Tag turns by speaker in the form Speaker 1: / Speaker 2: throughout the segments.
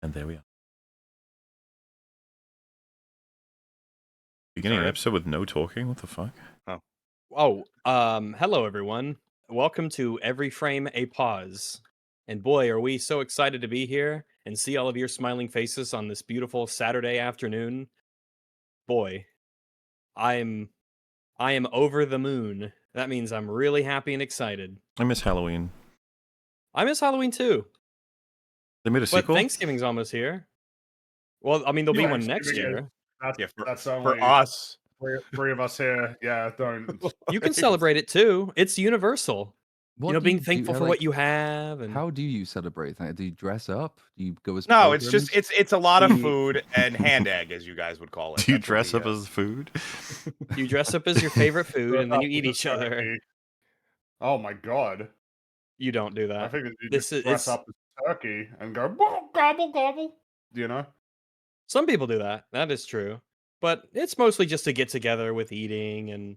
Speaker 1: And there we are. Beginning an episode with no talking? What the fuck?
Speaker 2: Hello everyone. Welcome to Every Frame a Pause. And boy, are we so excited to be here and see all of your smiling faces on this beautiful Saturday afternoon. Boy, I am over the moon. That means I'm really happy and excited.
Speaker 1: I miss Halloween.
Speaker 2: I miss Halloween too.
Speaker 1: They made a
Speaker 2: But
Speaker 1: sequel?
Speaker 2: Thanksgiving's almost here. Well, I mean, there'll be one next year.
Speaker 3: That's only
Speaker 4: for us.
Speaker 3: Three of us here. Yeah, don't.
Speaker 2: You can celebrate it too. It's universal. Being thankful for what you have. And
Speaker 5: how do you celebrate that? Do you dress up? Do you go as
Speaker 4: No, it's
Speaker 5: pilgrims?
Speaker 4: just it's a lot of food and hand egg, as you guys would call it.
Speaker 1: Do you dress up as food?
Speaker 2: You dress up as your favorite food, and then you eat each other.
Speaker 3: Oh my god!
Speaker 2: You don't do
Speaker 3: I
Speaker 2: that.
Speaker 3: think you
Speaker 2: This
Speaker 3: just dress up as turkey and go gobble gobble. You know.
Speaker 2: Some people do that. That is true, but it's mostly just to get together with eating and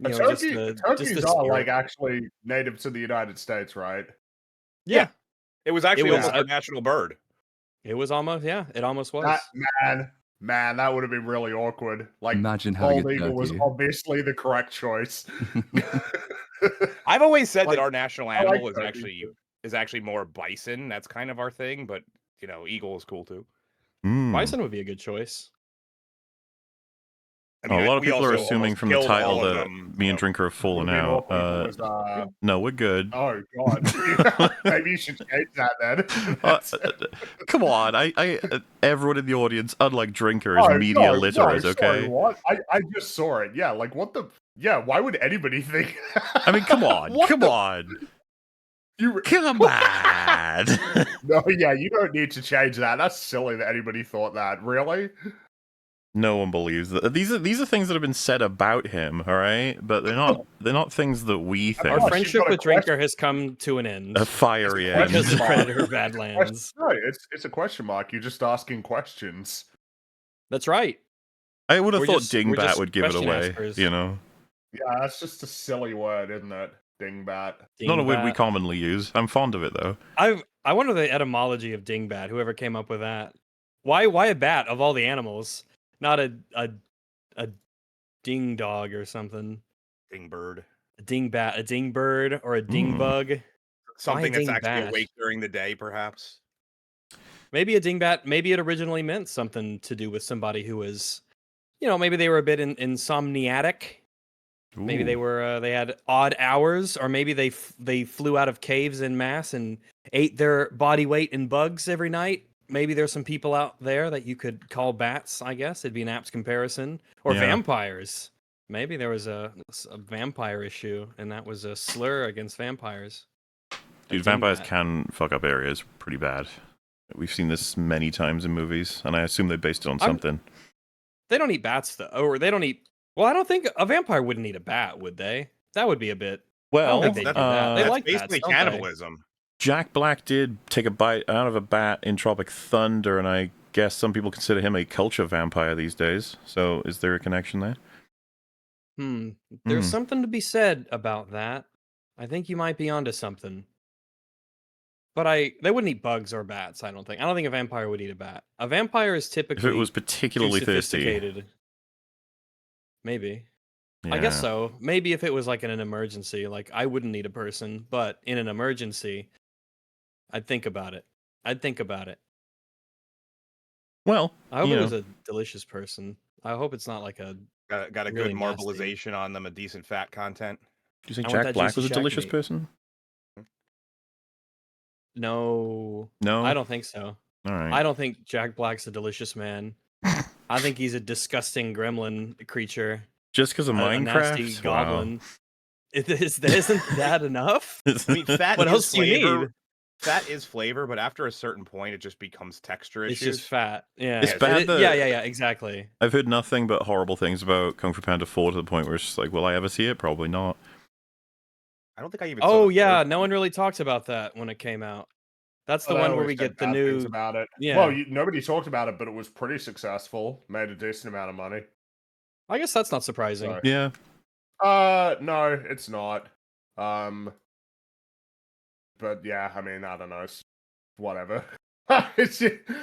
Speaker 3: turkeys are like actually native to the United States, right?
Speaker 2: Yeah.
Speaker 4: It was actually
Speaker 2: was
Speaker 4: almost a national bird.
Speaker 2: It was almost, it almost was.
Speaker 3: Man, that would have been really awkward. Like,
Speaker 5: imagine having
Speaker 3: bald eagle was obviously the correct choice.
Speaker 4: I've always said that our national animal is actually more bison. That's kind of our thing, but eagle is cool too.
Speaker 2: Bison would be a good choice.
Speaker 4: I mean,
Speaker 1: a lot of people are assuming from the title that me and Drinker have fallen out. No, we're good.
Speaker 3: Oh god, maybe you should change that then.
Speaker 1: Come on, I everyone in the audience, unlike Drinker, is media literate. Okay.
Speaker 3: Sorry, what? I just saw it. Yeah, like what the? Yeah, why would anybody think?
Speaker 1: I mean, come on, come on. Come on.
Speaker 3: No, yeah, you don't need to change that. That's silly that anybody thought that. Really?
Speaker 1: No one believes that. These are things that have been said about him, all right? But they're not things that we think.
Speaker 2: Our friendship with Drinker has come to an end.
Speaker 1: A fiery end.
Speaker 2: Because of Predator Badlands.
Speaker 3: Right, it's a question mark. You're just asking questions.
Speaker 2: That's right.
Speaker 1: I would have thought Dingbat would give it away, you know?
Speaker 3: Yeah, that's just a silly word, isn't it? Dingbat.
Speaker 1: Not a word we commonly use. I'm fond of it, though.
Speaker 2: I wonder the etymology of dingbat, whoever came up with that. Why a bat of all the animals? Not a ding dog or something.
Speaker 4: Ding bird.
Speaker 2: A dingbat, a ding bird, or a ding bug.
Speaker 4: Something that's actually awake during the day, perhaps.
Speaker 2: Maybe a dingbat, maybe it originally meant something to do with somebody who was, maybe they were a bit insomniatic. Ooh. Maybe they had odd hours, or maybe they flew out of caves en masse and ate their body weight in bugs every night. Maybe there's some people out there that you could call bats, I guess. It'd be an apt comparison. Or vampires. Maybe there was a vampire issue, and that was a slur against vampires.
Speaker 1: Dude, vampires can fuck up areas pretty bad. We've seen this many times in movies, and I assume they based it on something.
Speaker 2: They don't eat bats, though. Or they don't eat... Well, I don't think a vampire wouldn't eat a bat, would they? That would be a bit...
Speaker 1: Well,
Speaker 2: I don't think they do that. They like
Speaker 4: basically
Speaker 2: bats,
Speaker 4: cannibalism.
Speaker 1: Jack Black did take a bite out of a bat in Tropic Thunder, and I guess some people consider him a culture vampire these days. So is there a connection there?
Speaker 2: There's something to be said about that. I think you might be onto something. But they wouldn't eat bugs or bats, I don't think. I don't think a vampire would eat a bat. A vampire is typically
Speaker 1: if it was particularly thirsty.
Speaker 2: Maybe.
Speaker 1: Yeah.
Speaker 2: I guess so. Maybe if it was like in an emergency, like I wouldn't eat a person, but in an emergency, I'd think about it.
Speaker 1: Well,
Speaker 2: I hope it was a delicious person. I hope it's not like a
Speaker 4: got a
Speaker 2: really
Speaker 4: good marbleization on them, a decent fat content.
Speaker 1: Do you think Jack Black was a delicious person?
Speaker 2: No, I don't think so.
Speaker 1: All right.
Speaker 2: I don't think Jack Black's a delicious man. I think he's a disgusting gremlin creature.
Speaker 1: Just because of Minecraft?
Speaker 2: A nasty goblin. Isn't that enough?
Speaker 4: I mean, fat
Speaker 2: what else do you need?
Speaker 4: Fat is flavor, but after a certain point, it just becomes texture issues.
Speaker 2: It's just fat. Yeah.
Speaker 1: It's bad.
Speaker 2: Yeah, exactly.
Speaker 1: I've heard nothing but horrible things about Kung Fu Panda 4 to the point where it's just like, will I ever see it? Probably not.
Speaker 4: I don't think I even.
Speaker 2: Oh yeah, no one really talked about that when it came out. That's the one where we get the new
Speaker 3: about it.
Speaker 2: Yeah.
Speaker 3: Well, nobody talked about it, but it was pretty successful. Made a decent amount of money.
Speaker 2: I guess that's not surprising.
Speaker 3: So,
Speaker 1: yeah.
Speaker 3: No, it's not. But yeah, I mean, I don't know. Whatever. Whatever.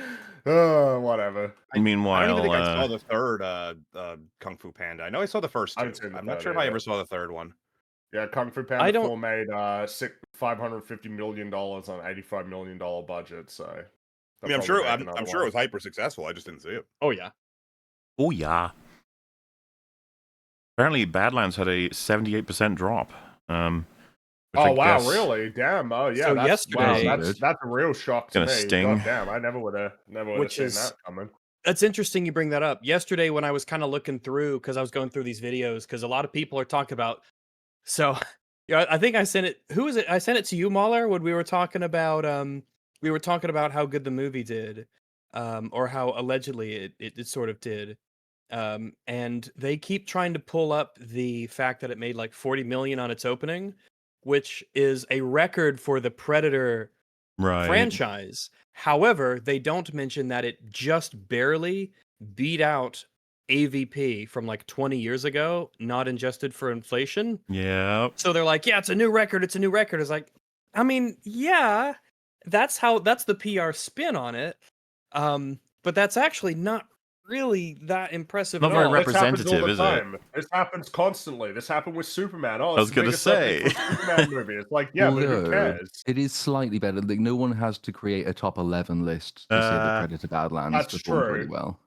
Speaker 4: I don't even
Speaker 1: Meanwhile,
Speaker 4: think I saw the third Kung Fu Panda. I know I saw the first
Speaker 3: I
Speaker 4: two.
Speaker 3: haven't seen the
Speaker 4: I'm not
Speaker 3: third
Speaker 4: sure if I
Speaker 3: either.
Speaker 4: ever saw the third one.
Speaker 3: Yeah, Kung Fu
Speaker 2: I
Speaker 3: Panda
Speaker 2: don't-
Speaker 3: 4 made $550 million on $85 million budget, so
Speaker 4: I mean, I'm sure it was hyper successful. I just didn't see it.
Speaker 2: Oh yeah.
Speaker 1: oh yeah. Apparently, Badlands had a 78% drop. Which
Speaker 3: Oh
Speaker 1: I
Speaker 3: wow,
Speaker 1: guess
Speaker 3: really? Damn. Oh yeah,
Speaker 2: So
Speaker 3: that's wow,
Speaker 2: yesterday-
Speaker 3: that's a real shock to
Speaker 1: Gonna
Speaker 3: me.
Speaker 1: sting.
Speaker 3: God damn, I never would have
Speaker 2: Which
Speaker 3: seen
Speaker 2: is-
Speaker 3: that coming.
Speaker 2: That's interesting you bring that up. Yesterday when I was kind of looking through, because I was going through these videos, because a lot of people are talking about. So, yeah, I think I sent it. Who was it? I sent it to you, Mahler, when we were talking about how good the movie did, or how allegedly it sort of did. And they keep trying to pull up the fact that it made like 40 million on its opening, which is a record for the Predator
Speaker 1: right.
Speaker 2: franchise. However, they don't mention that it just barely beat out AVP from like 20 years ago, not adjusted for inflation.
Speaker 1: Yeah.
Speaker 2: So they're like, yeah, it's a new record. It's a new record. It's like, I mean, yeah, that's the PR spin on it. But that's actually not really that impressive
Speaker 1: Not
Speaker 2: at
Speaker 1: very
Speaker 2: all.
Speaker 1: representative,
Speaker 3: This happens all
Speaker 1: is
Speaker 3: the
Speaker 1: it?
Speaker 3: time. This happens constantly. This happened with Superman. Oh,
Speaker 1: I was
Speaker 3: it's the
Speaker 1: gonna
Speaker 3: biggest opening
Speaker 1: say.
Speaker 3: for a Superman movie. It's like, yeah, but who
Speaker 5: Although,
Speaker 3: cares?
Speaker 5: it is slightly better. Like, no one has to create a top 11 list to say that Predator Badlands
Speaker 3: That's
Speaker 5: performed
Speaker 3: true.
Speaker 5: really well.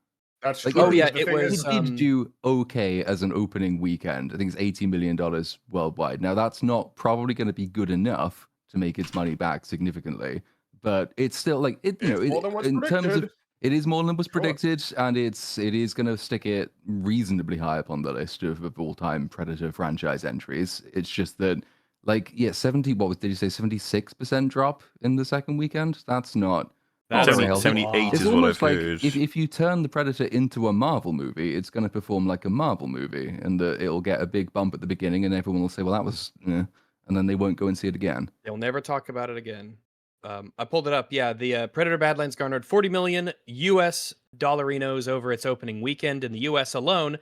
Speaker 3: That's
Speaker 5: Like,
Speaker 3: true.
Speaker 2: Oh, yeah,
Speaker 3: but the
Speaker 2: it
Speaker 3: thing
Speaker 2: was,
Speaker 3: is,
Speaker 5: It did do okay as an opening weekend. I think it's $80 million worldwide. Now, that's not probably going to be good enough to make its money back significantly, but it's still like it. You
Speaker 3: it's
Speaker 5: know,
Speaker 3: more than what's
Speaker 5: in terms of
Speaker 3: predicted.
Speaker 5: it is more than was
Speaker 3: Sure.
Speaker 5: predicted, and it is going to stick it reasonably high up on the list of all-time Predator franchise entries. It's just that, like, yeah, 70. What was did you say? 76% drop in the second weekend. That's not.
Speaker 2: That's
Speaker 5: very
Speaker 1: 70,
Speaker 5: healthy.
Speaker 1: 78
Speaker 5: It's
Speaker 1: is what I've
Speaker 5: almost like
Speaker 1: heard.
Speaker 5: if you turn the Predator into a Marvel movie, it's going to perform like a Marvel movie, and it'll get a big bump at the beginning, and everyone will say, "Well, that was," and then they won't go and see it again.
Speaker 2: They'll never talk about it again. I pulled it up. Yeah, the Predator Badlands garnered 40 million US dollarinos over its opening weekend in the US alone,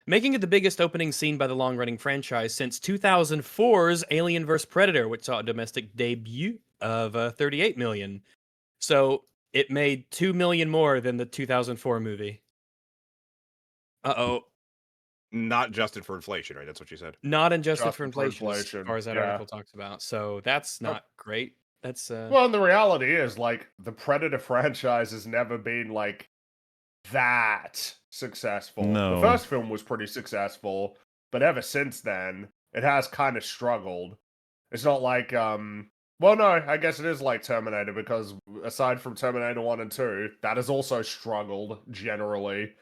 Speaker 2: making it the biggest opening seen by the long-running franchise since 2004's Alien vs. Predator, which saw a domestic debut of 38 million. So it made 2 million more than the 2004 movie. Uh-oh.
Speaker 4: Not adjusted for inflation, right? That's what you said.
Speaker 2: Not adjusted
Speaker 3: Adjusted
Speaker 2: for
Speaker 3: for
Speaker 2: inflation, as
Speaker 3: inflation,
Speaker 2: far as that
Speaker 3: yeah.
Speaker 2: article talks about. So that's not great. That's
Speaker 3: Well, and the reality is, like, the Predator franchise has never been like that successful.
Speaker 1: No.
Speaker 3: The first film was pretty successful, but ever since then, it has kind of struggled. It's not like well, no, I guess it is like Terminator, because aside from Terminator 1 and 2, that has also struggled generally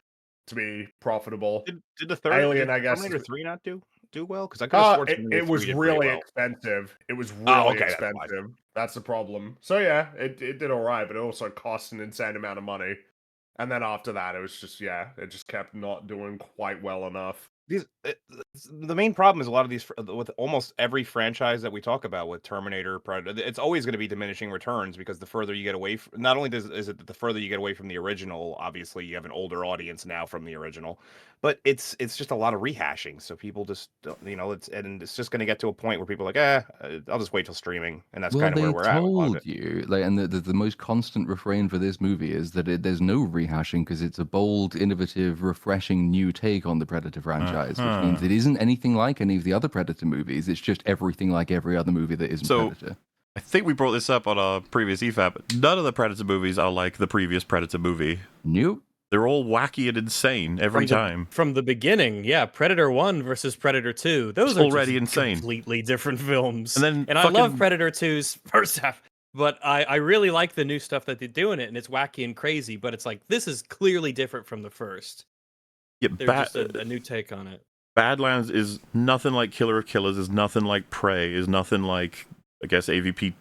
Speaker 3: to be profitable.
Speaker 4: Did the third
Speaker 3: Alien,
Speaker 4: did
Speaker 3: I guess,
Speaker 4: Terminator 3 not do well? Because I could have sworn Terminator
Speaker 3: it was
Speaker 4: 3 did pretty
Speaker 3: really
Speaker 4: well.
Speaker 3: expensive. It was really
Speaker 4: Oh, okay, that's why.
Speaker 3: expensive. That's the problem. So yeah, it did all right, but it also cost an insane amount of money. And then after that, it was just, yeah, it just kept not doing quite well enough.
Speaker 4: The main problem is a lot of these with almost every franchise that we talk about with Terminator, Predator. It's always going to be diminishing returns, because the further you get away from, not only is it that the further you get away from the original, obviously you have an older audience now from the original, but it's just a lot of rehashing. So people just it's just going to get to a point where people are like, I'll just wait till streaming, and that's kind of where we're at.
Speaker 5: Well, they told you, like, and the most constant refrain for this movie is that there's no rehashing, because it's a bold, innovative, refreshing new take on the Predator franchise, which means it isn't anything like any of the other Predator movies. It's just everything like every other movie that isn't Predator.
Speaker 1: I think we brought this up on our previous EFAP. None of the Predator movies are like the previous Predator movie.
Speaker 5: Nope.
Speaker 1: They're all wacky and insane every time.
Speaker 2: From the beginning, yeah. Predator 1 versus Predator 2. Those are
Speaker 1: already
Speaker 2: just
Speaker 1: insane.
Speaker 2: completely different films.
Speaker 1: And then
Speaker 2: I love Predator 2's first half, but I really like the new stuff that they do in it, and it's wacky and crazy, but it's like, this is clearly different from the first.
Speaker 1: Yeah,
Speaker 2: They're just a new take on it.
Speaker 1: Badlands is nothing like Killer of Killers, is nothing like Prey, is nothing like, I guess, AVP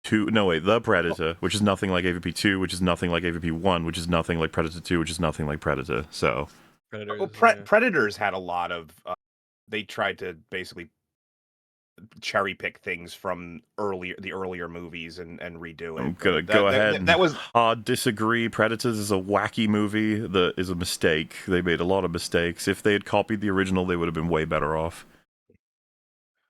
Speaker 1: 2. No, wait, The Predator, which is nothing like AVP 2, which is nothing like AVP 1, which is nothing like Predator 2, which is nothing like Predator. So,
Speaker 4: Predators had a lot of. They tried to basically cherry pick things from the earlier movies and redo it.
Speaker 1: I'm gonna go ahead.
Speaker 4: That was
Speaker 1: hard disagree. Predators is a wacky movie that is a mistake. They made a lot of mistakes. If they had copied the original, they would have been way better off.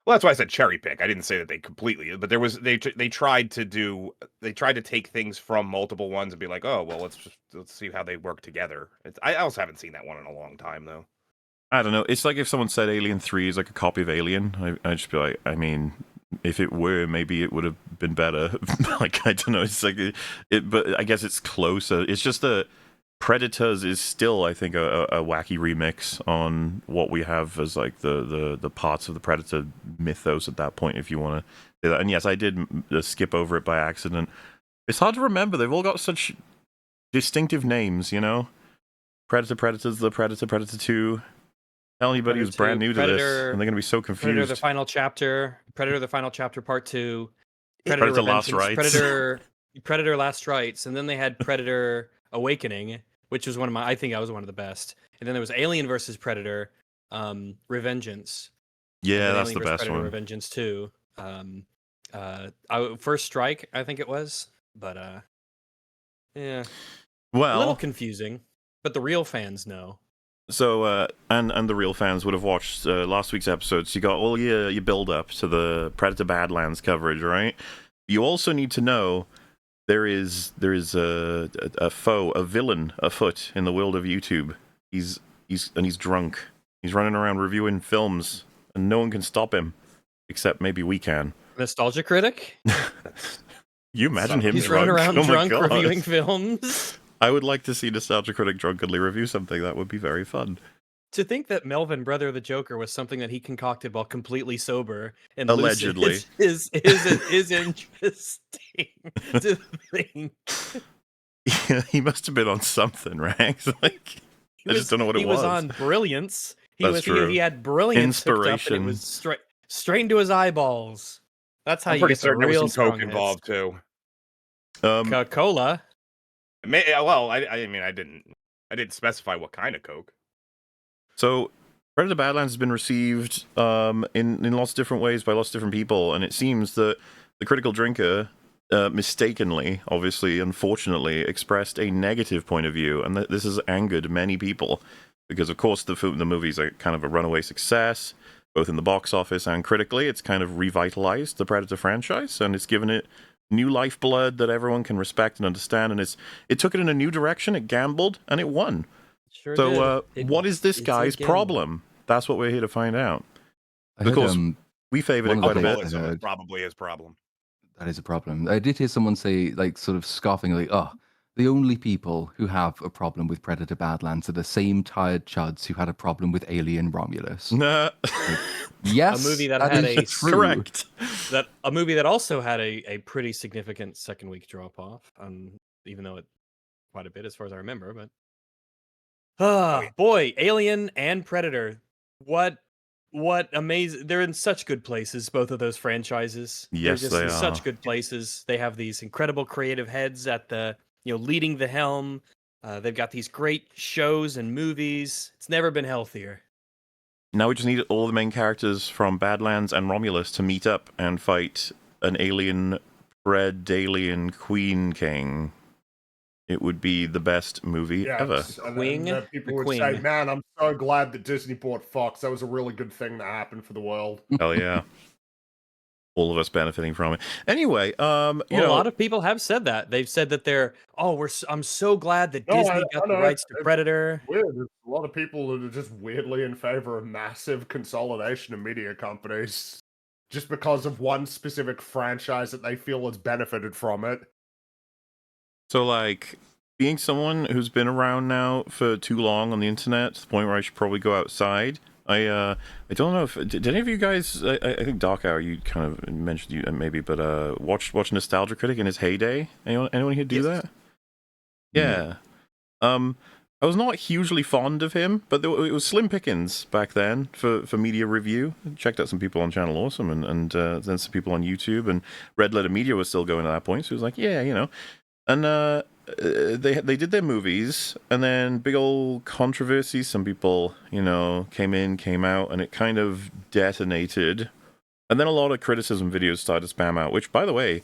Speaker 4: Well, that's why I said cherry pick. I didn't say that they completely, but there was they tried to take things from multiple ones and be like, oh well, let's see how they work together. I also haven't seen that one in a long time though.
Speaker 1: I don't know. It's like if someone said Alien 3 is like a copy of Alien. I'd just be like, I mean, if it were, maybe it would have been better. Like, I don't know. It's like but I guess it's closer. It's just that Predators is still, I think, a wacky remix on what we have as like the parts of the Predator mythos at that point. If you want to do that, and yes, I did skip over it by accident. It's hard to remember. They've all got such distinctive names, you know. Predators, the Predator, Predator 2. Tell anybody who's brand new to this, and they're going to be so confused.
Speaker 2: Predator: The Final Chapter, Predator: The Final Chapter Part 2,
Speaker 1: Predator Last Rites,
Speaker 2: Predator Last Rites, and then they had Predator Awakening, which was I think that was one of the best. And then there was Alien versus Predator, Revengeance.
Speaker 1: Yeah, that's
Speaker 2: Alien
Speaker 1: the best
Speaker 2: Predator
Speaker 1: one.
Speaker 2: Revengeance 2. First Strike, I think it was, but yeah,
Speaker 1: well,
Speaker 2: a little confusing, but the real fans know.
Speaker 1: So, and the real fans would have watched last week's episodes. You got all your build up to the Predator Badlands coverage, right? You also need to know there is a foe, a villain afoot in the world of YouTube. He's drunk. He's running around reviewing films, and no one can stop him, except maybe we can.
Speaker 2: Nostalgia critic.
Speaker 1: You imagine him
Speaker 2: He's
Speaker 1: drunk?
Speaker 2: running around
Speaker 1: Oh my
Speaker 2: drunk
Speaker 1: God.
Speaker 2: reviewing films.
Speaker 1: I would like to see Nostalgia Critic drunkenly review something. That would be very fun.
Speaker 2: To think that Melvin, Brother of the Joker, was something that he concocted while completely sober and
Speaker 1: Allegedly
Speaker 2: lucid is interesting to think.
Speaker 1: Yeah, he must have been on something, right? Like, I just don't know what it was.
Speaker 2: He was on Brilliance.
Speaker 1: That's true.
Speaker 2: He had Brilliance
Speaker 1: Inspiration.
Speaker 2: And it was straight into his eyeballs. That's how
Speaker 4: I'm
Speaker 2: you
Speaker 4: pretty
Speaker 2: get the
Speaker 4: certain there
Speaker 2: real
Speaker 4: was some coke
Speaker 2: strong
Speaker 4: involved too.
Speaker 2: Coca-Cola.
Speaker 4: Well, I mean, I didn't specify what kind of coke.
Speaker 1: So, Predator Badlands has been received in lots of different ways by lots of different people, and it seems that the critical drinker mistakenly, obviously, unfortunately, expressed a negative point of view, and this has angered many people because, of course, the movie's a kind of a runaway success, both in the box office and critically. It's kind of revitalized the Predator franchise, and it's given it new lifeblood that everyone can respect and understand, and it took it in a new direction. It gambled, and it won.
Speaker 2: Sure
Speaker 1: So,
Speaker 2: did.
Speaker 1: what is this guy's problem? That's what we're here to find out.
Speaker 5: I
Speaker 1: Of
Speaker 5: heard,
Speaker 1: course, we favored it
Speaker 5: one of
Speaker 1: quite a
Speaker 5: the
Speaker 1: bit.
Speaker 5: debates-
Speaker 4: Alcoholism is probably his problem.
Speaker 5: That is a problem. I did hear someone say, like, sort of scoffingly, "Oh, the only people who have a problem with Predator Badlands are the same tired chuds who had a problem with Alien Romulus."
Speaker 1: Nah.
Speaker 5: Yes,
Speaker 2: A movie that had
Speaker 5: is
Speaker 2: a
Speaker 5: true.
Speaker 1: Correct.
Speaker 2: A movie that also had a pretty significant second week drop off, even though it quite a bit as far as I remember. But boy, Alien and Predator, what amazing! They're in such good places, both of those franchises.
Speaker 1: Yes,
Speaker 2: they're just
Speaker 1: they
Speaker 2: in
Speaker 1: are.
Speaker 2: such good places. They have these incredible creative heads at the leading the helm. They've got these great shows and movies. It's never been healthier.
Speaker 1: Now we just need all the main characters from Badlands and Romulus to meet up and fight an alien Predalien Queen King. It would be the best movie ever.
Speaker 3: And people would say, man, I'm so glad that Disney bought Fox. That was a really good thing that happened for the world.
Speaker 1: Hell yeah. All of us benefiting from it. Anyway,
Speaker 2: a lot of people have said that. They've said that I'm so glad that Disney got the rights to Predator.
Speaker 3: It's weird. There's a lot of people that are just weirdly in favor of massive consolidation of media companies just because of one specific franchise that they feel has benefited from it.
Speaker 1: So, like, being someone who's been around now for too long on the internet, to the point where I should probably go outside, I don't know if did any of you guys? I think Dark Hour, you kind of mentioned you maybe, but watch Nostalgia Critic in his heyday. Anyone here do that? Yeah. I was not hugely fond of him, but it was slim pickings back then for media review. I checked out some people on Channel Awesome and then some people on YouTube, and Red Letter Media was still going at that point. So it was like, yeah, and they did their movies, and then big old controversy. Some people, came out, and it kind of detonated. And then a lot of criticism videos started to spam out, which, by the way,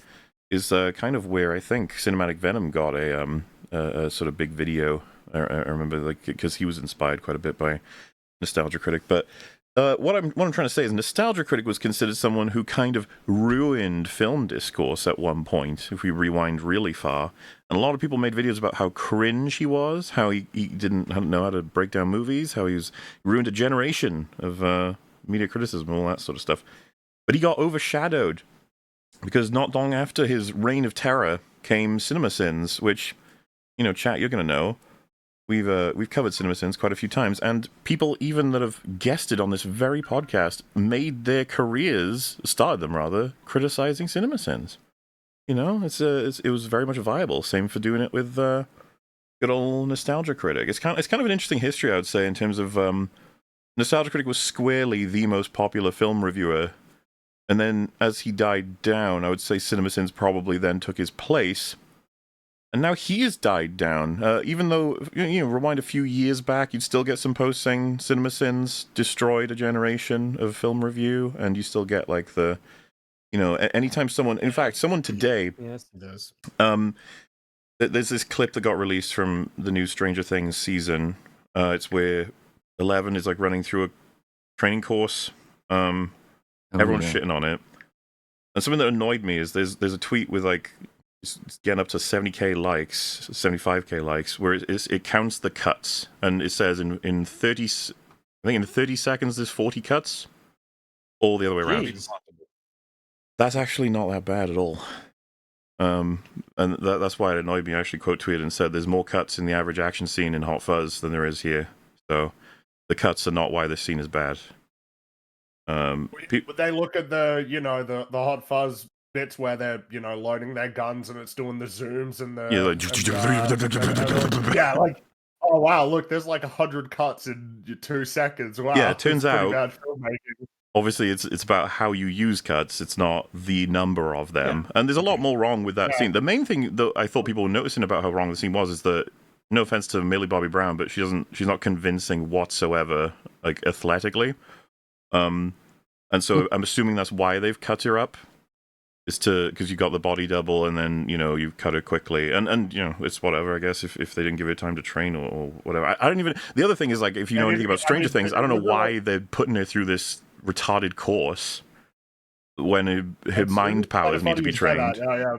Speaker 1: is kind of where I think Cinematic Venom got a sort of big video. I remember, because he was inspired quite a bit by Nostalgia Critic. But what I'm trying to say is Nostalgia Critic was considered someone who kind of ruined film discourse at one point, if we rewind really far. And a lot of people made videos about how cringe he was, how he didn't know how to break down movies, how he ruined a generation of media criticism and all that sort of stuff. But he got overshadowed because not long after his reign of terror came CinemaSins, which, you know, chat, you're going to know. We've covered CinemaSins quite a few times, and people even that have guested on this very podcast made their careers, started them rather, criticizing CinemaSins. You know, it was very much viable. Same for doing it with good old Nostalgia Critic. It's kind of an interesting history, I would say, in terms of Nostalgia Critic was squarely the most popular film reviewer, and then as he died down, I would say CinemaSins probably then took his place. And now he has died down. Even though, you know, rewind a few years back, you'd still get some posts saying CinemaSins destroyed a generation of film review, and you still get like the, you know, anytime someone, in fact, someone today,
Speaker 2: Yes, it does.
Speaker 1: There's this clip that got released from the new Stranger Things season. It's where 11 is like running through a training course. Everyone's shitting on it. And something that annoyed me is there's a tweet with like, it's getting up to 70k likes, 75k likes, where it counts the cuts, and it says in 30, I think in 30 seconds there's 40 cuts, all the other way around.
Speaker 2: Jeez.
Speaker 1: That's actually not that bad at all. And that's why it annoyed me. I actually quote tweeted and said there's more cuts in the average action scene in Hot Fuzz than there is here. So the cuts are not why this scene is bad.
Speaker 3: Would they look at the, you know, the Hot Fuzz bits where they're, you know, loading their guns and it's doing the zooms and the yeah, like, oh wow, look, there's like 100 cuts in 2 seconds. Wow,
Speaker 1: yeah, it turns out
Speaker 3: bad filmmaking.
Speaker 1: Obviously it's about how you use cuts. It's not the number of them. Yeah. And there's a lot more wrong with that scene. The main thing that I thought people were noticing about how wrong the scene was is that, no offense to Millie Bobby Brown, but she's not convincing whatsoever, like athletically. And so I'm assuming that's why they've cut her up. Is because you got the body double and then, you know, you cut it quickly and you know, it's whatever, I guess, if they didn't give her time to train or whatever. I don't even, the other thing is, like, if you know anything about Stranger Things, I don't know why they're putting her through this retarded course when her mind powers need to be trained.
Speaker 3: Yeah.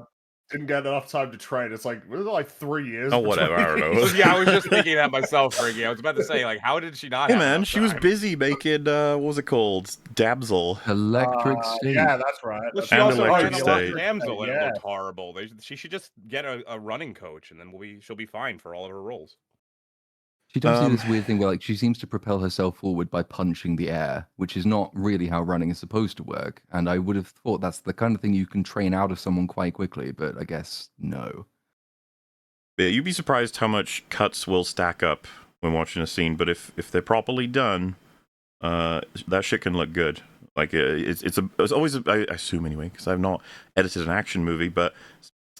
Speaker 3: Didn't get enough time to train. It's like, was it like 3 years?
Speaker 1: Oh, whatever, I don't know.
Speaker 4: Yeah, I was just thinking that myself, Ricky. I was about to say, like, how did she not
Speaker 1: Hey,
Speaker 4: have
Speaker 1: man,
Speaker 4: enough
Speaker 1: she was
Speaker 4: time?
Speaker 1: busy making, what was it called? Dabsel.
Speaker 5: Electric State.
Speaker 3: Yeah, that's right.
Speaker 4: Well, she
Speaker 1: And
Speaker 4: also
Speaker 1: Electric
Speaker 4: ran a
Speaker 1: State.
Speaker 4: damsel and it looked horrible. She should just get a running coach and then she'll be fine for all of her roles.
Speaker 5: She does do this weird thing where, like, she seems to propel herself forward by punching the air, which is not really how running is supposed to work. And I would have thought that's the kind of thing you can train out of someone quite quickly, but I guess no.
Speaker 1: Yeah, you'd be surprised how much cuts will stack up when watching a scene, but if they're properly done, that shit can look good. Like, it's always, I assume anyway, because I've not edited an action movie, but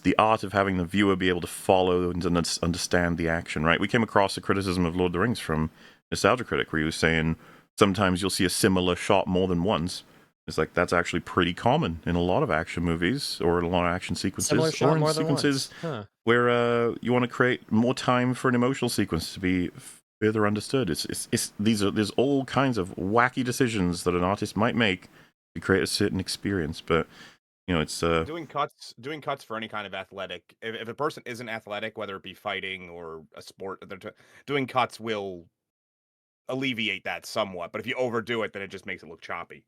Speaker 1: the art of having the viewer be able to follow and understand the action, right? We came across a criticism of Lord of the Rings from Nostalgia Critic, where he was saying sometimes you'll see a similar shot more than once. It's like, that's actually pretty common in a lot of action movies or in a lot of action sequences, or in sequences where you want to create more time for an emotional sequence to be further understood. There's all kinds of wacky decisions that an artist might make to create a certain experience, but you know, it's
Speaker 4: doing cuts for any kind of athletic. If a person isn't athletic, whether it be fighting or a sport, doing cuts will alleviate that somewhat. But if you overdo it, then it just makes it look choppy.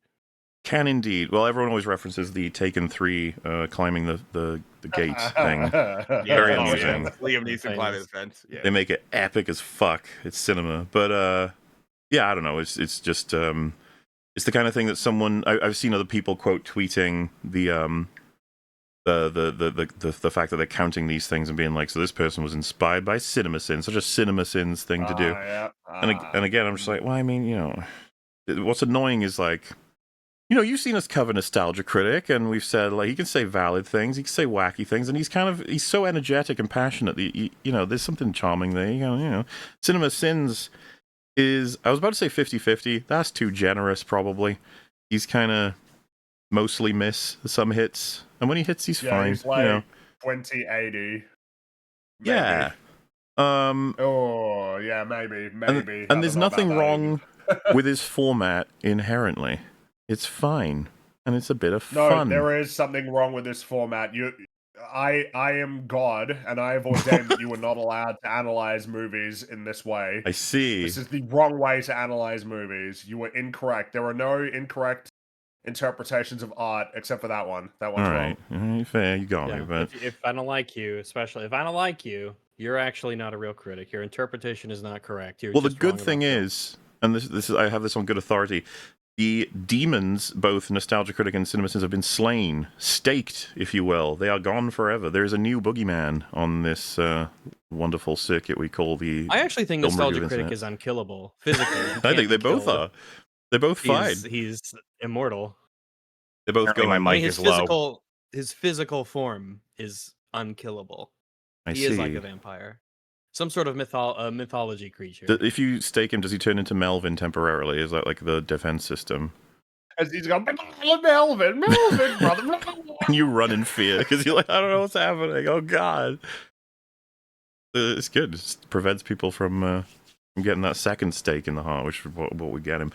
Speaker 1: Can indeed. Well, everyone always references the Taken 3 climbing the gate thing. Very amusing.
Speaker 4: Liam Neeson climbing the fence. Yeah.
Speaker 1: They make it epic as fuck. It's cinema, but yeah, I don't know. It's just it's the kind of thing that someone I've seen other people quote tweeting the fact that they're counting these things and being like, so this person was inspired by CinemaSins, such a CinemaSins thing to do.
Speaker 3: Yeah.
Speaker 1: And again, I'm just like, well, I mean, you know, what's annoying is, like, you know, you've seen us cover Nostalgia Critic, and we've said, like, he can say valid things, he can say wacky things, and he's so energetic and passionate that, you know, there's something charming there. You know, CinemaSins is, I was about to say 50-50. That's too generous, probably. He's kind of mostly miss some hits, and when he hits, he's fine.
Speaker 3: He's like,
Speaker 1: you know.
Speaker 3: 2080.
Speaker 1: Yeah.
Speaker 3: Oh, yeah, maybe.
Speaker 1: And there's nothing wrong. with his format inherently. It's fine, and it's a bit of
Speaker 3: No,
Speaker 1: fun.
Speaker 3: there is something wrong with this format. I am God, and I have ordained that you are not allowed to analyze movies in this way.
Speaker 1: I see.
Speaker 3: This is the wrong way to analyze movies. You were incorrect. There are no incorrect interpretations of art except for that one. That one's
Speaker 1: All
Speaker 3: wrong.
Speaker 1: right, fair, you got
Speaker 2: Yeah,
Speaker 1: me, but
Speaker 2: if I don't like you, especially if I don't like you, you're actually not a real critic. Your interpretation is not correct. You're
Speaker 1: well, the
Speaker 2: just
Speaker 1: good
Speaker 2: wrong
Speaker 1: thing
Speaker 2: about film.
Speaker 1: is, and this is I have this on good authority. The demons, both Nostalgia Critic and CinemaSins, have been slain, staked, if you will. They are gone forever. There is a new boogeyman on this wonderful circuit we call the.
Speaker 2: I actually think
Speaker 1: Film
Speaker 2: Nostalgia
Speaker 1: Review
Speaker 2: Critic
Speaker 1: Internet.
Speaker 2: is unkillable physically. He
Speaker 1: I
Speaker 2: can't
Speaker 1: think they
Speaker 2: be
Speaker 1: both
Speaker 2: killed.
Speaker 1: are. They're both fine.
Speaker 2: He's immortal.
Speaker 1: They're both
Speaker 4: Apparently my
Speaker 1: going.
Speaker 4: mic
Speaker 2: I mean, his
Speaker 4: is low.
Speaker 2: physical form is unkillable.
Speaker 1: I
Speaker 2: He
Speaker 1: see.
Speaker 2: is like a vampire, some sort of mythology creature.
Speaker 1: If you stake him, does he turn into Melvin temporarily? Is that like the defense system?
Speaker 3: As he's going, Melvin, brother.
Speaker 1: And you run in fear because you're like, I don't know what's happening. Oh God. It's good. It prevents people from getting that second stake in the heart, which is what we get him.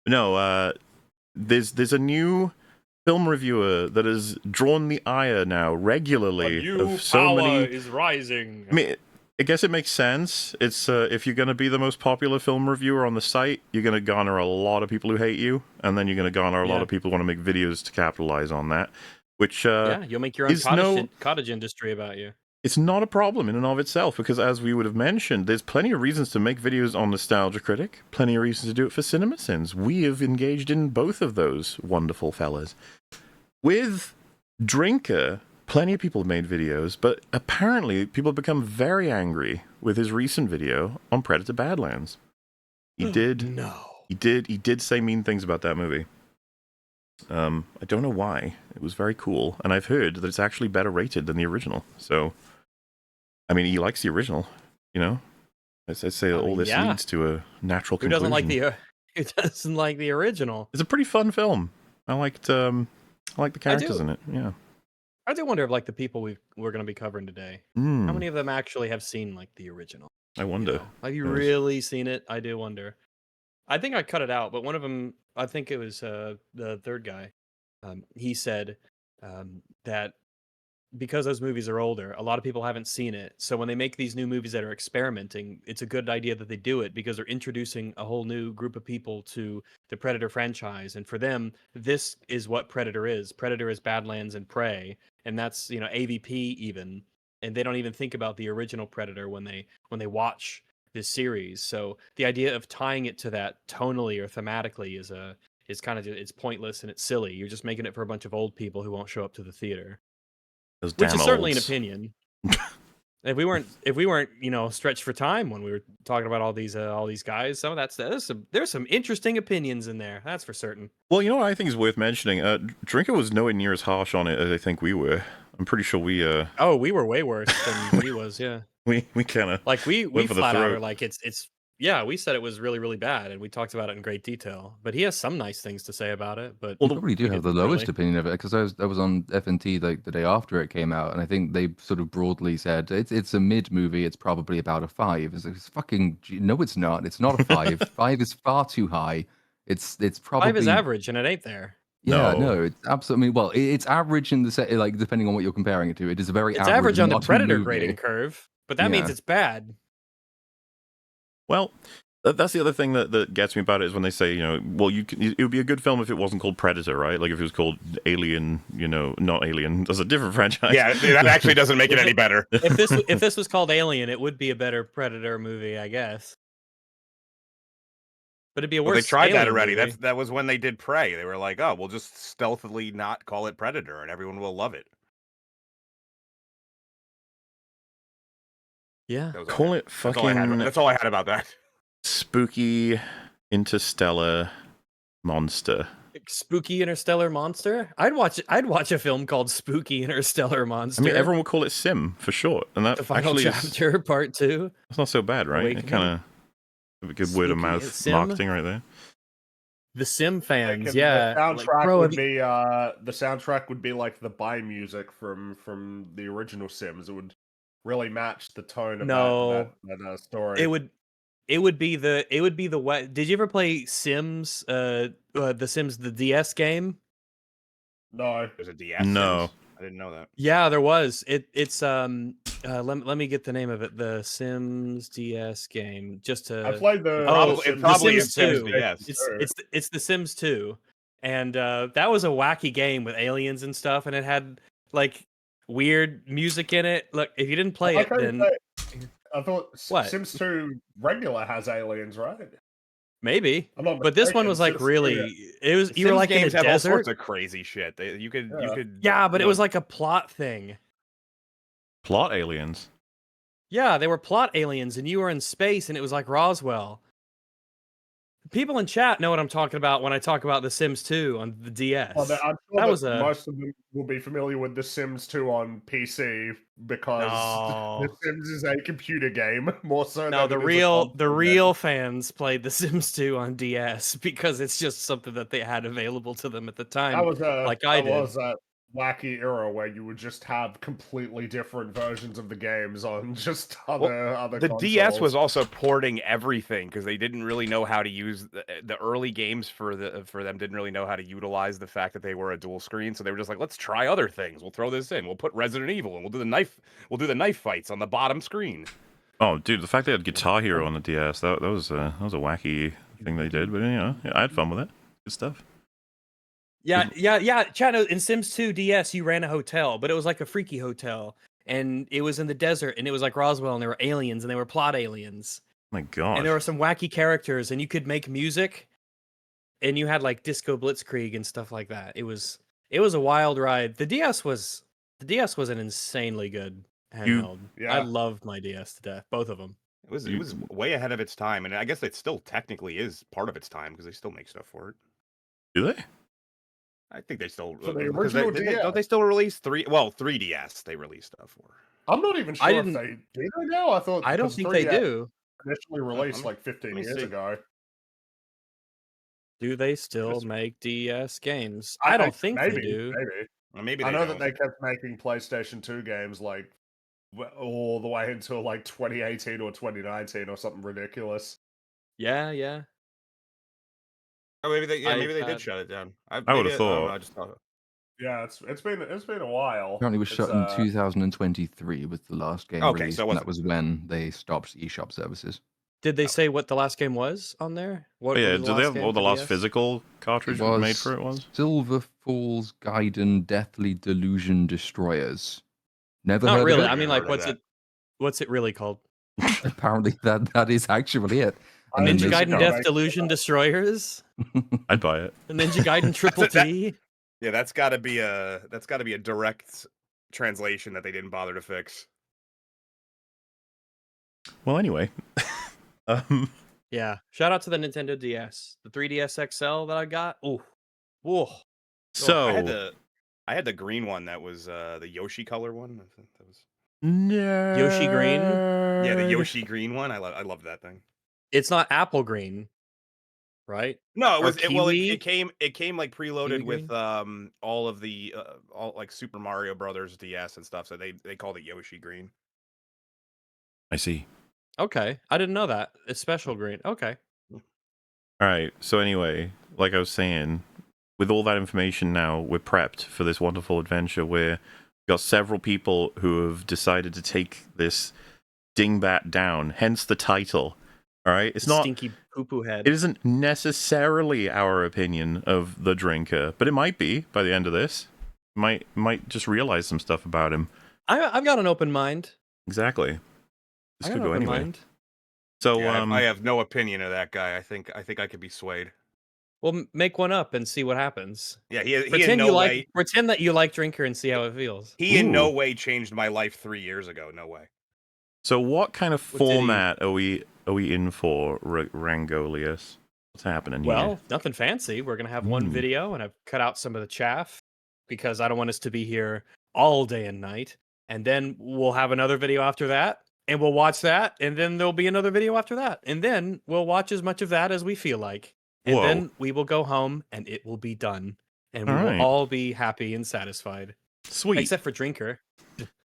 Speaker 1: No, there's a new film reviewer that has drawn the ire now regularly of so many.
Speaker 2: is rising.
Speaker 1: I mean, I guess it makes sense. It's if you're going to be the most popular film reviewer on the site, you're going to garner a lot of people who hate you, and then you're going to garner a lot of people who want to make videos to capitalize on that. Which
Speaker 2: yeah, you'll make your own
Speaker 1: is
Speaker 2: cottage industry about you.
Speaker 1: it's not a problem in and of itself, because as we would have mentioned, there's plenty of reasons to make videos on Nostalgia Critic, plenty of reasons to do it for CinemaSins. We have engaged in both of those wonderful fellas. With Drinker, plenty of people have made videos, but apparently people have become very angry with his recent video on Predator Badlands. He did say mean things about that movie. I don't know why. It was very cool, and I've heard that it's actually better rated than the original. So, I mean, he likes the original, you know. I'd say all this leads to a natural
Speaker 2: Who
Speaker 1: conclusion.
Speaker 2: who doesn't like the original?
Speaker 1: It's a pretty fun film. I liked the characters in it. Yeah.
Speaker 2: I do wonder if like the people we're going to be covering today, how many of them actually have seen like the original?
Speaker 1: I wonder.
Speaker 2: Have you really seen it? I do wonder. I think I cut it out, but one of them, I think it was the third guy. He said that because those movies are older, a lot of people haven't seen it. So when they make these new movies that are experimenting, it's a good idea that they do it because they're introducing a whole new group of people to the Predator franchise. And for them, this is what Predator is. Predator is Badlands and Prey, and that's AVP even. And they don't even think about the original Predator when they watch this series. So the idea of tying it to that tonally or thematically is kind of it's pointless and it's silly. You're just making it for a bunch of old people who won't show up to the theater. Which is certainly an opinion. If we weren't, stretched for time when we were talking about all these guys, some of there's some interesting opinions in there. That's for certain.
Speaker 1: Well, what I think is worth mentioning. Drinker was nowhere near as harsh on it as I think we were. I'm pretty sure we.
Speaker 2: Oh, we were way worse than he was. Yeah.
Speaker 1: We kind of
Speaker 2: like we
Speaker 1: for the
Speaker 2: flat out
Speaker 1: throat.
Speaker 2: are like it's. Yeah, we said it was really, really bad, and we talked about it in great detail. But he has some nice things to say about it. But
Speaker 5: You probably do have the lowest opinion of it, because I was on FNT like the day after it came out, and I think they sort of broadly said it's a mid movie. It's probably about a 5. It's fucking no, it's not. It's not a 5. 5 is far too high. It's probably
Speaker 2: 5 is average, and it ain't there.
Speaker 5: Yeah, no, it's absolutely. Well, it's average in the set, like depending on what you're comparing it to. It is a very
Speaker 2: it's average on the
Speaker 5: modern
Speaker 2: Predator
Speaker 5: movie.
Speaker 2: grading curve, but that means it's bad.
Speaker 1: Well, that's the other thing that gets me about it is when they say, it would be a good film if it wasn't called Predator, right? Like if it was called Alien, not Alien. That's a different franchise.
Speaker 4: Yeah, that actually doesn't make it any better.
Speaker 2: If this was called Alien, it would be a better Predator movie, I guess. But it'd be a worse.
Speaker 4: They tried
Speaker 2: Alien
Speaker 4: that already.
Speaker 2: movie.
Speaker 4: That was when they did Prey. They were like, "Oh, we'll just stealthily not call it Predator, and everyone will love it."
Speaker 2: Yeah,
Speaker 1: Call it fucking.
Speaker 4: That's all I had about that.
Speaker 1: Spooky interstellar monster.
Speaker 2: Spooky Interstellar Monster. I'd watch a film called Spooky Interstellar Monster.
Speaker 1: I mean, everyone would call it Sim for short, and that
Speaker 2: the final chapter, part 2.
Speaker 1: That's not so bad, right?
Speaker 2: Awakening.
Speaker 1: It kind of a good word of mouth marketing right there.
Speaker 2: The Sim fans,
Speaker 3: The
Speaker 2: yeah.
Speaker 3: soundtrack the soundtrack would be like the buy music from the original Sims. It would really match the tone of that story.
Speaker 2: it would be the what? Did you ever play Sims? The Sims, the DS game.
Speaker 3: No.
Speaker 4: There's a DS.
Speaker 1: No.
Speaker 4: Sims? I didn't know that.
Speaker 2: Yeah, there was. It's let me get the name of it. The Sims DS game. Just to
Speaker 3: I played the
Speaker 4: It
Speaker 3: The
Speaker 4: probably
Speaker 2: Sims
Speaker 4: is Sims
Speaker 2: 2.
Speaker 4: DS.
Speaker 2: It's the Sims 2, and that was a wacky game with aliens and stuff, and it had like weird music in it. Look, if you didn't play it, then
Speaker 3: I thought
Speaker 2: What?
Speaker 3: Sims 2 regular has aliens, right?
Speaker 2: maybe.
Speaker 3: I'm not
Speaker 2: But this one
Speaker 3: mistaken,
Speaker 2: was like
Speaker 3: Sims
Speaker 2: really.
Speaker 3: 2,
Speaker 2: It was you were
Speaker 4: Sims
Speaker 2: like in a
Speaker 4: games have all
Speaker 2: desert.
Speaker 4: sorts of crazy shit. You could.
Speaker 2: Yeah, but
Speaker 4: you
Speaker 2: it
Speaker 4: know,
Speaker 2: was like a plot thing.
Speaker 1: Plot aliens.
Speaker 2: Yeah, they were plot aliens, and you were in space, and it was like Roswell. People in chat know what I'm talking about when I talk about The Sims 2 on the DS.
Speaker 3: Well, I'm sure
Speaker 2: That
Speaker 3: that
Speaker 2: was a
Speaker 3: most of them will be familiar with The Sims 2 on PC because
Speaker 2: No.
Speaker 3: The Sims is a computer game more so
Speaker 2: no.
Speaker 3: than
Speaker 2: The
Speaker 3: it is a
Speaker 2: real
Speaker 3: console
Speaker 2: real fans played The Sims 2 on DS because it's just something that they had available to them at the
Speaker 3: game.
Speaker 2: time, like I
Speaker 3: that
Speaker 2: did.
Speaker 3: was a wacky era where you would just have completely different versions of the games on just other
Speaker 4: the
Speaker 3: consoles.
Speaker 4: DS was also porting everything because they didn't really know how to use the early games for them didn't really know how to utilize the fact that they were a dual screen. So they were just like, let's try other things. We'll throw this in. We'll put Resident Evil and we'll do the knife fights on the bottom screen.
Speaker 1: Oh, dude, the fact they had Guitar Hero on the DS, that was a wacky thing they did, but yeah, I had fun with it. Good stuff.
Speaker 2: Yeah. Chad, in Sims 2 DS, you ran a hotel, but it was like a freaky hotel, and it was in the desert, and it was like Roswell, and there were aliens, and they were plot aliens,
Speaker 1: My God.
Speaker 2: and there were some wacky characters, and you could make music, and you had like Disco Blitzkrieg and stuff like that. It was a wild ride. The DS was an insanely good handheld. I loved my DS to death, both of them.
Speaker 4: It was way ahead of its time, and I guess it still technically is part of its time because they still make stuff for it.
Speaker 1: Do they?
Speaker 4: I think they still
Speaker 3: So the
Speaker 4: because
Speaker 3: original
Speaker 4: don't they still release 3DS they release stuff for.
Speaker 3: I'm not even sure if they do now. I thought
Speaker 2: I don't think they
Speaker 3: 3DS
Speaker 2: do.
Speaker 3: initially released like 15 years ago.
Speaker 2: Do they still make DS games? I don't think they do.
Speaker 4: Maybe
Speaker 3: I
Speaker 4: they
Speaker 3: know
Speaker 4: don't.
Speaker 3: that they kept making PlayStation 2 games like all the way until like 2018 or 2019 or something ridiculous.
Speaker 2: Yeah.
Speaker 4: Oh, maybe they did shut it down.
Speaker 1: I would have thought.
Speaker 4: I just thought.
Speaker 3: Yeah, it's been a while.
Speaker 5: Apparently, it was shut in 2023 was the last game
Speaker 4: Okay,
Speaker 5: released,
Speaker 4: so
Speaker 5: and that was when they stopped eShop services.
Speaker 2: Did they say what the last game was on there? What
Speaker 1: Yeah,
Speaker 2: was
Speaker 1: do they have
Speaker 2: game
Speaker 1: all the
Speaker 2: for
Speaker 1: last
Speaker 2: DS?
Speaker 1: physical cartridge
Speaker 5: It was
Speaker 1: made for it was?
Speaker 5: Silver Falls Gaiden Deathly Delusion Destroyers. Never
Speaker 2: Not
Speaker 5: heard
Speaker 2: really.
Speaker 5: of it.
Speaker 2: I mean, like,
Speaker 4: Heard of
Speaker 2: what's it really called?
Speaker 5: Apparently, that is actually it. And then
Speaker 2: Ninja
Speaker 5: they-
Speaker 2: Gaiden Death Delusion Destroyers?
Speaker 1: I'd buy it.
Speaker 2: And Ninja Gaiden Triple T?
Speaker 4: Yeah, that's got to be a direct translation that they didn't bother to fix.
Speaker 1: Well, anyway.
Speaker 2: Yeah. Shout out to the Nintendo DS. The 3DS XL that I got. Ooh. Whoa.
Speaker 1: So
Speaker 4: I had the green one that was the Yoshi color one. I think that was
Speaker 2: Yoshi Green?
Speaker 4: Yeah, the Yoshi green one. I love that thing.
Speaker 2: It's not apple green, right?
Speaker 4: No, it
Speaker 2: Or
Speaker 4: was
Speaker 2: kiwi?
Speaker 4: it came like preloaded
Speaker 2: Kiwi
Speaker 4: with all of the all like Super Mario Brothers DS and stuff. So they called it Yoshi Green.
Speaker 1: I see.
Speaker 2: Okay. I didn't know that. It's special green. Okay.
Speaker 1: All right. So anyway, like I was saying, with all that information now, we're prepped for this wonderful adventure where we've got several people who have decided to take this dingbat down, hence the title. All right, it's not
Speaker 2: Stinky poo-poo head.
Speaker 1: It isn't necessarily our opinion of the drinker, but it might be by the end of this. Might just realize some stuff about him.
Speaker 2: I've got an open mind.
Speaker 1: Exactly. This
Speaker 2: I
Speaker 1: could
Speaker 2: got an
Speaker 1: go
Speaker 2: open
Speaker 1: anyway.
Speaker 2: mind.
Speaker 1: So
Speaker 4: Yeah, I have no opinion of that guy. I think I could be swayed.
Speaker 2: Well, make one up and see what happens.
Speaker 4: Yeah, he in
Speaker 2: Pretend
Speaker 4: no
Speaker 2: you
Speaker 4: way.
Speaker 2: like. Pretend that you like Drinker and see how it feels.
Speaker 4: He in no
Speaker 1: Ooh.
Speaker 4: way changed my life 3 years ago. No way.
Speaker 1: So what kind of
Speaker 2: What did he-
Speaker 1: format are we in for, Rangolius? What's happening here?
Speaker 2: Well, nothing fancy. We're gonna have one
Speaker 1: Hmm.
Speaker 2: video, and I've cut out some of the chaff because I don't want us to be here all day and night. And then we'll have another video after that, and we'll watch that, and then there'll be another video after that, and then we'll watch as much of that as we feel like, and
Speaker 1: Whoa.
Speaker 2: then we will go home, and it will be done, and we
Speaker 1: All
Speaker 2: will
Speaker 1: right.
Speaker 2: all be happy and satisfied,
Speaker 1: Sweet.
Speaker 2: except for Drinker.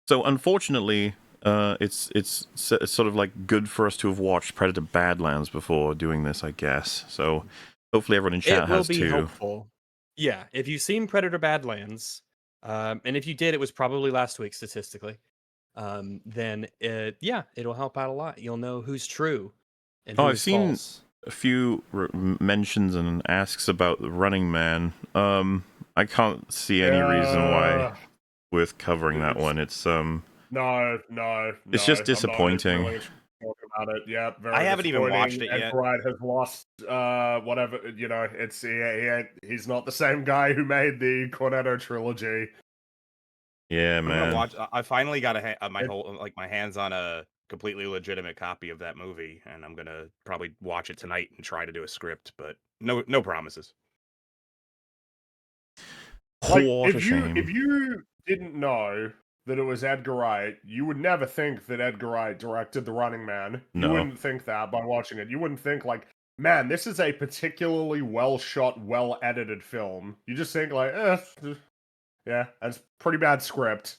Speaker 1: So unfortunately, it's sort of like good for us to have watched Predator Badlands before doing this, I guess. So hopefully everyone in chat
Speaker 2: It will
Speaker 1: has
Speaker 2: be
Speaker 1: too.
Speaker 2: helpful. Yeah, if you've seen Predator Badlands, and if you did, it was probably last week statistically. Then yeah, it'll help out a lot. You'll know who's true and
Speaker 1: Oh,
Speaker 2: who
Speaker 1: I've
Speaker 2: is
Speaker 1: seen
Speaker 2: false.
Speaker 1: a few mentions and asks about the Running Man. I can't see any reason why
Speaker 3: Yeah.
Speaker 1: worth covering that
Speaker 3: It's-
Speaker 1: one. It's
Speaker 3: No.
Speaker 1: It's just
Speaker 3: I'm not
Speaker 1: disappointing.
Speaker 3: really talking about it. Yeah, very
Speaker 4: I haven't even watched
Speaker 3: disappointing.
Speaker 4: it yet.
Speaker 3: Edgar Wright has lost whatever, he's not the same guy who made the Cornetto trilogy.
Speaker 1: yeah,
Speaker 4: I'm gonna
Speaker 1: man.
Speaker 4: watch. I finally got my
Speaker 3: It-
Speaker 4: whole my hands on a completely legitimate copy of that movie, and I'm gonna probably watch it tonight and try to do a script, but no promises.
Speaker 3: Like,
Speaker 1: What a
Speaker 3: if
Speaker 1: shame.
Speaker 3: you didn't know that it was Edgar Wright, you would never think that Edgar Wright directed The Running Man. You
Speaker 1: No.
Speaker 3: wouldn't think that by watching it. You wouldn't think like, man, this is a particularly well shot, well edited film. You just think like, yeah, that's pretty bad script.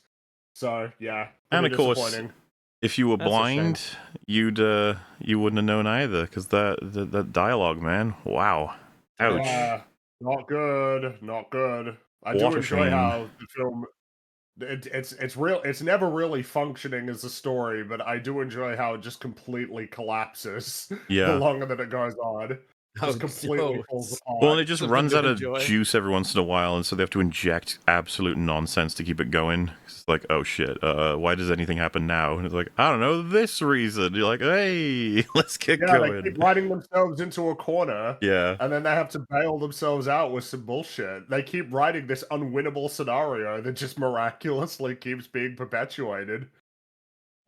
Speaker 3: So yeah,
Speaker 1: And
Speaker 3: pretty
Speaker 1: of course,
Speaker 3: disappointing.
Speaker 1: if you were
Speaker 2: That's a shame.
Speaker 1: blind, you wouldn't have known either, because that dialogue, man. Wow. Ouch.
Speaker 3: Not good. Not good. I
Speaker 1: What
Speaker 3: do
Speaker 1: a
Speaker 3: enjoy
Speaker 1: shame.
Speaker 3: how the film. It's real. It's never really functioning as a story, but I do enjoy how it just completely collapses the
Speaker 1: Yeah.
Speaker 3: longer that it goes on. Just completely falls apart.
Speaker 1: Well, and it just
Speaker 2: Something
Speaker 1: runs
Speaker 2: to
Speaker 1: out of
Speaker 2: enjoy.
Speaker 1: juice every once in a while, and so they have to inject absolute nonsense to keep it going. It's like, oh shit, why does anything happen now? And it's like, I don't know, this reason. You're like, hey, let's get
Speaker 3: Yeah, they
Speaker 1: going.
Speaker 3: keep writing themselves into a corner,
Speaker 1: Yeah.
Speaker 3: and then they have to bail themselves out with some bullshit. They keep writing this unwinnable scenario that just miraculously keeps being perpetuated.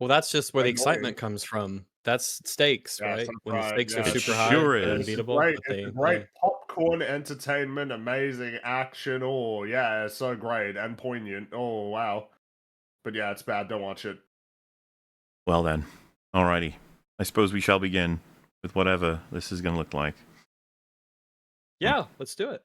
Speaker 2: Well, that's just where the
Speaker 3: Annoying.
Speaker 2: excitement comes from. That's stakes,
Speaker 3: Yes,
Speaker 2: right?
Speaker 3: that's
Speaker 2: When the
Speaker 3: right,
Speaker 2: stakes
Speaker 3: yeah.
Speaker 2: are
Speaker 1: It
Speaker 2: super high,
Speaker 1: sure
Speaker 2: they're
Speaker 1: is.
Speaker 2: unbeatable.
Speaker 3: Great,
Speaker 2: But
Speaker 3: it's a great popcorn entertainment, amazing action. Oh yeah, it's so great and poignant. Oh wow, but yeah, it's bad. Don't watch it.
Speaker 1: Well then, alrighty. I suppose we shall begin with whatever this is going to look like.
Speaker 2: yeah, let's do it.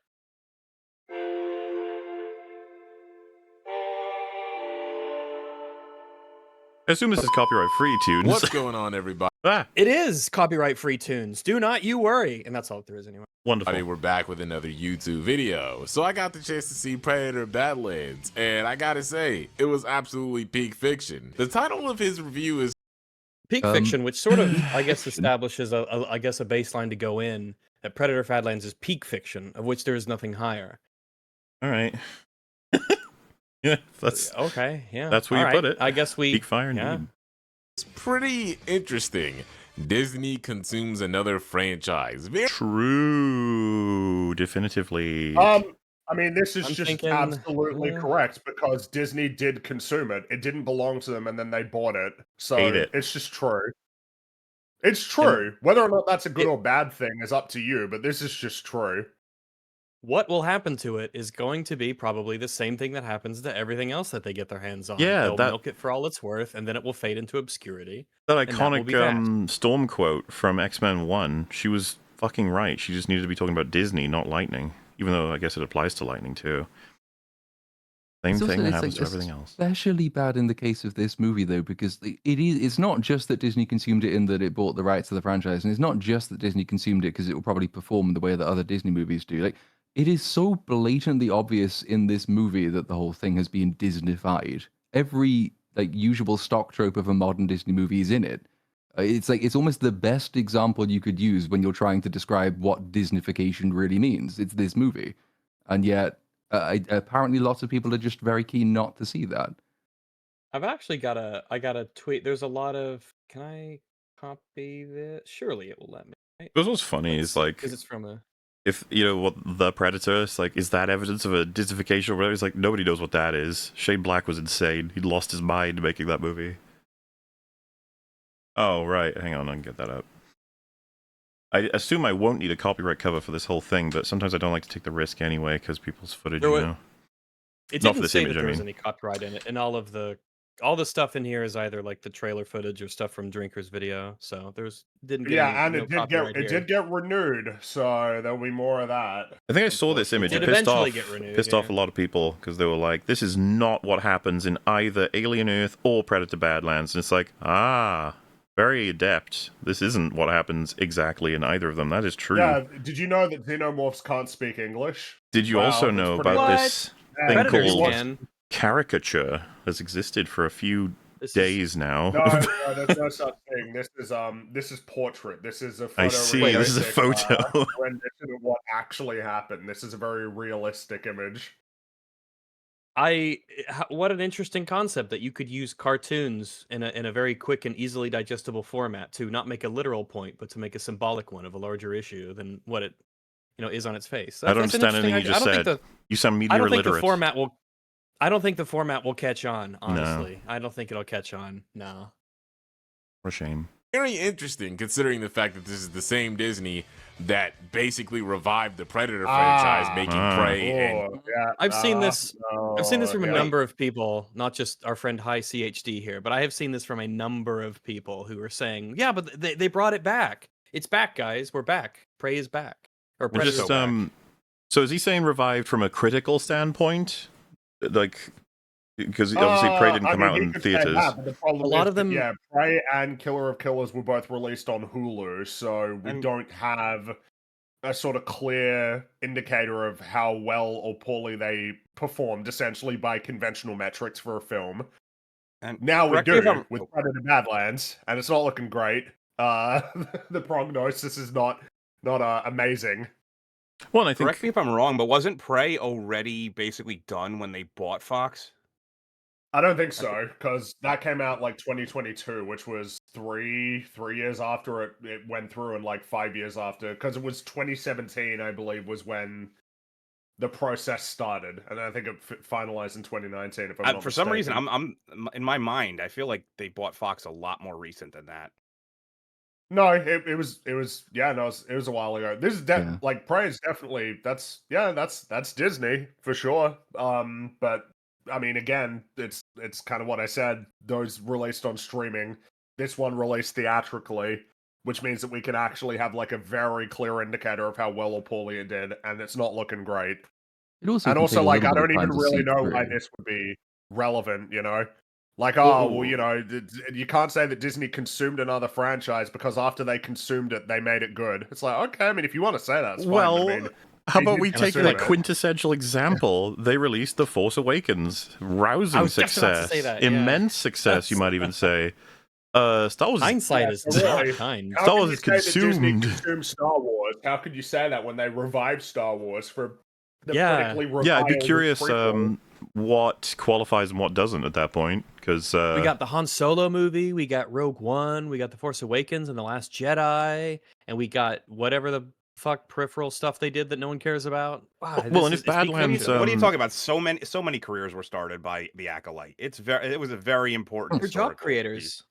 Speaker 1: I assume this is copyright free, Tunes.
Speaker 6: What's going on, everybody?
Speaker 1: Ah,
Speaker 2: It is copyright-free tunes. Do not you worry, and that's all there is anyway.
Speaker 1: wonderful.
Speaker 6: We're back with another YouTube video. So I got the chance to see Predator Badlands, and I gotta say, it was absolutely peak fiction. The title of his review is
Speaker 2: Peak fiction, which sort of, I guess, establishes a baseline to go in that Predator Badlands is peak fiction, of which there is nothing higher.
Speaker 1: All right. Yeah, that's
Speaker 2: Okay, yeah.
Speaker 1: That's where
Speaker 2: all
Speaker 1: you
Speaker 2: right.
Speaker 1: put it.
Speaker 2: I guess we.
Speaker 1: peak fire
Speaker 2: yeah.
Speaker 1: indeed.
Speaker 6: pretty interesting. Disney consumes another franchise.
Speaker 1: True, definitively.
Speaker 3: I mean, this is
Speaker 2: I'm
Speaker 3: just
Speaker 2: thinking,
Speaker 3: absolutely correct because Disney did consume it. It didn't belong to them, and then they bought it. So
Speaker 1: Ate it.
Speaker 3: it's just true. It's true. Whether or not that's a good or bad thing is up to you, but this is just true.
Speaker 2: What will happen to it is going to be probably the same thing that happens to everything else that they get their hands on.
Speaker 1: Yeah,
Speaker 2: They'll
Speaker 1: that-
Speaker 2: milk it for all it's worth, and then it will fade into obscurity.
Speaker 1: That
Speaker 2: and that will be that.
Speaker 1: iconic Storm quote from X-Men 1, she was fucking right. She just needed to be talking about Disney, not Lightning. Even though I guess it applies to Lightning too. Same
Speaker 5: It's also-
Speaker 1: thing that
Speaker 5: it's
Speaker 1: happens
Speaker 5: like
Speaker 1: to everything else.
Speaker 5: Especially bad in the case of this movie, though, because it's not just that Disney consumed it in that it bought the rights to the franchise, and it's not just that Disney consumed it because it will probably perform the way that other Disney movies do. Like, it is so blatantly obvious in this movie that the whole thing has been Disneyfied. Every usual stock trope of a modern Disney movie is in it. It's almost the best example you could use when you're trying to describe what Disneyfication really means. It's this movie, and yet apparently lots of people are just very keen not to see that.
Speaker 2: I've actually got a tweet. There's a lot of. Can I copy this? Surely it will let me. Right?
Speaker 1: Because what's funny is
Speaker 2: Because it's from a.
Speaker 1: if you know what the Predator is like, is that evidence of a Disneyfication or whatever? It's like nobody knows what that is. Shane Black was insane. He'd lost his mind making that movie. Oh right, hang on, I can get that up. I assume I won't need a copyright cover for this whole thing, but sometimes I don't like to take the risk anyway because people's footage,
Speaker 2: There
Speaker 1: you
Speaker 2: wa-
Speaker 1: know.
Speaker 2: It
Speaker 1: Not for
Speaker 2: didn't
Speaker 1: this
Speaker 2: say
Speaker 1: image,
Speaker 2: that
Speaker 1: I
Speaker 2: there was
Speaker 1: mean.
Speaker 2: any copyright in it, and all of the all the stuff in here is either like the trailer footage or stuff from Drinker's video. So didn't get
Speaker 3: Yeah, and
Speaker 2: no copyright
Speaker 3: it did get renewed, so there'll be more of that.
Speaker 1: I think I saw this image.
Speaker 2: Did
Speaker 1: It pissed
Speaker 2: eventually
Speaker 1: off,
Speaker 2: get renewed,
Speaker 1: pissed off
Speaker 2: yeah.
Speaker 1: a lot of people because they were like, "This is not what happens in either Alien Earth or Predator Badlands." And it's like, very adept. This isn't what happens exactly in either of them. That is true.
Speaker 3: Yeah, did you know that xenomorphs can't speak English?
Speaker 1: Did you
Speaker 3: Wow,
Speaker 1: also
Speaker 3: that's
Speaker 1: know
Speaker 3: pretty
Speaker 1: about
Speaker 2: What?
Speaker 1: this
Speaker 3: Yeah,
Speaker 1: thing
Speaker 2: Predators
Speaker 1: called
Speaker 2: can.
Speaker 1: caricature has existed for a few
Speaker 2: This is-
Speaker 1: days now?
Speaker 3: No, there's no such thing. This is portrait. This is a photo.
Speaker 1: I see. This is a photo.
Speaker 3: Rendition of what actually happened. This is a very realistic image.
Speaker 2: What an interesting concept that you could use cartoons in a very quick and easily digestible format to not make a literal point, but to make a symbolic one of a larger issue than what it is on its face.
Speaker 1: I don't
Speaker 2: That's an
Speaker 1: understand anything you
Speaker 2: interesting
Speaker 1: just
Speaker 2: idea.
Speaker 1: said. You sound media
Speaker 2: I don't think
Speaker 1: illiterate.
Speaker 2: I don't think the format will catch on. Honestly, I don't think it'll catch on. No.
Speaker 1: What a shame.
Speaker 6: Very interesting, considering the fact that this is the same Disney that basically revived the Predator franchise, making Prey and
Speaker 3: Yeah,
Speaker 2: I've seen this. I've seen this from a
Speaker 3: yeah.
Speaker 2: number of people, not just our friend High CHD here, but I have seen this from a number of people who are saying, "Yeah, but they brought it back. It's back, guys. We're back. Prey is back." Or
Speaker 1: We're
Speaker 2: Predator's
Speaker 1: just
Speaker 2: back.
Speaker 1: So is he saying revived from a critical standpoint? Like, because obviously Prey didn't come out in theaters.
Speaker 3: But the problem
Speaker 2: A lot
Speaker 3: is
Speaker 2: of them-
Speaker 3: that, yeah, Prey and Killer of Killers were both released on Hulu, so we don't have a sort of clear indicator of how well or poorly they performed, essentially by conventional metrics for a film.
Speaker 4: And
Speaker 3: Now we
Speaker 4: correct me if
Speaker 3: do
Speaker 4: I'm-
Speaker 3: with Predator Badlands, and it's not looking great. The prognosis is not amazing.
Speaker 1: Well, and I think
Speaker 4: Correct me if I'm wrong, but wasn't Prey already basically done when they bought Fox?
Speaker 3: I don't think so, because that came out like 2022, which was three years after it went through, and like 5 years after, because it was 2017, I believe, was when the process started, and I think it finalized in 2019. If I'm not
Speaker 4: For some reason,
Speaker 3: mistaken.
Speaker 4: I'm in my mind, I feel like they bought Fox a lot more recent than that.
Speaker 3: No, it was yeah, no, it was a while ago. This is
Speaker 5: Yeah.
Speaker 3: like Prey is definitely that's Disney for sure. But I mean, again, it's kind of what I said. Those released on streaming. This one released theatrically, which means that we can actually have like a very clear indicator of how well or poorly it did, and it's not looking great.
Speaker 5: It also
Speaker 3: And
Speaker 5: can
Speaker 3: also,
Speaker 5: take a
Speaker 3: like,
Speaker 5: little
Speaker 3: I
Speaker 5: bit of
Speaker 3: don't
Speaker 5: time
Speaker 3: even
Speaker 5: to
Speaker 3: really
Speaker 5: seep
Speaker 3: know why
Speaker 5: through.
Speaker 3: this would be relevant, you know? Like,
Speaker 4: Well,
Speaker 3: you know, you can't say that Disney consumed another franchise because after they consumed it, they made it good. It's like, okay, I mean, if you want to say that, it's fine.
Speaker 1: Well,
Speaker 3: but I mean,
Speaker 1: how
Speaker 3: they
Speaker 1: about
Speaker 3: did
Speaker 1: we take
Speaker 3: consume
Speaker 1: the
Speaker 3: it.
Speaker 1: quintessential example? They released The Force Awakens. Rousing
Speaker 2: I was just about to
Speaker 1: success.
Speaker 2: say that, yeah.
Speaker 1: Immense success, you might even say. Star Wars
Speaker 2: Hindsight is
Speaker 3: so
Speaker 2: not
Speaker 3: really,
Speaker 2: kind.
Speaker 3: How
Speaker 1: Star
Speaker 3: can
Speaker 1: Wars
Speaker 3: you
Speaker 1: is
Speaker 3: say that Disney
Speaker 1: consumed.
Speaker 3: consumed Star Wars? How could you say that when they revived Star Wars for the
Speaker 2: Yeah.
Speaker 3: critically reviled
Speaker 1: Yeah, I'd be curious
Speaker 3: prequel?
Speaker 1: what qualifies and what doesn't at that point. Because
Speaker 2: We got the Han Solo movie, we got Rogue One, we got The Force Awakens and The Last Jedi, and we got whatever the fuck peripheral stuff they did that no one cares about. Wow,
Speaker 1: Well, and if
Speaker 2: it's peak
Speaker 1: Badlands,
Speaker 2: fiction.
Speaker 4: What are you
Speaker 1: Um,
Speaker 4: talking about? So many careers were started by the Acolyte. It was a very important.
Speaker 2: They're job
Speaker 4: historical
Speaker 2: creators.
Speaker 4: piece.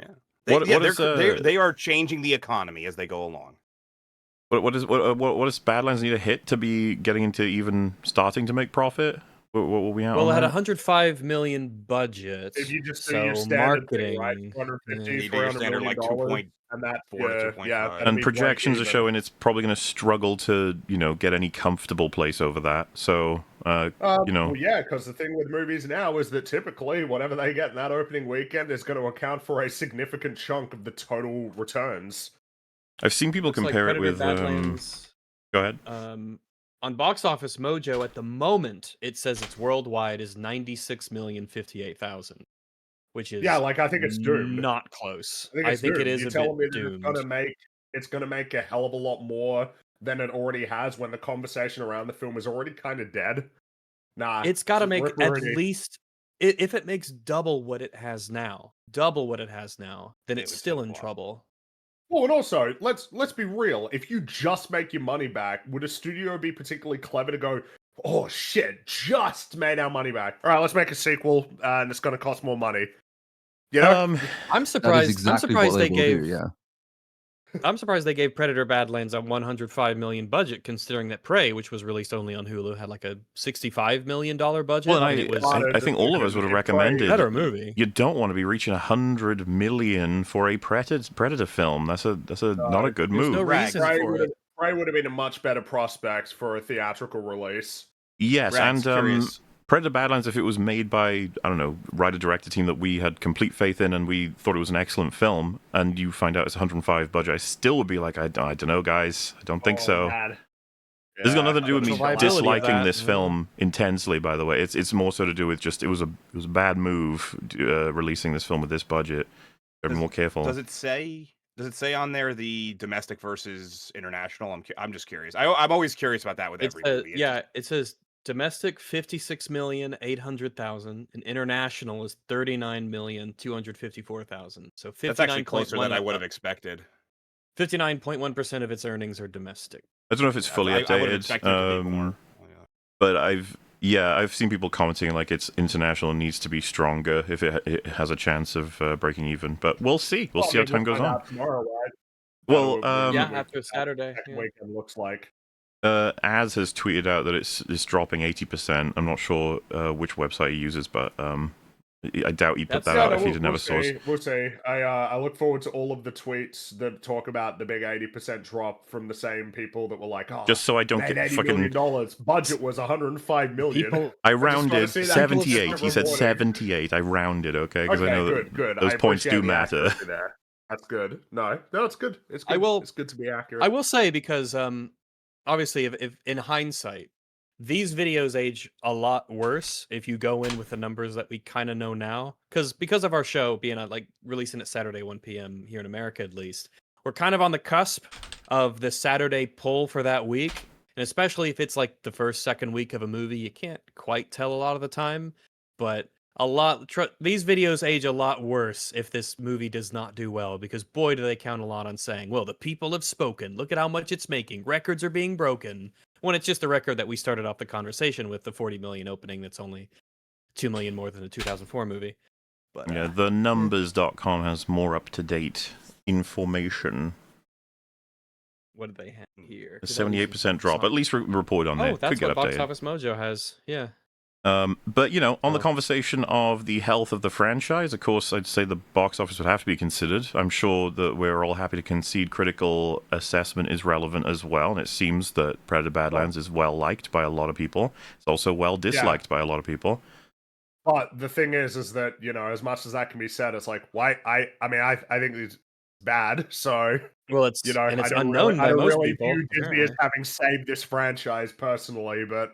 Speaker 4: Yeah,
Speaker 1: What
Speaker 4: they're
Speaker 1: is,
Speaker 4: they are changing the economy as they go along.
Speaker 1: what does Badlands need to hit to be getting into even starting to make profit? What will we at
Speaker 2: Well,
Speaker 1: on
Speaker 2: it had
Speaker 1: that?
Speaker 2: 105 million budget.
Speaker 3: If you just do
Speaker 2: so
Speaker 3: your standard thing,
Speaker 2: marketing,
Speaker 3: right? 250,
Speaker 4: You do your
Speaker 3: $300
Speaker 4: standard,
Speaker 3: million,
Speaker 4: like, 2.4
Speaker 3: and that,
Speaker 4: to
Speaker 3: yeah,
Speaker 4: 2.5.
Speaker 3: that'd
Speaker 1: And
Speaker 3: be
Speaker 1: projections are
Speaker 3: break
Speaker 1: showing it's probably going to struggle to, get any comfortable place over that. So,
Speaker 3: Well, yeah, because the thing with movies now is that typically whatever they get in that opening weekend is going to account for a significant chunk of the total returns.
Speaker 1: I've seen people
Speaker 2: looks like
Speaker 1: compare it
Speaker 2: Predator
Speaker 1: with.
Speaker 2: Badlands.
Speaker 1: Go ahead.
Speaker 2: On Box Office Mojo at the moment, it says it's worldwide is 96,058,000, which is
Speaker 3: Yeah, like I think it's doomed.
Speaker 2: Not close.
Speaker 3: I think
Speaker 2: I
Speaker 3: it's
Speaker 2: think
Speaker 3: doomed.
Speaker 2: it is
Speaker 3: You're
Speaker 2: a
Speaker 3: telling me
Speaker 2: bit
Speaker 3: that
Speaker 2: doomed.
Speaker 3: it's gonna make a hell of a lot more than it already has when the conversation around the film is already kind of dead. Nah,
Speaker 2: It's got to
Speaker 3: just
Speaker 2: make
Speaker 3: rip
Speaker 2: at
Speaker 3: Rooney.
Speaker 2: least if it makes double what it has now, then
Speaker 4: It
Speaker 2: it's
Speaker 4: would
Speaker 2: still
Speaker 4: take
Speaker 2: in
Speaker 4: a while.
Speaker 2: trouble.
Speaker 3: Well, and also, let's be real. If you just make your money back, would a studio be particularly clever to go, "Oh shit, just made our money back. All right, let's make a sequel, and it's going to cost more money." You know,
Speaker 2: I'm
Speaker 5: That is
Speaker 2: surprised.
Speaker 5: exactly
Speaker 2: I'm surprised
Speaker 5: what
Speaker 2: they
Speaker 5: they will
Speaker 2: gave.
Speaker 5: do, yeah.
Speaker 2: I'm surprised they gave Predator Badlands a 105 million budget, considering that Prey, which was released only on Hulu, had like a $65 million budget.
Speaker 1: Well, and
Speaker 2: and it was
Speaker 1: I think all of us would have recommended
Speaker 2: better movie.
Speaker 1: you don't want to be reaching 100 million for a Predator film. That's not a good
Speaker 2: There's
Speaker 1: move.
Speaker 2: no reason for it.
Speaker 3: Prey would have been a much better prospect for a theatrical release.
Speaker 1: Yes,
Speaker 4: Rags,
Speaker 1: and
Speaker 4: curious.
Speaker 1: Predator Badlands, if it was made by, I don't know, writer-director team that we had complete faith in and we thought it was an excellent film, and you find out it's 105 budget, I still would be like, I don't know, guys. I don't think so.
Speaker 3: Man.
Speaker 1: This has got nothing to do with
Speaker 2: the
Speaker 1: me
Speaker 2: viability of
Speaker 1: disliking
Speaker 2: that,
Speaker 1: this
Speaker 2: yeah.
Speaker 1: film intensely, by the way. It's more so to do with just, it was a bad move releasing this film with this budget. Be more careful.
Speaker 4: Does it say on there the domestic versus international? I'm just curious. I'm always curious about that with every movie.
Speaker 2: It says domestic 56,800,000 and international is 39,254,000. So 59.
Speaker 4: That's actually closer than I would have expected.
Speaker 2: 59.1% of its earnings are domestic.
Speaker 1: I don't know if it's fully
Speaker 4: I would have
Speaker 1: updated,
Speaker 4: expected it to be more.
Speaker 1: but I've seen people commenting like it's international needs to be stronger if it has a chance of breaking even. But we'll see. We'll see how time goes on.
Speaker 3: Tomorrow, right?
Speaker 1: Well,
Speaker 2: After Saturday.
Speaker 3: Second
Speaker 2: Yeah.
Speaker 3: weekend looks like.
Speaker 1: Az has tweeted out that it's dropping 80%. I'm not sure which website he uses, but I doubt he put that out if he didn't have a source.
Speaker 3: We'll see. I look forward to all of the tweets that talk about the big 80% drop from the same people that were like, "Oh,
Speaker 1: Just so I don't
Speaker 3: made
Speaker 1: get
Speaker 3: $80
Speaker 1: fucking.
Speaker 3: million. Budget was 105 million."
Speaker 2: People,
Speaker 1: I
Speaker 3: just wanna
Speaker 1: rounded
Speaker 3: see that
Speaker 1: 78.
Speaker 3: bullshit
Speaker 1: He said
Speaker 3: rewarding.
Speaker 1: 78. I rounded, okay, because I know
Speaker 3: good.
Speaker 1: those
Speaker 3: I
Speaker 1: points do
Speaker 3: appreciate the
Speaker 1: matter.
Speaker 3: accuracy there. That's good. No, it's good. It's good. It's good to be accurate.
Speaker 2: I will say, because obviously, if in hindsight, these videos age a lot worse if you go in with the numbers that we kind of know now, because of our show being like releasing at Saturday 1 p.m. here in America, at least, we're kind of on the cusp of the Saturday pull for that week, and especially if it's like the second week of a movie, you can't quite tell a lot of the time, but these videos age a lot worse if this movie does not do well, because boy, do they count a lot on saying, well, the people have spoken, look at how much it's making, records are being broken, when it's just a record that we started off the conversation with, the 40 million opening that's only 2 million more than the 2004 movie. But
Speaker 1: Yeah, the numbers.com has more up-to-date information.
Speaker 2: what did they have here?
Speaker 1: A 78% drop, at least reported on there.
Speaker 2: Oh, that's
Speaker 1: Could get
Speaker 2: what Box
Speaker 1: updated.
Speaker 2: Office Mojo has. Yeah.
Speaker 1: But, on the conversation of the health of the franchise, of course, I'd say the box office would have to be considered. I'm sure that we're all happy to concede critical assessment is relevant as well, and it seems that Predator Badlands is well-liked by a lot of people. It's also well-disliked by a lot of people.
Speaker 3: But the thing is that, as much as that can be said, it's like, why? I think it's bad, so...
Speaker 2: Well, it's,
Speaker 3: and
Speaker 2: it's
Speaker 3: I don't
Speaker 2: unknown by
Speaker 3: I don't
Speaker 2: most
Speaker 3: really
Speaker 2: people.
Speaker 3: view Disney as having saved this franchise personally, but,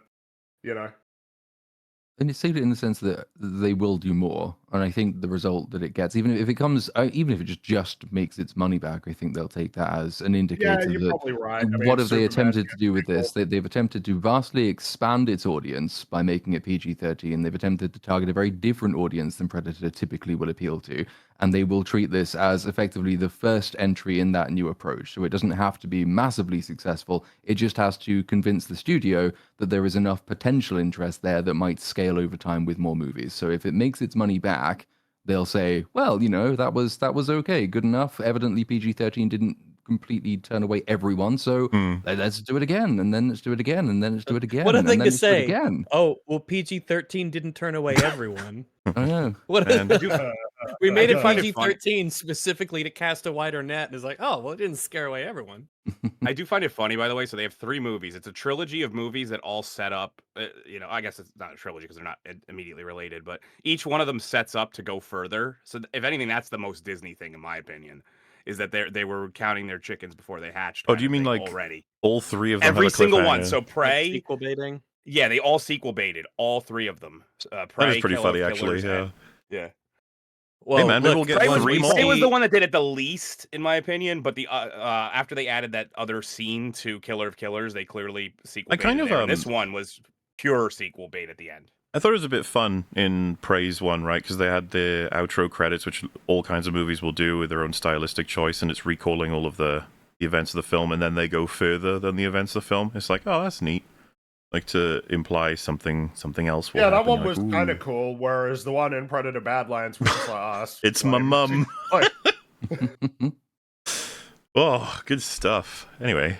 Speaker 5: And it's saved it in the sense that they will do more, and I think the result that it gets, even if it just makes its money back, I think they'll take that as an indicator
Speaker 3: yeah, you're
Speaker 5: that
Speaker 3: probably right.
Speaker 5: what have they attempted to do with this? They've attempted to vastly expand its audience by making it PG-13. They've attempted to target a very different audience than Predator typically will appeal to, and they will treat this as effectively the first entry in that new approach. So it doesn't have to be massively successful. It just has to convince the studio that there is enough potential interest there that might scale over time with more movies. So if it makes its money back, they'll say, well, that was okay, good enough. Evidently PG-13 didn't completely turn away everyone, so let's do it again, and then let's do it again, and then let's do it again.
Speaker 2: What a
Speaker 5: and
Speaker 2: thing
Speaker 5: then
Speaker 2: to
Speaker 5: let's do it
Speaker 2: say.
Speaker 5: again.
Speaker 2: Oh, well, PG-13 didn't turn away everyone.
Speaker 5: I know.
Speaker 2: What
Speaker 1: And-
Speaker 2: we made it
Speaker 4: I find it funny.
Speaker 2: PG-13 specifically to cast a wider net, and it's like, oh, well, it didn't scare away everyone.
Speaker 4: I do find it funny, by the way. So they have 3 movies. It's a trilogy of movies that all set up. I guess it's not a trilogy because they're not immediately related, but each one of them sets up to go further. So if anything, that's the most Disney thing, in my opinion, is that they were counting their chickens before they hatched.
Speaker 1: Oh, do you mean like
Speaker 4: already?
Speaker 1: All 3 of them
Speaker 4: Every
Speaker 1: have a
Speaker 4: single one.
Speaker 1: cliffhanger?
Speaker 4: So Prey,
Speaker 2: Sequel baiting.
Speaker 4: yeah, they all sequel baited, all 3 of them. Prey,
Speaker 1: That is pretty
Speaker 4: Killer
Speaker 1: funny,
Speaker 4: of
Speaker 1: actually.
Speaker 4: Killers,
Speaker 1: Yeah.
Speaker 4: and- yeah.
Speaker 2: Well,
Speaker 1: man, maybe we'll get
Speaker 4: Prey was,
Speaker 1: 3 more.
Speaker 4: Prey was the one that did it the least, in my opinion. But the after they added that other scene to Killer of Killers, they clearly sequel.
Speaker 1: I kind
Speaker 4: baited
Speaker 1: of,
Speaker 4: there. And this one was pure sequel bait at the end.
Speaker 1: I thought it was a bit fun in Prey's one, right? Because they had the outro credits, which all kinds of movies will do with their own stylistic choice, and it's recalling all of the events of the film, and then they go further than the events of the film. It's like, oh, that's neat. Like to imply something else will
Speaker 3: Yeah, that
Speaker 1: happen.
Speaker 3: one
Speaker 1: You're
Speaker 3: was
Speaker 1: like,
Speaker 3: kind
Speaker 1: "Ooh."
Speaker 3: of cool, whereas the one in Predator Badlands was just like us.
Speaker 1: It's my mum. Well, Oh, good stuff. Anyway,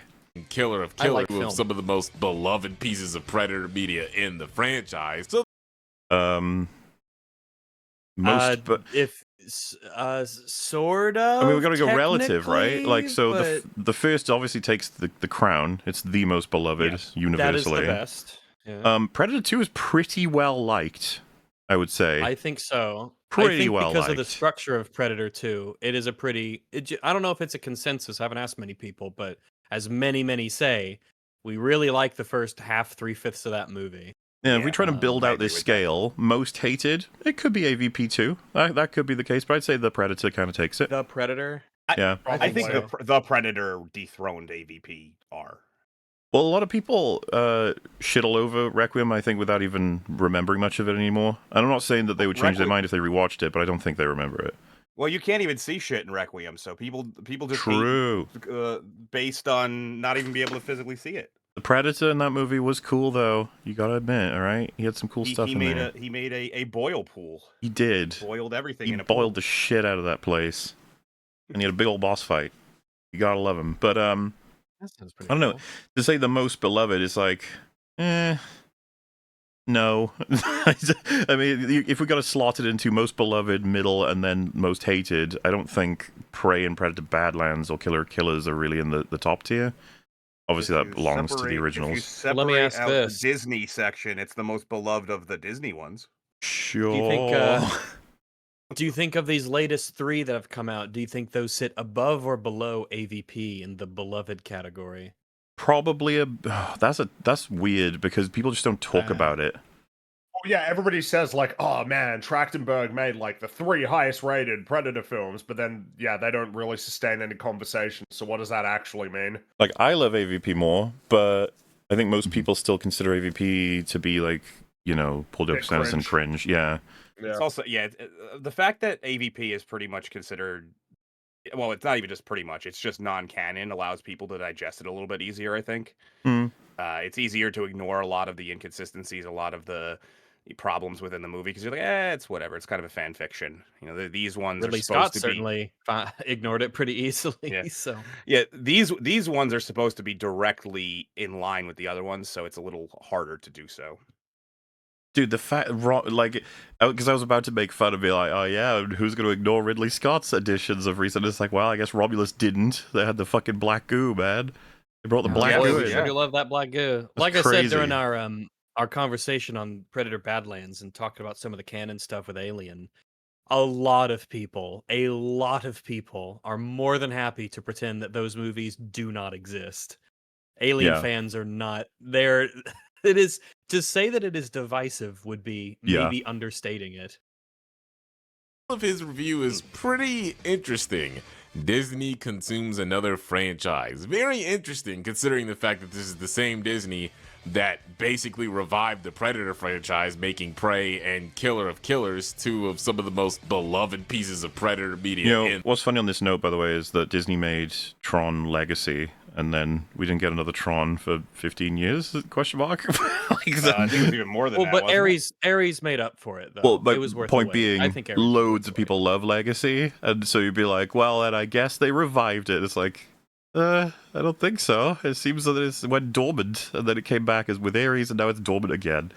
Speaker 6: Killer of
Speaker 2: I
Speaker 6: Killers,
Speaker 2: like
Speaker 6: two of
Speaker 2: film.
Speaker 6: some of the most beloved pieces of Predator media in the franchise. So
Speaker 1: most, but
Speaker 2: Sort of.
Speaker 1: I mean, we got to go relative, right? Like,
Speaker 2: technically,
Speaker 1: so
Speaker 2: but
Speaker 1: the first obviously takes the crown. It's the most beloved
Speaker 4: Yes,
Speaker 1: universally.
Speaker 2: that is the best. Yeah.
Speaker 1: Predator 2 is pretty well liked, I would say.
Speaker 2: I think so.
Speaker 1: Pretty
Speaker 2: I think
Speaker 1: well
Speaker 2: because of the
Speaker 1: liked.
Speaker 2: structure of Predator 2, it is a pretty. I don't know if it's a consensus. I haven't asked many people, but as many say, we really like the first half, 3/5 of that movie.
Speaker 1: Yeah, if we try to build
Speaker 4: I
Speaker 1: out
Speaker 4: agree
Speaker 1: this
Speaker 4: with that.
Speaker 1: scale, most hated, it could be AVP 2. That could be the case, but I'd say the Predator kind of takes it.
Speaker 2: The Predator.
Speaker 1: Yeah.
Speaker 4: I think
Speaker 2: so.
Speaker 4: the Predator dethroned AVP R.
Speaker 1: Well, a lot of people shit all over Requiem, I think, without even remembering much of it anymore. And I'm not saying that they would change their
Speaker 4: Requiem-
Speaker 1: mind if they rewatched it, but I don't think they remember it.
Speaker 4: Well, you can't even see shit in Requiem, so people just
Speaker 1: True.
Speaker 4: hate, based on not even be able to physically see it.
Speaker 1: The Predator in that movie was cool, though. You gotta admit, all right? He had some cool stuff
Speaker 4: He
Speaker 1: in
Speaker 4: made
Speaker 1: there.
Speaker 4: he made a boil pool.
Speaker 1: He did.
Speaker 4: Boiled everything
Speaker 1: He
Speaker 4: in a
Speaker 1: boiled
Speaker 4: pool.
Speaker 1: the shit out of that place. And he had a big old boss fight. You gotta love him. But,
Speaker 2: That sounds pretty
Speaker 1: I don't know.
Speaker 2: cool.
Speaker 1: to say the most beloved is like, no. I mean, if we got to slot it into most beloved, middle, and then most hated, I don't think Prey and Predator Badlands or Killer Killers are really in the top tier. Obviously,
Speaker 4: If
Speaker 1: that
Speaker 4: you
Speaker 1: belongs to the
Speaker 4: separate- if you
Speaker 1: originals.
Speaker 2: Well, let me
Speaker 4: separate
Speaker 2: ask
Speaker 4: out
Speaker 2: this.
Speaker 4: the Disney section, it's the most beloved of the Disney ones.
Speaker 1: Sure.
Speaker 2: you think, Do you think of these latest 3 that have come out? Do you think those sit above or below AVP in the beloved category?
Speaker 1: Probably that's weird because people just don't talk about it.
Speaker 3: Oh, yeah, everybody says like, oh man, Trachtenberg made like the 3 highest rated Predator films, but then yeah, they don't really sustain any conversation. So what does that actually mean?
Speaker 1: Like, I love AVP more, but I think most people still consider AVP to be like, Paul
Speaker 3: Bit
Speaker 1: W. Anderson cringe. Yeah.
Speaker 3: Yeah.
Speaker 4: It's also the fact that AVP is pretty much considered. Well, it's not even just pretty much. It's just non-canon allows people to digest it a little bit easier. I think
Speaker 1: Mm.
Speaker 4: it's easier to ignore a lot of the inconsistencies, a lot of the problems within the movie because you're like, it's whatever. It's kind of a fan fiction. These ones
Speaker 2: Ridley
Speaker 4: are supposed
Speaker 2: Scott
Speaker 4: to
Speaker 2: certainly ignored it pretty easily.
Speaker 4: Yeah.
Speaker 2: So
Speaker 4: be. Yeah, these ones are supposed to be directly in line with the other ones, so it's a little harder to do so.
Speaker 1: Dude, the fact, like, because I was about to make fun and be like, oh yeah, who's going to ignore Ridley Scott's editions of recent? It's like, well, I guess Romulus didn't. They had the fucking black goo, man. They brought the
Speaker 5: Yeah.
Speaker 1: black
Speaker 4: Yeah,
Speaker 1: goo
Speaker 2: we
Speaker 1: in.
Speaker 2: sure do love that black goo. Like I
Speaker 1: crazy.
Speaker 2: said during our conversation on Predator Badlands and talking about some of the canon stuff with Alien, a lot of people are more than happy to pretend that those movies do not exist. Alien
Speaker 1: Yeah.
Speaker 2: fans are not there. It is to say that it is divisive would be
Speaker 1: Yeah.
Speaker 2: maybe understating it.
Speaker 6: of his review is pretty interesting. Disney consumes another franchise. Very interesting considering the fact that this is the same Disney that basically revived the Predator franchise, making Prey and Killer of Killers 2 of some of the most beloved pieces of Predator media.
Speaker 1: What's funny on this note, by the way, is that Disney made Tron Legacy, and then we didn't get another Tron for 15 years? Question mark.
Speaker 4: I think it was even more than
Speaker 2: Well,
Speaker 4: that.
Speaker 2: but
Speaker 4: wasn't it?
Speaker 2: Ares made up for it though.
Speaker 1: Well, my
Speaker 2: it was worth
Speaker 1: point
Speaker 2: the wait.
Speaker 1: being,
Speaker 2: I think Ares was
Speaker 1: loads
Speaker 2: worth
Speaker 1: of
Speaker 2: the wait.
Speaker 1: people love Legacy, and so you'd be like, well, and I guess they revived it. It's like, I don't think so. It seems that it went dormant, and then it came back as with Ares, and now it's dormant again.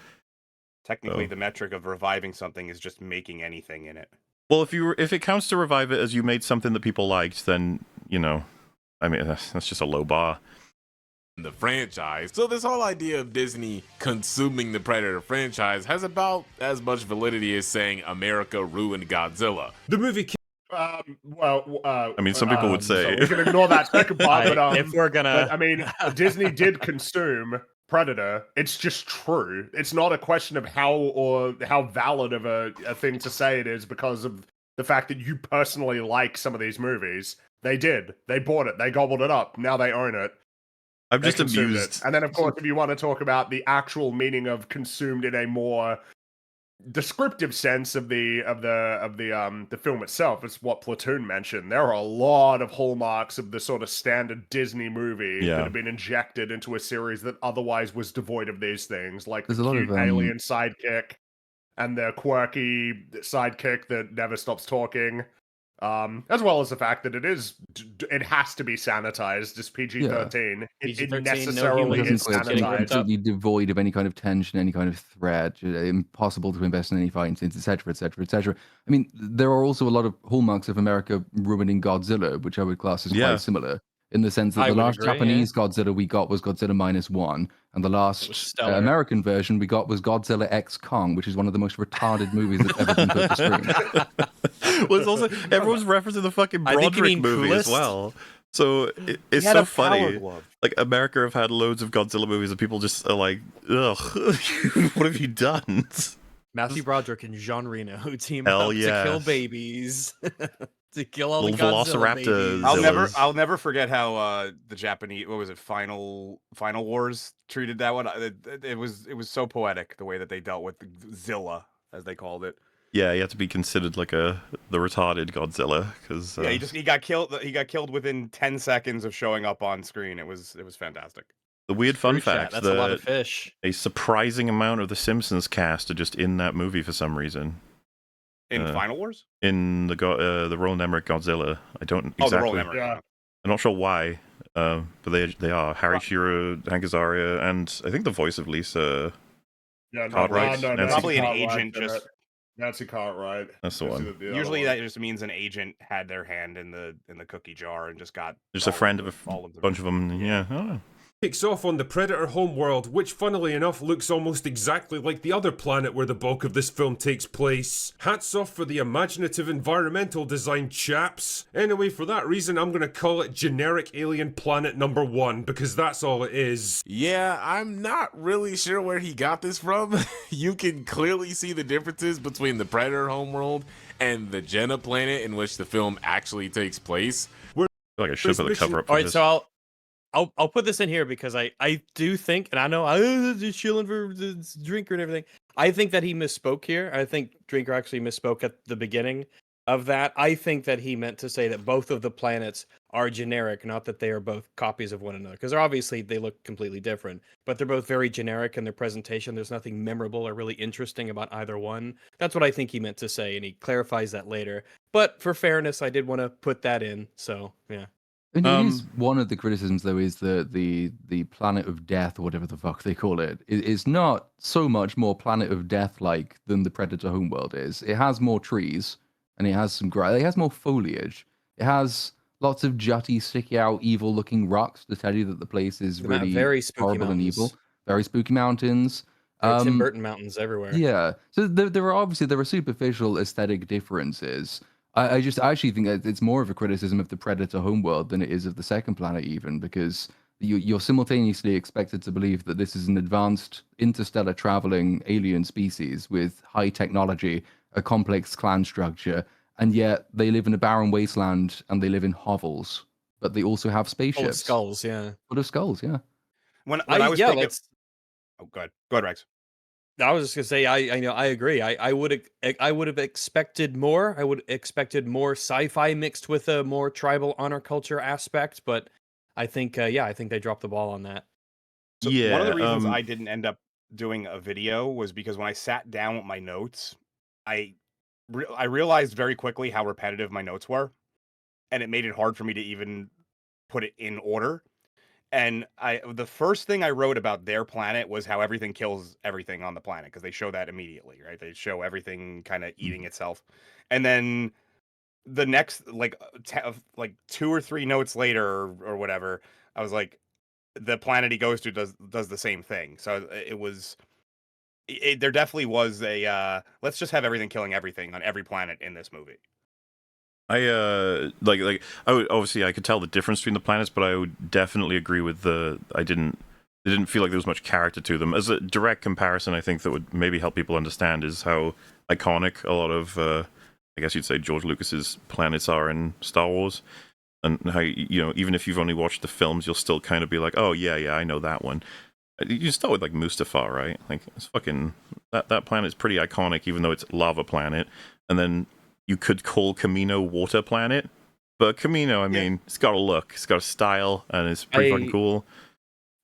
Speaker 4: Technically,
Speaker 1: Oh.
Speaker 4: the metric of reviving something is just making anything in it.
Speaker 1: Well, if it counts to revive it as you made something that people liked, then I mean that's just a low bar.
Speaker 6: The franchise. So this whole idea of Disney consuming the Predator franchise has about as much validity as saying America ruined Godzilla.
Speaker 2: The movie.
Speaker 1: I mean, some people would say.
Speaker 3: So we can ignore that second part, but
Speaker 2: if we're gonna,
Speaker 3: but I mean, Disney did consume Predator. It's just true. It's not a question of how valid of a thing to say it is because of the fact that you personally like some of these movies. They did. They bought it. They gobbled it up. Now they own it.
Speaker 1: I'm
Speaker 3: They
Speaker 1: just
Speaker 3: consumed
Speaker 1: amused.
Speaker 3: it. And then, of course, if you want to talk about the actual meaning of consumed in a more descriptive sense of the film itself, it's what Platoon mentioned. There are a lot of hallmarks of the sort of standard Disney movie
Speaker 1: Yeah.
Speaker 3: that have been injected into a series that otherwise was devoid of these things, like
Speaker 5: There's
Speaker 3: the
Speaker 5: a lot
Speaker 3: cute
Speaker 5: of,
Speaker 3: alien sidekick and the quirky sidekick that never stops talking. As well as the fact that it has to be sanitized. It's PG-13. It
Speaker 2: PG-13, no
Speaker 3: necessarily
Speaker 2: humans
Speaker 3: is
Speaker 5: It's
Speaker 2: getting ripped
Speaker 3: sanitized.
Speaker 2: up.
Speaker 5: completely devoid of any kind of tension, any kind of threat, impossible to invest in any fighting scenes, etc., etc., etc. I mean, there are also a lot of hallmarks of America ruining Godzilla, which I would class as
Speaker 1: Yeah.
Speaker 5: quite similar, in the sense that
Speaker 2: I
Speaker 5: the
Speaker 2: would
Speaker 5: last
Speaker 2: agree,
Speaker 5: Japanese Godzilla we got was Godzilla -1, and the last
Speaker 2: stellar.
Speaker 5: American version we got was Godzilla X Kong, which is one of the most retarded movies that's ever been put to screen.
Speaker 1: Well, it's also everyone's referencing the fucking
Speaker 2: I think you
Speaker 1: Broderick
Speaker 2: mean
Speaker 1: movie
Speaker 2: coolest.
Speaker 1: as well. So it's
Speaker 4: He had
Speaker 1: so
Speaker 4: a power
Speaker 1: funny.
Speaker 4: glove.
Speaker 1: Like America have had loads of Godzilla movies, and people just are like, "Ugh, what have you done?"
Speaker 2: Matthew Broderick and Jean Reno who team
Speaker 1: Hell
Speaker 2: up to kill
Speaker 1: yes.
Speaker 2: babies, to kill all the
Speaker 1: Little
Speaker 2: Godzilla
Speaker 1: velociraptors.
Speaker 2: babies.
Speaker 4: I'll never forget how the Japanese, what was it, Final Wars treated that one. It was so poetic the way that they dealt with Zilla, as they called it.
Speaker 1: Yeah, he had to be considered like the retarded Godzilla because
Speaker 4: Yeah, he got killed. He got killed within 10 seconds of showing up on screen. It was fantastic.
Speaker 1: the weird fun
Speaker 2: Fruit chat,
Speaker 1: fact
Speaker 2: that's a lot of
Speaker 1: that
Speaker 2: fish.
Speaker 1: a surprising amount of the Simpsons cast are just in that movie for some reason.
Speaker 4: In Final Wars?
Speaker 1: In the Roland Emmerich Godzilla, I don't
Speaker 4: Oh, the
Speaker 1: exactly.
Speaker 4: Roland Emmerich.
Speaker 3: Yeah.
Speaker 1: I'm not sure why, but they are Harry Shearer, Hank Azaria, and I think the voice of Lisa.
Speaker 3: Yeah,
Speaker 1: Cartwright,
Speaker 3: no,
Speaker 1: Nancy
Speaker 4: Probably an
Speaker 3: Cartwright
Speaker 4: agent
Speaker 3: did
Speaker 4: just.
Speaker 3: it. Nancy Cartwright.
Speaker 1: That's the one.
Speaker 4: Usually that just means an agent had their hand in the cookie jar and just got
Speaker 1: Just a friend of
Speaker 4: all of them.
Speaker 1: bunch of them. Yeah, I don't know.
Speaker 7: Kicks off on the Predator homeworld, which funnily enough looks almost exactly like the other planet where the bulk of this film takes place. Hats off for the imaginative environmental design, chaps. Anyway, for that reason, I'm gonna call it generic alien planet number 1, because that's all it is.
Speaker 6: Yeah, I'm not really sure where he got this from. You can clearly see the differences between the Predator homeworld and the Jenna planet in which the film actually takes place.
Speaker 1: I feel like I should put the cover up for
Speaker 2: All right,
Speaker 1: this.
Speaker 2: so I'll put this in here because I do think, and I know I just chilling for the Drinker and everything. I think that he misspoke here. I think Drinker actually misspoke at the beginning of that. I think that he meant to say that both of the planets are generic, not that they are both copies of one another. Because obviously they look completely different, but they're both very generic in their presentation. There's nothing memorable or really interesting about either one. That's what I think he meant to say, and he clarifies that later. But for fairness, I did want to put that in. So yeah.
Speaker 5: And it is one of the criticisms, though, is the planet of death, or whatever the fuck they call it. It's not so much more planet of death-like than the Predator homeworld is. It has more trees, and it has some grass. It has more foliage. It has lots of jutty, sticky-out, evil-looking rocks to tell you that the place is really
Speaker 2: very spooky
Speaker 5: horrible and
Speaker 2: mountains.
Speaker 5: evil. Very spooky mountains.
Speaker 2: Tim Burton mountains everywhere.
Speaker 5: Yeah. So there are superficial aesthetic differences. I actually think that it's more of a criticism of the Predator homeworld than it is of the second planet, even, because you're simultaneously expected to believe that this is an advanced interstellar traveling alien species with high technology, a complex clan structure, and yet they live in a barren wasteland and they live in hovels, but they also have spaceships.
Speaker 2: Full of skulls, yeah.
Speaker 5: Full of skulls, yeah.
Speaker 4: When I was thinking,
Speaker 2: let's.
Speaker 4: oh, go ahead, Rex.
Speaker 2: I was just gonna say, I agree. I would have expected more. I would expected more sci-fi mixed with a more tribal honor culture aspect, but I think, I think they dropped the ball on that.
Speaker 4: So
Speaker 1: Yeah,
Speaker 4: one of the reasons I didn't end up doing a video was because when I sat down with my notes, I realized very quickly how repetitive my notes were, and it made it hard for me to even put it in order. And the first thing I wrote about their planet was how everything kills everything on the planet, because they show that immediately, right? They show everything kind of eating itself. And then the next, like 2 or 3 notes later or whatever, I was like, the planet he goes to does the same thing. So there definitely was a let's just have everything killing everything on every planet in this movie.
Speaker 1: I like I would, obviously I could tell the difference between the planets, but I would definitely agree with they didn't feel like there was much character to them. As a direct comparison, I think that would maybe help people understand is how iconic a lot of I guess you'd say George Lucas's planets are in Star Wars, and how even if you've only watched the films, you'll still kind of be like, oh yeah, I know that one. You start with like Mustafar, right? Like it's fucking that planet's pretty iconic, even though it's lava planet, and then you could call Camino Water Planet, but Camino, I mean, it's got a look, it's got a style, and it's pretty fucking cool.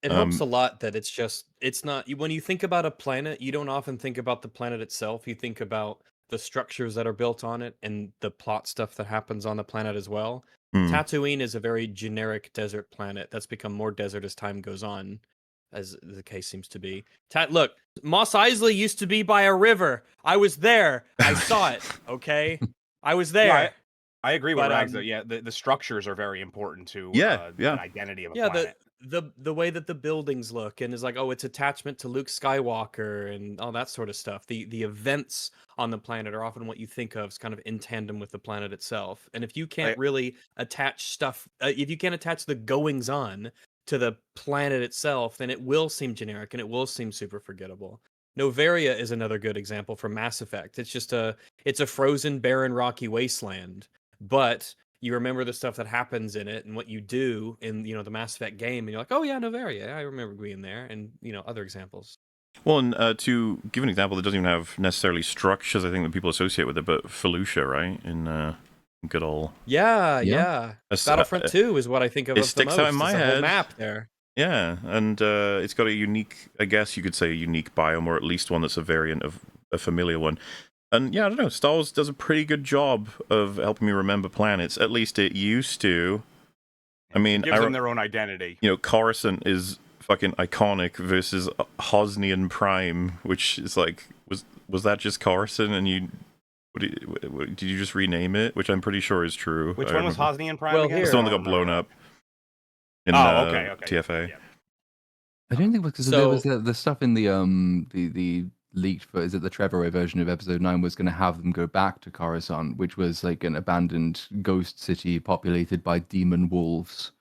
Speaker 2: It helps a lot that it's not, when you think about a planet, you don't often think about the planet itself. You think about the structures that are built on it and the plot stuff that happens on the planet as well.
Speaker 1: Hmm.
Speaker 2: Tatooine is a very generic desert planet that's become more desert as time goes on, as the case seems to be. Look, Mos Eisley used to be by a river. I was there. I saw it. Okay, I was there.
Speaker 4: Yeah, I agree with
Speaker 2: But,
Speaker 4: Rags that the structures are very important to
Speaker 1: Yeah.
Speaker 4: an identity of a
Speaker 2: yeah,
Speaker 4: planet.
Speaker 2: the way that the buildings look and is like, oh, it's attachment to Luke Skywalker and all that sort of stuff. The events on the planet are often what you think of as kind of in tandem with the planet itself. And if you can't really attach stuff, if you can't attach the goings on to the planet itself, then it will seem generic and it will seem super forgettable. Novaria is another good example from Mass Effect. It's just it's a frozen, barren, rocky wasteland, but you remember the stuff that happens in it and what you do in the Mass Effect game, and you're like, oh yeah, Novaria, I remember being there, and other examples.
Speaker 1: Well, and to give an example that doesn't even have necessarily structures, I think that people associate with it, but Felucia, right? In good old
Speaker 2: Yeah. Battlefront 2 is what I think of.
Speaker 1: It
Speaker 2: the
Speaker 1: sticks
Speaker 2: most.
Speaker 1: out in my
Speaker 2: There's a
Speaker 1: head.
Speaker 2: whole map there.
Speaker 1: Yeah, and it's got a unique, I guess you could say, a unique biome, or at least one that's a variant of a familiar one. And yeah, I don't know, Star Wars does a pretty good job of helping me remember planets. At least it used to. I mean,
Speaker 4: It gives them their own identity.
Speaker 1: Coruscant is fucking iconic versus Hosnian Prime, which is like, was that just Coruscant? And did you just rename it? Which I'm pretty sure is true.
Speaker 4: Which one was Hosnian Prime
Speaker 2: Well,
Speaker 4: again?
Speaker 2: here-
Speaker 1: It's the one that got blown up in
Speaker 4: okay.
Speaker 1: TFA.
Speaker 4: Yeah.
Speaker 5: I don't think because
Speaker 2: So-
Speaker 5: there was the stuff in the leaked, is it the Trevorrow version of Episode 9 was going to have them go back to Coruscant, which was like an abandoned ghost city populated by demon wolves,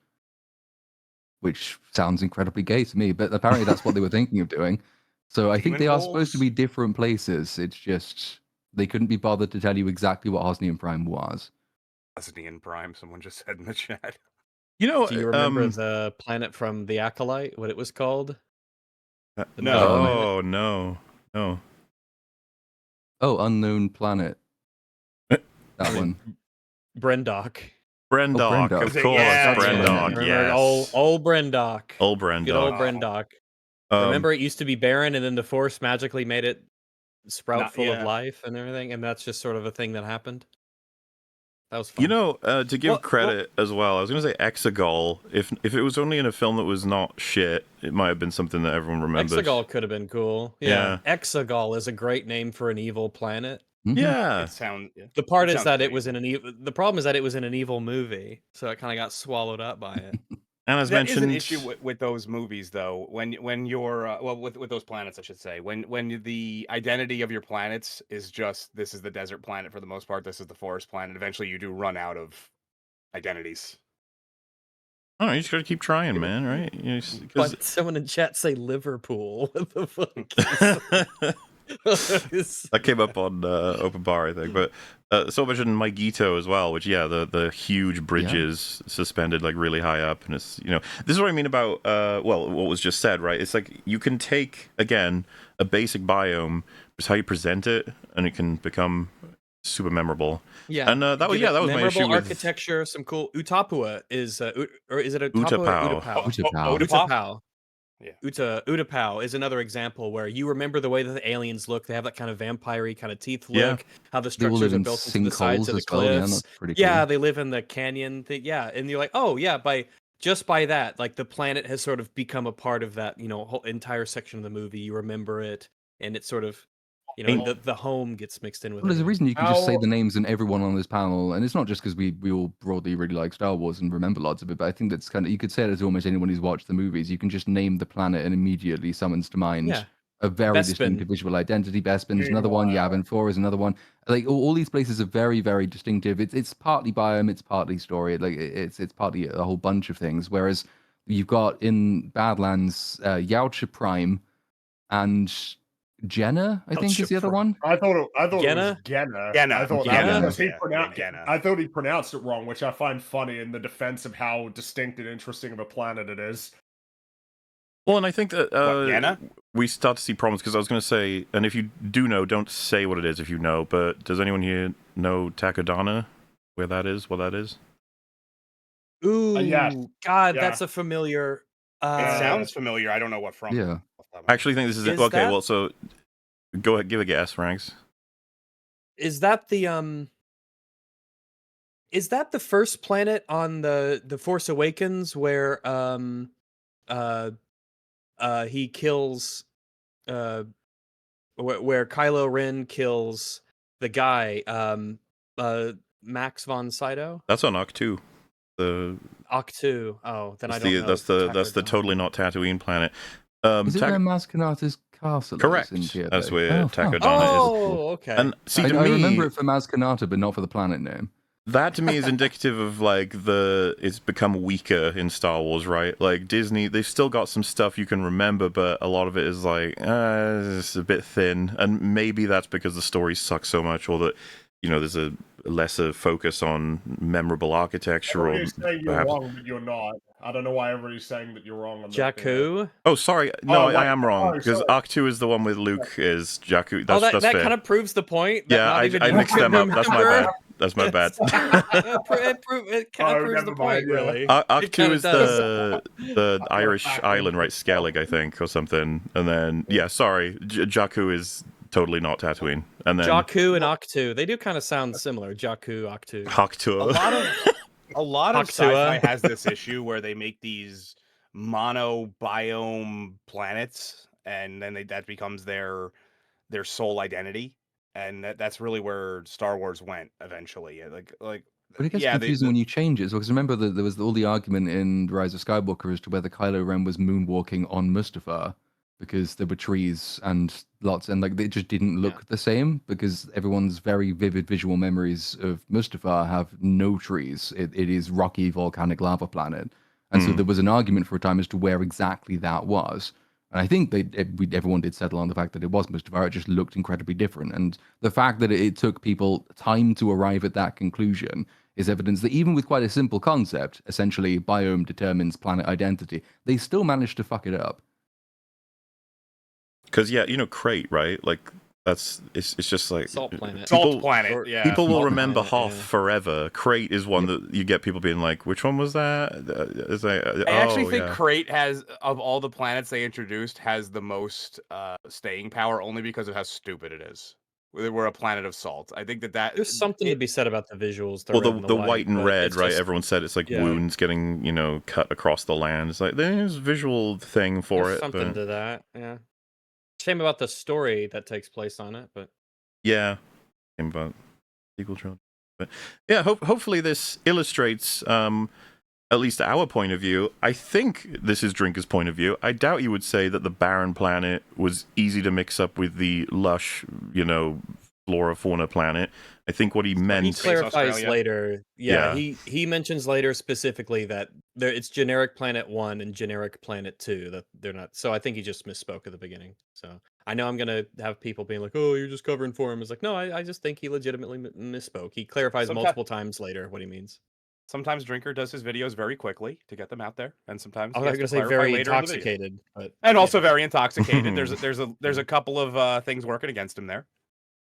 Speaker 5: which sounds incredibly gay to me, but apparently that's what they were thinking of doing. So I think
Speaker 4: Demon
Speaker 5: they are
Speaker 4: wolves?
Speaker 5: supposed to be different places. It's just they couldn't be bothered to tell you exactly what Hosnian Prime was.
Speaker 4: Hosnian Prime, someone just said in the chat.
Speaker 1: You know,
Speaker 2: Do you remember the planet from the Acolyte? What it was called? The
Speaker 4: No.
Speaker 2: Mother Planet?
Speaker 1: Oh no.
Speaker 5: Oh, Unknown Planet. That one.
Speaker 2: Brendock.
Speaker 1: Brendock,
Speaker 5: Brendock.
Speaker 1: of course.
Speaker 4: Yeah, that's
Speaker 1: Brendock,
Speaker 2: Remember
Speaker 1: yes.
Speaker 2: old Brendock.
Speaker 1: Old
Speaker 2: Good
Speaker 1: Brendock.
Speaker 2: old
Speaker 4: Oh.
Speaker 2: Brendock.
Speaker 1: Um,
Speaker 2: Remember, it used to be barren, and then the Force magically made it sprout
Speaker 4: Not-
Speaker 2: full
Speaker 4: yeah.
Speaker 2: of life and everything, and that's just sort of a thing that happened. That was fun.
Speaker 1: You know, to give
Speaker 4: Well-
Speaker 1: credit as well, I was going to say Exegol. If it was only in a film that was not shit, it might have been something that everyone remembers.
Speaker 2: Exegol could have been cool.
Speaker 1: Yeah.
Speaker 2: Exegol is a great name for an evil planet.
Speaker 5: Mhm.
Speaker 1: Yeah.
Speaker 4: It sound.
Speaker 2: The part
Speaker 4: It
Speaker 2: is
Speaker 4: sounds
Speaker 2: that it
Speaker 4: great.
Speaker 2: was in an evil. The problem is that it was in an evil movie, so it kind of got swallowed up by it.
Speaker 1: And as
Speaker 4: That is
Speaker 1: mentioned,
Speaker 4: an issue with those movies, though. When you're with those planets, I should say. When the identity of your planets is just this is the desert planet for the most part, this is the forest planet. Eventually, you do run out of identities.
Speaker 1: oh, you just got to keep trying, man, right?
Speaker 2: But someone in chat say Liverpool. What the fuck?
Speaker 1: That came up on Open Bar, I think. But so mentioned Maigito as well, which the huge bridges suspended like really high up, and it's this is what I mean about what was just said, right? It's like you can take again a basic biome, just how you present it, and it can become super memorable.
Speaker 2: Yeah,
Speaker 1: And that was
Speaker 2: give it
Speaker 1: my
Speaker 2: memorable
Speaker 1: issue with
Speaker 2: architecture. Some cool Utapua is, or is it Utapua?
Speaker 1: Utapau.
Speaker 5: Utapau.
Speaker 2: Utapau.
Speaker 4: Yeah.
Speaker 2: Utapau is another example where you remember the way that the aliens look. They have that kind of vampire-y kind of teeth look.
Speaker 1: Yeah.
Speaker 2: How the
Speaker 5: They all
Speaker 2: structures
Speaker 5: live
Speaker 2: are
Speaker 5: in
Speaker 2: built into the sides
Speaker 5: sinkholes
Speaker 2: of the
Speaker 5: as well. Yeah,
Speaker 2: cliffs.
Speaker 5: that's pretty cool.
Speaker 2: Yeah, they live in the canyon thing. Yeah, and you're like, oh yeah, by that, like the planet has sort of become a part of that, whole entire section of the movie. You remember it, and it's sort of, the home gets mixed in with
Speaker 5: Well, there's a
Speaker 2: it.
Speaker 5: reason you can just say
Speaker 3: How-
Speaker 5: the names and everyone on this panel, and it's not just because we all broadly really like Star Wars and remember lots of it, but I think that's kind of, you could say it to almost anyone who's watched the movies. You can just name the planet and immediately summons to mind
Speaker 2: Yeah.
Speaker 5: a very
Speaker 2: Bespin.
Speaker 5: distinctive visual identity. Bespin's
Speaker 3: Yeah,
Speaker 5: another one,
Speaker 3: wow.
Speaker 5: Yavin 4 is another one. Like all these places are very, very distinctive. It's partly biome, it's partly story, like it's partly a whole bunch of things. Whereas you've got in Badlands, Yautja Prime and Jenna, I think is the other one.
Speaker 3: I thought it was
Speaker 2: Genna?
Speaker 3: Genna.
Speaker 4: Genna.
Speaker 3: I thought
Speaker 2: Genna?
Speaker 3: that was he
Speaker 4: Yeah,
Speaker 3: pronounced.
Speaker 4: Genna.
Speaker 3: I thought he pronounced it wrong, which I find funny in the defense of how distinct and interesting of a planet it is.
Speaker 1: Well, and I think that
Speaker 4: Yana?
Speaker 1: we start to see problems because I was going to say, and if you do know, don't say what it is if you know. But does anyone here know Takodana? Where that is? What that is?
Speaker 2: Ooh,
Speaker 3: yes.
Speaker 2: God,
Speaker 3: Yeah.
Speaker 2: that's a familiar.
Speaker 4: It sounds familiar. I don't know what from.
Speaker 5: Yeah.
Speaker 1: I actually think this is it.
Speaker 2: Is
Speaker 1: Okay,
Speaker 2: that-
Speaker 1: well, so go ahead, give a guess, Ranks.
Speaker 2: Is that the Is that the first planet on the Force Awakens where he kills where Kylo Ren kills the guy Max von Sydow?
Speaker 1: That's on Octu. The
Speaker 2: Octu. Oh, then I
Speaker 1: that's
Speaker 2: don't
Speaker 1: the
Speaker 2: know.
Speaker 1: that's the totally not Tatooine planet.
Speaker 5: Is it where Maz Kanata's castle
Speaker 1: Correct.
Speaker 5: is in TOA?
Speaker 1: That's where
Speaker 5: fuck.
Speaker 1: Takodana is.
Speaker 2: Oh, okay.
Speaker 1: And see,
Speaker 5: I
Speaker 1: to me,
Speaker 5: remember it for Maz Kanata, but not for the planet name.
Speaker 1: that to me is indicative of like it's become weaker in Star Wars, right? Like Disney, they've still got some stuff you can remember, but a lot of it is like it's a bit thin, and maybe that's because the story sucks so much, or that there's a lesser focus on memorable architecture, or
Speaker 3: Everybody's saying you're
Speaker 1: perhaps...
Speaker 3: wrong, but you're not. I don't know why everybody's saying that you're wrong on
Speaker 2: Jakku.
Speaker 1: Oh, sorry. No,
Speaker 3: Oh,
Speaker 1: I am wrong, because
Speaker 3: sorry.
Speaker 1: Octu is the one with Luke is Jakku. That's,
Speaker 2: that
Speaker 1: that's fair.
Speaker 2: kind of proves the point. That
Speaker 1: Yeah,
Speaker 2: not even
Speaker 1: I
Speaker 2: you
Speaker 1: mixed
Speaker 2: can
Speaker 1: them up. That's my
Speaker 2: remember.
Speaker 1: bad. That's my bad.
Speaker 2: It kind of proves the
Speaker 3: never
Speaker 2: point,
Speaker 3: mind, yeah.
Speaker 2: really. It
Speaker 1: Octu
Speaker 2: kinda
Speaker 1: is
Speaker 2: does.
Speaker 1: the Irish island, right? Skellig, I think, or something. And then, yeah, sorry. Jakku is totally not Tatooine. And then
Speaker 2: Jakku and Octu, they do kind of sound similar. Jakku, Octu.
Speaker 1: Octu.
Speaker 4: A lot of
Speaker 2: Haktua.
Speaker 4: sci-fi has this issue where they make these mono biome planets, and then that becomes their sole identity, and that's really where Star Wars went eventually.
Speaker 5: But it gets
Speaker 4: yeah,
Speaker 5: confusing when you change it. Because remember, there was all the argument in Rise of Skywalker as to whether Kylo Ren was moonwalking on Mustafar, because there were trees and lots, and like it just didn't look the same, because everyone's very vivid visual memories of Mustafar have no trees. It is rocky volcanic lava planet, and so there was an argument for a time as to where exactly that was. And I think everyone did settle on the fact that it was Mustafar. It just looked incredibly different, and the fact that it took people time to arrive at that conclusion is evidence that even with quite a simple concept, essentially biome determines planet identity, they still managed to fuck it up.
Speaker 1: Because Crate, right? Like it's just like
Speaker 2: Salt planet.
Speaker 4: Salt planet. Yeah,
Speaker 1: people will
Speaker 2: Salt
Speaker 1: remember
Speaker 2: planet,
Speaker 1: Hoth
Speaker 2: yeah.
Speaker 1: forever. Crate is one that you get people being like, "Which one was that?" It's like,
Speaker 4: I actually think
Speaker 1: yeah.
Speaker 4: Crate has, of all the planets they introduced, has the most staying power, only because of how stupid it is. We're a planet of salt. I think that
Speaker 2: There's something to be said about the visuals.
Speaker 1: Well,
Speaker 2: red and
Speaker 1: the white and
Speaker 2: but
Speaker 1: red,
Speaker 2: it's
Speaker 1: right?
Speaker 2: just-
Speaker 1: Everyone said it's like
Speaker 2: yeah.
Speaker 1: wounds getting cut across the land. It's like there's a visual thing for
Speaker 2: there's
Speaker 1: it.
Speaker 2: something
Speaker 1: But
Speaker 2: to that. Yeah. Shame about the story that takes place on it, but
Speaker 1: yeah, about sequel trilogy. But yeah, hopefully this illustrates at least our point of view. I think this is Drinker's point of view. I doubt you would say that the barren planet was easy to mix up with the lush, flora fauna planet. I think what he meant.
Speaker 2: he clarifies
Speaker 4: Australia.
Speaker 2: later.
Speaker 1: Yeah.
Speaker 2: He mentions later specifically that it's generic planet 1 and generic planet 2, that they're not. So I think he just misspoke at the beginning. So I know I'm gonna have people being like, "Oh, you're just covering for him." It's like, no, I just think he legitimately misspoke. He clarifies multiple times later what he means.
Speaker 4: Sometimes Drinker does his videos very quickly to get them out there, and sometimes
Speaker 2: I
Speaker 4: he
Speaker 2: was
Speaker 4: has
Speaker 2: gonna
Speaker 4: to
Speaker 2: say
Speaker 4: clarify
Speaker 2: very
Speaker 4: later in the video.
Speaker 2: intoxicated, but
Speaker 4: And also very intoxicated. There's a couple of things working against him there.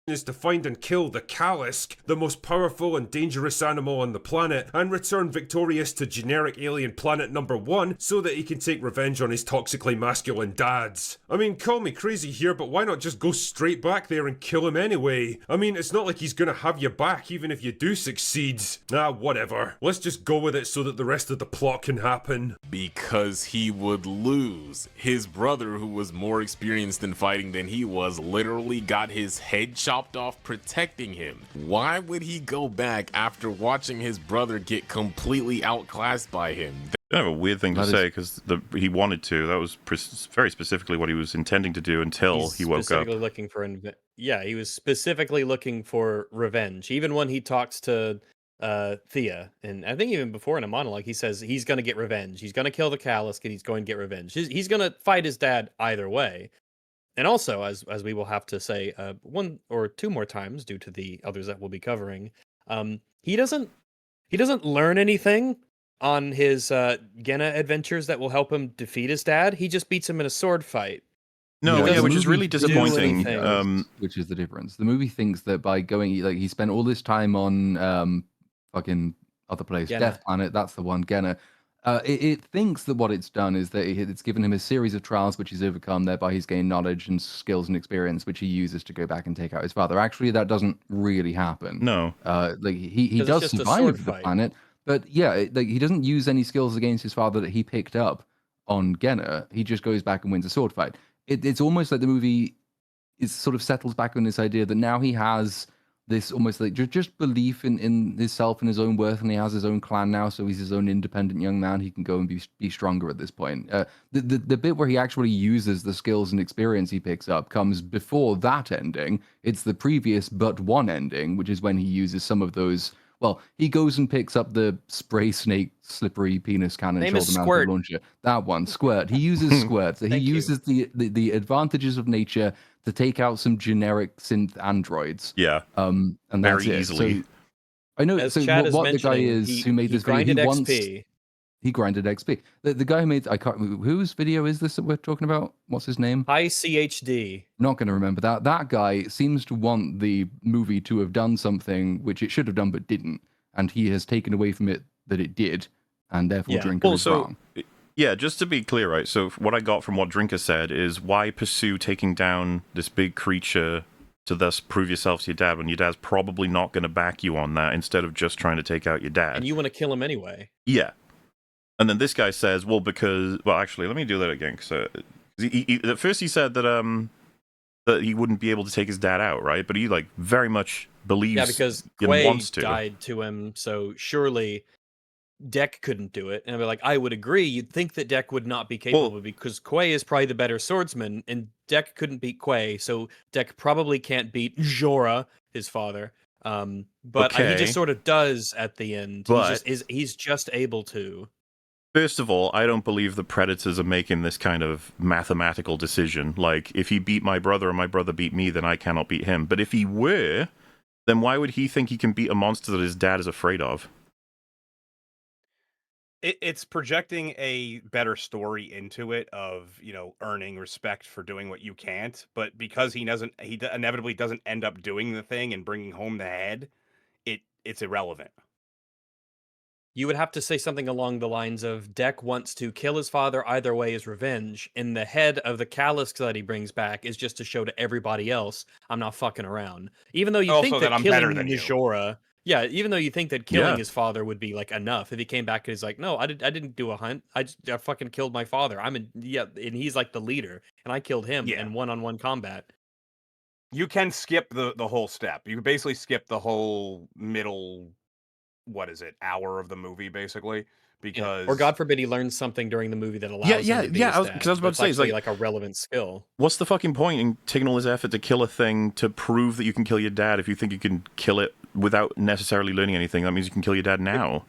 Speaker 7: Is to find and kill the Kalisk, the most powerful and dangerous animal on the planet, and return victorious to generic alien planet number 1 so that he can take revenge on his toxically masculine dads. I mean, call me crazy here, but why not just go straight back there and kill him anyway? I mean, it's not like he's gonna have you back even if you do succeed. Whatever. Let's just go with it so that the rest of the plot can happen.
Speaker 6: Because he would lose. His brother, who was more experienced in fighting than he was, literally got his head chopped off protecting him. Why would he go back after watching his brother get completely outclassed by him?
Speaker 1: Kind of a weird thing to say, because he wanted to. That was very specifically what he was intending to do until he woke up.
Speaker 2: Specifically looking for he was specifically looking for revenge. Even when he talks to Thea, and I think even before in a monologue, he says he's going to get revenge. He's going to kill the Kalisk, and he's going to get revenge. He's going to fight his dad either way. And also, as we will have to say 1 or 2 more times due to the others that we'll be covering, he doesn't learn anything on his Genna adventures that will help him defeat his dad. He just beats him in a sword fight.
Speaker 1: No,
Speaker 2: He
Speaker 1: yeah, which is
Speaker 2: doesn't
Speaker 1: really
Speaker 2: do
Speaker 1: disappointing.
Speaker 2: anything.
Speaker 5: Which is the difference. The movie thinks that by going, like, he spent all this time on fucking other place,
Speaker 2: Genna.
Speaker 5: Death Planet. That's the one, Genna. It thinks that what it's done is that it's given him a series of trials which he's overcome, thereby he's gained knowledge and skills and experience which he uses to go back and take out his father. Actually, that doesn't really happen.
Speaker 1: No.
Speaker 5: Like he
Speaker 2: 'Cause it's
Speaker 5: does
Speaker 2: just a sword
Speaker 5: survive the
Speaker 2: fight.
Speaker 5: planet, but yeah, like he doesn't use any skills against his father that he picked up on Genna. He just goes back and wins a sword fight. It's almost like the movie is sort of settles back on this idea that now he has this almost like just belief in himself and his own worth, and he has his own clan now, so he's his own independent young man. He can go and be stronger at this point. The bit where he actually uses the skills and experience he picks up comes before that ending. It's the previous but one ending, which is when he uses some of those. Well, he goes and picks up the spray snake slippery penis cannon
Speaker 2: Name is
Speaker 5: shoulder mounted
Speaker 2: Squirt.
Speaker 5: launcher. That one, Squirt. He uses Squirt. So he
Speaker 2: Thank you.
Speaker 5: uses the advantages of nature to take out some generic synth androids.
Speaker 1: Yeah.
Speaker 5: And
Speaker 1: Very
Speaker 5: that's it.
Speaker 1: easily.
Speaker 5: So, I know.
Speaker 2: As
Speaker 5: So
Speaker 2: Chad is
Speaker 5: what the guy
Speaker 2: mentioning,
Speaker 5: is who made
Speaker 2: he
Speaker 5: this video,
Speaker 2: grinded
Speaker 5: he wants
Speaker 2: XP.
Speaker 5: he grinded XP. The guy who made whose video is this that we're talking about? What's his name?
Speaker 2: High CHD.
Speaker 5: Not going to remember that. That guy seems to want the movie to have done something which it should have done but didn't, and he has taken away from it that it did, and therefore
Speaker 2: Yeah.
Speaker 5: Drinker is
Speaker 1: Also,
Speaker 5: wrong.
Speaker 1: yeah, just to be clear, right? So what I got from what Drinker said is why pursue taking down this big creature to thus prove yourself to your dad when your dad's probably not going to back you on that instead of just trying to take out your dad.
Speaker 2: And you want to kill him anyway.
Speaker 1: Yeah. And then this guy says, well, because... Well, actually, let me do that again. Cause, at first he said that that he wouldn't be able to take his dad out, right? But he, like, very much believes
Speaker 2: Yeah, because
Speaker 1: and wants
Speaker 2: Quay
Speaker 1: to.
Speaker 2: died to him, so surely Deck couldn't do it. And I'd be like, I would agree. You'd think that Deck would not be capable because Quay is probably the better swordsman, and Deck couldn't beat Quay, so Deck probably can't beat Jorah, his father. But he
Speaker 1: Okay.
Speaker 2: just sort of does at the end.
Speaker 1: But-
Speaker 2: He's just able to.
Speaker 1: First of all, I don't believe the Predators are making this kind of mathematical decision. Like, if he beat my brother and my brother beat me, then I cannot beat him. But if he were, then why would he think he can beat a monster that his dad is afraid of?
Speaker 4: It's projecting a better story into it of, earning respect for doing what you can't, but because he inevitably doesn't end up doing the thing and bringing home the head, it's irrelevant.
Speaker 2: You would have to say something along the lines of Deck wants to kill his father either way as revenge, and the head of the Calisk that he brings back is just to show to everybody else, I'm not fucking around. Even though you
Speaker 4: Also
Speaker 2: think
Speaker 4: that
Speaker 2: that
Speaker 4: I'm better
Speaker 2: killing
Speaker 4: than you.
Speaker 2: Jorah, yeah, even though you think that killing
Speaker 1: Yeah.
Speaker 2: his father would be like enough, if he came back and he's like, no, I didn't do a hunt, I fucking killed my father. And he's like the leader, and I killed him
Speaker 4: Yeah.
Speaker 2: in one-on-one combat.
Speaker 4: You can skip the whole step. You can basically skip the whole middle, hour of the movie, basically, because
Speaker 2: Or God forbid he learns something during the movie that allows him to be his
Speaker 1: I was
Speaker 2: dad.
Speaker 1: about to
Speaker 2: That's
Speaker 1: say, it's
Speaker 2: actually
Speaker 1: like-
Speaker 2: like a relevant skill.
Speaker 1: What's the fucking point in taking all this effort to kill a thing to prove that you can kill your dad if you think you can kill it without necessarily learning anything? That means you can kill your dad now.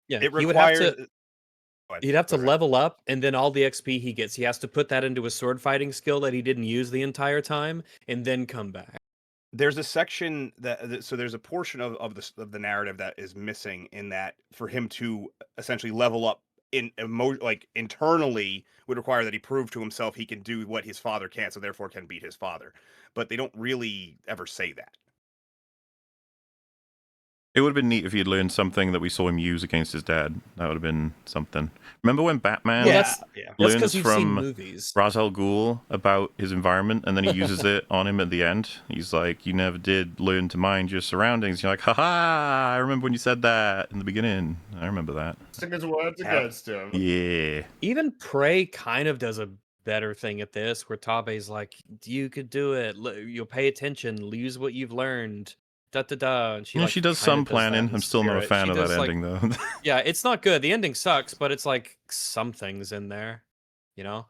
Speaker 2: Yeah,
Speaker 4: it
Speaker 2: he would have
Speaker 4: requires.
Speaker 2: to. He'd have to level up, and then all the XP he gets, he has to put that into a sword fighting skill that he didn't use the entire time, and then come back.
Speaker 4: There's a section so there's a portion of the narrative that is missing in that for him to essentially level up internally would require that he prove to himself he can do what his father can't, so therefore can beat his father. But they don't really ever say that.
Speaker 1: It would have been neat if he had learned something that we saw him use against his dad. That would have been something. Remember when Batman
Speaker 2: Well, that's
Speaker 4: Yeah.
Speaker 1: learns
Speaker 2: because you've seen
Speaker 1: from
Speaker 2: movies.
Speaker 1: Ra's al Ghul about his environment, and then he uses it on him at the end? He's like, you never did learn to mind your surroundings. You're like, haha, I remember when you said that in the beginning. I remember that.
Speaker 3: Using his words against him.
Speaker 1: Yeah.
Speaker 2: Even Prey kind of does a better thing at this, where Tabe's like, you could do it. You'll pay attention. Use what you've learned. Da da da. And
Speaker 1: She, she does some planning. I'm still not a fan of that ending, though.
Speaker 2: Yeah, it's not good. The ending sucks, but it's like some things in there, you know?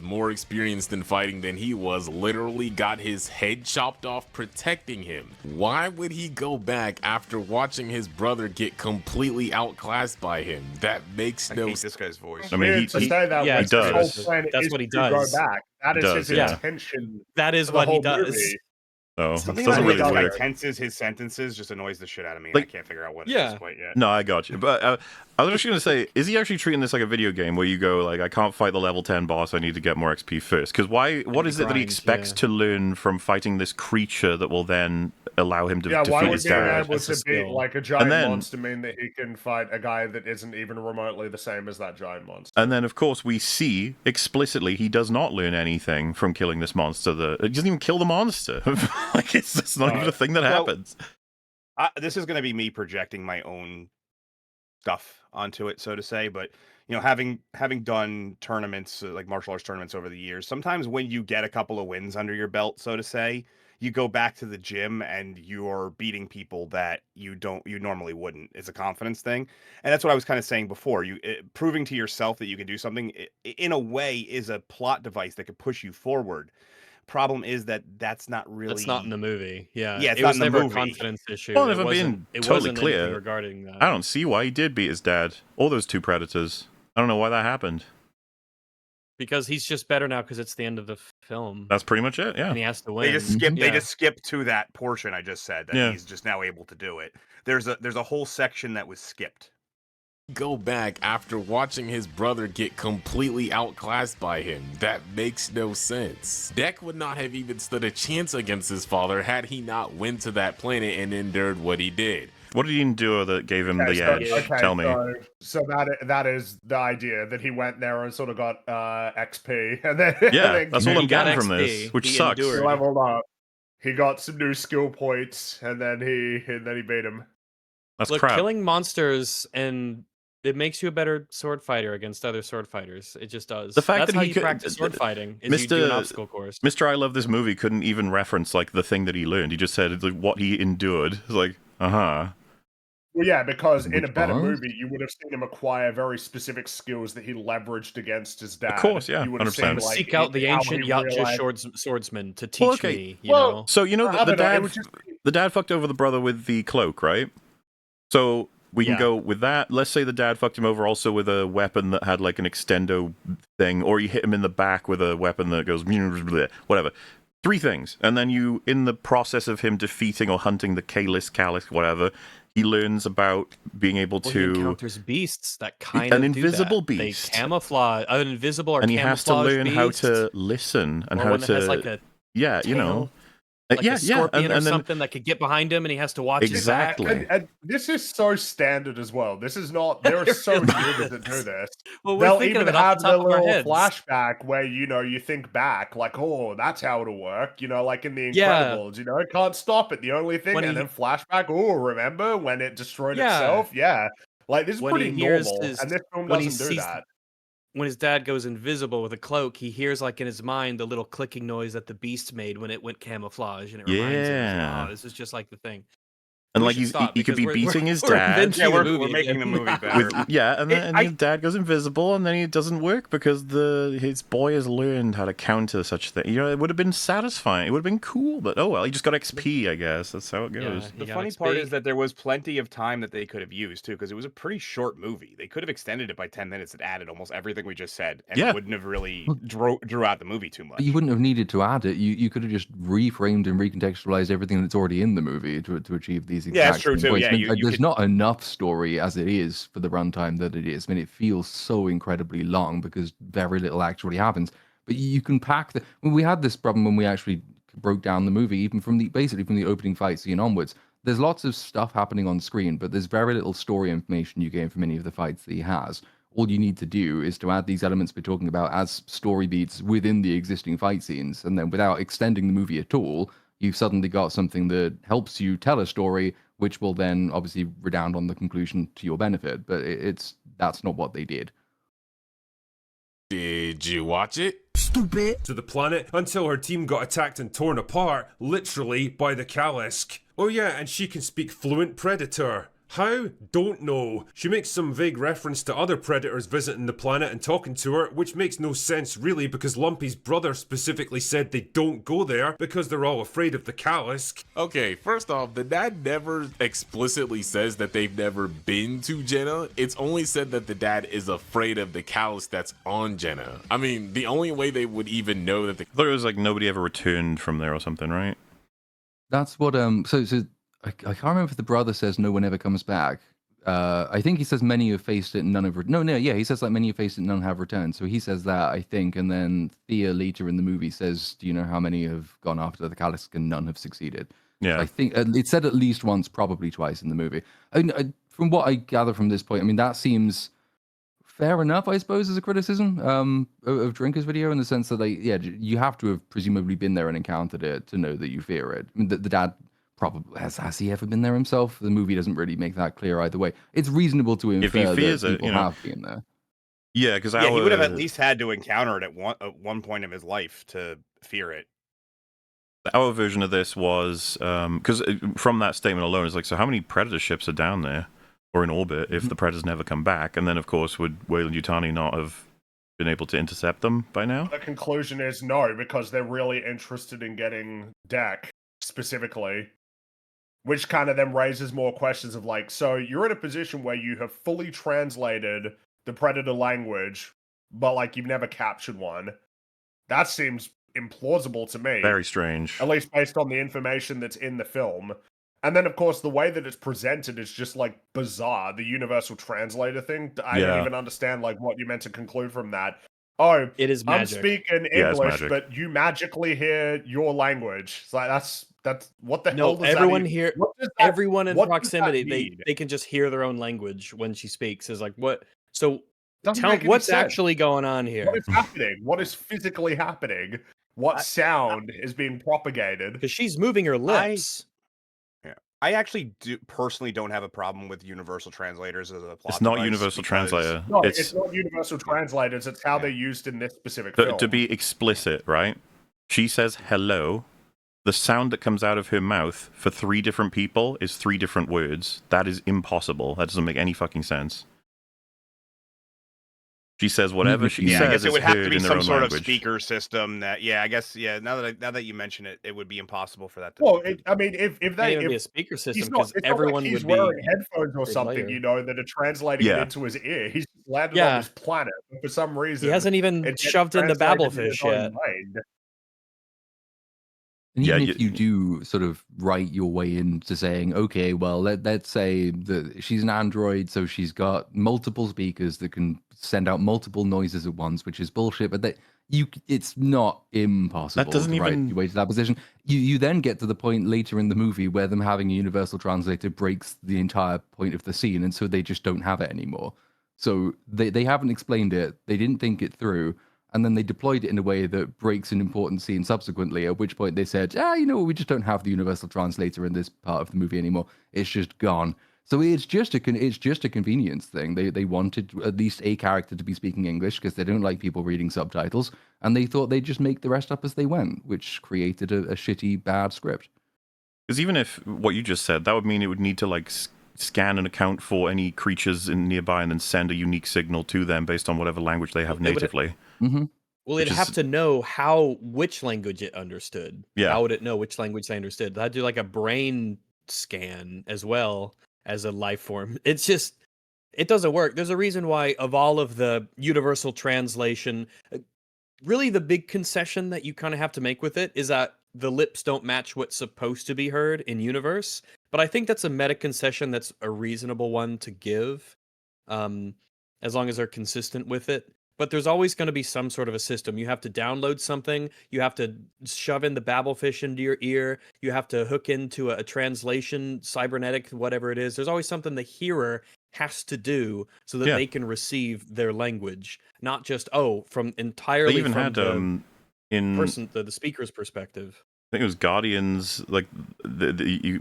Speaker 6: More experienced in fighting than he was, literally got his head chopped off protecting him. Why would he go back after watching his brother get completely outclassed by him? That makes
Speaker 4: I
Speaker 6: no
Speaker 4: hate
Speaker 6: sense.
Speaker 4: this guy's voice.
Speaker 1: I mean,
Speaker 3: Weird to say that
Speaker 2: yeah,
Speaker 3: when
Speaker 1: he does.
Speaker 3: his whole plan
Speaker 2: That's
Speaker 3: is
Speaker 2: what he
Speaker 3: to
Speaker 2: does.
Speaker 3: Go back. That is
Speaker 1: Does,
Speaker 3: his
Speaker 1: yeah.
Speaker 3: intention.
Speaker 2: That is
Speaker 3: for the
Speaker 2: what he
Speaker 3: whole
Speaker 2: does.
Speaker 3: movie.
Speaker 1: So it
Speaker 4: Something
Speaker 1: doesn't
Speaker 4: about
Speaker 1: really
Speaker 4: the way this
Speaker 1: work.
Speaker 4: guy tenses his sentences just annoys the shit out of me.
Speaker 1: Like-
Speaker 4: I can't figure out what it
Speaker 2: Yeah.
Speaker 4: is quite yet.
Speaker 1: No, I got you. But I was actually going to say, is he actually treating this like a video game where you go, like, I can't fight the level 10 boss, I need to get more XP first? Because what is it that he
Speaker 2: grind,
Speaker 1: expects
Speaker 2: yeah.
Speaker 1: to learn from fighting this creature that will then allow him to
Speaker 3: Yeah, why
Speaker 1: defeat
Speaker 3: would
Speaker 1: his
Speaker 3: being
Speaker 1: dad?
Speaker 3: able
Speaker 2: That's
Speaker 3: to
Speaker 2: a
Speaker 3: beat
Speaker 2: skill.
Speaker 3: like a giant
Speaker 1: then-
Speaker 3: monster mean that he can fight a guy that isn't even remotely the same as that giant monster?
Speaker 1: And then, of course, we see explicitly he does not learn anything from killing this monster. He doesn't even kill the monster. Like, it's just not even a thing that
Speaker 4: Well,
Speaker 1: happens.
Speaker 4: This is going to be me projecting my own stuff onto it, so to say. But having done tournaments like martial arts tournaments over the years, sometimes when you get a couple of wins under your belt, so to say, you go back to the gym and you're beating people that you normally wouldn't. It's a confidence thing, and that's what I was kind of saying before. Proving to yourself that you can do something, in a way, is a plot device that could push you forward. Problem is that's not really.
Speaker 2: That's not in the movie. Yeah,
Speaker 4: Yeah, it's
Speaker 2: it
Speaker 4: not
Speaker 2: was
Speaker 4: in the
Speaker 2: never
Speaker 4: movie.
Speaker 2: a confidence issue.
Speaker 1: Well,
Speaker 2: it
Speaker 1: if I'm being
Speaker 2: wasn't, it
Speaker 1: totally
Speaker 2: wasn't
Speaker 1: clear,
Speaker 2: anything regarding that.
Speaker 1: I don't see why he did beat his dad or those two predators. I don't know why that happened.
Speaker 2: Because he's just better now because it's the end of the film
Speaker 1: That's pretty much it, yeah.
Speaker 2: and he has to win.
Speaker 4: They just skip. They
Speaker 2: Yeah.
Speaker 4: just skip to that portion I just said that
Speaker 1: Yeah.
Speaker 4: he's just now able to do it. There's a whole section that was skipped.
Speaker 6: Go back after watching his brother get completely outclassed by him. That makes no sense. Deck would not have even stood a chance against his father had he not went to that planet and endured what he did.
Speaker 1: What did he endure that gave him
Speaker 3: Okay,
Speaker 1: the
Speaker 3: so-
Speaker 1: edge?
Speaker 3: okay,
Speaker 1: Tell me.
Speaker 3: So that is the idea that he went there and sort of got XP, and then
Speaker 1: Yeah,
Speaker 3: and then
Speaker 1: that's
Speaker 2: He
Speaker 1: all I'm
Speaker 2: got
Speaker 1: getting from
Speaker 2: XP.
Speaker 1: this, which
Speaker 2: He
Speaker 1: sucks.
Speaker 3: he
Speaker 2: endured.
Speaker 3: leveled up. He got some new skill points, and then he beat him.
Speaker 1: That's
Speaker 2: Look,
Speaker 1: crap.
Speaker 2: killing monsters and it makes you a better sword fighter against other sword fighters. It just does.
Speaker 1: The fact
Speaker 2: That's
Speaker 1: that
Speaker 2: how
Speaker 1: he
Speaker 2: you
Speaker 1: could-
Speaker 2: practice sword fighting. Is you do an
Speaker 1: Mr.
Speaker 2: obstacle course.
Speaker 1: Mr. I Love This Movie couldn't even reference like the thing that he learned. He just said it's like what he endured. It's like, uh-huh.
Speaker 3: Well, yeah, because in a
Speaker 5: Which
Speaker 3: better
Speaker 5: was?
Speaker 3: movie, you would have seen him acquire very specific skills that he leveraged against his dad.
Speaker 1: course, yeah,
Speaker 3: You would have
Speaker 1: 100%.
Speaker 3: seen, like,
Speaker 2: Seek out the
Speaker 3: how
Speaker 2: ancient
Speaker 3: he
Speaker 2: Yachtja
Speaker 3: realized-
Speaker 2: swordsman to teach
Speaker 1: Well, okay.
Speaker 2: me. You
Speaker 3: Well,
Speaker 2: know,
Speaker 1: So you know
Speaker 3: I
Speaker 1: the
Speaker 3: don't know, it
Speaker 1: dad
Speaker 3: would just-
Speaker 1: the dad fucked over the brother with the cloak, right? So we can
Speaker 2: Yeah.
Speaker 1: go with that. Let's say the dad fucked him over also with a weapon that had like an extendo thing, or you hit him in the back with a weapon that goes whatever. Three things. And then you, in the process of him defeating or hunting the Kalis, whatever, he learns about being able
Speaker 2: well, he
Speaker 1: to
Speaker 2: encounters beasts that kind
Speaker 1: an
Speaker 2: of do
Speaker 1: invisible
Speaker 2: that.
Speaker 1: beast.
Speaker 2: They camouflage an invisible or
Speaker 1: and he has to
Speaker 2: camouflage
Speaker 1: learn how
Speaker 2: beast,
Speaker 1: to listen and
Speaker 2: or
Speaker 1: how
Speaker 2: one
Speaker 1: to
Speaker 2: that has like a
Speaker 1: yeah, you know.
Speaker 2: tail, like
Speaker 1: yeah,
Speaker 2: a scorpion
Speaker 1: and
Speaker 2: or
Speaker 1: then
Speaker 2: something that could get behind him, and he has to watch
Speaker 1: Exactly.
Speaker 2: his back.
Speaker 3: And this is so standard as well. This is not. There are so many movies that do this.
Speaker 2: Well, we're
Speaker 3: They'll
Speaker 2: thinking
Speaker 3: even
Speaker 2: of it off
Speaker 3: have
Speaker 2: the
Speaker 3: the
Speaker 2: top of our
Speaker 3: little
Speaker 2: heads.
Speaker 3: flashback where you think back, like, oh, that's how it'll work. Like in the
Speaker 2: Yeah.
Speaker 3: Incredibles, it can't stop it. The only thing,
Speaker 2: When
Speaker 3: and
Speaker 2: he-
Speaker 3: then flashback. Oh, remember when it destroyed
Speaker 2: Yeah.
Speaker 3: itself? Yeah, like this is
Speaker 2: When
Speaker 3: pretty
Speaker 2: he hears
Speaker 3: normal,
Speaker 2: his-
Speaker 3: and this film
Speaker 2: when he
Speaker 3: doesn't do
Speaker 2: sees
Speaker 3: that.
Speaker 2: When his dad goes invisible with a cloak, he hears like in his mind the little clicking noise that the beast made when it went camouflage, and it reminds him,
Speaker 1: Yeah.
Speaker 2: "Oh, this is just like the thing."
Speaker 1: And
Speaker 2: We
Speaker 1: like
Speaker 2: should
Speaker 1: he's,
Speaker 2: stop
Speaker 1: he could
Speaker 2: because
Speaker 1: be
Speaker 2: we're-
Speaker 1: beating his
Speaker 2: we're
Speaker 1: dad.
Speaker 2: inventing
Speaker 4: Yeah,
Speaker 2: the
Speaker 4: we're
Speaker 2: movie
Speaker 4: making the
Speaker 2: again.
Speaker 4: movie better.
Speaker 1: With, yeah, and then his dad goes invisible, and then it doesn't work because his boy has learned how to counter such thing. It would have been satisfying. It would have been cool, but oh well, he just got XP, I guess. That's how it
Speaker 2: Yeah,
Speaker 1: goes.
Speaker 2: he
Speaker 4: The
Speaker 2: got
Speaker 4: funny
Speaker 2: XP.
Speaker 4: part is that there was plenty of time that they could have used too, because it was a pretty short movie. They could have extended it by 10 minutes and added almost everything we just said, and
Speaker 1: Yeah.
Speaker 4: it wouldn't have really drew out the movie too much.
Speaker 5: But you wouldn't have needed to add it. You could have just reframed and recontextualized everything that's already in the movie to achieve these exact
Speaker 4: Yeah, that's true,
Speaker 5: same
Speaker 4: too.
Speaker 5: points.
Speaker 4: Yeah,
Speaker 5: I mean,
Speaker 4: you
Speaker 5: there's
Speaker 4: could-
Speaker 5: not enough story as it is for the runtime that it is. I mean, it feels so incredibly long because very little actually happens. But you can pack the. When we had this problem when we actually broke down the movie, even from basically from the opening fight scene onwards. There's lots of stuff happening on screen, but there's very little story information you gain from any of the fights that he has. All you need to do is to add these elements we're talking about as story beats within the existing fight scenes, and then without extending the movie at all, you've suddenly got something that helps you tell a story, which will then obviously redound on the conclusion to your benefit. But that's not what they did.
Speaker 6: Did you watch it?
Speaker 7: To the planet until her team got attacked and torn apart, literally, by the Kalisk. Oh yeah, and she can speak fluent Predator. How? Don't know. She makes some vague reference to other predators visiting the planet and talking to her, which makes no sense really because Lumpy's brother specifically said they don't go there because they're all afraid of the Kalisk.
Speaker 6: Okay, first off, the dad never explicitly says that they've never been to Jenna. It's only said that the dad is afraid of the callus that's on Jenna. I mean, the only way they would even know that the
Speaker 1: I thought it was like nobody ever returned from there or something, right?
Speaker 5: That's what so I can't remember if the brother says no one ever comes back. I think he says many have faced it and none have he says like many have faced it and none have returned. So he says that, I think, and then Thea later in the movie says, do you know how many have gone after the Kalisk and none have succeeded?
Speaker 1: Yeah.
Speaker 5: So I think it said at least once, probably twice in the movie. From what I gather from this point, I mean, that seems fair enough, I suppose, as a criticism of Drinker's video, in the sense that, like, yeah, you have to have presumably been there and encountered it to know that you fear it. I mean, the dad probably has he ever been there himself? The movie doesn't really make that clear either way. It's reasonable to
Speaker 1: If he
Speaker 5: infer
Speaker 1: fears
Speaker 5: that
Speaker 1: it,
Speaker 5: people have been there.
Speaker 1: Yeah, because
Speaker 4: Yeah, he would have at least had to encounter it at one point of his life to fear it.
Speaker 1: our version of this was because from that statement alone, it's like, so how many Predator ships are down there or in orbit if the Predators never come back? And then, of course, would Weyland-Yutani not have been able to intercept them by now?
Speaker 3: The conclusion is no, because they're really interested in getting Dak specifically, which kind of then raises more questions of like, so you're in a position where you have fully translated the Predator language, but like you've never captured one. That seems implausible to me.
Speaker 1: Very strange.
Speaker 3: At least based on the information that's in the film. And then, of course, the way that it's presented is just, like, bizarre. The universal translator thing. I don't even understand, like, what you meant to conclude from that. Oh,
Speaker 2: It is
Speaker 3: I'm
Speaker 2: magic.
Speaker 3: speaking
Speaker 1: Yeah, it's
Speaker 3: English,
Speaker 1: magic.
Speaker 3: but you magically hear your language. It's like, that's what the hell
Speaker 2: No,
Speaker 3: does
Speaker 2: everyone
Speaker 3: that
Speaker 2: here,
Speaker 3: what does that-
Speaker 2: everyone in
Speaker 3: what does that
Speaker 2: proximity,
Speaker 3: mean?
Speaker 2: they can just hear their own language when she speaks. Is like, what? So
Speaker 3: Doesn't
Speaker 2: tell
Speaker 3: make any
Speaker 2: what's
Speaker 3: sense.
Speaker 2: actually going on here?
Speaker 3: What is happening? What is physically happening? What sound is being propagated?
Speaker 2: Because she's moving her lips.
Speaker 4: I actually personally don't have a problem with universal translators as a plot
Speaker 1: It's not
Speaker 4: device
Speaker 1: universal
Speaker 4: because-
Speaker 1: translator.
Speaker 3: No, it's not universal translators. It's how they're used in this specific film.
Speaker 1: To be explicit, right? She says hello. The sound that comes out of her mouth for 3 different people is 3 different words. That is impossible. That doesn't make any fucking sense. She says whatever she
Speaker 4: I
Speaker 1: says
Speaker 4: guess it
Speaker 1: is
Speaker 4: would have
Speaker 1: heard
Speaker 4: to be
Speaker 1: in their
Speaker 4: some
Speaker 1: own
Speaker 4: sort
Speaker 1: language.
Speaker 4: of speaker system that. Yeah, I guess. Yeah, now that you mention it, it would be impossible for that to.
Speaker 3: Well, I mean, if
Speaker 2: Can't
Speaker 3: they
Speaker 2: even be a
Speaker 3: if
Speaker 2: speaker system
Speaker 3: he's not,
Speaker 2: because
Speaker 3: it's
Speaker 2: everyone
Speaker 3: not like he's
Speaker 2: would be.
Speaker 3: wearing headphones or
Speaker 2: they'd
Speaker 3: something,
Speaker 2: layer.
Speaker 3: you know, that are translating it
Speaker 1: Yeah.
Speaker 3: into his ear. He's landed
Speaker 2: Yeah.
Speaker 3: on this planet, but for some reason
Speaker 2: He hasn't even
Speaker 3: it gets
Speaker 2: shoved in the
Speaker 3: translated in his
Speaker 2: babblefish
Speaker 3: own
Speaker 2: yet.
Speaker 3: mind.
Speaker 5: And
Speaker 1: Yeah,
Speaker 5: even if you do sort of write your way into saying, okay, well, let's say that she's an android, so she's got multiple speakers that can send out multiple noises at once, which is bullshit. But it's not impossible
Speaker 1: That doesn't
Speaker 5: to write
Speaker 1: even-
Speaker 5: your way to that position. You then get to the point later in the movie where them having a universal translator breaks the entire point of the scene, and so they just don't have it anymore. So they haven't explained it. They didn't think it through. And then they deployed it in a way that breaks an important scene subsequently, at which point they said, you know what, we just don't have the universal translator in this part of the movie anymore. It's just gone. So it's just a convenience thing. They wanted at least a character to be speaking English because they don't like people reading subtitles, and they thought they'd just make the rest up as they went, which created a shitty, bad script.
Speaker 1: Because even if what you just said, that would mean it would need to like scan and account for any creatures in nearby and then send a unique signal to them based on whatever language they have
Speaker 2: They would-
Speaker 1: natively.
Speaker 5: Mm-hmm.
Speaker 2: Well, it'd
Speaker 1: Which
Speaker 2: have
Speaker 1: is-
Speaker 2: to know which language it understood.
Speaker 1: Yeah.
Speaker 2: How would it know which language they understood? That'd do like a brain scan as well as a life form. It's just, it doesn't work. There's a reason why of all of the universal translation, really the big concession that you kind of have to make with it is that the lips don't match what's supposed to be heard in universe. But I think that's a meta concession that's a reasonable one to give, as long as they're consistent with it. But there's always going to be some sort of a system. You have to download something. You have to shove in the babblefish into your ear. You have to hook into a translation, cybernetic, whatever it is. There's always something the hearer has to do so that
Speaker 1: Yeah.
Speaker 2: they can receive their language, not just from entirely
Speaker 1: They even
Speaker 2: from
Speaker 1: had
Speaker 2: the
Speaker 1: in
Speaker 2: person, the speaker's perspective.
Speaker 1: I think it was Guardians, like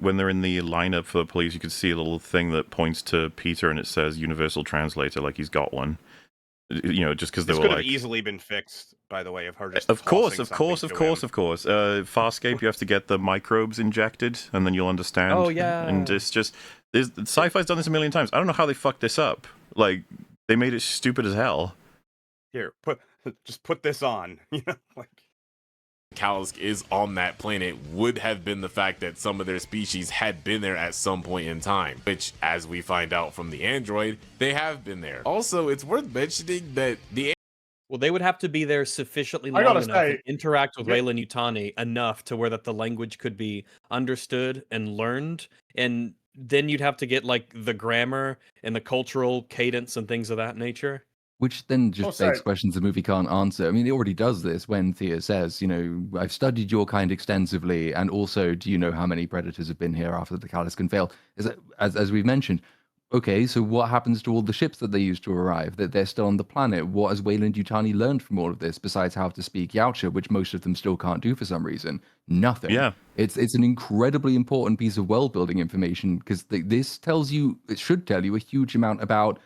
Speaker 1: when they're in the lineup for the police, you could see a little thing that points to Peter and it says Universal Translator, like he's got one. You know, just because they
Speaker 4: This
Speaker 1: were
Speaker 4: could have
Speaker 1: like,
Speaker 4: easily been fixed, by the way, of her just.
Speaker 1: of course.
Speaker 4: Farscape,
Speaker 1: You have to get the microbes injected, and then you'll understand.
Speaker 2: Oh, yeah.
Speaker 1: And it's just sci-fi's done this a million times. I don't know how they fucked this up. Like they made it stupid as hell.
Speaker 4: Here, just put this on. You know, like.
Speaker 6: Kalisk is on that planet would have been the fact that some of their species had been there at some point in time, which, as we find out from the android, they have been there. Also, it's worth mentioning that the
Speaker 2: Well, they would have to be there sufficiently
Speaker 3: I
Speaker 2: long
Speaker 3: gotta
Speaker 2: enough
Speaker 3: say,
Speaker 2: and interact with
Speaker 3: yeah.
Speaker 2: Weyland-Yutani enough to where that the language could be understood and learned, and then you'd have to get like the grammar and the cultural cadence and things of that nature.
Speaker 5: Which then just
Speaker 3: Also-
Speaker 5: begs questions the movie can't answer. I mean, it already does this when Thea says, you know, I've studied your kind extensively, and also, do you know how many predators have been here after the Caliscan failed? Is that, as we've mentioned, okay, so what happens to all the ships that they used to arrive, that they're still on the planet? What has Weyland-Yutani learned from all of this, besides how to speak Yautja, which most of them still can't do for some reason? Nothing.
Speaker 1: Yeah.
Speaker 5: It's an incredibly important piece of world-building information, because this tells you, it should tell you a huge amount about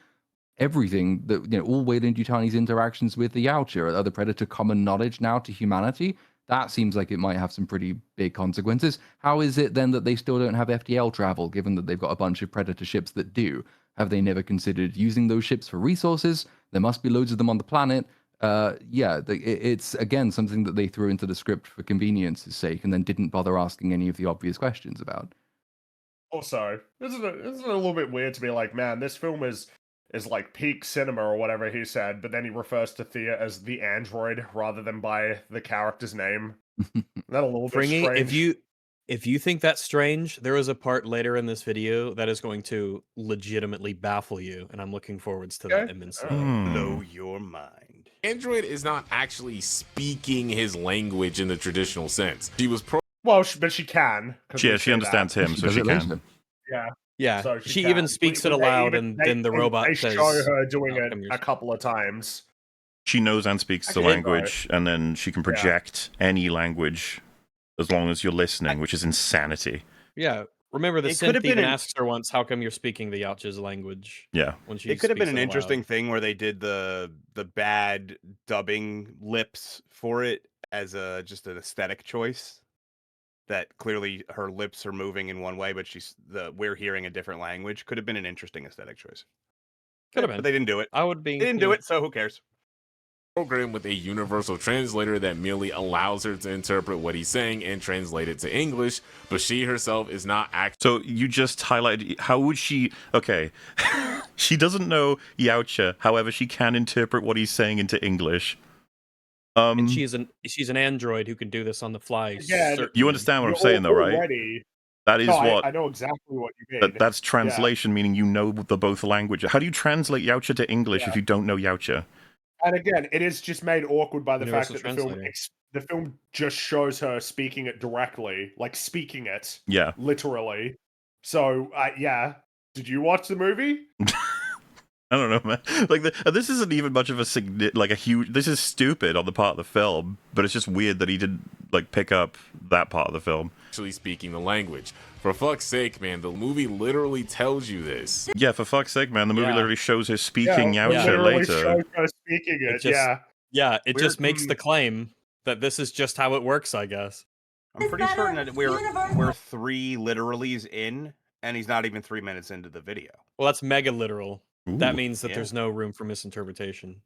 Speaker 5: everything that, you know, all Weyland-Yutani's interactions with the Yautja, are the Predator common knowledge now to humanity? That seems like it might have some pretty big consequences. How is it then that they still don't have FTL travel, given that they've got a bunch of Predator ships that do? Have they never considered using those ships for resources? There must be loads of them on the planet. It's, again, something that they threw into the script for convenience's sake and then didn't bother asking any of the obvious questions about.
Speaker 3: Also, isn't it a little bit weird to be like, man, this film is like peak cinema or whatever he said, but then he refers to Thea as the android rather than by the character's name. Isn't that a little bit
Speaker 2: Fringy,
Speaker 3: strange?
Speaker 2: if you think that's strange, there is a part later in this video that is going to legitimately baffle you, and I'm looking forwards to that
Speaker 3: Okay.
Speaker 2: immensely.
Speaker 4: Blow your mind.
Speaker 6: Android is not actually speaking his language in the traditional sense. She was
Speaker 3: Well, but she can. 'cause we
Speaker 1: Yeah,
Speaker 3: say
Speaker 1: she understands
Speaker 3: that.
Speaker 1: him, so
Speaker 5: does
Speaker 1: she
Speaker 5: it
Speaker 1: can.
Speaker 5: later.
Speaker 3: Yeah.
Speaker 2: Yeah,
Speaker 3: So
Speaker 2: she
Speaker 3: can.
Speaker 2: even speaks it aloud, and then the robot
Speaker 3: they
Speaker 2: says,
Speaker 3: show her doing
Speaker 2: "How
Speaker 3: it
Speaker 2: come you're
Speaker 3: a couple of times.
Speaker 1: She knows and speaks the
Speaker 3: I did
Speaker 1: language, and then she can project any language as long as you're listening, which is insanity.
Speaker 2: Yeah, remember the
Speaker 4: It could have
Speaker 2: synth even
Speaker 4: been an-
Speaker 2: asks her once, "How come you're speaking the Yautja's language?"
Speaker 1: Yeah.
Speaker 2: When she
Speaker 4: It could have been
Speaker 2: speaks
Speaker 4: an
Speaker 2: it aloud.
Speaker 4: interesting thing where they did the bad dubbing lips for it as just an aesthetic choice. That clearly her lips are moving in one way, but we're hearing a different language. Could have been an interesting aesthetic choice.
Speaker 2: Could have
Speaker 4: But
Speaker 2: been.
Speaker 4: they didn't do it.
Speaker 2: I would be.
Speaker 4: They didn't do it, so who cares?
Speaker 6: programmed with a universal translator that merely allows her to interpret what he's saying and translate it to English, but she herself is not actually.
Speaker 1: So you just highlighted, how would she, okay, she doesn't know Yautja, however she can interpret what he's saying into English.
Speaker 2: And she's an android who can do this on the fly.
Speaker 3: Yeah,
Speaker 2: certainly.
Speaker 1: You understand what I'm saying though, right?
Speaker 3: Already,
Speaker 1: That is
Speaker 3: no,
Speaker 1: what,
Speaker 3: I know exactly what you mean.
Speaker 1: that's translation, meaning you know the both languages. How do you translate Yautja to English if you don't know Yautja?
Speaker 3: And again, it is just made awkward by the
Speaker 2: Universal
Speaker 3: fact that
Speaker 2: translator.
Speaker 3: the film just shows her speaking it directly, like speaking it,
Speaker 1: Yeah.
Speaker 3: literally. So, yeah. Did you watch the movie?
Speaker 1: I don't know, man. Like, this isn't even much of a huge. This is stupid on the part of the film, but it's just weird that he didn't pick up that part of the film.
Speaker 6: Actually speaking the language. For fuck's sake, man, the movie literally tells you this.
Speaker 1: Yeah, for fuck's sake, man, the movie
Speaker 2: Yeah.
Speaker 1: literally shows her speaking
Speaker 3: Yeah,
Speaker 1: Yautja
Speaker 3: literally
Speaker 1: later.
Speaker 3: shows her speaking it.
Speaker 2: It just- Yeah, it
Speaker 3: We're-
Speaker 2: just makes the claim that this is just how it works, I guess.
Speaker 4: I'm pretty certain that we're 3 literallys in, and he's not even 3 minutes into the video.
Speaker 2: Well, that's mega literal. That
Speaker 1: Ooh.
Speaker 2: mean that
Speaker 4: Yeah.
Speaker 2: there's no room for misinterpretation.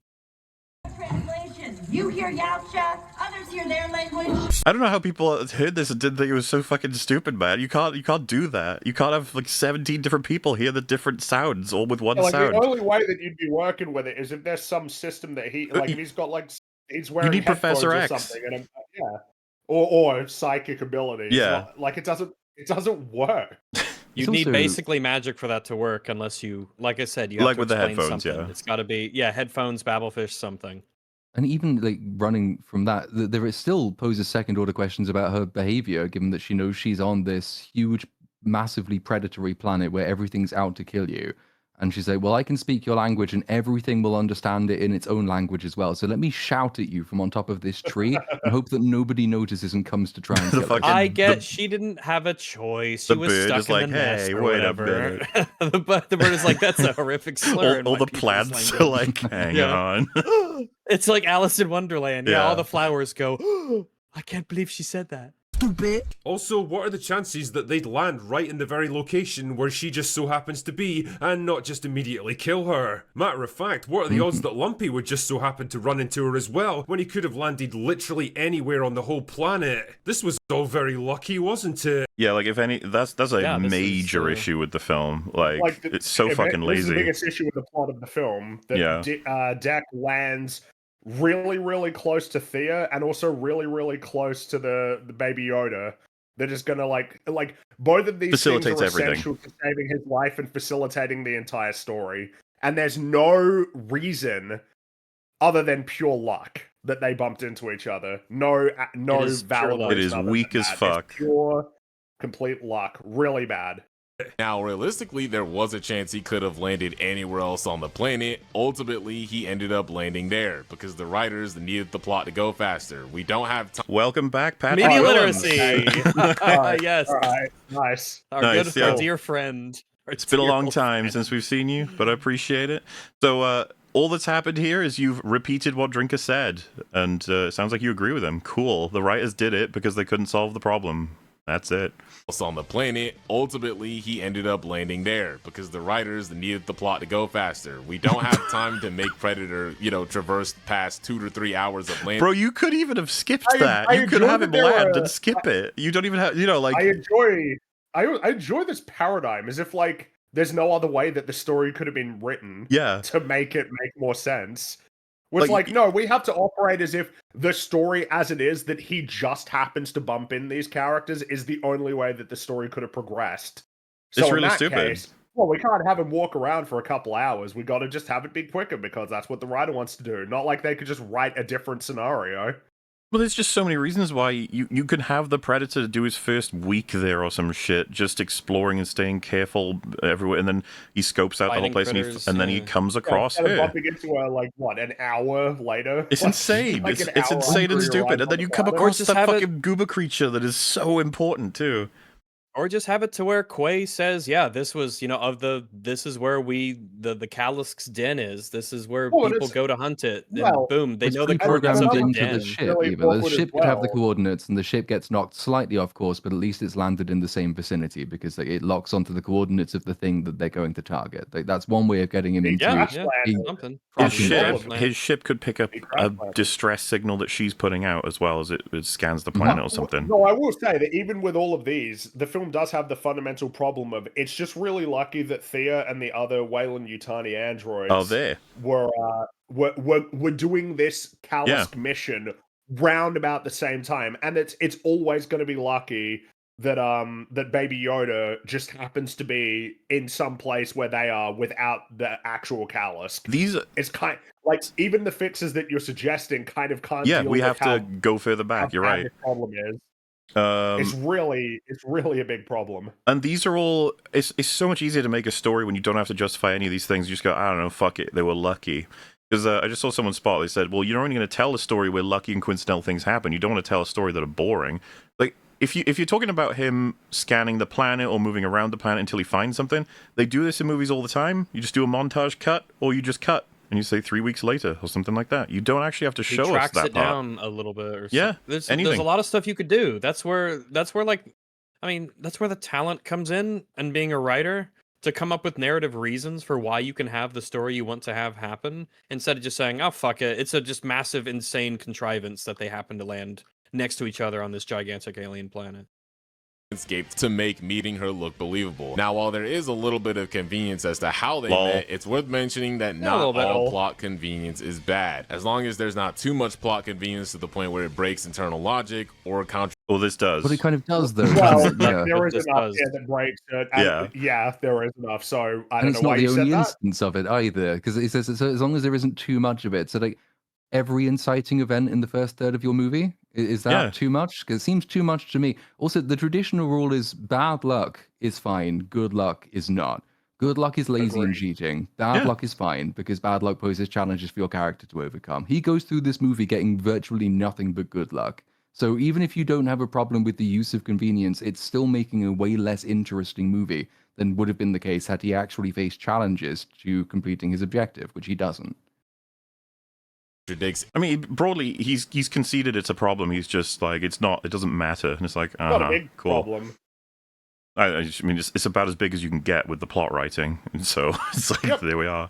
Speaker 8: Translation. You hear Yautja, others hear their language.
Speaker 1: I don't know how people heard this and didn't think it was so fucking stupid, man. You can't do that. You can't have 17 different people hear the different sounds all with one
Speaker 3: Like,
Speaker 1: sound.
Speaker 3: the only way that you'd be working with it is if there's some system that if he's got he's wearing
Speaker 1: need
Speaker 3: headphones
Speaker 1: Professor
Speaker 3: or
Speaker 1: X.
Speaker 3: something, and or psychic abilities.
Speaker 1: Yeah.
Speaker 3: It doesn't work.
Speaker 2: You
Speaker 5: It's
Speaker 2: need
Speaker 5: also-
Speaker 2: basically magic for that to work, unless you, like I said, you have
Speaker 1: Like
Speaker 2: to
Speaker 1: with the
Speaker 2: explain
Speaker 1: headphones,
Speaker 2: something.
Speaker 1: yeah.
Speaker 2: It's got to be, headphones, Babelfish, something.
Speaker 5: And even running from that, there is still poses second order questions about her behavior, given that she knows she's on this huge, massively predatory planet where everything's out to kill you. And she's like, well, I can speak your language and everything will understand it in its own language as well. So let me shout at you from on top of this tree and hope that nobody notices and comes to try and
Speaker 1: The
Speaker 5: kill us.
Speaker 1: fucking-
Speaker 2: I get
Speaker 1: the-
Speaker 2: she didn't have a choice.
Speaker 1: the
Speaker 2: She was
Speaker 1: bird
Speaker 2: stuck
Speaker 1: is
Speaker 2: in
Speaker 1: like,
Speaker 2: the nest
Speaker 1: "Hey,
Speaker 2: or
Speaker 1: wait a
Speaker 2: whatever. the bird is like, that's a horrific slur. in
Speaker 1: all
Speaker 2: my
Speaker 1: the
Speaker 2: people's
Speaker 1: plants are
Speaker 2: language."
Speaker 1: like, hang
Speaker 2: Yeah.
Speaker 1: on.
Speaker 2: It's like Alice in Wonderland. Yeah,
Speaker 1: Yeah.
Speaker 2: all the flowers go, "Oh, I can't believe she said that.
Speaker 7: Also, what are the chances that they'd land right in the very location where she just so happens to be and not just immediately kill her? Matter of fact, what are the odds that Lumpy would just so happen to run into her as well when he could have landed literally anywhere on the whole planet? This was all very lucky, wasn't it?
Speaker 1: Yeah, like if any, that's a
Speaker 2: Yeah, this is,
Speaker 1: major issue with the film. Like,
Speaker 3: the-
Speaker 1: it's so fucking
Speaker 3: This is the
Speaker 1: lazy.
Speaker 3: biggest issue with the plot of the film. That
Speaker 1: Yeah.
Speaker 3: Deck lands really, really close to Thea, and also really, really close to the Baby Yoda. They're just gonna like both of these things
Speaker 1: Facilitates
Speaker 3: are
Speaker 1: everything.
Speaker 3: essential to saving his life and facilitating the entire story. And there's no reason other than pure luck that they bumped into each other. No
Speaker 2: is pure
Speaker 3: valid
Speaker 2: luck.
Speaker 1: It
Speaker 3: reason
Speaker 1: is
Speaker 3: other
Speaker 1: weak
Speaker 3: than
Speaker 1: as
Speaker 3: that.
Speaker 1: fuck.
Speaker 3: It's pure, complete luck. Really bad.
Speaker 6: Now, realistically, there was a chance he could have landed anywhere else on the planet. Ultimately, he ended up landing there because the writers needed the plot to go faster. We don't have time.
Speaker 1: Welcome back, Pat.
Speaker 2: Media
Speaker 1: Willems.
Speaker 2: literacy.
Speaker 3: Alright,
Speaker 2: Yes,
Speaker 3: Alright, nice.
Speaker 2: our
Speaker 1: Nice,
Speaker 2: good,
Speaker 1: yeah.
Speaker 2: our dear friend.
Speaker 1: It's been a long time since we've seen you, but I appreciate it. So, all that's happened here is you've repeated what Drinker said, and it sounds like you agree with him. Cool. The writers did it because they couldn't solve the problem. That's it.
Speaker 6: Else on the planet. Ultimately, he ended up landing there because the writers needed the plot to go faster. We don't have time to make Predator, traverse past 2 to 3 hours of land.
Speaker 1: Bro, you could even have skipped that.
Speaker 3: I
Speaker 1: You could
Speaker 3: enjoy
Speaker 1: have
Speaker 3: that
Speaker 1: him
Speaker 3: there
Speaker 1: land
Speaker 3: were-
Speaker 1: and skip it. You don't even have,
Speaker 3: I enjoy this paradigm as if like there's no other way that the story could have been written
Speaker 1: yeah.
Speaker 3: to make it make more sense. Was
Speaker 1: Like-
Speaker 3: like, no, we have to operate as if the story as it is that he just happens to bump in these characters is the only way that the story could have progressed. So
Speaker 1: It's
Speaker 3: in
Speaker 1: really
Speaker 3: that
Speaker 1: stupid.
Speaker 3: case, well, we can't have him walk around for a couple hours. We got to just have it be quicker because that's what the writer wants to do. Not like they could just write a different scenario.
Speaker 1: Well, there's just so many reasons why you could have the Predator do his first week there or some shit, just exploring and staying careful everywhere, and then he scopes out the whole
Speaker 2: Fighting
Speaker 1: place,
Speaker 2: critters,
Speaker 1: and then he
Speaker 2: yeah.
Speaker 1: comes across
Speaker 3: Instead of
Speaker 1: her.
Speaker 3: bumping into her like what, an hour later?
Speaker 1: It's
Speaker 3: Like,
Speaker 1: insane.
Speaker 3: like an
Speaker 1: It's
Speaker 3: hour
Speaker 1: insane
Speaker 3: after
Speaker 1: and
Speaker 3: he
Speaker 1: stupid.
Speaker 3: arrives
Speaker 1: And then
Speaker 3: on
Speaker 1: you
Speaker 3: the
Speaker 1: come
Speaker 3: planet.
Speaker 1: across
Speaker 2: just
Speaker 1: that
Speaker 2: have it-
Speaker 1: fucking goober creature that is so important too.
Speaker 2: Or just have it to where Quay says, yeah, this was, this is where the Callisk's den is. This is where
Speaker 3: Well, and
Speaker 2: people
Speaker 3: it's-
Speaker 2: go to hunt it. And
Speaker 3: well,
Speaker 2: boom, they
Speaker 5: It's
Speaker 2: know the
Speaker 5: pre-programmed
Speaker 2: coordinates of the
Speaker 5: into
Speaker 2: den.
Speaker 5: the ship,
Speaker 3: Really
Speaker 5: either. The
Speaker 3: awkward as
Speaker 5: ship could have the
Speaker 3: well.
Speaker 5: coordinates, and the ship gets knocked slightly off course, but at least it's landed in the same vicinity because it locks onto the coordinates of the thing that they're going to target. That's one way of getting him into.
Speaker 2: Yeah,
Speaker 3: Crash
Speaker 2: yeah,
Speaker 3: landed.
Speaker 2: something.
Speaker 1: His
Speaker 5: Crossing
Speaker 1: ship,
Speaker 5: Problem.
Speaker 2: Plan.
Speaker 1: his ship could pick up
Speaker 3: He
Speaker 1: a
Speaker 3: crash landed.
Speaker 1: distress signal that she's putting out as well as it scans the planet or something.
Speaker 3: No, I will say that even with all of these, the film does have the fundamental problem of it's just really lucky that Thea and the other Wayland Yutani androids
Speaker 1: Oh, there.
Speaker 3: were doing this Callisk mission round about the same time, and it's always going to be lucky that that Baby Yoda just happens to be in some place where they are without the actual Callisk.
Speaker 1: These,
Speaker 3: It's kind like even the fixes that you're suggesting kind of can't.
Speaker 1: yeah,
Speaker 3: deal
Speaker 1: we
Speaker 3: with
Speaker 1: have
Speaker 3: how,
Speaker 1: to go further
Speaker 3: how
Speaker 1: back. You're
Speaker 3: bad
Speaker 1: right.
Speaker 3: the problem is. It's really a big problem.
Speaker 1: And these are all. It's so much easier to make a story when you don't have to justify any of these things. You just go, I don't know, fuck it. They were lucky. Because I just saw someone spot. They said, well, you're only going to tell a story where lucky and coincidental things happen. You don't want to tell a story that are boring. Like if you're talking about him scanning the planet or moving around the planet until he finds something, they do this in movies all the time. You just do a montage cut, or you just cut. And you say 3 weeks later or something like that. You don't actually have to
Speaker 2: He
Speaker 1: show us
Speaker 2: tracks
Speaker 1: that
Speaker 2: it
Speaker 1: part.
Speaker 2: down a little bit. Or
Speaker 1: Yeah,
Speaker 2: something. There's
Speaker 1: anything.
Speaker 2: a lot of stuff you could do. That's where like, I mean, that's where the talent comes in, and being a writer to come up with narrative reasons for why you can have the story you want to have happen instead of just saying, oh fuck it, it's a just massive insane contrivance that they happen to land next to each other on this gigantic alien planet.
Speaker 6: To make meeting her look believable. Now, while there is a little bit of convenience as to how they
Speaker 1: Lol.
Speaker 6: met, it's worth mentioning that
Speaker 2: a
Speaker 6: not
Speaker 2: little bit.
Speaker 6: all plot convenience is bad, as long as there's not too much plot convenience to the point where it breaks internal logic or
Speaker 1: Well, this does.
Speaker 5: But it kind of does, though.
Speaker 3: Well,
Speaker 5: doesn't it? Yeah.
Speaker 3: there is
Speaker 2: This
Speaker 3: enough
Speaker 2: does.
Speaker 3: here that breaks it. And yeah, there is enough. So I
Speaker 5: And
Speaker 3: don't
Speaker 5: it's
Speaker 3: know
Speaker 5: not
Speaker 3: why
Speaker 5: the
Speaker 3: you said
Speaker 5: only
Speaker 3: that.
Speaker 5: instance of it either, because it says so as long as there isn't too much of it. So like every inciting event in the first third of your movie, is that
Speaker 1: Yeah.
Speaker 5: too much? Because it seems too much to me. Also, the traditional rule is bad luck is fine, good luck is not. Good luck is lazy and
Speaker 3: Agreed.
Speaker 5: cheating. Bad
Speaker 1: Yeah.
Speaker 5: luck is fine because bad luck poses challenges for your character to overcome. He goes through this movie getting virtually nothing but good luck. So even if you don't have a problem with the use of convenience, it's still making a way less interesting movie than would have been the case had he actually faced challenges to completing his objective, which he doesn't.
Speaker 6: contradicts
Speaker 1: I mean, broadly, he's conceded it's a problem. He's just like, it doesn't matter. And it's like,
Speaker 3: Not a big
Speaker 1: cool.
Speaker 3: problem.
Speaker 1: I mean, it's about as big as you can get with the plot writing. And so it's like,
Speaker 3: Yep.
Speaker 1: there we are.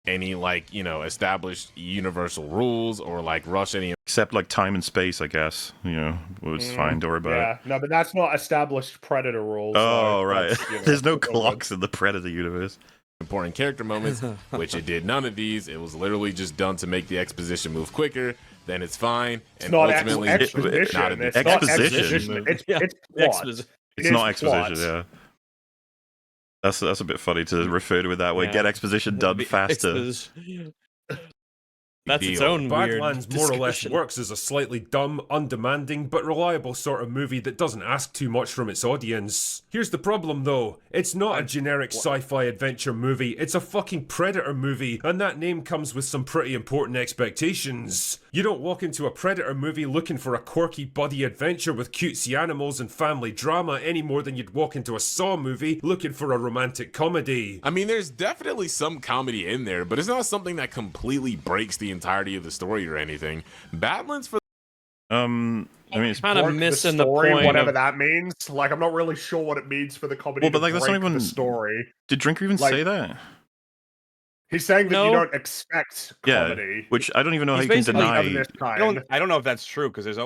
Speaker 6: any established universal rules or like rush any
Speaker 1: Except like time and space, I guess. It's fine. Don't worry about it.
Speaker 3: Yeah, no, but that's not established Predator rules.
Speaker 1: Oh,
Speaker 3: so
Speaker 1: right.
Speaker 3: that's,
Speaker 1: There's no
Speaker 3: all good.
Speaker 1: clocks in the Predator universe.
Speaker 6: important character moments, which it did none of these. It was literally just done to make the exposition move quicker. Then it's fine.
Speaker 3: It's
Speaker 6: And
Speaker 3: not
Speaker 6: ultimately,
Speaker 3: exposition.
Speaker 6: not a
Speaker 3: It's
Speaker 6: defense.
Speaker 3: not
Speaker 1: Exposition.
Speaker 3: exposition. It's
Speaker 2: Yeah,
Speaker 3: plot.
Speaker 2: exposition.
Speaker 1: It's
Speaker 3: It
Speaker 1: not
Speaker 3: is plot.
Speaker 1: exposition, yeah. That's a bit funny to refer to it that way.
Speaker 2: Yeah.
Speaker 1: Get exposition done faster.
Speaker 2: Exposition. That's its
Speaker 6: Deal.
Speaker 2: own weird
Speaker 7: Badlands more or less
Speaker 2: discussion.
Speaker 7: works as a slightly dumb, undemanding, but reliable sort of movie that doesn't ask too much from its audience. Here's the problem though, it's not a generic sci-fi adventure movie, it's a fucking Predator movie, and that name comes with some pretty important expectations. You don't walk into a Predator movie looking for a quirky buddy adventure with cutesy animals and family drama any more than you'd walk into a Saw movie looking for a romantic comedy.
Speaker 6: I mean, there's definitely some comedy in there, but it's not something that completely breaks the entirety of the story or anything. Badlands for
Speaker 1: I mean, it's
Speaker 2: kind of
Speaker 3: Broke
Speaker 2: missing
Speaker 3: the
Speaker 2: the
Speaker 3: story,
Speaker 2: point
Speaker 3: whatever
Speaker 2: of
Speaker 3: that means. Like, I'm not really sure what it means for the comedy
Speaker 1: Well, but,
Speaker 3: to
Speaker 1: like, that's not
Speaker 3: break
Speaker 1: even-
Speaker 3: the story.
Speaker 1: Did Drinker even
Speaker 3: Like-
Speaker 1: say that?
Speaker 3: He's saying that you
Speaker 2: No.
Speaker 3: don't expect
Speaker 1: Yeah,
Speaker 3: comedy.
Speaker 1: which I don't even know how
Speaker 2: He's
Speaker 1: you can
Speaker 2: basically
Speaker 3: of
Speaker 1: deny.
Speaker 3: this
Speaker 4: I
Speaker 3: kind.
Speaker 4: don't know if that's true because there's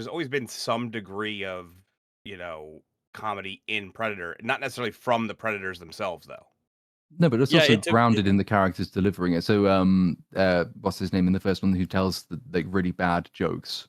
Speaker 4: always been some degree of comedy in Predator, not necessarily from the Predators themselves though.
Speaker 5: No, but it's
Speaker 2: Yeah,
Speaker 5: also
Speaker 2: it-
Speaker 5: grounded in the characters delivering it. So, what's his name in the first one who tells the like really bad jokes,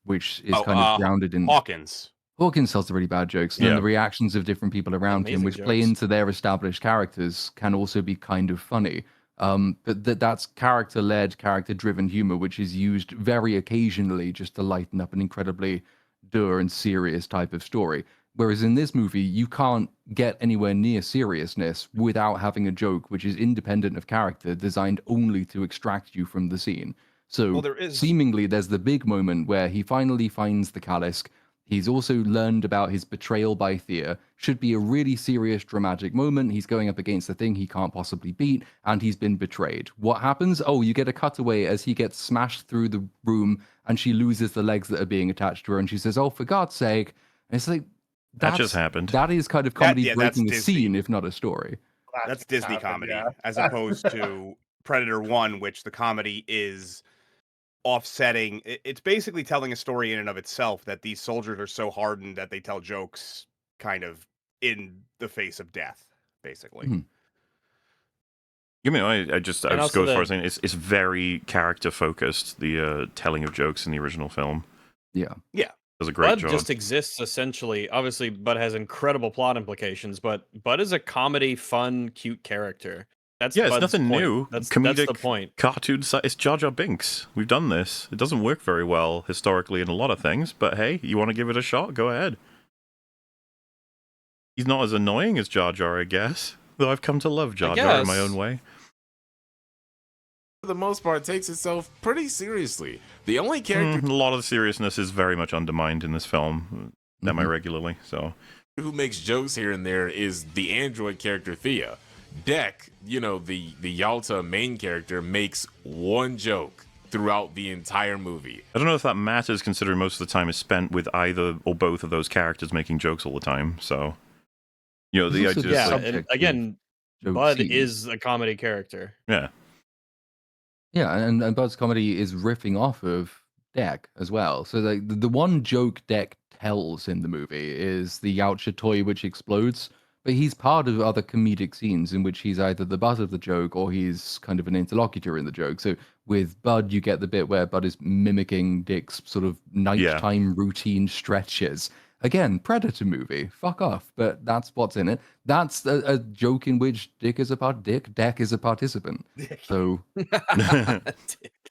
Speaker 5: which is kind of grounded in
Speaker 4: Hawkins.
Speaker 5: Hawkins tells the really bad jokes, and then
Speaker 1: Yeah.
Speaker 5: the reactions of different people around him,
Speaker 2: Amazing
Speaker 5: which play
Speaker 2: jokes.
Speaker 5: into their established characters, can also be kind of funny. But that's character-led, character-driven humor, which is used very occasionally just to lighten up an incredibly dour and serious type of story. Whereas in this movie, you can't get anywhere near seriousness without having a joke, which is independent of character, designed only to extract you from the scene. So
Speaker 4: Well, there is-
Speaker 5: seemingly, there's the big moment where he finally finds the Calisk. He's also learned about his betrayal by Thea. Should be a really serious, dramatic moment. He's going up against the thing he can't possibly beat, and he's been betrayed. What happens? Oh, you get a cutaway as he gets smashed through the room, and she loses the legs that are being attached to her, and she says, "Oh, for God's sake!" And it's like
Speaker 1: That just happened.
Speaker 5: That is kind of comedy
Speaker 4: that's
Speaker 5: breaking a
Speaker 4: Disney.
Speaker 5: scene, if not a story.
Speaker 4: That's Disney
Speaker 3: happened,
Speaker 4: comedy,
Speaker 3: yeah.
Speaker 4: as opposed to Predator 1, which the comedy is offsetting. It's basically telling a story in and of itself that these soldiers are so hardened that they tell jokes kind of in the face of death, basically.
Speaker 5: Mhm.
Speaker 1: You mean I just
Speaker 2: And
Speaker 1: go
Speaker 2: also
Speaker 1: as far
Speaker 2: the-
Speaker 1: as saying it's very character focused. The telling of jokes in the original film
Speaker 5: Yeah.
Speaker 1: does a great
Speaker 2: Bud
Speaker 1: job.
Speaker 2: just exists essentially. Obviously, Bud has incredible plot implications, but Bud is a comedy, fun, cute character. That's
Speaker 1: Yeah, it's
Speaker 2: Bud's
Speaker 1: nothing
Speaker 2: point.
Speaker 1: new.
Speaker 2: That's
Speaker 1: Comedic
Speaker 2: the point.
Speaker 1: Cartoon it's Jar Jar Binks. We've done this. It doesn't work very well historically in a lot of things, but hey, you want to give it a shot? Go ahead. He's not as annoying as Jar Jar, I guess. Though I've come to love Jar Jar in my
Speaker 2: guess.
Speaker 1: own way.
Speaker 6: the most part, takes itself pretty seriously. The only character
Speaker 1: A lot of the seriousness is very much undermined in this film, semi-regularly. So
Speaker 6: who makes jokes here and there is the android character Thea. Deck, the Yalta main character, makes one joke throughout the entire movie.
Speaker 1: I don't know if that matters, considering most of the time is spent with either or both of those characters making jokes all the time. So, the
Speaker 5: There's also
Speaker 1: idea
Speaker 5: the
Speaker 2: Yeah,
Speaker 1: is like,
Speaker 5: subject
Speaker 2: and
Speaker 5: of
Speaker 2: again,
Speaker 5: joke
Speaker 2: Bud
Speaker 5: scenes.
Speaker 2: is a comedy character.
Speaker 1: yeah.
Speaker 5: Yeah, and Bud's comedy is riffing off of Deck as well. So the one joke Deck tells in the movie is the Yautja toy which explodes, but he's part of other comedic scenes in which he's either the butt of the joke or he's kind of an interlocutor in the joke. So with Bud, you get the bit where Bud is mimicking Dick's sort of nighttime routine stretches. Again, Predator movie. Fuck off. But that's what's in it. That's a joke in which Deck is a participant. So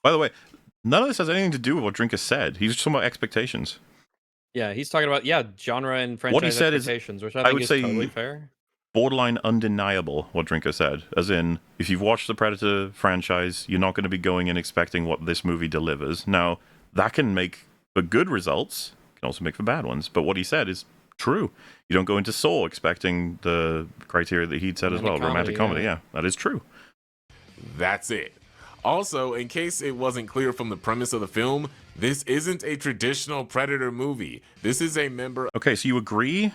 Speaker 1: By the way, none of this has anything to do with what Drinker said. He's just talking about expectations.
Speaker 2: Yeah, he's talking about genre and franchise
Speaker 1: What he said is-
Speaker 2: expectations, which I
Speaker 1: I
Speaker 2: think
Speaker 1: would
Speaker 2: is
Speaker 1: say-
Speaker 2: totally fair.
Speaker 1: Borderline undeniable what Drinker said. As in, if you've watched the Predator franchise, you're not going to be going in expecting what this movie delivers. Now, that can make for good results, can also make for bad ones. But what he said is true. You don't go into Saw expecting the criteria that he'd said as well. Romantic comedy, yeah, that is true.
Speaker 6: That's it. Also, in case it wasn't clear from the premise of the film, this isn't a traditional Predator movie. This is a member
Speaker 1: Okay, so you agree?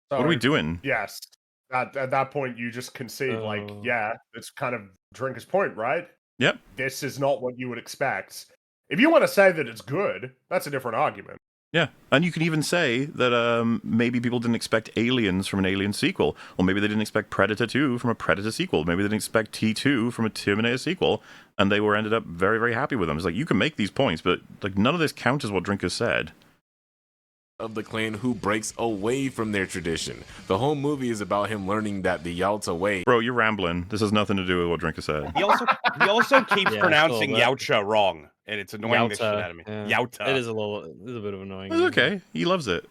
Speaker 1: What are we
Speaker 3: So,
Speaker 1: doing?
Speaker 3: Yes. At that point, you just concede,
Speaker 2: Oh.
Speaker 3: yeah, it's kind of Drinker's point, right?
Speaker 1: Yep.
Speaker 3: This is not what you would expect. If you want to say that it's good, that's a different argument.
Speaker 1: Yeah, and you can even say that maybe people didn't expect Aliens from an Alien sequel, or maybe they didn't expect Predator 2 from a Predator sequel, maybe they didn't expect T2 from a Terminator sequel, and they ended up very, very happy with them. It's like, you can make these points, but like none of this counters what Drinker said.
Speaker 6: Of the clan who breaks away from their tradition. The whole movie is about him learning that the Yalta way.
Speaker 1: Bro, you're rambling. This has nothing to do with what Drinker said.
Speaker 4: He also keeps
Speaker 2: Yeah,
Speaker 4: pronouncing
Speaker 2: still,
Speaker 4: Yautja wrong, and it's annoying the shit out of me.
Speaker 2: yeah.
Speaker 4: Yautja.
Speaker 2: It is a bit of annoying.
Speaker 1: It's okay. He loves it.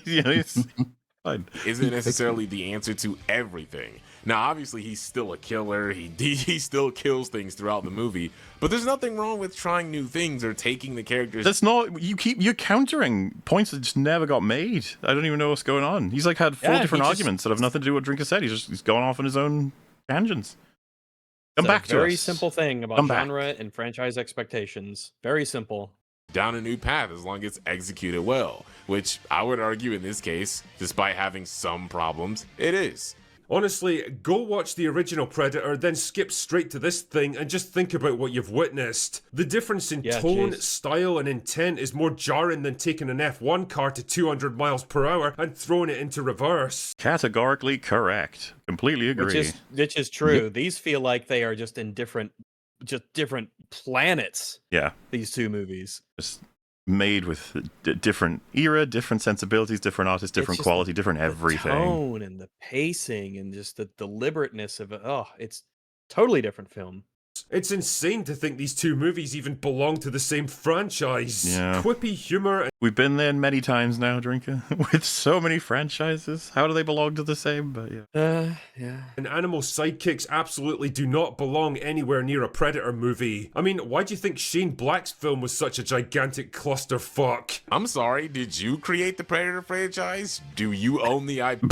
Speaker 1: You know, it's fine.
Speaker 6: Isn't necessarily the answer to everything. Now, obviously, he's still a killer. He still kills things throughout the movie. But there's nothing wrong with trying new things or taking the characters.
Speaker 1: That's not. You're countering points that just never got made. I don't even know what's going on. He's like had four different arguments that have nothing to do with what Drinker said. He's going off on his own tangents. Come back to us.
Speaker 2: Very simple thing about genre and franchise expectations. Very simple.
Speaker 6: Down a new path as long as it's executed well, which I would argue in this case, despite having some problems, it is.
Speaker 7: Honestly, go watch the original Predator, then skip straight to this thing and just think about what you've witnessed. The difference in tone, style, and intent is more jarring than taking an F1 car to 200 miles per hour and throwing it into reverse.
Speaker 1: Categorically correct. Completely agree.
Speaker 2: Which is true. Yep. These feel like they are just in different planets.
Speaker 1: Yeah.
Speaker 2: These two movies.
Speaker 1: Just made with different era, different sensibilities, different artists, different quality, different everything.
Speaker 2: The tone and the pacing and just the deliberateness of it. Oh, it's totally different film.
Speaker 7: It's insane to think these two movies even belong to the same franchise.
Speaker 1: Yeah.
Speaker 7: Quippy humor.
Speaker 1: We've been there many times now, Drinker, with so many franchises. How do they belong to the same? But yeah.
Speaker 7: And animal sidekicks absolutely do not belong anywhere near a Predator movie. I mean, why do you think Shane Black's film was such a gigantic clusterfuck?
Speaker 6: I'm sorry, did you create the Predator franchise? Do you own the IP?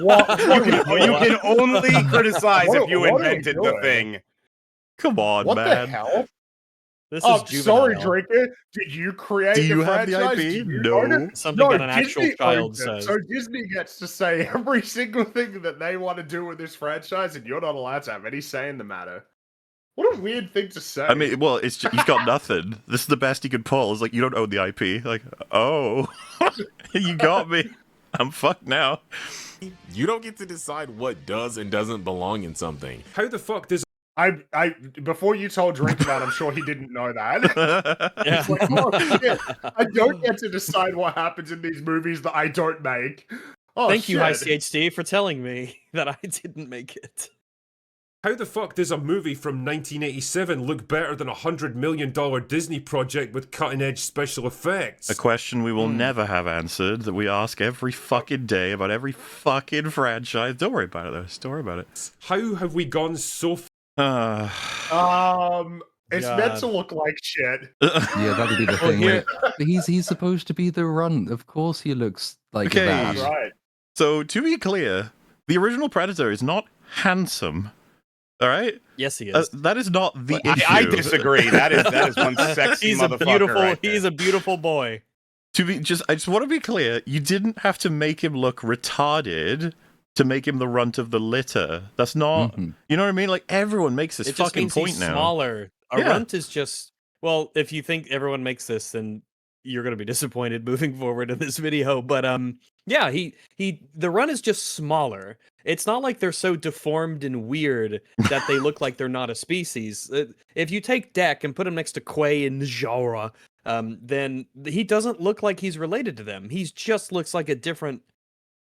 Speaker 4: What? You can only criticize if you invented the thing.
Speaker 1: Come on,
Speaker 3: what
Speaker 1: man.
Speaker 3: What the hell?
Speaker 2: This is juvenile.
Speaker 3: Sorry, Drinker. Did you create the franchise?
Speaker 1: Do you have the IP? No.
Speaker 2: Something that an actual child says.
Speaker 3: So Disney gets to say every single thing that they want to do with this franchise, and you're not allowed to have any say in the matter. What a weird thing to say.
Speaker 1: I mean, well, it's just, he's got nothing. This is the best he could pull. It's like, you don't own the IP. Like, oh, you got me. I'm fucked now.
Speaker 6: You don't get to decide what does and doesn't belong in something.
Speaker 7: How the fuck does...
Speaker 3: I before you told Drink that, I'm sure he didn't know that.
Speaker 2: Yeah.
Speaker 3: It's like, oh shit, I don't get to decide what happens in these movies that I don't make. Oh,
Speaker 2: Thank you, High CHD, for telling me that I didn't make it.
Speaker 7: How the fuck does a movie from 1987 look better than a $100 million Disney project with cutting-edge special effects?
Speaker 1: A question we will never have answered, that we ask every fucking day about every fucking franchise. Don't worry about it, though. Just don't worry about it.
Speaker 7: How have we gone so
Speaker 3: it's meant to look like shit.
Speaker 5: Yeah, that'll be the thing. Like, he's supposed to be the runt. Of course he looks like that.
Speaker 3: Right.
Speaker 1: So, to be clear, the original Predator is not handsome. All right?
Speaker 2: Yes, he is.
Speaker 1: That is not the issue.
Speaker 4: I disagree. That is one sexy motherfucker.
Speaker 2: He's a beautiful boy.
Speaker 1: I just want to be clear. You didn't have to make him look retarded to make him the runt of the litter. That's not, you know what I mean? Like, everyone makes this fucking point
Speaker 2: he's
Speaker 1: now.
Speaker 2: Smaller. A runt is just, well, if you think everyone makes this, then you're going to be disappointed moving forward in this video. But yeah, the runt is just smaller. It's not like they're so deformed and weird that they look like they're not a species. If you take Deck and put him next to Quay and Njara, then he doesn't look like he's related to them. He just looks like a different,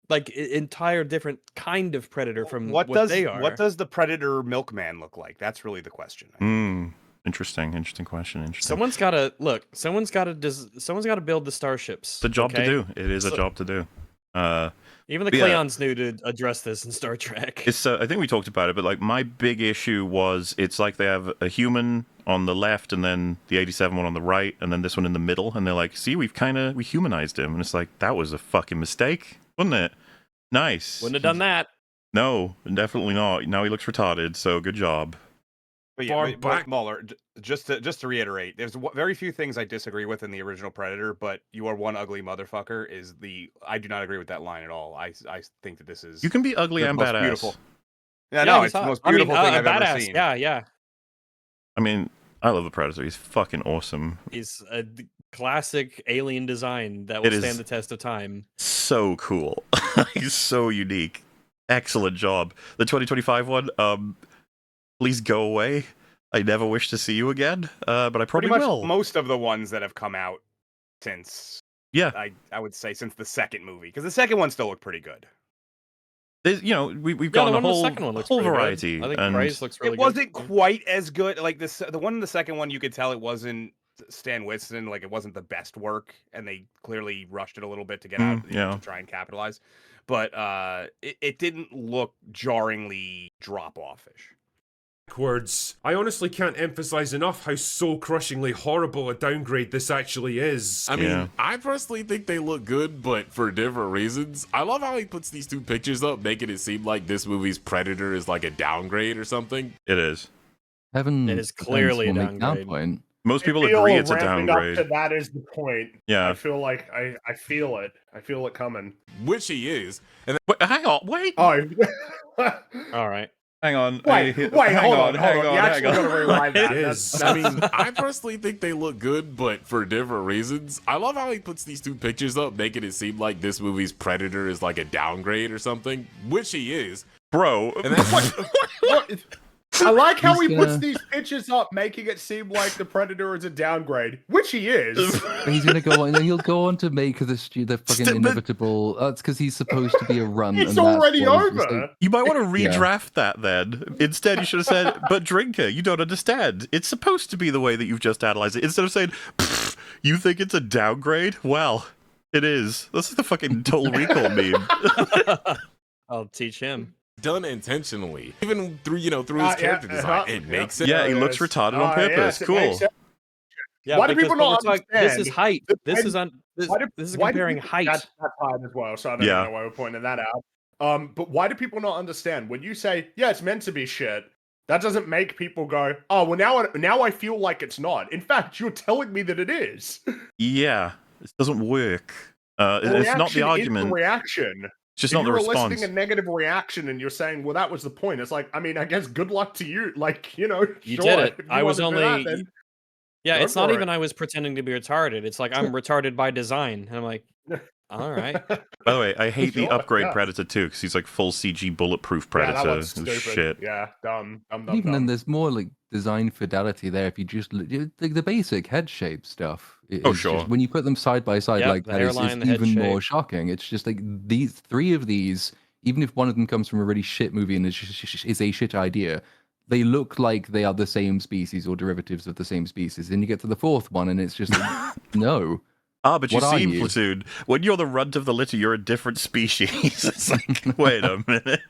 Speaker 2: like entire different kind of predator from what they are.
Speaker 4: What does the Predator Milkman look like? That's really the question.
Speaker 1: Interesting question. Interesting.
Speaker 2: Someone's got to build the starships.
Speaker 1: It's a job to do. It is a job to do.
Speaker 2: Even the Klingons knew to address this in Star Trek.
Speaker 1: It's I think we talked about it, but like my big issue was it's like they have a human on the left and then the 87 one on the right and then this one in the middle, and they're like, see, we humanized him, and it's like, that was a fucking mistake, wasn't it? Nice.
Speaker 2: Wouldn't have done that.
Speaker 1: No, definitely not. Now he looks retarded, so good job.
Speaker 4: But yeah, Muller, just to reiterate, there's very few things I disagree with in the original Predator, but "you are one ugly motherfucker" I do not agree with that line at all. I think that this is,
Speaker 1: you can be ugly and badass.
Speaker 4: Beautiful. Yeah, no, it's the most beautiful thing I've ever seen.
Speaker 2: Yeah.
Speaker 1: I mean, I love the Predator. He's fucking awesome.
Speaker 2: He's classic alien design that
Speaker 1: It
Speaker 2: will
Speaker 1: is-
Speaker 2: stand the test of time.
Speaker 1: So cool. He's so unique. Excellent job. The 2025 one, please go away. I never wish to see you again, but I probably
Speaker 4: Pretty much
Speaker 1: will.
Speaker 4: most of the ones that have come out since,
Speaker 1: Yeah,
Speaker 4: I would say since the second movie, because the second one still looked pretty good.
Speaker 1: there's, we've
Speaker 2: Yeah,
Speaker 1: got
Speaker 2: the
Speaker 1: a
Speaker 2: one in the
Speaker 1: whole,
Speaker 2: second one looks
Speaker 1: whole
Speaker 2: pretty good.
Speaker 1: variety.
Speaker 2: I think
Speaker 1: and
Speaker 2: Praise looks really
Speaker 4: It
Speaker 2: good.
Speaker 4: wasn't quite as good. Like the one in the second one, you could tell it wasn't Stan Winston. Like it wasn't the best work, and they clearly rushed it a little bit to get out,
Speaker 1: yeah.
Speaker 4: to try and capitalize. But it didn't look jarringly drop offish.
Speaker 7: Backwards. I honestly can't emphasize enough how soul-crushingly horrible a downgrade this actually is.
Speaker 6: I mean,
Speaker 1: Yeah.
Speaker 6: I personally think they look good, but for different reasons. I love how he puts these two pictures up, making it seem like this movie's Predator is like a downgrade or something.
Speaker 1: It is.
Speaker 5: Heaven
Speaker 2: It is clearly a
Speaker 5: will make that
Speaker 2: downgrade.
Speaker 5: point.
Speaker 1: Most people
Speaker 3: I feel
Speaker 1: agree it's a
Speaker 3: ramping up
Speaker 1: downgrade.
Speaker 3: to that is the point.
Speaker 1: Yeah.
Speaker 3: I feel like I feel it. I feel it coming.
Speaker 6: Which he is. And
Speaker 1: Wait, hang on, wait.
Speaker 3: Oh.
Speaker 2: All right.
Speaker 1: Hang on.
Speaker 3: Wait,
Speaker 1: hang
Speaker 3: hold on.
Speaker 1: hang
Speaker 3: You actually
Speaker 1: hang on.
Speaker 3: gotta rewind that.
Speaker 7: It
Speaker 3: That's-
Speaker 7: is.
Speaker 6: I mean, I personally think they look good, but for different reasons. I love how he puts these two pictures up, making it seem like this movie's Predator is like a downgrade or something, which he is.
Speaker 1: Bro,
Speaker 6: And that's
Speaker 3: What? I like how
Speaker 5: He's
Speaker 3: he puts
Speaker 5: gonna-
Speaker 3: these pictures up, making it seem like the Predator is a downgrade, which he is.
Speaker 5: But he's gonna go on, and he'll go on to make the fucking
Speaker 1: But-
Speaker 5: inevitable. That's because he's supposed to be a run.
Speaker 3: It's
Speaker 5: and that's
Speaker 3: already
Speaker 5: what he's just
Speaker 3: over.
Speaker 5: like-
Speaker 1: you might want to
Speaker 5: Yeah.
Speaker 1: redraft that then. Instead, you should have said, but Drinker, you don't understand. It's supposed to be the way that you've just analyzed it. Instead of saying, "Pfft, you think it's a downgrade? Well, it is. This is the fucking Total Recall meme.
Speaker 2: I'll teach him.
Speaker 6: done intentionally. Even through, through
Speaker 3: Yeah,
Speaker 6: his character design, it makes sense.
Speaker 1: Yeah, he looks
Speaker 3: Yes.
Speaker 1: retarded on purpose.
Speaker 3: Yes, it
Speaker 1: Cool.
Speaker 3: makes sense.
Speaker 2: Yeah,
Speaker 3: Why do
Speaker 2: because
Speaker 3: people
Speaker 2: what
Speaker 3: not
Speaker 2: we're talking- This is
Speaker 3: understand
Speaker 2: height.
Speaker 3: the
Speaker 2: This
Speaker 3: time-
Speaker 2: is on. This,
Speaker 3: Why do-
Speaker 2: this is
Speaker 3: why do
Speaker 2: comparing
Speaker 3: people-
Speaker 2: height.
Speaker 3: That's height as well, so I don't
Speaker 1: Yeah.
Speaker 3: know why we're pointing that out. But why do people not understand when you say, "Yeah, it's meant to be shit"? That doesn't make people go, "Oh, well, now I feel like it's not." In fact, you're telling me that it is.
Speaker 1: Yeah, it doesn't work.
Speaker 3: The
Speaker 1: It's not
Speaker 3: reaction is
Speaker 1: the argument.
Speaker 3: reaction.
Speaker 1: It's just
Speaker 3: If
Speaker 1: not the
Speaker 3: you're
Speaker 1: response.
Speaker 3: eliciting a negative reaction and you're saying, "Well, that was the point," it's like, I mean, I guess good luck to you. Like,
Speaker 2: You
Speaker 3: sure,
Speaker 2: did it.
Speaker 3: if you
Speaker 2: I was
Speaker 3: wanna do
Speaker 2: only.
Speaker 3: that, then
Speaker 2: Yeah,
Speaker 3: Go
Speaker 2: it's not
Speaker 3: for
Speaker 2: even
Speaker 3: it.
Speaker 2: I was pretending to be retarded. It's like I'm retarded by design. And I'm like, all right.
Speaker 1: By the way, I hate the
Speaker 3: Sure,
Speaker 1: upgrade
Speaker 3: yeah.
Speaker 1: Predator too, because he's like full CG bulletproof
Speaker 3: Yeah, that
Speaker 1: Predator.
Speaker 3: one's
Speaker 1: It was
Speaker 3: stupid.
Speaker 1: shit.
Speaker 3: Yeah, dumb.
Speaker 5: Even then, there's more like design fidelity there. If you just the basic head shape stuff.
Speaker 1: Oh,
Speaker 5: is
Speaker 1: sure.
Speaker 5: just- when you put them side by side
Speaker 2: Yep,
Speaker 5: like
Speaker 2: the
Speaker 5: that, it's
Speaker 2: hairline, the head
Speaker 5: even more
Speaker 2: shape.
Speaker 5: shocking. It's just like these three of these. Even if one of them comes from a really shit movie and is a shit idea, they look like they are the same species or derivatives of the same species. Then you get to the fourth one, and it's just like, no.
Speaker 1: Ah, but you
Speaker 5: What are
Speaker 1: see,
Speaker 5: you?
Speaker 1: Platoon, when you're the runt of the litter, you're a different species. It's like, wait a minute.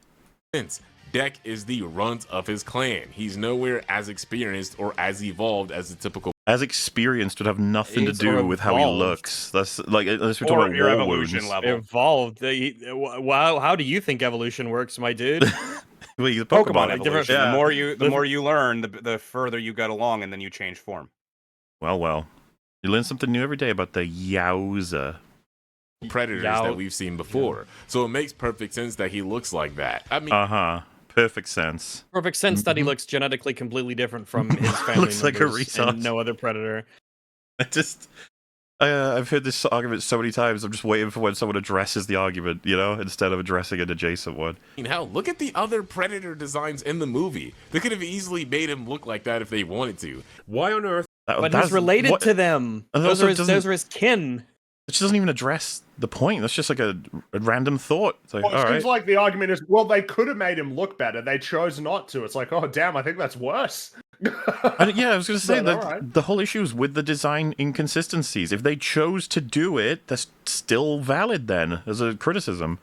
Speaker 6: Sense. Deck is the runt of his clan. He's nowhere as experienced or as evolved as the typical.
Speaker 1: As experienced would have nothing to
Speaker 2: He's
Speaker 1: do with how he
Speaker 2: evolved.
Speaker 1: looks. That's like, unless we're
Speaker 4: Or
Speaker 1: talking
Speaker 4: your
Speaker 1: about war
Speaker 4: evolution
Speaker 1: wounds.
Speaker 4: level.
Speaker 2: Evolved. Wow. How do you think evolution works, my dude?
Speaker 1: Well, he's a
Speaker 4: Pokemon
Speaker 1: Pokemon.
Speaker 2: like different-
Speaker 4: evolution.
Speaker 1: Yeah.
Speaker 4: The more you learn, the further you get along, and then you change form.
Speaker 1: Well. You learn something new every day about the Yowza.
Speaker 6: predators
Speaker 2: Yow-
Speaker 6: that we've seen before. So it makes perfect sense that he looks like that. I mean,
Speaker 1: Uh-huh. Perfect sense.
Speaker 2: Perfect sense that he looks genetically completely different from his family
Speaker 1: Looks like a
Speaker 2: members
Speaker 1: retard.
Speaker 2: and no other predator.
Speaker 1: I've heard this argument so many times. I'm just waiting for when someone addresses the argument, instead of addressing an adjacent one.
Speaker 6: hell, look at the other predator designs in the movie. They could have easily made him look like that if they wanted to.
Speaker 7: Why on earth?
Speaker 2: But he's related to them.
Speaker 1: And
Speaker 2: Those
Speaker 1: also
Speaker 2: are, his,
Speaker 1: doesn't-
Speaker 2: those are his kin.
Speaker 1: It just doesn't even address the point. That's just like a random thought. It's like,
Speaker 3: Well, it
Speaker 1: all
Speaker 3: seems
Speaker 1: right.
Speaker 3: like the argument is, well, they could have made him look better. They chose not to. It's like, oh, damn, I think that's worse.
Speaker 1: I was going to say
Speaker 3: But
Speaker 1: that
Speaker 3: alright.
Speaker 1: the whole issue is with the design inconsistencies. If they chose to do it, that's still valid then as a criticism.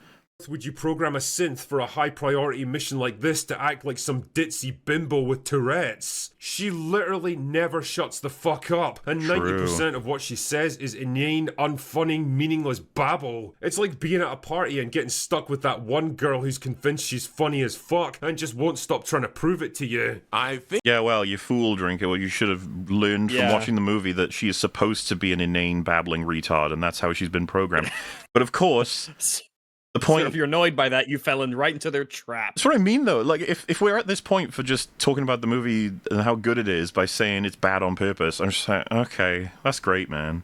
Speaker 7: Would you program a synth for a high priority mission like this to act like some ditzy bimbo with Tourette's? She literally never shuts the fuck up, and
Speaker 1: True.
Speaker 7: 90% of what she says is inane, unfunny, meaningless babble. It's like being at a party and getting stuck with that one girl who's convinced she's funny as fuck and just won't stop trying to prove it to you.
Speaker 6: I think
Speaker 1: Yeah, well, you fool, Drinker. Well, you should have learned from
Speaker 2: Yeah.
Speaker 1: watching the movie that she is supposed to be an inane, babbling retard, and that's how she's been programmed. But of course, the
Speaker 2: So
Speaker 1: point...
Speaker 2: if you're annoyed by that, you fell in right into their trap.
Speaker 1: That's what I mean, though. Like, if we're at this point for just talking about the movie and how good it is by saying it's bad on purpose, I'm just like, okay, that's great, man.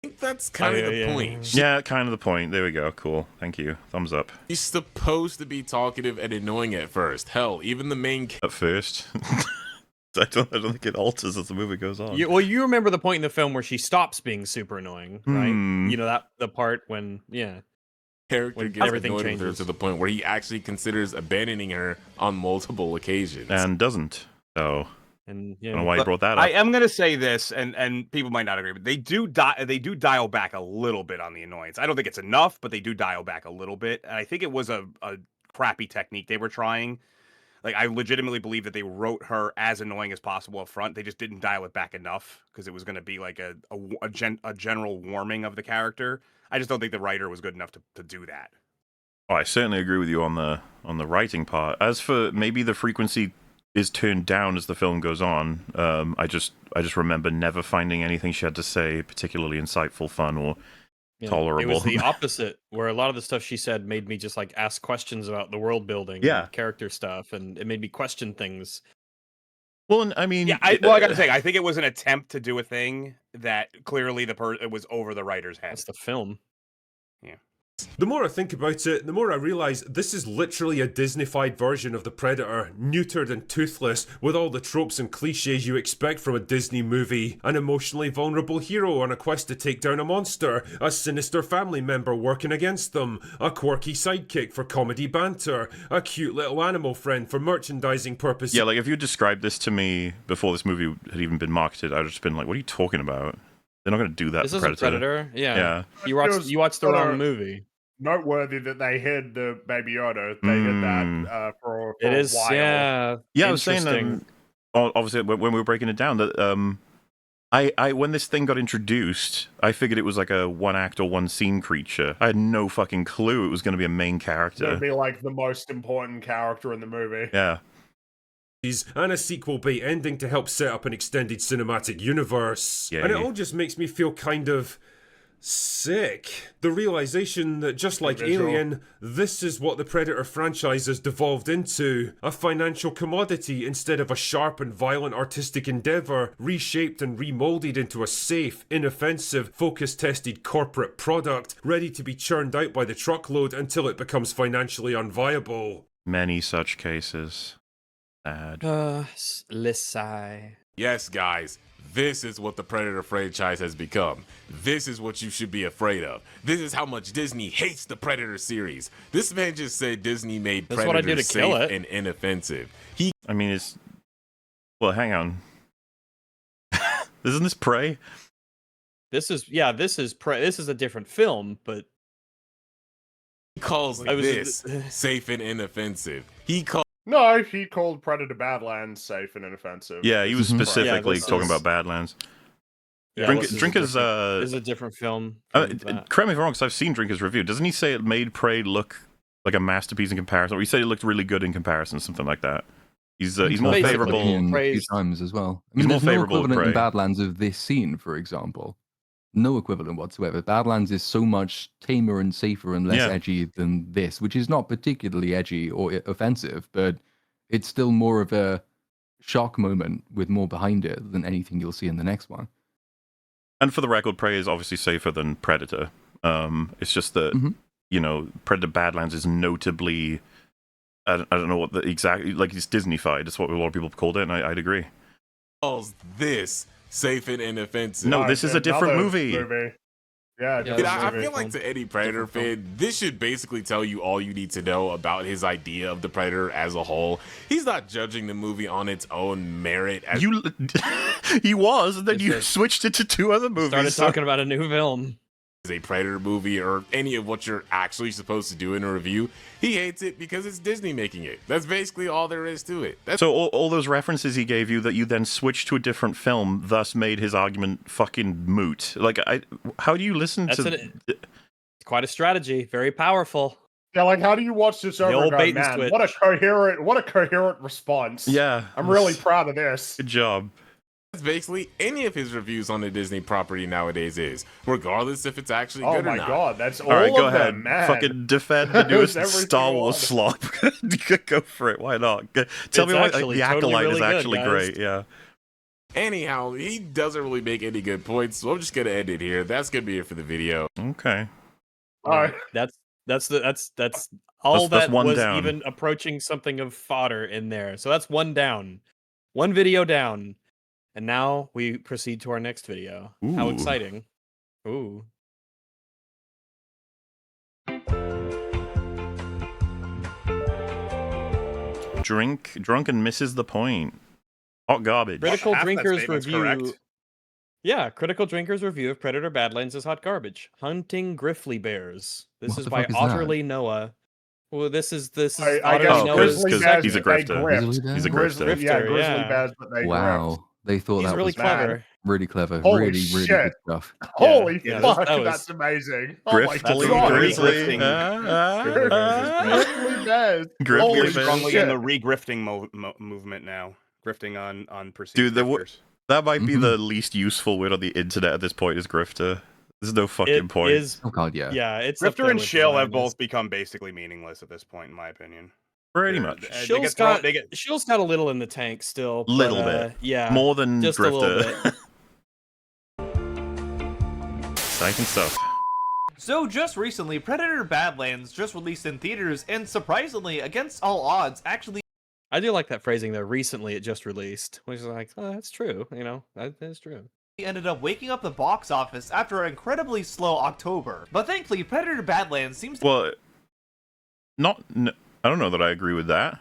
Speaker 6: think that's kind of the
Speaker 2: yeah.
Speaker 6: point.
Speaker 1: Yeah, kind of the point. There we go. Cool. Thank you. Thumbs up.
Speaker 6: She's supposed to be talkative and annoying at first. Hell, even the main
Speaker 1: At first. I don't think it alters as the movie goes on.
Speaker 2: You remember the point in the film where she stops being super annoying, right?
Speaker 1: Hmm.
Speaker 2: You know that the part when
Speaker 6: character
Speaker 2: when
Speaker 6: gets
Speaker 2: everything
Speaker 6: annoyed with her
Speaker 2: changes.
Speaker 6: to the point where he actually considers abandoning her on multiple occasions.
Speaker 1: And doesn't. So,
Speaker 2: and
Speaker 1: I don't know why you brought that up.
Speaker 4: I am gonna say this, and people might not agree, but they do dial back a little bit on the annoyance. I don't think it's enough, but they do dial back a little bit. And I think it was a crappy technique they were trying. Like, I legitimately believe that they wrote her as annoying as possible up front. They just didn't dial it back enough because it was going to be like a general warming of the character. I just don't think the writer was good enough to do that.
Speaker 1: Oh, I certainly agree with you on the writing part. As for maybe the frequency is turned down as the film goes on, I just remember never finding anything she had to say particularly insightful, fun, or tolerable.
Speaker 2: It was the opposite, where a lot of the stuff she said made me just like ask questions about the world building, and character stuff, and it made me question things.
Speaker 1: Well, and I mean,
Speaker 4: I gotta say, I think it was an attempt to do a thing that clearly it was over the writer's head.
Speaker 2: That's the film.
Speaker 4: Yeah.
Speaker 7: The more I think about it, the more I realise this is literally a Disney-fied version of the Predator, neutered and toothless, with all the tropes and cliches you expect from a Disney movie. An emotionally vulnerable hero on a quest to take down a monster, a sinister family member working against them, a quirky sidekick for comedy banter, a cute little animal friend for merchandising purposes.
Speaker 1: Yeah, like if you described this to me before this movie had even been marketed, I'd have just been like, what are you talking about? They're not going to do that
Speaker 2: This
Speaker 1: for
Speaker 2: is
Speaker 1: Predator.
Speaker 2: a Predator. Yeah. You
Speaker 3: It
Speaker 2: watched the
Speaker 3: was
Speaker 2: wrong movie.
Speaker 3: Noteworthy that they hid the Baby Yoda. They hid that for
Speaker 2: It
Speaker 3: a
Speaker 2: is,
Speaker 3: while.
Speaker 2: yeah.
Speaker 1: Yeah, I was saying obviously when we were breaking it down that I when this thing got introduced, I figured it was like a one act or one scene creature. I had no fucking clue it was going to be a main
Speaker 3: It's
Speaker 1: character.
Speaker 3: gonna be like the most important character in the movie.
Speaker 1: Yeah.
Speaker 7: And a sequel bait ending to help set up an extended cinematic universe.
Speaker 1: Yay.
Speaker 7: And it all just makes me feel kind of sick. The realization that just like
Speaker 3: Visual.
Speaker 7: Alien, this is what the Predator franchise has devolved into. A financial commodity instead of a sharp and violent artistic endeavor, reshaped and remolded into a safe, inoffensive, focus-tested corporate product, ready to be churned out by the truckload until it becomes financially unviable.
Speaker 1: Many such cases. Sad.
Speaker 2: Lissai.
Speaker 6: Yes, guys, this is what the Predator franchise has become. This is what you should be afraid of. This is how much Disney hates the Predator series. This man just said Disney made
Speaker 2: That's what I do
Speaker 6: Predator
Speaker 2: to kill
Speaker 6: safe
Speaker 2: it.
Speaker 6: and inoffensive.
Speaker 1: I mean, it's... Well, hang on. Isn't this Prey?
Speaker 2: This is this is a different film, but
Speaker 6: He calls
Speaker 2: I was-
Speaker 6: this safe and inoffensive. He calls
Speaker 3: No, he called Predator Badlands safe and inoffensive.
Speaker 1: Yeah, he was
Speaker 5: Mhm.
Speaker 1: specifically
Speaker 2: Yeah, this
Speaker 1: talking
Speaker 2: is-
Speaker 1: about Badlands.
Speaker 2: yeah,
Speaker 1: Drink,
Speaker 2: this is a
Speaker 1: Drinker's...
Speaker 2: different- this is a different film. from that.
Speaker 1: correct me if I'm wrong, because I've seen Drinker's review. Doesn't he say it made Prey look like a masterpiece in comparison? Or he said it looked really good in comparison, something like that. He's more
Speaker 2: Basically,
Speaker 1: favorable.
Speaker 5: A few
Speaker 2: Praise-
Speaker 5: times as well. I
Speaker 1: He's
Speaker 5: mean,
Speaker 1: more
Speaker 5: there's no
Speaker 1: favourable of
Speaker 5: equivalent in
Speaker 1: Prey.
Speaker 5: Badlands of this scene, for example. No equivalent whatsoever. Badlands is so much tamer and safer and less
Speaker 1: Yeah.
Speaker 5: edgy than this, which is not particularly edgy or offensive, but it's still more of a shock moment with more behind it than anything you'll see in the next one.
Speaker 1: And for the record, Prey is obviously safer than Predator. It's just that,
Speaker 5: Mhm.
Speaker 1: you know, Predator Badlands is notably... I don't know what the exact... Like, it's Disney-fied. That's what a lot of people called it, and I'd agree.
Speaker 6: this safe and inoffensive.
Speaker 1: No, this is a different
Speaker 3: Another
Speaker 1: movie.
Speaker 2: Yeah,
Speaker 3: Yeah,
Speaker 6: Dude,
Speaker 2: this
Speaker 6: I
Speaker 2: movie.
Speaker 6: feel like to any Predator
Speaker 2: Different film.
Speaker 6: fan, this should basically tell you all you need to know about his idea of the Predator as a whole. He's not judging the movie on its own merit. As
Speaker 1: You... he was, and then
Speaker 2: Yes,
Speaker 1: you
Speaker 2: yes.
Speaker 1: switched it to two other movies.
Speaker 2: Started
Speaker 1: so-
Speaker 2: talking about a new film.
Speaker 6: a Predator movie or any of what you're actually supposed to do in a review. He hates it because it's Disney making it. That's basically all there is to it. That's
Speaker 1: So all those references he gave you that you then switched to a different film, thus made his argument fucking moot. Like, how do you listen
Speaker 2: That's
Speaker 1: to...
Speaker 2: it's quite a strategy. Very powerful.
Speaker 3: Yeah, like how do you watch this over
Speaker 2: old
Speaker 3: and go,
Speaker 2: bait and
Speaker 3: man,
Speaker 2: switch.
Speaker 3: what a coherent response.
Speaker 1: Yeah.
Speaker 3: I'm really proud of this.
Speaker 1: Good job.
Speaker 6: basically any of his reviews on the Disney property nowadays is, regardless if it's actually
Speaker 3: Oh
Speaker 6: good or
Speaker 3: my
Speaker 6: not.
Speaker 3: god, that's all,
Speaker 1: All right, go
Speaker 3: of
Speaker 1: ahead.
Speaker 3: them, man.
Speaker 1: Fucking defend the newest
Speaker 3: Every
Speaker 1: Star
Speaker 3: single
Speaker 1: Wars slop. Go for it. Why not? Tell
Speaker 2: It's
Speaker 1: me why
Speaker 2: actually
Speaker 1: the
Speaker 2: totally
Speaker 1: Acolyte
Speaker 2: really
Speaker 1: is
Speaker 2: good,
Speaker 1: actually
Speaker 2: guys.
Speaker 1: great. Yeah.
Speaker 6: Anyhow, he doesn't really make any good points, so I'm just gonna end it here. That's gonna be it for the video.
Speaker 1: Okay.
Speaker 3: All right.
Speaker 2: That's all
Speaker 1: That's
Speaker 2: that
Speaker 1: one
Speaker 2: was
Speaker 1: down.
Speaker 2: even approaching something of fodder in there. So that's one down. One video down. And now we proceed to our next video. How
Speaker 1: Ooh.
Speaker 2: exciting. Ooh.
Speaker 1: Drunken misses the point. Hot garbage.
Speaker 2: Critical
Speaker 4: Half that
Speaker 2: Drinkers
Speaker 4: statement's
Speaker 2: review.
Speaker 4: correct.
Speaker 2: Yeah, Critical Drinkers review of Predator Badlands is hot garbage. Hunting Griffly Bears. This
Speaker 5: What
Speaker 2: is
Speaker 5: the
Speaker 2: by
Speaker 5: fuck is that?
Speaker 2: Otterly Noah. Well, this is
Speaker 3: I guess
Speaker 2: Otterly
Speaker 1: Oh,
Speaker 2: Noah's
Speaker 3: grizzly
Speaker 1: because
Speaker 3: bears,
Speaker 1: he's a
Speaker 3: but they
Speaker 1: grifter.
Speaker 3: grift.
Speaker 1: He's a
Speaker 3: Grizzly,
Speaker 1: grifter.
Speaker 3: yeah,
Speaker 2: Grifter,
Speaker 3: grizzly
Speaker 2: yeah.
Speaker 3: bears, but they grift.
Speaker 5: Wow. They thought
Speaker 2: He's
Speaker 5: that
Speaker 2: really
Speaker 5: was
Speaker 2: clever.
Speaker 5: really clever.
Speaker 3: Holy
Speaker 5: really
Speaker 3: shit.
Speaker 5: good stuff.
Speaker 3: Holy
Speaker 2: Yeah,
Speaker 3: fuck,
Speaker 2: that was-
Speaker 3: that's amazing. Oh my
Speaker 1: Griftly,
Speaker 3: god.
Speaker 1: grizzly.
Speaker 3: Grizzly bears.
Speaker 1: Grizzly
Speaker 3: Holy
Speaker 1: bears.
Speaker 4: We're strongly
Speaker 3: shit.
Speaker 4: in the re-grifting movement now. Grifting on perceived
Speaker 1: Dude,
Speaker 4: grifters.
Speaker 1: That might be
Speaker 5: Mhm.
Speaker 1: the least useful word on the internet at this point is grifter. There's no fucking
Speaker 2: It
Speaker 1: point.
Speaker 2: is,
Speaker 5: Oh god, yeah.
Speaker 2: yeah, it's up
Speaker 4: Grifter
Speaker 2: there
Speaker 4: and
Speaker 2: with
Speaker 4: shill have
Speaker 2: designers.
Speaker 4: both become basically meaningless at this point, in my opinion.
Speaker 1: Pretty
Speaker 4: They're-
Speaker 1: much.
Speaker 4: they
Speaker 2: Shill's
Speaker 4: get thrown-
Speaker 2: got,
Speaker 4: they get-
Speaker 2: Shill's got a little in the tank still. But,
Speaker 1: Little bit.
Speaker 2: Yeah.
Speaker 1: More than
Speaker 2: just a little
Speaker 1: grifter. Exciting stuff.
Speaker 9: So just recently, Predator Badlands just released in theaters, and surprisingly, against all odds, actually
Speaker 2: I do like that phrasing though. Recently, it just released, which is like, oh, that's true. You know, that is true.
Speaker 9: ended up waking up the box office after an incredibly slow October. But thankfully, Predator Badlands seems to
Speaker 1: Well, I don't know that I agree with that.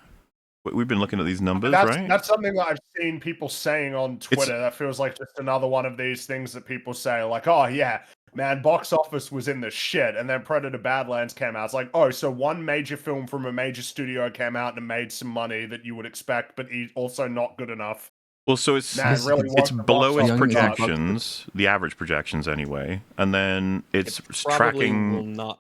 Speaker 1: We've been looking at these numbers,
Speaker 3: That's,
Speaker 1: right?
Speaker 3: that's something that I've seen people saying on Twitter. That feels like just another one of these things that people say, like, oh, yeah, man, box office was in the shit. And then Predator Badlands came out. It's like, oh, so one major film from a major studio came out and made some money that you would expect, but also not good enough.
Speaker 1: Well, so it's
Speaker 3: Nah, it really
Speaker 1: it's
Speaker 3: was the
Speaker 1: below
Speaker 3: box
Speaker 1: its
Speaker 5: office.
Speaker 1: projections, the average projections anyway, and then it's
Speaker 2: Probably will
Speaker 1: tracking.
Speaker 2: not.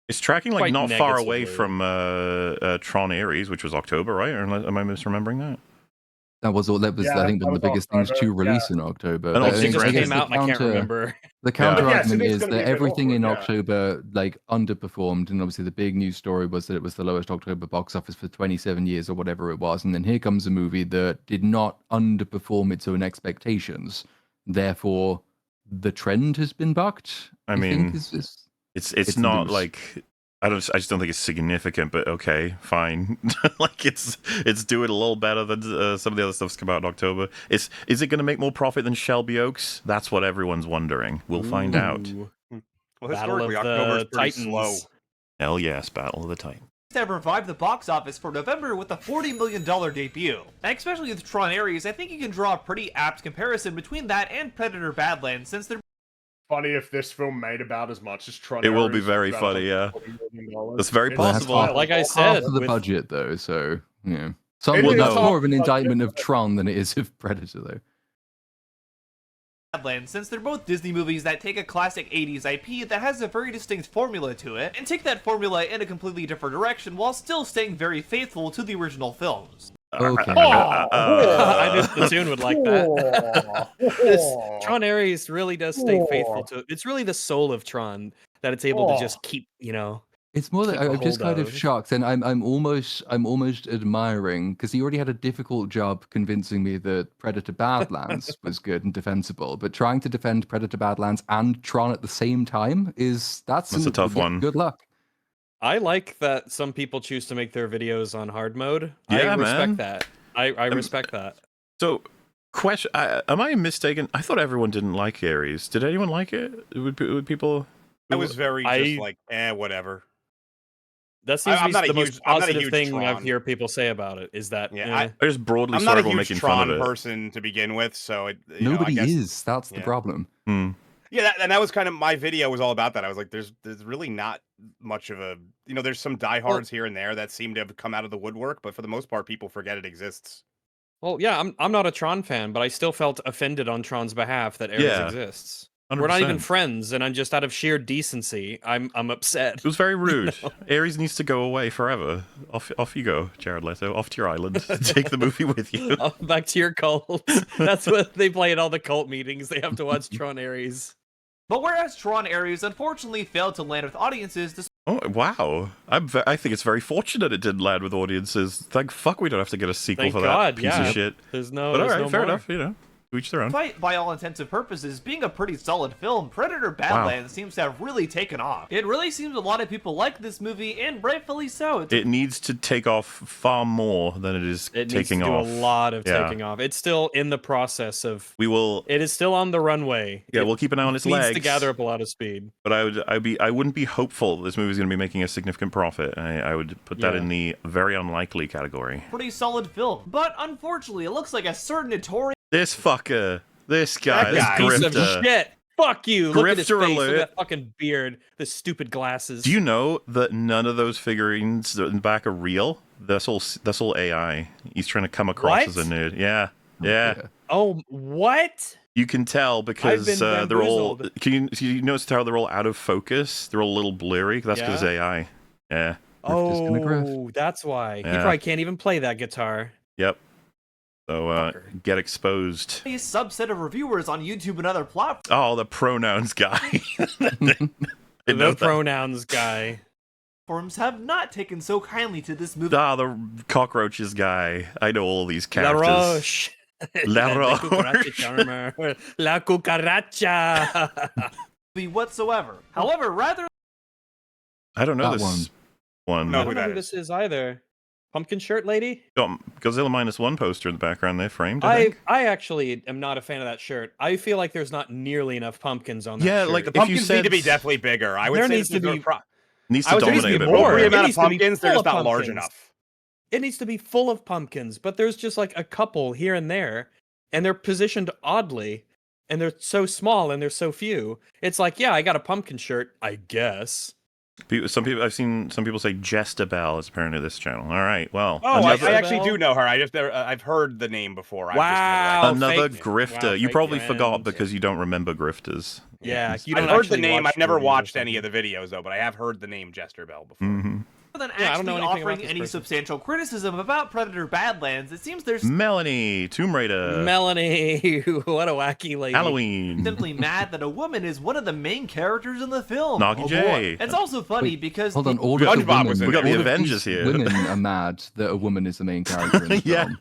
Speaker 1: It's tracking like
Speaker 2: quite
Speaker 1: not far away
Speaker 2: negatively.
Speaker 1: from Tron Ares, which was October, right? Or am I misremembering that?
Speaker 5: That was all. That was,
Speaker 3: Yeah,
Speaker 5: I think,
Speaker 3: that
Speaker 5: one of the
Speaker 3: was
Speaker 5: biggest things to
Speaker 3: October, yeah.
Speaker 5: release in October.
Speaker 1: And
Speaker 5: But I
Speaker 1: also
Speaker 2: It
Speaker 5: think-
Speaker 2: just
Speaker 5: I guess
Speaker 2: came
Speaker 5: the
Speaker 2: out and I can't
Speaker 5: counter-
Speaker 2: remember.
Speaker 5: The counter
Speaker 3: Yes, it
Speaker 5: argument
Speaker 3: is
Speaker 5: is
Speaker 3: gonna be
Speaker 5: that
Speaker 3: a bit
Speaker 5: everything in
Speaker 3: awkward, yeah.
Speaker 5: October like underperformed, and obviously the big news story was that it was the lowest October box office for 27 years or whatever it was, and then here comes a movie that did not underperform its own expectations. Therefore, the trend has been bucked.
Speaker 1: I
Speaker 5: you think,
Speaker 1: mean,
Speaker 5: is
Speaker 1: It's
Speaker 5: It's
Speaker 1: not
Speaker 5: loose.
Speaker 1: like I just don't think it's significant, but okay, fine. Like it's doing a little better than some of the other stuff's come out in October. Is it going to make more profit than Shelby Oaks? That's what everyone's wondering. We'll find out.
Speaker 2: Ooh,
Speaker 4: Well,
Speaker 2: Battle of
Speaker 4: historically,
Speaker 2: the
Speaker 4: October's pretty
Speaker 2: Titans.
Speaker 4: slow.
Speaker 1: Hell yes, Battle of the Titans.
Speaker 9: have revived the box office for November with a $40 million debut. And especially with Tron Ares, I think you can draw a pretty apt comparison between that and Predator Badlands, since they're
Speaker 3: Funny if this film made about as much as Tron.
Speaker 1: It will be
Speaker 3: Ares,
Speaker 1: very
Speaker 3: about
Speaker 1: funny, yeah.
Speaker 3: $40 million.
Speaker 1: That's very
Speaker 3: It's
Speaker 1: possible.
Speaker 3: wild.
Speaker 2: Like I
Speaker 5: half
Speaker 2: said,
Speaker 5: of the
Speaker 2: with-
Speaker 5: budget though, so yeah.
Speaker 3: It
Speaker 5: Somewhat,
Speaker 3: is
Speaker 5: that's
Speaker 1: half
Speaker 5: more of an
Speaker 3: the budget,
Speaker 5: indictment of
Speaker 3: but-
Speaker 5: Tron than it is of Predator, though.
Speaker 9: Badlands, since they're both Disney movies that take a classic 80s IP that has a very distinct formula to it, and take that formula in a completely different direction while still staying very faithful to the original films.
Speaker 5: Okay.
Speaker 2: I knew Splatoon would like that.
Speaker 3: that.
Speaker 2: Tron Ares really does stay faithful to it. It's really the soul of Tron that it's able to just keep, you know.
Speaker 5: It's more that
Speaker 2: keep a
Speaker 5: I'm just
Speaker 2: hold
Speaker 5: kind of
Speaker 2: of.
Speaker 5: shocked, and I'm almost admiring because he already had a difficult job convincing me that Predator Badlands was good and defensible, but trying to defend Predator Badlands and Tron at the same time that's
Speaker 1: a tough one.
Speaker 5: Good luck.
Speaker 2: I like that some people choose to make their videos on hard mode.
Speaker 1: Yeah,
Speaker 2: I respect
Speaker 1: man.
Speaker 2: that. I respect that.
Speaker 1: So, question: am I mistaken? I thought everyone didn't like Ares. Did anyone like it? Would people?
Speaker 4: I was very
Speaker 2: I-
Speaker 4: just like, whatever.
Speaker 2: That seems
Speaker 4: I'm
Speaker 2: to
Speaker 4: not
Speaker 2: be
Speaker 4: a
Speaker 2: the most
Speaker 4: huge- I'm not a
Speaker 2: positive
Speaker 4: huge
Speaker 2: thing I
Speaker 4: Tron.
Speaker 2: hear people say about it. Is that
Speaker 4: Yeah, I-
Speaker 1: I just broadly
Speaker 4: I'm
Speaker 1: saw
Speaker 4: not a
Speaker 1: everyone
Speaker 4: huge
Speaker 1: making
Speaker 4: Tron
Speaker 1: fun of it.
Speaker 4: person to begin with, so I
Speaker 5: Nobody
Speaker 4: guess,
Speaker 5: is. That's the
Speaker 4: yeah.
Speaker 5: problem.
Speaker 1: Hmm.
Speaker 4: Yeah, and that was kind of my video was all about that. I was like, there's really not much of a there's some diehards here and there that seem to have come out of the woodwork, but for the most part, people forget it exists.
Speaker 2: Well, yeah, I'm not a Tron fan, but I still felt offended on Tron's behalf that Ares
Speaker 1: Yeah.
Speaker 2: exists. We're not even
Speaker 1: 100%.
Speaker 2: friends, and I'm just out of sheer decency. I'm upset.
Speaker 1: It was very rude. Ares needs to go away forever. Off you go, Jared Leto. Off to your island. Take the movie with you.
Speaker 2: Oh, back to your cult. That's what they play at all the cult meetings. They have to watch Tron Ares.
Speaker 9: But whereas Tron Ares unfortunately failed to land with audiences
Speaker 1: Oh wow! I think it's very fortunate it didn't land with audiences. Thank fuck we don't have to get a sequel
Speaker 2: Thank
Speaker 1: for
Speaker 2: God,
Speaker 1: that piece
Speaker 2: yeah.
Speaker 1: of shit.
Speaker 2: There's no.
Speaker 1: But all
Speaker 2: there's
Speaker 1: right,
Speaker 2: no
Speaker 1: fair
Speaker 2: more.
Speaker 1: enough. To each their own.
Speaker 9: Despite, by all intents and purposes, being a pretty solid film, Predator Badlands seems to have really taken off. It really seems a lot of people like this movie, and rightfully so.
Speaker 1: It needs to take off far more than it is
Speaker 2: It needs
Speaker 1: taking
Speaker 2: to do
Speaker 1: off.
Speaker 2: a lot of
Speaker 1: Yeah.
Speaker 2: taking off. It's still in the process of.
Speaker 1: We will.
Speaker 2: It is still on the runway.
Speaker 1: Yeah,
Speaker 2: It
Speaker 1: we'll keep an eye on its
Speaker 2: needs
Speaker 1: legs.
Speaker 2: to gather up a lot of speed.
Speaker 1: But I wouldn't be hopeful that this movie's going to be making a significant profit. I would put that
Speaker 2: Yeah.
Speaker 1: in the very unlikely category.
Speaker 9: Pretty solid film. But unfortunately, it looks like a certain notorious
Speaker 1: This fucker, this guy,
Speaker 4: That
Speaker 1: this
Speaker 4: guy.
Speaker 2: Piece of
Speaker 1: grifter.
Speaker 2: shit. Fuck you. Look at his
Speaker 1: Grifter
Speaker 2: face. Look
Speaker 1: alert.
Speaker 2: at that fucking beard. The stupid glasses.
Speaker 1: Do you know that none of those figurines in the back are real? That's all AI. He's trying to come across
Speaker 2: What?
Speaker 1: as a nerd. Yeah. Yeah.
Speaker 2: Oh, what?
Speaker 1: You can tell because
Speaker 2: been
Speaker 1: they're all.
Speaker 2: bamboozled.
Speaker 1: Can you notice how they're all out of focus? They're all a little blurry. That's because
Speaker 2: Yeah.
Speaker 1: AI. Yeah.
Speaker 5: Grifter's gonna grift.
Speaker 2: Oh, that's why. He
Speaker 1: Yeah.
Speaker 2: probably can't even play that guitar.
Speaker 1: Yep. So
Speaker 2: Fucker.
Speaker 1: get exposed.
Speaker 9: subset of reviewers on YouTube and other platforms.
Speaker 1: Oh, the pronouns guy. I know
Speaker 2: The
Speaker 1: that.
Speaker 2: pronouns guy.
Speaker 9: Have not taken so kindly to this movie.
Speaker 1: Ah, the cockroaches guy. I know all these
Speaker 2: La
Speaker 1: characters.
Speaker 2: Roche.
Speaker 1: La Roche.
Speaker 2: cucaracha charmer. La cucaracha.
Speaker 9: Whatsoever. However, rather
Speaker 1: I don't know
Speaker 5: That
Speaker 1: this one.
Speaker 4: No.
Speaker 2: I
Speaker 4: who
Speaker 2: don't know
Speaker 4: that
Speaker 2: who this is either. Pumpkin shirt lady?
Speaker 1: Got Godzilla -1 poster in the background there, framed. I
Speaker 2: I
Speaker 1: think.
Speaker 2: actually am not a fan of that shirt. I feel like there's not nearly enough pumpkins on that
Speaker 1: Yeah,
Speaker 2: shirt.
Speaker 1: like
Speaker 4: The
Speaker 1: if you
Speaker 4: pumpkins
Speaker 1: said
Speaker 4: need to be definitely bigger. I would
Speaker 2: There
Speaker 4: say
Speaker 2: needs
Speaker 4: this
Speaker 2: to
Speaker 4: is
Speaker 2: be-
Speaker 1: needs
Speaker 4: I
Speaker 1: to
Speaker 4: would say
Speaker 1: dominate
Speaker 4: there
Speaker 1: a bit
Speaker 4: needs to be
Speaker 1: more.
Speaker 4: more. The
Speaker 2: It
Speaker 4: amount of
Speaker 2: needs to be
Speaker 4: pumpkins, they're
Speaker 2: full
Speaker 4: just
Speaker 2: of
Speaker 4: not large
Speaker 2: pumpkins.
Speaker 4: enough.
Speaker 2: It needs to be full of pumpkins, but there's just like a couple here and there, and they're positioned oddly, and they're so small and they're so few. It's like, yeah, I got a pumpkin shirt, I guess.
Speaker 1: Some people I've seen some people say Jester Bell is apparently this channel. All right, well,
Speaker 4: Oh,
Speaker 2: Another-
Speaker 4: I actually do know her. I just I've heard the name before. I've
Speaker 2: Wow.
Speaker 1: another
Speaker 2: fake-
Speaker 1: grifter.
Speaker 2: wow,
Speaker 1: You
Speaker 2: fake
Speaker 1: probably
Speaker 2: friend.
Speaker 1: forgot because you don't remember grifters.
Speaker 2: Yeah, you
Speaker 4: I've
Speaker 2: don't
Speaker 4: heard the
Speaker 2: actually
Speaker 4: name.
Speaker 2: watch
Speaker 4: I've never
Speaker 2: movies or
Speaker 4: watched any of
Speaker 2: something.
Speaker 4: the videos though, but I have heard the name Jester Bell before.
Speaker 1: hmm
Speaker 9: than
Speaker 2: Yeah, I don't know
Speaker 9: actually
Speaker 2: anything about
Speaker 9: offering
Speaker 2: this
Speaker 9: any
Speaker 2: person.
Speaker 9: substantial criticism about Predator Badlands, it seems there's
Speaker 1: Melanie, Tomb Raider,
Speaker 2: Melanie, what a wacky lady.
Speaker 1: Halloween,
Speaker 9: simply mad that a woman is one of the main characters in the film.
Speaker 1: Nagi J.
Speaker 9: It's also funny
Speaker 5: Wait,
Speaker 9: because
Speaker 5: Hold on,
Speaker 9: the-
Speaker 5: all of the
Speaker 4: SpongeBob
Speaker 5: women,
Speaker 4: was in
Speaker 1: We got
Speaker 4: there.
Speaker 1: the
Speaker 5: all of
Speaker 1: Avengers
Speaker 5: these
Speaker 1: here.
Speaker 5: Women are mad that a woman is the main character in the
Speaker 1: Yeah.
Speaker 5: film.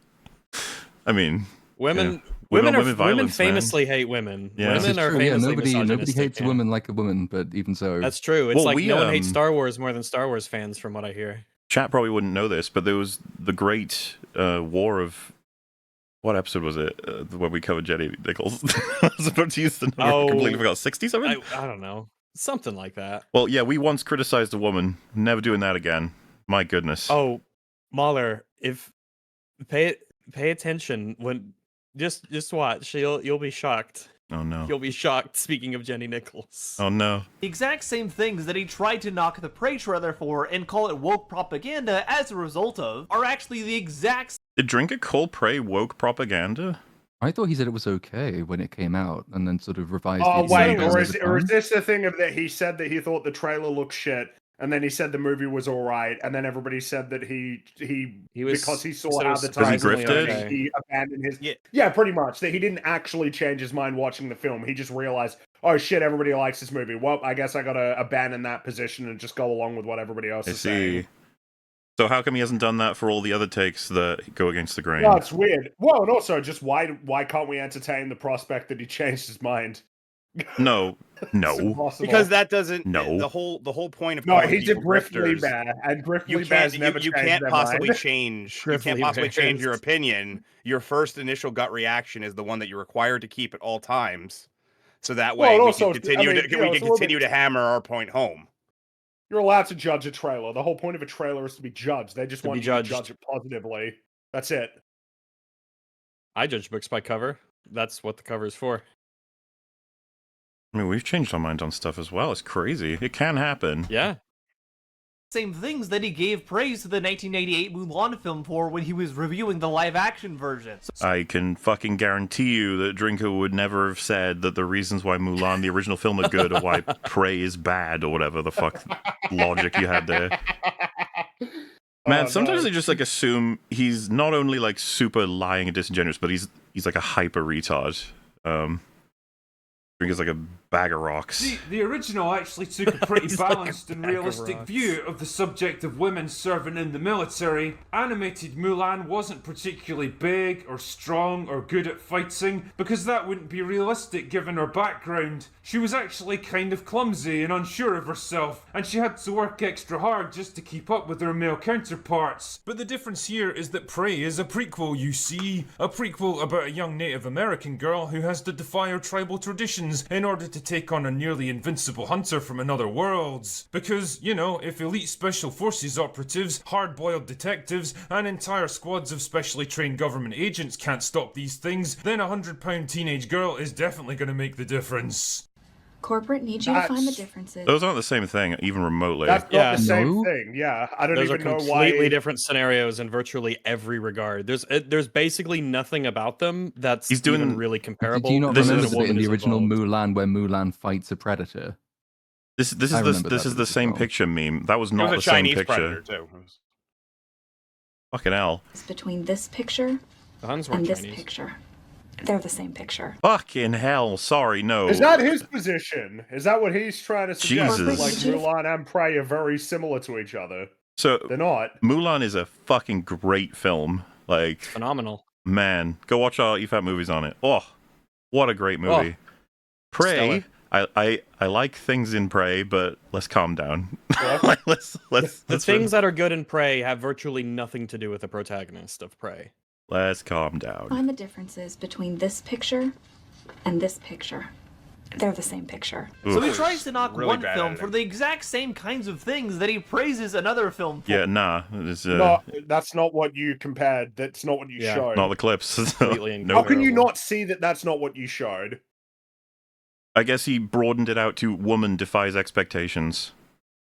Speaker 1: I mean,
Speaker 2: Women,
Speaker 1: Yeah.
Speaker 2: women,
Speaker 1: Women
Speaker 2: women
Speaker 1: violence, man.
Speaker 2: famously hate women.
Speaker 1: Yeah.
Speaker 5: This
Speaker 2: Women
Speaker 5: is
Speaker 2: are
Speaker 5: true, yeah,
Speaker 2: famously
Speaker 5: nobody
Speaker 2: misogynistic,
Speaker 5: hates a
Speaker 2: yeah.
Speaker 5: woman like a woman, but even so,
Speaker 2: That's true. It's
Speaker 1: Well,
Speaker 2: like
Speaker 1: we,
Speaker 2: no one hates
Speaker 1: um,
Speaker 2: Star Wars more than Star Wars fans, from what I hear.
Speaker 1: chat probably wouldn't know this, but there was the great war of. What episode was it? When we covered Jenny Nichols. I was about to use the number.
Speaker 2: Oh.
Speaker 1: Completely forgot. 67?
Speaker 2: I don't know. Something like that.
Speaker 1: Well, yeah, we once criticized a woman. Never doing that again. My goodness.
Speaker 2: Oh, Mahler, if pay attention when just watch. You'll be shocked.
Speaker 1: Oh, no.
Speaker 2: You'll be shocked. Speaking of Jenny Nichols.
Speaker 1: Oh, no.
Speaker 9: the exact same things that he tried to knock the Prey trailer for and call it woke propaganda as a result of are actually the exact
Speaker 1: Did Drinker call Prey woke propaganda?
Speaker 5: I thought he said it was okay when it came out, and then sort of revised
Speaker 3: Oh
Speaker 5: it.
Speaker 3: wait,
Speaker 5: years
Speaker 3: or
Speaker 5: at
Speaker 3: is,
Speaker 5: the
Speaker 3: or is
Speaker 5: time.
Speaker 3: this the thing of that he said that he thought the trailer looked shit, and then he said the movie was all right, and then everybody said that he
Speaker 2: was
Speaker 3: because he saw
Speaker 2: said it was
Speaker 3: advertising,
Speaker 1: surprisingly
Speaker 2: okay.
Speaker 3: he abandoned his
Speaker 4: Yeah.
Speaker 3: pretty much that he didn't actually change his mind watching the film. He just realized, oh shit, everybody likes this movie. Well, I guess I gotta abandon that position and just go along with what everybody else
Speaker 1: I
Speaker 3: is saying.
Speaker 1: see. So how come he hasn't done that for all the other takes that go against the grain?
Speaker 3: No, it's weird. Well, and also just why can't we entertain the prospect that he changed his mind?
Speaker 1: No.
Speaker 3: It's
Speaker 1: No.
Speaker 3: impossible.
Speaker 4: Because that doesn't.
Speaker 1: No.
Speaker 4: The whole point of
Speaker 3: no,
Speaker 4: calling
Speaker 3: he's a
Speaker 4: people
Speaker 3: griftly
Speaker 4: grifters-
Speaker 3: bear, and
Speaker 4: You
Speaker 3: griftly bears
Speaker 4: can't.
Speaker 3: never
Speaker 4: You
Speaker 3: change
Speaker 4: can't
Speaker 3: their
Speaker 4: possibly
Speaker 3: mind.
Speaker 4: change. You
Speaker 2: Griffly
Speaker 4: can't possibly change your
Speaker 2: bears.
Speaker 4: opinion. Your first initial gut reaction is the one that you're required to keep at all times. So that way
Speaker 3: Well, and
Speaker 4: we
Speaker 3: also,
Speaker 4: can continue.
Speaker 3: I mean,
Speaker 4: to,
Speaker 3: you
Speaker 4: we
Speaker 3: know,
Speaker 4: can
Speaker 3: it's a little
Speaker 4: continue
Speaker 3: bit-
Speaker 4: to hammer our point home.
Speaker 3: You're allowed to judge a trailer. The whole point of a trailer is to be judged. They just
Speaker 2: To
Speaker 3: want
Speaker 2: be
Speaker 3: you to
Speaker 2: judged.
Speaker 3: judge it positively. That's it.
Speaker 2: I judge books by cover. That's what the cover is for.
Speaker 1: I mean, we've changed our minds on stuff as well. It's crazy. It can happen.
Speaker 2: Yeah.
Speaker 9: same things that he gave praise to the 1988 Mulan film for when he was reviewing the live action version. So
Speaker 1: I can fucking guarantee you that Drinker would never have said that the reasons why Mulan, the original film, are good, or why Prey is bad, or whatever the fuck logic you had there. Man,
Speaker 3: Oh,
Speaker 1: sometimes
Speaker 3: no.
Speaker 1: I just like assume he's not only like super lying and disingenuous, but he's like a hyper retard. Drink is like a bag of rocks.
Speaker 10: The original actually took a pretty
Speaker 2: He's like a
Speaker 10: balanced and
Speaker 2: bag of
Speaker 10: realistic
Speaker 2: rocks.
Speaker 10: view of the subject of women serving in the military. Animated Mulan wasn't particularly big or strong or good at fighting because that wouldn't be realistic given her background. She was actually kind of clumsy and unsure of herself, and she had to work extra hard just to keep up with her male counterparts.
Speaker 7: But the difference here is that Prey is a prequel, you see. A prequel about a young Native American girl who has to defy her tribal traditions in order to take on a nearly invincible hunter from another world. Because, you know, if elite special forces operatives, hard-boiled detectives, and entire squads of specially trained government agents can't stop these things, then a 100-pound teenage girl is definitely going to make the difference.
Speaker 11: Corporate needs you to find the differences.
Speaker 1: Those aren't the same thing, even remotely.
Speaker 3: That's not the same
Speaker 5: No.
Speaker 3: thing. Yeah, I don't
Speaker 2: Those are
Speaker 3: even know
Speaker 2: completely
Speaker 3: why.
Speaker 2: different scenarios in virtually every regard. There's basically nothing about them that's
Speaker 1: He's doing-
Speaker 2: even really comparable.
Speaker 5: Do you not
Speaker 1: This
Speaker 5: remember
Speaker 1: is-
Speaker 5: the bit in the
Speaker 2: woman is
Speaker 5: original
Speaker 2: involved.
Speaker 5: Mulan where Mulan fights a predator?
Speaker 1: This is
Speaker 5: I
Speaker 1: the
Speaker 5: remember
Speaker 1: this
Speaker 5: that
Speaker 1: is the
Speaker 5: as
Speaker 1: same
Speaker 5: well.
Speaker 1: picture meme. That was
Speaker 4: It
Speaker 1: not
Speaker 4: was
Speaker 1: the
Speaker 4: a
Speaker 1: same
Speaker 4: Chinese
Speaker 1: picture.
Speaker 4: predator too.
Speaker 1: Fucking hell.
Speaker 11: It's between this picture
Speaker 2: The Huns
Speaker 11: and
Speaker 2: weren't
Speaker 11: this
Speaker 2: Chinese.
Speaker 11: picture. They're the same picture.
Speaker 1: Fucking hell. Sorry, no.
Speaker 3: Is that his position? Is that what he's trying to suggest?
Speaker 1: Jesus.
Speaker 3: Like Mulan and Prey are very similar to each other.
Speaker 1: So
Speaker 3: They're not.
Speaker 1: Mulan is a fucking great film. Like,
Speaker 2: Phenomenal.
Speaker 1: man, go watch our EFAP movies on it. Oh, what a great movie. Prey. I like things in Prey, but let's calm down. Like, let's
Speaker 2: The things that are good in Prey have virtually nothing to do with the protagonist of Prey.
Speaker 1: let's calm down.
Speaker 11: Find the differences between this picture and this picture. They're the same picture.
Speaker 9: So he tries to knock
Speaker 4: really
Speaker 9: one
Speaker 4: bad
Speaker 9: film
Speaker 4: editing.
Speaker 9: for the exact same kinds of things that he praises another film for.
Speaker 1: Yeah, nah. It's,
Speaker 3: No, that's not what you compared. That's not what you
Speaker 2: Yeah.
Speaker 3: showed.
Speaker 1: not the clips. So,
Speaker 2: Completely
Speaker 1: no.
Speaker 3: How can you
Speaker 2: incomparable.
Speaker 3: not see that that's not what you showed?
Speaker 1: I guess he broadened it out to woman defies expectations.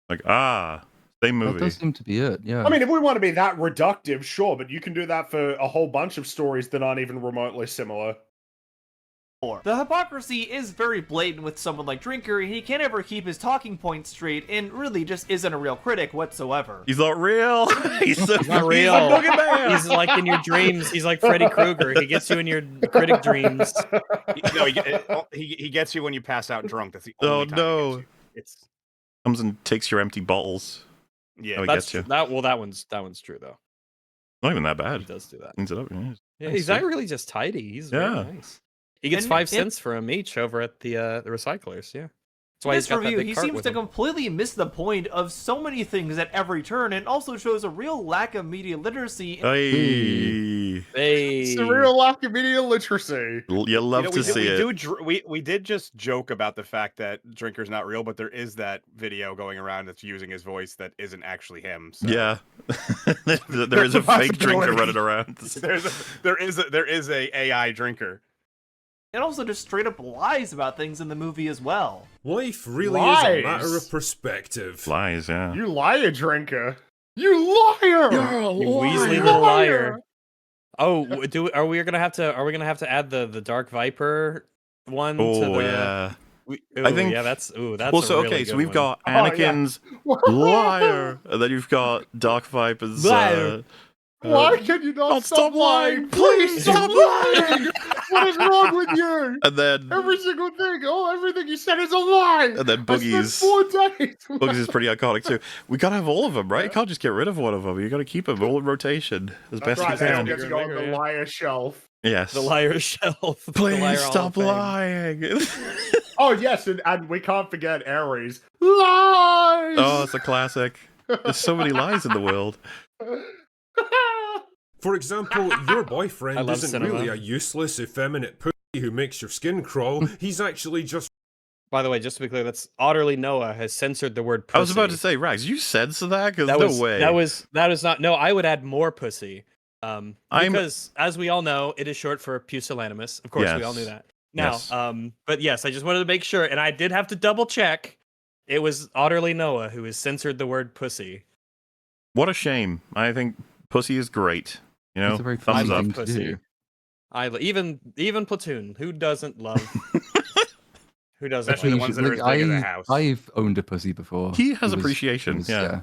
Speaker 1: Like, same
Speaker 5: That
Speaker 1: movie.
Speaker 5: does seem to be it, yeah.
Speaker 3: I mean, if we want to be that reductive, sure, but you can do that for a whole bunch of stories that aren't even remotely similar.
Speaker 9: The hypocrisy is very blatant with someone like Drinker, and he can't ever keep his talking points straight, and really just isn't a real critic whatsoever.
Speaker 1: He's not real. He's so
Speaker 2: He's not real.
Speaker 1: He's a boogeyman.
Speaker 2: He's like in your dreams. He's like Freddy Krueger. He gets you in your critic dreams.
Speaker 4: No, he gets you when you pass out drunk. That's the
Speaker 1: Oh,
Speaker 4: only time
Speaker 1: no.
Speaker 4: he gets you. It's
Speaker 1: Comes and takes your empty bottles.
Speaker 4: yeah.
Speaker 1: Oh, he
Speaker 2: That's
Speaker 1: gets you.
Speaker 2: that. Well, that one's true though.
Speaker 1: Not even that
Speaker 2: He
Speaker 1: bad.
Speaker 2: does do that.
Speaker 1: Cleans it up. Yeah.
Speaker 2: Yeah,
Speaker 1: Nice,
Speaker 2: he's
Speaker 1: yeah.
Speaker 2: not really just tidy. He's
Speaker 1: Yeah.
Speaker 2: very nice. He gets
Speaker 9: And-
Speaker 2: 5
Speaker 9: and-
Speaker 2: cents for him each over at the recyclers. Yeah, that's why
Speaker 9: In
Speaker 2: he's
Speaker 9: this
Speaker 2: got that
Speaker 9: review,
Speaker 2: big
Speaker 9: he
Speaker 2: cart
Speaker 9: seems
Speaker 2: with
Speaker 9: to
Speaker 2: him.
Speaker 9: completely miss the point of so many things at every turn, and also shows a real lack of media literacy.
Speaker 1: Hey.
Speaker 2: Hey,
Speaker 3: It's a real lack of media literacy.
Speaker 1: You love to see it.
Speaker 4: We did just joke about the fact that Drinker's not real, but there is that video going around that's using his voice that isn't actually him. So.
Speaker 1: Yeah. There is a fake drinker
Speaker 4: possibility.
Speaker 1: running around.
Speaker 4: there is a AI Drinker.
Speaker 9: And also just straight up lies about things in the movie as well.
Speaker 7: Life really is
Speaker 3: Lies.
Speaker 7: a matter of perspective.
Speaker 1: Lies, yeah.
Speaker 3: You liar, drinker. You liar!
Speaker 2: you weaselly little liar. Oh, are we gonna have to add the Dark Viper one? to
Speaker 1: Oh,
Speaker 2: the,
Speaker 1: yeah.
Speaker 2: I
Speaker 1: think-
Speaker 2: that's
Speaker 1: Well,
Speaker 2: a
Speaker 1: so,
Speaker 2: really
Speaker 1: okay, so
Speaker 2: good
Speaker 1: we've
Speaker 2: one.
Speaker 1: got
Speaker 3: Oh, yeah.
Speaker 1: Anakin's liar, and then you've got Dark Viper's
Speaker 2: Liar.
Speaker 3: Why can you not
Speaker 1: don't
Speaker 3: stop lying? Please stop lying! What is wrong with you?
Speaker 1: and then
Speaker 3: Every single thing. Oh, everything you said is a lie.
Speaker 1: and then
Speaker 3: I spent
Speaker 1: Boogie's
Speaker 3: 4 days.
Speaker 1: Boogie's is pretty iconic too. We gotta have all of them, right? You can't just get rid of one of them. You gotta keep them all in rotation as
Speaker 3: That's
Speaker 1: best
Speaker 3: right.
Speaker 1: you
Speaker 3: They don't
Speaker 1: can.
Speaker 3: get to go on the
Speaker 2: Yeah.
Speaker 3: liar shelf.
Speaker 1: Yes.
Speaker 2: the liar shelf. the
Speaker 1: Please
Speaker 2: liar Hall of
Speaker 1: stop
Speaker 2: Fame.
Speaker 1: lying.
Speaker 3: Oh yes, and we can't forget Ares. Lies.
Speaker 1: Oh, it's a classic. There's so many lies in the world.
Speaker 7: For example, your
Speaker 2: I
Speaker 7: boyfriend
Speaker 2: love
Speaker 7: isn't
Speaker 2: cinema.
Speaker 7: really a useless, effeminate pussy who makes your skin crawl. He's actually just
Speaker 2: By the way, just to be clear, that's Otterly Noah has censored the word pussy.
Speaker 1: I was about to say, Rags, you censor that? Because
Speaker 2: that
Speaker 1: no
Speaker 2: was
Speaker 1: way.
Speaker 2: that is not. No, I would add more pussy.
Speaker 1: I'm-
Speaker 2: Because as we all know, it is short for pusillanimous. Of course, we all knew
Speaker 1: Yes.
Speaker 2: that. Now,
Speaker 1: Yes.
Speaker 2: but yes, I just wanted to make sure, and I did have to double check. It was Otterly Noah who has censored the word pussy.
Speaker 1: What a shame. I think pussy is great. You know,
Speaker 5: It's a very
Speaker 1: thumbs
Speaker 5: fun
Speaker 1: up.
Speaker 5: thing to
Speaker 2: Pussy.
Speaker 5: do.
Speaker 2: Even Platoon. Who doesn't love? Who doesn't?
Speaker 4: Especially the
Speaker 2: Love?
Speaker 4: ones that are as big as a house.
Speaker 5: I've owned a pussy before.
Speaker 1: He has
Speaker 5: It was-
Speaker 1: appreciation.
Speaker 5: it was,
Speaker 1: Yeah.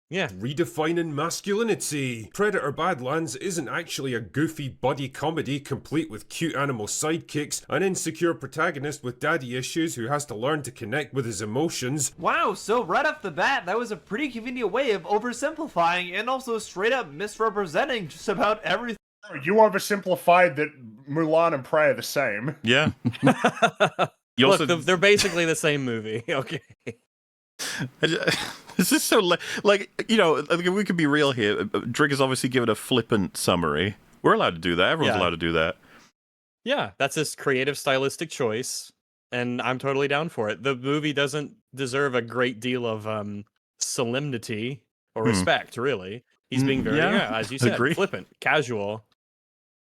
Speaker 2: Yeah.
Speaker 7: Redefining masculinity. Predator Badlands isn't actually a goofy buddy comedy complete with cute animal sidekicks, an insecure protagonist with daddy issues who has to learn to connect with his emotions.
Speaker 9: Wow, so right off the bat, that was a pretty convenient way of oversimplifying and also straight up misrepresenting just about everything.
Speaker 3: You oversimplified that Mulan and Prey are the same.
Speaker 1: Yeah. You also...
Speaker 2: Look, they're basically the same movie. Okay.
Speaker 1: This is so like, you know, we could be real here. Drink has obviously given a flippant summary. We're allowed to do that. Everyone's allowed to do that.
Speaker 2: Yeah, that's his creative stylistic choice, and I'm totally down for it. The movie doesn't deserve a great deal of solemnity or respect, really. He's being very, as you said, flippant, casual.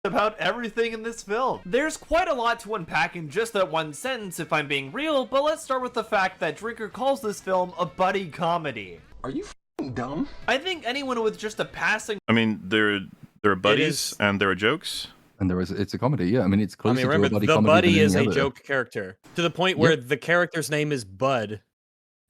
Speaker 9: About everything in this film. There's quite a lot to unpack in just that one sentence if I'm being real, but let's start with the fact that Drinker calls this film a buddy comedy.
Speaker 12: Are you f***ing dumb?
Speaker 9: I think anyone with just a passing...
Speaker 1: I mean, there are buddies and there are jokes.
Speaker 5: And it's a comedy, yeah. I mean, it's closer
Speaker 2: remember,
Speaker 5: to a buddy
Speaker 2: the
Speaker 5: comedy
Speaker 2: buddy
Speaker 5: than
Speaker 2: is
Speaker 5: any
Speaker 2: a
Speaker 5: other.
Speaker 2: joke character, to the point where the character's name is Bud,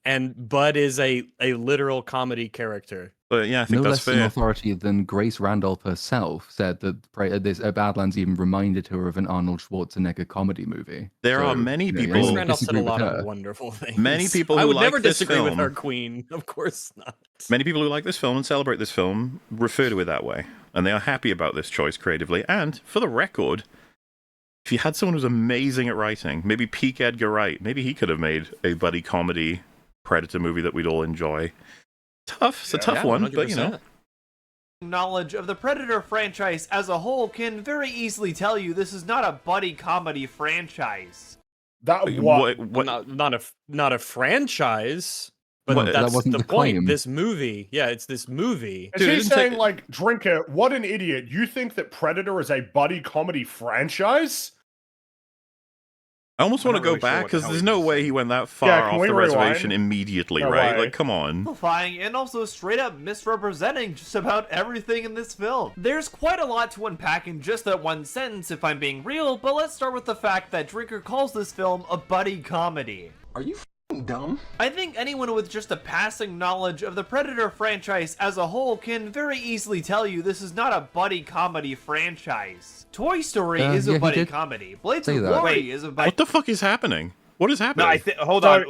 Speaker 2: and Bud is a literal comedy character.
Speaker 1: But yeah, I think
Speaker 5: no
Speaker 1: that's
Speaker 5: less
Speaker 1: fair.
Speaker 5: an authority than Grace Randolph herself said that this Badlands even reminded her of an Arnold Schwarzenegger comedy movie.
Speaker 1: There are many people.
Speaker 2: Grace Randolph said a lot of wonderful things.
Speaker 1: Many people who
Speaker 2: I would
Speaker 1: like
Speaker 2: never
Speaker 1: this
Speaker 2: disagree with
Speaker 1: film-
Speaker 2: our queen. Of course not.
Speaker 1: Many people who like this film and celebrate this film refer to it that way, and they are happy about this choice creatively. And for the record, if you had someone who's amazing at writing, maybe peak Edgar Wright, maybe he could have made a buddy comedy Predator movie that we'd all enjoy. Tough, it's a tough one,
Speaker 2: 100%.
Speaker 1: but you know.
Speaker 9: Knowledge of the Predator franchise as a whole can very easily tell you this is not a buddy comedy franchise.
Speaker 3: That
Speaker 2: Not a franchise, but
Speaker 5: that
Speaker 2: that's
Speaker 5: wasn't
Speaker 2: the
Speaker 5: the
Speaker 2: point.
Speaker 5: claim.
Speaker 2: This movie, it's this movie.
Speaker 3: Is he saying, like, Drinker, what an idiot. You think that Predator is a buddy comedy franchise?
Speaker 1: I almost want to go back because there's no way he went that far off the reservation immediately, right? Like, come on.
Speaker 9: Simplifying and also straight up misrepresenting just about everything in this film. There's quite a lot to unpack in just that one sentence if I'm being real, but let's start with the fact that Drinker calls this film a buddy comedy.
Speaker 12: Are you f***ing dumb?
Speaker 9: I think anyone with just a passing knowledge of the Predator franchise as a whole can very easily tell you this is not a buddy comedy franchise. Toy Story is a buddy comedy. Blades of Glory is a buddy.
Speaker 1: What the fuck is happening? What is happening?
Speaker 4: No, hold on.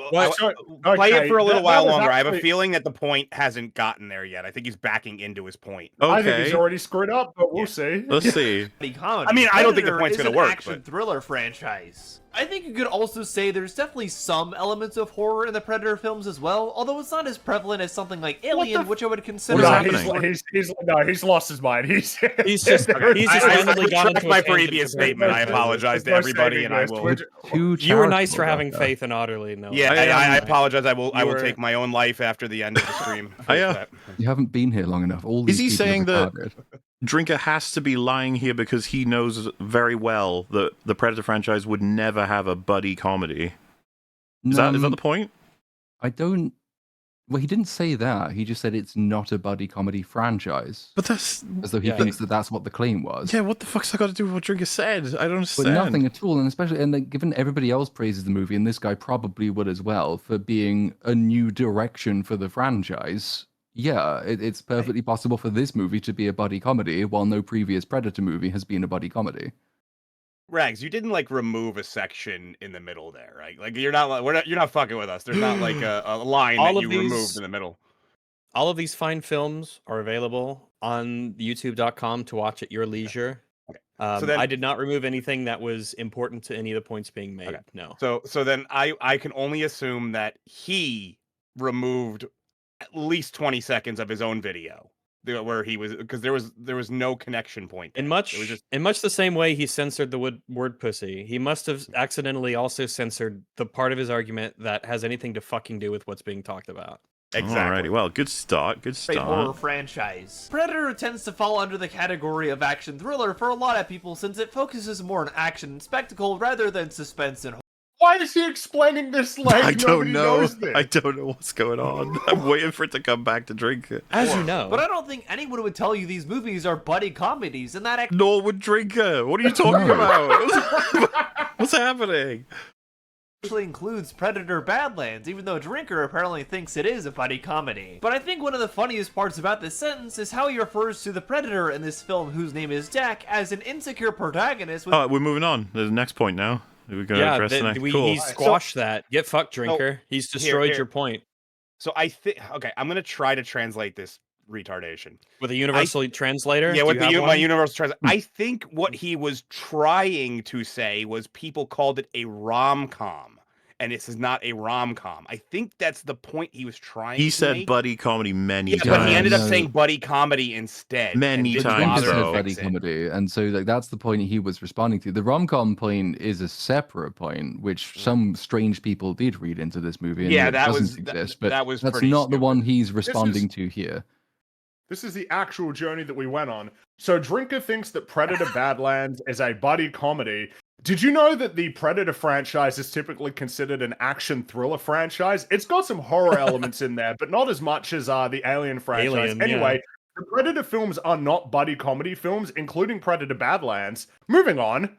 Speaker 4: Play it for a little while longer. I have a feeling that the point hasn't gotten there yet. I think he's backing into his point.
Speaker 1: Okay.
Speaker 3: I think he's already screwed up, but we'll see.
Speaker 1: Let's see.
Speaker 9: I
Speaker 4: mean, I don't think the point's
Speaker 9: going
Speaker 4: to work.
Speaker 9: Action thriller franchise. I think you could also say there's definitely some elements of horror in the Predator films as well, although it's not as prevalent as something like Alien, which I would consider.
Speaker 3: He's lost his mind. He's
Speaker 2: just randomly gone into
Speaker 4: my previous statement. I apologize to everybody, and I will.
Speaker 2: You were nice for having faith in Otterly. No,
Speaker 4: yeah, I apologize. I will take my own life after the end of the stream.
Speaker 5: You haven't been here long enough. All
Speaker 1: is
Speaker 5: these
Speaker 1: he
Speaker 5: people
Speaker 1: saying
Speaker 5: have
Speaker 1: that Drinker has to be lying here because he knows very well that the Predator franchise would never have a buddy comedy? Is that the point?
Speaker 5: I don't. Well, he didn't say that. He just said it's not a buddy comedy franchise.
Speaker 1: But that's
Speaker 5: as though he thinks that that's what the claim was.
Speaker 1: Yeah, what the fuck's that got to do with what Drinker said? I don't understand.
Speaker 5: But nothing at all, and especially given everybody else praises the movie, and this guy probably would as well, for being a new direction for the franchise. Yeah, it's perfectly possible for this movie to be a buddy comedy, while no previous Predator movie has been a buddy comedy.
Speaker 4: Rags, you didn't remove a section in the middle there, right? Like you're not fucking with us. There's not like a line that you removed in the middle.
Speaker 2: All of these fine films are available on youtube.com to watch at your leisure.
Speaker 4: Okay.
Speaker 2: I did not remove anything that was important to any of the points being made.
Speaker 4: Okay.
Speaker 2: No.
Speaker 4: So then I can only assume that he removed at least 20 seconds of his own video where he was, because there was no connection point there.
Speaker 2: In much the same way he censored the word pussy, he must have accidentally also censored the part of his argument that has anything to fucking do with what's being talked about.
Speaker 1: Exactly. Alrighty, well, good start. Good start.
Speaker 9: Horror franchise. Predator tends to fall under the category of action thriller for a lot of people since it focuses more on action and spectacle rather than suspense and horror.
Speaker 3: Why is he explaining this like
Speaker 1: I
Speaker 3: nobody
Speaker 1: don't know.
Speaker 3: knows this?
Speaker 1: I don't know what's going on. I'm waiting for it to come back to drink it.
Speaker 2: As you know.
Speaker 9: But I don't think anyone would tell you these movies are buddy comedies, and that
Speaker 1: Nor would Drinker. What are you talking about? What's happening?
Speaker 9: actually includes Predator Badlands, even though Drinker apparently thinks it is a buddy comedy. But I think one of the funniest parts about this sentence is how he refers to the Predator in this film, whose name is Deck, as an insecure protagonist with—
Speaker 1: Oh, we're moving on. There's the next point now. We're going to address the next. Cool.
Speaker 2: He squashed that. Get fucked, Drinker. He's destroyed your point.
Speaker 4: So I think, okay, I'm going to try to translate this retardation.
Speaker 2: With a universal translator?
Speaker 4: Yeah, with my universal translator. I think what he was trying to say was people called it a rom-com. And this is not a rom-com. I think that's the point he was trying to make.
Speaker 1: He said buddy comedy many times.
Speaker 4: But he ended up saying buddy comedy instead.
Speaker 1: Many times, though.
Speaker 5: Buddy comedy. And so like that's the point he was responding to. The rom-com point is a separate point, which some strange people did read into this movie. And
Speaker 4: yeah,
Speaker 5: that doesn't exist, but
Speaker 4: was
Speaker 5: that's not the one he's responding to here.
Speaker 3: This is the actual journey that we went on. So Drinker thinks that Predator Badlands is a buddy comedy. Did you know that the Predator franchise is typically considered an action thriller franchise? It's got some horror elements in there, but not as much as the Alien franchise. Anyway, the Predator films are not buddy comedy films, including Predator Badlands. Moving on.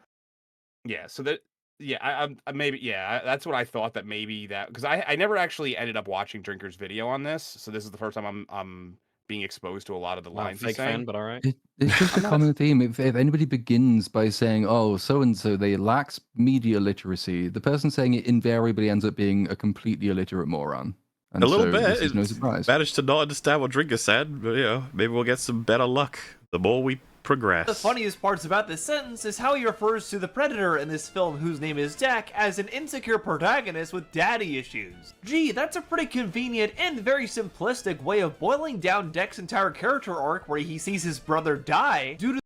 Speaker 4: Yeah, so that, yeah, I maybe, yeah, that's what I thought, that maybe that, because I never actually ended up watching Drinker's video on this, so this is the first time I'm being exposed to a lot of the lines he's saying.
Speaker 2: Fan, but all right.
Speaker 5: It's just a common theme. If anybody begins by saying, "Oh, so and so they lacks media literacy," the person saying it invariably ends up being a completely illiterate moron. And
Speaker 1: a little
Speaker 5: so
Speaker 1: bit.
Speaker 5: This is no surprise.
Speaker 1: Managed to not understand what Drinker said, but maybe we'll get some better luck the more we progress.
Speaker 9: The funniest parts about this sentence is how he refers to the Predator in this film, whose name is Deck, as an insecure protagonist with daddy issues. Gee, that's a pretty convenient and very simplistic way of boiling down Deck's entire character arc, where he sees his brother die due to—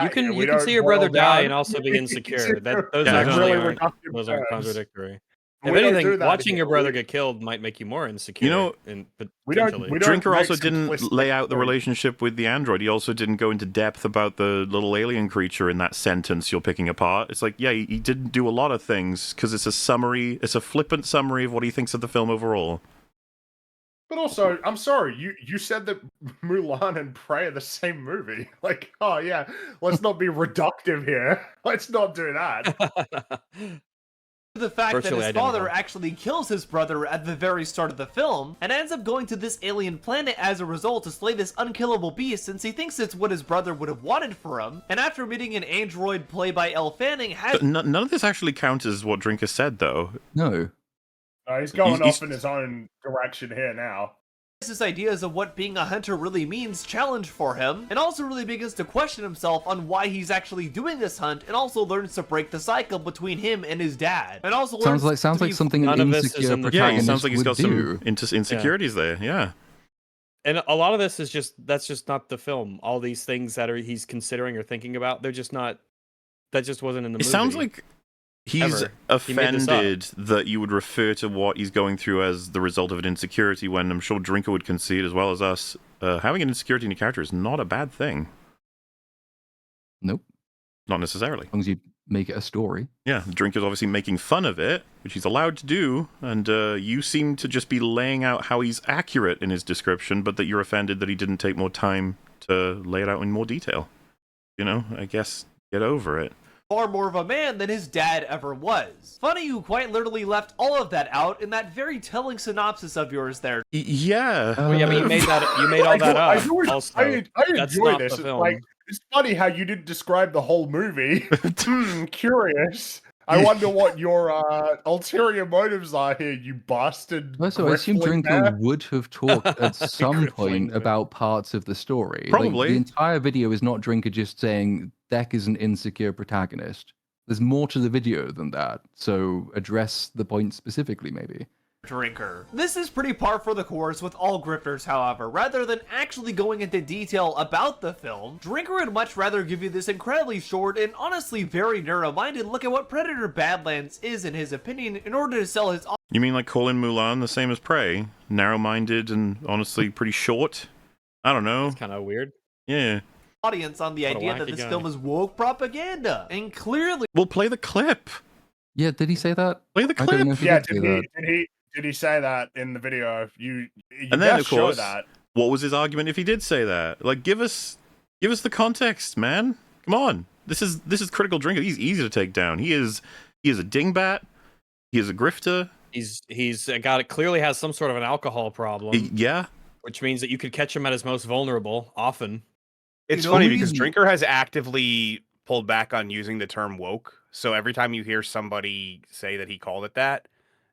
Speaker 2: You can see your brother die and also be insecure. Those aren't contradictory. If anything, watching your brother get killed might make you more insecure.
Speaker 1: Drinker also didn't lay out the relationship with the android. He also didn't go into depth about the little alien creature in that sentence you're picking apart. It's like, yeah, he didn't do a lot of things because it's a summary. It's a flippant summary of what he thinks of the film overall.
Speaker 3: But also, I'm sorry, you said that Mulan and Prey are the same movie. Like, oh yeah, let's not be reductive here. Let's not do that.
Speaker 9: The fact that his father actually kills his brother at the very start of the film, and ends up going to this alien planet as a result to slay this unkillable beast, since he thinks it's what his brother would have wanted for him, and after meeting an android played by Elle Fanning has—
Speaker 1: None of this actually counts as what Drinker said, though.
Speaker 5: No.
Speaker 3: He's going off in his own direction here now.
Speaker 9: His ideas of what being a hunter really means challenge for him, and also really begins to question himself on why he's actually doing this hunt, and also learns to break the cycle between him and his dad. And also
Speaker 5: sounds like something an insecure protagonist
Speaker 1: sounds like he's got
Speaker 5: do.
Speaker 1: some insecurities there. Yeah.
Speaker 2: And a lot of this is that's just not the film. All these things that he's considering or thinking about, they're just not. That just wasn't in the movie.
Speaker 1: It sounds like he's offended that you would refer to what he's going through as the result of an insecurity, when I'm sure Drinker would concede, as well as us, having an insecurity in your character is not a bad thing.
Speaker 5: Nope.
Speaker 1: Not necessarily.
Speaker 5: As long as you make it a story.
Speaker 1: Yeah, Drinker's obviously making fun of it, which he's allowed to do, and you seem to just be laying out how he's accurate in his description, but that you're offended that he didn't take more time to lay it out in more detail. I guess get over it.
Speaker 9: Far more of a man than his dad ever was. Funny you quite literally left all of that out in that very telling synopsis of yours there.
Speaker 1: Yeah.
Speaker 2: Well, yeah, but you made all that up.
Speaker 3: I enjoy this. It's funny how you didn't describe the whole movie. Curious. I wonder what your ulterior motives are here, you bastard.
Speaker 5: Also, I assume Drinker would have talked at some point about parts of the story.
Speaker 1: Probably.
Speaker 5: The entire video is not Drinker just saying Deck is an insecure protagonist. There's more to the video than that. So address the point specifically, maybe.
Speaker 9: Drinker. This is pretty par for the course with all grifters, however. Rather than actually going into detail about the film, Drinker would much rather give you this incredibly short and honestly very narrow-minded look at what Predator Badlands is in his opinion in order to sell his—
Speaker 1: You mean like calling Mulan the same as Prey? Narrow-minded and honestly pretty short? I don't know.
Speaker 2: It's kind of weird.
Speaker 1: Yeah.
Speaker 9: Audience on the idea that this film is woke propaganda. And clearly—
Speaker 1: We'll play the clip.
Speaker 5: Yeah, did he say that?
Speaker 1: Play the clip.
Speaker 3: Yeah, did he say that in the video? You
Speaker 1: and then of course,
Speaker 3: that.
Speaker 1: What was his argument if he did say that? Like, give us the context, man. Come on, this is critical Drinker. He's easy to take down. He is a dingbat. He is a grifter.
Speaker 2: He's clearly has some sort of an alcohol problem.
Speaker 1: Yeah.
Speaker 2: Which means that you could catch him at his most vulnerable often.
Speaker 4: It's funny because Drinker has actively pulled back on using the term woke. So every time you hear somebody say that he called it that,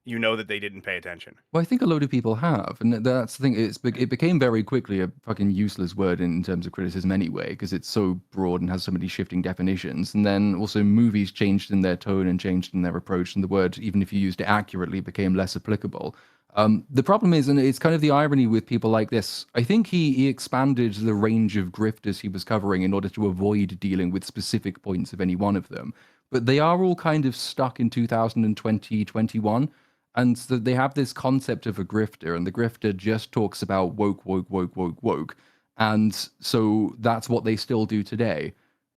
Speaker 4: you know that they didn't pay attention.
Speaker 5: Well, I think a load of people have, and that's the thing. It became very quickly a fucking useless word in terms of criticism anyway, because it's so broad and has so many shifting definitions. And then also movies changed in their tone and changed in their approach, and the word, even if you used it accurately, became less applicable. The problem is, and it's kind of the irony with people like this, I think he expanded the range of grifters he was covering in order to avoid dealing with specific points of any one of them. But they are all kind of stuck in 2020, 21. And so they have this concept of a grifter, and the grifter just talks about woke, woke, woke, woke, woke. And so that's what they still do today.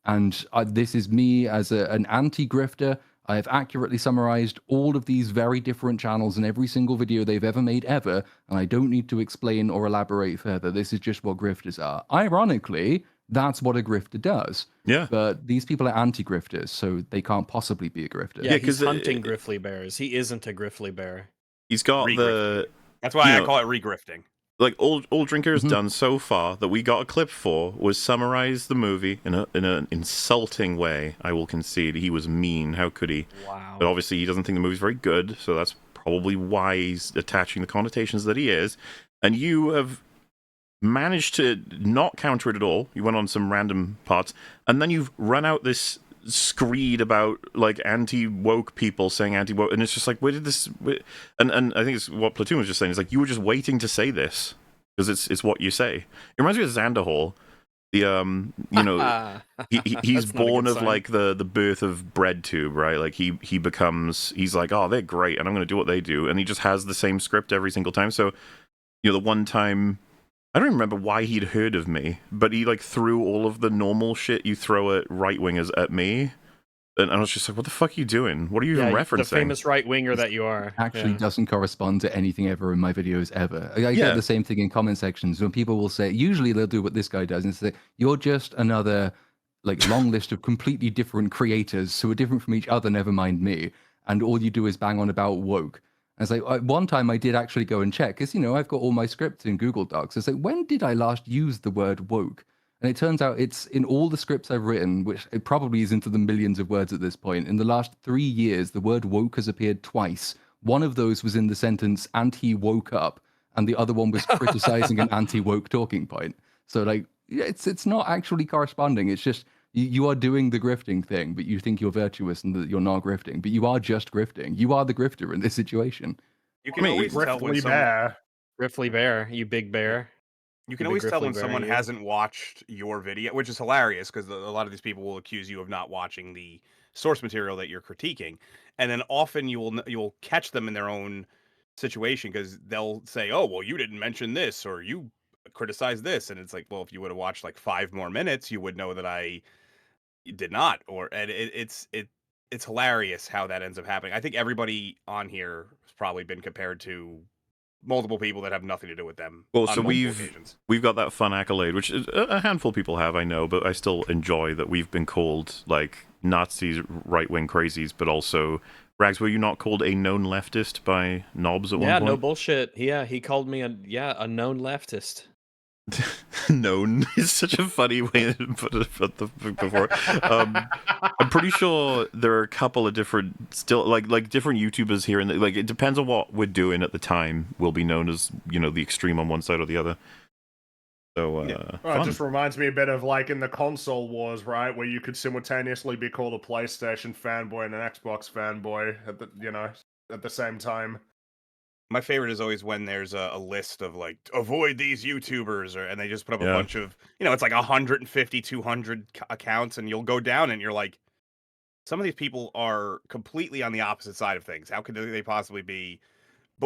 Speaker 5: And this is me as an anti-grifter. I have accurately summarized all of these very different channels in every single video they've ever made ever, and I don't need to explain or elaborate further. This is just what grifters are. Ironically, that's what a grifter does.
Speaker 1: Yeah.
Speaker 5: But these people are anti-grifters, so they can't possibly be a grifter.
Speaker 2: Yeah, he's hunting griffly bears. He isn't a griffly bear.
Speaker 1: He's got the...
Speaker 4: That's why I call it re-grifting.
Speaker 1: Like all Drinker's done so far that we got a clip for was summarize the movie in an insulting way. I will concede he was mean. How could he?
Speaker 2: Wow.
Speaker 1: But obviously he doesn't think the movie's very good, so that's probably why he's attaching the connotations that he is. And you have managed to not counter it at all. You went on some random parts, and then you've run out this screed about like anti-woke people saying anti-woke, and it's just like, where did this... And I think it's what Platoon was just saying. It's like, you were just waiting to say this because it's what you say. It reminds me of Xanderhall. The you know, he's born of like the birth of bread tube, right? Like he's like, oh, they're great, and I'm going to do what they do, and he just has the same script every single time. So, you know, the one time, I don't even remember why he'd heard of me, but he like threw all of the normal shit you throw at right-wingers at me. And I was just like, what the fuck are you doing? What are you even referencing?
Speaker 2: The famous right-winger that you are.
Speaker 5: Actually doesn't correspond to anything ever in my videos ever. I get the same thing in comment sections when people will say, usually they'll do what this guy does and say, you're just another like long list of completely different creators who are different from each other, never mind me. And all you do is bang on about woke. And it's like, one time I did actually go and check, because, you know, I've got all my scripts in Google Docs. It's like, when did I last use the word woke? And it turns out it's in all the scripts I've written, which it probably is into the millions of words at this point. In the last 3 years, the word woke has appeared twice. One of those was in the sentence, and he woke up. And the other one was criticizing an anti-woke talking point. So, like, it's not actually corresponding. It's just, you are doing the grifting thing, but you think you're virtuous and that you're not grifting. But you are just grifting. You are the grifter in this situation.
Speaker 4: You can always tell when
Speaker 2: Griffly bear, you big bear.
Speaker 4: You can always tell when someone hasn't watched your video, which is hilarious because a lot of these people will accuse you of not watching the source material that you're critiquing, and then often you'll catch them in their own situation because they'll say, "Oh, well, you didn't mention this or you criticized this," and it's like, well, if you would have watched like 5 more minutes, you would know that I did not. It's hilarious how that ends up happening. I think everybody on here has probably been compared to multiple people that have nothing to do with them.
Speaker 1: Well, so we've got that fun accolade, which a handful of people have, I know, but I still enjoy that we've been called like Nazis, right-wing crazies, but also, Rags, were you not called a known leftist by Knobs at one point?
Speaker 2: Yeah, no bullshit. Yeah, he called me a known leftist.
Speaker 1: Known is such a funny way to put it before. I'm pretty sure there are a couple of different, still like different YouTubers here, and like it depends on what we're doing at the time. Will be known as, you know, the extreme on one side or the other. So
Speaker 3: it just reminds me a bit of like in the console wars, right, where you could simultaneously be called a PlayStation fanboy and an Xbox fanboy at the same time.
Speaker 4: My favorite is always when there's a list of like, avoid these YouTubers, and they just put up a bunch of, it's like 150, 200 accounts, and you'll go down and you're like, some of these people are completely on the opposite side of things. How could they possibly be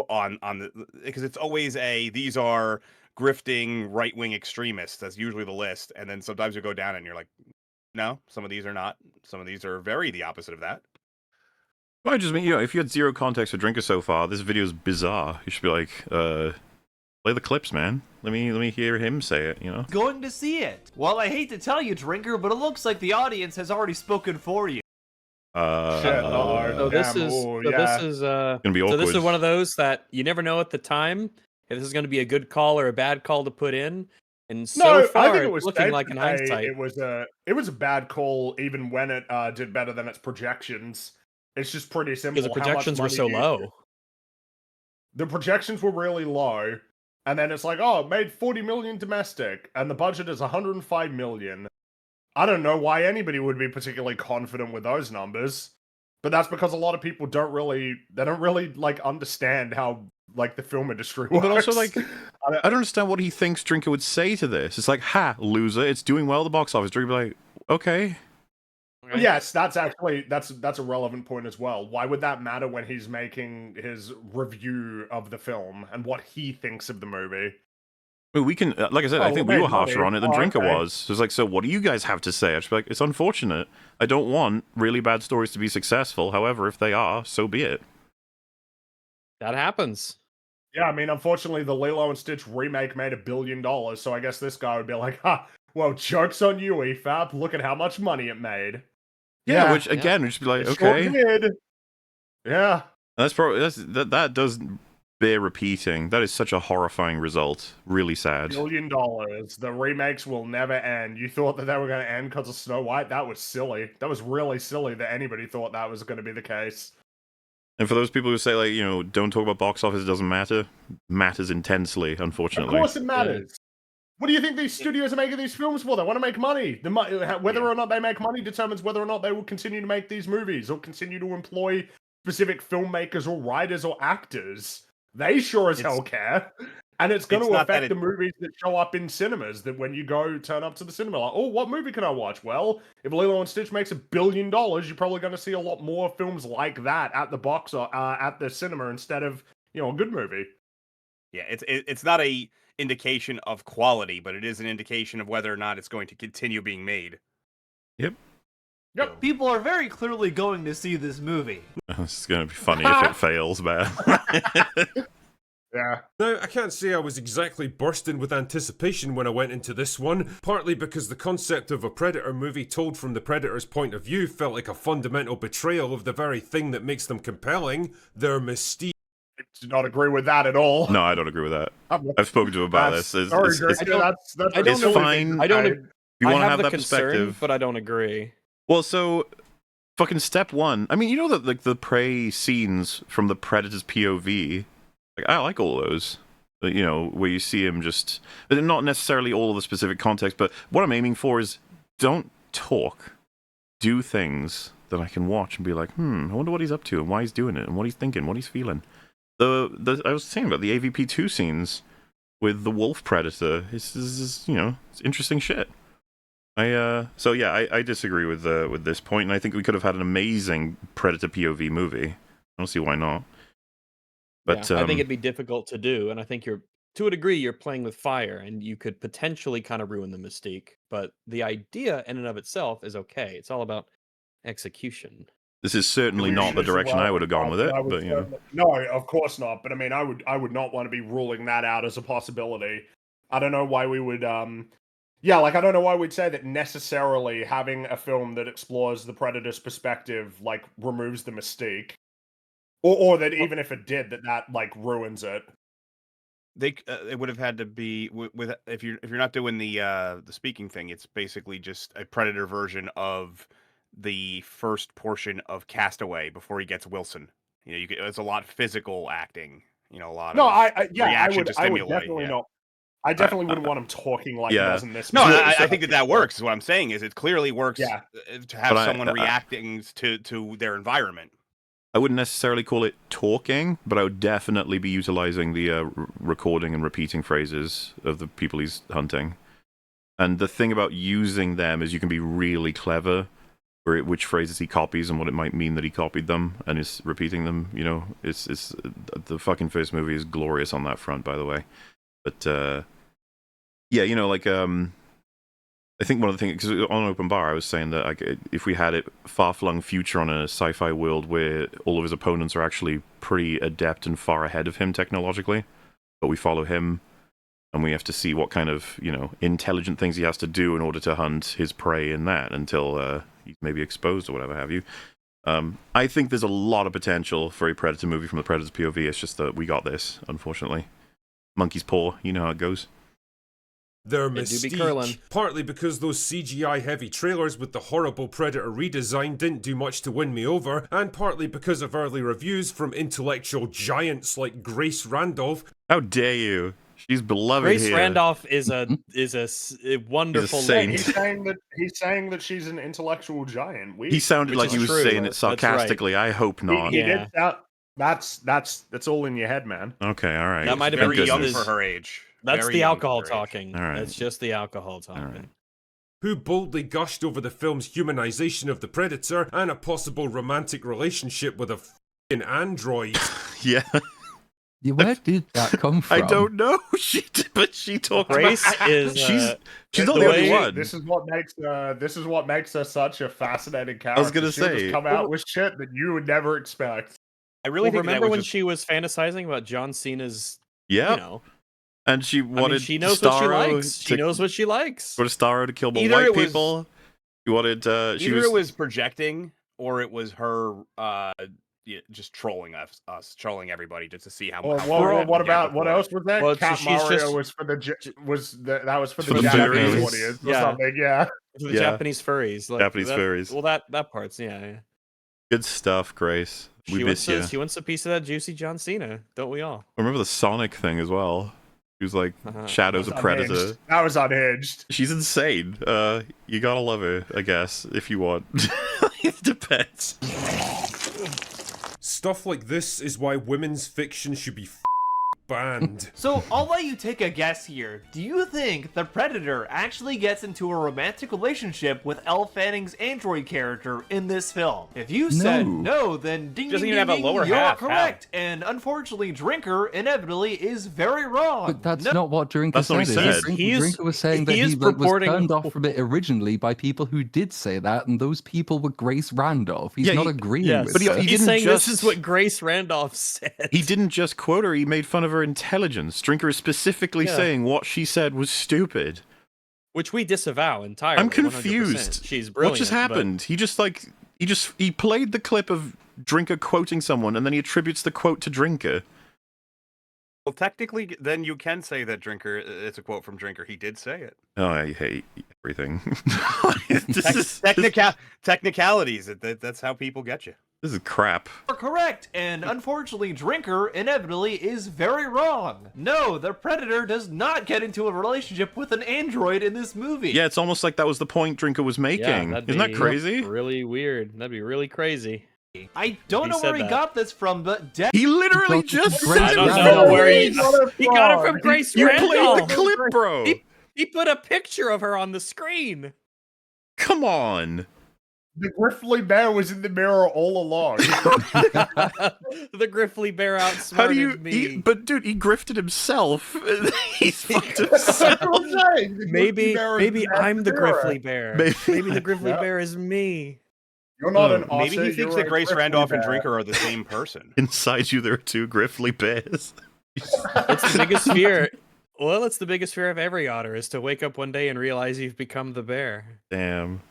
Speaker 4: on the, because it's always these are grifting right-wing extremists. That's usually the list. And then sometimes you go down and you're like, no, some of these are not. Some of these are very the opposite of that.
Speaker 1: Well, I just mean, if you had zero context for Drinker so far, this video is bizarre. You should be like, play the clips, man. Let me hear him say it,
Speaker 9: Going to see it. Well, I hate to tell you, Drinker, but it looks like the audience has already spoken for you.
Speaker 2: So this
Speaker 3: Damn,
Speaker 2: is
Speaker 3: ooh,
Speaker 2: so
Speaker 3: yeah.
Speaker 2: this is
Speaker 1: Gonna be
Speaker 2: so this is
Speaker 1: awkward.
Speaker 2: one of those that you never know at the time if this is going to be a good call or a bad call to put in. And so
Speaker 3: No, I
Speaker 2: far,
Speaker 3: think it
Speaker 2: it's
Speaker 3: was
Speaker 2: looking
Speaker 3: safe
Speaker 2: like
Speaker 3: to
Speaker 2: in
Speaker 3: say
Speaker 2: hindsight.
Speaker 3: it was a bad call, even when it did better than its projections. It's just pretty simple.
Speaker 2: Because the
Speaker 3: How much
Speaker 2: projections were
Speaker 3: money
Speaker 2: so
Speaker 3: do you-
Speaker 2: low.
Speaker 3: The projections were really low, and then it's like, oh, it made 40 million domestic, and the budget is 105 million. I don't know why anybody would be particularly confident with those numbers, but that's because a lot of people don't really like understand how like the film industry
Speaker 1: Well,
Speaker 3: works.
Speaker 1: but also, like, I don't understand what he thinks Drinker would say to this. It's like, ha, loser, it's doing well at the box office. Drinker would be like, okay.
Speaker 3: Yes, that's actually that's a relevant point as well. Why would that matter when he's making his review of the film and what he thinks of the movie?
Speaker 1: I mean, we can, like I said,
Speaker 3: Oh,
Speaker 1: I think
Speaker 3: we
Speaker 1: we
Speaker 3: made
Speaker 1: were harsher
Speaker 3: money.
Speaker 1: on it than
Speaker 3: Oh,
Speaker 1: Drinker
Speaker 3: okay.
Speaker 1: was. So it's like, so what do you guys have to say? I just be like, it's unfortunate. I don't want really bad stories to be successful. However, if they are, so be it.
Speaker 2: That happens.
Speaker 3: Yeah, I mean, unfortunately, the Lilo and Stitch remake made $1 billion, so I guess this guy would be like, ha, well, joke's on you, EFAP. Look at how much money it made.
Speaker 1: Yeah, which again, would just be like,
Speaker 3: it sure
Speaker 1: okay.
Speaker 3: did. Yeah.
Speaker 1: That's probably that does bear repeating. That is such a horrifying result. Really sad.
Speaker 3: $1 billion. The remakes will never end. You thought that they were going to end because of Snow White? That was silly. That was really silly that anybody thought that was going to be the case.
Speaker 1: And for those people who say, like, you know, don't talk about box office, it doesn't matter, matters intensely, unfortunately.
Speaker 3: Of course it matters. What do you think these studios are making these films for? They want to make money. Whether or not they make money determines whether or not they will continue to make these movies or continue to employ specific filmmakers or writers or actors. They sure as hell care. And it's going to affect the movies that show up in cinemas, that when you go turn up to the cinema, like, oh, what movie can I watch? Well, if Lilo and Stitch makes $1 billion, you're probably going to see a lot more films like that at the box or at the cinema instead of, you know, a good movie.
Speaker 4: Yeah, it's not a indication of quality, but it is an indication of whether or not it's going to continue being made.
Speaker 1: Yep.
Speaker 3: Yep.
Speaker 9: People are very clearly going to see this movie.
Speaker 1: It's going to be funny if it fails, man.
Speaker 3: Yeah.
Speaker 7: Now, I can't say I was exactly bursting with anticipation when I went into this one, partly because the concept of a Predator movie told from the Predator's point of view felt like a fundamental betrayal of the very thing that makes them compelling, their mystique.
Speaker 3: I do not agree with that at all.
Speaker 1: No, I don't agree with that. I've spoken to him about this. It's fine.
Speaker 2: I don't.
Speaker 1: If you
Speaker 2: I
Speaker 1: want to
Speaker 2: have
Speaker 1: have
Speaker 2: the
Speaker 1: that
Speaker 2: concern,
Speaker 1: perspective,
Speaker 2: but I don't agree.
Speaker 1: Well, so fucking step one. I mean, you know that like the prey scenes from the Predator's POV. Like, I like all those. You know, where you see him just, not necessarily all of the specific context, but what I'm aiming for is don't talk, do things that I can watch and be like, I wonder what he's up to and why he's doing it and what he's thinking, what he's feeling. I was saying about the AVP2 scenes with the wolf predator. It's you know, it's interesting shit. I disagree with this point, and I think we could have had an amazing Predator POV movie. I don't see why not. But
Speaker 2: yeah, I think it'd be difficult to do, and I think to a degree, you're playing with fire, and you could potentially kind of ruin the mystique. But the idea in and of itself is okay. It's all about execution.
Speaker 1: This is certainly not the direction I would have gone with it. But you know.
Speaker 3: No, of course not. But I mean, I would not want to be ruling that out as a possibility. I don't know why we would. Yeah, like I don't know why we'd say that necessarily having a film that explores the Predator's perspective like removes the mystique. Or that even if it did, that like ruins it.
Speaker 4: It would have had to be with if you're not doing the speaking thing, it's basically just a Predator version of the first portion of Castaway before he gets Wilson. You know, it's a lot of physical acting. You know, a lot.
Speaker 3: No,
Speaker 4: of
Speaker 3: I would definitely not. I definitely wouldn't want him talking like he does in this.
Speaker 4: No,
Speaker 3: movie.
Speaker 4: I think that works. Is what I'm saying is it clearly works to have someone reacting to their environment.
Speaker 1: I wouldn't necessarily call it talking, but I would definitely be utilizing the recording and repeating phrases of the people he's hunting. And the thing about using them is you can be really clever, which phrases he copies and what it might mean that he copied them and is repeating them. You know, it's the fucking first movie is glorious on that front, by the way. But yeah, you know, like I think one of the things, because on Open Bar, I was saying that like, if we had a far-flung future on a sci-fi world where all of his opponents are actually pretty adept and far ahead of him technologically, but we follow him, and we have to see what kind of, you know, intelligent things he has to do in order to hunt his prey in that until he's maybe exposed or whatever have you. I think there's a lot of potential for a Predator movie from the Predator's POV. It's just that we got this, unfortunately. Monkey's paw, you know how it goes.
Speaker 7: Their
Speaker 2: It do be curling.
Speaker 7: mystique, partly because those CGI-heavy trailers with the horrible Predator redesign didn't do much to win me over, and partly because of early reviews from intellectual giants like Grace Randolph.
Speaker 1: How dare you? She's beloved
Speaker 2: Grace
Speaker 1: here.
Speaker 2: Randolph is a wonderful
Speaker 1: saint.
Speaker 2: lady.
Speaker 3: He's saying that she's an intellectual giant.
Speaker 1: He sounded
Speaker 2: Which
Speaker 1: like he
Speaker 2: is
Speaker 1: was
Speaker 2: true.
Speaker 1: saying it
Speaker 2: That's right.
Speaker 1: sarcastically. I hope not.
Speaker 3: He
Speaker 2: Yeah.
Speaker 3: did sound, that's all in your head, man.
Speaker 1: Okay, all right.
Speaker 2: That might have
Speaker 1: Thank
Speaker 2: been
Speaker 4: Very young
Speaker 1: goodness.
Speaker 4: for her age.
Speaker 2: That's
Speaker 4: Very
Speaker 2: the
Speaker 4: young
Speaker 2: alcohol
Speaker 4: for her age.
Speaker 2: talking.
Speaker 1: All right.
Speaker 2: That's just the alcohol talking.
Speaker 1: right.
Speaker 7: Who boldly gushed over the film's humanization of the Predator and a possible romantic relationship with a f***ing android.
Speaker 1: Yeah.
Speaker 5: Yeah, where did that come from?
Speaker 1: I don't know. But she talked
Speaker 2: Grace
Speaker 1: about
Speaker 2: is
Speaker 1: she's not
Speaker 2: the
Speaker 1: the
Speaker 2: way-
Speaker 1: only one.
Speaker 3: This is what makes her such a fascinating character.
Speaker 1: gonna
Speaker 3: She'll
Speaker 1: say-
Speaker 3: just come out with shit that you would never expect.
Speaker 4: I really think
Speaker 2: remember
Speaker 4: that
Speaker 2: when
Speaker 4: was just,
Speaker 2: she was fantasizing about John Cena's,
Speaker 1: Yeah.
Speaker 2: you know,
Speaker 1: And she wanted
Speaker 2: she knows what she
Speaker 1: Starro
Speaker 2: likes. She knows what she likes.
Speaker 1: wanted Starro to kill more
Speaker 4: Either
Speaker 1: white
Speaker 4: it was-
Speaker 1: people. She wanted she
Speaker 4: either
Speaker 1: was
Speaker 4: it was projecting or it was her just trolling us, trolling everybody just to see how
Speaker 3: Or
Speaker 4: much.
Speaker 3: what else was that?
Speaker 2: Well,
Speaker 3: Cat
Speaker 2: she's
Speaker 3: Mario
Speaker 2: just-
Speaker 3: was for the that was for
Speaker 1: For
Speaker 3: the
Speaker 1: the
Speaker 3: Japanese
Speaker 1: furries.
Speaker 3: audience or
Speaker 2: Yeah.
Speaker 3: something. Yeah.
Speaker 2: The
Speaker 1: Yeah.
Speaker 2: Japanese furries. Like,
Speaker 1: Japanese
Speaker 2: that,
Speaker 1: furries.
Speaker 2: Well, that part's yeah.
Speaker 1: good stuff, Grace. We miss you.
Speaker 2: She wants a piece of that juicy John Cena, don't we all?
Speaker 1: Remember the Sonic thing as well? She was like Shadows of
Speaker 3: Unhinged.
Speaker 1: Predator.
Speaker 3: That was unhinged.
Speaker 1: She's insane. You gotta love her, I guess, if you want. It depends.
Speaker 7: Stuff like this is why women's fiction should be banned.
Speaker 9: So, I'll let you take a guess here. Do you think the Predator actually gets into a romantic relationship with Elle Fanning's android character in this film? If you said no, then ding
Speaker 4: Doesn't
Speaker 9: ding,
Speaker 4: even
Speaker 9: ding,
Speaker 4: have a lower
Speaker 9: ding, you're
Speaker 4: half,
Speaker 9: correct. And unfortunately, Drinker inevitably is very wrong.
Speaker 5: But that's not what Drinker
Speaker 1: That's not
Speaker 5: said.
Speaker 1: what he
Speaker 5: is it?
Speaker 1: said.
Speaker 5: Drinker was saying that
Speaker 2: he
Speaker 5: he
Speaker 2: is
Speaker 5: was
Speaker 2: purporting-
Speaker 5: turned off from it originally by people who did say that, and those people were Grace Randolph. He's
Speaker 1: Yeah,
Speaker 5: not
Speaker 1: he-
Speaker 5: agreeing
Speaker 2: Yes,
Speaker 5: with
Speaker 1: But he
Speaker 5: her.
Speaker 1: didn't
Speaker 2: he's saying
Speaker 1: just-
Speaker 2: this is what Grace Randolph said.
Speaker 1: He didn't just quote her, he made fun of her intelligence. Drinker is specifically
Speaker 2: Yeah.
Speaker 1: saying what she said was stupid.
Speaker 2: Which we disavow entirely.
Speaker 1: I'm
Speaker 2: 100%.
Speaker 1: confused.
Speaker 2: She's brilliant.
Speaker 1: What just
Speaker 2: but-
Speaker 1: happened? He played the clip of Drinker quoting someone and then he attributes the quote to Drinker.
Speaker 4: Well, technically, then you can say that Drinker. It's a quote from Drinker. He did say it.
Speaker 1: Oh, I hate everything.
Speaker 4: Technicalities. That's how people get you.
Speaker 1: This is crap.
Speaker 9: You're correct, and unfortunately, Drinker inevitably is very wrong. No, the Predator does not get into a relationship with an android in this movie.
Speaker 1: Yeah, it's almost like that was the point Drinker was making.
Speaker 2: that'd
Speaker 1: Isn't that
Speaker 2: be
Speaker 1: crazy?
Speaker 2: Really weird. That'd be really crazy.
Speaker 9: I don't
Speaker 2: He
Speaker 9: know where
Speaker 2: said
Speaker 9: he
Speaker 2: that.
Speaker 9: got this from, but
Speaker 1: He literally
Speaker 5: Got
Speaker 1: just
Speaker 5: Grace
Speaker 1: said
Speaker 2: I don't
Speaker 5: Randolph.
Speaker 2: know where he
Speaker 3: got it
Speaker 2: got it
Speaker 3: from.
Speaker 2: from Grace
Speaker 1: You played the
Speaker 2: Randolph.
Speaker 1: clip, bro.
Speaker 2: He put a picture of her on the screen.
Speaker 1: Come on.
Speaker 3: The Griffly Bear was in the mirror all along.
Speaker 2: The Griffly Bear
Speaker 1: How
Speaker 2: outsmarted
Speaker 1: do you?
Speaker 2: me.
Speaker 1: But dude, he grifted himself. He's fucked
Speaker 3: That's
Speaker 1: himself.
Speaker 3: what I'm saying. The
Speaker 2: maybe
Speaker 3: Griffly Bear is
Speaker 2: maybe
Speaker 3: in
Speaker 2: I'm the
Speaker 3: mirror.
Speaker 2: Griffly Bear.
Speaker 1: Maybe-
Speaker 2: Maybe the Griffly
Speaker 3: Yeah.
Speaker 2: Bear is me.
Speaker 3: You're not an
Speaker 4: Maybe
Speaker 3: otter,
Speaker 4: he thinks
Speaker 3: you're
Speaker 4: that
Speaker 3: a
Speaker 4: Grace
Speaker 3: Griffly
Speaker 4: Randolph and
Speaker 3: Bear.
Speaker 4: Drinker are the same person.
Speaker 1: Inside you, there are two Griffly bears.
Speaker 2: It's the biggest fear. Well, it's the biggest fear of every otter is to wake up one day and realize you've become the bear.
Speaker 1: Damn.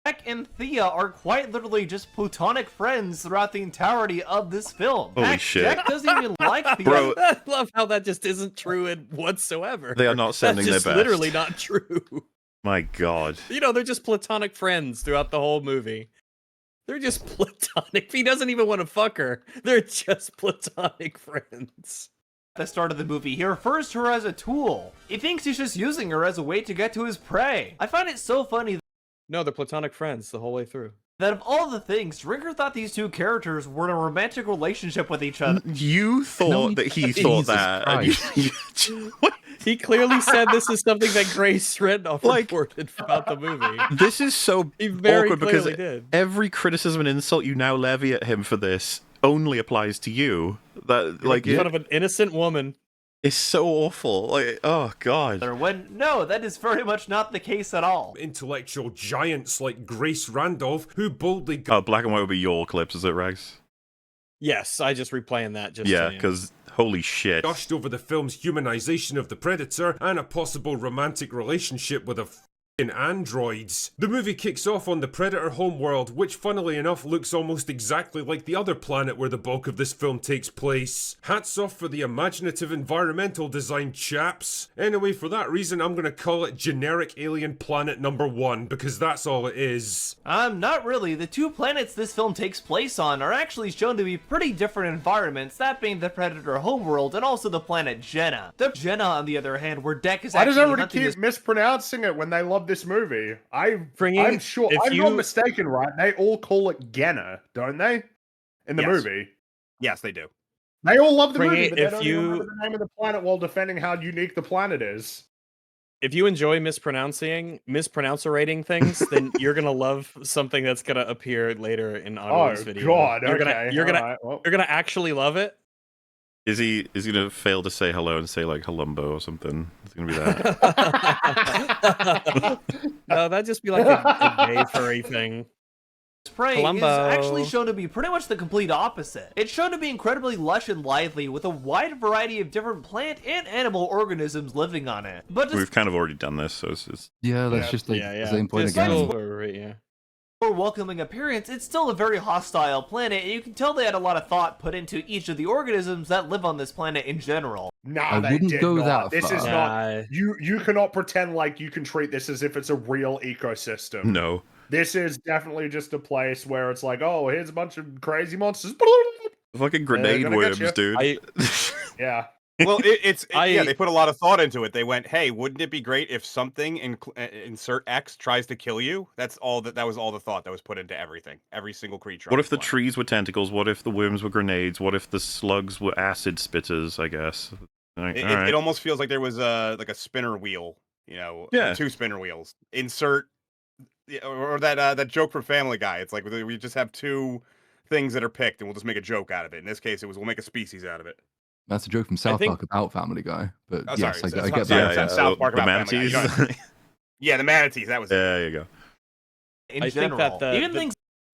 Speaker 9: Jack and Thea are quite literally just platonic friends throughout the entirety of this film.
Speaker 1: Holy
Speaker 9: Heck,
Speaker 1: shit.
Speaker 9: Jack doesn't even like Thea.
Speaker 1: Bro.
Speaker 2: I love how that just isn't true whatsoever.
Speaker 1: They are not sending
Speaker 2: That's just
Speaker 1: their best.
Speaker 2: literally not true.
Speaker 1: My God.
Speaker 2: You know, they're just platonic friends throughout the whole movie. They're just platonic. He doesn't even want to fuck her. They're just platonic friends.
Speaker 9: At the start of the movie, he refers to her as a tool. He thinks he's just using her as a way to get to his prey. I find it so funny
Speaker 2: No, they're platonic friends the whole way through.
Speaker 9: that of all the things, Drinker thought these two characters were in a romantic relationship with each other.
Speaker 1: You thought
Speaker 5: No,
Speaker 1: that he thought
Speaker 5: Jesus
Speaker 1: that. and What?
Speaker 2: He clearly said this is something that Grace Randolph
Speaker 1: Like-
Speaker 2: reported about the movie.
Speaker 1: This is so
Speaker 2: He very
Speaker 1: awkward because
Speaker 2: clearly did.
Speaker 1: every criticism and insult you now levy at him for this only applies to you. That like
Speaker 2: In front of an innocent woman.
Speaker 1: it's so awful. Like, oh God.
Speaker 9: When no, that is very much not the case at all.
Speaker 7: Intellectual giants like Grace Randolph, who boldly
Speaker 1: Oh, black and white would be your clips, is it, Rags?
Speaker 2: Yes, I just replaying that just
Speaker 1: Yeah,
Speaker 2: to,
Speaker 1: because holy shit.
Speaker 7: gushed over the film's humanization of the Predator and a possible romantic relationship with a androids. The movie kicks off on the Predator homeworld, which funnily enough looks almost exactly like the other planet where the bulk of this film takes place. Hats off for the imaginative environmental design, chaps. Anyway, for that reason, I'm gonna call it generic alien planet number 1, because that's all it is.
Speaker 9: Not really. The two planets this film takes place on are actually shown to be pretty different environments, that being the Predator homeworld and also the planet Jenna. The Jenna, on the other hand, where Deck is
Speaker 3: Why does
Speaker 9: actually
Speaker 3: everybody
Speaker 9: hunting
Speaker 3: keep mispronouncing it when they love this movie? I'm
Speaker 2: Fringy,
Speaker 3: sure,
Speaker 2: if
Speaker 3: I'm not
Speaker 2: you-
Speaker 3: mistaken, right? They all call it Genna, don't they? In the
Speaker 4: Yes.
Speaker 3: movie.
Speaker 4: Yes, they do.
Speaker 3: They all love the
Speaker 2: Fringy,
Speaker 3: movie, but they
Speaker 2: if
Speaker 3: don't
Speaker 2: you-
Speaker 3: even remember the name of the planet while defending how unique the planet is.
Speaker 2: If you enjoy mispronouncerating things, then you're gonna love something that's gonna appear later in Otto's video.
Speaker 3: God,
Speaker 2: You're
Speaker 3: okay.
Speaker 2: you're gonna
Speaker 3: alright, well.
Speaker 2: you're gonna actually love it.
Speaker 1: Is he gonna fail to say hello and say like halumbo or something? It's gonna be that.
Speaker 2: No, that'd just be like a gay furry thing.
Speaker 9: Prey is
Speaker 2: Columbo.
Speaker 9: actually shown to be pretty much the complete opposite. It's shown to be incredibly lush and lively, with a wide variety of different plant and animal organisms living on it. But
Speaker 1: We've kind of already done this, so it's
Speaker 5: Yeah, that's just like the same point
Speaker 2: Just
Speaker 5: again.
Speaker 2: yeah.
Speaker 9: for welcoming appearance, it's still a very hostile planet, and you can tell they had a lot of thought put into each of the organisms that live on this planet in general.
Speaker 3: Nah,
Speaker 5: I
Speaker 3: they
Speaker 5: wouldn't
Speaker 3: did
Speaker 5: go
Speaker 3: not.
Speaker 5: that
Speaker 3: This
Speaker 5: far.
Speaker 3: is not. You cannot pretend like you can treat this as if it's a real ecosystem.
Speaker 1: no.
Speaker 3: This is definitely just a place where it's like, oh, here's a bunch of crazy monsters.
Speaker 1: Fucking
Speaker 3: They're
Speaker 1: grenade
Speaker 3: gonna get
Speaker 1: worms,
Speaker 3: you.
Speaker 1: dude.
Speaker 3: Yeah.
Speaker 4: Well, yeah, they put a lot of thought into it. They went, hey, wouldn't it be great if something insert X tries to kill you? That was all the thought that was put into everything. Every single creature.
Speaker 1: What if the trees were tentacles? What if the worms were grenades? What if the slugs were acid spitters, I guess? Like,
Speaker 4: It almost feels like there was like a spinner wheel,
Speaker 1: Yeah.
Speaker 4: 2 spinner wheels. Insert or that joke from Family Guy. It's like we just have 2 things that are picked and we'll just make a joke out of it. In this case, we'll make a species out of it.
Speaker 5: That's a joke from South Park about Family Guy, but
Speaker 4: Oh,
Speaker 5: yes,
Speaker 4: sorry,
Speaker 5: I get
Speaker 4: sorry,
Speaker 5: that.
Speaker 4: South Park
Speaker 1: the
Speaker 4: about Family Guy.
Speaker 1: manatees.
Speaker 4: Yeah, the manatees. That was it.
Speaker 1: There you go.
Speaker 2: I think that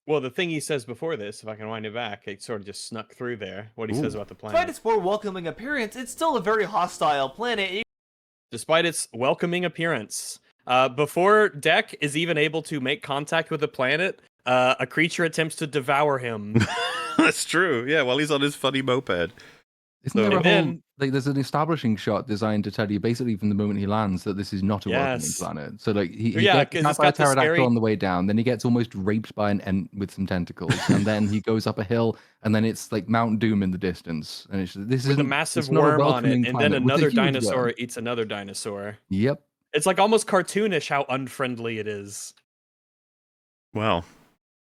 Speaker 2: the thing he says before this, if I can wind it back, it sort of just snuck through there. What he says about the planet.
Speaker 9: Despite its more welcoming appearance, it's still a very hostile planet.
Speaker 2: Despite its welcoming appearance, before Deck is even able to make contact with the planet, a creature attempts to devour him.
Speaker 1: That's true. Yeah, while he's on his funny moped.
Speaker 5: Isn't there a whole,
Speaker 2: then-
Speaker 5: there's an establishing shot designed to tell you basically from the moment he lands that this is not a welcoming
Speaker 2: Yes.
Speaker 5: planet. So like he
Speaker 2: Yeah,
Speaker 5: gets
Speaker 2: 'cause
Speaker 5: attacked
Speaker 2: it's
Speaker 5: by a
Speaker 2: got the
Speaker 5: pterodactyl
Speaker 2: scary-
Speaker 5: on the way down, then he gets almost raped by an ant with some tentacles, and then he goes up a hill, and then it's like Mount Doom in the distance, and this
Speaker 2: With
Speaker 5: is
Speaker 2: a massive
Speaker 5: it's not a
Speaker 2: worm on it,
Speaker 5: welcoming
Speaker 2: and then
Speaker 5: planet with a
Speaker 2: another
Speaker 5: huge worm.
Speaker 2: dinosaur eats another dinosaur.
Speaker 5: Yep.
Speaker 2: It's like almost cartoonish how unfriendly it is.
Speaker 1: Well,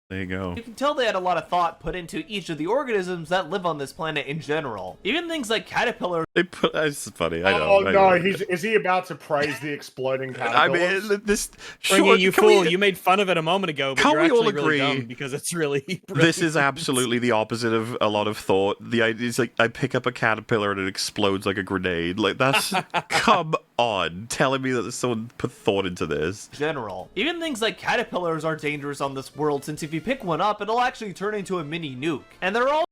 Speaker 1: there you go.
Speaker 9: You can tell they had a lot of thought put into each of the organisms that live on this planet in general. Even things like caterpillars.
Speaker 1: It's funny. I know.
Speaker 3: Oh
Speaker 1: I
Speaker 3: no,
Speaker 1: know.
Speaker 3: is he about to praise the exploding
Speaker 1: I
Speaker 3: caterpillars?
Speaker 1: mean, this.
Speaker 2: Fringy,
Speaker 1: Sure,
Speaker 2: you
Speaker 1: can
Speaker 2: fool!
Speaker 1: we-
Speaker 2: You made fun of it a moment ago, but
Speaker 1: Can't
Speaker 2: you're
Speaker 1: we all
Speaker 2: actually really
Speaker 1: agree
Speaker 2: dumb because it's really.
Speaker 1: This is
Speaker 2: brilliant.
Speaker 1: absolutely the opposite of a lot of thought. The idea is like I pick up a caterpillar and it explodes like a grenade. Like that's come on, telling me that someone put thought into this.
Speaker 9: General. Even things like caterpillars are dangerous on this world, since if you pick one up, it'll actually turn into a mini nuke. And they're all.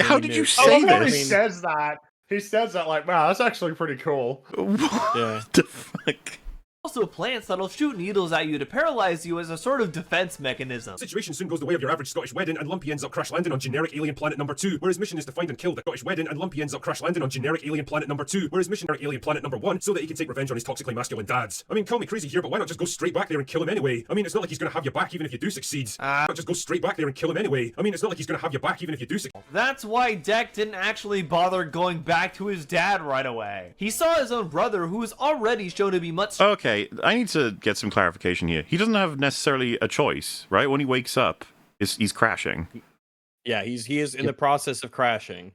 Speaker 1: How did you
Speaker 3: I
Speaker 1: say
Speaker 3: love how he
Speaker 1: this?
Speaker 3: says that. He says that like, wow, that's actually pretty cool.
Speaker 2: Yeah.
Speaker 1: The fuck?
Speaker 9: Also plants that'll shoot needles at you to paralyze you as a sort of defense mechanism.
Speaker 7: Situation soon goes the way of your average Scottish wedding, and Lumpy ends up crash landing on generic alien planet number 2, where his mission is to find and kill the Scottish wedding, and Lumpy ends up crash landing on generic alien planet number 2, where his mission is alien planet number 1, so that he can take revenge on his toxically masculine dads. I mean, call me crazy here, but why not just go straight back there and kill him anyway? I mean, it's not like he's gonna have you back even if you do succeed. Why not just go straight back there and kill him anyway? I mean, it's not like he's gonna have you back even if you do succeed.
Speaker 9: That's why Deck didn't actually bother going back to his dad right away. He saw his own brother, who was already shown to be much.
Speaker 1: Okay, I need to get some clarification here. He doesn't have necessarily a choice, right? When he wakes up, he's crashing.
Speaker 2: Yeah, he is in the process of crashing.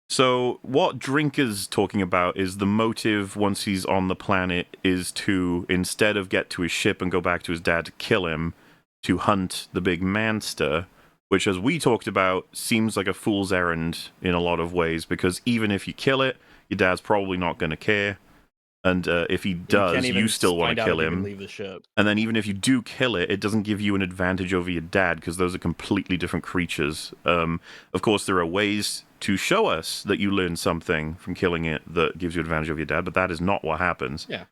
Speaker 1: So what Drinker's talking about is the motive once he's on the planet is to, instead of get to his ship and go back to his dad to kill him, to hunt the big monster, which, as we talked about, seems like a fool's errand in a lot of ways, because even if you kill it, your dad's probably not going to care. And if he does, you still want to kill him.
Speaker 2: Leave the ship.
Speaker 1: And then even if you do kill it, it doesn't give you an advantage over your dad, because those are completely different creatures. Of course, there are ways to show us that you learn something from killing it that gives you advantage over your dad, but that is not what happens.
Speaker 2: Yeah.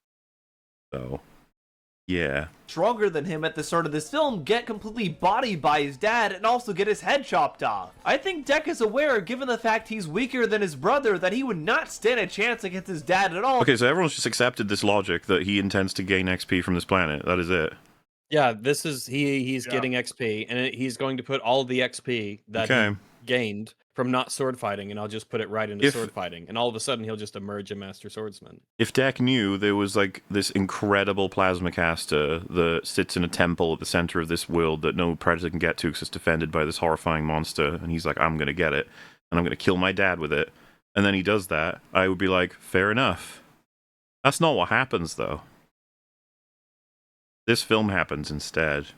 Speaker 1: So Yeah.
Speaker 9: stronger than him at the start of this film get completely bodied by his dad and also get his head chopped off. I think Deck is aware, given the fact he's weaker than his brother, that he would not stand a chance against his dad at all.
Speaker 1: Okay, so everyone's just accepted this logic that he intends to gain XP from this planet. That is it.
Speaker 2: Yeah, this is he's getting XP, and he's going to put all of the XP that he gained from not sword fighting, and I'll just put it right into sword fighting, and all of a sudden he'll just emerge a master swordsman.
Speaker 1: If Deck knew there was like this incredible plasma caster that sits in a temple at the center of this world that no predator can get to because it's defended by this horrifying monster, and he's like, I'm gonna get it, and I'm gonna kill my dad with it, and then he does that, I would be like, fair enough. That's not what happens, though. This film happens instead.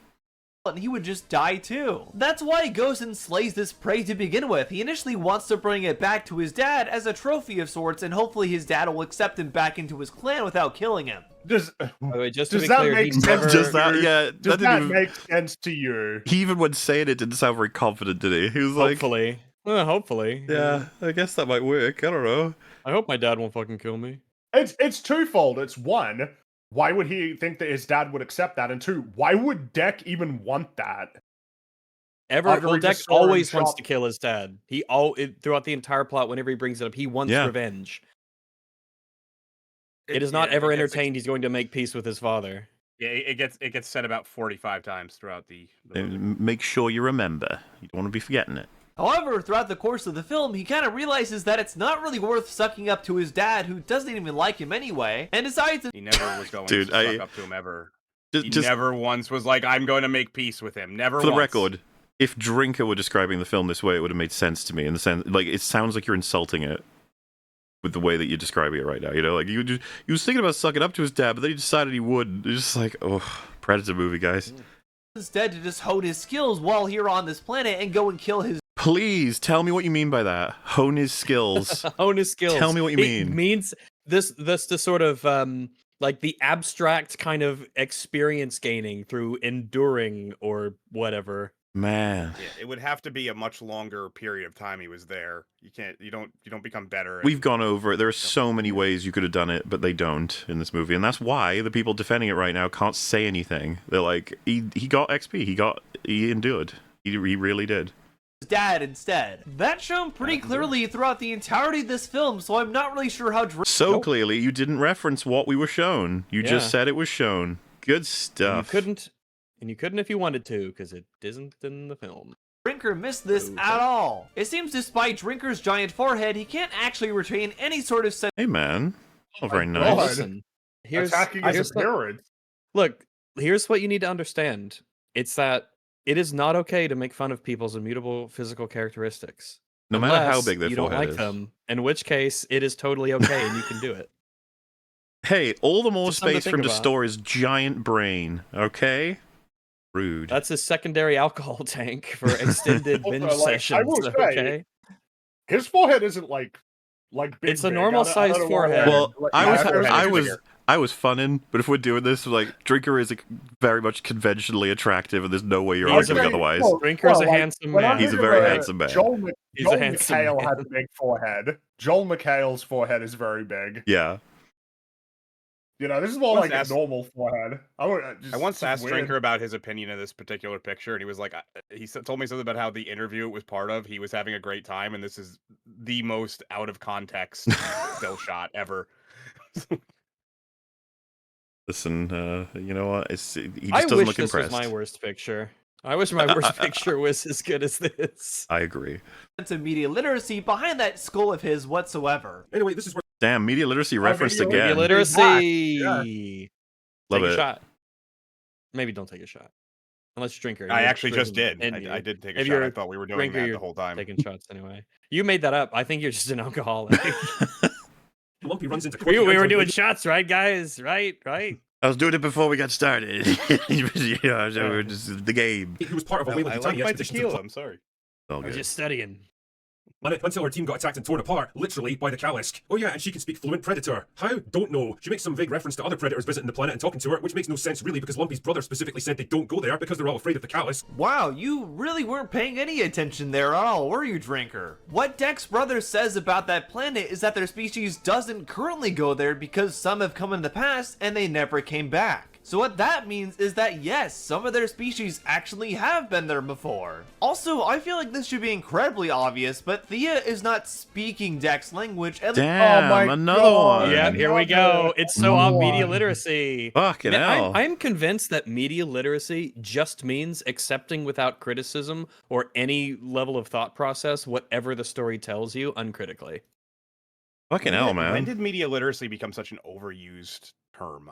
Speaker 9: And he would just die too. That's why he goes and slays this prey to begin with. He initially wants to bring it back to his dad as a trophy of sorts, and hopefully his dad will accept him back into his clan without killing him.
Speaker 3: Does
Speaker 2: to be
Speaker 3: that
Speaker 2: clear,
Speaker 3: make sense?
Speaker 1: Does that
Speaker 3: make sense to you?
Speaker 1: He even when saying it didn't sound very confident, did he? He was like,
Speaker 2: hopefully.
Speaker 1: Yeah, I guess that might work. I don't know.
Speaker 2: I hope my dad won't fucking kill me.
Speaker 3: It's twofold. It's one, why would he think that his dad would accept that? And two, why would Deck even want that?
Speaker 2: Deck always wants to kill his dad. Throughout the entire plot, whenever he brings it up, he wants revenge. It is not ever entertained he's going to make peace with his father.
Speaker 4: Yeah, it gets said about 45 times throughout the movie.
Speaker 1: Make sure you remember. You don't want to be forgetting it.
Speaker 9: However, throughout the course of the film, he kind of realizes that it's not really worth sucking up to his dad, who doesn't even like him anyway, and decides that
Speaker 4: he never was going to suck up to him ever. He never once was like, I'm going to make peace with him. Never once.
Speaker 1: For the record, if Drinker were describing the film this way, it would have made sense to me, in the sense, like, it sounds like you're insulting it with the way that you're describing it right now, you know? Like, he was thinking about sucking up to his dad, but then he decided he wouldn't. It's just like, oh, Predator movie, guys.
Speaker 9: Instead to just hone his skills while here on this planet and go and kill his...
Speaker 1: Please, tell me what you mean by that. Hone his skills.
Speaker 2: Hone his skills.
Speaker 1: Tell me what you mean.
Speaker 2: It means this the sort of, like the abstract kind of experience gaining through enduring or whatever.
Speaker 1: Man.
Speaker 4: Yeah, it would have to be a much longer period of time he was there. You don't become better.
Speaker 1: We've gone over it. There are so many ways you could have done it, but they don't in this movie. And that's why the people defending it right now can't say anything. They're like, he got XP. He endured. He really did.
Speaker 9: His dad instead. That's shown pretty clearly throughout the entirety of this film, so I'm not really sure how...
Speaker 1: So clearly, you didn't reference what we were shown. You just said it was shown. Good stuff.
Speaker 2: And you couldn't if you wanted to, because it isn't in the film.
Speaker 9: Drinker missed this at all. It seems despite Drinker's giant forehead, he can't actually retain any sort of sense...
Speaker 1: Hey, man. Oh, very nice.
Speaker 2: Listen,
Speaker 3: attacking his appearance.
Speaker 2: Look, here's what you need to understand. It's that it is not okay to make fun of people's immutable physical characteristics.
Speaker 1: No matter how big their
Speaker 2: you don't
Speaker 1: forehead
Speaker 2: like
Speaker 1: is.
Speaker 2: them, in which case it is totally okay and you can do it.
Speaker 1: Hey, all the more
Speaker 2: Just something to
Speaker 1: space for him
Speaker 2: think
Speaker 1: to
Speaker 2: about.
Speaker 1: store his giant brain, okay? Rude.
Speaker 2: That's his secondary alcohol tank for extended binge
Speaker 3: Also, like, I
Speaker 2: sessions.
Speaker 3: will say,
Speaker 2: Okay,
Speaker 3: his forehead isn't like big.
Speaker 2: It's a
Speaker 3: big.
Speaker 2: normal
Speaker 3: I don't
Speaker 2: sized
Speaker 3: know why-
Speaker 2: forehead.
Speaker 1: Well,
Speaker 3: like,
Speaker 1: I was funning, but if we're doing this, like, Drinker is very much conventionally attractive, and there's no way you're
Speaker 2: He's
Speaker 1: arguing
Speaker 2: a-
Speaker 1: otherwise.
Speaker 2: Drinker's a
Speaker 3: like,
Speaker 2: handsome
Speaker 3: when I
Speaker 2: man.
Speaker 1: He's a
Speaker 3: think
Speaker 1: very
Speaker 3: about it,
Speaker 1: handsome man.
Speaker 3: Joel
Speaker 2: He's a
Speaker 3: Joel
Speaker 2: handsome
Speaker 3: McHale has
Speaker 2: man.
Speaker 3: a big forehead. Joel McHale's forehead is very big.
Speaker 1: Yeah.
Speaker 3: You know, this is more
Speaker 4: Once
Speaker 3: like
Speaker 4: asked-
Speaker 3: a normal forehead. I
Speaker 4: once asked
Speaker 3: weird.
Speaker 4: Drinker about his opinion of this particular picture, and he was like, told me something about how the interview it was part of, he was having a great time, and this is the most out of context still shot ever.
Speaker 1: Listen, you know what? He just
Speaker 2: I
Speaker 1: doesn't
Speaker 2: wish
Speaker 1: look
Speaker 2: this
Speaker 1: impressed.
Speaker 2: was my worst picture. I wish my worst picture was as good as this.
Speaker 1: I agree.
Speaker 9: of media literacy behind that skull of his whatsoever.
Speaker 7: Anyway, this is where...
Speaker 1: Damn, media literacy referenced
Speaker 3: media
Speaker 1: again.
Speaker 2: Media literacy.
Speaker 1: Love
Speaker 2: Take a
Speaker 1: it.
Speaker 2: shot. Maybe don't take a shot. Unless you're a drinker.
Speaker 4: I
Speaker 2: You're
Speaker 4: actually just did.
Speaker 2: drinking, and
Speaker 4: I did take a
Speaker 2: if
Speaker 4: shot.
Speaker 2: you're
Speaker 4: I thought we were doing
Speaker 2: drinker,
Speaker 4: that
Speaker 2: you're
Speaker 4: the whole time.
Speaker 2: taking shots anyway. You made that up. I think you're just an alcoholic.
Speaker 7: Lumpy runs into...
Speaker 2: we were doing shots, right, guys? Right?
Speaker 1: I was doing it before we got started. You know, so we're just the game.
Speaker 7: He was part of a Whale of
Speaker 4: I
Speaker 7: the
Speaker 4: like
Speaker 7: Tiny
Speaker 4: my
Speaker 7: expedition to the
Speaker 4: tequila. I'm sorry.
Speaker 1: All
Speaker 2: I was
Speaker 1: good.
Speaker 2: just studying.
Speaker 7: until our team got attacked and torn apart, literally, by the Kalisk. Oh yeah, and she can speak fluent Predator. How? Don't know. She makes some vague reference to other Predators visiting the planet and talking to her, which makes no sense really because Lumpy's brother specifically said they don't go there because they're all afraid of the Kalisk.
Speaker 9: Wow, you really weren't paying any attention there at all, were you, Drinker? What Deck's brother says about that planet is that their species doesn't currently go there because some have come in the past and they never came back. So what that means is that yes, some of their species actually have been there before. Also, I feel like this should be incredibly obvious, but Thea is not speaking Dex language.
Speaker 1: Damn, another one.
Speaker 2: Yeah, here we go. It's so off media literacy.
Speaker 1: Fucking hell.
Speaker 2: I'm convinced that media literacy just means accepting without criticism or any level of thought process whatever the story tells you uncritically.
Speaker 1: Fucking hell, man.
Speaker 4: When did media literacy become such an overused term?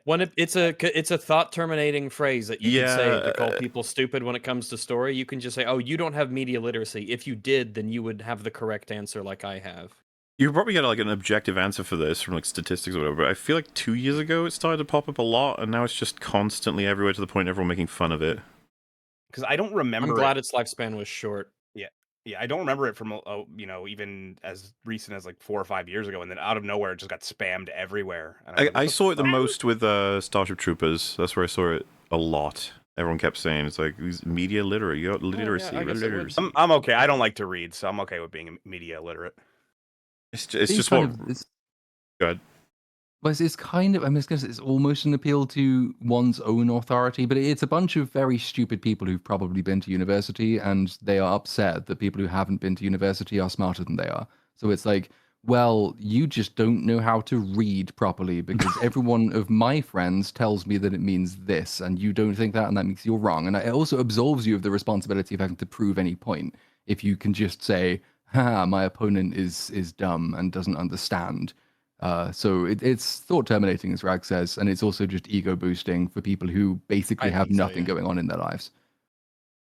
Speaker 2: When it's a thought terminating phrase that you can say to call people stupid when it comes to story. You can just say, "Oh, you don't have media literacy. If you did, then you would have the correct answer, like I have."
Speaker 1: You probably get like an objective answer for this from like statistics or whatever. But I feel like 2 years ago it started to pop up a lot, and now it's just constantly everywhere to the point everyone making fun of it.
Speaker 4: Because I don't remember.
Speaker 2: I'm glad its lifespan was short.
Speaker 4: Yeah, I don't remember it from even as recent as like 4 or 5 years ago, and then out of nowhere it just got spammed everywhere. And
Speaker 1: I saw it the most with Starship Troopers. That's where I saw it a lot. Everyone kept saying it's like media literate. You got literacy. Literacy.
Speaker 4: I'm okay. I don't like to read, so I'm okay with being media illiterate.
Speaker 1: It's just what. Go ahead.
Speaker 5: But it's kind of, I mean, it's almost an appeal to one's own authority, but it's a bunch of very stupid people who've probably been to university, and they are upset that people who haven't been to university are smarter than they are. So it's like, well, you just don't know how to read properly, because every one of my friends tells me that it means this, and you don't think that, and that makes you wrong. And it also absolves you of the responsibility of having to prove any point. If you can just say, my opponent is dumb and doesn't understand. So it's thought terminating, as Rag says, and it's also just ego boosting for people who basically have nothing going on in their lives.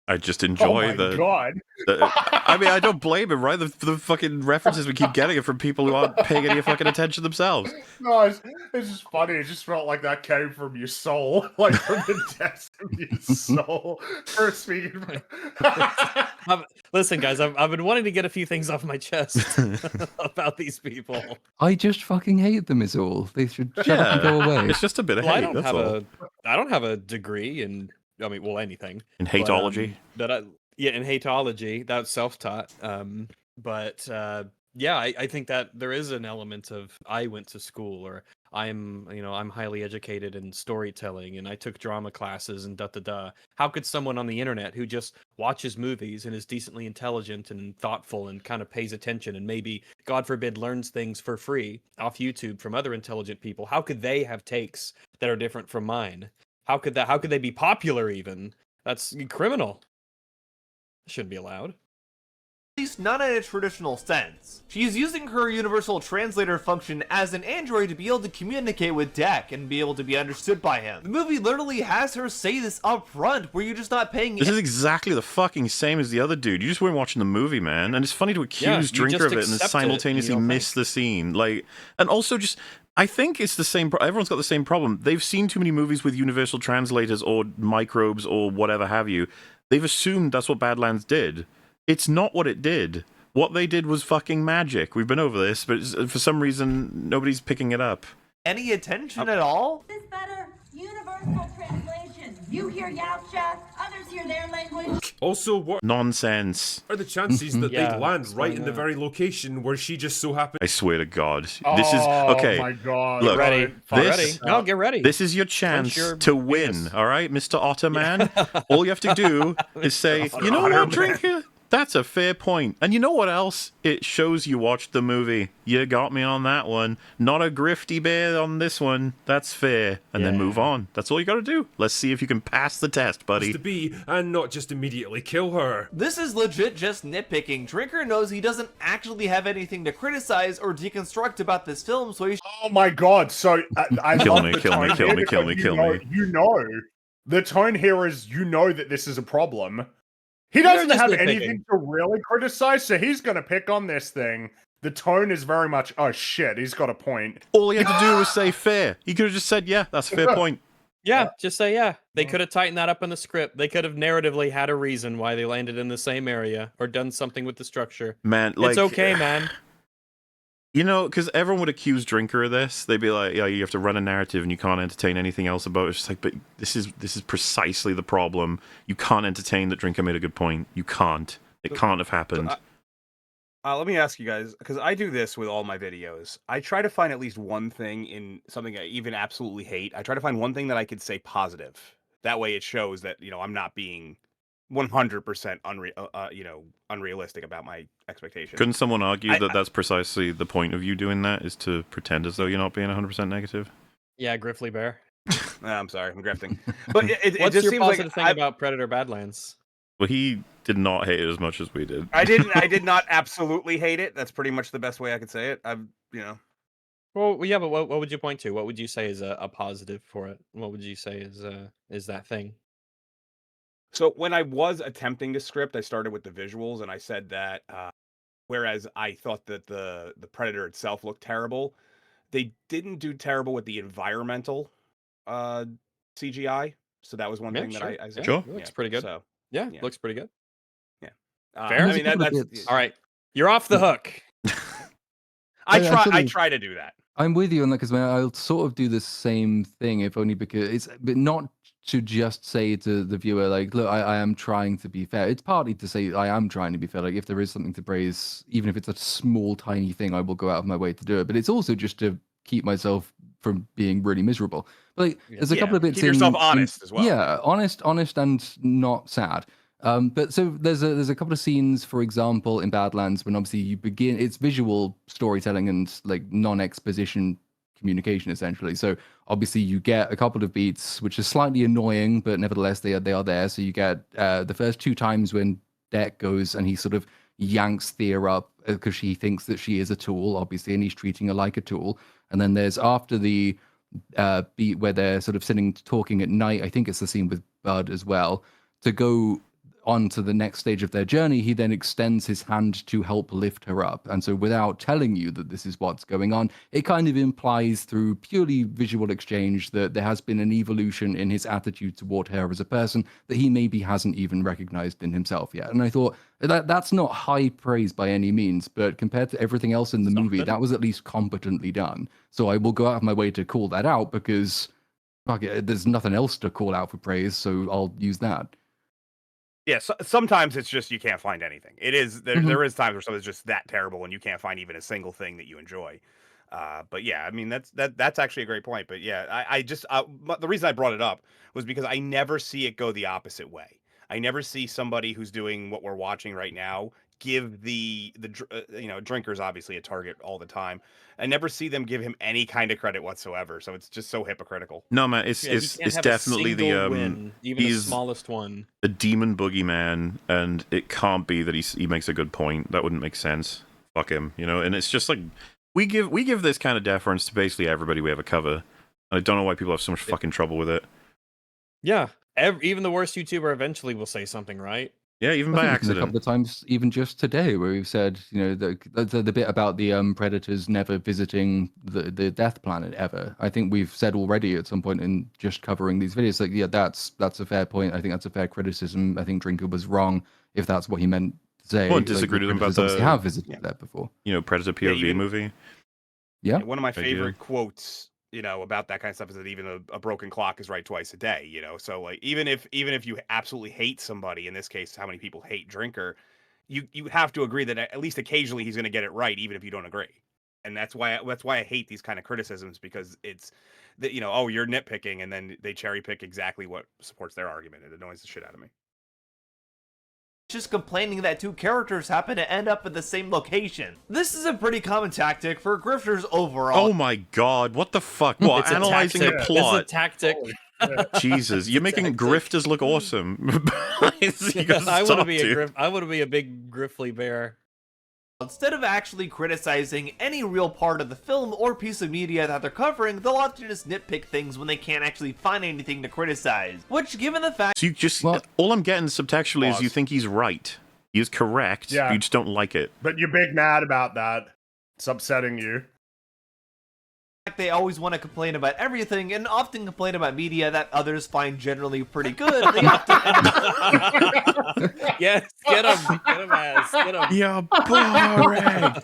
Speaker 1: I just enjoy
Speaker 3: God.
Speaker 1: I mean, I don't blame him, right? The fucking references we keep getting are from people who aren't paying any fucking attention themselves.
Speaker 3: No, it's just funny. It just felt like that came from your soul, like from the depths of your soul. For speaking.
Speaker 2: Listen, guys, I've been wanting to get a few things off my chest about these people.
Speaker 5: I just fucking hate them, is all. They should shut up and go away.
Speaker 1: It's just a bit of hate.
Speaker 2: I don't have a degree in. I mean, well, anything.
Speaker 1: In hateology?
Speaker 2: In hateology. That's self-taught. Yeah, I think that there is an element of I went to school, or I'm highly educated in storytelling, and I took drama classes and da-da-da. How could someone on the internet who just watches movies and is decently intelligent and thoughtful and kind of pays attention and maybe, God forbid, learns things for free off YouTube from other intelligent people, how could they have takes that are different from mine? How could they be popular even? That's criminal. Shouldn't be allowed.
Speaker 9: At least not in a traditional sense. She's using her universal translator function as an android to be able to communicate with Deck and be able to be understood by him. The movie literally has her say this up front, where you're just not paying.
Speaker 1: This is exactly the fucking same as the other dude. You just weren't watching the movie, man. And it's funny to accuse Drinker of it and then simultaneously miss the scene. And also just, I think it's the same. Everyone's got the same problem. They've seen too many movies with universal translators or microbes or whatever have you. They've assumed that's what Badlands did. It's not what it did. What they did was fucking magic. We've been over this, but for some reason, nobody's picking it up.
Speaker 9: Any attention at all?
Speaker 8: This better universal translation. You hear Yautja, others hear their language.
Speaker 7: Also, what
Speaker 1: nonsense
Speaker 7: are the chances that they land right in the very location where she just so happened?
Speaker 1: I swear to God, this is okay.
Speaker 3: Oh my God!
Speaker 1: Look,
Speaker 2: ready? No, get ready.
Speaker 1: This is your chance to win. All right, Mr. Otterman. All you have to do is say, you know what, Drinker? That's a fair point. And you know what else? It shows you watched the movie. You got me on that one. Not a grifty bear on this one. That's fair. And then move on. That's all you gotta do. Let's see if you can pass the test, buddy.
Speaker 7: To be, and not just immediately kill her.
Speaker 9: This is legit just nitpicking. Drinker knows he doesn't actually have anything to criticize or deconstruct about this film, so he's...
Speaker 3: Oh my God, so I
Speaker 1: kill me.
Speaker 3: You know, the tone here is, you know that this is a problem. He doesn't have anything to really criticize, so he's going to pick on this thing. The tone is very much, oh shit, he's got a point.
Speaker 1: All he had to do was say fair. He could have just said, yeah, that's a fair point.
Speaker 2: Yeah, just say yeah. They could have tightened that up in the script. They could have narratively had a reason why they landed in the same area or done something with the structure.
Speaker 1: Man,
Speaker 2: it's okay, man.
Speaker 1: You know, because everyone would accuse Drinker of this. They'd be like, yeah, you have to run a narrative and you can't entertain anything else about it. It's just like, but this is precisely the problem. You can't entertain that Drinker made a good point. You can't. It can't have happened.
Speaker 4: Let me ask you guys, because I do this with all my videos. I try to find at least one thing in something I even absolutely hate. I try to find one thing that I could say positive. That way, it shows that I'm not being 100% unrealistic about my expectations.
Speaker 1: Couldn't someone argue that that's precisely the point of you doing that, is to pretend as though you're not being 100% negative?
Speaker 2: Yeah, Griffly Bear.
Speaker 4: I'm sorry, I'm grifting. But it
Speaker 2: What's
Speaker 4: just
Speaker 2: your
Speaker 4: seems like
Speaker 2: positive thing about Predator Badlands?
Speaker 1: Well, he did not hate it as much as we did.
Speaker 4: I did not absolutely hate it. That's pretty much the best way I could say it.
Speaker 2: Well, yeah, but what would you point to? What would you say is a positive for it? What would you say is that thing?
Speaker 4: So when I was attempting to script, I started with the visuals, and I said that whereas I thought that the Predator itself looked terrible, they didn't do terrible with the environmental CGI. So that was one thing that I said.
Speaker 1: Sure.
Speaker 2: Looks pretty good.
Speaker 4: So
Speaker 2: yeah, looks pretty good.
Speaker 4: fair. I mean, that's
Speaker 2: all right. You're off the hook.
Speaker 4: I try to do that.
Speaker 5: I'm with you on that because I'll sort of do the same thing, if only because but not to just say to the viewer, like, look, I am trying to be fair. It's partly to say I am trying to be fair. Like, if there is something to praise, even if it's a small, tiny thing, I will go out of my way to do it. But it's also just to keep myself from being really miserable. But like, there's a couple of bits.
Speaker 4: Keep yourself honest as well.
Speaker 5: Yeah, honest, and not sad. But so there's a couple of scenes, for example, in Badlands, when obviously you begin, it's visual storytelling and like non-exposition communication essentially. So obviously you get a couple of beats, which is slightly annoying, but nevertheless they are there. So you get the first two times when Deck goes and he sort of yanks Thea up because he thinks that she is a tool, obviously, and he's treating her like a tool. And then there's after the beat where they're sort of sitting talking at night. I think it's the scene with Bud as well. To go on to the next stage of their journey, he then extends his hand to help lift her up. And so without telling you that this is what's going on, it kind of implies through purely visual exchange that there has been an evolution in his attitude toward her as a person that he maybe hasn't even recognized in himself yet. And I thought that's not high praise by any means, but compared to everything else in the movie, that was at least competently done. So I will go out of my way to call that out because fuck it, there's nothing else to call out for praise, so I'll use that.
Speaker 4: Yeah, so, sometimes it's just you can't find anything. It is there is times where something's just that terrible and you can't find even a single thing that you enjoy. But yeah, I mean that's actually a great point. But yeah, I just the reason I brought it up was because I never see it go the opposite way. I never see somebody who's doing what we're watching right now give the drinkers obviously a target all the time. I never see them give him any kind of credit whatsoever. So it's just so hypocritical.
Speaker 1: No, man, it's definitely
Speaker 2: win, even the smallest one.
Speaker 1: A demon boogeyman, and it can't be that he makes a good point. That wouldn't make sense. Fuck him, And it's just like we give this kind of deference to basically everybody we ever cover. I don't know why people have so much fucking trouble with it.
Speaker 2: Yeah, even the worst YouTuber eventually will say something, right?
Speaker 1: Yeah, even by accident.
Speaker 5: A couple of times, even just today, where we've said, the bit about the predators never visiting the death planet ever. I think we've said already at some point in just covering these videos, like, yeah, that's a fair point. I think that's a fair criticism. I think Drinker was wrong if that's what he meant to say.
Speaker 1: Well, I disagreed with him about
Speaker 5: the have visited that before.
Speaker 1: Predator POV movie.
Speaker 5: Yeah,
Speaker 4: one of my favorite quotes. About that kind of stuff is that even a broken clock is right twice a day, So like even if you absolutely hate somebody, in this case, how many people hate Drinker, you have to agree that at least occasionally he's going to get it right, even if you don't agree. And that's why I hate these kind of criticisms, because it's that, oh, you're nitpicking, and then they cherry pick exactly what supports their argument. It annoys the shit out of me.
Speaker 9: Just complaining that two characters happen to end up at the same location. This is a pretty common tactic for grifters overall.
Speaker 1: Oh my god, what the fuck? What, analyzing the plot?
Speaker 2: It's a tactic.
Speaker 1: Jesus, you're making grifters look awesome.
Speaker 2: I want to be a big griffly bear.
Speaker 9: Instead of actually criticizing any real part of the film or piece of media that they're covering, they'll often just nitpick things when they can't actually find anything to criticize. Which, given the fact...
Speaker 1: So you just... all I'm getting subtextually is you think he's right. He is correct, but you just don't like it.
Speaker 3: But you're big mad about that. It's upsetting you.
Speaker 9: They always want to complain about everything, and often complain about media that others find generally pretty good. They often
Speaker 2: Yes, get him, ass, get him.
Speaker 1: You're boring.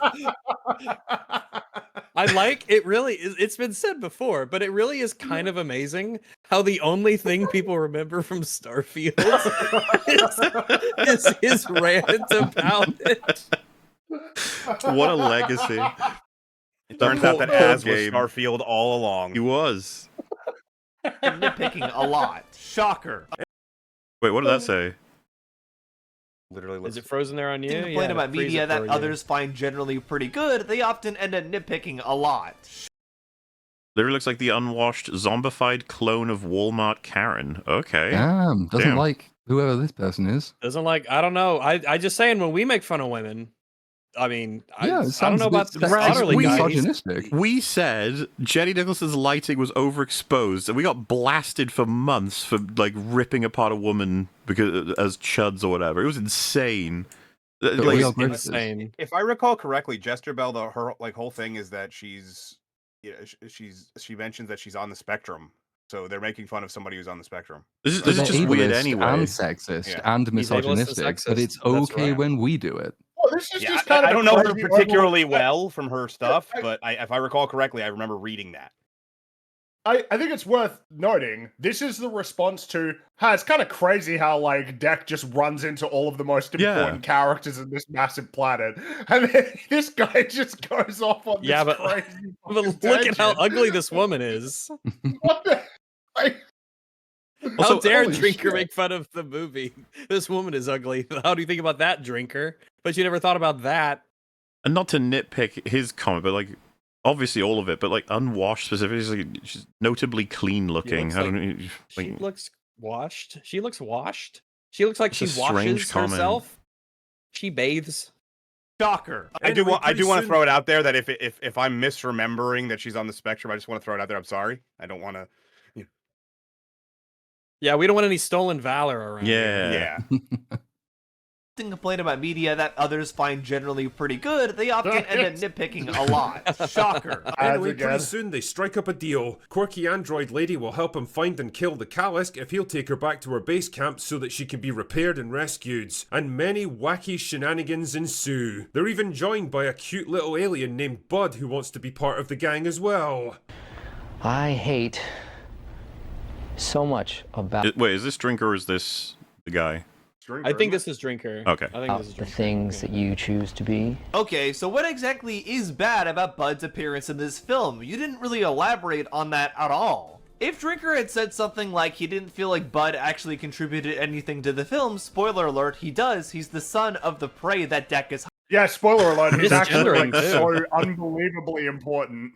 Speaker 2: I like it. Really, it's been said before, but it really is kind of amazing how the only thing people remember from Starfield is his rant about it.
Speaker 1: What a legacy.
Speaker 4: It turns out that Az was Starfield all along.
Speaker 1: He was.
Speaker 9: Nitpicking a lot. Shocker.
Speaker 1: Wait, what did that say?
Speaker 4: Literally,
Speaker 2: Is it frozen there on you?
Speaker 9: Complain about
Speaker 2: freeze
Speaker 9: media
Speaker 2: it
Speaker 9: that
Speaker 2: for you.
Speaker 9: others find generally pretty good, they often end up nitpicking a lot.
Speaker 1: Literally looks like the unwashed, zombified clone of Walmart Karen. Okay.
Speaker 5: Damn, doesn't
Speaker 1: Damn.
Speaker 5: like whoever this person is.
Speaker 2: Doesn't like. I don't know. I just saying when we make fun of women. I mean,
Speaker 5: Yeah, it
Speaker 2: I don't
Speaker 5: sounds
Speaker 2: know
Speaker 5: a bit
Speaker 2: about the
Speaker 1: Raz,
Speaker 2: utterly guys.
Speaker 5: misogynistic.
Speaker 1: We said Jenny Nicholson's lighting was overexposed, and we got blasted for months for like ripping apart a woman because as chuds or whatever. It was insane.
Speaker 5: But
Speaker 1: Like,
Speaker 5: we are
Speaker 2: Insane.
Speaker 4: If I recall correctly, Jester Bell, her like whole thing is that she mentions that she's on the spectrum, so they're making fun of somebody who's on the spectrum.
Speaker 1: this
Speaker 5: They're
Speaker 1: is just weird
Speaker 5: ableist
Speaker 1: anyway.
Speaker 5: And sexist
Speaker 4: Yeah.
Speaker 5: and
Speaker 2: He's ableist and
Speaker 5: misogynistic, but
Speaker 2: sexist.
Speaker 5: it's
Speaker 2: That's
Speaker 5: okay
Speaker 2: right.
Speaker 5: when we do it.
Speaker 3: Well, this is
Speaker 4: Yeah,
Speaker 3: just kind of
Speaker 4: I don't know her
Speaker 3: crazy
Speaker 4: particularly
Speaker 3: overall-
Speaker 4: well from her stuff, but if I recall correctly, I remember reading that.
Speaker 3: I think it's worth noting, this is the response to, it's kind of crazy how, like, Deck just runs into all of the most important characters in this massive planet, and then this guy just goes off on
Speaker 2: Yeah,
Speaker 3: this
Speaker 2: but-
Speaker 3: crazy
Speaker 2: But
Speaker 3: fucking
Speaker 2: look at how
Speaker 3: tangent.
Speaker 2: ugly this woman is.
Speaker 3: What the... Like,
Speaker 2: How
Speaker 1: Also,
Speaker 2: dare
Speaker 3: holy
Speaker 2: Drinker
Speaker 3: shit.
Speaker 2: make fun of the movie? This woman is ugly. How do you think about that, Drinker? But you never thought about that.
Speaker 1: And not to nitpick his comment, but like obviously all of it, but like unwashed specifically, she's notably clean looking.
Speaker 2: looks
Speaker 1: I don't
Speaker 2: like-
Speaker 1: know.
Speaker 2: She
Speaker 1: Like,
Speaker 2: looks washed. She looks washed. She looks like
Speaker 1: It's
Speaker 2: she
Speaker 1: a strange
Speaker 2: washes
Speaker 1: comment.
Speaker 2: herself. She bathes.
Speaker 9: Shocker.
Speaker 4: I do
Speaker 7: Anyway,
Speaker 4: want
Speaker 7: pretty
Speaker 4: to
Speaker 7: soon-
Speaker 4: throw it out there that if I'm misremembering that she's on the spectrum, I just want to throw it out there. I'm sorry. I don't want to.
Speaker 2: Yeah, we don't want any stolen valor around here.
Speaker 1: yeah.
Speaker 4: Yeah.
Speaker 9: Complain about media that others find generally pretty good, they often end up nitpicking a lot. Shocker.
Speaker 7: Anyway,
Speaker 3: again.
Speaker 7: pretty soon they strike up a deal. Quirky android lady will help him find and kill the Kalisk if he'll take her back to her base camp so that she can be repaired and rescued. And many wacky shenanigans ensue. They're even joined by a cute little alien named Bud who wants to be part of the gang as well.
Speaker 13: I hate so much about
Speaker 1: Wait, is this Drinker or is this the guy?
Speaker 2: I think this is Drinker.
Speaker 1: Okay.
Speaker 2: I think this is
Speaker 13: the
Speaker 2: Drinker.
Speaker 13: things that you choose to be.
Speaker 9: Okay, so what exactly is bad about Bud's appearance in this film? You didn't really elaborate on that at all. If Drinker had said something like he didn't feel like Bud actually contributed anything to the film, spoiler alert, he does. He's the son of the prey that Deck is.
Speaker 3: Yeah, spoiler alert, he's actually like,
Speaker 2: Misgendering, too.
Speaker 3: so unbelievably important.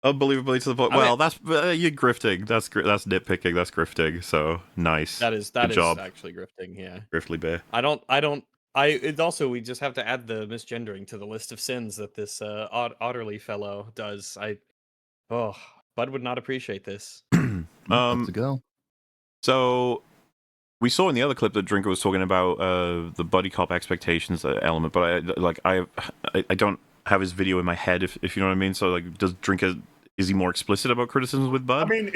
Speaker 1: Unbelievably to the point.
Speaker 2: I mean-
Speaker 1: Well, that's you're grifting. That's nitpicking. That's grifting. So nice.
Speaker 2: That is
Speaker 1: Good job.
Speaker 2: actually grifting, yeah.
Speaker 1: Griftly Bear.
Speaker 2: It's also, we just have to add the misgendering to the list of sins that this Otterly fellow does. Bud would not appreciate this.
Speaker 5: That's a girl.
Speaker 1: So we saw in the other clip that Drinker was talking about the buddy cop expectations element, but I don't have his video in my head, if you know what I mean. So like, does Drinker, is he more explicit about criticisms with Bud?
Speaker 3: I mean,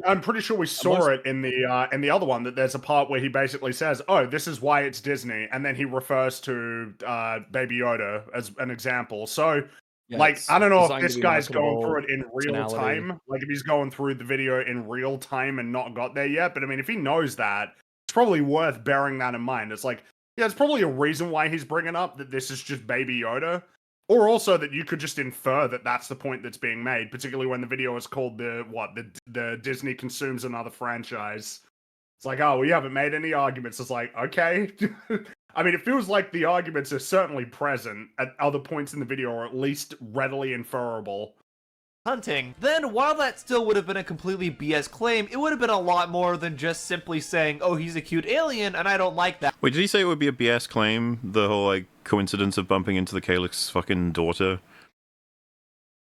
Speaker 3: I'm pretty sure we saw it in the other one, that there's a part where he basically says, "Oh, this is why it's Disney," and then he refers to Baby Yoda as an example. So, like,
Speaker 2: it's
Speaker 3: I don't know if
Speaker 2: designed to
Speaker 3: this
Speaker 2: be
Speaker 3: guy's going
Speaker 2: marketable,
Speaker 3: through it in real
Speaker 2: personality.
Speaker 3: time, like if he's going through the video in real time and not got there yet. But I mean, if he knows that, it's probably worth bearing that in mind. It's like, yeah, it's probably a reason why he's bringing up that this is just Baby Yoda. Or also that you could just infer that that's the point that's being made, particularly when the video is called the Disney consumes another franchise. It's like, oh, we haven't made any arguments. It's like, okay. I mean, it feels like the arguments are certainly present at other points in the video, or at least readily inferable.
Speaker 9: Hunting, then while that still would have been a completely BS claim, it would have been a lot more than just simply saying, oh, he's a cute alien and I don't like that.
Speaker 1: Wait, did he say it would be a BS claim? The whole like coincidence of bumping into the Calyx's fucking daughter.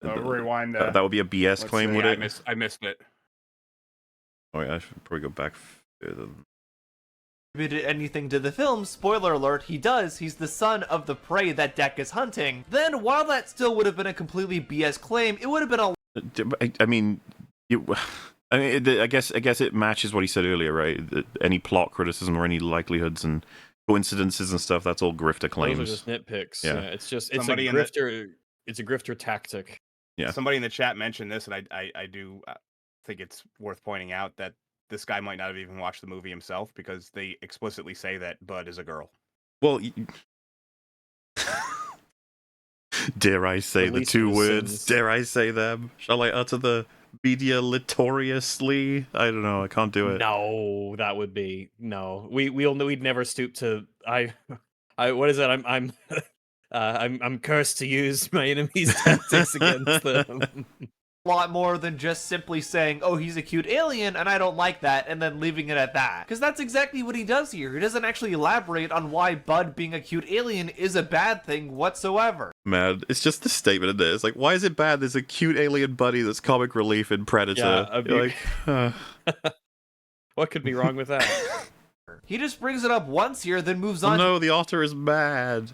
Speaker 3: Rewind
Speaker 1: That would be a BS claim, would
Speaker 4: Yeah,
Speaker 1: it?
Speaker 4: I missed it.
Speaker 1: Oh yeah, I should probably go back further. than-
Speaker 9: Contributed anything to the film, spoiler alert, he does. He's the son of the prey that Deck is hunting. Then while that still would have been a completely BS claim, it would have been a
Speaker 1: I mean, I guess it matches what he said earlier, right? That any plot criticism or any likelihoods and coincidences and stuff, that's all grifter claims.
Speaker 2: Those are just nitpicks.
Speaker 1: Yeah.
Speaker 2: Yeah, it's just, it's
Speaker 4: Somebody
Speaker 2: a
Speaker 4: in the-
Speaker 2: grifter. It's a grifter tactic.
Speaker 1: Yeah.
Speaker 4: Somebody in the chat mentioned this, and I do think it's worth pointing out that this guy might not have even watched the movie himself, because they explicitly say that Bud is a girl.
Speaker 1: Well, Dare I say the
Speaker 2: least
Speaker 1: two
Speaker 2: of his
Speaker 1: words?
Speaker 2: sins.
Speaker 1: Dare I say them? Shall I utter the media litoriously? I don't know. I can't do it.
Speaker 2: No, that would be no. We'd never stoop to. I what is it? I'm cursed to use my enemy's tactics against them.
Speaker 9: lot more than just simply saying, oh, he's a cute alien and I don't like that, and then leaving it at that. Because that's exactly what he does here. He doesn't actually elaborate on why Bud being a cute alien is a bad thing whatsoever.
Speaker 1: Man, it's just the statement in there. It's like, why is it bad? There's a cute alien buddy that's comic relief in Predator.
Speaker 2: Yeah,
Speaker 1: You're like,
Speaker 2: what could be wrong with that?
Speaker 9: He just brings it up once here, then moves
Speaker 1: oh
Speaker 9: on.
Speaker 1: no, the otter is mad.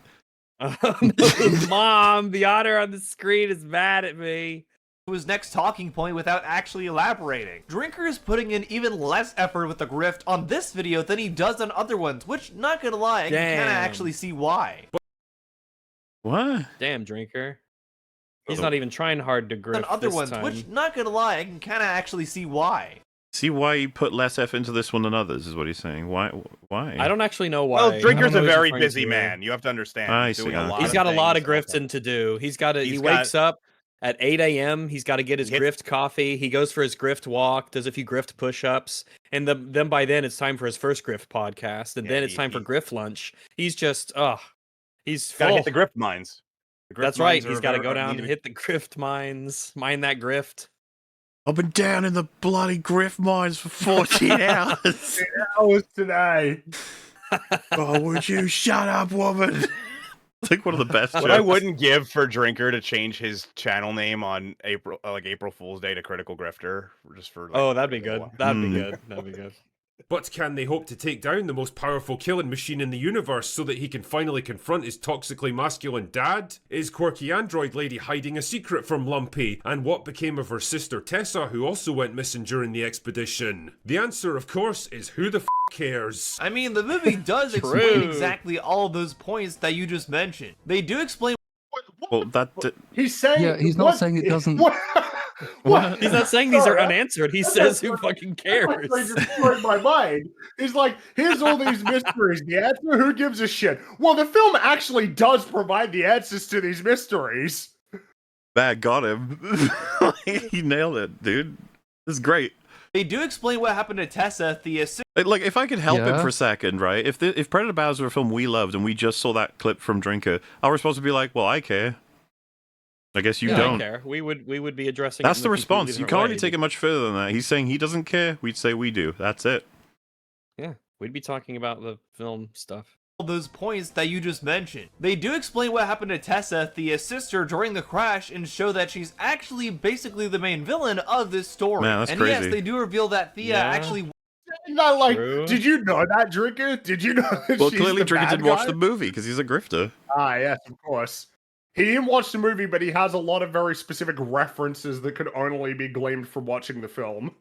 Speaker 2: Mom, the otter on the screen is mad at me.
Speaker 9: To his next talking point without actually elaborating. Drinker is putting in even less effort with the grift on this video than he does on other ones, which, not gonna lie, I can kinda actually see why.
Speaker 1: What?
Speaker 2: Damn, Drinker. He's not even trying hard to grift
Speaker 9: On other
Speaker 2: this
Speaker 9: ones,
Speaker 2: time.
Speaker 9: which, not gonna lie, I can kinda actually see why.
Speaker 1: See why you put less effort into this one than others, is what he's saying. Why?
Speaker 2: I don't actually know why.
Speaker 4: Well, Drinker's
Speaker 2: I
Speaker 4: a
Speaker 2: don't know what
Speaker 4: very
Speaker 2: he's trying
Speaker 4: busy
Speaker 2: to do.
Speaker 4: man. You have to understand.
Speaker 1: I
Speaker 4: He's
Speaker 1: see,
Speaker 4: doing
Speaker 1: yeah.
Speaker 2: He's got a lot of
Speaker 4: things.
Speaker 2: grifting to do. He
Speaker 4: He's
Speaker 2: wakes up at 8 a.m. He's got to get his
Speaker 4: He
Speaker 2: grift coffee. He goes for his grift walk, does a few grift push-ups, and then by then it's time for his first grift podcast, and
Speaker 4: Yeah,
Speaker 2: then it's time for grift lunch. He's just, he's full.
Speaker 4: Gotta hit the grift mines. The grift
Speaker 2: That's right.
Speaker 4: mines
Speaker 2: He's
Speaker 4: are
Speaker 2: got to
Speaker 4: very-
Speaker 2: go down
Speaker 4: need
Speaker 2: and
Speaker 4: to be-
Speaker 2: hit the grift mines, mine that grift.
Speaker 1: I've been down in the bloody grift mines for 14 hours.
Speaker 3: Hours today.
Speaker 1: Oh, would you shut up, woman? It's like one of the best
Speaker 4: What I
Speaker 1: jokes.
Speaker 4: wouldn't give for Drinker to change his channel name on April Fool's Day to Critical Grifter, just for. Like,
Speaker 2: Oh, that'd be good. That'd be
Speaker 1: Hmm.
Speaker 2: good. That'd be good.
Speaker 7: But can they hope to take down the most powerful killing machine in the universe so that he can finally confront his toxically masculine dad? Is quirky android lady hiding a secret from Lumpy? And what became of her sister Tessa, who also went missing during the expedition? The answer, of course, is who the f cares?
Speaker 9: I mean, the movie does explain exactly all those points that you just mentioned. They do explain.
Speaker 1: Well, that.
Speaker 3: He's saying.
Speaker 5: Yeah, he's not saying it doesn't.
Speaker 3: What?
Speaker 2: He's not saying these are
Speaker 3: Sorry,
Speaker 2: unanswered. He says who fucking cares.
Speaker 3: They just blew my mind. He's like, here's all these mysteries. The answer, who gives a shit? Well, the film actually does provide the answers to these mysteries.
Speaker 1: That got him. He nailed it, dude. This is great.
Speaker 9: They do explain what happened to Tessa, the assistant.
Speaker 1: Like, if I could help him
Speaker 5: Yeah.
Speaker 1: for a second, right? If Predator Battles were a film we loved and we just saw that clip from Drinker, our response would be like, well, I care. I guess you
Speaker 2: Yeah,
Speaker 1: don't.
Speaker 2: I care. We would be addressing.
Speaker 1: That's
Speaker 2: it
Speaker 1: the
Speaker 2: in a
Speaker 1: response.
Speaker 2: completely
Speaker 1: You
Speaker 2: different
Speaker 1: can't really
Speaker 2: way.
Speaker 1: take it much further than that. He's saying he doesn't care. We'd say we do. That's it.
Speaker 2: Yeah, we'd be talking about the film stuff.
Speaker 9: All those points that you just mentioned. They do explain what happened to Tessa, the sister, during the crash, and show that she's actually basically the main villain of this story.
Speaker 1: Man, that's
Speaker 9: and
Speaker 1: crazy.
Speaker 9: yes, they do reveal that Thea
Speaker 2: Yeah.
Speaker 9: actually.
Speaker 3: Not like,
Speaker 2: True.
Speaker 3: did you know that, Drinker? Did you know that
Speaker 1: Well,
Speaker 3: she's
Speaker 1: clearly
Speaker 3: the
Speaker 1: Drinker
Speaker 3: bad
Speaker 1: didn't watch
Speaker 3: guy?
Speaker 1: the movie because he's a grifter.
Speaker 3: Ah, yes, of course. He didn't watch the movie, but he has a lot of very specific references that could only be gleaned from watching the film.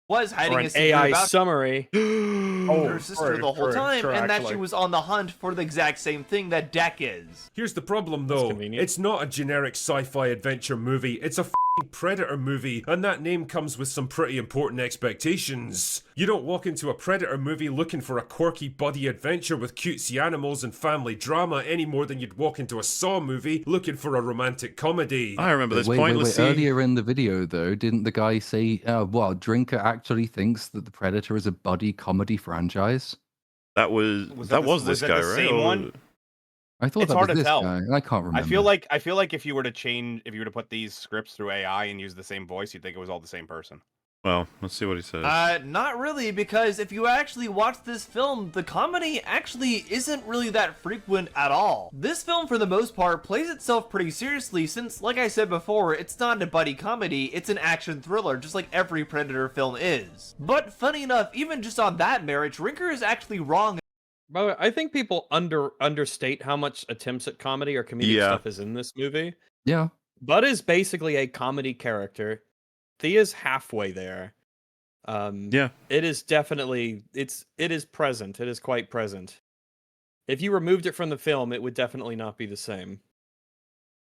Speaker 9: was hiding
Speaker 2: Or
Speaker 9: a
Speaker 2: an
Speaker 9: secret
Speaker 2: AI
Speaker 9: about
Speaker 2: summary.
Speaker 9: her sister
Speaker 3: true,
Speaker 9: the whole
Speaker 3: true,
Speaker 9: time,
Speaker 3: true,
Speaker 9: and that she
Speaker 3: actually.
Speaker 9: was on the hunt for the exact same thing that Deck is.
Speaker 7: Here's the problem, though.
Speaker 2: convenient.
Speaker 7: It's not a generic sci-fi adventure movie. It's a f***ing Predator movie, and that name comes with some pretty important expectations. You don't walk into a Predator movie looking for a quirky buddy adventure with cutesy animals and family drama any more than you'd walk into a Saw movie looking for a romantic comedy.
Speaker 1: I remember this
Speaker 5: Wait,
Speaker 1: pointless scene.
Speaker 5: Earlier in the video, though, didn't the guy say, well, Drinker actually thinks that the Predator is a buddy comedy franchise?
Speaker 1: That was
Speaker 4: Was
Speaker 1: that
Speaker 4: that
Speaker 1: was
Speaker 4: the-
Speaker 1: this
Speaker 4: was that
Speaker 1: guy,
Speaker 4: the
Speaker 1: right?
Speaker 4: same
Speaker 1: Or-
Speaker 4: one?
Speaker 5: I thought
Speaker 4: It's
Speaker 5: that
Speaker 4: hard
Speaker 5: was
Speaker 4: to
Speaker 5: this
Speaker 4: tell.
Speaker 5: guy, and I can't remember.
Speaker 4: I feel like if you were to put these scripts through AI and use the same voice, you'd think it was all the same person.
Speaker 1: Well, let's see what he says.
Speaker 9: Not really, because if you actually watch this film, the comedy actually isn't really that frequent at all. This film, for the most part, plays itself pretty seriously since, like I said before, it's not a buddy comedy, it's an action thriller, just like every Predator film is. But funny enough, even just on that merit, Drinker is actually wrong.
Speaker 2: By the way, I think people understate how much attempts at comedy or comedic
Speaker 1: Yeah.
Speaker 2: stuff is in this movie.
Speaker 5: Yeah.
Speaker 2: Bud is basically a comedy character. Thea's halfway there.
Speaker 1: Yeah.
Speaker 2: It is definitely it is present. It is quite present. If you removed it from the film, it would definitely not be the same.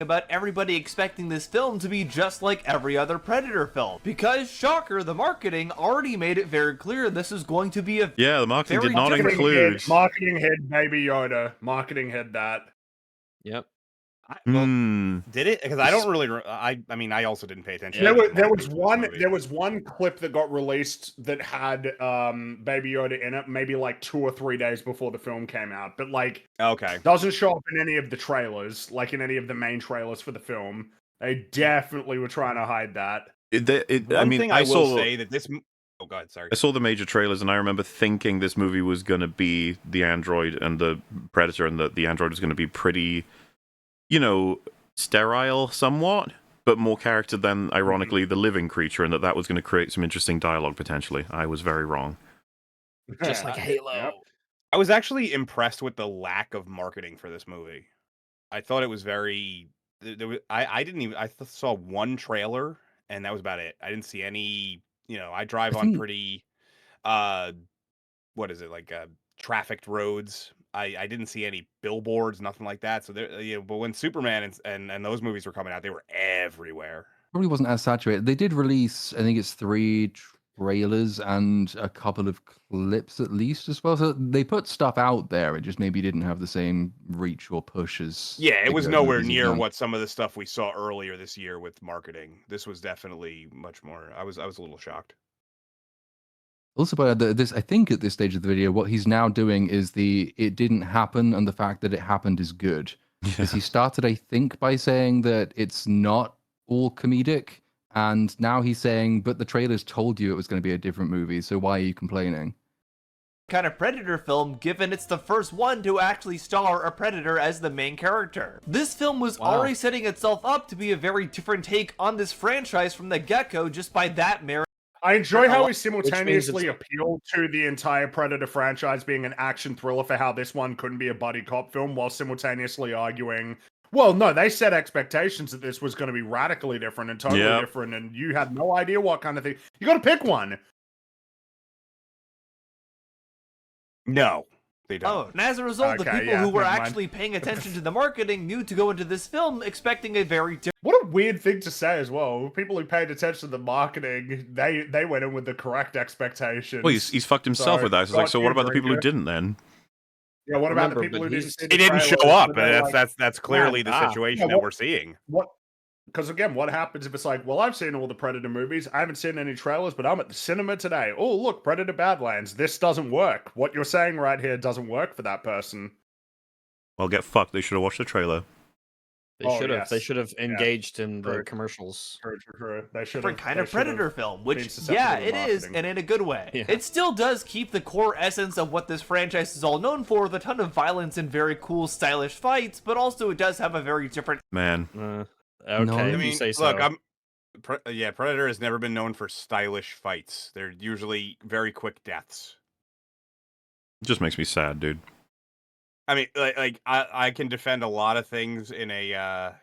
Speaker 9: About everybody expecting this film to be just like every other Predator film. Because, shocker, the marketing already made it very clear this is going to be a
Speaker 1: Yeah, the marketing
Speaker 9: very
Speaker 1: did not
Speaker 9: different
Speaker 1: include.
Speaker 3: Marketing head, Baby Yoda. Marketing head that.
Speaker 2: Yep.
Speaker 4: Did it? Because I don't really. I mean, I also didn't pay attention.
Speaker 3: There
Speaker 4: to
Speaker 3: was,
Speaker 4: the
Speaker 3: there was
Speaker 4: marketing for this
Speaker 3: one
Speaker 4: movie.
Speaker 3: there was one clip that got released that had Baby Yoda in it, maybe like 2 or 3 days before the film came out, but like
Speaker 4: Okay.
Speaker 3: doesn't show up in any of the trailers, like in any of the main trailers for the film. They definitely were trying to hide that.
Speaker 4: One
Speaker 1: I mean,
Speaker 4: thing
Speaker 1: I
Speaker 4: I will
Speaker 1: saw
Speaker 4: say that this. Oh God, sorry.
Speaker 1: I saw the major trailers, and I remember thinking this movie was going to be the android and the Predator, and the android was going to be pretty, sterile somewhat, but more character than, ironically, the living creature, and that was going to create some interesting dialogue potentially. I was very wrong.
Speaker 2: Just like Halo.
Speaker 3: Yep.
Speaker 4: I was actually impressed with the lack of marketing for this movie. I thought it was very. I didn't even. Saw one trailer, and that was about it. I didn't see any. I drive on pretty. What is it like? Trafficked roads. I didn't see any billboards, nothing like that. So there, but when Superman and those movies were coming out, they were everywhere.
Speaker 5: Probably wasn't as saturated. They did release, I think it's 3 trailers and a couple of clips at least as well. So they put stuff out there. It just maybe didn't have the same reach or push as.
Speaker 4: Yeah, it was
Speaker 5: bigger
Speaker 4: nowhere
Speaker 5: movies have
Speaker 4: near
Speaker 5: done.
Speaker 4: what some of the stuff we saw earlier this year with marketing. This was definitely much more. I was a little shocked.
Speaker 5: Also, by this, I think at this stage of the video, what he's now doing is it didn't happen, and the fact that it happened is good. Because he started, I think, by saying that it's not all comedic, and now he's saying, but the trailers told you it was going to be a different movie, so why are you complaining?
Speaker 9: Kind of Predator film, given it's the first one to actually star a Predator as the main character. This film was already setting itself up to be a very different take on this franchise from the get-go just by that merit.
Speaker 3: I enjoy how we simultaneously appealed to the entire Predator franchise being an action thriller for how this one couldn't be a buddy cop film, while simultaneously arguing, well, no, they set expectations that this was going to be radically different and totally different, and you had no idea what kind of thing. You got to pick one.
Speaker 4: No, they don't.
Speaker 9: Oh, and as a result, the people who were actually paying attention to the marketing knew to go into this film expecting a very different.
Speaker 3: What a weird thing to say as well. People who paid attention to the marketing, they went in with the correct expectations.
Speaker 1: Well, he's fucked himself with that. It's like, so what about the people who didn't then?
Speaker 3: Yeah, what about the people who didn't see the
Speaker 4: He didn't show
Speaker 3: trailers,
Speaker 4: up,
Speaker 3: but they're
Speaker 4: and
Speaker 3: like,
Speaker 4: that's clearly the situation that we're seeing.
Speaker 3: Because again, what happens if it's like, well, I've seen all the Predator movies, I haven't seen any trailers, but I'm at the cinema today. Oh, look, Predator Badlands. This doesn't work. What you're saying right here doesn't work for that person.
Speaker 1: Well, get fucked. They should have watched the trailer.
Speaker 2: They should have. They should have engaged in the commercials.
Speaker 3: True. They should
Speaker 9: different kind of Predator film, which it is, and in a good way.
Speaker 2: Yeah.
Speaker 9: It still does keep the core essence of what this franchise is all known for, with a ton of violence and very cool, stylish fights, but also it does have a very different.
Speaker 2: Okay,
Speaker 4: I mean,
Speaker 2: you say so.
Speaker 4: look, Predator has never been known for stylish fights. They're usually very quick deaths.
Speaker 1: It just makes me sad, dude.
Speaker 4: I mean, I can defend a lot of things in a,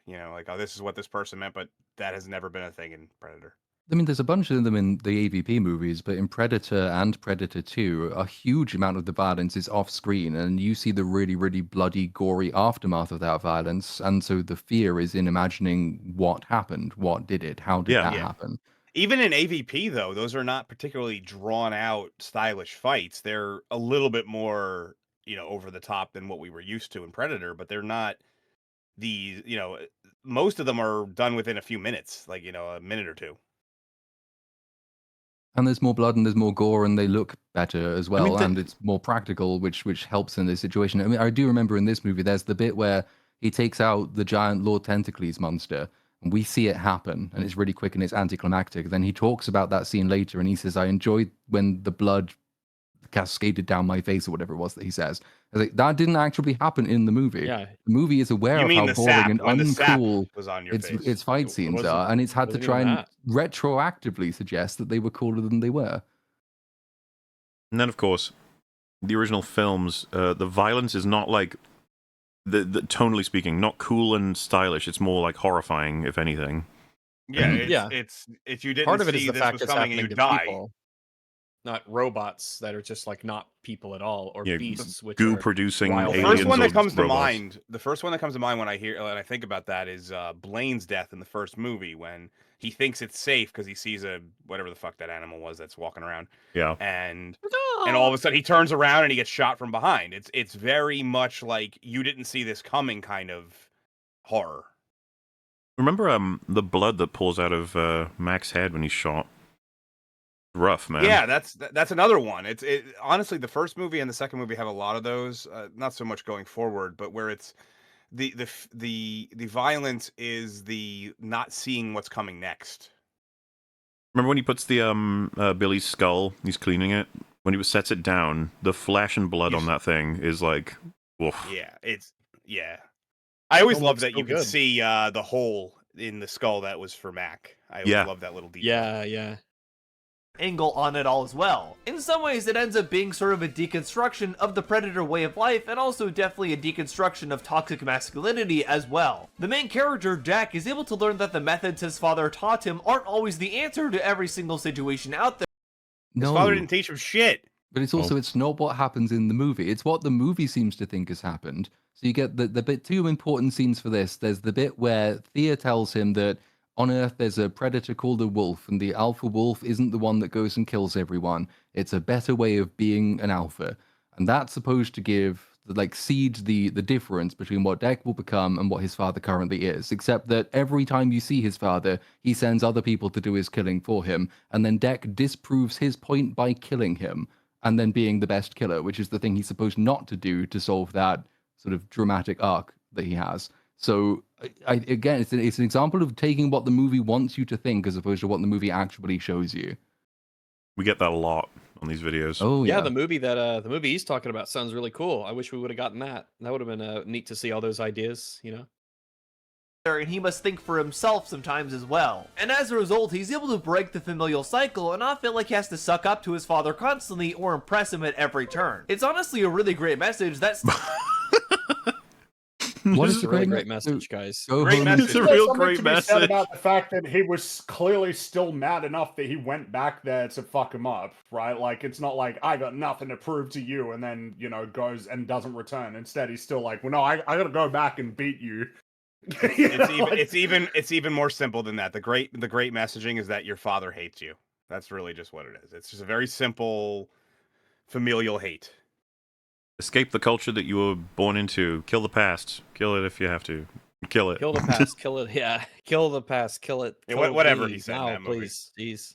Speaker 4: oh, this is what this person meant, but that has never been a thing in Predator.
Speaker 5: I mean, there's a bunch of them in the AVP movies, but in Predator and Predator 2, a huge amount of the violence is off screen, and you see the really, really bloody, gory aftermath of that violence. And so the fear is in imagining what happened, what did it, how did that happen.
Speaker 4: Even in AVP, though, those are not particularly drawn out, stylish fights. They're a little bit more, over the top than what we were used to in Predator, but they're not these, most of them are done within a few minutes, like, a minute or two.
Speaker 5: And there's more blood and there's more gore and they look better as well. And it's more practical, which helps in this situation. I mean, I do remember in this movie, there's the bit where he takes out the giant Lord Tentacles monster and we see it happen and it's really quick and it's anticlimactic. Then he talks about that scene later and he says, I enjoyed when the blood cascaded down my face or whatever it was that he says. I was like, that didn't actually happen in the movie.
Speaker 2: Yeah.
Speaker 5: The movie is aware of how boring and uncool
Speaker 4: was on your
Speaker 5: its fight scenes are, and it's had to try and retroactively suggest that they were cooler than they were.
Speaker 1: And then, of course, the original films, the violence is not like, the tonally speaking, not cool and stylish. It's more like horrifying, if anything.
Speaker 4: Yeah, it's if you didn't
Speaker 2: part of it
Speaker 4: see
Speaker 2: is the
Speaker 4: this
Speaker 2: fact
Speaker 4: was
Speaker 2: it's
Speaker 4: coming and
Speaker 2: happening
Speaker 4: you
Speaker 2: to
Speaker 4: die.
Speaker 2: people, not robots that are just like not people at all, or beasts which
Speaker 1: goo
Speaker 2: are
Speaker 1: producing
Speaker 2: wild.
Speaker 1: aliens.
Speaker 4: The first one that comes to
Speaker 1: robots.
Speaker 4: mind, the first one that comes to mind when I think about that is Blaine's death in the first movie when he thinks it's safe because he sees a whatever the fuck that animal was that's walking around.
Speaker 1: Yeah.
Speaker 4: And all of a sudden he turns around and he gets shot from behind. It's very much like you didn't see this coming kind of horror.
Speaker 1: Remember the blood that pulls out of Mac's head when he's shot? Rough, man.
Speaker 4: Yeah, that's another one. It honestly, the first movie and the second movie have a lot of those. Not so much going forward, but where it's the violence is the not seeing what's coming next.
Speaker 1: Remember when he puts the Billy's skull? He's cleaning it. When he sets it down, the flesh and blood on that thing is like, woof.
Speaker 4: Yeah. I always
Speaker 2: It
Speaker 4: love
Speaker 2: looks
Speaker 4: that
Speaker 2: so
Speaker 4: you can
Speaker 2: good.
Speaker 4: see the hole in the skull that was for Mac. I always love that little detail.
Speaker 2: Yeah.
Speaker 9: Angle on it all as well. In some ways, it ends up being sort of a deconstruction of the Predator way of life, and also definitely a deconstruction of toxic masculinity as well. The main character, Jack, is able to learn that the methods his father taught him aren't always the answer to every single situation out there.
Speaker 4: His father didn't teach him shit.
Speaker 5: But it's also, it's not what happens in the movie. It's what the movie seems to think has happened. So you get the bit, two important scenes for this. There's the bit where Thea tells him that on Earth there's a predator called a wolf, and the alpha wolf isn't the one that goes and kills everyone. It's a better way of being an alpha. And that's supposed to give, seed the difference between what Deck will become and what his father currently is. Except that every time you see his father, he sends other people to do his killing for him, and then Deck disproves his point by killing him, and then being the best killer, which is the thing he's supposed not to do to solve that sort of dramatic arc that he has. So, again, it's an example of taking what the movie wants you to think as opposed to what the movie actually shows you.
Speaker 1: We get that a lot on these videos.
Speaker 5: Oh,
Speaker 2: Yeah, the movie he's talking about sounds really cool. I wish we would have gotten that. That would have been neat to see all those ideas, you know?
Speaker 9: And he must think for himself sometimes as well. And as a result, he's able to break the familial cycle and not feel like he has to suck up to his father constantly or impress him at every turn. It's honestly a really great message that's...
Speaker 5: What
Speaker 2: It's
Speaker 5: is
Speaker 2: a
Speaker 5: the
Speaker 2: really great message, guys.
Speaker 3: Great
Speaker 1: It's a real great
Speaker 3: to be said
Speaker 1: message.
Speaker 3: about the fact that he was clearly still mad enough that he went back there to fuck him up, right? Like, it's not like, I got nothing to prove to you, and then, goes and doesn't return. Instead, he's still like, well, no, I gotta go back and beat you.
Speaker 4: It's even more simple than that. The great messaging is that your father hates you. That's really just what it is. It's just a very simple familial hate.
Speaker 1: Escape the culture that you were born into. Kill the past. Kill it if you have to. Kill it.
Speaker 2: Kill the past, kill it. Yeah, kill the past, kill it.
Speaker 4: Yeah,
Speaker 2: Kill it,
Speaker 4: whatever he
Speaker 2: please.
Speaker 4: said in
Speaker 2: Now,
Speaker 4: that movie.
Speaker 2: please. Jeez.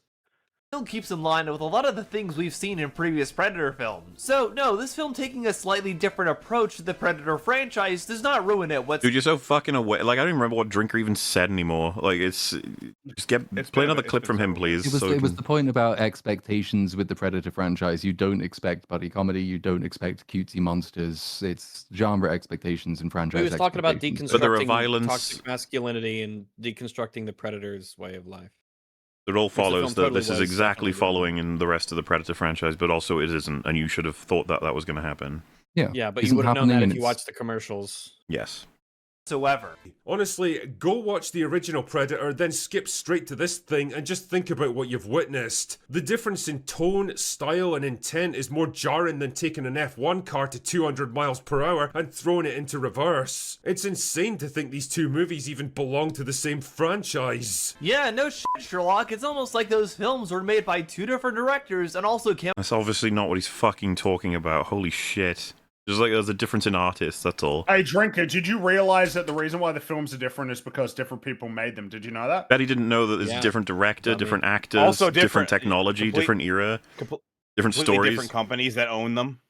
Speaker 9: still keeps in line with a lot of the things we've seen in previous Predator films. So no, this film taking a slightly different approach to the Predator franchise does not ruin it whatsoever.
Speaker 1: Dude, you're so fucking away. Like, I don't even remember what Drinker even said anymore. Like, just play another clip from him, please.
Speaker 5: It was the point about expectations with the Predator franchise. You don't expect buddy comedy. You don't expect cutesy monsters. It's genre expectations and franchise.
Speaker 2: He was talking about
Speaker 5: expectations.
Speaker 2: deconstructing toxic masculinity and deconstructing the Predator's way of life.
Speaker 1: It all follows that this is
Speaker 2: was
Speaker 1: exactly
Speaker 2: definitely
Speaker 1: following in the rest of the Predator franchise, but also it isn't, and you should have thought that that was going to happen.
Speaker 2: Yeah, but you would have known that if you watched the commercials.
Speaker 1: Yes.
Speaker 9: Whatsoever.
Speaker 7: Honestly, go watch the original Predator, then skip straight to this thing and just think about what you've witnessed. The difference in tone, style, and intent is more jarring than taking an F1 car to 200 miles per hour and throwing it into reverse. It's insane to think these two movies even belong to the same franchise.
Speaker 9: Yeah, no shit, Sherlock. It's almost like those films were made by two different directors and also came.
Speaker 1: That's obviously not what he's fucking talking about. Holy shit. Just like there's a difference in artists, that's all.
Speaker 3: Hey, Drinker, did you realize that the reason why the films are different is because different people made them? Did you know that?
Speaker 1: Bet he didn't know that there's a different director, different actors, also different technology, different era, different stories.
Speaker 4: Different companies that own them.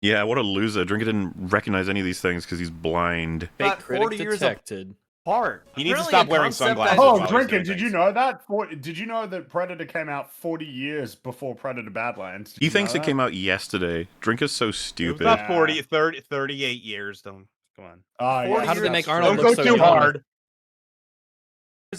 Speaker 1: Yeah, what a loser. Drinker didn't recognize any of these things because he's blind.
Speaker 9: About 40 years
Speaker 2: detected.
Speaker 9: apart.
Speaker 4: He needs to
Speaker 9: Apparently
Speaker 4: stop
Speaker 9: a
Speaker 4: wearing
Speaker 9: concept
Speaker 4: sunglasses.
Speaker 9: that-
Speaker 3: Oh, Drinker, did you know that? Did you know that Predator came out 40 years before Predator Badlands?
Speaker 1: He thinks it came out yesterday. Drinker's so stupid.
Speaker 4: About 40, 30, 38 years. Don't come on.
Speaker 2: How did they make Arnold
Speaker 4: Don't
Speaker 2: look
Speaker 4: go
Speaker 2: so
Speaker 4: too
Speaker 2: young?
Speaker 4: hard.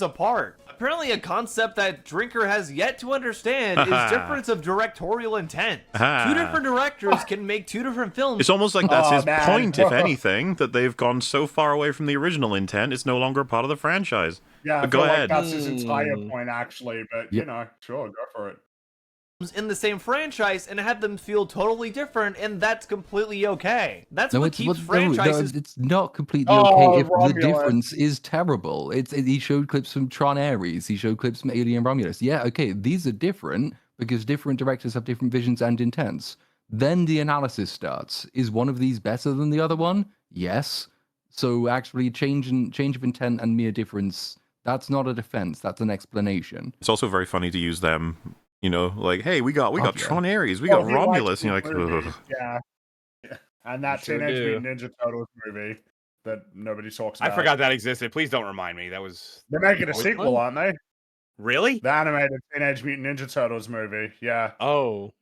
Speaker 9: Apart. Apparently a concept that Drinker has yet to understand is difference of directorial intent. Two different directors can make two different films.
Speaker 1: It's almost like that's his
Speaker 3: man.
Speaker 1: point, if anything, that they've gone so far away from the original intent, it's no longer a part of the franchise.
Speaker 3: Yeah, I
Speaker 1: But
Speaker 3: feel
Speaker 1: go
Speaker 3: like
Speaker 1: ahead.
Speaker 3: that's his entire point, actually. But,
Speaker 5: Yep.
Speaker 3: you know, sure, go for it.
Speaker 9: in the same franchise and have them feel totally different, and that's completely okay. That's what keeps franchises.
Speaker 5: it's not completely
Speaker 3: Oh,
Speaker 5: okay if the
Speaker 3: Romulus.
Speaker 5: difference is terrible. He showed clips from Tron Ares. He showed clips from Alien Romulus. Yeah, okay, these are different because different directors have different visions and intents. Then the analysis starts. Is one of these better than the other one? Yes. So actually, change of intent and mere difference, that's not a defense. That's an explanation.
Speaker 1: It's also very funny to use them. You know, like, hey, we got
Speaker 5: yeah.
Speaker 1: Tron Ares, we got
Speaker 3: he likes
Speaker 1: Romulus, and you're
Speaker 3: these
Speaker 1: like,
Speaker 3: movies,
Speaker 1: ugh.
Speaker 3: yeah. And that
Speaker 2: Sure
Speaker 3: Teenage
Speaker 2: do.
Speaker 3: Mutant Ninja Turtles movie that nobody talks about.
Speaker 4: I forgot that existed. Please don't remind me. That was...
Speaker 3: They're making a
Speaker 4: Always
Speaker 3: sequel,
Speaker 4: fun.
Speaker 3: aren't they?
Speaker 4: Really?
Speaker 3: The animated Teenage Mutant Ninja Turtles movie, yeah.
Speaker 2: Oh.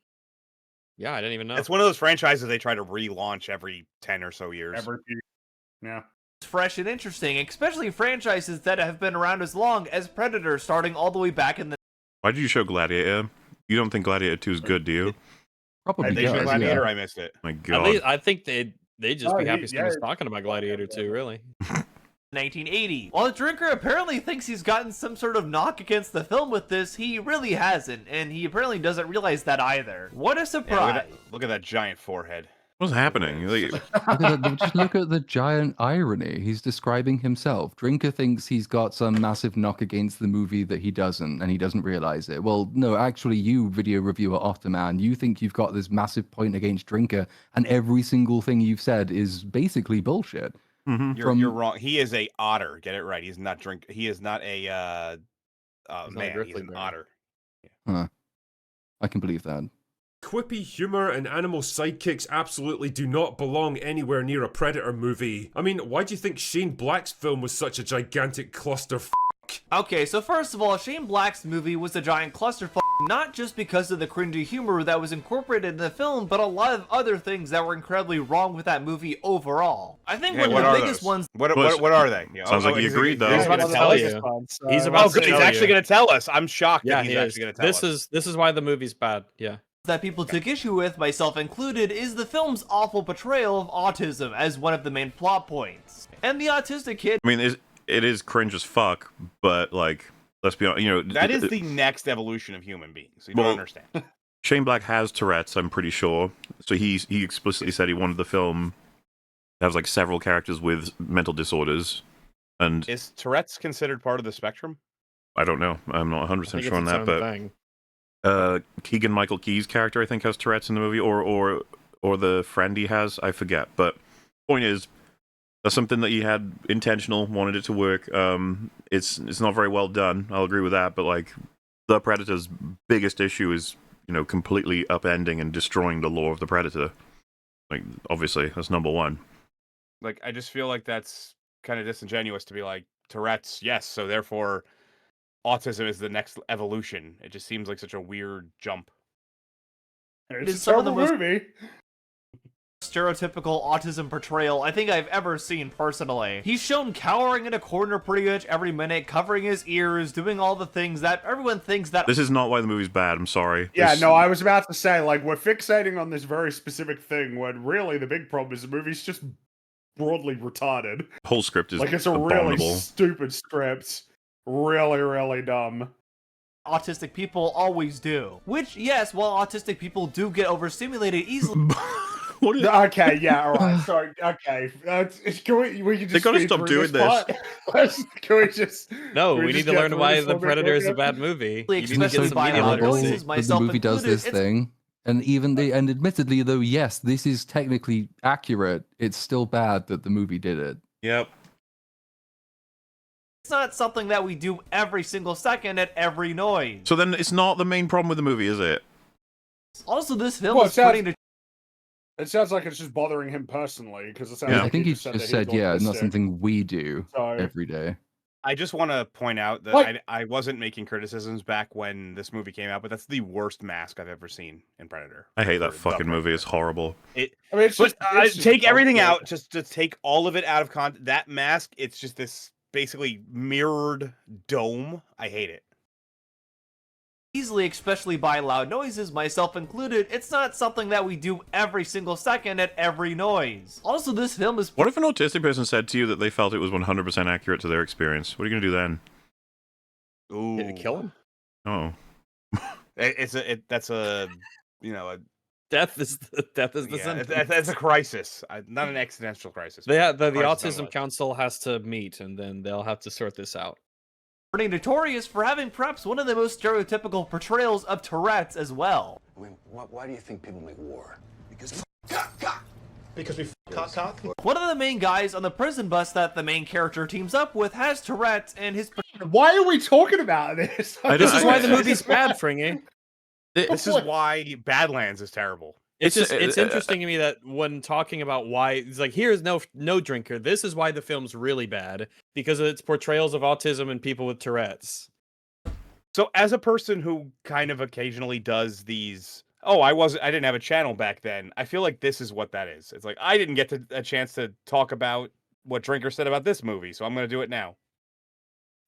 Speaker 2: Yeah, I didn't even know.
Speaker 4: It's one of those franchises they try to relaunch every 10 or so years.
Speaker 3: Yeah.
Speaker 9: It's fresh and interesting, especially franchises that have been around as long as Predator, starting all the way back in the...
Speaker 1: Why did you show Gladiator? You don't think Gladiator 2 is good, do you?
Speaker 5: Probably
Speaker 4: They showed
Speaker 5: does,
Speaker 4: Gladiator,
Speaker 5: yeah.
Speaker 4: I missed it.
Speaker 1: My
Speaker 2: At
Speaker 1: God.
Speaker 2: least I think they'd just be happy
Speaker 3: yeah.
Speaker 2: someone's talking about Gladiator too, really.
Speaker 9: 1980. While Drinker apparently thinks he's gotten some sort of knock against the film with this, he really hasn't, and he apparently doesn't realize that either. What a
Speaker 4: Yeah,
Speaker 9: surprise.
Speaker 4: look at that giant forehead.
Speaker 1: What's happening? Like,
Speaker 5: Just look at the giant irony. He's describing himself. Drinker thinks he's got some massive knock against the movie that he doesn't, and he doesn't realize it. Well, no, actually, you, video reviewer Ottoman, you think you've got this massive point against Drinker, and every single thing you've said is basically bullshit.
Speaker 4: You're wrong. He is a otter. Get it right. He's not drink. He is not a
Speaker 2: He's not a
Speaker 4: man. He's
Speaker 2: grizzly
Speaker 4: an
Speaker 2: bear.
Speaker 4: otter.
Speaker 5: Huh. I can believe that.
Speaker 7: Quippy humor and animal sidekicks absolutely do not belong anywhere near a Predator movie. I mean, why do you think Shane Black's film was such a gigantic clusterfuck?
Speaker 9: Okay, so first of all, Shane Black's movie was a giant clusterfuck, not just because of the cringy humor that was incorporated in the film, but a lot of other things that were incredibly wrong with that movie overall. I think
Speaker 4: Hey,
Speaker 9: one
Speaker 4: what
Speaker 9: of
Speaker 4: are
Speaker 9: the biggest
Speaker 4: those?
Speaker 9: ones...
Speaker 4: What are they? Yeah,
Speaker 1: Sounds like he
Speaker 4: he's-
Speaker 1: agreed, though.
Speaker 4: He's about to
Speaker 2: He's
Speaker 4: tell
Speaker 2: about
Speaker 4: you.
Speaker 2: to tell you.
Speaker 4: He's
Speaker 2: He's about to
Speaker 4: good. He's
Speaker 2: tell
Speaker 4: actually
Speaker 2: you.
Speaker 4: going to tell us. I'm shocked
Speaker 2: Yeah,
Speaker 4: that he's
Speaker 2: he
Speaker 4: actually going to tell us.
Speaker 2: This is why the movie's bad. Yeah.
Speaker 9: that people took issue with, myself included, is the film's awful portrayal of autism as one of the main plot points. And the autistic kid...
Speaker 1: I mean, it is cringe as fuck, but, like, let's be honest, you know...
Speaker 4: That is the next evolution of human beings. You don't understand.
Speaker 1: Shane Black has Tourette's, I'm pretty sure. So he explicitly said he wanted the film to have, like, several characters with mental disorders. And
Speaker 4: Is Tourette's considered part of the spectrum?
Speaker 1: I don't know. I'm not 100% sure on that, but...
Speaker 2: Thing.
Speaker 1: Keegan-Michael Key's character, I think, has Tourette's in the movie, or the friend he has, I forget. But point is, that's something that he had intentional, wanted it to work. It's not very well done. I'll agree with that. But like, the Predator's biggest issue is, you know, completely upending and destroying the lore of the Predator. Like, obviously, that's number one.
Speaker 4: Like, I just feel like that's kind of disingenuous to be like, Tourette's, yes, so therefore autism is the next evolution. It just seems like such a weird jump.
Speaker 3: It's a
Speaker 9: some of the
Speaker 3: terrible
Speaker 9: most
Speaker 3: movie.
Speaker 9: stereotypical autism portrayal I think I've ever seen personally. He's shown cowering in a corner pretty much every minute, covering his ears, doing all the things that everyone thinks that...
Speaker 1: This is not why the movie's bad. I'm sorry.
Speaker 3: Yeah,
Speaker 1: This-
Speaker 3: no, I was about to say, like, we're fixating on this very specific thing when really the big problem is the movie's just broadly retarded.
Speaker 1: The whole script is
Speaker 3: Like, it's a
Speaker 1: abominable.
Speaker 3: really stupid script. Really, really dumb.
Speaker 9: autistic people always do. Which, yes, while autistic people do get overstimulated easily...
Speaker 1: What is...
Speaker 3: Okay, yeah, alright, sorry, okay. We can just
Speaker 1: They gotta
Speaker 3: speed
Speaker 1: stop
Speaker 3: through
Speaker 1: doing
Speaker 3: this. Can we just...
Speaker 2: No,
Speaker 3: can
Speaker 2: we need
Speaker 3: just
Speaker 2: to
Speaker 3: get
Speaker 2: learn
Speaker 3: through
Speaker 2: why
Speaker 3: this
Speaker 2: The
Speaker 3: a bit
Speaker 2: Predator is a
Speaker 3: quicker?
Speaker 2: bad movie. You need to
Speaker 9: Especially
Speaker 2: get some
Speaker 9: by
Speaker 2: media
Speaker 9: loud
Speaker 5: terrible
Speaker 2: literacy.
Speaker 9: noises,
Speaker 5: that
Speaker 9: myself
Speaker 5: the movie does
Speaker 9: included,
Speaker 5: this
Speaker 9: it's-
Speaker 5: thing, and admittedly, though, yes, this is technically accurate. It's still bad that the movie did it.
Speaker 1: Yep.
Speaker 9: It's not something that we do every single second at every noise.
Speaker 1: So then it's not the main problem with the movie, is it?
Speaker 9: Also, this film
Speaker 3: Well,
Speaker 9: is putting to...
Speaker 3: It sounds like it's just bothering him personally, because it sounds
Speaker 1: Yeah.
Speaker 3: like
Speaker 5: I think
Speaker 3: he
Speaker 5: he
Speaker 3: just said
Speaker 5: just
Speaker 3: that he's
Speaker 5: said, yeah, it's not
Speaker 3: autistic.
Speaker 5: something we do
Speaker 3: So,
Speaker 5: every day.
Speaker 4: I just want to point out that
Speaker 3: What?
Speaker 4: I wasn't making criticisms back when this movie came out, but that's the worst mask I've ever seen in Predator.
Speaker 1: I hate that
Speaker 4: Or the
Speaker 1: fucking movie. It's
Speaker 4: Predator.
Speaker 1: horrible.
Speaker 3: I mean, it's
Speaker 4: But
Speaker 3: just, it's just
Speaker 4: take everything
Speaker 3: bullshit.
Speaker 4: out, just take all of it out of context. That mask, it's just this basically mirrored dome. I hate it.
Speaker 9: easily, especially by loud noises, myself included. It's not something that we do every single second at every noise. Also, this film is...
Speaker 1: What if an autistic person said to you that they felt it was 100% accurate to their experience? What are you going to do then?
Speaker 4: Ooh,
Speaker 2: Did it kill him?
Speaker 1: Oh.
Speaker 4: That's a you know
Speaker 2: Death is the
Speaker 4: yeah,
Speaker 2: sentence.
Speaker 4: that's a crisis, not an existential crisis.
Speaker 2: The
Speaker 4: Crisis
Speaker 2: Autism
Speaker 4: nonetheless.
Speaker 2: Council has to meet, and then they'll have to sort this out.
Speaker 9: pretty notorious for having perhaps one of the most stereotypical portrayals of Tourette's as well.
Speaker 12: I mean, why do you think people make war? Because Because we cock.
Speaker 9: One of the main guys on the prison bus that the main character teams up with has Tourette's, and his...
Speaker 3: Why are we talking about this?
Speaker 2: This is why the movie's bad, Fringy.
Speaker 4: This is why Badlands is terrible.
Speaker 2: It's interesting to me that when talking about why it's like here's no drinker, this is why the film's really bad because of its portrayals of autism and people with Tourette's.
Speaker 4: So as a person who kind of occasionally does these, I didn't have a channel back then. I feel like this is what that is. It's like I didn't get a chance to talk about what Drinker said about this movie, so I'm going to do it now.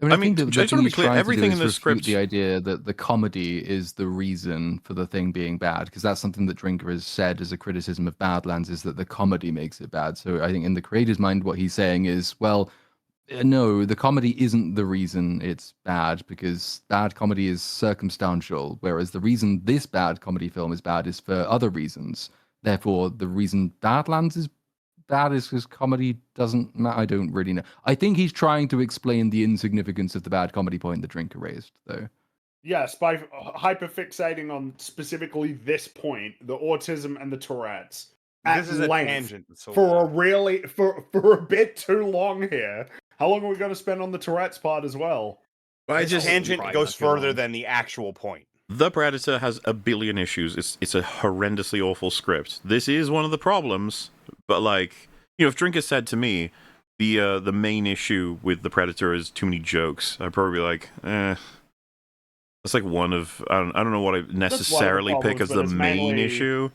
Speaker 5: I mean, the
Speaker 1: just
Speaker 5: thing
Speaker 1: to be
Speaker 5: he's
Speaker 1: clear,
Speaker 5: trying to
Speaker 1: everything
Speaker 5: do
Speaker 1: in
Speaker 5: is
Speaker 1: this
Speaker 5: refute
Speaker 1: script,
Speaker 5: the idea that the comedy is the reason for the thing being bad, because that's something that Drinker has said as a criticism of Badlands, is that the comedy makes it bad. So I think in the creator's mind, what he's saying is, well, no, the comedy isn't the reason it's bad, because bad comedy is circumstantial, whereas the reason this bad comedy film is bad is for other reasons. Therefore, the reason Badlands is bad is because comedy doesn't matter. I don't really know. I think he's trying to explain the insignificance of the bad comedy point the Drinker raised, though.
Speaker 3: Yes, by hyperfixating on specifically this point, the autism and the Tourette's.
Speaker 4: This is a tangent.
Speaker 3: For a bit too long here. How long are we going to spend on the Tourette's part as well?
Speaker 4: This tangent goes further than the actual point.
Speaker 1: The Predator has a billion issues. It's a horrendously awful script. This is one of the problems, but like, if Drinker said to me, the main issue with the Predator is too many jokes, I'd probably be like, that's like one of I don't know what I necessarily pick as the main issue.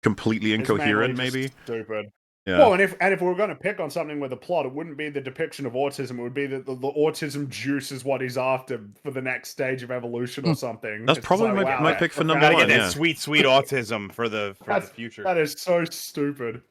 Speaker 1: Completely incoherent, maybe.
Speaker 3: Stupid.
Speaker 1: Yeah.
Speaker 3: Well, and if we were going to pick on something with a plot, it wouldn't be the depiction of autism. It would be that the autism juice is what he's after for the next stage of evolution or something.
Speaker 1: That's probably my pick for number
Speaker 4: one.
Speaker 1: Gotta
Speaker 4: get that sweet autism for the future.
Speaker 3: That is so stupid.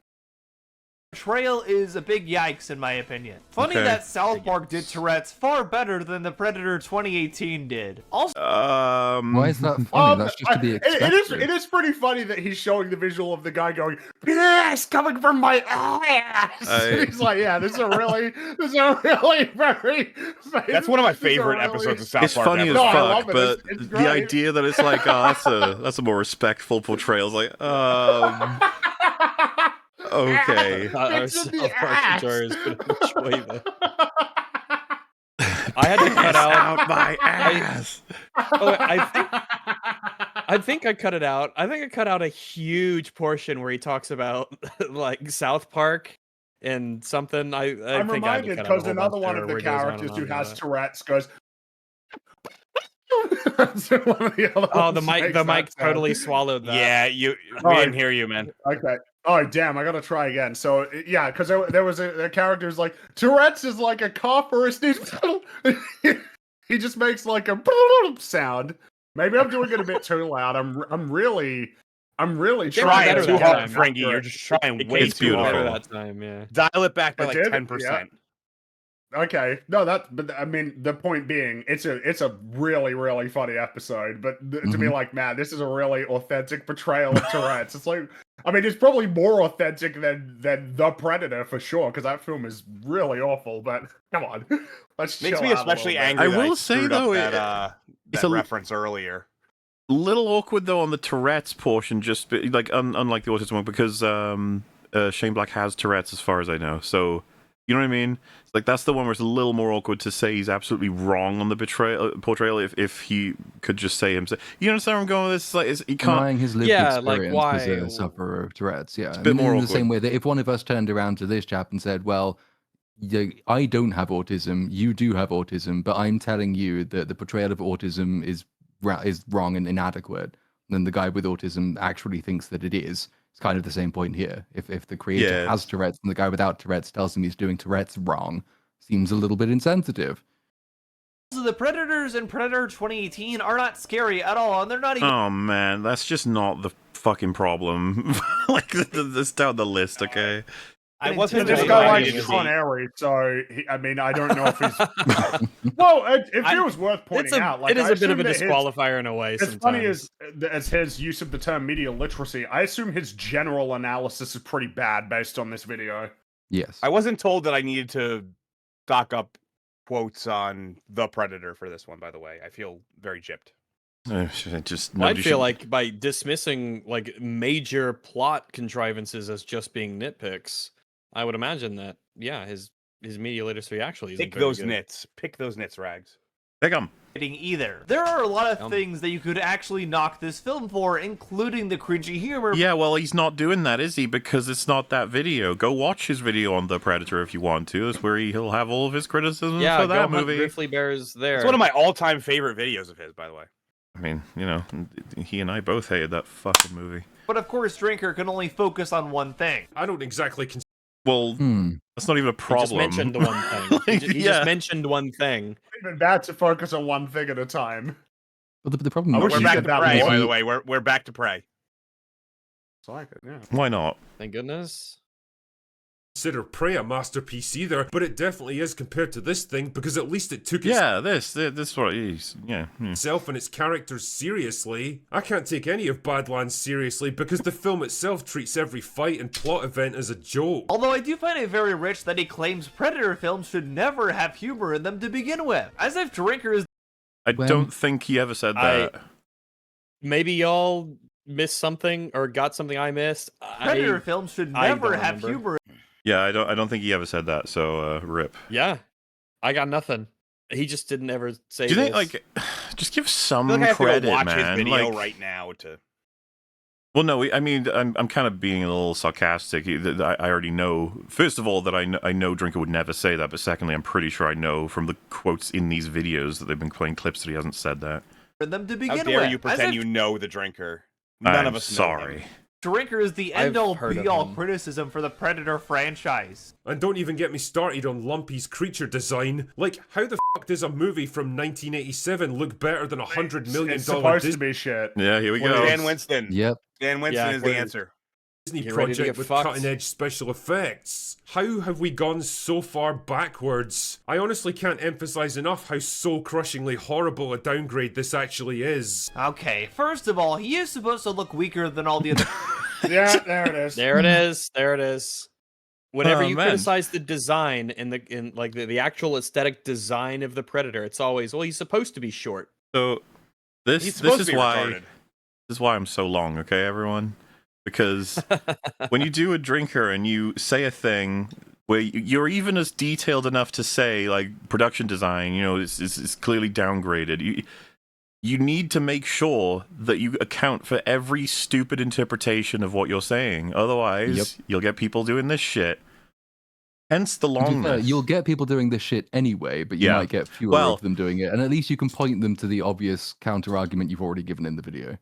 Speaker 9: Portrayal is a big yikes in my opinion. Funny that South Park did Tourette's far better than the Predator 2018 did. Also,
Speaker 5: why is that funny? That's just to be expected.
Speaker 3: It is pretty funny that he's showing the visual of the guy going, "Yes, coming from my ass." He's like, "Yeah, this is a really very."
Speaker 4: That's one of my favorite episodes of South
Speaker 1: It's
Speaker 4: Park.
Speaker 1: funny as fuck, but the idea that it's like, that's a more respectful portrayal. It's like, okay.
Speaker 2: Our South Park enjoyers could enjoy that. I had to cut out
Speaker 1: my ass.
Speaker 2: I think I cut it out. I think I cut out a huge portion where he talks about like South Park and something.
Speaker 3: I'm reminded because another one of the characters who has Tourette's goes.
Speaker 2: The mic totally swallowed that.
Speaker 4: Yeah, we didn't hear you, man.
Speaker 3: Okay. Oh damn! I gotta try again. So yeah, because there was a character who's like Tourette's is like a cough or a sneeze. He just makes like a sound. Maybe I'm doing it a bit too loud. I'm really
Speaker 4: trying too hard, Frankie. You're just trying way too hard
Speaker 2: that time. Yeah.
Speaker 4: Dial it back by like 10%.
Speaker 3: Okay, no, but I mean, the point being, it's a really, really funny episode, but to be like, man, this is a really authentic portrayal of Tourette's. It's like, I mean, it's probably more authentic than The Predator for sure, because that film is really awful, but come on. Let's
Speaker 4: Makes me especially angry.
Speaker 1: I will say, though,
Speaker 4: it's a reference earlier.
Speaker 1: Little awkward, though, on the Tourette's portion, just like, unlike the autism one, because Shane Black has Tourette's, as far as I know, so... You know what I mean? It's like that's the one where it's a little more awkward to say he's absolutely wrong on the portrayal if he could just say himself. You understand where I'm going with this? Like, he can't.
Speaker 5: Denying his lived experience as a sufferer of Tourette's. Yeah,
Speaker 1: it's a bit more
Speaker 5: in
Speaker 1: awkward.
Speaker 5: The same way that if one of us turned around to this chap and said, "Well, I don't have autism, you do have autism, but I'm telling you that the portrayal of autism is wrong and inadequate," then the guy with autism actually thinks that it is. It's kind of the same point here. If the creator has Tourette's and the guy without Tourette's tells him he's doing Tourette's wrong, seems a little bit insensitive.
Speaker 9: So the Predators in Predator 2018 are not scary at all, and they're not even...
Speaker 1: Oh man, that's just not the fucking problem. Like, this down the list, okay?
Speaker 4: I wasn't
Speaker 3: this guy likes Con Airy, so I mean, I don't know if he's. Well, it feels worth pointing out. Like,
Speaker 2: it is a bit of a disqualifier in a way.
Speaker 3: As funny as his use of the term media literacy, I assume his general analysis is pretty bad based on this video.
Speaker 5: Yes,
Speaker 4: I wasn't told that I needed to stock up quotes on The Predator for this one. By the way, I feel very gypped.
Speaker 1: Just
Speaker 2: Well, I feel like by dismissing like major plot contrivances as just being nitpicks, I would imagine that his media literacy actually isn't
Speaker 4: Pick
Speaker 2: very
Speaker 4: those
Speaker 2: good.
Speaker 4: nits. Pick those nits, Rags.
Speaker 1: pick 'em.
Speaker 9: Either. There are a lot of things that you could actually knock this film for, including the cringy humor.
Speaker 1: Yeah, well, he's not doing that, is he? Because it's not that video. Go watch his video on The Predator if you want to. That's where he'll have all of his criticisms
Speaker 2: Yeah,
Speaker 1: for
Speaker 2: go
Speaker 1: that
Speaker 2: hunt
Speaker 1: movie.
Speaker 2: Grizzly Bears there.
Speaker 4: It's one of my all-time favorite videos of his, by the way.
Speaker 1: I mean, you know, he and I both hated that fucking movie.
Speaker 9: But of course, Drinker can only focus on one thing.
Speaker 7: I don't exactly
Speaker 1: Well, that's not even a problem.
Speaker 2: He just mentioned one thing. He just mentioned one thing.
Speaker 3: It's even bad to focus on one thing at a time.
Speaker 5: But the problem
Speaker 3: wish
Speaker 4: We're
Speaker 3: you
Speaker 4: back
Speaker 3: said
Speaker 4: to
Speaker 3: that
Speaker 4: Prey,
Speaker 3: more.
Speaker 4: by the way. We're back to Prey.
Speaker 3: It's like it, yeah.
Speaker 1: Why not?
Speaker 2: Thank goodness.
Speaker 7: consider Prey a masterpiece either, but it definitely is compared to this thing because at least it took
Speaker 1: this what it is.
Speaker 7: itself and its characters seriously. I can't take any of Badlands seriously because the film itself treats every fight and plot event as a joke.
Speaker 9: Although I do find it very rich that he claims Predator films should never have humor in them to begin with, as if Drinker is.
Speaker 1: I don't think he ever said that.
Speaker 2: Maybe y'all missed something or got something I missed.
Speaker 9: Predator films should never have humor.
Speaker 1: Yeah, I don't think he ever said that. So rip.
Speaker 2: Yeah, I got nothing. He just didn't ever say.
Speaker 1: Do you think
Speaker 2: this.
Speaker 1: just give some
Speaker 4: I feel like I have
Speaker 1: credit,
Speaker 4: to go watch
Speaker 1: man?
Speaker 4: his video
Speaker 1: like,
Speaker 4: right now to.
Speaker 1: Well, no, I mean, I'm kind of being a little sarcastic. I already know, first of all, that I know Drinker would never say that, but secondly, I'm pretty sure I know from the quotes in these videos that they've been playing clips that he hasn't said that.
Speaker 9: For them to begin
Speaker 4: How dare
Speaker 9: with.
Speaker 4: you pretend you know the Drinker?
Speaker 1: I'm
Speaker 4: None of us
Speaker 1: sorry.
Speaker 4: know him.
Speaker 9: Drinker is the
Speaker 2: I've
Speaker 9: end-all,
Speaker 2: heard of
Speaker 9: be-all
Speaker 2: him.
Speaker 9: criticism for the Predator franchise.
Speaker 7: And don't even get me started on Lumpy's creature design. Like, how the fuck does a movie from 1987 look better than $100 million
Speaker 3: It's supposed to
Speaker 7: Disney
Speaker 3: be shit.
Speaker 1: Yeah, here we go.
Speaker 4: Dan Winston.
Speaker 5: Yep.
Speaker 4: Dan Winston is the answer.
Speaker 2: Get ready to
Speaker 7: project
Speaker 2: get
Speaker 7: with
Speaker 2: fucked.
Speaker 7: cutting-edge special effects? How have we gone so far backwards? I honestly can't emphasize enough how soul-crushingly horrible a downgrade this actually is.
Speaker 9: Okay, first of all, he is supposed to look weaker than all the other.
Speaker 3: Yeah, there it is.
Speaker 2: There it is. There it is. Whenever
Speaker 1: Oh,
Speaker 2: you
Speaker 1: man.
Speaker 2: criticize the design in the actual aesthetic design of the Predator, it's always, well, he's supposed to be short.
Speaker 1: So
Speaker 4: He's
Speaker 1: this
Speaker 4: supposed
Speaker 1: is
Speaker 4: to be
Speaker 1: why
Speaker 4: retarded.
Speaker 1: this is why I'm so long, okay, everyone? Because when you do a Drinker and you say a thing where you're even as detailed enough to say, like, production design, you know, is clearly downgraded. You need to make sure that you account for every stupid interpretation of what you're saying. Otherwise, you'll get people doing this shit. Hence the
Speaker 5: To be fair,
Speaker 1: longness.
Speaker 5: you'll get people doing this shit anyway, but you
Speaker 1: Yeah.
Speaker 5: might get fewer
Speaker 1: Well-
Speaker 5: of them doing it, and at least you can point them to the obvious counter argument you've already given in the video.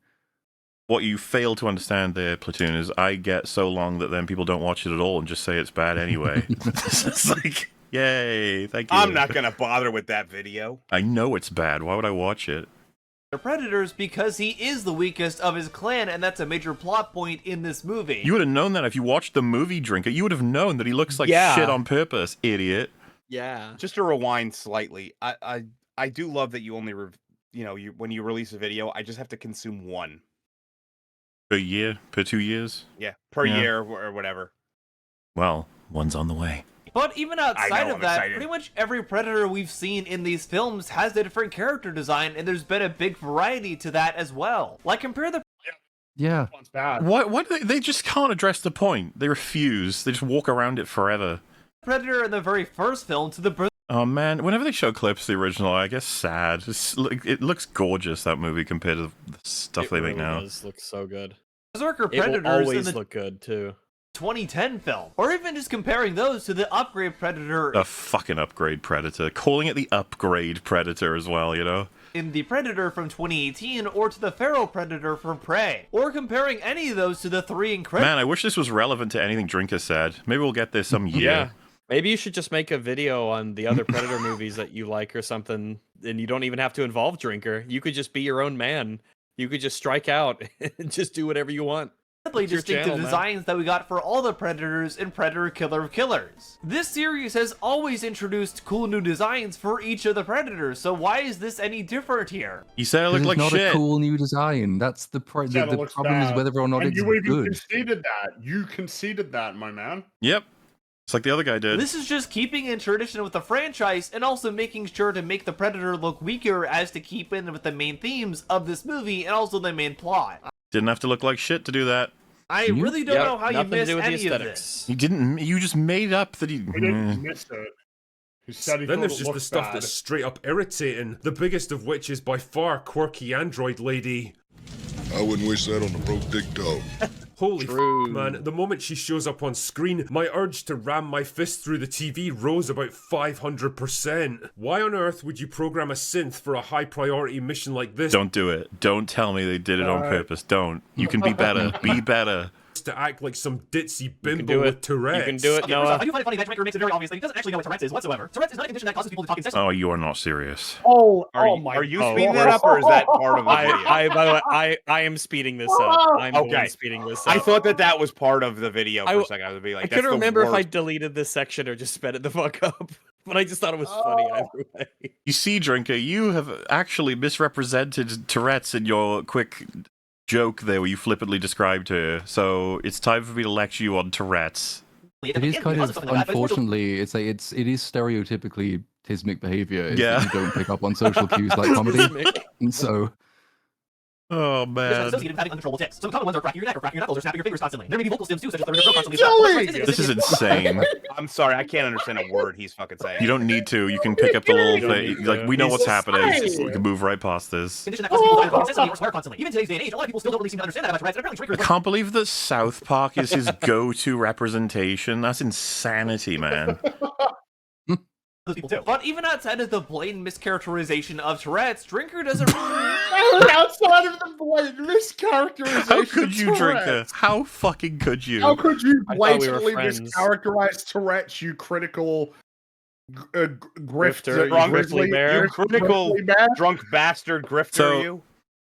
Speaker 1: What you fail to understand there, Platoon, is I get so long that then people don't watch it at all and just say it's bad anyway. It's like, yay, thank you.
Speaker 4: I'm not gonna bother with that video.
Speaker 1: I know it's bad. Why would I watch it?
Speaker 9: Predators because he is the weakest of his clan, and that's a major plot point in this movie.
Speaker 1: You would have known that if you watched the movie Drinker. You would have known that he looks like
Speaker 2: Yeah.
Speaker 1: shit on purpose, idiot.
Speaker 2: Yeah.
Speaker 4: Just to rewind slightly, I do love that you only when you release a video, I just have to consume one.
Speaker 1: Per year? Per 2 years?
Speaker 4: Yeah, per
Speaker 1: Yeah.
Speaker 4: year or whatever.
Speaker 1: Well, one's on the way.
Speaker 9: But even outside
Speaker 4: I know,
Speaker 9: of
Speaker 4: I'm
Speaker 9: that,
Speaker 4: excited.
Speaker 9: pretty much every Predator we've seen in these films has a different character design, and there's been a big variety to that as well. Like, compare the
Speaker 5: Yeah.
Speaker 3: One's bad.
Speaker 1: Why do they just can't address the point. They refuse. They just walk around it forever.
Speaker 9: Predator in the very first film to the
Speaker 1: Oh man, whenever they show clips of the original, I get sad. It looks gorgeous, that movie, compared to the stuff they make now.
Speaker 2: It does look so good.
Speaker 9: Berserker
Speaker 2: It will
Speaker 9: Predators in
Speaker 2: always
Speaker 9: the
Speaker 2: look good, too.
Speaker 9: 2010 film. Or even just comparing those to the upgrade Predator
Speaker 1: The fucking upgrade Predator. Calling it the upgrade Predator as well, you know?
Speaker 9: in the Predator from 2018, or to the Feral Predator from Prey. Or comparing any of those to the three incredible...
Speaker 1: Man, I wish this was relevant to anything Drinker said. Maybe we'll get this some year.
Speaker 2: Yeah. Maybe you should just make a video on the other Predator movies that you like or something, and you don't even have to involve Drinker. You could just be your own man. You could just strike out and just do whatever you want. It's your
Speaker 9: distinctive
Speaker 2: channel, man.
Speaker 9: designs that we got for all the Predators in Predator Killer of Killers. This series has always introduced cool new designs for each of the Predators, so why is this any different here?
Speaker 1: You said it looked
Speaker 5: It's
Speaker 1: like
Speaker 5: not
Speaker 1: shit.
Speaker 5: a cool new design. That's the
Speaker 3: Said it
Speaker 5: the
Speaker 3: looks
Speaker 5: problem is
Speaker 3: bad.
Speaker 5: whether or not
Speaker 3: And
Speaker 5: it's
Speaker 3: you even
Speaker 5: good.
Speaker 3: conceded that. You conceded that, my man.
Speaker 1: Yep. It's like the other guy did.
Speaker 9: This is just keeping in tradition with the franchise and also making sure to make the Predator look weaker as to keep in with the main themes of this movie and also the main plot.
Speaker 1: Didn't have to look like shit to do that.
Speaker 9: I really don't know how you
Speaker 2: nothing to
Speaker 9: missed
Speaker 2: do with the
Speaker 9: any of
Speaker 2: aesthetics.
Speaker 9: this.
Speaker 1: You didn't. You just made up that he.
Speaker 3: He didn't miss it. He said he
Speaker 7: Then
Speaker 3: thought
Speaker 7: there's
Speaker 3: it
Speaker 7: just the
Speaker 3: looked
Speaker 7: stuff
Speaker 3: bad.
Speaker 7: that's straight up irritating, the biggest of which is by far quirky android lady.
Speaker 14: I wouldn't wish that on a broke dick dog.
Speaker 7: Holy man, the moment she shows up on screen, my urge to ram my fist through the TV rose about 500%. Why on earth would you program a synth for a high priority mission like this?
Speaker 1: Don't do it. Don't tell me they did it on purpose. Don't. You can be better. Be better.
Speaker 7: To act like some ditzy
Speaker 2: do
Speaker 7: bimbo
Speaker 2: it.
Speaker 7: with Tourette's.
Speaker 2: You can do it,
Speaker 9: Okay, first off,
Speaker 2: Noah.
Speaker 9: I do find it funny that Drinker makes it very obvious that he doesn't actually know what Tourette's is whatsoever. Tourette's is not a condition that causes people to talk incessantly.
Speaker 1: Oh, you are not serious.
Speaker 3: Oh
Speaker 4: Are you
Speaker 2: Oh,
Speaker 4: speeding that up, or is that part of the video?
Speaker 2: By the way, I am speeding this up. I'm the one speeding this up.
Speaker 4: I thought that was part of the video for a second. I was be like,
Speaker 2: I
Speaker 4: that's
Speaker 2: couldn't
Speaker 4: the
Speaker 2: remember if I
Speaker 4: worst.
Speaker 2: deleted this section or just sped it the fuck up. But I just thought it was funny either way.
Speaker 1: You see, Drinker, you have actually misrepresented Tourette's in your quick joke there where you flippantly described her. So it's time for me to lecture you on Tourette's.
Speaker 5: It is kind of, unfortunately, it is stereotypically Tismic behavior. Is that you don't pick up on social cues like comedy. And so...
Speaker 1: Oh,
Speaker 9: This is
Speaker 1: man.
Speaker 9: associated with having uncontrollable tics. Some common ones are cracking your neck or cracking your knuckles or snapping your fingers constantly. There may be vocal stims too, such as thunder constantly.
Speaker 1: This is insane.
Speaker 4: I'm sorry, I can't understand a word he's fucking saying.
Speaker 1: You don't need to. You can pick up the little thing. Like, we know what's happening. We can move right past this.
Speaker 9: Condition that causes people to talk incessantly or swear constantly. Even in today's day and age, a lot of people still don't really seem to understand that about Tourette's. And apparently Drinker
Speaker 1: I can't believe that South Park is his go-to representation. That's insanity, man.
Speaker 9: those people too. But even outside of the blatant mischaracterization of Tourette's, Drinker doesn't
Speaker 3: outside of the blatant mischaracterization.
Speaker 1: How could you,
Speaker 3: of
Speaker 1: Drinker?
Speaker 3: Tourette's.
Speaker 1: How fucking could you?
Speaker 3: How could you
Speaker 2: I thought we were
Speaker 3: blatantly
Speaker 2: friends.
Speaker 3: mischaracterize Tourette's, you critical grifter,
Speaker 2: Grifter,
Speaker 3: you
Speaker 2: grizzly bear.
Speaker 4: You critical
Speaker 3: grizzly bear?
Speaker 4: drunk bastard grifter,
Speaker 1: So-
Speaker 4: you.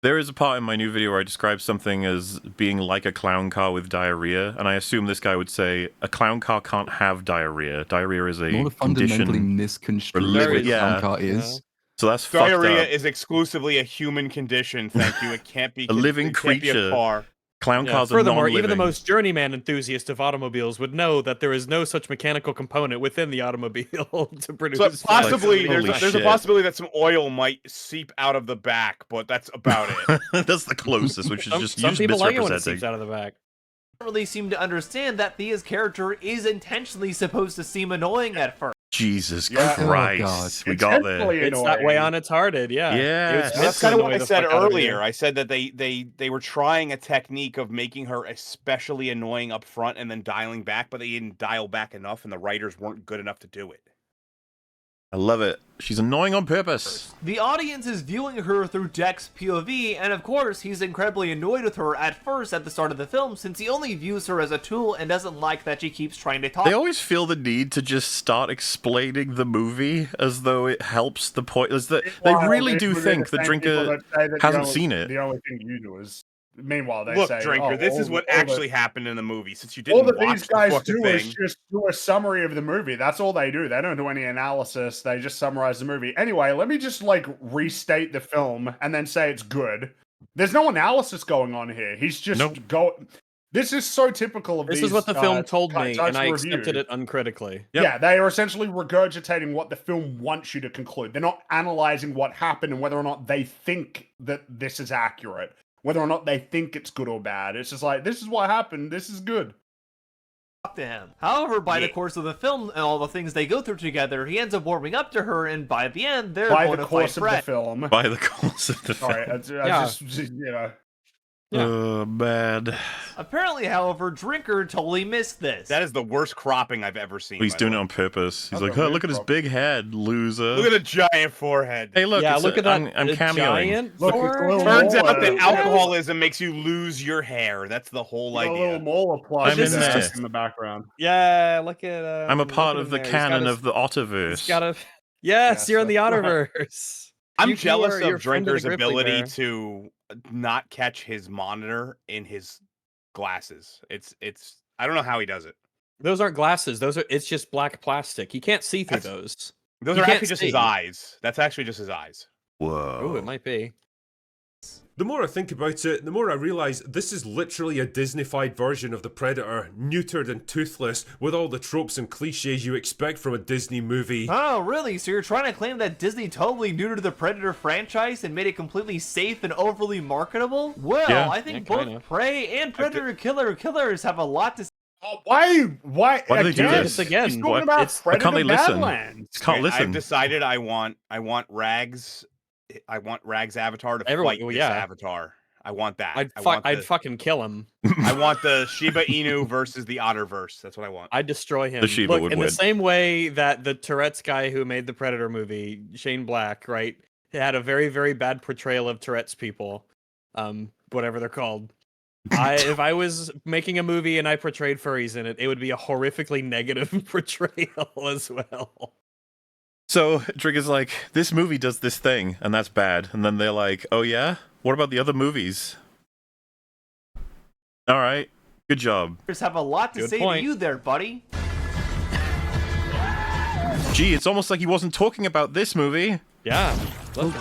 Speaker 1: There is a part in my new video where I describe something as being like a clown car with diarrhea, and I assume this guy would say a clown car can't have diarrhea. Diarrhea is a
Speaker 5: More fundamentally
Speaker 1: condition.
Speaker 5: misconstrued
Speaker 1: liquid-
Speaker 5: what
Speaker 1: yeah.
Speaker 5: car is.
Speaker 1: So that's fucked
Speaker 4: Diarrhea
Speaker 1: up.
Speaker 4: is exclusively a human condition. Thank you. It can't be
Speaker 1: A living
Speaker 4: it can't be
Speaker 1: creature.
Speaker 4: a car.
Speaker 1: Clown
Speaker 2: Yeah,
Speaker 1: cars are
Speaker 2: furthermore,
Speaker 1: non-living.
Speaker 2: even the most journeyman enthusiast of automobiles would know that there is no such mechanical component within the automobile to produce.
Speaker 4: So possibly
Speaker 1: Like,
Speaker 4: there's
Speaker 1: holy
Speaker 4: a
Speaker 1: shit.
Speaker 4: possibility that some oil might seep out of the back, but that's about it.
Speaker 1: That's the closest, which is just
Speaker 2: some
Speaker 1: you just
Speaker 2: people like it when it
Speaker 1: misrepresenting.
Speaker 2: seeps out of the back.
Speaker 9: don't really seem to understand that Thea's character is intentionally supposed to seem annoying at first.
Speaker 1: Jesus
Speaker 3: Yeah.
Speaker 1: Christ,
Speaker 5: Oh, God.
Speaker 1: we got there.
Speaker 3: Intentionally
Speaker 2: It's that way on its hearted, yeah.
Speaker 1: Yes.
Speaker 2: It was meant
Speaker 4: That's
Speaker 2: to
Speaker 4: kind of what
Speaker 2: annoy
Speaker 4: I
Speaker 2: the
Speaker 4: said
Speaker 2: fuck out of you.
Speaker 4: earlier. I said that they were trying a technique of making her especially annoying up front and then dialing back, but they didn't dial back enough, and the writers weren't good enough to do it.
Speaker 1: I love it. She's annoying on purpose.
Speaker 9: The audience is viewing her through Deck's POV, and of course, he's incredibly annoyed with her at first at the start of the film, since he only views her as a tool and doesn't like that she keeps trying to talk.
Speaker 1: They always feel the need to just start explaining the movie as though it helps the point. Is that they
Speaker 3: Well,
Speaker 1: really
Speaker 3: they-
Speaker 1: do
Speaker 3: they're
Speaker 1: think
Speaker 3: the
Speaker 1: the
Speaker 3: same people
Speaker 1: Drinker
Speaker 3: that say that the
Speaker 1: hasn't
Speaker 3: only-
Speaker 1: seen it.
Speaker 3: The only thing you do is, meanwhile, they
Speaker 4: Look,
Speaker 3: say,
Speaker 4: Drinker,
Speaker 3: oh,
Speaker 4: this is
Speaker 3: all-
Speaker 4: what
Speaker 3: all
Speaker 4: actually
Speaker 3: the,
Speaker 4: happened in the movie. Since you
Speaker 3: all
Speaker 4: didn't
Speaker 3: that
Speaker 4: watch
Speaker 3: these
Speaker 4: the
Speaker 3: guys
Speaker 4: fucking
Speaker 3: do
Speaker 4: thing.
Speaker 3: is just do a summary of the movie. That's all they do. They don't do any analysis. They just summarize the movie. Anyway, let me just like restate the film and then say it's good. There's no analysis going on here. He's just go. This is so typical of
Speaker 2: This
Speaker 3: these.
Speaker 2: is what the film told me,
Speaker 3: types
Speaker 2: and
Speaker 3: of
Speaker 2: I
Speaker 3: review.
Speaker 2: accepted it uncritically.
Speaker 3: Yeah, they are essentially regurgitating what the film wants you to conclude. They're not analyzing what happened and whether or not they think that this is accurate, whether or not they think it's good or bad. It's just like, this is what happened. This is good.
Speaker 9: To him. However, by the course of the film and all the things they go through together, he ends up warming up to her, and by the end, they're
Speaker 3: By
Speaker 9: bona
Speaker 3: the
Speaker 9: fide
Speaker 3: course of the
Speaker 9: friends.
Speaker 3: film.
Speaker 1: By the course of the
Speaker 3: Sorry,
Speaker 1: film.
Speaker 3: I
Speaker 2: Yeah.
Speaker 3: just, you know.
Speaker 1: Oh, bad.
Speaker 9: Apparently, however, Drinker totally missed this.
Speaker 4: That is the worst cropping I've ever seen.
Speaker 1: He's
Speaker 4: by the
Speaker 1: doing it
Speaker 4: way.
Speaker 1: on purpose. He's
Speaker 3: That's
Speaker 1: like,
Speaker 3: a
Speaker 1: oh,
Speaker 3: weird
Speaker 1: look at his
Speaker 3: problem.
Speaker 1: big head, loser.
Speaker 4: Look at the giant forehead.
Speaker 1: Hey, look,
Speaker 2: yeah,
Speaker 1: it's
Speaker 2: look
Speaker 1: a-
Speaker 2: at that.
Speaker 1: I'm
Speaker 2: a
Speaker 1: cameoing.
Speaker 2: giant
Speaker 3: Look, it's a
Speaker 2: forehead.
Speaker 3: little
Speaker 4: Turns out
Speaker 3: Molar.
Speaker 4: that alcoholism makes you lose your hair. That's the whole
Speaker 3: Got a little
Speaker 4: idea.
Speaker 3: molar plush
Speaker 1: I'm in
Speaker 3: there
Speaker 1: there.
Speaker 3: in the background.
Speaker 2: Yeah, look at.
Speaker 1: I'm a
Speaker 2: look
Speaker 1: part
Speaker 2: at
Speaker 1: of
Speaker 2: him
Speaker 1: the
Speaker 2: there. He's got
Speaker 1: canon
Speaker 2: his-
Speaker 1: of the Otterverse.
Speaker 2: He's got a. Yes, you're in the Otterverse.
Speaker 4: I'm
Speaker 2: You
Speaker 4: jealous
Speaker 2: are- you're
Speaker 4: of
Speaker 2: friend of the
Speaker 4: Drinker's
Speaker 2: Grizzly
Speaker 4: ability
Speaker 2: Bear.
Speaker 4: to not catch his monitor in his glasses. It's I don't know how he does it.
Speaker 2: Those aren't glasses. Those are. It's just black plastic. He can't see through those.
Speaker 4: Those
Speaker 2: You
Speaker 4: are
Speaker 2: can't
Speaker 4: actually just his
Speaker 2: see.
Speaker 4: eyes. That's actually just his eyes.
Speaker 1: Whoa.
Speaker 2: Oh, it might be.
Speaker 7: The more I think about it, the more I realise this is literally a Disney-fied version of the Predator, neutered and toothless, with all the tropes and cliches you expect from a Disney movie.
Speaker 9: Oh, really? So you're trying to claim that Disney totally neutered the Predator franchise and made it completely safe and overly marketable? Well,
Speaker 1: Yeah.
Speaker 9: I think
Speaker 2: Yeah,
Speaker 9: both
Speaker 2: kinda.
Speaker 9: Prey and Predator Killers have a lot to say.
Speaker 3: Oh, why
Speaker 1: Why do they do
Speaker 3: again?
Speaker 1: this?
Speaker 2: Again,
Speaker 3: He's talking
Speaker 1: What?
Speaker 3: about
Speaker 2: It's-
Speaker 3: Predator
Speaker 1: can't they listen?
Speaker 3: Badlands.
Speaker 1: Can't
Speaker 4: I've
Speaker 1: listen.
Speaker 4: decided I want Rags' avatar to
Speaker 2: Everyone-
Speaker 4: fight
Speaker 2: well,
Speaker 4: this
Speaker 2: yeah.
Speaker 4: avatar. I want that.
Speaker 2: I'd fucking kill him.
Speaker 4: I want the Shiba Inu versus the Otterverse. That's what I want.
Speaker 2: I'd destroy him.
Speaker 1: The Shiba
Speaker 2: Look,
Speaker 1: would
Speaker 2: in
Speaker 1: win.
Speaker 2: the same way that the Tourette's guy who made the Predator movie, Shane Black, right, had a very, very bad portrayal of Tourette's people, whatever they're called. If I was making a movie and I portrayed furries in it, it would be a horrifically negative portrayal as well.
Speaker 1: So Trigger's like, this movie does this thing, and that's bad. And then they're like, oh yeah? What about the other movies? All right, good job.
Speaker 9: Have a lot to
Speaker 2: Good
Speaker 9: say
Speaker 2: point.
Speaker 9: to you there, buddy.
Speaker 1: Gee, it's almost like he wasn't talking about this movie.
Speaker 2: Yeah. Look.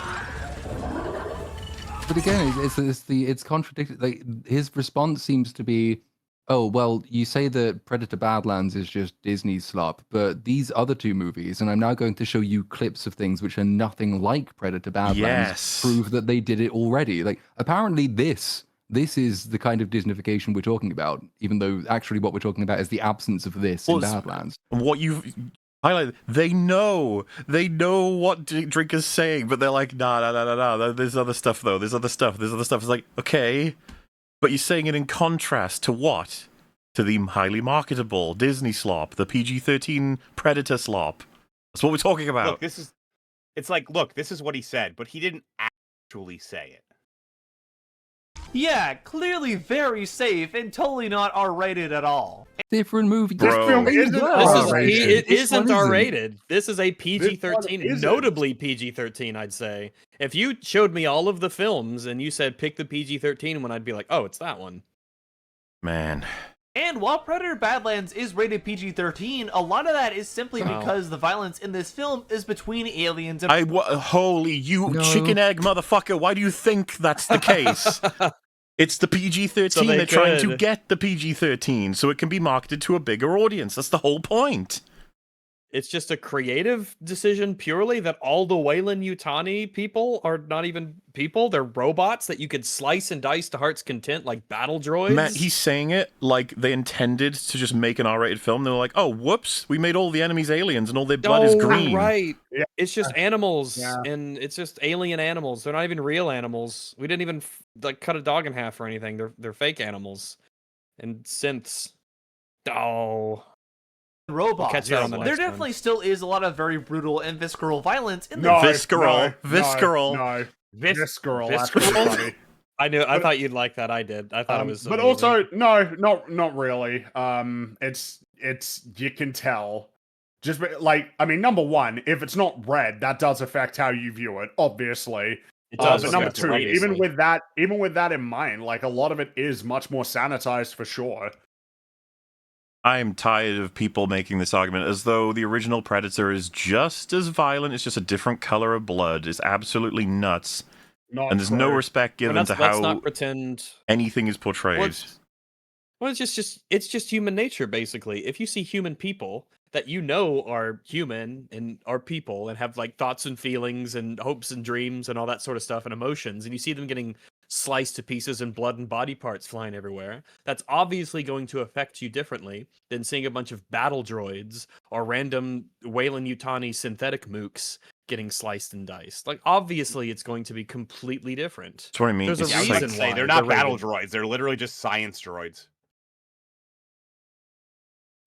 Speaker 5: But again, it's contradicted. Like his response seems to be, "Oh well, you say that Predator Badlands is just Disney slop, but these other two movies, and I'm now going to show you clips of things which are nothing like Predator Badlands,
Speaker 1: Yes.
Speaker 5: prove that they did it already. Like apparently this is the kind of Disneyfication we're talking about, even though actually what we're talking about is the absence of this in
Speaker 1: Well,
Speaker 5: Badlands.
Speaker 1: What you've highlighted, they know what Drinker's saying, but they're like, nah. There's other stuff though. There's other stuff. It's like, okay, but you're saying it in contrast to what? To the highly marketable Disney slop, the PG-13 Predator slop. That's what we're talking about.
Speaker 4: Look, this is what he said, but he didn't actually say it.
Speaker 9: Yeah, clearly very safe and totally not R-rated at all.
Speaker 5: Different movie.
Speaker 1: Bro.
Speaker 3: This film isn't
Speaker 2: It
Speaker 3: R-rated.
Speaker 5: This
Speaker 2: isn't
Speaker 5: one isn't.
Speaker 2: R-rated. This is a PG-13,
Speaker 3: isn't.
Speaker 2: notably PG-13, I'd say. If you showed me all of the films and you said pick the PG-13 one, I'd be like, oh, it's that one.
Speaker 1: Man.
Speaker 9: And while Predator Badlands is rated PG-13, a lot of that is simply
Speaker 2: Wow.
Speaker 9: because the violence in this film is between aliens and...
Speaker 1: Holy you
Speaker 5: No.
Speaker 1: chicken egg motherfucker, why do you think that's the case? It's the PG-13.
Speaker 2: So they
Speaker 1: They're trying to
Speaker 2: could.
Speaker 1: get the PG-13 so it can be marketed to a bigger audience. That's the whole point.
Speaker 2: It's just a creative decision purely that all the Weyland-Yutani people are not even people. They're robots that you could slice and dice to heart's content like battle droids.
Speaker 1: Matt, he's saying it like they intended to just make an R-rated film. They were like, oh, whoops, we made all the enemies aliens and all their blood is green.
Speaker 2: Right.
Speaker 3: Yeah.
Speaker 2: It's just animals,
Speaker 3: Yeah.
Speaker 2: and it's just alien animals. They're not even real animals. We didn't even like cut a dog in half or anything. They're fake animals and synths. Oh.
Speaker 9: robots.
Speaker 2: Catch that on the
Speaker 9: There
Speaker 2: next one.
Speaker 9: definitely still is a lot of very brutal and visceral violence in
Speaker 3: No,
Speaker 9: the
Speaker 1: Visceral.
Speaker 3: no,
Speaker 1: Visceral.
Speaker 3: No, visceral.
Speaker 2: Visceral?
Speaker 3: That's funny.
Speaker 2: I thought you'd like that. I did. I thought it was.
Speaker 3: But
Speaker 2: amazing.
Speaker 3: also, no, not really. It's you can tell. Just like, I mean, number one, if it's not red, that does affect how you view it, obviously.
Speaker 2: It does
Speaker 3: But number
Speaker 2: affect it,
Speaker 3: two, even
Speaker 2: obviously.
Speaker 3: with that in mind, like a lot of it is much more sanitized for sure.
Speaker 1: I'm tired of people making this argument as though the original Predator is just as violent. It's just a different color of blood. It's absolutely nuts.
Speaker 3: Not
Speaker 1: And there's no
Speaker 3: true.
Speaker 1: respect given
Speaker 2: let's
Speaker 1: to how
Speaker 2: not pretend.
Speaker 1: anything is portrayed.
Speaker 2: Well, it's just human nature, basically. If you see human people that you know are human and are people and have like thoughts and feelings and hopes and dreams and all that sort of stuff and emotions, and you see them getting sliced to pieces and blood and body parts flying everywhere, that's obviously going to affect you differently than seeing a bunch of battle droids or random Weyland-Yutani synthetic mooks getting sliced and diced. Like, obviously, it's going to be completely different.
Speaker 1: That's what I mean.
Speaker 2: There's a
Speaker 1: It's
Speaker 4: I was
Speaker 1: like-
Speaker 4: about to
Speaker 2: reason
Speaker 4: say,
Speaker 2: why
Speaker 4: they're not
Speaker 2: they're
Speaker 4: battle
Speaker 2: rated.
Speaker 4: droids. They're literally just science droids.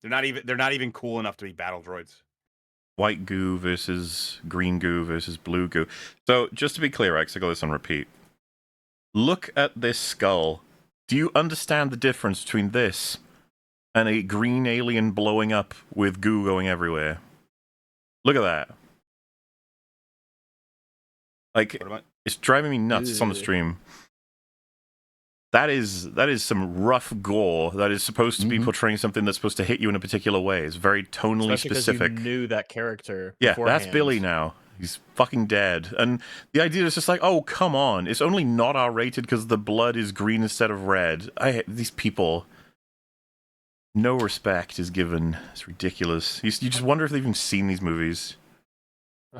Speaker 4: They're not even cool enough to be battle droids.
Speaker 1: white goo versus green goo versus blue goo. So, just to be clear, X, I got this on repeat. Look at this skull. Do you understand the difference between this and a green alien blowing up with goo going everywhere? Look at that. Like,
Speaker 4: What about?
Speaker 1: it's driving me nuts. It's on the stream. That is some rough gore that is supposed to be portraying something that's supposed to hit you in a particular way. It's very tonally
Speaker 2: Especially 'cause
Speaker 1: specific.
Speaker 2: you knew that character.
Speaker 1: Yeah, that's
Speaker 2: beforehand.
Speaker 1: Billy now. He's fucking dead. And the idea is just like, oh, come on. It's only not R-rated because the blood is green instead of red. These people... No respect is given. It's ridiculous. You just wonder if they've even seen these movies.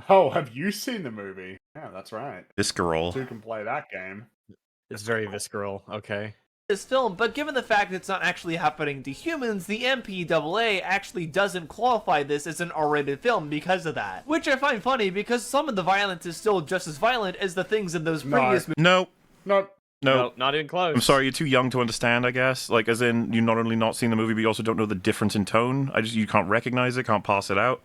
Speaker 3: Oh, have you seen the movie? Yeah, that's right.
Speaker 1: Visceral.
Speaker 3: Who can play that game?
Speaker 2: It's very visceral. Okay.
Speaker 9: This film, but given the fact it's not actually happening to humans, the MPAA actually doesn't qualify this as an R-rated film because of that. Which I find funny because some of the violence is still just as violent as the things in those previous movies.
Speaker 1: No.
Speaker 2: No, not even close.
Speaker 1: I'm sorry, you're too young to understand, I guess. Like, as in, you not only not seen the movie, but you also don't know the difference in tone. You can't recognize it, can't pass it out.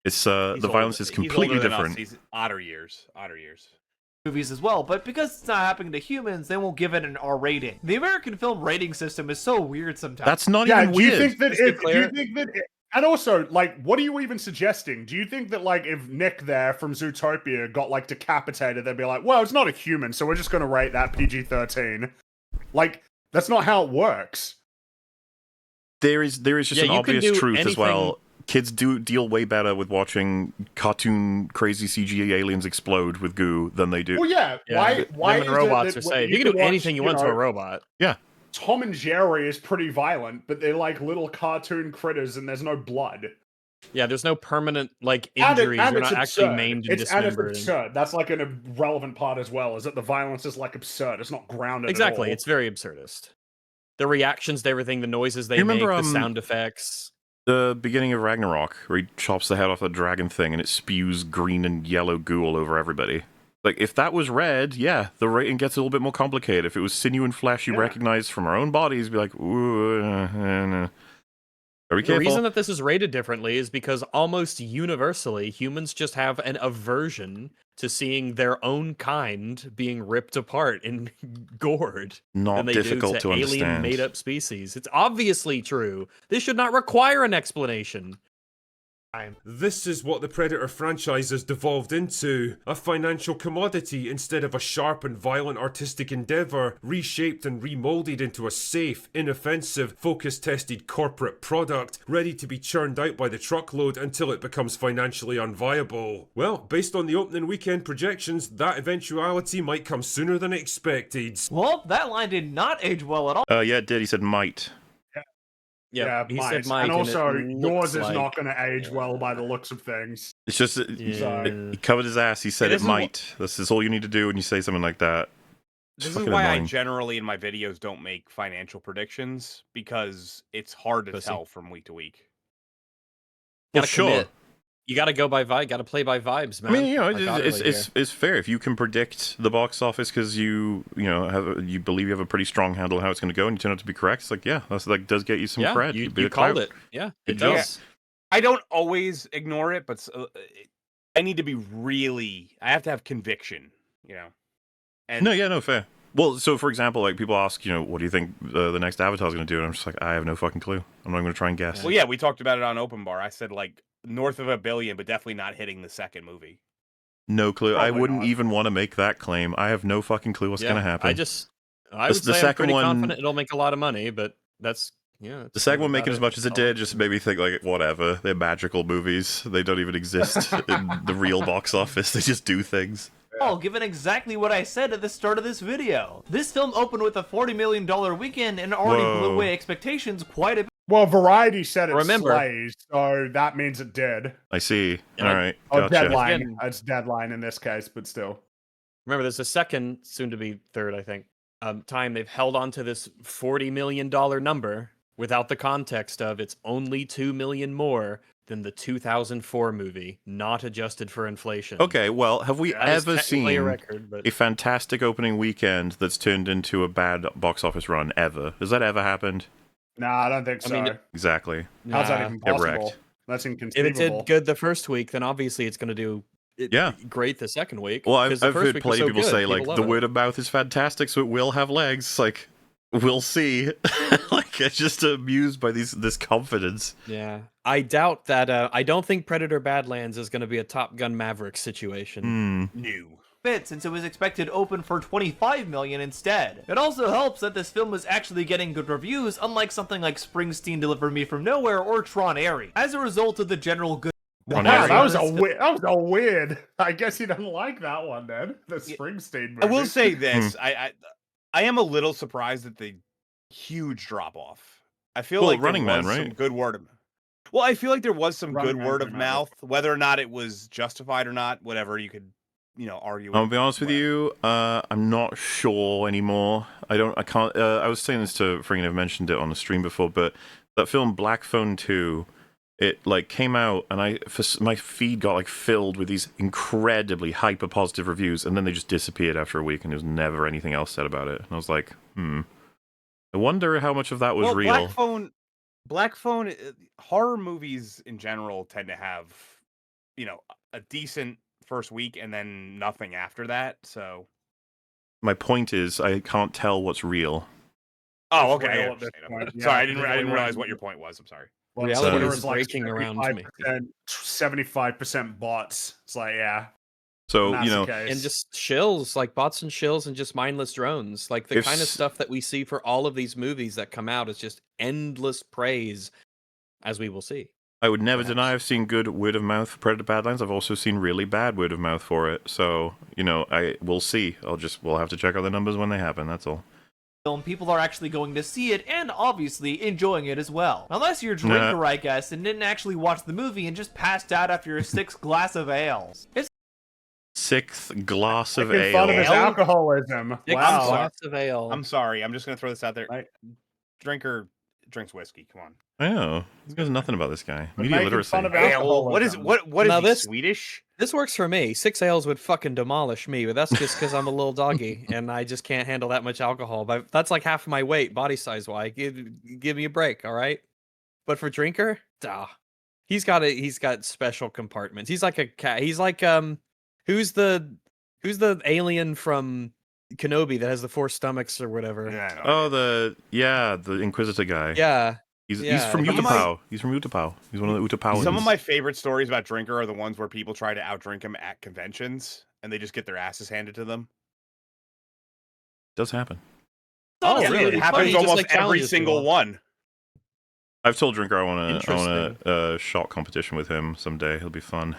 Speaker 1: It's, the violence is completely different.
Speaker 4: He's odder years.
Speaker 9: Movies as well, but because it's not happening to humans, they won't give it an R rating. The American film rating system is so weird sometimes.
Speaker 1: That's not even weird.
Speaker 3: Do you think that and also, like, what are you even suggesting? Do you think that, like, if Nick there from Zootopia got, like, decapitated, they'd be like, well, it's not a human, so we're just going to rate that PG-13. Like, that's not how it works.
Speaker 1: There is just an obvious truth as well. Kids do deal way better with watching cartoon crazy CG aliens explode with goo than they do.
Speaker 3: Well, yeah. Why
Speaker 2: is robots are saying you can do anything you want to a robot?
Speaker 1: Yeah.
Speaker 3: Tom and Jerry is pretty violent, but they're like little cartoon critters, and there's no blood.
Speaker 2: Yeah, there's no permanent like injuries. You're not actually maimed and dismembered.
Speaker 3: It's absurd. That's like an irrelevant part as well. Is that the violence is like absurd? It's not grounded.
Speaker 2: Exactly.
Speaker 3: At all.
Speaker 2: It's very absurdist. The reactions to everything, the noises they make, the sound effects.
Speaker 1: The beginning of Ragnarok, where he chops the head off the dragon thing and it spews green and yellow goo all over everybody. Like, if that was red, yeah, the rating gets a little bit more complicated. If it was sinew and flesh you recognize from our own bodies, be like, ooh, Are we careful?
Speaker 2: The reason that this is rated differently is because almost universally, humans just have an aversion to seeing their own kind being ripped apart and gored.
Speaker 1: Not
Speaker 2: than they
Speaker 1: difficult
Speaker 2: do
Speaker 1: to
Speaker 2: alien
Speaker 1: understand.
Speaker 2: made-up species. It's obviously true. This should not require an explanation.
Speaker 7: This is what the Predator franchise has devolved into. A financial commodity instead of a sharp and violent artistic endeavour, reshaped and remolded into a safe, inoffensive, focus-tested corporate product, ready to be churned out by the truckload until it becomes financially unviable. Well, based on the opening weekend projections, that eventuality might come sooner than expected.
Speaker 9: Well, that line did not age well at all.
Speaker 1: Yeah, it did. He said might.
Speaker 2: Yeah, he said Mike,
Speaker 3: and also yours is
Speaker 2: like...
Speaker 3: not going to age well by the looks of things.
Speaker 1: It's just he covered his ass. He said it might. This is all you need to do when you say something like that.
Speaker 4: This is why I generally in my videos don't make financial predictions, because it's hard to tell from week to week.
Speaker 2: Well, sure. You got to go by vibe. Got to play by vibes, man.
Speaker 1: I mean, you know, it's fair if you can predict the box office because you believe you have a pretty strong handle on how it's going to go, and you turn out to be correct. It's like, yeah, that's like does get you some cred.
Speaker 2: You called it. Yeah, it does.
Speaker 4: I don't always ignore it, but I need to be I have to have conviction, you know. And
Speaker 1: no, fair. Well, so for example, like people ask, what do you think the next Avatar is going to do? And I'm just like, I have no fucking clue. I'm not going to try and guess.
Speaker 4: Well, yeah, we talked about it on Open Bar. I said like north of $1 billion, but definitely not hitting the second movie.
Speaker 1: No clue. Probably I wouldn't even want to make that claim. I have no fucking clue what's going to happen.
Speaker 2: I would say I'm pretty confident it'll make a lot of money, but that's the
Speaker 1: second one making as much as it did just made me think like whatever. They're magical movies. They don't even exist in the real box office. They just do things.
Speaker 9: Given exactly what I said at the start of this video. This film opened with a $40 million weekend and already blew away expectations quite a bit.
Speaker 3: Well, Variety said it slays, so that means it did.
Speaker 1: I see.
Speaker 2: Yeah,
Speaker 1: all right.
Speaker 3: Oh,
Speaker 1: gotcha.
Speaker 3: Deadline. It's Deadline in this case, but still.
Speaker 2: Remember, there's a second, soon to be third, I think, time they've held on to this $40 million number without the context of it's only $2 million more than the 2004 movie, not adjusted for inflation.
Speaker 1: Okay, well, have we ever seen
Speaker 2: a
Speaker 1: fantastic opening weekend that's turned into a bad box office run ever? Has that ever happened?
Speaker 3: No, I don't think so.
Speaker 1: Exactly.
Speaker 3: How's that even possible?
Speaker 1: Wrecked.
Speaker 3: That's inconceivable.
Speaker 2: If it did good the first week, then obviously it's going to do great the second week.
Speaker 1: Well, I've heard plenty of people say, like, the word of mouth is fantastic, so it will have legs. Like, we'll see. Like, I'm just amused by this confidence.
Speaker 2: Yeah. I doubt that, I don't think Predator Badlands is going to be a Top Gun Maverick situation.
Speaker 4: New.
Speaker 9: Since it was expected to open for $25 million instead. It also helps that this film was actually getting good reviews, unlike something like Springsteen Deliver Me From Nowhere or Tron Airy. As a result of the general good
Speaker 1: Ronnie,
Speaker 3: Wow,
Speaker 1: Ari?
Speaker 3: that was a weird. I guess he doesn't like that one then. The Springsteen movie.
Speaker 4: I will say
Speaker 1: Hmm.
Speaker 4: this: I am a little surprised at the huge drop off. I feel
Speaker 1: Well,
Speaker 4: like there
Speaker 1: Running Man,
Speaker 4: was some
Speaker 1: right?
Speaker 4: good word of. Well, I feel like there was some
Speaker 3: Running
Speaker 4: good
Speaker 3: Man
Speaker 4: word
Speaker 3: came
Speaker 4: of
Speaker 3: out
Speaker 4: mouth, whether or not it was justified or not. Whatever you could, argue.
Speaker 1: I'll be honest with you. I'm not sure anymore. I can't. I was saying this to Fring, and I've mentioned it on the stream before, but that film Black Phone 2, it like came out, and my feed got like filled with these incredibly hyper positive reviews, and then they just disappeared after a week, and there was never anything else said about it. And I was like, I wonder how much of that was real.
Speaker 4: Black Phone, horror movies in general tend to have, a decent first week and then nothing after that. So
Speaker 1: My point is, I can't tell what's real.
Speaker 4: Oh,
Speaker 3: It's
Speaker 4: okay. I
Speaker 3: real at this
Speaker 4: understand.
Speaker 3: point,
Speaker 4: Sorry,
Speaker 3: yeah,
Speaker 4: I didn't
Speaker 3: because when
Speaker 4: realize
Speaker 3: we're-
Speaker 4: what your point was. I'm sorry.
Speaker 3: Well,
Speaker 2: Reality
Speaker 3: Twitter
Speaker 2: is
Speaker 3: is like
Speaker 2: breaking around me.
Speaker 3: 75% bots. It's like, yeah.
Speaker 1: So,
Speaker 3: that's the case.
Speaker 2: And just shills, like bots and shills and just mindless drones. Like the kind of stuff that we see for all of these movies that come out is just endless praise, as we will see.
Speaker 1: I would never deny I've seen good word of mouth for Predator Badlands. I've also seen really bad word of mouth for it. So, we'll see. We'll have to check out the numbers when they happen. That's all.
Speaker 9: Film, people are actually going to see it and obviously enjoying it as well. Unless you're a drinker, I guess, and didn't actually watch the movie and just passed out after your sixth glass of ales. It's
Speaker 1: Sixth glass of
Speaker 3: Making fun of his
Speaker 1: ale.
Speaker 3: alcoholism.
Speaker 2: Sixth
Speaker 3: Wow.
Speaker 2: glass of ale.
Speaker 4: I'm sorry. I'm just going to throw this out there.
Speaker 3: Right.
Speaker 4: Drinker drinks whiskey. Come on.
Speaker 1: I know. He knows nothing about this guy.
Speaker 3: But
Speaker 1: Media
Speaker 3: making
Speaker 1: literacy.
Speaker 3: fun of
Speaker 4: Ale. What is
Speaker 2: Now
Speaker 4: he,
Speaker 2: this-
Speaker 4: Swedish?
Speaker 2: This works for me. 6 ales would fucking demolish me, but that's just because I'm a little doggy and I just can't handle that much alcohol. But that's like half of my weight, body size wise. Give me a break, all right? But for drinker, he's got special compartments. He's like a cat. He's like who's the alien from Kenobi that has the 4 stomachs or whatever?
Speaker 4: Yeah,
Speaker 1: Oh, the Inquisitor guy.
Speaker 2: Yeah.
Speaker 1: He's
Speaker 2: Yeah,
Speaker 1: from
Speaker 2: he's-
Speaker 1: Utapau. He's from Utapau. He's one of the Utapauans.
Speaker 4: Some of my favorite stories about Drinker are the ones where people try to outdrink him at conventions and they just get their asses handed to them.
Speaker 1: Does happen.
Speaker 2: Oh,
Speaker 4: Yeah,
Speaker 2: really?
Speaker 4: It happens
Speaker 2: Just,
Speaker 4: almost
Speaker 2: like,
Speaker 4: every
Speaker 2: challenges
Speaker 4: single
Speaker 2: people.
Speaker 4: one.
Speaker 1: I've told Drinker I want
Speaker 2: Interesting.
Speaker 1: a shot competition with him someday. It'll be fun.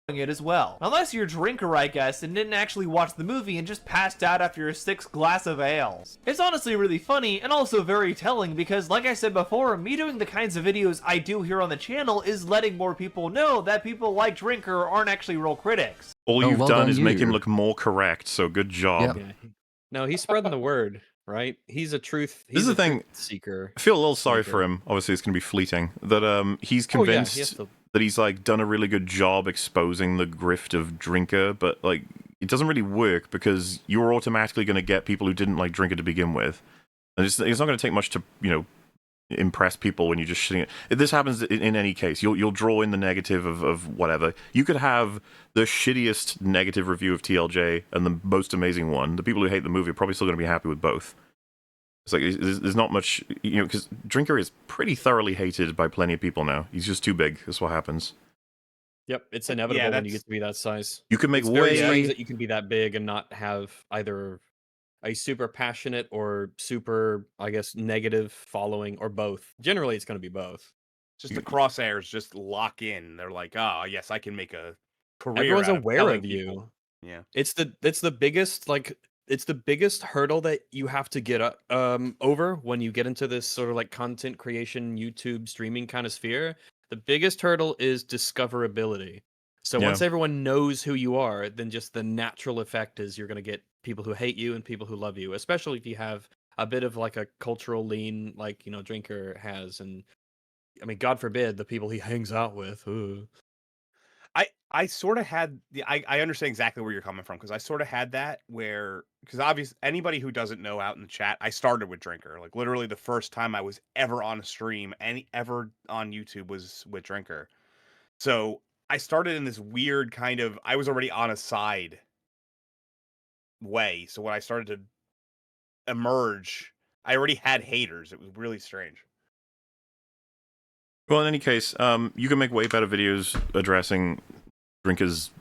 Speaker 9: it as well. Unless you're a drinker, I guess, and didn't actually watch the movie and just passed out after your 6th glass of ales. It's honestly really funny and also very telling because, like I said before, me doing the kinds of videos I do here on the channel is letting more people know that people like Drinker aren't actually real critics.
Speaker 1: All
Speaker 5: Oh,
Speaker 1: you've
Speaker 5: well
Speaker 1: done
Speaker 5: done
Speaker 1: is make him
Speaker 5: you.
Speaker 1: look more correct. So good job.
Speaker 5: Yep.
Speaker 2: Yeah. No, he's spreading the word, right? He's a truth.
Speaker 1: This is
Speaker 2: He's
Speaker 1: the
Speaker 2: a
Speaker 1: thing.
Speaker 2: truth seeker.
Speaker 1: I feel a little sorry
Speaker 2: Seeker.
Speaker 1: for him. Obviously, it's going to be fleeting. That he's
Speaker 2: Oh, yeah,
Speaker 1: convinced
Speaker 2: he has to-
Speaker 1: that he's like done a really good job exposing the grift of Drinker, but like it doesn't really work because you're automatically going to get people who didn't like Drinker to begin with, and it's not going to take much to impress people when you're just shitting it. If this happens in any case, you'll draw in the negative of whatever. You could have the shittiest negative review of TLJ and the most amazing one. The people who hate the movie are probably still going to be happy with both. It's like there's not much, because Drinker is pretty thoroughly hated by plenty of people now. He's just too big. That's what happens.
Speaker 2: Yep, it's inevitable
Speaker 4: Yeah,
Speaker 2: when you
Speaker 4: that's-
Speaker 2: get to be that size.
Speaker 1: You can make
Speaker 2: It's very strange
Speaker 1: way.
Speaker 2: that you can be that big and not have either a super passionate or super, I guess, negative following or both. Generally, it's going to be both.
Speaker 4: Just the crosshairs just lock in. They're like, oh, yes, I can make a career.
Speaker 2: Everyone's
Speaker 4: out of
Speaker 2: aware
Speaker 4: telling
Speaker 2: of you.
Speaker 4: people." Yeah.
Speaker 2: It's the biggest hurdle that you have to get over when you get into this sort of like content creation, YouTube streaming kind of sphere. The biggest hurdle is discoverability. So
Speaker 1: Yeah.
Speaker 2: once everyone knows who you are, then just the natural effect is you're going to get people who hate you and people who love you, especially if you have a bit of like a cultural lean, like, Drinker has. And I mean, God forbid the people he hangs out with. Ugh.
Speaker 4: I sort of had I understand exactly where you're coming from because I sort of had that where because obviously anybody who doesn't know out in the chat, I started with Drinker. Like literally the first time I was ever on a stream, ever on YouTube was with Drinker. So I started in this weird kind of I was already on a side way. So when I started to emerge, I already had haters. It was really strange.
Speaker 1: Well, in any case, you can make way better videos addressing Drinker's,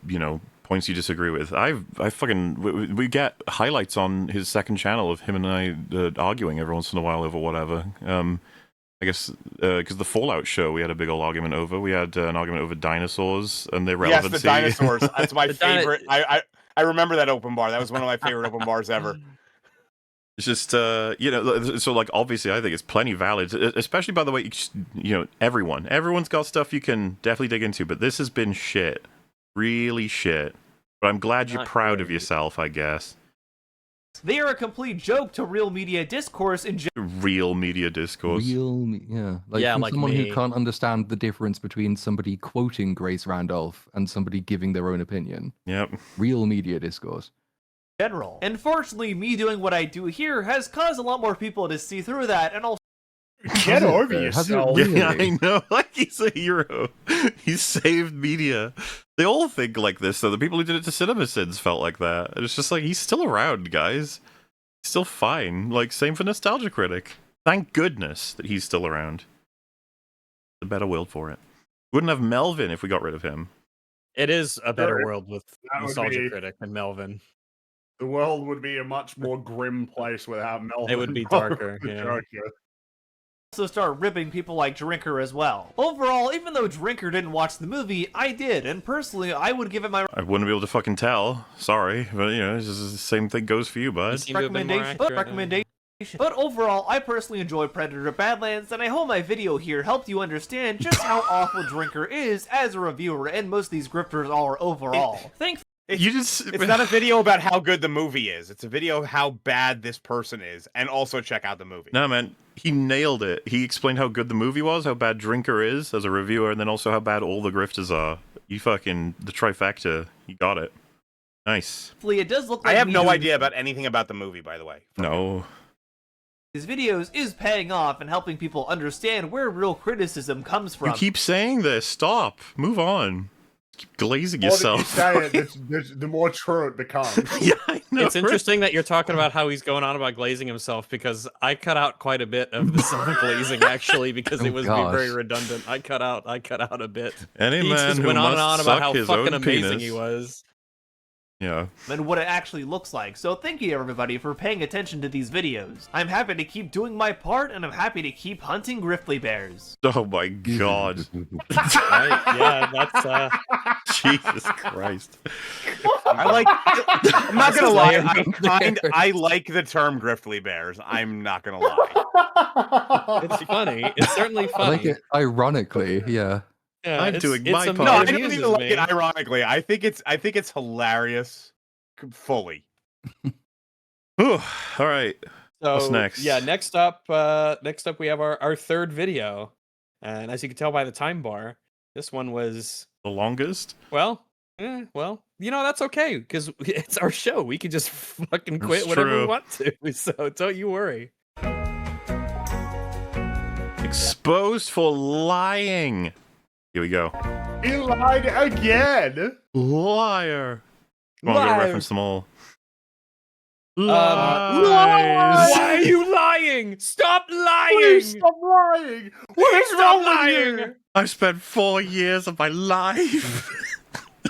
Speaker 1: points you disagree with. We get highlights on his second channel of him and I arguing every once in a while over whatever. I guess because the Fallout show we had a big old argument over. We had an argument over dinosaurs and their
Speaker 4: Yes,
Speaker 1: relevancy.
Speaker 4: the dinosaurs. That's my
Speaker 2: The
Speaker 4: favorite. I remember that open bar. That was one of my favorite open bars ever.
Speaker 1: It's just, so like obviously I think it's plenty valid, especially by the way, everyone's got stuff you can definitely dig into, but this has been shit, really shit. But I'm glad you're proud of yourself, I guess.
Speaker 9: They are a complete joke to real media discourse in
Speaker 1: Real media discourse.
Speaker 5: From someone who can't understand the difference between somebody quoting Grace Randolph and somebody giving their own opinion.
Speaker 1: Yep.
Speaker 5: Real media discourse.
Speaker 9: general. And fortunately, me doing what I do here has caused a lot more people to see through that, and also
Speaker 3: get over yourself.
Speaker 1: Yeah, I know. Like, he's a hero. He saved media. They all think like this, though. The people who did it to CinemaSins felt like that. And it's just like, he's still around, guys. He's still fine. Like, same for Nostalgia Critic. Thank goodness that he's still around. A better world for it. Wouldn't have Melvin if we got rid of him.
Speaker 2: It is a better
Speaker 3: Sure.
Speaker 2: world with
Speaker 3: That would
Speaker 2: Nostalgia
Speaker 3: be-
Speaker 2: Critic and Melvin.
Speaker 3: The world would be a much more grim place without Melvin.
Speaker 2: It would be darker,
Speaker 3: the
Speaker 2: yeah.
Speaker 3: Joker.
Speaker 9: also start ripping people like Drinker as well. Overall, even though Drinker didn't watch the movie, I did, and personally, I would give it my
Speaker 1: I wouldn't be able to fucking tell. Sorry. But, it's just the same thing goes for you, bud.
Speaker 9: recommendation. But overall, I personally enjoy Predator Badlands, and I hope my video here helped you understand just how awful Drinker is as a reviewer, and most of these grifters are overall. Thanks.
Speaker 4: It's not a video about how good the movie is. It's a video of how bad this person is, and also check out the movie.
Speaker 1: No, man, he nailed it. He explained how good the movie was, how bad Drinker is as a reviewer, and then also how bad all the grifters are. You fucking, the trifecta, you got it. Nice.
Speaker 9: Hopefully it does look like
Speaker 4: I have
Speaker 9: me
Speaker 4: no
Speaker 9: doing
Speaker 4: idea about anything about the movie, by the way.
Speaker 1: No.
Speaker 9: these videos is paying off and helping people understand where real criticism comes from.
Speaker 1: You keep saying this. Stop. Move on. Keep glazing
Speaker 3: The more that
Speaker 1: yourself.
Speaker 3: you say it, the more true it becomes.
Speaker 1: Yeah, I know.
Speaker 2: It's interesting that you're talking about how he's going on about glazing himself, because I cut out quite a bit of the self-glazing actually, because it was very redundant. I cut out a bit.
Speaker 1: Any
Speaker 2: he
Speaker 1: man
Speaker 2: just
Speaker 1: who
Speaker 2: went on
Speaker 1: must
Speaker 2: and on about
Speaker 1: suck
Speaker 2: how
Speaker 1: his
Speaker 2: fucking
Speaker 1: own
Speaker 2: amazing
Speaker 1: penis.
Speaker 2: he was.
Speaker 1: Yeah.
Speaker 9: And what it actually looks like. So thank you everybody for paying attention to these videos. I'm happy to keep doing my part, and I'm happy to keep hunting griffly bears.
Speaker 1: Oh my god.
Speaker 2: Right? Yeah, that's
Speaker 1: Jesus Christ.
Speaker 4: I'm not gonna lie. I like the term griffly bears. I'm not gonna lie.
Speaker 2: it's funny. It's certainly
Speaker 5: I
Speaker 2: funny.
Speaker 5: like it ironically, yeah.
Speaker 2: Yeah,
Speaker 1: I'm doing my part.
Speaker 4: No, I don't
Speaker 2: amuses
Speaker 4: even like
Speaker 2: me.
Speaker 4: it ironically. I think it's hilarious. Fully.
Speaker 1: Whew. All right.
Speaker 2: So,
Speaker 1: What's next?
Speaker 2: Yeah, next up we have our third video. And as you can tell by the time bar, this one was
Speaker 1: The longest?
Speaker 2: well, that's okay, because it's our show. We can just fucking quit
Speaker 1: It's
Speaker 2: whenever we
Speaker 1: true.
Speaker 2: want to. So don't you worry.
Speaker 1: Exposed for lying. Here we go.
Speaker 3: He lied again.
Speaker 1: Liar. Come on, we gotta
Speaker 2: Liar.
Speaker 1: reference them all.
Speaker 2: Why are you lying? Stop lying!
Speaker 3: Please stop lying. What is wrong with you?
Speaker 1: I've spent 4 years of my life.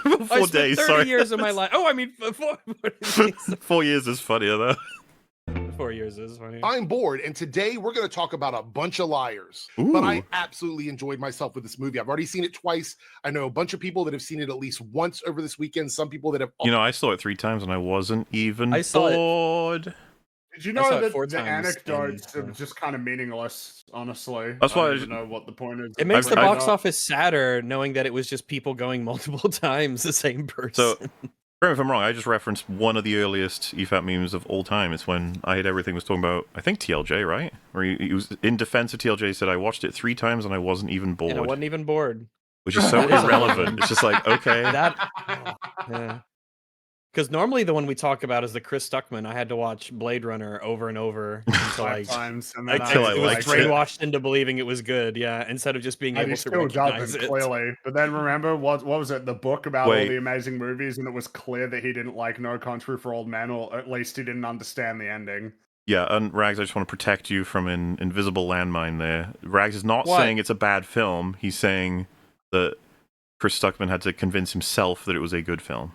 Speaker 2: I
Speaker 1: 4
Speaker 2: spent
Speaker 1: days,
Speaker 2: 30
Speaker 1: sorry.
Speaker 2: years of my life. Oh, I mean,
Speaker 1: 4 years is funnier though.
Speaker 2: 4 years is funny.
Speaker 15: I'm bored, and today we're going to talk about a bunch of liars. But I absolutely enjoyed myself with this movie. I've already seen it twice. I know a bunch of people that have seen it at least once over this weekend. Some people that have.
Speaker 1: I saw it 3 times and I wasn't even
Speaker 2: I saw it-
Speaker 1: bored.
Speaker 3: Did you
Speaker 2: I saw
Speaker 3: know
Speaker 2: it
Speaker 3: that
Speaker 2: 4
Speaker 3: the
Speaker 2: times,
Speaker 3: anecdotes
Speaker 2: and,
Speaker 3: are just kind of meanutless, honestly?
Speaker 1: That's why
Speaker 3: I
Speaker 1: I
Speaker 3: don't
Speaker 1: just-
Speaker 3: even know what the point is.
Speaker 2: It makes the
Speaker 1: I-
Speaker 2: box office sadder knowing that it was just people going multiple times the same person.
Speaker 1: So, correct me if I'm wrong, I just referenced one of the earliest EFAP memes of all time. It's when I Hate Everything was talking about, I think TLJ, right? Where he was in defense of TLJ, said, I watched it 3 times and I wasn't even bored.
Speaker 2: and I wasn't even bored.
Speaker 1: Which is so irrelevant. It's just like, okay.
Speaker 2: Yeah. Because normally the one we talk about is the Chris Stuckman. I had to watch Blade Runner over and over until
Speaker 3: 5 times, and then
Speaker 1: Until I
Speaker 2: it was
Speaker 1: liked it.
Speaker 2: brainwashed into believing it was good. Yeah, instead of just being
Speaker 3: And
Speaker 2: able
Speaker 3: he
Speaker 2: to
Speaker 3: still
Speaker 2: recognize
Speaker 3: doesn't,
Speaker 2: it.
Speaker 3: clearly. But then remember, what was it? The book about
Speaker 1: Wait.
Speaker 3: all the amazing movies, and it was clear that he didn't like No Country for Old Men, or at least he didn't understand the ending.
Speaker 1: Yeah, and Rags, I just want to protect you from an invisible landmine there. Rags is not
Speaker 2: What?
Speaker 1: saying it's a bad film. He's saying that Chris Stuckman had to convince himself that it was a good film.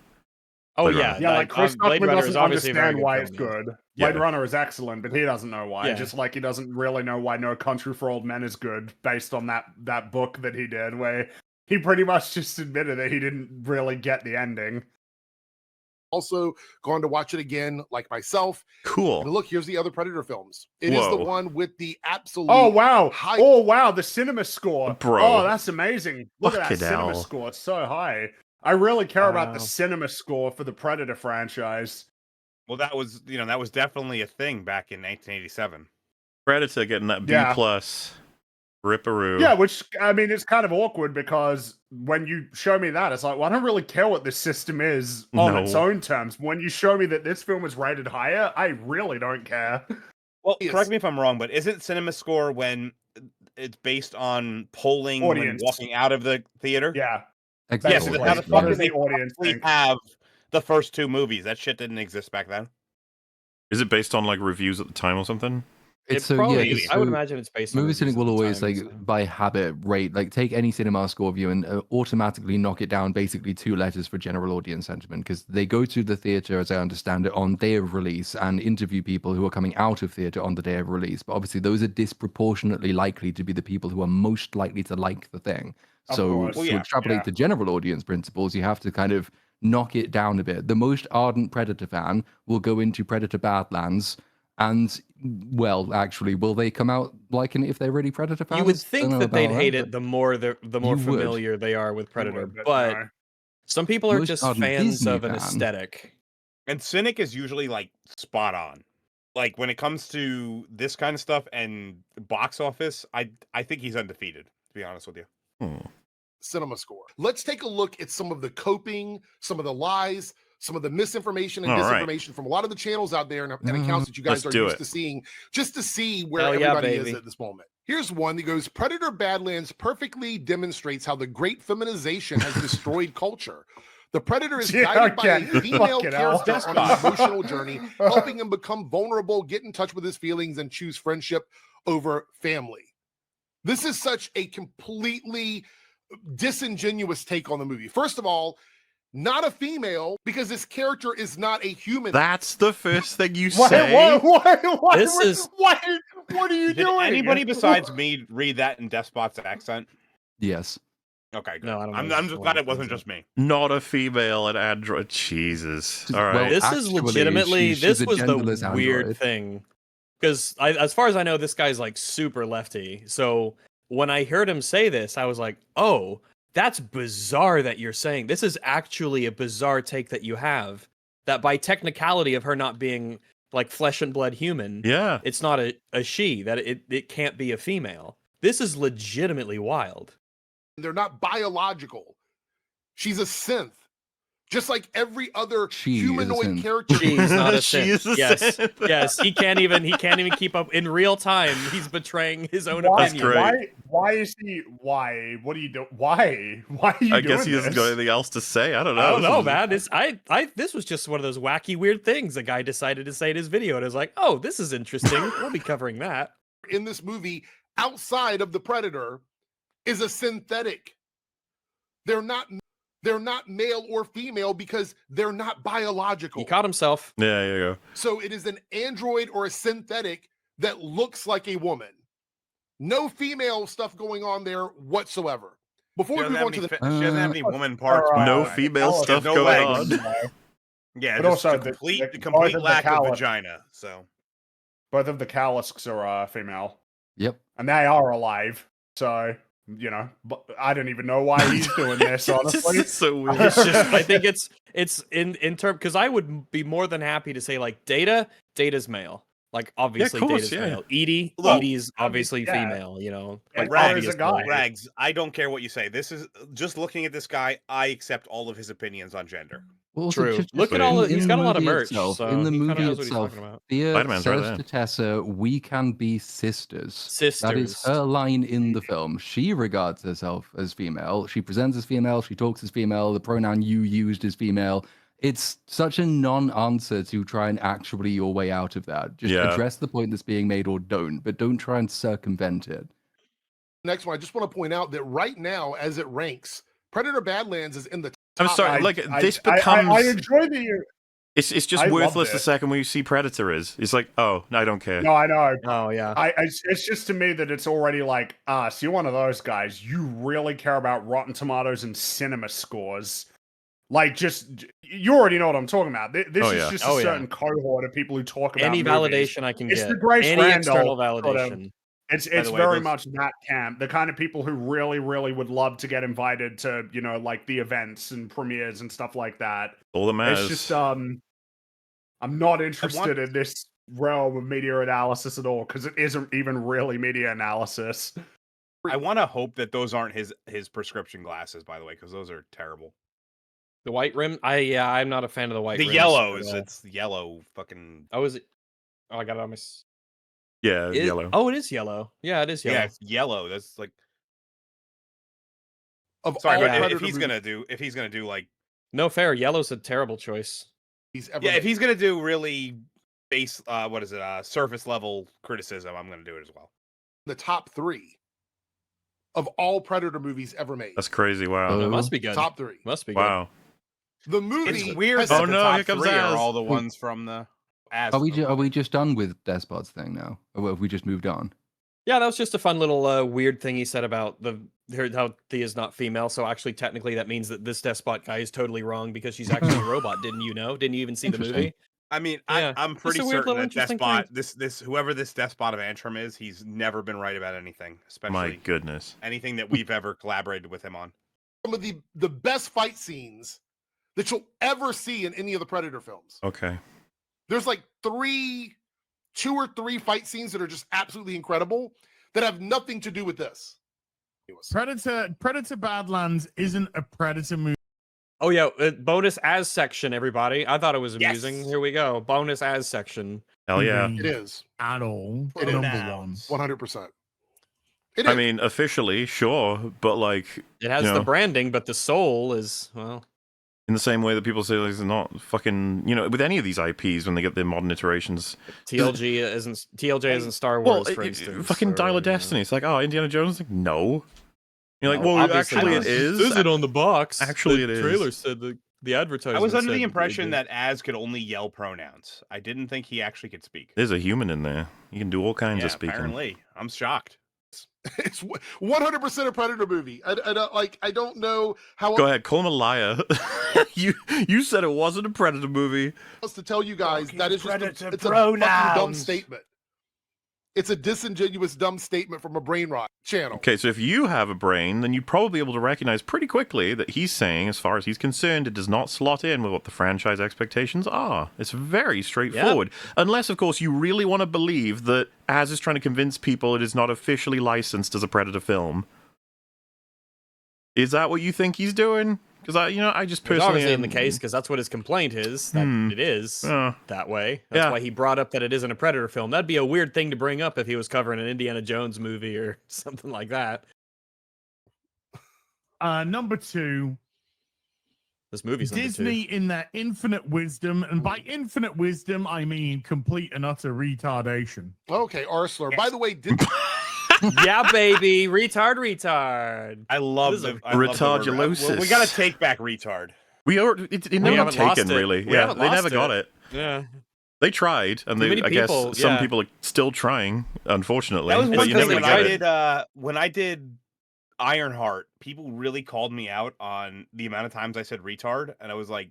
Speaker 2: Oh
Speaker 1: Blade
Speaker 2: yeah,
Speaker 1: Runner.
Speaker 3: Yeah, like Chris
Speaker 2: Blade
Speaker 3: Stockman
Speaker 2: Runner
Speaker 3: doesn't
Speaker 2: is obviously a very
Speaker 3: understand
Speaker 2: good
Speaker 3: why
Speaker 2: film,
Speaker 3: it's
Speaker 2: yeah.
Speaker 3: good.
Speaker 1: Yeah.
Speaker 3: Blade Runner is excellent, but he doesn't know why.
Speaker 2: Yeah.
Speaker 3: Just like he doesn't really know why No Country for Old Men is good, based on that book that he did, where he pretty much just admitted that he didn't really get the ending.
Speaker 15: Also going to watch it again, like myself.
Speaker 1: Cool.
Speaker 15: And look, here's the other Predator films. It is the
Speaker 1: Whoa.
Speaker 15: one with the absolute.
Speaker 3: Oh wow!
Speaker 15: high.
Speaker 3: Oh wow! The cinema score,
Speaker 1: Bro.
Speaker 3: Oh, that's amazing! Look at that
Speaker 1: Fucking
Speaker 3: cinema
Speaker 1: hell.
Speaker 3: score; it's so high. I really care about the
Speaker 2: Wow.
Speaker 3: cinema score for the Predator franchise.
Speaker 4: Well, that was definitely a thing back in 1987.
Speaker 1: Predator getting that B
Speaker 3: Yeah.
Speaker 1: plus. Ripperoo.
Speaker 3: Yeah, which I mean, it's kind of awkward because when you show me that, it's like, well, I don't really care what this system is on its
Speaker 1: No.
Speaker 3: own terms. When you show me that this film is rated higher, I really don't care.
Speaker 4: Well,
Speaker 15: Yes.
Speaker 4: correct me if I'm wrong, but isn't cinema score when it's based on polling
Speaker 3: Audience.
Speaker 4: when walking out of the theater?
Speaker 3: Yeah,
Speaker 5: Exactly.
Speaker 4: Yes,
Speaker 3: basically.
Speaker 4: but how the
Speaker 3: What
Speaker 4: fuck
Speaker 3: does
Speaker 4: did they
Speaker 3: the audience
Speaker 4: possibly
Speaker 3: think?
Speaker 4: have the first two movies? That shit didn't exist back then.
Speaker 1: Is it based on like reviews at the time or something?
Speaker 5: It's
Speaker 2: It
Speaker 5: so
Speaker 2: probably,
Speaker 5: it's
Speaker 2: I would
Speaker 5: so-
Speaker 2: imagine it's based on
Speaker 5: Movie
Speaker 2: reviews
Speaker 5: Cynic
Speaker 2: at
Speaker 5: will
Speaker 2: the
Speaker 5: always,
Speaker 2: time,
Speaker 5: like,
Speaker 2: so.
Speaker 5: by habit, rate, like, take any cinema score view and automatically knock it down basically 2 letters for general audience sentiment, because they go to the theater, as I understand it, on day of release and interview people who are coming out of theater on the day of release. But obviously, those are disproportionately likely to be the people who are most likely to like the thing.
Speaker 3: Of
Speaker 5: So,
Speaker 3: course.
Speaker 4: Well,
Speaker 5: to
Speaker 4: yeah,
Speaker 5: extrapolate
Speaker 3: yeah.
Speaker 5: to general audience principles, you have to kind of knock it down a bit. The most ardent Predator fan will go into Predator Badlands. And, well, actually, will they come out liking it if they're really Predator fans?
Speaker 2: You would
Speaker 5: Don't
Speaker 2: think
Speaker 5: know
Speaker 2: that they'd
Speaker 5: about
Speaker 2: hate
Speaker 5: that,
Speaker 2: it the more the more
Speaker 5: You would.
Speaker 2: familiar they are with Predator,
Speaker 3: But
Speaker 2: but
Speaker 3: no.
Speaker 2: some people are
Speaker 5: Most
Speaker 2: just
Speaker 5: ardent
Speaker 2: fans
Speaker 5: Disney
Speaker 2: of an
Speaker 5: fan.
Speaker 2: aesthetic.
Speaker 4: And Cynic is usually like spot on. Like when it comes to this kind of stuff and box office, I think he's undefeated, to be honest with you.
Speaker 15: Cinema score. Let's take a look at some of the coping, some of the lies, some of the misinformation and
Speaker 1: All right.
Speaker 15: disinformation from a lot of the channels out there and accounts that you guys
Speaker 1: Let's
Speaker 15: are
Speaker 1: do
Speaker 15: used
Speaker 1: it.
Speaker 15: to seeing, just to see where
Speaker 2: Hell yeah,
Speaker 15: everybody is
Speaker 2: baby.
Speaker 15: at this moment. Here's one that goes, Predator Badlands perfectly demonstrates how the great feminization has destroyed culture. The Predator is
Speaker 3: Yeah,
Speaker 15: guided by
Speaker 3: okay.
Speaker 15: a female
Speaker 3: Fucking hell.
Speaker 15: character on an emotional journey, helping him become vulnerable, get in touch with his feelings, and choose friendship over family. This is such a completely disingenuous take on the movie. First of all, not a female, because this character is not a human.
Speaker 1: That's the first thing you
Speaker 3: Why?
Speaker 1: say.
Speaker 3: What are you
Speaker 4: Did
Speaker 3: doing?
Speaker 4: anybody besides me read that in Despot's accent?
Speaker 5: Yes.
Speaker 4: Okay, good.
Speaker 2: No, I don't know
Speaker 4: I'm
Speaker 2: this
Speaker 4: just
Speaker 2: is
Speaker 4: glad
Speaker 2: one
Speaker 4: it wasn't
Speaker 2: of those.
Speaker 4: just me.
Speaker 1: Not a female, an android. Jesus. All right.
Speaker 5: Well,
Speaker 2: This is
Speaker 5: actually,
Speaker 2: legitimately
Speaker 5: she's
Speaker 2: this
Speaker 5: a
Speaker 2: was the
Speaker 5: genderless
Speaker 2: weird
Speaker 5: android.
Speaker 2: thing, because as far as I know, this guy's like super lefty. So when I heard him say this, I was like, oh, that's bizarre that you're saying. This is actually a bizarre take that you have. That by technicality of her not being like flesh and blood human,
Speaker 1: Yeah.
Speaker 2: it's not a she. That it can't be a female. This is legitimately wild.
Speaker 15: They're not biological. She's a synth. Just like every other
Speaker 5: She is a
Speaker 15: humanoid
Speaker 5: synth.
Speaker 15: character.
Speaker 2: She's not a
Speaker 1: She is
Speaker 2: synth.
Speaker 1: a
Speaker 2: Yes,
Speaker 1: synth.
Speaker 2: yes. He can't even keep up in real time. He's betraying his own
Speaker 3: Why,
Speaker 1: That's
Speaker 2: opinion.
Speaker 1: great.
Speaker 3: why is he? Why? What are you doing? Why? Why are you
Speaker 1: I
Speaker 3: doing
Speaker 1: guess he doesn't
Speaker 3: this?
Speaker 1: got anything else to say. I don't know.
Speaker 2: I don't
Speaker 1: This
Speaker 2: know,
Speaker 1: is-
Speaker 2: man. This was just one of those wacky, weird things the guy decided to say in his video, and I was like, "Oh, this is interesting. We'll be covering that."
Speaker 15: In this movie, outside of the Predator, is a synthetic. They're not male or female because they're not biological.
Speaker 2: He caught himself.
Speaker 1: Yeah, you go.
Speaker 15: So it is an android or a synthetic that looks like a woman. No female stuff going on there whatsoever. Before
Speaker 4: She
Speaker 15: we
Speaker 4: doesn't
Speaker 15: move
Speaker 4: have
Speaker 15: on to
Speaker 4: any
Speaker 15: the
Speaker 4: she doesn't have any woman parts. by
Speaker 1: No
Speaker 4: the way.
Speaker 1: female
Speaker 3: Alice,
Speaker 1: stuff
Speaker 4: no
Speaker 1: going
Speaker 4: legs.
Speaker 1: on.
Speaker 4: Yeah,
Speaker 3: But
Speaker 4: just
Speaker 3: also
Speaker 4: a
Speaker 3: the-
Speaker 4: complete,
Speaker 3: the-
Speaker 4: complete
Speaker 3: both of the
Speaker 4: lack of
Speaker 3: callus-
Speaker 4: vagina. So
Speaker 3: Both of the Kalasks are female,
Speaker 5: Yep.
Speaker 3: and they are alive. So you know, but I don't even know why he's doing this. Honestly,
Speaker 1: It's so weird.
Speaker 2: It's just, I think it's in term because I would be more than happy to say like Data's male. Like obviously
Speaker 1: course,
Speaker 2: Data's
Speaker 1: yeah.
Speaker 2: male. Edie's
Speaker 3: Look,
Speaker 2: obviously
Speaker 3: yeah.
Speaker 2: female. You know,
Speaker 3: Yeah,
Speaker 2: like
Speaker 3: Rags
Speaker 2: obvious
Speaker 3: is a guy.
Speaker 2: male.
Speaker 4: Rags, I don't care what you say. This is just looking at this guy. I accept all of his opinions on gender.
Speaker 5: Well, also,
Speaker 2: True.
Speaker 5: just
Speaker 2: Look at
Speaker 1: in-
Speaker 2: all.
Speaker 5: in
Speaker 2: He's
Speaker 5: the
Speaker 2: got a lot of
Speaker 5: movie
Speaker 2: merch.
Speaker 5: itself-
Speaker 2: So
Speaker 5: in the
Speaker 2: he kinda
Speaker 5: movie
Speaker 2: knows what he's
Speaker 5: itself,
Speaker 2: talking about.
Speaker 5: Thea
Speaker 1: Spider-Man's right
Speaker 5: says to Tessa, "We can be sisters."
Speaker 2: Sisters.
Speaker 5: That is her line in the film. She regards herself as female. She presents as female. She talks as female. The pronoun you used is female. It's such a non-answer to try and actually your way out of that. Just
Speaker 1: Yeah.
Speaker 5: address the point that's being made or don't, but don't try and circumvent it.
Speaker 15: next one, I just want to point out that right now, as it ranks, Predator Badlands is in the
Speaker 1: I'm
Speaker 15: top-
Speaker 1: sorry, like this becomes.
Speaker 3: I enjoy the.
Speaker 1: It's just
Speaker 3: I loved
Speaker 1: worthless the
Speaker 3: it.
Speaker 1: second when you see Predator is. It's like, oh, I don't care.
Speaker 3: No, I know.
Speaker 2: Oh yeah.
Speaker 3: It's just to me that it's already like, so you're one of those guys. You really care about Rotten Tomatoes and cinema scores. Like, just you already know what I'm talking about. This
Speaker 1: Oh,
Speaker 3: is
Speaker 1: yeah.
Speaker 3: just
Speaker 2: Oh,
Speaker 3: a
Speaker 2: yeah.
Speaker 3: certain cohort of people who talk about
Speaker 2: Any
Speaker 3: movies.
Speaker 2: validation I can
Speaker 3: It's
Speaker 2: get.
Speaker 3: the Grace
Speaker 2: Any
Speaker 3: Randall
Speaker 2: external
Speaker 3: sort of-
Speaker 2: validation.
Speaker 3: It's
Speaker 4: the way,
Speaker 3: very
Speaker 4: those-
Speaker 3: much that camp. The kind of people who really, really would love to get invited to, like the events and premieres and stuff like that.
Speaker 1: All that matters.
Speaker 3: It's just I'm not interested in this realm of media analysis at all because it isn't even really media analysis.
Speaker 4: I want to hope that those aren't his prescription glasses, by the way, because those are terrible.
Speaker 2: The white rim. I'm not a fan of the white.
Speaker 4: The
Speaker 2: rims
Speaker 4: yellows,
Speaker 2: at all.
Speaker 4: it's yellow. Fucking.
Speaker 2: Oh, is it? Oh, I got it on my.
Speaker 1: Yeah, yellow.
Speaker 2: Oh, it is yellow. Yeah, it is yellow.
Speaker 4: Yeah, it's yellow. That's like.
Speaker 15: Of
Speaker 4: Sorry,
Speaker 15: all
Speaker 4: but
Speaker 15: Predator
Speaker 4: if he's
Speaker 15: movies
Speaker 4: gonna do like.
Speaker 2: No fair. Yellow's a terrible choice.
Speaker 15: he's ever
Speaker 4: Yeah, if
Speaker 15: made.
Speaker 4: he's gonna do really base, what is it? Surface level criticism, I'm gonna do it as well.
Speaker 15: the top 3 of all Predator movies ever made.
Speaker 1: That's crazy. Wow.
Speaker 2: It
Speaker 5: Oh.
Speaker 2: must be good.
Speaker 15: Top 3.
Speaker 2: Must be good.
Speaker 1: Wow.
Speaker 15: The movie.
Speaker 4: It's weird
Speaker 15: has-
Speaker 4: that
Speaker 1: Oh,
Speaker 4: the
Speaker 1: no,
Speaker 4: top
Speaker 1: here comes
Speaker 4: 3
Speaker 1: Az.
Speaker 4: are all the ones from the.
Speaker 5: Are we just done with Despot's thing now? Or have we just moved on?
Speaker 2: Yeah, that was just a fun little weird thing he said about how Thea's not female. So actually, technically, that means that this despot guy is totally wrong because she's actually a robot. Didn't you know? Didn't you even see the
Speaker 5: Interesting.
Speaker 2: movie?
Speaker 4: I mean,
Speaker 2: Yeah.
Speaker 4: I'm pretty
Speaker 2: a weird
Speaker 4: certain
Speaker 2: little
Speaker 4: that
Speaker 2: interesting
Speaker 4: Despot, this whoever this Despot of Antrim is, he's never been right about anything, especially
Speaker 1: My goodness.
Speaker 4: anything that we've ever collaborated with him on.
Speaker 15: some of the best fight scenes that you'll ever see in any of the Predator films.
Speaker 1: Okay.
Speaker 15: There's like 2 or 3 fight scenes that are just absolutely incredible that have nothing to do with this.
Speaker 16: Predator Badlands isn't a Predator movie.
Speaker 2: Oh yeah, bonus as section, everybody. I thought it was amusing.
Speaker 15: Yes.
Speaker 2: Here we go. Bonus as section.
Speaker 1: Hell yeah.
Speaker 15: It is
Speaker 16: At all.
Speaker 15: It is.
Speaker 16: Number
Speaker 4: Pronouns.
Speaker 15: 100%. It
Speaker 1: I
Speaker 15: is.
Speaker 1: mean, officially, sure, but like
Speaker 2: It has
Speaker 1: you
Speaker 2: the
Speaker 1: know,
Speaker 2: branding, but the soul is well.
Speaker 1: in the same way that people say like, it's not fucking, with any of these IPs when they get their modern iterations.
Speaker 2: TLJ isn't Star Wars,
Speaker 1: Well,
Speaker 2: for instance.
Speaker 1: fucking Dial
Speaker 2: or,
Speaker 1: of Destiny. It's like, oh, Indiana Jones. Like, no. You're like,
Speaker 2: No,
Speaker 1: well,
Speaker 2: obviously
Speaker 1: actually,
Speaker 2: not.
Speaker 1: it is.
Speaker 2: Is it on the box?
Speaker 1: Actually,
Speaker 2: the
Speaker 1: it is.
Speaker 2: trailer said the advertisement.
Speaker 4: I was under
Speaker 2: said
Speaker 4: the impression
Speaker 2: it.
Speaker 4: that Az could only yell pronouns. I didn't think he actually could speak.
Speaker 1: There's a human in there. You can do all kinds
Speaker 4: Yeah,
Speaker 1: of speaking.
Speaker 4: apparently. I'm shocked.
Speaker 15: It's 100% a Predator movie. I don't know how
Speaker 1: Go ahead, call him a liar. you said it wasn't a Predator movie.
Speaker 15: else to tell you guys that is just
Speaker 9: Predator
Speaker 15: it's a fucking dumb
Speaker 9: pronouns.
Speaker 15: statement. It's a disingenuous dumb statement from a brain rot channel.
Speaker 1: Okay, so if you have a brain, then you'd probably be able to recognize pretty quickly that he's saying, as far as he's concerned, it does not slot in with what the franchise expectations are. It's very straightforward. Unless, of course, you really want to believe that Az is trying to convince people it is not officially licensed as a Predator film. Is that what you think he's doing? Because I just
Speaker 2: It's
Speaker 1: personally
Speaker 2: obviously in the case because that's what his complaint is. That it is that way. That's
Speaker 1: Yeah.
Speaker 2: why he brought up that it isn't a Predator film. That'd be a weird thing to bring up if he was covering an Indiana Jones movie or something like that.
Speaker 16: Number 2,
Speaker 2: This movie's number
Speaker 16: Disney in their infinite wisdom, and by infinite wisdom, I mean complete and utter retardation.
Speaker 15: Okay, Arsler. By the way, did
Speaker 2: 2. Yeah, baby, retard.
Speaker 4: I love
Speaker 2: This is
Speaker 4: the I love the word-
Speaker 1: Retardulosis.
Speaker 4: We gotta take back retard.
Speaker 1: it never got
Speaker 2: haven't lost
Speaker 1: taken,
Speaker 2: it.
Speaker 1: really.
Speaker 2: We
Speaker 1: Yeah,
Speaker 2: haven't
Speaker 1: they
Speaker 2: lost
Speaker 1: never got
Speaker 2: it.
Speaker 1: it.
Speaker 2: Yeah.
Speaker 1: They tried, and
Speaker 2: Too many
Speaker 1: I guess
Speaker 2: people,
Speaker 1: some
Speaker 2: yeah.
Speaker 1: people are still trying, unfortunately.
Speaker 4: That was
Speaker 1: but
Speaker 4: one
Speaker 1: you
Speaker 4: thing
Speaker 1: never
Speaker 4: when
Speaker 1: get
Speaker 4: I
Speaker 1: it.
Speaker 4: did when I did Ironheart, people really called me out on the amount of times I said retard, and I was like,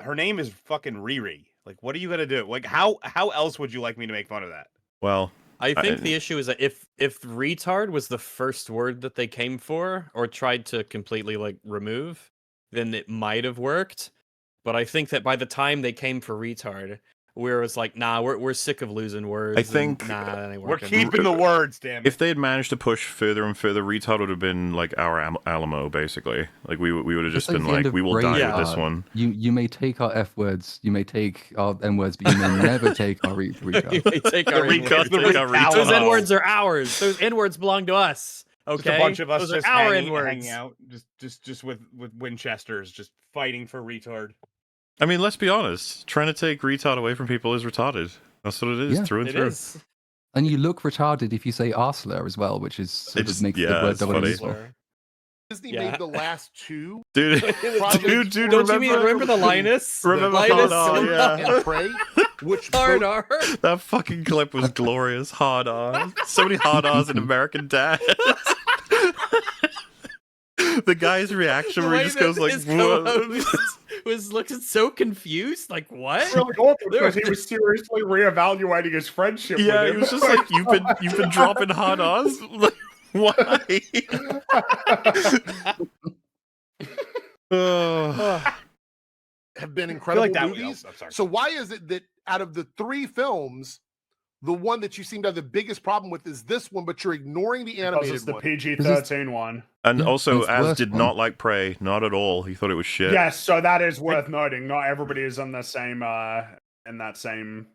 Speaker 4: her name is fucking Riri. Like, what are you gonna do? Like, how else would you like me to make fun of that?
Speaker 1: Well,
Speaker 2: I think the issue is that if retard was the first word that they came for or tried to completely remove, then it might have worked. But I think that by the time they came for retard, where it's like, nah, we're sick of losing words.
Speaker 1: I think
Speaker 2: nah, that ain't
Speaker 4: We're
Speaker 2: working.
Speaker 4: keeping the words, damn it.
Speaker 1: if they had managed to push further and further, retard would have been like our Alamo, basically. Like we would have just
Speaker 5: It's
Speaker 1: been
Speaker 5: the end
Speaker 1: like,
Speaker 5: of
Speaker 1: we will die
Speaker 5: Braveheart.
Speaker 1: with this one.
Speaker 5: You may take our F words, you may take our N words, but you may never take our retard.
Speaker 2: They take our
Speaker 1: retard,
Speaker 2: N-words.
Speaker 1: take our retard.
Speaker 2: Those N-words are ours. Those N-words belong to us. Okay,
Speaker 4: Just a bunch of us
Speaker 2: Those
Speaker 4: just
Speaker 2: are our
Speaker 4: hanging
Speaker 2: N-words.
Speaker 4: out, just with Winchesters, just fighting for retard.
Speaker 1: I mean, let's be honest. Trying to take retard away from people is retarded. That's what it is,
Speaker 5: Yeah.
Speaker 1: through and
Speaker 2: It
Speaker 1: through.
Speaker 2: is.
Speaker 5: And you look retarded if you say arsler as well, which is sort
Speaker 1: It's-
Speaker 5: of makes
Speaker 1: yeah,
Speaker 5: the word
Speaker 1: it's
Speaker 5: double
Speaker 1: funny.
Speaker 5: useful.
Speaker 15: Disney
Speaker 2: Yeah.
Speaker 15: made the last two.
Speaker 1: Dude,
Speaker 15: projects
Speaker 1: dude,
Speaker 2: Don't you remember the Linus?
Speaker 1: Remember
Speaker 2: Linus
Speaker 1: Hard R, yeah.
Speaker 15: and Prey, which
Speaker 2: Hard
Speaker 15: both-
Speaker 2: R.
Speaker 1: That fucking clip was glorious. Hard R. So many hard R's in American Dad. The guy's reaction where he just goes like,
Speaker 2: his
Speaker 1: "What?"
Speaker 2: co-host was looking so confused. Like, what?
Speaker 3: Really awkward because he was seriously reevaluating his friendship.
Speaker 1: Yeah,
Speaker 3: with
Speaker 1: he
Speaker 3: him.
Speaker 1: was just like, "You've been dropping hard R's. Like, why?" Oh.
Speaker 15: have been incredible
Speaker 4: like that
Speaker 15: movies.
Speaker 4: I'm sorry.
Speaker 15: So why is it that out of the three films, the one that you seem to have the biggest problem with is this one, but you're ignoring the
Speaker 3: because
Speaker 15: animated
Speaker 3: it's the
Speaker 15: one?
Speaker 3: PG-13 one.
Speaker 1: And
Speaker 5: Yeah,
Speaker 1: also,
Speaker 5: it's the
Speaker 1: Az
Speaker 5: worst
Speaker 1: did
Speaker 5: one.
Speaker 1: not like Prey, not at all. He thought it was shit.
Speaker 3: Yes, so that is worth noting. Not everybody is on the same in that same,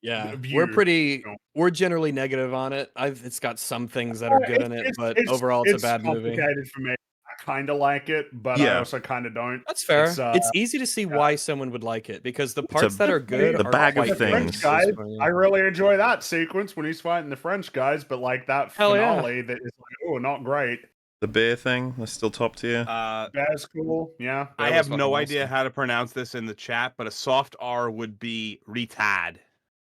Speaker 2: Yeah,
Speaker 3: view,
Speaker 2: we're pretty.
Speaker 3: you know.
Speaker 2: We're generally negative on it. It's got some things that are good in it, but overall, it's a bad movie.
Speaker 3: Complicated for me. I kind of like it, but I
Speaker 1: Yeah.
Speaker 3: also kind of don't.
Speaker 2: That's fair.
Speaker 3: It's,
Speaker 2: It's easy to see why someone would like it because the parts
Speaker 1: a-
Speaker 2: that are good
Speaker 1: the
Speaker 2: are
Speaker 1: bag of
Speaker 2: quite
Speaker 3: The
Speaker 2: good.
Speaker 3: French
Speaker 1: things.
Speaker 3: guy, I really enjoy that sequence when he's fighting the French guys, but like that
Speaker 2: Hell yeah.
Speaker 3: finale that is like, oh, not great.
Speaker 1: The beer thing, that's still top tier.
Speaker 3: That's cool. Yeah.
Speaker 4: I
Speaker 3: that
Speaker 4: have
Speaker 3: was
Speaker 4: no
Speaker 3: fucking
Speaker 4: idea
Speaker 3: awesome.
Speaker 4: how to pronounce this in the chat, but a soft R would be retard.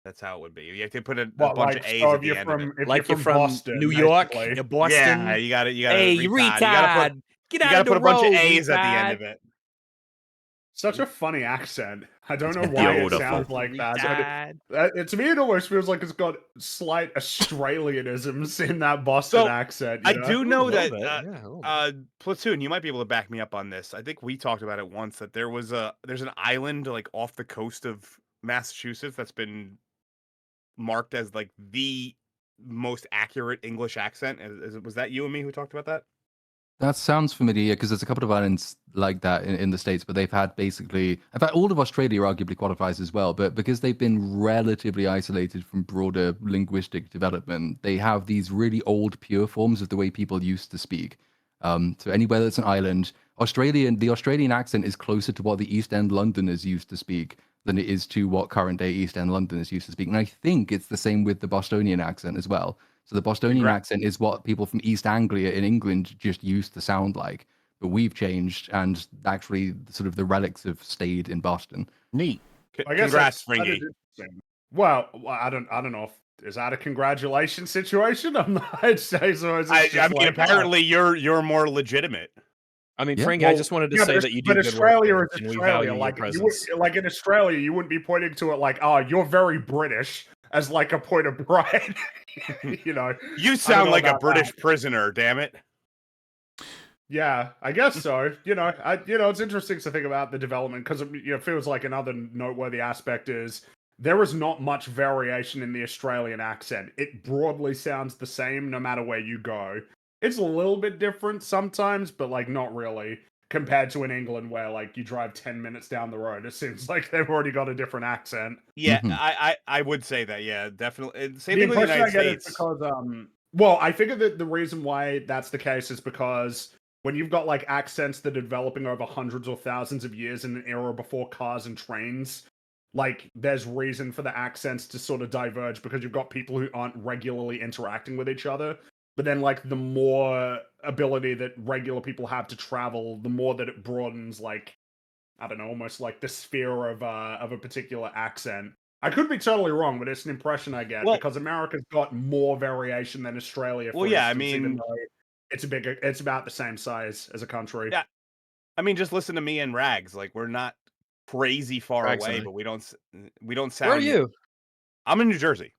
Speaker 4: That's how it would be. You have to put a
Speaker 3: What,
Speaker 4: bunch
Speaker 3: like,
Speaker 4: of A's
Speaker 3: so
Speaker 4: at
Speaker 3: if
Speaker 4: the
Speaker 3: you're
Speaker 4: end
Speaker 3: from,
Speaker 4: of it.
Speaker 3: if
Speaker 2: Like
Speaker 3: you're from Boston,
Speaker 2: New York,
Speaker 3: basically.
Speaker 2: you're Boston.
Speaker 4: Yeah, you got it.
Speaker 2: Hey, you
Speaker 4: retard.
Speaker 2: retard!
Speaker 4: You gotta put,
Speaker 2: Get
Speaker 4: you
Speaker 2: out
Speaker 4: gotta
Speaker 2: of
Speaker 4: put
Speaker 2: the
Speaker 4: a bunch
Speaker 2: road,
Speaker 4: of A's at the end
Speaker 2: retard.
Speaker 4: of it.
Speaker 3: Such a funny accent. I don't know
Speaker 1: It's
Speaker 3: why it
Speaker 1: beautiful.
Speaker 3: sounds like that. To me, it almost feels like it's got slight Australianisms in that Boston
Speaker 4: So,
Speaker 3: accent.
Speaker 4: I
Speaker 3: you know?
Speaker 4: do know that
Speaker 2: Yeah,
Speaker 4: Platoon, you might be able to back me up on this. I think we talked about it once that there's an island like off the coast of Massachusetts that's been marked as like the most accurate English accent. Was that you and me who talked about that?
Speaker 5: That sounds familiar because there's a couple of islands like that in the States, but they've had basically, in fact, all of Australia arguably qualifies as well, but because they've been relatively isolated from broader linguistic development, they have these really old pure forms of the way people used to speak. So anywhere that's an island, the Australian accent is closer to what the East End Londoners used to speak than it is to what current day East End Londoners used to speak. And I think it's the same with the Bostonian accent as well. So the Bostonian accent is what people from East Anglia in England just used to sound like, but we've changed, and actually, sort of the relics have stayed in Boston.
Speaker 1: Neat.
Speaker 3: I guess
Speaker 4: Congrats,
Speaker 3: that's
Speaker 4: Fringy.
Speaker 3: interesting. Well, I don't know if is that a congratulations situation? I'm not. I'd say so.
Speaker 4: I mean, apparently you're more legitimate.
Speaker 2: I mean,
Speaker 5: Yeah.
Speaker 2: Frank, I just wanted to say that you do
Speaker 3: but
Speaker 2: good work
Speaker 3: Australia
Speaker 2: there,
Speaker 3: is
Speaker 2: and we
Speaker 3: Australia.
Speaker 2: value your
Speaker 3: Like
Speaker 2: presence.
Speaker 3: like in Australia, you wouldn't be pointing to it like, "Oh, you're very British," as like a point of pride. You know,
Speaker 4: You sound
Speaker 3: know
Speaker 4: like a
Speaker 3: about
Speaker 4: British prisoner, damn it.
Speaker 3: Yeah, I guess so. It's interesting to think about the development because it feels like another noteworthy aspect is there is not much variation in the Australian accent. It broadly sounds the same no matter where you go. It's a little bit different sometimes, but like not really compared to in England where like you drive 10 minutes down the road. It seems like they've already got a different accent.
Speaker 4: Yeah, I would say that. Yeah, definitely. Same
Speaker 3: The
Speaker 4: thing with the
Speaker 3: impression
Speaker 4: United
Speaker 3: I get is
Speaker 4: States.
Speaker 3: because well, I figure that the reason why that's the case is because when you've got like accents that are developing over hundreds or thousands of years in an era before cars and trains, like there's reason for the accents to sort of diverge because you've got people who aren't regularly interacting with each other. But then like the more ability that regular people have to travel, the more that it broadens, like, I don't know, almost like the sphere of a particular accent. I could be totally wrong, but it's an impression I get because America's got more variation than Australia. For
Speaker 4: Well, yeah, I
Speaker 3: instance, even
Speaker 4: mean,
Speaker 3: though it's about the same size as a country.
Speaker 4: Yeah, I mean, just listen to me and Rags. Like, we're not crazy far
Speaker 2: Rags
Speaker 4: away,
Speaker 2: and I.
Speaker 4: but we don't sound.
Speaker 2: Where are you?
Speaker 4: I'm in New Jersey.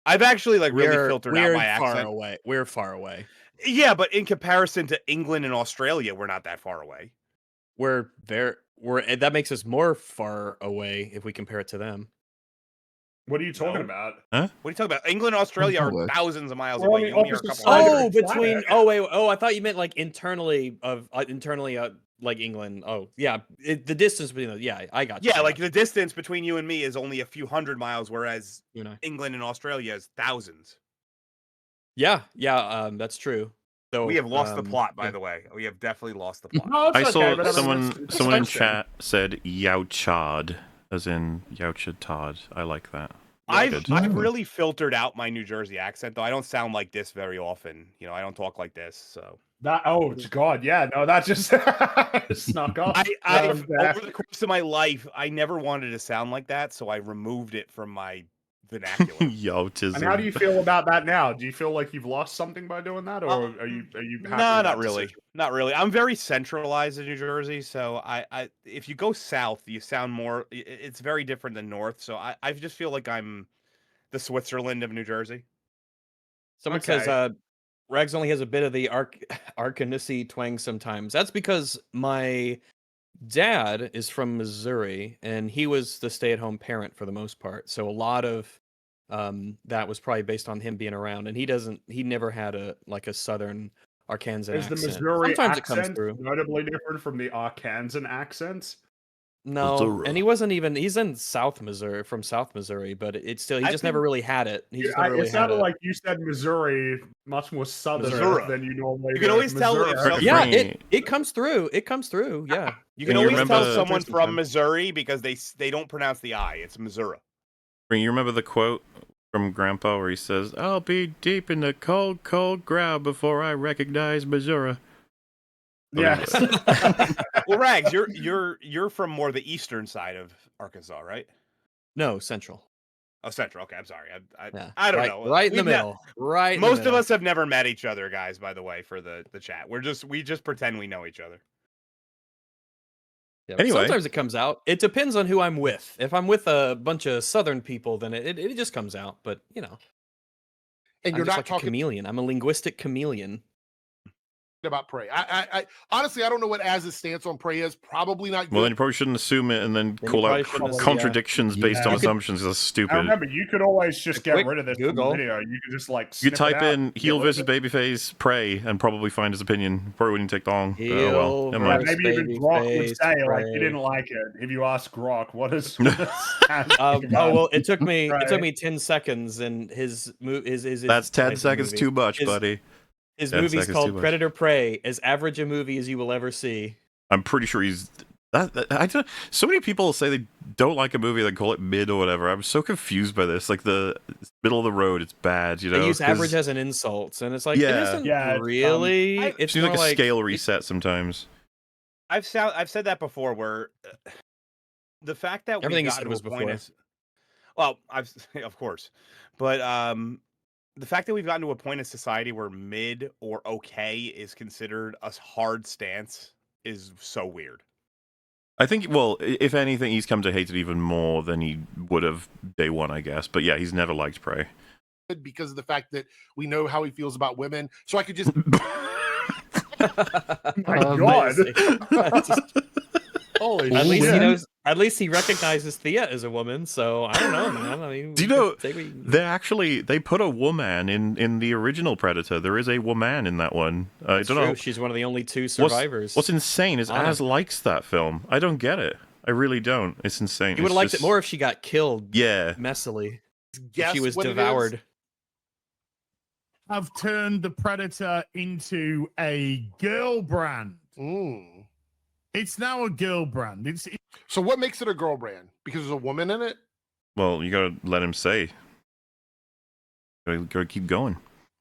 Speaker 4: I've actually like really filtered out my
Speaker 2: far
Speaker 4: accent.
Speaker 2: away. We're far away.
Speaker 4: Yeah, but in comparison to England and Australia, we're not that far away.
Speaker 2: That makes us more far away if we compare it to them.
Speaker 3: What are you talking about?
Speaker 1: Huh?
Speaker 4: What are you talking about? England and Australia are
Speaker 5: works.
Speaker 4: thousands of miles
Speaker 3: We're
Speaker 4: away.
Speaker 3: on
Speaker 4: You
Speaker 3: the
Speaker 4: and me are a
Speaker 3: opposite
Speaker 4: couple
Speaker 3: side of
Speaker 4: hundred.
Speaker 3: the
Speaker 2: Between
Speaker 3: planet.
Speaker 2: I thought you meant like internally like England. Oh yeah, the distance between those. Yeah, I got you.
Speaker 4: Yeah, like the distance between you and me is only a few hundred miles, whereas
Speaker 2: You and I.
Speaker 4: England and Australia is thousands.
Speaker 2: Yeah, that's true. So
Speaker 4: We have lost the plot, by
Speaker 2: yeah.
Speaker 4: the way. We have definitely lost the plot.
Speaker 3: No,
Speaker 1: I
Speaker 3: it's
Speaker 1: saw
Speaker 3: okay, but I mean,
Speaker 1: someone
Speaker 3: it's
Speaker 1: in
Speaker 3: interesting.
Speaker 1: chat said Youchard, as in Youchard. I like that.
Speaker 4: I've
Speaker 1: Good.
Speaker 4: really filtered out my New Jersey accent, though. I don't sound like this very often. I don't talk like this, so
Speaker 3: That God, yeah, no, that just snuck up.
Speaker 4: Over the course of my life, I never wanted to sound like that, so I removed it from my vernacular.
Speaker 1: Yotism.
Speaker 3: And how do you feel about that now? Do you feel like you've lost something by doing that, or are you happy with
Speaker 4: Not
Speaker 3: that
Speaker 4: really.
Speaker 3: decision?
Speaker 4: Not really. I'm very centralized in New Jersey, so I if you go south, you sound more. It's very different than north. So I just feel like I'm the Switzerland of New Jersey.
Speaker 2: Someone says, Rags only has a bit of the Arkansas twang sometimes. That's because my dad is from Missouri, and he was the stay-at-home parent for the most part. So a lot of that was probably based on him being around, and he never had a southern Arkansan
Speaker 3: Is the
Speaker 2: accent.
Speaker 3: Missouri
Speaker 2: Sometimes it comes
Speaker 3: accent
Speaker 2: through.
Speaker 3: notably different from the Arkansan accents?
Speaker 2: No, and he's in South Missouri, from South Missouri, but it's still, he just never really had it. He just never really
Speaker 3: it
Speaker 2: had
Speaker 3: sounded
Speaker 2: it.
Speaker 3: like you said Missouri much more southern
Speaker 2: Missouri.
Speaker 3: than you normally
Speaker 4: You can
Speaker 3: do.
Speaker 4: always tell if
Speaker 3: Missouri.
Speaker 2: Yeah, it comes through. It comes through. Yeah,
Speaker 4: You can always tell someone from Missouri because they don't pronounce the I. It's Missouri.
Speaker 1: You remember the quote from Grandpa where he says, "I'll be deep in the cold, cold ground before I recognize Missouri."
Speaker 3: Yes.
Speaker 4: Well, Rags, you're from more the eastern side of Arkansas, right?
Speaker 2: No, Central.
Speaker 4: Oh, Central. Okay, I'm sorry.
Speaker 2: Yeah,
Speaker 4: I don't
Speaker 2: right-
Speaker 4: know.
Speaker 2: right in the
Speaker 4: We've
Speaker 2: middle. Right in the
Speaker 4: Most of
Speaker 2: middle.
Speaker 4: us have never met each other, guys. By the way, for the chat, we just pretend we know each other.
Speaker 2: Yeah, but
Speaker 1: Anyway.
Speaker 2: sometimes it comes out. It depends on who I'm with. If I'm with a bunch of Southern people, then it just comes out. But
Speaker 15: And
Speaker 2: I'm
Speaker 15: you're
Speaker 2: just
Speaker 15: not
Speaker 2: like a
Speaker 15: talking
Speaker 2: chameleon. I'm a linguistic chameleon.
Speaker 15: about Prey. I honestly, I don't know what Az's stance on Prey is. Probably not good.
Speaker 1: Well, then you probably shouldn't assume it and then
Speaker 2: Then you
Speaker 1: call out
Speaker 2: probably shouldn't
Speaker 1: contradictions based on
Speaker 3: You could-
Speaker 1: assumptions. That's stupid.
Speaker 3: And remember, you could always just get
Speaker 2: quick
Speaker 3: rid of this
Speaker 2: Google.
Speaker 3: from the video. You could just like
Speaker 1: You
Speaker 3: snip
Speaker 1: type
Speaker 3: it out
Speaker 1: in
Speaker 3: and get
Speaker 1: heel
Speaker 3: rid of
Speaker 1: versus
Speaker 3: it.
Speaker 1: babyface Prey and probably find his opinion. Probably wouldn't take long. But, oh well,
Speaker 2: Heel
Speaker 1: never
Speaker 3: Yeah,
Speaker 1: mind.
Speaker 2: versus-
Speaker 3: maybe even Grok would
Speaker 2: Babyface,
Speaker 3: say like he
Speaker 2: Prey.
Speaker 3: didn't like it. If you ask Grok, what is
Speaker 2: Oh well, it took me 10 seconds, and his
Speaker 1: That's 10 seconds too much, buddy.
Speaker 2: His
Speaker 1: 10
Speaker 2: movie's
Speaker 1: seconds too
Speaker 2: called
Speaker 1: much.
Speaker 2: Predator Prey, as average a movie as you will ever see.
Speaker 1: I'm pretty sure he's so many people say they don't like a movie, they call it mid or whatever. I'm so confused by this. Like the middle of the road, it's bad. You know,
Speaker 2: They use
Speaker 1: 'cause
Speaker 2: average as an insult, and it's like,
Speaker 1: Yeah.
Speaker 2: it isn't
Speaker 3: Yeah, it's,
Speaker 2: really.
Speaker 1: it
Speaker 2: It's
Speaker 1: seems
Speaker 2: more
Speaker 1: like a
Speaker 2: like
Speaker 1: scale reset sometimes.
Speaker 4: I've said that before. Where the fact that
Speaker 2: Everything you
Speaker 4: we got
Speaker 2: said
Speaker 4: to
Speaker 2: was
Speaker 4: a point
Speaker 2: before.
Speaker 4: is, well, of course, but the fact that we've gotten to a point in society where mid or okay is considered a hard stance is so weird.
Speaker 1: I think, well, if anything, he's come to hate it even more than he would have day one, I guess. But yeah, he's never liked Prey.
Speaker 15: because of the fact that we know how he feels about women. So I could just
Speaker 3: My God. Holy
Speaker 2: At least he
Speaker 3: shit.
Speaker 2: knows. At least he recognizes Thea as a woman. So I don't know, man. I mean,
Speaker 1: Do you know they put a woman in the original Predator? There is a woman in that one. I don't know.
Speaker 2: She's one of the only two survivors.
Speaker 1: What's insane is
Speaker 2: Anna.
Speaker 1: Az likes that film. I don't get it. I really don't. It's insane.
Speaker 2: He would have liked it more if she got killed.
Speaker 1: Yeah.
Speaker 2: Messily. If
Speaker 15: guess
Speaker 2: she was
Speaker 15: what it is?
Speaker 2: devoured.
Speaker 16: Have turned the Predator into a girl brand. It's now a girl brand.
Speaker 15: So what makes it a girl brand? Because there's a woman in it?
Speaker 1: Well, you gotta let him say. Gotta keep going.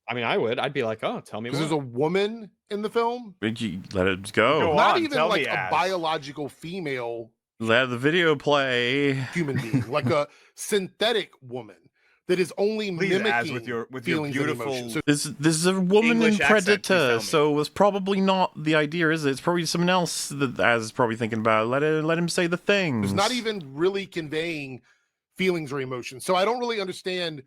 Speaker 2: I mean, I would. I'd be like, oh, tell me
Speaker 15: Because
Speaker 2: more.
Speaker 15: there's a woman in the film?
Speaker 1: Let it go.
Speaker 15: Not even like a biological female
Speaker 1: Let the video play.
Speaker 15: human being, like a synthetic woman that is only
Speaker 4: Please, Az,
Speaker 15: mimicking
Speaker 4: with your
Speaker 15: feelings and
Speaker 4: beautiful-
Speaker 15: emotions. So
Speaker 1: This is a woman
Speaker 4: English
Speaker 1: in
Speaker 4: accent, please
Speaker 1: Predator,
Speaker 4: tell me.
Speaker 1: so it's probably not the idea, is it? It's probably someone else that Az is probably thinking about. Let him say the things.
Speaker 15: it's not even really conveying feelings or emotions. So I don't really understand.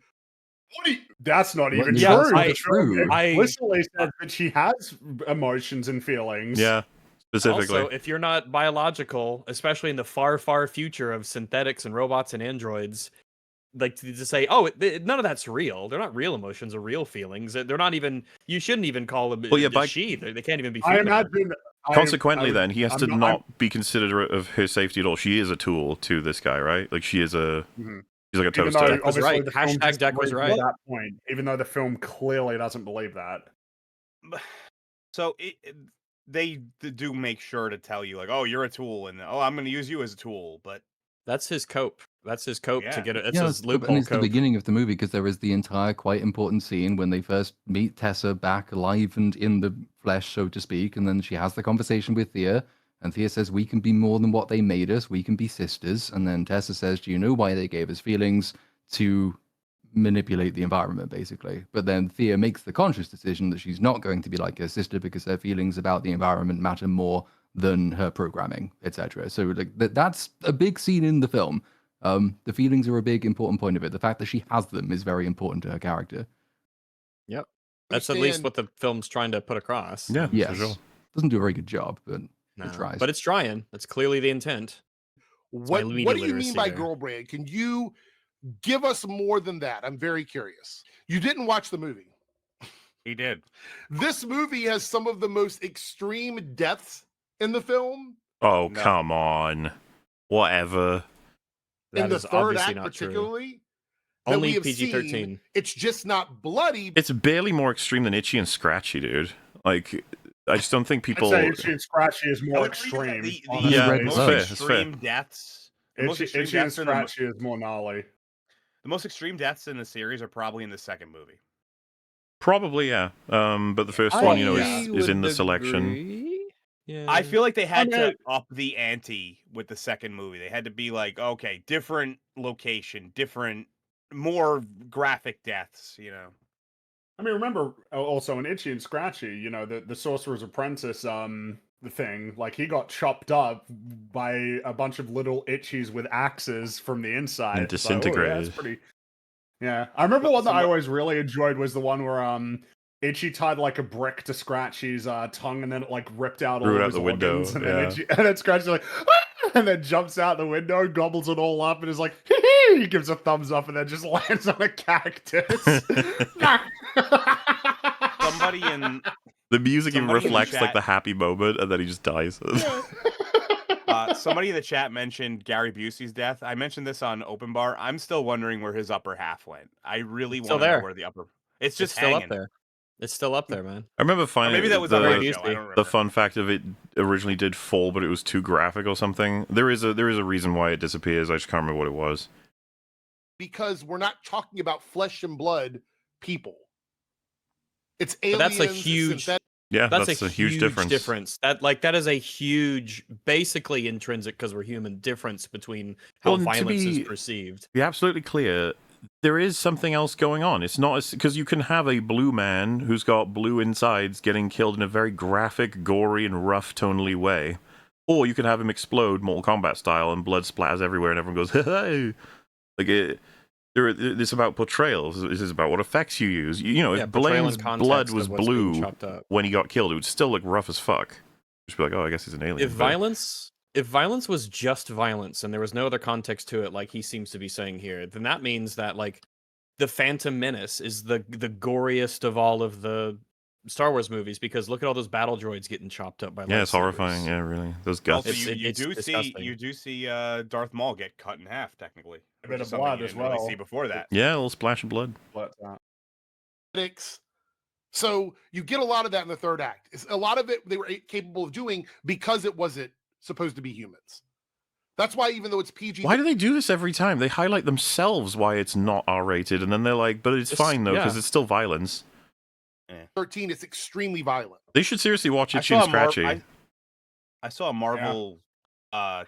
Speaker 3: That's not even
Speaker 1: Yeah,
Speaker 3: true.
Speaker 1: that's
Speaker 3: The film
Speaker 1: true.
Speaker 3: explicitly said that she has emotions and feelings.
Speaker 1: Yeah, specifically.
Speaker 2: Also, if you're not biological, especially in the far, far future of synthetics and robots and androids, like to say, oh, none of that's real. They're not real emotions or real feelings. They're not even. You shouldn't even call them.
Speaker 1: Well, yeah,
Speaker 2: a
Speaker 1: by-
Speaker 2: she. They can't even be.
Speaker 3: I
Speaker 2: Female.
Speaker 3: imagine.
Speaker 1: Consequently, then he has to
Speaker 3: I'm
Speaker 1: not be considerate of her safety at all. She is a tool to this guy, right? Like she is a.
Speaker 3: Mhm.
Speaker 1: She's like a
Speaker 3: Even
Speaker 1: toaster.
Speaker 3: though
Speaker 2: Deck was
Speaker 3: obviously
Speaker 2: right.
Speaker 3: the film
Speaker 2: Hashtag
Speaker 3: just
Speaker 2: Deck was
Speaker 3: believes
Speaker 2: right.
Speaker 3: At that point, even though the film clearly doesn't believe that.
Speaker 4: So they do make sure to tell you, like, oh, you're a tool, and oh, I'm going to use you as a tool. But
Speaker 2: That's his cope. That's his cope to get it. That's
Speaker 5: Yeah,
Speaker 2: his
Speaker 5: and
Speaker 2: loophole
Speaker 5: it's the
Speaker 2: cope.
Speaker 5: beginning of the movie because there is the entire quite important scene when they first meet Tessa back alive and in the flesh, so to speak, and then she has the conversation with Thea, and Thea says, "We can be more than what they made us. We can be sisters." And then Tessa says, "Do you know why they gave us feelings? To manipulate the environment, basically." But then Thea makes the conscious decision that she's not going to be like her sister because her feelings about the environment matter more than her programming, etc. So like that's a big scene in the film. The feelings are a big important point of it. The fact that she has them is very important to her character.
Speaker 2: Yep. That's at least what the film's trying to put across.
Speaker 1: Yeah,
Speaker 5: Yes.
Speaker 1: for sure.
Speaker 5: Doesn't do a very good job, but
Speaker 2: No,
Speaker 5: it tries.
Speaker 2: but it's trying. That's clearly the intent.
Speaker 15: What do you mean by girl brand? Can you give us more than that? I'm very curious. You didn't watch the movie.
Speaker 4: He did.
Speaker 15: This movie has some of the most extreme deaths in the film.
Speaker 1: Oh, come on. Whatever.
Speaker 15: In the third act, particularly. that
Speaker 2: Only
Speaker 15: we have
Speaker 2: PG-13.
Speaker 15: seen. It's just not bloody.
Speaker 1: It's barely more extreme than Itchy and Scratchy, dude. Like, I just don't think people.
Speaker 3: I'd say Itchy and Scratchy is more extreme.
Speaker 1: Yeah,
Speaker 4: most
Speaker 1: that's fair.
Speaker 4: extreme deaths. The most extreme
Speaker 3: Itchy and
Speaker 4: deaths in the,
Speaker 3: Scratchy is more gnarly.
Speaker 4: the most extreme deaths in the series are probably in the second movie.
Speaker 1: Probably, yeah. But the first one, is in the selection.
Speaker 2: Yeah.
Speaker 4: I feel like they had to up the ante with the second movie. They had to be like, okay, different location, different, more graphic deaths,
Speaker 3: I mean, remember also in Itchy and Scratchy, the Sorcerer's Apprentice, the thing, like he got chopped up by a bunch of little Itchies with axes from the inside.
Speaker 1: And disintegrated.
Speaker 3: So, that's pretty. Yeah, I remember one that I always really enjoyed was the one where Itchy tied like a brick to Scratchy's tongue, and then it like ripped out all
Speaker 1: Threw it
Speaker 3: of
Speaker 1: out
Speaker 3: his
Speaker 1: the window,
Speaker 3: organs, and
Speaker 1: yeah.
Speaker 3: then and then Scratchy's like, "Ah!" And then jumps out the window, gobbles it all up, and is like, he gives a thumbs up, and then just lands on a cactus.
Speaker 4: Somebody in
Speaker 1: The music even
Speaker 4: Somebody in the
Speaker 1: reflects like
Speaker 4: chat-
Speaker 1: the happy moment, and then he just dies.
Speaker 4: somebody in the chat mentioned Gary Busey's death. I mentioned this on Open Bar. I'm still wondering where his upper half went. I really
Speaker 2: Still
Speaker 4: want to know
Speaker 2: there.
Speaker 4: where the upper. It's just
Speaker 2: still
Speaker 4: hanging.
Speaker 2: up there. It's still up there, man.
Speaker 1: I remember finding
Speaker 4: maybe that was on
Speaker 1: the,
Speaker 4: radio. I don't remember.
Speaker 1: the fun fact of it originally did fall, but it was too graphic or something. There is a reason why it disappears. I just can't remember what it was.
Speaker 15: Because we're not talking about flesh and blood people. It's
Speaker 2: But
Speaker 15: aliens.
Speaker 2: that's a huge.
Speaker 15: synthetic-
Speaker 1: Yeah,
Speaker 2: That's
Speaker 1: a huge difference.
Speaker 2: That is a huge, basically intrinsic because we're human difference between how
Speaker 1: Well, and to
Speaker 2: violence is
Speaker 1: be-
Speaker 2: perceived.
Speaker 1: Be absolutely clear. There is something else going on. It's not because you can have a blue man who's got blue insides getting killed in a very graphic, gory, and rough tonally way, or you can have him explode Mortal Kombat style and blood splatters everywhere, and everyone goes, "Hey!" Like it. It's about portrayals. This is about what effects you use.
Speaker 2: Yeah,
Speaker 1: If
Speaker 2: portrayal
Speaker 1: Blaine's
Speaker 2: and context
Speaker 1: blood
Speaker 2: of
Speaker 1: was
Speaker 2: what's being
Speaker 1: blue
Speaker 2: chopped up.
Speaker 1: when he got killed, it would still look rough as fuck. Just be like, oh, I guess he's an alien.
Speaker 2: If
Speaker 1: but-
Speaker 2: violence was just violence and there was no other context to it, like he seems to be saying here, then that means that like the Phantom Menace is the goriest of all of the Star Wars movies because look at all those battle droids getting chopped up by
Speaker 1: Yeah, it's
Speaker 2: lightsabers.
Speaker 1: horrifying. Yeah, really. Those guts.
Speaker 4: Also, you
Speaker 2: It's
Speaker 4: do
Speaker 2: disgusting.
Speaker 4: see Darth Maul get cut in half technically.
Speaker 3: A
Speaker 4: which
Speaker 3: bit
Speaker 4: is
Speaker 3: of
Speaker 4: something
Speaker 3: blood
Speaker 4: you
Speaker 3: as
Speaker 4: didn't really
Speaker 3: well.
Speaker 4: see before that.
Speaker 1: Yeah, a little splash of blood.
Speaker 15: So you get a lot of that in the third act. A lot of it they were capable of doing because it wasn't supposed to be humans. That's why even though it's PG,
Speaker 1: Why do they do this every time? They highlight themselves why it's not R-rated, and then they're like, but it's fine though because it's still violence.
Speaker 15: 13, it's extremely violent.
Speaker 1: They should seriously watch
Speaker 4: I
Speaker 1: Itchy and
Speaker 4: saw a
Speaker 1: Scratchy.
Speaker 4: I saw a Marvel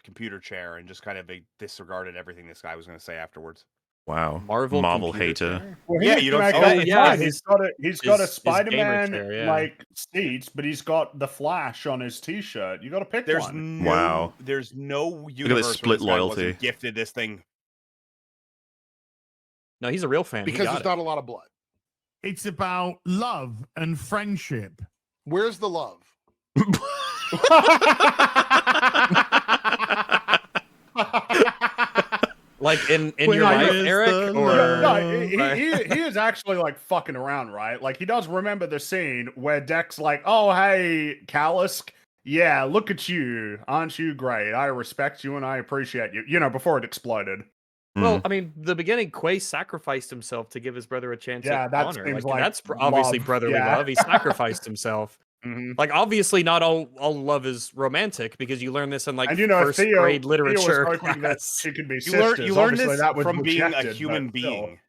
Speaker 4: computer chair and just kind of disregarded everything this guy was going to say afterwards.
Speaker 1: Wow,
Speaker 2: Marvel computer
Speaker 1: hater.
Speaker 2: chair?
Speaker 3: Well,
Speaker 4: Yeah, you don't.
Speaker 3: He's got a
Speaker 2: His
Speaker 3: Spider-Man
Speaker 2: gamer chair, yeah.
Speaker 3: like seat, but he's got the Flash on his T-shirt. You got to pick
Speaker 4: There's
Speaker 3: one.
Speaker 4: no,
Speaker 1: Wow.
Speaker 4: There's no
Speaker 1: this
Speaker 4: universe where
Speaker 1: split
Speaker 4: this guy
Speaker 1: loyalty.
Speaker 4: wasn't gifted this thing.
Speaker 2: No, he's a real fan.
Speaker 15: Because there's not a lot of blood.
Speaker 16: It's about love and friendship.
Speaker 15: Where's the love?
Speaker 2: Like in your life, Eric, or
Speaker 3: No, he is actually like fucking around, right? Like he does remember the scene where Deck's like, "Oh hey, Callisk, yeah, look at you, aren't you great? I respect you and I appreciate you." Before it exploded.
Speaker 2: well, I mean, the beginning, Quay sacrificed himself to give his brother a chance
Speaker 3: Yeah,
Speaker 2: at
Speaker 3: that
Speaker 2: honor.
Speaker 3: seems like
Speaker 2: That's obviously
Speaker 3: love,
Speaker 2: brotherly
Speaker 3: yeah.
Speaker 2: love. He sacrificed himself. Like, obviously, not all love is romantic because you learn this in like
Speaker 3: And you know,
Speaker 2: first
Speaker 3: Theo
Speaker 2: grade
Speaker 3: was
Speaker 2: literature
Speaker 3: hoping that
Speaker 2: class.
Speaker 3: she could be
Speaker 4: You learn
Speaker 3: sisters. Obviously,
Speaker 4: this
Speaker 3: that was
Speaker 4: from being a
Speaker 3: rejected,
Speaker 4: human
Speaker 3: but still.
Speaker 4: being.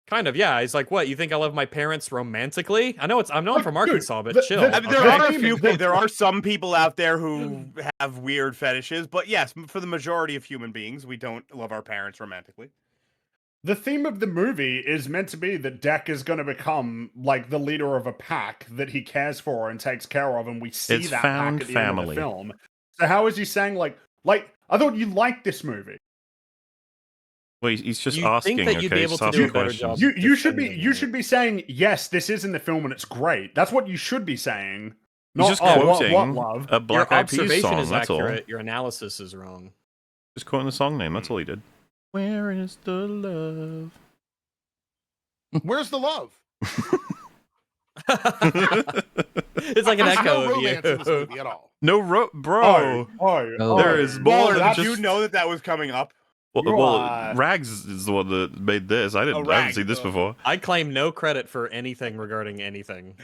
Speaker 2: Kind of, yeah. He's like, "What? You think I love my parents romantically? I know I'm from Arkansas, but chill."
Speaker 4: I mean, there
Speaker 2: okay?
Speaker 4: are a few. There are some people out there who have weird fetishes, but yes, for the majority of human beings, we don't love our parents romantically.
Speaker 3: The theme of the movie is meant to be that Deck is going to become like the leader of a pack that he cares for and takes care of, and we see
Speaker 1: It's
Speaker 3: that
Speaker 1: found
Speaker 3: pack at the end of
Speaker 1: family.
Speaker 3: the film. So how is he saying like I thought you liked this movie?
Speaker 1: Well, he's just
Speaker 2: You
Speaker 1: asking.
Speaker 2: think that you'd be
Speaker 1: okay,
Speaker 2: able
Speaker 1: just
Speaker 2: to
Speaker 1: asking
Speaker 2: do a better
Speaker 1: questions.
Speaker 2: job?
Speaker 3: You should be saying yes, this is in the film and it's great. That's what you should be saying.
Speaker 1: He's
Speaker 3: Not
Speaker 1: just
Speaker 3: what
Speaker 1: quoting
Speaker 3: love.
Speaker 1: a Black
Speaker 2: Your
Speaker 1: Eyed Peas
Speaker 2: observation
Speaker 1: song.
Speaker 2: is
Speaker 1: That's all.
Speaker 2: accurate. Your analysis is wrong.
Speaker 1: Just quoting the song name. That's all he did. Where is the love?
Speaker 15: Where's the love?
Speaker 2: It's like an
Speaker 15: There's
Speaker 2: echo
Speaker 15: no
Speaker 2: of
Speaker 15: romance in this
Speaker 2: you.
Speaker 15: movie at all.
Speaker 1: No, bro. There is more
Speaker 4: Baller,
Speaker 1: than
Speaker 4: did
Speaker 1: just.
Speaker 4: you know that was coming up?
Speaker 1: Well, Rags is the one that made this. I haven't seen this before.
Speaker 2: I claim no credit for anything regarding anything.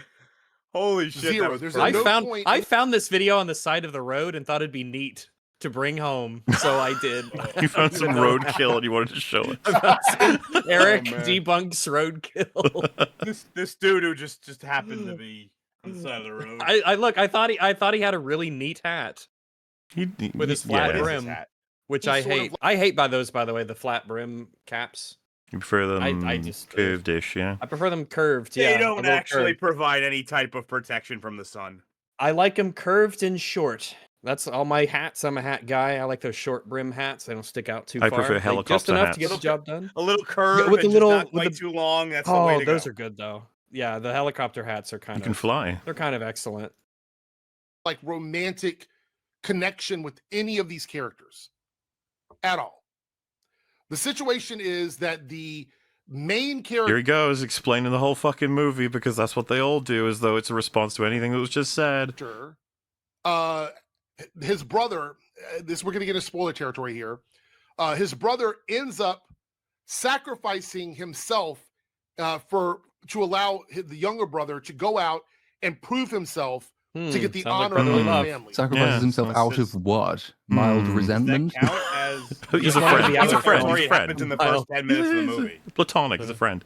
Speaker 4: Holy shit!
Speaker 15: Zero.
Speaker 4: That was
Speaker 15: There's
Speaker 4: perfect.
Speaker 15: no point
Speaker 2: I
Speaker 15: in-
Speaker 2: found this video on the side of the road and thought it'd be neat to bring home, so I did.
Speaker 1: You found some roadkill and you wanted to show it.
Speaker 2: Eric
Speaker 4: man.
Speaker 2: debunks roadkill.
Speaker 4: This dude who just happened to be on the side of the road.
Speaker 2: I thought he had a really neat hat with his flat
Speaker 1: yeah.
Speaker 2: brim, which
Speaker 15: He's
Speaker 2: I
Speaker 15: sort of
Speaker 2: hate. I hate by the way, the flat brim caps.
Speaker 1: You prefer them
Speaker 2: I just
Speaker 1: curved-ish, yeah?
Speaker 2: I prefer them curved.
Speaker 4: They
Speaker 2: Yeah, a
Speaker 4: don't
Speaker 2: little
Speaker 4: actually
Speaker 2: curved.
Speaker 4: provide any type of protection from the sun.
Speaker 2: I like them curved and short. That's all my hats. I'm a hat guy. I like those short brim hats. They don't stick out too
Speaker 1: I
Speaker 2: far.
Speaker 1: prefer
Speaker 2: Like, just
Speaker 1: helicopter
Speaker 2: enough
Speaker 1: hats.
Speaker 2: to get the job done.
Speaker 4: A little curve
Speaker 2: Yeah, with the
Speaker 4: and
Speaker 2: little-
Speaker 4: just not
Speaker 2: with
Speaker 4: way
Speaker 2: the-
Speaker 4: too long. That's the way
Speaker 2: Oh,
Speaker 4: to
Speaker 2: those
Speaker 4: go.
Speaker 2: are good though. Yeah, the helicopter hats are kind
Speaker 1: You
Speaker 2: of.
Speaker 1: can fly.
Speaker 2: They're kind of excellent.
Speaker 15: like romantic connection with any of these characters at all. The situation is that the main
Speaker 1: Here
Speaker 15: character
Speaker 1: he goes, explaining the whole fucking movie because that's what they all do, as though it's a response to anything that was just said.
Speaker 15: his brother, this we're going to get into spoiler territory here. His brother ends up sacrificing himself to allow the younger brother to go out and prove himself to get the honor of the family.
Speaker 5: Sacrifices himself out of what? Mild resentment?
Speaker 4: Count as
Speaker 1: He's a friend. He's a friend. He's a
Speaker 4: It happens in
Speaker 1: friend.
Speaker 4: the first 10 minutes of the movie.
Speaker 1: Platonic. He's a friend.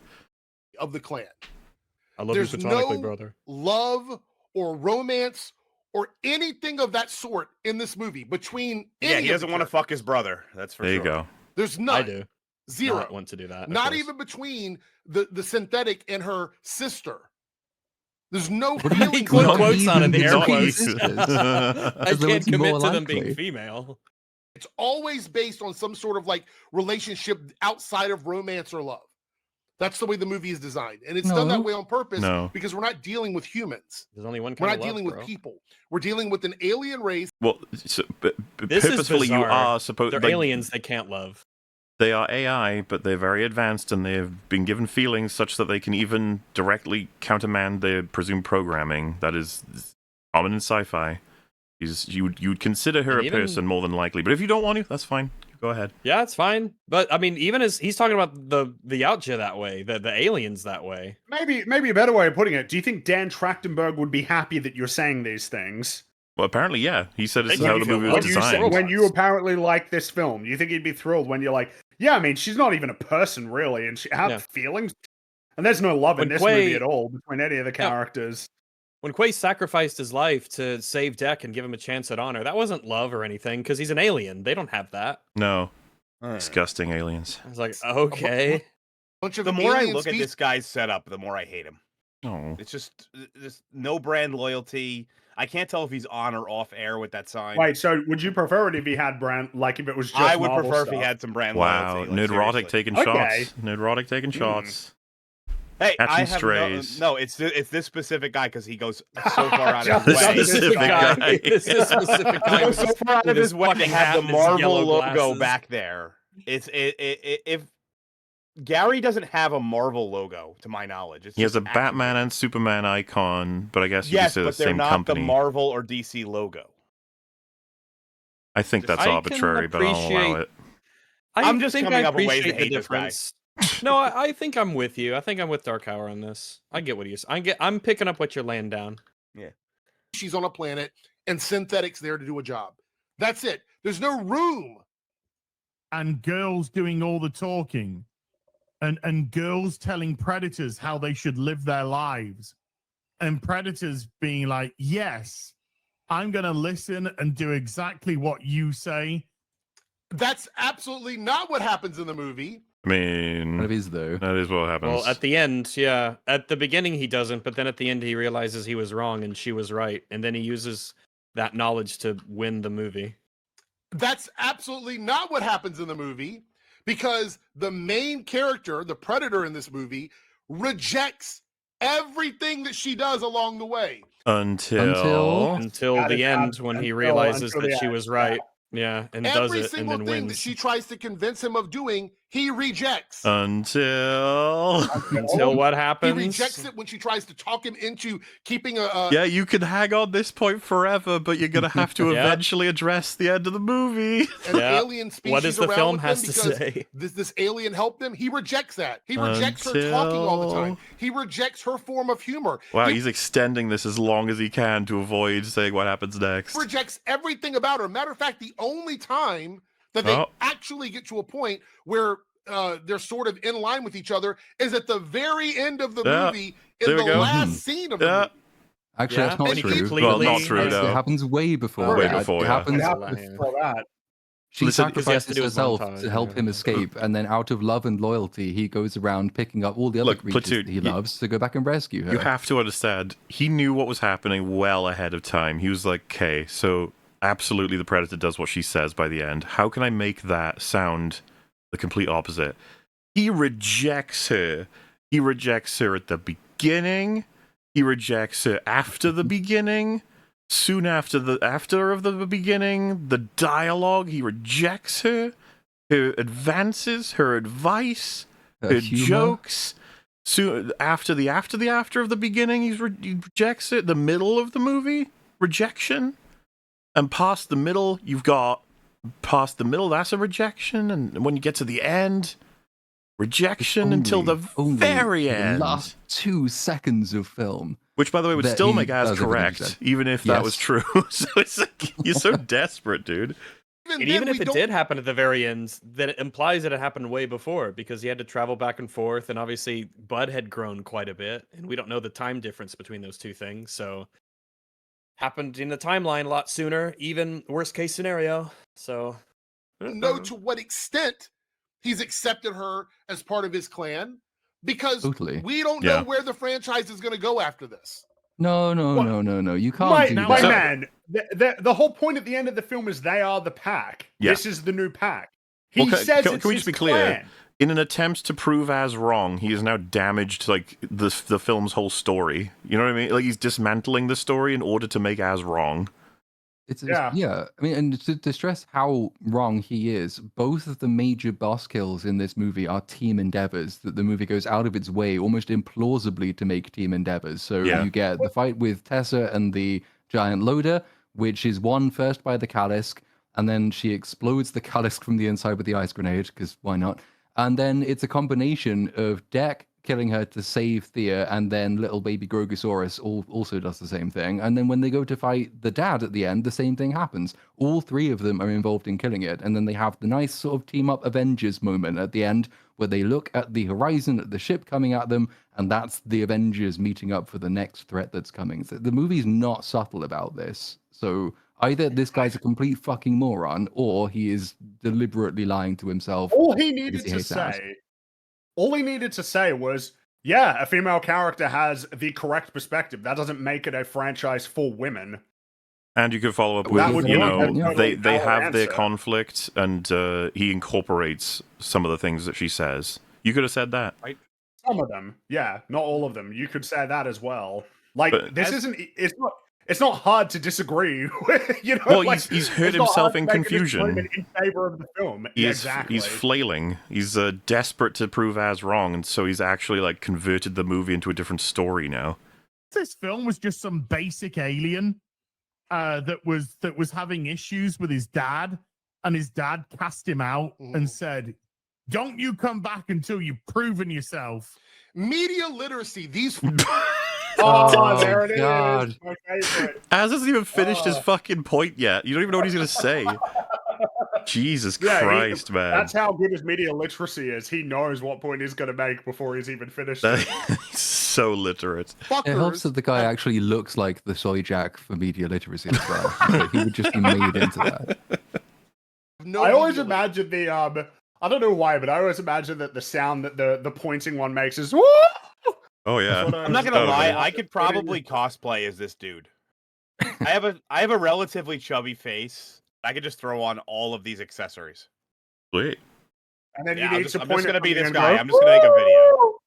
Speaker 15: Of the clan.
Speaker 2: I love
Speaker 15: There's
Speaker 2: you platonically,
Speaker 15: no
Speaker 2: brother.
Speaker 15: love or romance or anything of that sort in this movie between
Speaker 4: Yeah,
Speaker 15: any
Speaker 4: he
Speaker 15: of
Speaker 4: doesn't
Speaker 15: the
Speaker 4: want to
Speaker 15: characters.
Speaker 4: fuck his brother. That's for
Speaker 1: There you
Speaker 4: sure.
Speaker 1: go.
Speaker 15: There's none.
Speaker 2: I do.
Speaker 15: Zero.
Speaker 2: Not want to do that. of
Speaker 15: Not
Speaker 2: course.
Speaker 15: even between the synthetic and her sister. There's no
Speaker 5: What do you
Speaker 15: feeling.
Speaker 2: He quote
Speaker 5: Not
Speaker 2: quotes on it. The
Speaker 5: even
Speaker 2: air
Speaker 1: not
Speaker 2: quotes.
Speaker 1: even.
Speaker 2: I
Speaker 5: As though
Speaker 2: can't
Speaker 5: it's
Speaker 2: commit
Speaker 5: more
Speaker 2: to them being
Speaker 5: likely.
Speaker 2: female.
Speaker 15: It's always based on some sort of like relationship outside of romance or love. That's the way the movie is designed. And it's done that
Speaker 5: No.
Speaker 15: way on purpose
Speaker 1: No.
Speaker 15: because we're not dealing with humans.
Speaker 2: There's only one
Speaker 15: We're
Speaker 2: kind
Speaker 15: not
Speaker 2: of
Speaker 15: dealing
Speaker 2: love,
Speaker 15: with
Speaker 2: bro.
Speaker 15: people. We're dealing with an alien race.
Speaker 1: Well, so,
Speaker 2: This is
Speaker 1: purposefully, you
Speaker 2: bizarre.
Speaker 1: are supposed.
Speaker 2: They're
Speaker 1: like,
Speaker 2: aliens they can't love.
Speaker 1: They are AI, but they're very advanced, and they've been given feelings such that they can even directly countermand their presumed programming. That is common in sci-fi. You'd consider her
Speaker 2: And
Speaker 1: a
Speaker 2: even-
Speaker 1: person more than likely, but if you don't want to, that's fine. Go ahead.
Speaker 2: Yeah, it's fine. But I mean, even as he's talking about the Yautja that way, the aliens that way.
Speaker 3: Maybe a better way of putting it. Do you think Dan Trachtenberg would be happy that you're saying these things?
Speaker 1: Well, apparently, yeah. He said this is
Speaker 3: When
Speaker 1: how
Speaker 3: you-
Speaker 1: the movie
Speaker 3: when
Speaker 1: was
Speaker 3: you
Speaker 1: designed.
Speaker 3: say- when you apparently like this film, do you think he'd be thrilled when you're like, yeah, I mean, she's not even a person really, and she has
Speaker 2: Yeah.
Speaker 3: feelings, and there's no love in
Speaker 2: When
Speaker 3: this
Speaker 2: Quay-
Speaker 3: movie at all between any of the characters.
Speaker 2: When Quay sacrificed his life to save Deck and give him a chance at honor, that wasn't love or anything, because he's an alien. They don't have that.
Speaker 1: No. Disgusting aliens.
Speaker 2: I was like, okay.
Speaker 4: The more I look at this guy's setup, the more I hate him.
Speaker 1: Oh.
Speaker 4: It's just no brand loyalty. I can't tell if he's on or off air with that sign.
Speaker 3: Wait, so would you prefer it if he had brand, like if it was just
Speaker 4: I would
Speaker 3: Marvel
Speaker 4: prefer if
Speaker 3: stuff?
Speaker 4: he had some brand
Speaker 1: Wow.
Speaker 4: loyalty. like,
Speaker 1: Neurotic
Speaker 4: seriously.
Speaker 1: taking
Speaker 3: Okay.
Speaker 1: shots. Neurotic taking shots.
Speaker 4: Hey, I
Speaker 1: Catching
Speaker 4: have
Speaker 1: strays.
Speaker 4: no. It's this specific guy because he goes so far out of
Speaker 3: Just
Speaker 4: his
Speaker 3: this
Speaker 4: way.
Speaker 1: specific guy.
Speaker 2: This specific
Speaker 4: He
Speaker 2: guy
Speaker 4: goes so
Speaker 2: with
Speaker 4: far out of
Speaker 2: his
Speaker 4: his way to
Speaker 2: fucking
Speaker 4: have
Speaker 2: hat
Speaker 4: the
Speaker 2: and his yellow
Speaker 4: Marvel logo
Speaker 2: glasses.
Speaker 4: back there. If Gary doesn't have a Marvel logo, to my knowledge, it's
Speaker 1: He has
Speaker 4: just
Speaker 1: a
Speaker 4: Action
Speaker 1: Batman and Superman icon, but I guess you
Speaker 4: Yes,
Speaker 1: could say
Speaker 4: but
Speaker 1: the
Speaker 4: they're
Speaker 1: same
Speaker 4: not
Speaker 1: company.
Speaker 4: the Marvel or DC logo.
Speaker 1: I think that's
Speaker 2: I can
Speaker 1: arbitrary, but I'll allow
Speaker 2: appreciate-
Speaker 1: it.
Speaker 4: I'm just
Speaker 2: think
Speaker 4: coming
Speaker 2: I
Speaker 4: up with ways to
Speaker 2: appreciate the
Speaker 4: hate this guy.
Speaker 2: difference. No, I think I'm with you. I think I'm with Dark Hour on this. I get what you're saying. I'm picking up what you're laying down.
Speaker 15: she's on a planet and synthetics there to do a job. That's it. There's no room.
Speaker 16: And girls doing all the talking, and girls telling predators how they should live their lives, and predators being like, yes, I'm going to listen and do exactly what you say.
Speaker 15: That's absolutely not what happens in the movie.
Speaker 1: I mean,
Speaker 5: That is though.
Speaker 1: that is what happens.
Speaker 2: Well, at the end, yeah. At the beginning, he doesn't, but then at the end, he realizes he was wrong and she was right, and then he uses that knowledge to win the movie.
Speaker 15: That's absolutely not what happens in the movie, because the main character, the predator in this movie, rejects everything that she does along the way.
Speaker 1: Until
Speaker 2: the end, when he realizes that she was right. Yeah, and does
Speaker 15: Every
Speaker 2: it, and
Speaker 15: single
Speaker 2: then
Speaker 15: thing
Speaker 2: wins.
Speaker 15: that she tries to convince him of doing, he rejects.
Speaker 1: Until
Speaker 2: what happens?
Speaker 15: He rejects it when she tries to talk him into keeping a.
Speaker 1: Yeah, you can hang on this point forever, but you're gonna have to eventually address the end of the movie.
Speaker 15: An alien species
Speaker 2: What does the
Speaker 15: around
Speaker 2: film
Speaker 15: with
Speaker 2: has
Speaker 15: him
Speaker 2: to
Speaker 15: because
Speaker 2: say?
Speaker 15: This alien helped him. He rejects that. He rejects her talking all the time. He rejects her form of humor.
Speaker 1: Wow,
Speaker 15: he
Speaker 1: he's extending this as long as he can to avoid saying what happens next.
Speaker 15: rejects everything about her. Matter of fact, the only time that they
Speaker 1: Oh.
Speaker 15: actually get to a point where they're sort of in line with each other is at the very end of the
Speaker 1: Yeah,
Speaker 15: movie, in
Speaker 1: there we
Speaker 15: the
Speaker 1: go.
Speaker 15: last scene of the movie.
Speaker 5: Actually, that's not
Speaker 15: And he
Speaker 5: true.
Speaker 15: keeps-
Speaker 1: Well, not true,
Speaker 5: It
Speaker 1: no.
Speaker 5: happens way before.
Speaker 1: Way
Speaker 5: that.
Speaker 1: before,
Speaker 5: It
Speaker 1: yeah.
Speaker 5: happens.
Speaker 3: before that.
Speaker 5: She
Speaker 1: Listen, 'cause he
Speaker 2: has to
Speaker 5: sacrifices
Speaker 2: do his
Speaker 5: herself
Speaker 2: montage,
Speaker 5: to help him escape, and then out of love and loyalty, he goes around picking up all the other
Speaker 1: Look,
Speaker 5: creatures
Speaker 1: Platoon,
Speaker 5: that he loves to go back and rescue her.
Speaker 1: You have to understand, he knew what was happening well ahead of time. He was like, okay, so absolutely the Predator does what she says by the end. How can I make that sound the complete opposite? He rejects her. He rejects her at the beginning. He rejects her after the beginning. Soon after the beginning, the dialogue, he rejects her. Her advances, her advice, her
Speaker 5: humor.
Speaker 1: jokes. Soon after of the beginning, he rejects it. The middle of the movie, rejection. And past the middle, that's a rejection. And when you get to the end, rejection until the
Speaker 5: Only
Speaker 1: very
Speaker 5: the
Speaker 1: end.
Speaker 5: last 2 seconds of film.
Speaker 1: Which, by the way, would
Speaker 5: that
Speaker 1: still
Speaker 5: he
Speaker 1: make as
Speaker 5: does everything he
Speaker 1: correct,
Speaker 5: said.
Speaker 1: even if that was
Speaker 5: Yes.
Speaker 1: true. So it's like, you're so desperate, dude.
Speaker 2: And even if it did happen at the very end, then it implies that it happened way before, because he had to travel back and forth, and obviously Bud had grown quite a bit, and we don't know the time difference between those two things, so happened in the timeline a lot sooner, even worst case scenario. So
Speaker 15: know to what extent he's accepted her as part of his clan, because
Speaker 5: Totally.
Speaker 15: we don't know where the franchise is going to go after this.
Speaker 5: No. You can't
Speaker 3: My
Speaker 5: do that.
Speaker 3: man, the whole point at the end of the film is they are the pack.
Speaker 1: Yeah.
Speaker 3: This is the new pack. He
Speaker 1: Well,
Speaker 3: says
Speaker 1: can
Speaker 3: it's
Speaker 1: we
Speaker 3: his
Speaker 1: just be clear?
Speaker 3: clan.
Speaker 1: In an attempt to prove as wrong, he has now damaged like the film's whole story. You know what I mean? Like he's dismantling the story in order to make as wrong.
Speaker 5: Yeah. I mean, and to stress how wrong he is, both of the major boss kills in this movie are team endeavors that the movie goes out of its way, almost implausibly, to make team endeavors. So you get the fight with Tessa and the giant loader, which is won first by the Kalisk, and then she explodes the Kalisk from the inside with the ice grenade, because why not? And then it's a combination of Deck killing her to save Thea, and then little baby Grogosaurus also does the same thing. And then when they go to fight the dad at the end, the same thing happens. All three of them are involved in killing it. And then they have the nice sort of team up Avengers moment at the end, where they look at the horizon, at the ship coming at them, and that's the Avengers meeting up for the next threat that's coming. So the movie's not subtle about this. So either this guy's a complete fucking moron, or he is deliberately lying to himself.
Speaker 3: All he
Speaker 5: because
Speaker 3: needed to
Speaker 5: hates ass.
Speaker 3: say, was, yeah, a female character has the correct perspective. That doesn't make it a franchise for women.
Speaker 1: And you could follow up
Speaker 3: That
Speaker 1: with,
Speaker 3: would
Speaker 1: you
Speaker 3: be a
Speaker 1: know,
Speaker 3: totally
Speaker 1: they
Speaker 3: valid
Speaker 1: have their
Speaker 3: answer.
Speaker 1: conflict, and he incorporates some of the things that she says. You could have said that.
Speaker 3: Some of them, yeah, not all of them. You could say that as well. Like
Speaker 1: But
Speaker 3: this isn't. It's not hard to disagree. You know,
Speaker 1: Well,
Speaker 3: like,
Speaker 1: he's hurt
Speaker 3: it's not
Speaker 1: himself
Speaker 3: hard to
Speaker 1: in
Speaker 3: make a
Speaker 1: confusion.
Speaker 3: disagreement in favor of the film. Yeah, exactly.
Speaker 1: He's flailing. He's desperate to prove as wrong, and so he's actually like converted the movie into a different story now.
Speaker 16: This film was just some basic alien that was having issues with his dad, and his dad cast him out and said, "Don't you come back until you've proven yourself."
Speaker 15: Media literacy. These.
Speaker 3: Oh, there it
Speaker 5: God.
Speaker 3: is. My favorite.
Speaker 1: Az hasn't even finished his fucking point yet. You don't even know what he's gonna say. Jesus
Speaker 3: Yeah,
Speaker 1: Christ, man.
Speaker 3: That's how good his media literacy is. He knows what point he's going to make before he's even finished it.
Speaker 1: He's so literate.
Speaker 5: It helps that the guy actually looks like the soy jack for media literacy as well. So he would just be made into that.
Speaker 3: I always imagine the I don't know why, but I always imagine that the sound that the pointing one makes is woo!
Speaker 1: Oh yeah.
Speaker 4: I'm not gonna lie, I could probably cosplay as this dude. I have a relatively chubby face. I could just throw on all of these accessories.
Speaker 1: Sweet.
Speaker 3: And then
Speaker 4: Yeah,
Speaker 3: you
Speaker 4: I'm
Speaker 3: need
Speaker 4: just,
Speaker 3: to
Speaker 4: I'm
Speaker 3: point
Speaker 4: just gonna
Speaker 3: at
Speaker 4: be
Speaker 3: something
Speaker 4: this
Speaker 3: and
Speaker 4: guy.
Speaker 3: go,
Speaker 4: I'm just gonna make a video.
Speaker 3: "Woo!"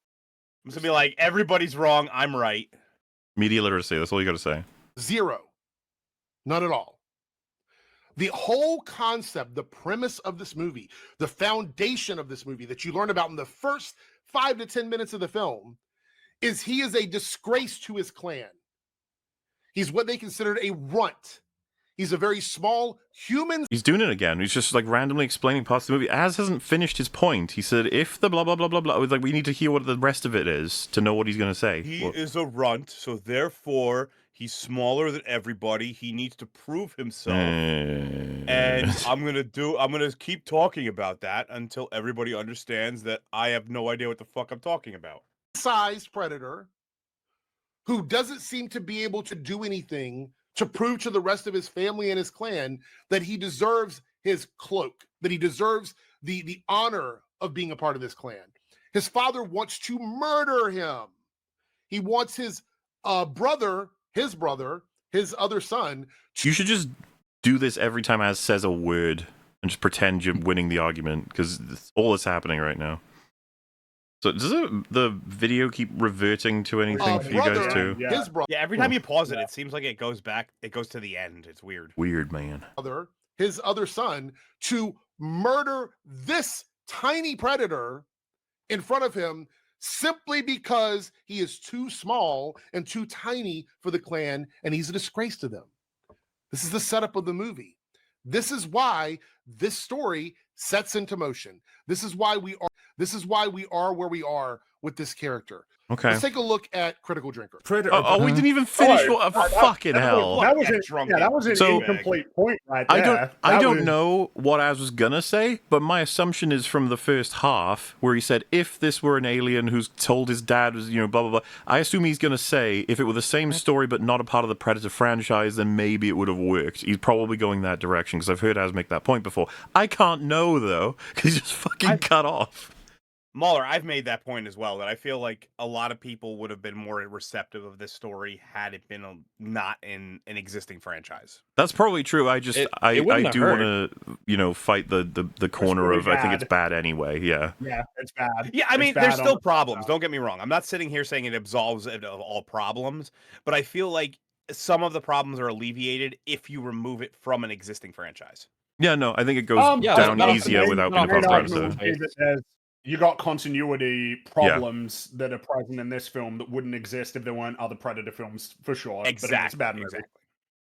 Speaker 4: I'm just gonna be like, everybody's wrong, I'm right.
Speaker 1: Media literacy, that's all you gotta say.
Speaker 15: Zero. Not at all. The whole concept, the premise of this movie, the foundation of this movie that you learn about in the first 5 to 10 minutes of the film is he is a disgrace to his clan. He's what they considered a runt. He's a very small human.
Speaker 1: He's doing it again. He's just like randomly explaining parts of the movie. Az hasn't finished his point. He said, if the blah blah blah blah blah, it was like we need to hear what the rest of it is to know what he's gonna say.
Speaker 4: He
Speaker 1: Well,
Speaker 4: is a runt, so therefore he's smaller than everybody. He needs to prove himself. And I'm gonna keep talking about that until everybody understands that I have no idea what the fuck I'm talking about.
Speaker 15: Sized predator who doesn't seem to be able to do anything to prove to the rest of his family and his clan that he deserves his cloak, that he deserves the honor of being a part of this clan. His father wants to murder him. He wants his brother, his other son.
Speaker 1: You should just do this every time Az says a word and just pretend you're winning the argument, because all that's happening right now. So does the video keep reverting to anything for you guys too?
Speaker 15: His brother.
Speaker 4: Yeah, every time you pause it, it seems like it goes back. It goes to the end. It's weird.
Speaker 1: Weird, man.
Speaker 15: His other son, to murder this tiny predator in front of him simply because he is too small and too tiny for the clan, and he's a disgrace to them. This is the setup of the movie. This is why this story sets into motion. This is why we are where we are with this character.
Speaker 1: Okay.
Speaker 15: Let's take a look at Critical Drinker.
Speaker 1: Oh, we didn't even finish. Fucking hell!
Speaker 3: That was an incomplete point right there.
Speaker 1: I don't know what Az was gonna say, but my assumption is from the first half where he said if this were an alien who's told his dad was, blah blah blah. I assume he's gonna say if it were the same story but not a part of the Predator franchise, then maybe it would have worked. He's probably going that direction because I've heard Az make that point before. I can't know though because he's just fucking cut off.
Speaker 4: Mahler, I've made that point as well, that I feel like a lot of people would have been more receptive of this story had it been not in an existing franchise.
Speaker 1: That's probably true. I just I do want to fight the corner of I think it's bad anyway. Yeah.
Speaker 3: Yeah, it's bad.
Speaker 4: Yeah, I mean, there's still problems. Don't get me wrong. I'm not sitting here saying it absolves it of all problems, but I feel like some of the problems are alleviated if you remove it from an existing franchise.
Speaker 1: Yeah, no, I think it goes down easier without being a Predator.
Speaker 3: You got continuity problems that are present in this film that wouldn't exist if there weren't other Predator films, for sure.
Speaker 4: Exactly.
Speaker 3: But it's a bad movie.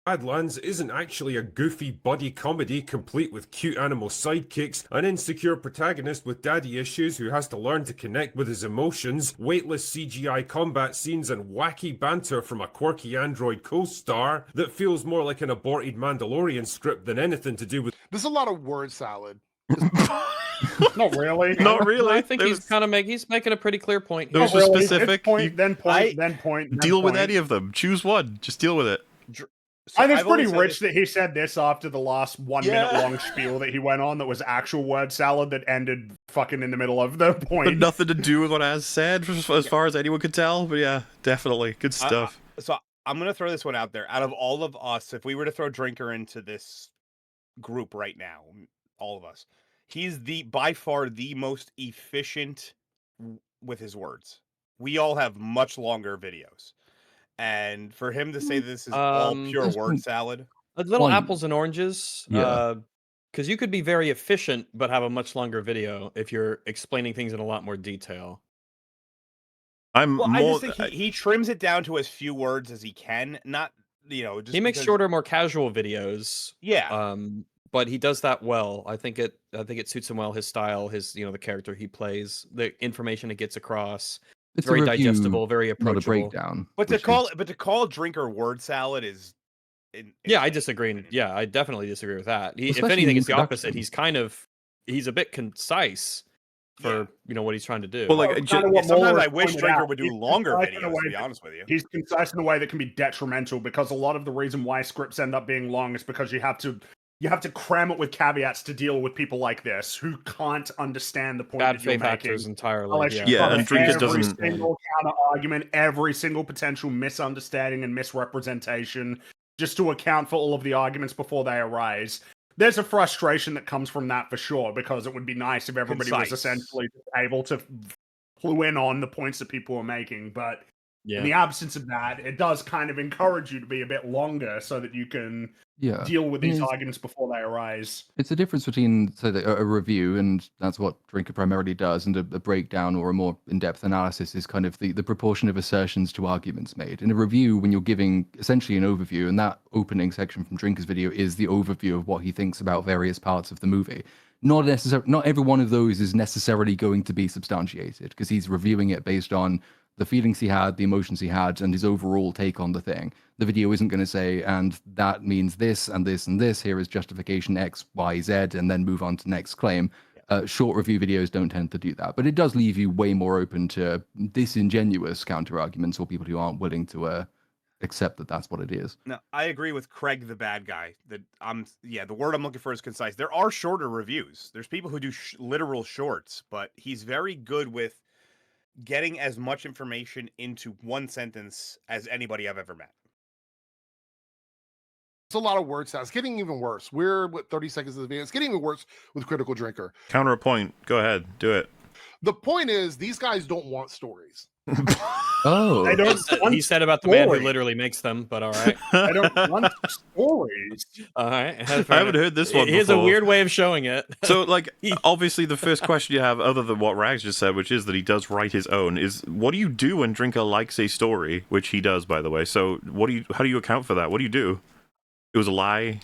Speaker 7: Badlands isn't actually a goofy buddy comedy complete with cute animal sidekicks, an insecure protagonist with daddy issues who has to learn to connect with his emotions, weightless CGI combat scenes, and wacky banter from a quirky android co-star that feels more like an aborted Mandalorian script than anything to do with...
Speaker 15: There's a lot of word salad.
Speaker 3: Not really.
Speaker 1: Not really.
Speaker 2: I think he's making a pretty clear point.
Speaker 1: Those were specific.
Speaker 3: Then point.
Speaker 1: Deal with any of them. Choose one. Just deal with it.
Speaker 3: I think it's pretty rich that he said this after the last 1 minute long spiel that he went on that was actual word salad that ended fucking in the middle of the point.
Speaker 1: But nothing to do with what Az said, as far as anyone could tell. But yeah, definitely. Good stuff.
Speaker 4: So I'm going to throw this one out there. Out of all of us, if we were to throw Drinker into this group right now, all of us, he's by far the most efficient with his words. We all have much longer videos. And for him to say this is all pure word salad.
Speaker 2: A little apples and oranges. Yeah. Because you could be very efficient, but have a much longer video if you're explaining things in a lot more detail.
Speaker 4: I just think he trims it down to as few words as he can. Not, just
Speaker 2: he makes shorter, more casual videos.
Speaker 4: Yeah.
Speaker 2: But he does that well. I think it suits him well. His style, the character he plays, the information it gets across.
Speaker 5: It's
Speaker 2: very
Speaker 5: a review,
Speaker 2: digestible, very
Speaker 5: not a
Speaker 2: approachable.
Speaker 5: breakdown.
Speaker 4: But
Speaker 5: which
Speaker 4: to call Drinker word salad is.
Speaker 2: Yeah, I disagree. Yeah, I definitely disagree with that. If
Speaker 5: Especially
Speaker 2: anything,
Speaker 5: in
Speaker 2: it's the opposite.
Speaker 5: introduction.
Speaker 2: He's a bit concise for what he's trying to do.
Speaker 1: Well, like,
Speaker 3: Kind of what
Speaker 4: sometimes
Speaker 3: Mueller
Speaker 4: I wish
Speaker 3: pointed
Speaker 4: Drinker
Speaker 3: out.
Speaker 4: would do
Speaker 3: He's
Speaker 4: longer
Speaker 3: concise in a
Speaker 4: videos,
Speaker 3: way
Speaker 4: to be
Speaker 3: that-
Speaker 4: honest with you.
Speaker 3: He's concise in a way that can be detrimental, because a lot of the reason why scripts end up being long is because you have to cram it with caveats to deal with people like this who can't understand the point
Speaker 2: Bad
Speaker 3: that you're
Speaker 2: faith
Speaker 3: making.
Speaker 2: actors entirely.
Speaker 3: Unless
Speaker 2: Yeah,
Speaker 3: you
Speaker 1: Yeah,
Speaker 3: cover
Speaker 1: and Drinker
Speaker 3: every
Speaker 1: doesn't-
Speaker 3: single counter argument, every single potential misunderstanding and misrepresentation, just to account for all of the arguments before they arise. There's a frustration that comes from that for sure, because it would be nice if everybody was
Speaker 4: Concise.
Speaker 3: essentially able to clue in on the points that people are making. But
Speaker 2: yeah.
Speaker 3: in the absence of that, it does kind of encourage you to be a bit longer so that you can
Speaker 5: Yeah.
Speaker 3: deal with
Speaker 5: I mean,
Speaker 3: these
Speaker 5: it's-
Speaker 3: arguments before they arise.
Speaker 5: It's a difference between, say, a review, and that's what Drinker primarily does, and a breakdown or a more in-depth analysis is kind of the proportion of assertions to arguments made. In a review, when you're giving essentially an overview, and that opening section from Drinker's video is the overview of what he thinks about various parts of the movie. Not every one of those is necessarily going to be substantiated, because he's reviewing it based on the feelings he had, the emotions he had, and his overall take on the thing. The video isn't going to say, and that means this and this and this. Here is justification X, Y, Z, and then move on to next claim. Short review videos don't tend to do that, but it does leave you way more open to disingenuous counter arguments or people who aren't willing to accept that that's what it is.
Speaker 4: No, I agree with Craig, the bad guy. That the word I'm looking for is concise. There are shorter reviews. There's people who do literal shorts, but he's very good with getting as much information into one sentence as anybody I've ever met.
Speaker 15: It's a lot of word sounds. It's getting even worse. We're 30 seconds of the video. It's getting even worse with Critical Drinker.
Speaker 1: Counter a point. Go ahead. Do it.
Speaker 15: The point is, these guys don't want stories.
Speaker 5: Oh,
Speaker 3: They don't want
Speaker 2: He said about the man who
Speaker 3: stories.
Speaker 2: literally makes them, but all right.
Speaker 3: I don't want stories.
Speaker 2: All right.
Speaker 1: I haven't heard this one
Speaker 2: Here's a
Speaker 1: before.
Speaker 2: weird way of showing it.
Speaker 1: So, like, obviously, the first question you have, other than what Rags just said, which is that he does write his own, is what do you do when Drinker likes a story, which he does, by the way. So, how do you account for that? What do you do? It was a lie.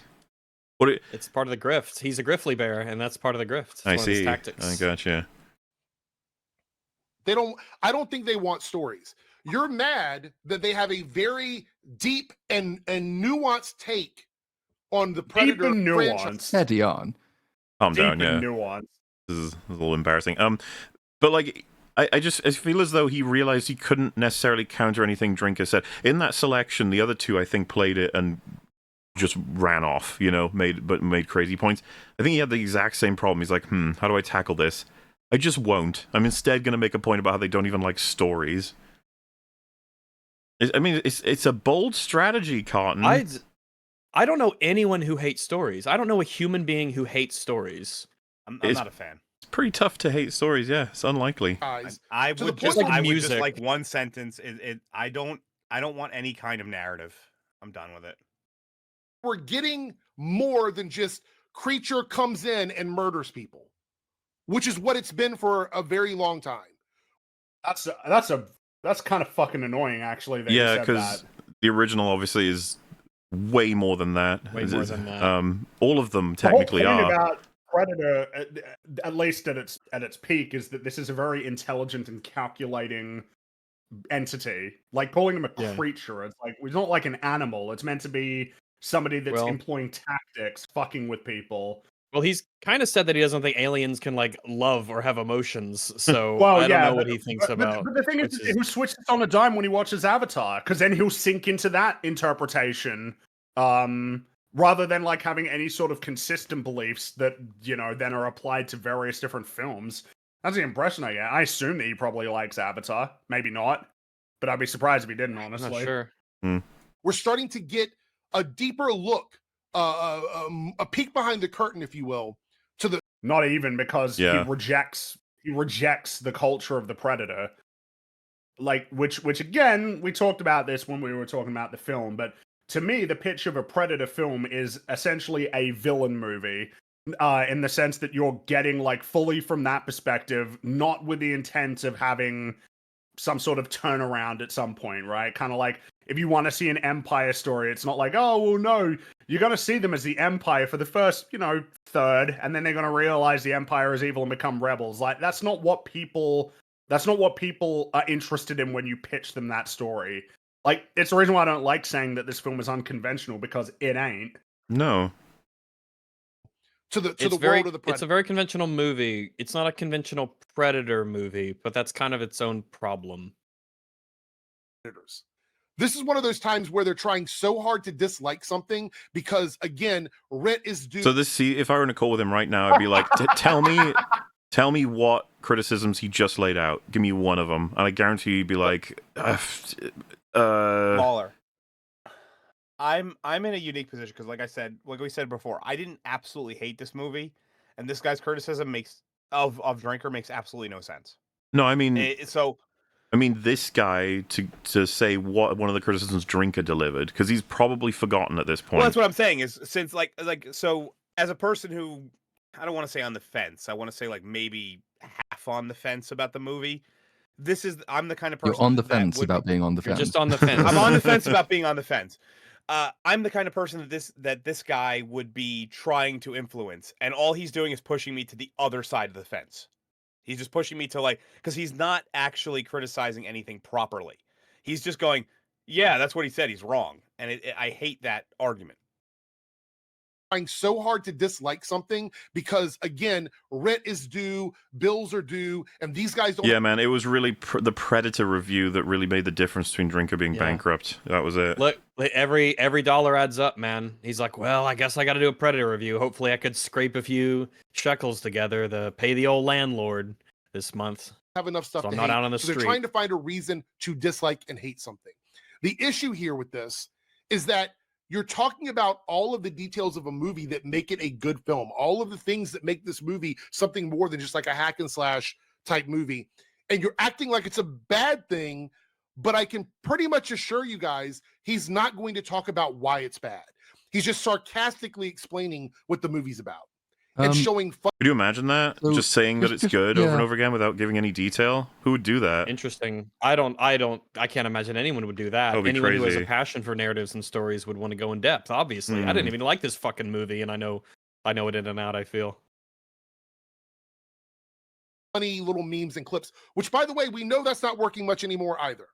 Speaker 2: It's part of the grift. He's a griffly bear, and that's part of the grift. It's
Speaker 1: I
Speaker 2: one of his
Speaker 1: see.
Speaker 2: tactics.
Speaker 1: I gotcha.
Speaker 15: I don't think they want stories. You're mad that they have a very deep and nuanced take on the Predator
Speaker 3: and nuanced.
Speaker 15: franchise.
Speaker 5: Steady on.
Speaker 1: Calm
Speaker 3: Deep
Speaker 1: down, yeah.
Speaker 3: and nuanced.
Speaker 1: This is a little embarrassing. But like, I feel as though he realized he couldn't necessarily counter anything Drinker said. In that selection, the other two, I think, played it and just ran off, made crazy points. I think he had the exact same problem. He's like, how do I tackle this? I just won't. I'm instead going to make a point about how they don't even like stories. It's a bold strategy, Cotton.
Speaker 2: I don't know anyone who hates stories. I don't know a human being who hates stories.
Speaker 4: I'm
Speaker 1: It's-
Speaker 4: not a fan.
Speaker 1: It's pretty tough to hate stories, yeah. It's unlikely.
Speaker 4: I
Speaker 15: To
Speaker 4: would
Speaker 15: the
Speaker 4: just
Speaker 15: point of
Speaker 4: I would just
Speaker 2: music.
Speaker 4: like one sentence. I don't want any kind of narrative. I'm done with it.
Speaker 15: We're getting more than just creature comes in and murders people, which is what it's been for a very long time.
Speaker 3: That's kind of fucking annoying, actually. That you
Speaker 1: Yeah,
Speaker 3: said
Speaker 1: because
Speaker 3: that.
Speaker 1: the original obviously is way more than that.
Speaker 2: Way more than that.
Speaker 1: All of them
Speaker 3: The whole
Speaker 1: technically
Speaker 3: point
Speaker 1: are.
Speaker 3: about Predator, at least at its peak, is that this is a very intelligent and calculating entity. Like calling him a
Speaker 2: Yeah.
Speaker 3: creature, it's not like an animal. It's meant to be somebody that's
Speaker 2: Well-
Speaker 3: employing tactics, fucking with people.
Speaker 2: Well, he's kind of said that he doesn't think aliens can like love or have emotions. So
Speaker 3: Well,
Speaker 2: I don't
Speaker 3: yeah,
Speaker 2: know what he thinks about.
Speaker 3: But the thing is,
Speaker 2: which
Speaker 3: he'll switch this on a dime when he watches Avatar, because then he'll sink into that interpretation, rather than like having any sort of consistent beliefs that then are applied to various different films. That's the impression I get. I assume that he probably likes Avatar. Maybe not, but I'd be surprised if he didn't.
Speaker 2: I'm
Speaker 3: Honestly,
Speaker 2: not sure.
Speaker 15: We're starting to get a deeper look, a peek behind the curtain, if you will, to the
Speaker 3: not even because
Speaker 1: Yeah.
Speaker 3: he rejects the culture of the Predator. Like which again, we talked about this when we were talking about the film, but to me, the pitch of a Predator film is essentially a villain movie, in the sense that you're getting like fully from that perspective, not with the intent of having some sort of turnaround at some point, right? Kind of like if you want to see an Empire story, it's not like, oh, well, no, you're going to see them as the Empire for the first, third, and then they're going to realize the Empire is evil and become rebels. Like, that's not what people
Speaker 17: That's not what people are interested in when you pitch them that story. Like, it's the reason why I don't like saying that this film is unconventional, because it ain't.
Speaker 1: No.
Speaker 15: To the
Speaker 2: It's
Speaker 15: world of the
Speaker 2: it's
Speaker 15: Predator.
Speaker 2: a very conventional movie. It's not a conventional Predator movie, but that's kind of its own problem.
Speaker 15: Predators. This is one of those times where they're trying so hard to dislike something because, again, rent is due.
Speaker 1: So if I were in a call with him right now, I'd be like, tell me what criticisms he just laid out. Give me one of them, and I guarantee you'd be like,
Speaker 4: Baller. I'm in a unique position because, like we said before, I didn't absolutely hate this movie, and this guy's criticism of Drinker makes absolutely no sense.
Speaker 1: No, I mean,
Speaker 4: this
Speaker 1: guy to say what one of the criticisms Drinker delivered, because he's probably forgotten at this point.
Speaker 4: Well, that's what I'm saying. Is since so as a person who, I don't want to say on the fence, I want to say like maybe half on the fence about the movie. I'm the kind of person
Speaker 5: You're on the fence about being on the fence.
Speaker 2: You're just on the fence.
Speaker 4: I'm on the fence about being on the fence. I'm the kind of person that this guy would be trying to influence, and all he's doing is pushing me to the other side of the fence. He's just pushing me to because he's not actually criticizing anything properly. He's just going, yeah, that's what he said. He's wrong. And I hate that argument.
Speaker 15: Trying so hard to dislike something because, again, rent is due, bills are due, and these guys don't.
Speaker 1: Yeah, man, it was really the Predator review that really made the difference between Drinker being bankrupt. That was it.
Speaker 2: Look, every dollar adds up, man. He's like, well, I guess I got to do a Predator review. Hopefully, I could scrape a few shekels together to pay the old landlord this month.
Speaker 15: Have enough stuff.
Speaker 2: So
Speaker 15: to
Speaker 2: I'm not
Speaker 15: hate.
Speaker 2: out on the
Speaker 15: So
Speaker 2: street.
Speaker 15: They're trying to find a reason to dislike and hate something. The issue here with this is that you're talking about all of the details of a movie that make it a good film, all of the things that make this movie something more than just like a hack and slash type movie. And you're acting like it's a bad thing, but I can pretty much assure you guys, he's not going to talk about why it's bad. He's just sarcastically explaining what the movie's about and showing fun.
Speaker 1: Could you imagine that?
Speaker 5: So
Speaker 1: just saying that it's good over and over again without giving any detail? Who would do that?
Speaker 2: Interesting. I can't imagine anyone would do that.
Speaker 1: That'd be
Speaker 2: Anyone who has a
Speaker 1: crazy.
Speaker 2: passion for narratives and stories would want to go in depth, obviously. I didn't even like this fucking movie, and I know it in and out, I feel.
Speaker 15: Funny little memes and clips, which, by the way, we know that's not working much anymore either.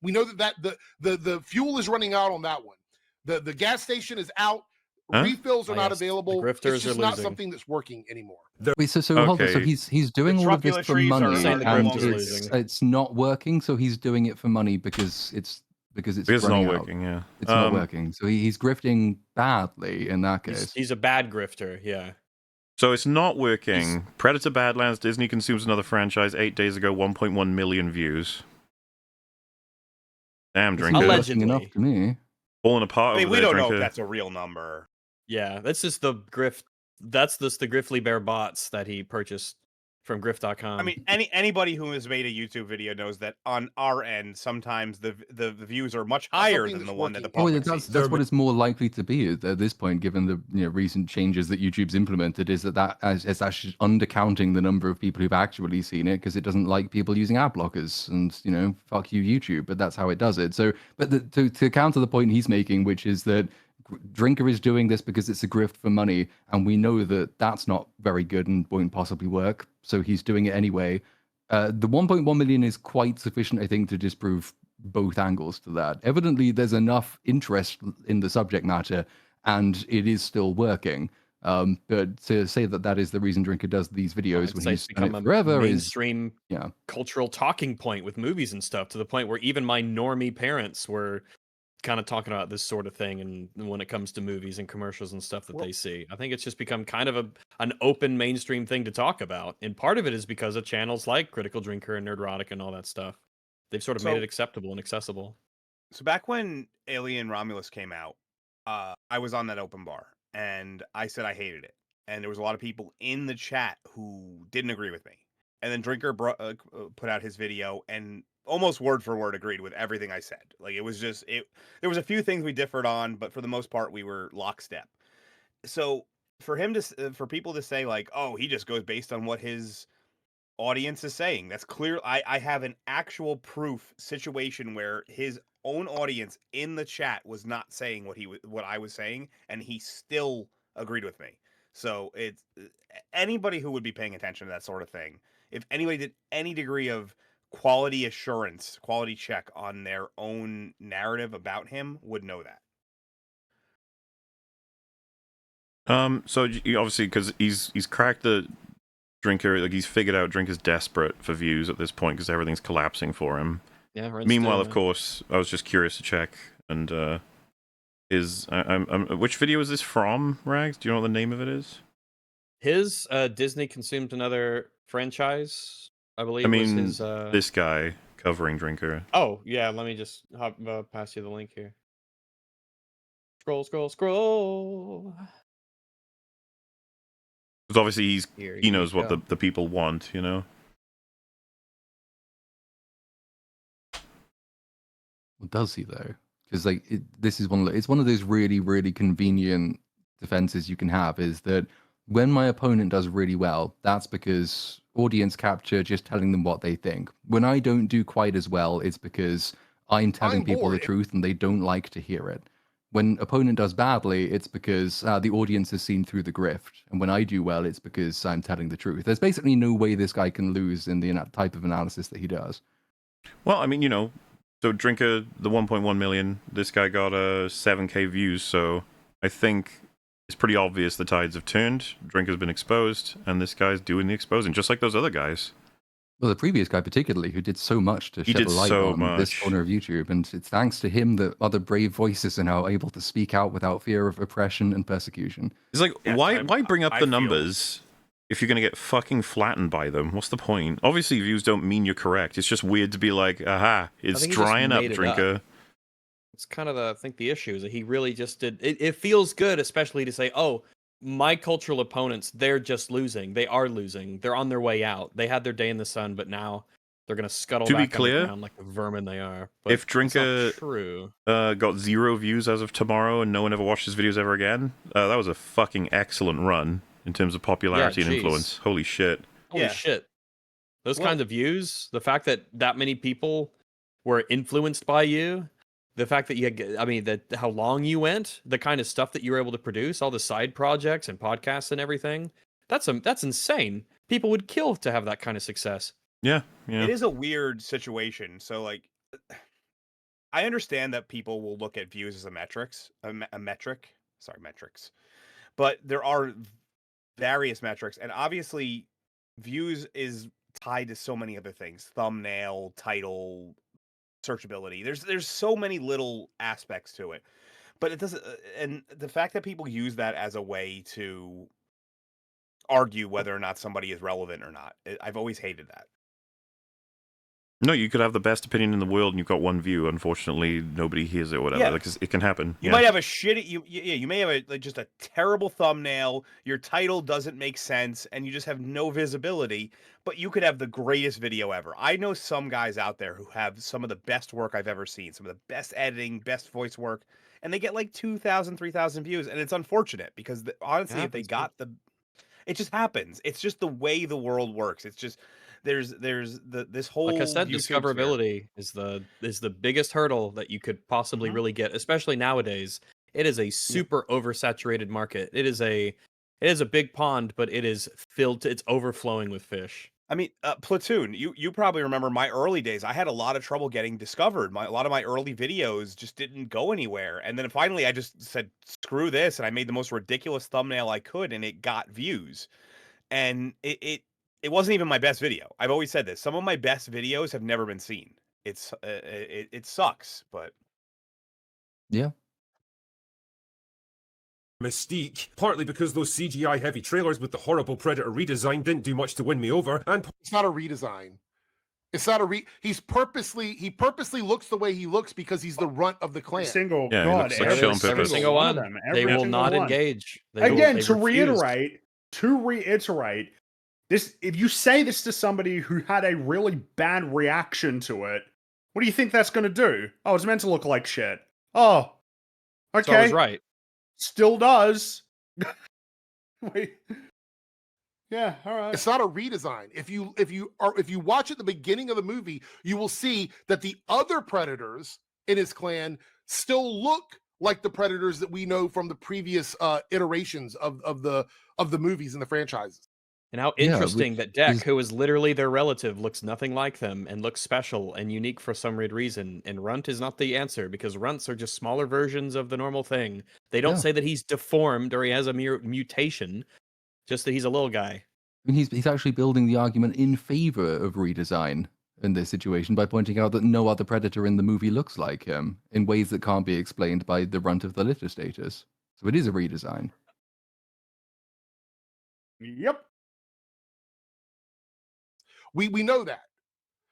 Speaker 15: We know that the fuel is running out on that one. The gas station is out. Refills are not available. It's just not something that's working anymore.
Speaker 5: Wait, so hold on. So he's doing all of this for money, and it's not working. So he's doing it for money because it's running
Speaker 1: not
Speaker 5: out.
Speaker 1: working. Yeah,
Speaker 5: it's not working. So he's grifting badly in that case.
Speaker 2: He's a bad grifter. Yeah.
Speaker 1: So it's not working. Predator Badlands, Disney consumes another franchise 8 days ago, 1.1 million views. Damn, Drinker.
Speaker 2: Allegedly.
Speaker 5: Enough to me.
Speaker 1: Falling apart.
Speaker 4: I mean,
Speaker 1: over
Speaker 4: we
Speaker 1: there,
Speaker 4: don't know
Speaker 1: Drinker.
Speaker 4: if that's a real number.
Speaker 2: Yeah, that's just the grift. That's just the Griffly Bear bots that he purchased from grift.com.
Speaker 4: I mean, anybody who has made a YouTube video knows that on our end, sometimes the views are much higher than the one that the public sees.
Speaker 5: That's what it's more likely to be at this point, given the recent changes that YouTube's implemented. Is that it's actually undercounting the number of people who've actually seen it because it doesn't like people using ad blockers, and fuck you YouTube. But that's how it does it. So, but to counter the point he's making, which is that Drinker is doing this because it's a grift for money, and we know that that's not very good and won't possibly work. So he's doing it anyway. The 1.1 million is quite sufficient, I think, to disprove both angles to that. Evidently, there's enough interest in the subject matter, and it is still working. But to say that is the reason Drinker does these videos when he's done it forever
Speaker 2: mainstream
Speaker 5: is
Speaker 2: cultural talking point with movies and stuff, to the point where even my normie parents were kind of talking about this sort of thing, and when it comes to movies and commercials and stuff that they see. I think it's just become kind of an open mainstream thing to talk about, and part of it is because of channels like Critical Drinker and Nerdrotic and all that stuff. They've sort of made it acceptable and accessible.
Speaker 4: So back when Alien Romulus came out, I was on that open bar, and I said I hated it, and there was a lot of people in the chat who didn't agree with me. And then Drinker put out his video and almost word for word agreed with everything I said. Like, it was just there was a few things we differed on, but for the most part we were lockstep. So for people to say like, oh, he just goes based on what his audience is saying, that's clear. I have an actual proof situation where his own audience in the chat was not saying what I was saying, and he still agreed with me. So it's anybody who would be paying attention to that sort of thing. If anybody did any degree of quality assurance, quality check on their own narrative about him would know that.
Speaker 1: So obviously, because he's cracked the Drinker, like he's figured out Drinker's desperate for views at this point because everything's collapsing for him.
Speaker 2: Yeah.
Speaker 1: Meanwhile, of course, I was just curious to check, and which video is this from, Rags? Do you know what the name of it is?
Speaker 2: His Disney consumed another franchise, I believe.
Speaker 1: I mean,
Speaker 2: was his,
Speaker 1: this guy covering Drinker.
Speaker 2: Oh yeah, let me just pass you the link here. Scroll.
Speaker 1: Because obviously he knows
Speaker 2: you
Speaker 1: what
Speaker 2: go.
Speaker 1: the people want, you know.
Speaker 5: Well, does he though? Because like this is it's one of those really, really convenient defenses you can have, is that when my opponent does really well, that's because audience capture, just telling them what they think. When I don't do quite as well, it's because I'm telling people the truth and they don't like to hear it. When opponent does badly, it's because the audience has seen through the grift. And when I do well, it's because I'm telling the truth. There's basically no way this guy can lose in the type of analysis that he does.
Speaker 1: Well, I mean, you know, so Drinker, the 1.1 million, this guy got 7K views, so I think it's pretty obvious the tides have turned. Drinker's been exposed, and this guy's doing the exposing, just like those other guys.
Speaker 5: Well, the previous guy particularly, who did so much to shed the light on this corner of YouTube, and it's thanks to him that other brave voices are now able to speak out without fear of oppression and persecution.
Speaker 1: It's like, why bring up the numbers if you're going to get fucking flattened by them? What's the point? Obviously, views don't mean you're correct. It's just weird to be like, aha, it's drying up, Drinker.
Speaker 2: It's kind of I think the issue is that he really just did. It feels good, especially to say, oh, my cultural opponents, they're just losing. They are losing. They're on their way out. They had their day in the sun, but now they're going to scuttle back underground like the vermin they are. But
Speaker 1: if Drinker got 0 views as of tomorrow and no one ever watched his videos ever again, that was a fucking excellent run in terms of popularity and influence. Holy shit.
Speaker 2: Holy shit. Those kinds of views, the fact that many people were influenced by you, the fact that how long you went, the kind of stuff that you were able to produce, all the side projects and podcasts and everything, that's insane. People would kill to have that kind of success.
Speaker 1: Yeah.
Speaker 4: It is a weird situation. So, like, I understand that people will look at views as a metrics. But there are various metrics, and obviously, views is tied to so many other things: thumbnail, title, searchability. There's so many little aspects to it, but it doesn't. And the fact that people use that as a way to argue whether or not somebody is relevant or not, I've always hated that.
Speaker 1: No, you could have the best opinion in the world and you've got 1 view. Unfortunately, nobody hears it or whatever.
Speaker 4: Yeah.
Speaker 1: Like, it can happen.
Speaker 4: You might have a shitty. You may have just a terrible thumbnail. Your title doesn't make sense, and you just have no visibility. But you could have the greatest video ever. I know some guys out there who have some of the best work I've ever seen, some of the best editing, best voice work, and they get like 2,000, 3,000 views, and it's unfortunate because honestly, if they got it just happens. It's just the way the world works. It's just. There's this whole,
Speaker 2: like I said,
Speaker 4: YouTube
Speaker 2: discoverability is the biggest hurdle that you could possibly really get, especially nowadays. It is a super oversaturated market. It is a big pond, but it is it's overflowing with fish.
Speaker 4: I mean, Platoon, you probably remember my early days. I had a lot of trouble getting discovered. A lot of my early videos just didn't go anywhere. And then finally I just said, screw this. And I made the most ridiculous thumbnail I could, and it got views. And it wasn't even my best video. I've always said this. Some of my best videos have never been seen. It sucks, but
Speaker 5: yeah.
Speaker 7: Mystique, partly because those CGI heavy trailers with the horrible Predator redesign didn't do much to win me over, and
Speaker 15: it's not a redesign. It's not he purposely looks the way he looks because he's the runt of the clan.
Speaker 2: Every single one. They will not engage.
Speaker 17: To reiterate, this, if you say this to somebody who had a really bad reaction to it, what do you think that's going to do? Oh, it's meant to look like shit. Oh, okay.
Speaker 2: So I was right.
Speaker 17: Still does. Wait. Yeah, all right.
Speaker 15: It's not a redesign. If you watch at the beginning of the movie, you will see that the other predators in his clan still look like the predators that we know from the previous iterations of the movies and the franchises.
Speaker 2: And how
Speaker 5: Yeah,
Speaker 2: interesting
Speaker 5: which
Speaker 2: that Deck,
Speaker 5: is
Speaker 2: who is literally their relative, looks nothing like them and looks special and unique for some weird reason. And Runt is not the answer because Runts are just smaller versions of the normal thing. They don't
Speaker 5: Yeah.
Speaker 2: say that he's deformed or he has a mutation, just that he's a little guy.
Speaker 5: I mean, he's actually building the argument in favor of redesign in this situation by pointing out that no other Predator in the movie looks like him in ways that can't be explained by the runt of the litter status. So it is a redesign.
Speaker 17: Yep.
Speaker 15: We know that.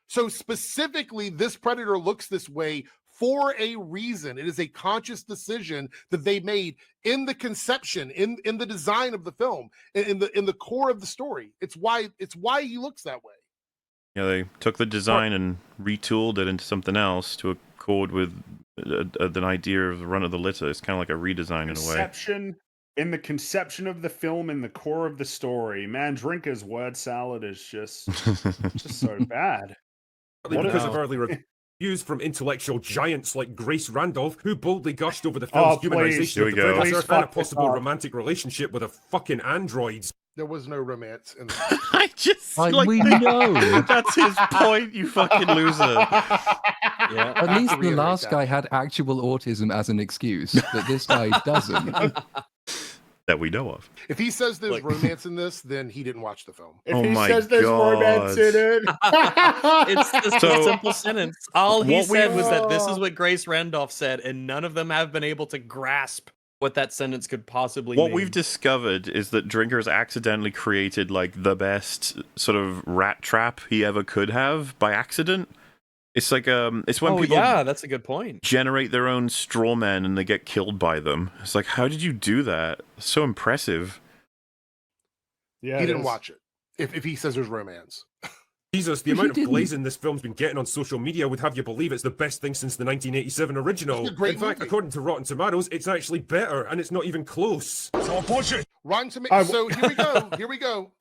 Speaker 15: So specifically, this Predator looks this way for a reason. It is a conscious decision that they made in the conception, in the design of the film, in the core of the story. It's why he looks that way.
Speaker 1: Yeah, they took the design and retooled it into something else to accord with an idea of the run of the litter. It's kind of like a redesign in a way.
Speaker 17: In the conception of the film, in the core of the story, man, Drinker's word salad is just so bad.
Speaker 7: Partly because of early reviews from intellectual giants like Grace Randolph, who boldly gushed over the film's humanization of the Predator and a possible romantic relationship with a fucking android.
Speaker 15: There was no romance in
Speaker 1: I just
Speaker 5: we know.
Speaker 1: That's his point, you fucking loser.
Speaker 2: Yeah.
Speaker 5: At least the last guy had actual autism as an excuse, but this guy doesn't.
Speaker 1: That we know of.
Speaker 15: If he says there's romance in this, then he didn't watch the film.
Speaker 17: If he says there's romance in it,
Speaker 2: It's just
Speaker 1: So,
Speaker 2: a simple sentence. All he
Speaker 1: what we-
Speaker 2: said was that this is what Grace Randolph said, and none of them have been able to grasp what that sentence could possibly
Speaker 1: What
Speaker 2: mean.
Speaker 1: we've discovered is that Drinker's accidentally created like the best sort of rat trap he ever could have by accident. It's like it's when people
Speaker 2: that's a good point.
Speaker 1: generate their own straw men and they get killed by them. It's like, how did you do that? So impressive.
Speaker 17: yeah,
Speaker 15: He didn't watch it. If he says there's romance.
Speaker 7: Jesus, the amount of blazing this film's been getting on social media would have you believe it's the best thing since the 1987 original.
Speaker 15: It's a great
Speaker 7: In fact,
Speaker 15: movie.
Speaker 7: according to Rotten Tomatoes, it's actually better, and it's not even close.
Speaker 15: Rotten Tomatoes. So here we go. Here we go.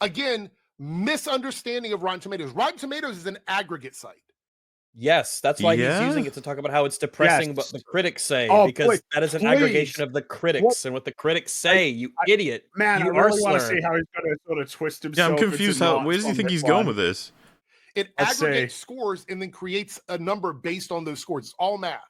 Speaker 15: Again, misunderstanding of Rotten Tomatoes. Rotten Tomatoes is an aggregate site.
Speaker 2: Yes, that's why
Speaker 1: Yeah?
Speaker 2: he's using it to talk about how it's depressing what
Speaker 17: Yes.
Speaker 2: the critics say,
Speaker 17: Oh,
Speaker 2: because
Speaker 17: please,
Speaker 2: that is an
Speaker 17: please.
Speaker 2: aggregation of the critics and what the critics say. You idiot!
Speaker 17: Man,
Speaker 2: you
Speaker 17: I really want to
Speaker 2: arsler.
Speaker 17: see how he's going to sort of twist
Speaker 1: Yeah,
Speaker 17: himself.
Speaker 1: I'm confused.
Speaker 17: into
Speaker 1: Where does
Speaker 17: knots
Speaker 1: he
Speaker 17: on
Speaker 1: think
Speaker 17: this
Speaker 1: he's going
Speaker 17: one.
Speaker 1: with this?
Speaker 15: It
Speaker 17: Let's
Speaker 15: aggregates
Speaker 17: see.
Speaker 15: scores and then creates a number based on those scores. It's all math.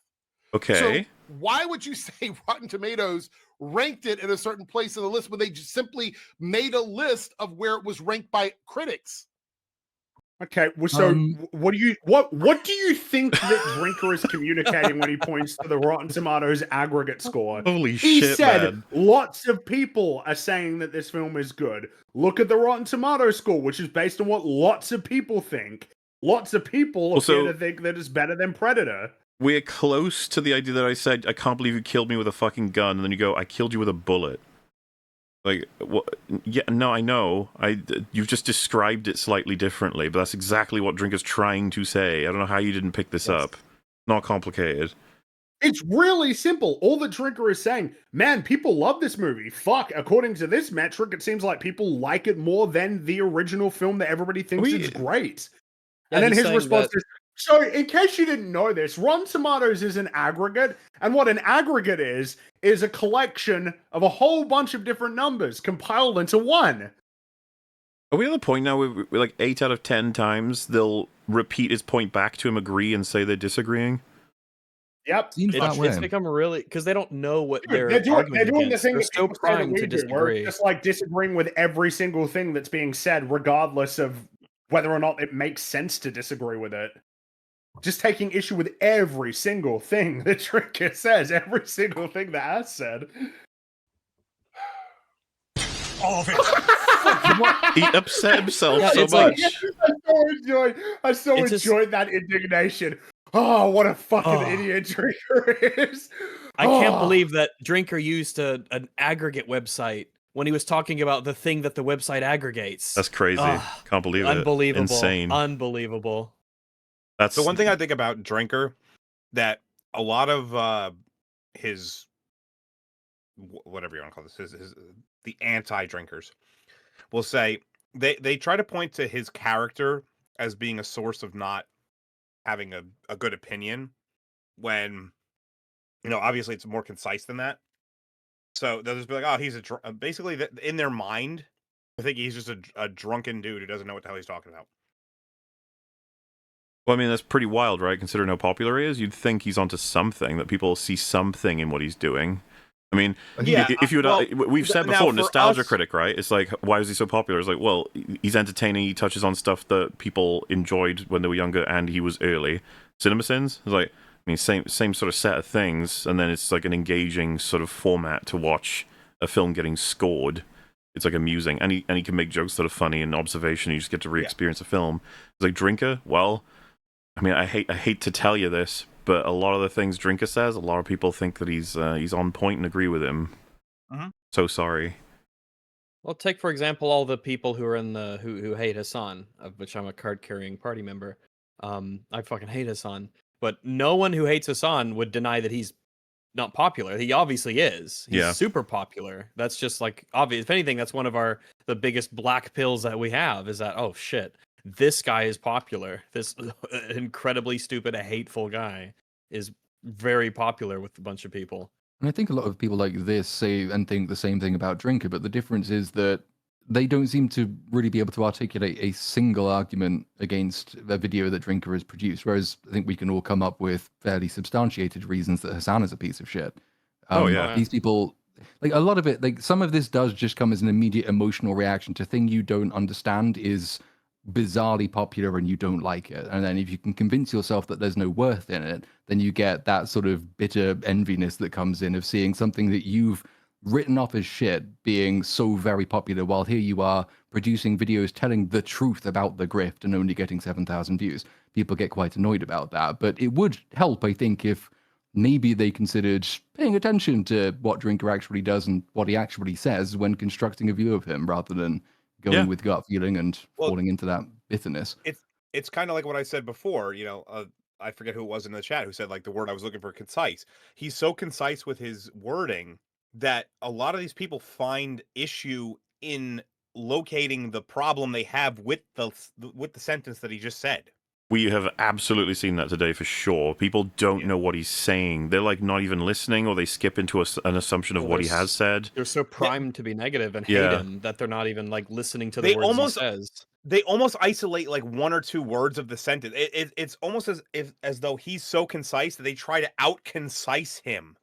Speaker 1: Okay.
Speaker 15: So why would you say Rotten Tomatoes ranked it in a certain place in the list when they just simply made a list of where it was ranked by critics?
Speaker 17: Okay, well, so what do you think that Drinker is communicating when he points to the Rotten Tomatoes aggregate score?
Speaker 1: Holy
Speaker 17: He
Speaker 1: shit,
Speaker 17: said
Speaker 1: man.
Speaker 17: lots of people are saying that this film is good. Look at the Rotten Tomatoes score, which is based on what lots of people think. Lots of people
Speaker 1: Also-
Speaker 17: appear to think that it's better than Predator.
Speaker 1: We're close to the idea that I said, I can't believe you killed me with a fucking gun, and then you go, I killed you with a bullet. Like, what? Yeah, no, I know. You've just described it slightly differently, but that's exactly what Drinker's trying to say. I don't know how you didn't pick this up. Not complicated.
Speaker 17: It's really simple. All the Drinker is saying, man, people love this movie. Fuck, according to this metric, it seems like people like it more than the original film that everybody thinks is great.
Speaker 2: Yeah,
Speaker 17: And then
Speaker 2: he's
Speaker 17: his
Speaker 2: saying
Speaker 17: response
Speaker 2: that-
Speaker 17: is, so in case you didn't know this, Rotten Tomatoes is an aggregate, and what an aggregate is a collection of a whole bunch of different numbers compiled into one.
Speaker 1: Are we at the point now where like 8 out of 10 times they'll repeat his point back to him, agree, and say they're disagreeing?
Speaker 17: Yep.
Speaker 2: It's become really because they don't know what
Speaker 17: Dude,
Speaker 2: they're
Speaker 17: doing the
Speaker 2: against.
Speaker 17: thing
Speaker 2: They're
Speaker 17: that
Speaker 2: so
Speaker 17: people say that
Speaker 2: primed
Speaker 17: we
Speaker 2: to
Speaker 17: do, where
Speaker 2: disagree.
Speaker 17: it's just like disagreeing with every single thing that's being said, regardless of whether or not it makes sense to disagree with it. Just taking issue with every single thing that Drinker says, every single thing that Ass said.
Speaker 7: All of it.
Speaker 1: He upset himself
Speaker 2: Yeah,
Speaker 1: so
Speaker 2: it's like-
Speaker 1: much.
Speaker 17: I so
Speaker 2: It's just-
Speaker 17: enjoyed that indignation. Oh, what a fucking
Speaker 2: Oh.
Speaker 17: idiot Drinker is.
Speaker 2: I can't
Speaker 17: Oh.
Speaker 2: believe that Drinker used an aggregate website when he was talking about the thing that the website aggregates.
Speaker 1: That's crazy.
Speaker 2: Ah,
Speaker 1: Can't believe it.
Speaker 2: Unbelievable.
Speaker 1: Insane.
Speaker 2: Unbelievable.
Speaker 1: That's
Speaker 4: The one thing I think about Drinker, that a lot of his whatever you want to call this, the anti-drinkers will say they try to point to his character as being a source of not having a good opinion, when obviously it's more concise than that. So they'll just be like, oh, he's basically in their mind, I think he's just a drunken dude who doesn't know what the hell he's talking about.
Speaker 1: Well, I mean, that's pretty wild, right? Considering how popular he is, you'd think he's onto something, that people see something in what he's doing. I mean,
Speaker 4: Yeah,
Speaker 1: if you would, we've said
Speaker 4: now
Speaker 1: before,
Speaker 4: for
Speaker 1: nostalgia
Speaker 4: us-
Speaker 1: critic, right? It's like, why is he so popular? It's like, well, he's entertaining. He touches on stuff that people enjoyed when they were younger, and he was early. CinemaSins, it's like, I mean, same sort of set of things, and then it's like an engaging sort of format to watch a film getting scored. It's like amusing, and he can make jokes that are funny and observation. You just get to re-experience a film. It's like Drinker. Well, I mean, I hate to tell you this, but a lot of the things Drinker says, a lot of people think that he's on point and agree with him. So sorry.
Speaker 2: Well, take for example all the people who are in the who hate Hassan, of which I'm a card-carrying party member. I fucking hate Hassan, but no one who hates Hassan would deny that he's not popular. He obviously is. He's super popular. That's just like obvious. If anything, that's one of the biggest black pills that we have is that, oh shit, this guy is popular. This incredibly stupid, hateful guy is very popular with a bunch of people.
Speaker 5: And I think a lot of people like this say and think the same thing about Drinker, but the difference is that they don't seem to really be able to articulate a single argument against a video that Drinker has produced, whereas I think we can all come up with fairly substantiated reasons that Hassan is a piece of shit. These people, like a lot of it, like some of this does just come as an immediate emotional reaction to thing you don't understand is bizarrely popular and you don't like it. And then if you can convince yourself that there's no worth in it, then you get that sort of bitter enviness that comes in of seeing something that you've written off as shit being so very popular, while here you are producing videos telling the truth about the grift and only getting 7,000 views. People get quite annoyed about that, but it would help, I think, if maybe they considered paying attention to what Drinker actually does and what he actually says when constructing a view of him, rather than going with gut feeling and falling into that bitterness.
Speaker 4: It's kind of like what I said before, I forget who it was in the chat who said like the word I was looking for, concise. He's so concise with his wording that a lot of these people find issue in locating the problem they have with the sentence that he just said.
Speaker 1: We have absolutely seen that today for sure. People don't know what he's saying. They're like not even listening, or they skip into an assumption of what he has said.
Speaker 2: They're so primed to be negative and hate him that they're not even like listening to the words he says.
Speaker 4: They almost isolate like one or two words of the sentence. It's almost as though he's so concise that they try to out-concise him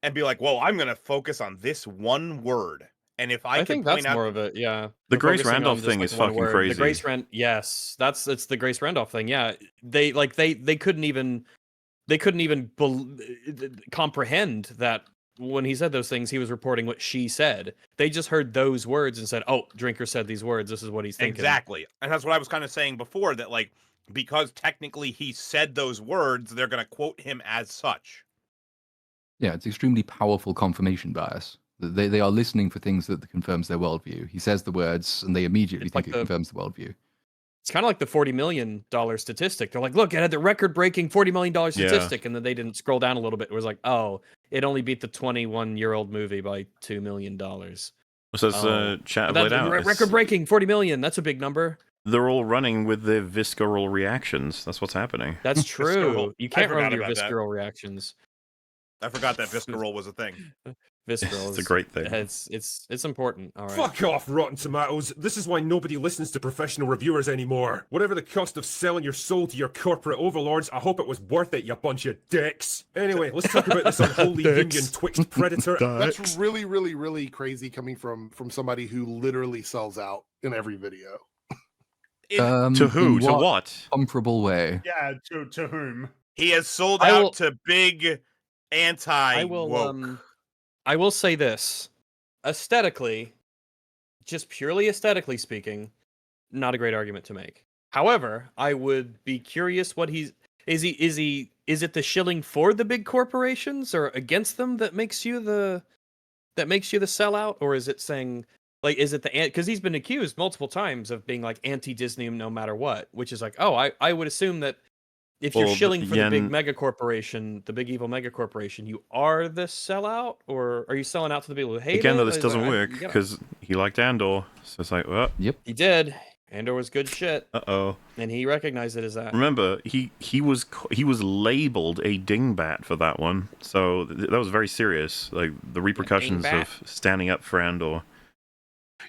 Speaker 4: and be like, well, I'm going to focus on this one word. And if I
Speaker 2: think
Speaker 4: point
Speaker 2: that's
Speaker 4: out
Speaker 2: more of it,
Speaker 1: The
Speaker 2: We're
Speaker 1: Grace
Speaker 2: focusing on
Speaker 1: Randolph
Speaker 2: just,
Speaker 1: thing
Speaker 2: like,
Speaker 1: is
Speaker 2: one
Speaker 1: fucking
Speaker 2: word.
Speaker 1: crazy.
Speaker 2: The Grace yes, it's the Grace Randolph thing. Yeah, they couldn't even comprehend that when he said those things, he was reporting what she said. They just heard those words and said, "Oh, Drinker said these words. This is what he's thinking."
Speaker 4: Exactly, and that's what I was kind of saying before. That like because technically he said those words, they're going to quote him as such.
Speaker 5: Yeah, it's extremely powerful confirmation bias. They are listening for things that confirms their worldview. He says the words, and they immediately think it confirms the worldview.
Speaker 2: It's kind of like the $40 million statistic. They're like, look, it had the record-breaking $40 million statistic, and then they didn't scroll down a little bit. It was like, oh, it only beat the 21-year-old movie by $2 million.
Speaker 1: So it's chat laid out.
Speaker 2: Record-breaking $40 million. That's a big number.
Speaker 1: They're all running with their visceral reactions. That's what's happening.
Speaker 2: That's true. You can't run your
Speaker 4: about that.
Speaker 2: visceral reactions.
Speaker 4: I forgot that visceral was a thing.
Speaker 2: Visceral.
Speaker 1: It's a great thing.
Speaker 2: It's important. All right.
Speaker 7: Fuck off, Rotten Tomatoes. This is why nobody listens to professional reviewers anymore. Whatever the cost of selling your soul to your corporate overlords, I hope it was worth it, you bunch of dicks. Anyway, let's talk about this unholy union twixt predator.
Speaker 15: That's really, really, really crazy coming from somebody who literally sells out in every video.
Speaker 1: To who? To what?
Speaker 5: Comparable way.
Speaker 17: Yeah, to whom?
Speaker 4: He has sold out to big anti-woke.
Speaker 2: I will say this. Aesthetically, just purely aesthetically speaking, not a great argument to make. However, I would be curious what is it the shilling for the big corporations or against them that makes you the sellout, or is it saying like is it because he's been accused multiple times of being like anti-Disney no matter what, which is like, oh, I would assume that if you're shilling for the big mega corporation, the big evil mega corporation, you are the sellout, or are you selling out to the people who hate it?
Speaker 1: Again, though, this doesn't work because he liked Andor, so it's like, well,
Speaker 5: yep,
Speaker 2: he did. Andor was good shit.
Speaker 1: And
Speaker 2: he recognized it as that.
Speaker 1: Remember, he was labeled a dingbat for that one, so that was very serious. Like the repercussions of standing up for Andor.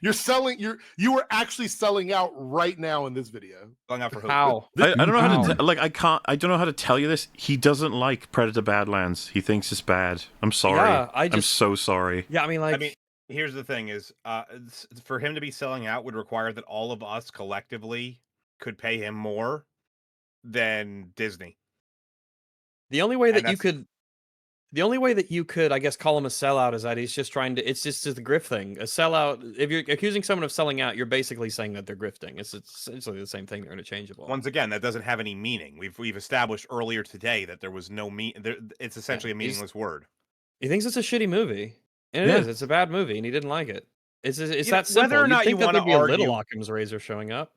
Speaker 15: You are actually selling out right now in this video.
Speaker 4: Selling out for who?
Speaker 2: How?
Speaker 1: I don't know how to I don't know how to tell you this. He doesn't like Predator Badlands. He thinks it's bad. I'm sorry.
Speaker 2: Yeah,
Speaker 1: I'm so sorry.
Speaker 2: Yeah, I mean,
Speaker 4: here's the thing: is for him to be selling out would require that all of us collectively could pay him more than Disney.
Speaker 2: The only way that you could, I guess, call him a sellout is that he's just trying to. It's just the grift thing. A sellout. If you're accusing someone of selling out, you're basically saying that they're grifting. It's essentially the same thing. They're interchangeable.
Speaker 4: Once again, that doesn't have any meaning. We've established earlier today that there was no It's essentially a meaningless word.
Speaker 2: He thinks it's a shitty movie, and it is. It's a bad movie, and he didn't like it. It's that simple.
Speaker 4: Whether or not
Speaker 2: You'd think
Speaker 4: you
Speaker 2: that
Speaker 4: want
Speaker 2: there'd
Speaker 4: to
Speaker 2: be a little
Speaker 4: argue,
Speaker 2: Occam's razor showing up.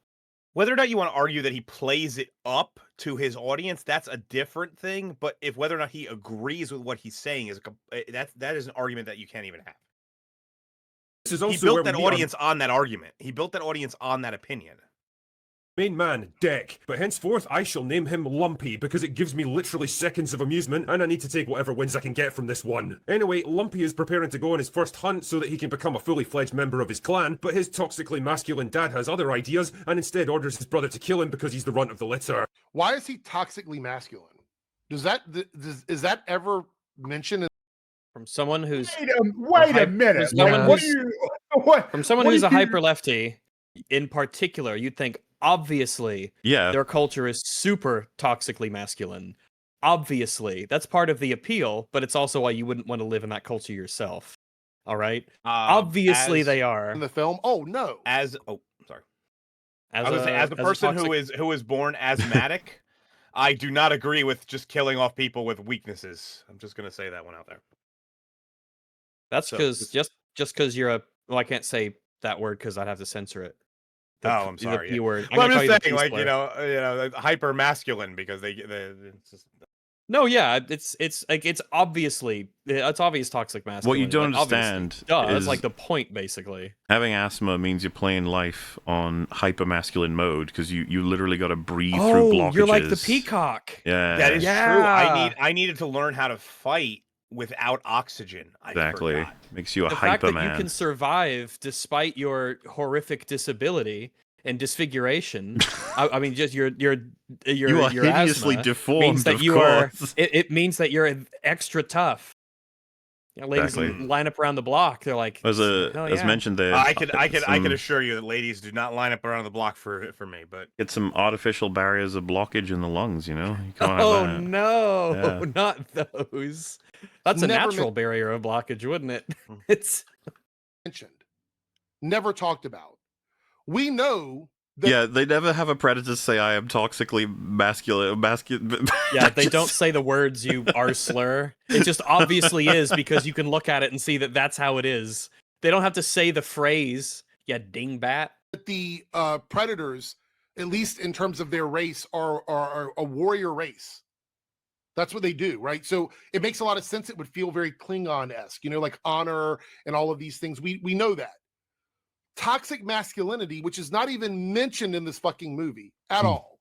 Speaker 4: whether or not you want to argue that he plays it up to his audience, that's a different thing. But if whether or not he agrees with what he's saying is that is an argument that you can't even have.
Speaker 7: This is also
Speaker 4: he built
Speaker 7: where
Speaker 4: that
Speaker 7: we meet
Speaker 4: audience on that argument. He built that audience on that opinion.
Speaker 7: Main man, Deck, but henceforth I shall name him Lumpy because it gives me literally seconds of amusement and I need to take whatever wins I can get from this one. Anyway, Lumpy is preparing to go on his first hunt so that he can become a fully fledged member of his clan, but his toxically masculine dad has other ideas and instead orders his brother to kill him because he's the runt of the litter.
Speaker 15: Why is he toxically masculine? Is that ever mentioned?
Speaker 2: From someone who's
Speaker 17: wait a minute.
Speaker 2: From someone who's a hyper lefty, in particular, you'd think obviously, their culture is super toxically masculine. Obviously, that's part of the appeal, but it's also why you wouldn't want to live in that culture yourself. All right. Obviously, they are
Speaker 15: in the film. Oh no.
Speaker 4: As a person
Speaker 2: toxic...
Speaker 4: who is born asthmatic, I do not agree with just killing off people with weaknesses. I'm just gonna say that one out there.
Speaker 2: That's because just because you're a I can't say that word because I'd have to censor it.
Speaker 4: I'm sorry.
Speaker 2: The P word.
Speaker 4: Well, I'm just saying, like, you know, hyper masculine because they it's just...
Speaker 2: No, yeah, it's like it's obvious toxic masculine.
Speaker 1: What you don't understand is
Speaker 2: that's like the point, basically.
Speaker 1: Having asthma means you're playing life on hyper masculine mode because you literally got to breathe through blockages.
Speaker 2: You're like the peacock.
Speaker 1: Yeah,
Speaker 4: that is true. I needed to learn how to fight without oxygen.
Speaker 1: Exactly. Makes you a
Speaker 2: the
Speaker 1: hyper
Speaker 2: fact that
Speaker 1: man.
Speaker 2: You can survive despite your horrific disability and disfiguration. I mean, just your
Speaker 1: you are hideously deformed.
Speaker 2: Means that
Speaker 1: of course.
Speaker 2: It means that you're extra tough. You know, ladies line up around the block. They're like,
Speaker 1: as mentioned there.
Speaker 4: I could assure you that ladies do not line up around the block for me. But
Speaker 1: get some artificial barriers of blockage in the lungs. You know. You can't
Speaker 2: oh
Speaker 1: have that.
Speaker 2: no, not those. That's a natural barrier of blockage, wouldn't it? It's
Speaker 15: mentioned, never talked about. We know that...
Speaker 1: Yeah, they never have a predator say I am toxically masculine.
Speaker 2: Yeah, they don't say the words you are slur. It just obviously is because you can look at it and see that that's how it is. They don't have to say the phrase, yeah, dingbat.
Speaker 15: The predators, at least in terms of their race, are a warrior race. That's what they do, right? So it makes a lot of sense. It would feel very Klingon-esque, you know, like honor and all of these things. We know that. Toxic masculinity, which is not even mentioned in this fucking movie at all.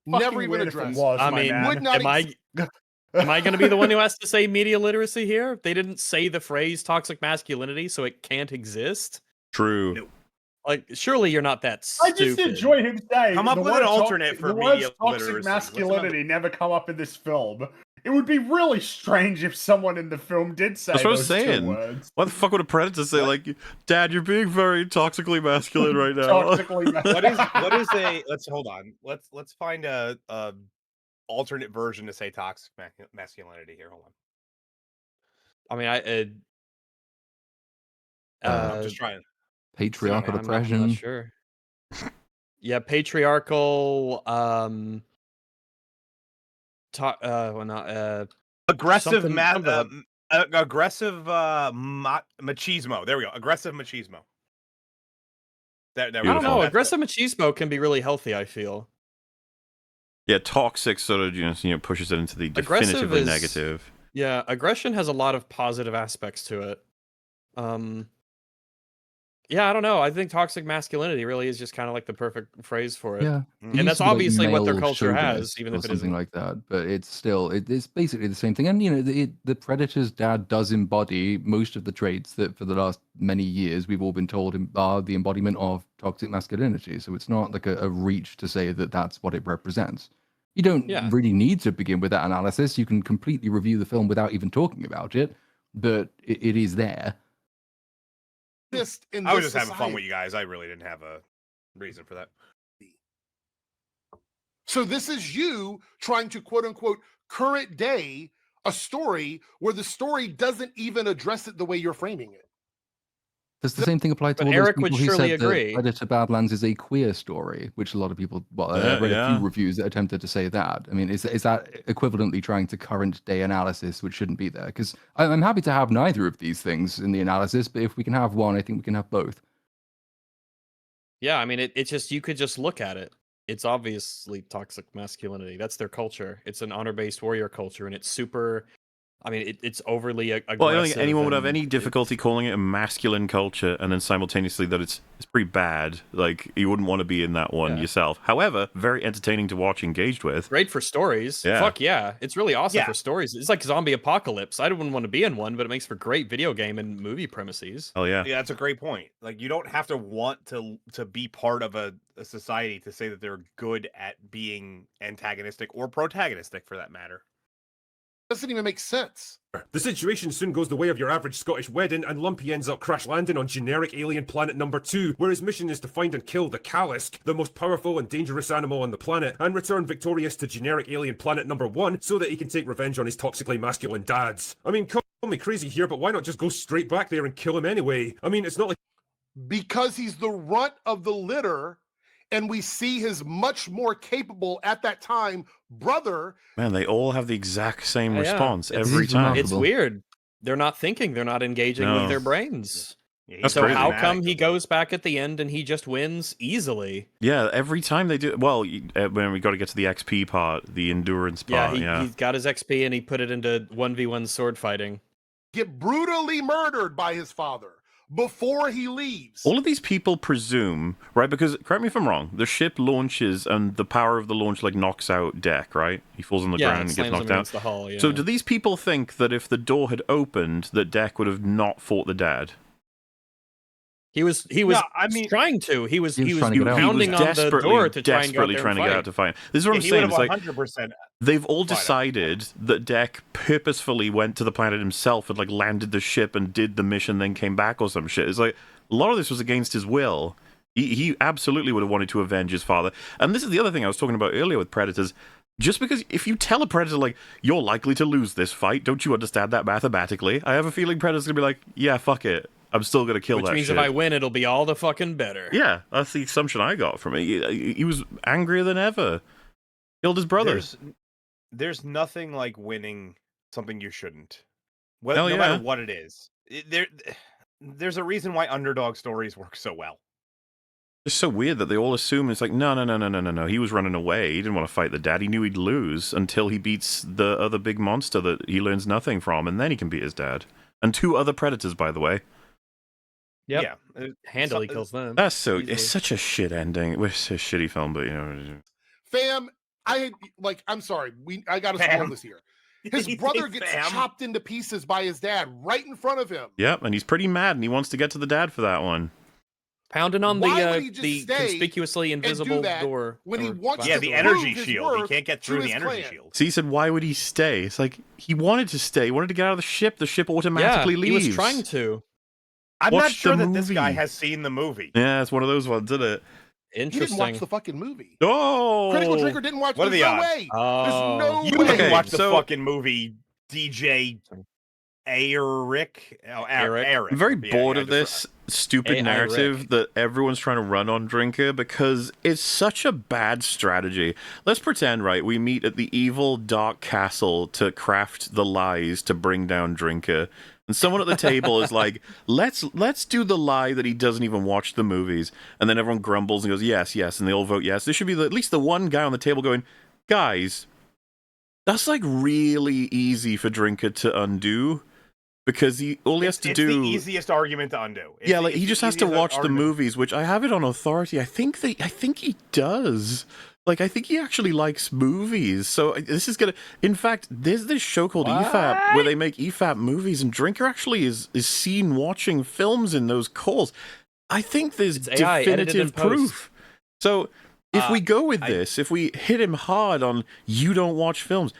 Speaker 15: Never even addressed.
Speaker 2: I mean,
Speaker 15: would not
Speaker 2: am I going to be the one who has to say media literacy here? They didn't say the phrase toxic masculinity, so it can't exist.
Speaker 1: True.
Speaker 2: No. Like, surely you're not that stupid.
Speaker 17: I just enjoy him saying
Speaker 4: come up with an alternate for
Speaker 17: the
Speaker 4: media
Speaker 17: words toxic
Speaker 4: literacy.
Speaker 17: masculinity never come up in this film. It would be really strange if someone in the film did say
Speaker 1: That's what I was
Speaker 17: those two
Speaker 1: saying.
Speaker 17: words.
Speaker 1: What the fuck would a predator say? Like, Dad, you're being very toxically masculine right now.
Speaker 4: What is a? Let's hold on. Let's find a alternate version to say toxic masculinity here. Hold on.
Speaker 2: I mean,
Speaker 4: I'm just trying.
Speaker 5: Patriarchal
Speaker 2: I'm
Speaker 5: oppression.
Speaker 2: not sure. Yeah, patriarchal.
Speaker 4: Aggressive aggressive machismo. There we go. Aggressive machismo.
Speaker 2: I don't know. Aggressive machismo can be really healthy, I feel.
Speaker 1: Yeah, toxic sort of you know pushes it into the definitively negative.
Speaker 2: Yeah, aggression has a lot of positive aspects to it. Yeah, I don't know. I think toxic masculinity really is just kind of like the perfect phrase for it.
Speaker 5: Yeah,
Speaker 2: And that's obviously what their culture has, even
Speaker 5: or
Speaker 2: if it
Speaker 5: something
Speaker 2: isn't.
Speaker 5: like that. But it's still it's basically the same thing. And you know, the Predator's dad does embody most of the traits that for the last many years we've all been told are the embodiment of toxic masculinity. So it's not like a reach to say that that's what it represents. You don't really need to begin with that analysis. You can completely review the film without even talking about it, but it is there.
Speaker 4: I was just having fun with you guys. I really didn't have a reason for that.
Speaker 15: So this is you trying to quote unquote current day a story where the story doesn't even address it the way you're framing it.
Speaker 5: Does the same thing apply to
Speaker 2: But
Speaker 5: all
Speaker 2: Eric
Speaker 5: those
Speaker 2: would
Speaker 5: people who
Speaker 2: surely
Speaker 5: said
Speaker 2: agree.
Speaker 5: that Predator Badlands is a queer story, which a lot of people, I read a few reviews that attempted to say that. I mean, is that equivalently trying to current day analysis, which shouldn't be there? Because I'm happy to have neither of these things in the analysis, but if we can have one, I think we can have both.
Speaker 2: Yeah, I mean, it's just you could just look at it. It's obviously toxic masculinity. That's their culture. It's an honor-based warrior culture, and it's super. I mean, it's overly aggressive.
Speaker 1: Well, I don't think anyone would have any difficulty calling it a masculine culture, and then simultaneously that it's pretty bad. Like, you wouldn't want to be in that one yourself. However, very entertaining to watch, engaged with.
Speaker 2: Great for stories.
Speaker 1: Yeah.
Speaker 2: Fuck yeah. It's really awesome for stories. It's like zombie apocalypse. I wouldn't want to be in one, but it makes for great video game and movie premises.
Speaker 1: Oh, yeah.
Speaker 4: Yeah, that's a great point. Like, you don't have to want to be part of a society to say that they're good at being antagonistic or protagonistic, for that matter.
Speaker 15: Doesn't even make sense.
Speaker 7: The situation soon goes the way of your average Scottish wedding, and Lumpy ends up crash landing on generic alien planet number 2, where his mission is to find and kill the Kalisk, the most powerful and dangerous animal on the planet, and return victorious to generic alien planet number 1 so that he can take revenge on his toxically masculine dads. I mean, call me crazy here, but why not just go straight back there and kill him anyway? I mean, it's not like...
Speaker 15: Because he's the runt of the litter, and we see his much more capable at that time brother.
Speaker 1: Man, they all have the exact same response every time.
Speaker 2: It's weird. They're not thinking. They're not engaging with their brains.
Speaker 1: That's
Speaker 2: so
Speaker 1: crazy.
Speaker 2: how come he goes back at the end and he just wins easily?
Speaker 1: Yeah, every time they do. Well, when we got to get to the XP part, the endurance part.
Speaker 2: Yeah, he got his XP and he put it into 1v1 sword fighting.
Speaker 15: Get brutally murdered by his father before he leaves.
Speaker 1: All of these people presume, right? Because, correct me if I'm wrong, the ship launches and the power of the launch like knocks out Deck, right? He falls on the ground and gets knocked out.
Speaker 2: The hull,
Speaker 1: So do these people think that if the door had opened, that Deck would have not fought the dad?
Speaker 2: He was trying to. He was
Speaker 1: on
Speaker 2: pounding the door to try and go out there
Speaker 1: trying
Speaker 2: and
Speaker 1: to get
Speaker 2: fight.
Speaker 1: out to fight. This is what I'm saying. It's like
Speaker 4: 100%
Speaker 1: they've all decided that Deck purposefully went to the planet himself and like landed the ship and did the mission, then came back or some shit. It's like a lot of this was against his will. He absolutely would have wanted to avenge his father. And this is the other thing I was talking about earlier with Predators. Just because if you tell a Predator, like, you're likely to lose this fight, don't you understand that mathematically? I have a feeling Predator's going to be like, yeah, fuck it. I'm still going to kill that shit.
Speaker 2: Which means if I win, it'll be all the fucking better.
Speaker 1: Yeah, that's the assumption I got from it. He was angrier than ever. Killed his brother.
Speaker 4: There's nothing like winning something you shouldn't. No
Speaker 1: Hell yeah.
Speaker 4: matter what it is. There's a reason why underdog stories work so well.
Speaker 1: It's so weird that they all assume it's like, no. He was running away. He didn't want to fight the dad. He knew he'd lose until he beats the other big monster that he learns nothing from, and then he can beat his dad. And 2 other predators, by the way.
Speaker 2: Yep. Yeah. Handily kills them.
Speaker 1: That's so. Easily. It's such a shit ending. It's a shitty film, but you know.
Speaker 15: Fam, I'm sorry. I got to spoil this here. His brother gets chopped into pieces by his dad right in front of him.
Speaker 1: Yep, and he's pretty mad, and he wants to get to the dad for that one.
Speaker 2: Pounding on the conspicuously invisible door.
Speaker 15: When he wants
Speaker 4: the energy shield. He can't get through the energy shield.
Speaker 1: So he said, why would he stay? It's like, he wanted to stay. He wanted to get out of the ship. The ship automatically leaves.
Speaker 2: He was trying to.
Speaker 4: I'm not sure that this guy has seen the movie.
Speaker 1: Yeah, it's one of those ones, isn't it?
Speaker 2: Interesting.
Speaker 15: He didn't watch the fucking movie.
Speaker 1: Oh!
Speaker 15: Critical Drinker didn't watch.
Speaker 4: What are the odds?
Speaker 15: Way. There's no
Speaker 4: you
Speaker 15: way.
Speaker 4: didn't watch the fucking movie, DJ Eric.
Speaker 1: I'm very bored of this stupid narrative that everyone's trying to run on Drinker because it's such a bad strategy. Let's pretend, right, we meet at the evil dark castle to craft the lies to bring down Drinker. And someone at the table is like, let's do the lie that he doesn't even watch the movies. And then everyone grumbles and goes, yes, and they all vote yes. There should be at least the one guy on the table going, guys, that's like really easy for Drinker to undo. because all he has to
Speaker 4: it's
Speaker 1: do.
Speaker 4: the easiest argument to undo.
Speaker 1: Yeah, like he just has to watch the movies, which I have it on authority. I think he does. Like, I think he actually likes movies. So this is gonna. In fact, there's this show called EFAP where they make EFAP movies, and Drinker actually is seen watching films in those calls. I think there's
Speaker 2: AI, edited
Speaker 1: definitive
Speaker 2: in post.
Speaker 1: proof. So if we go with this, if we hit him hard on you don't watch films,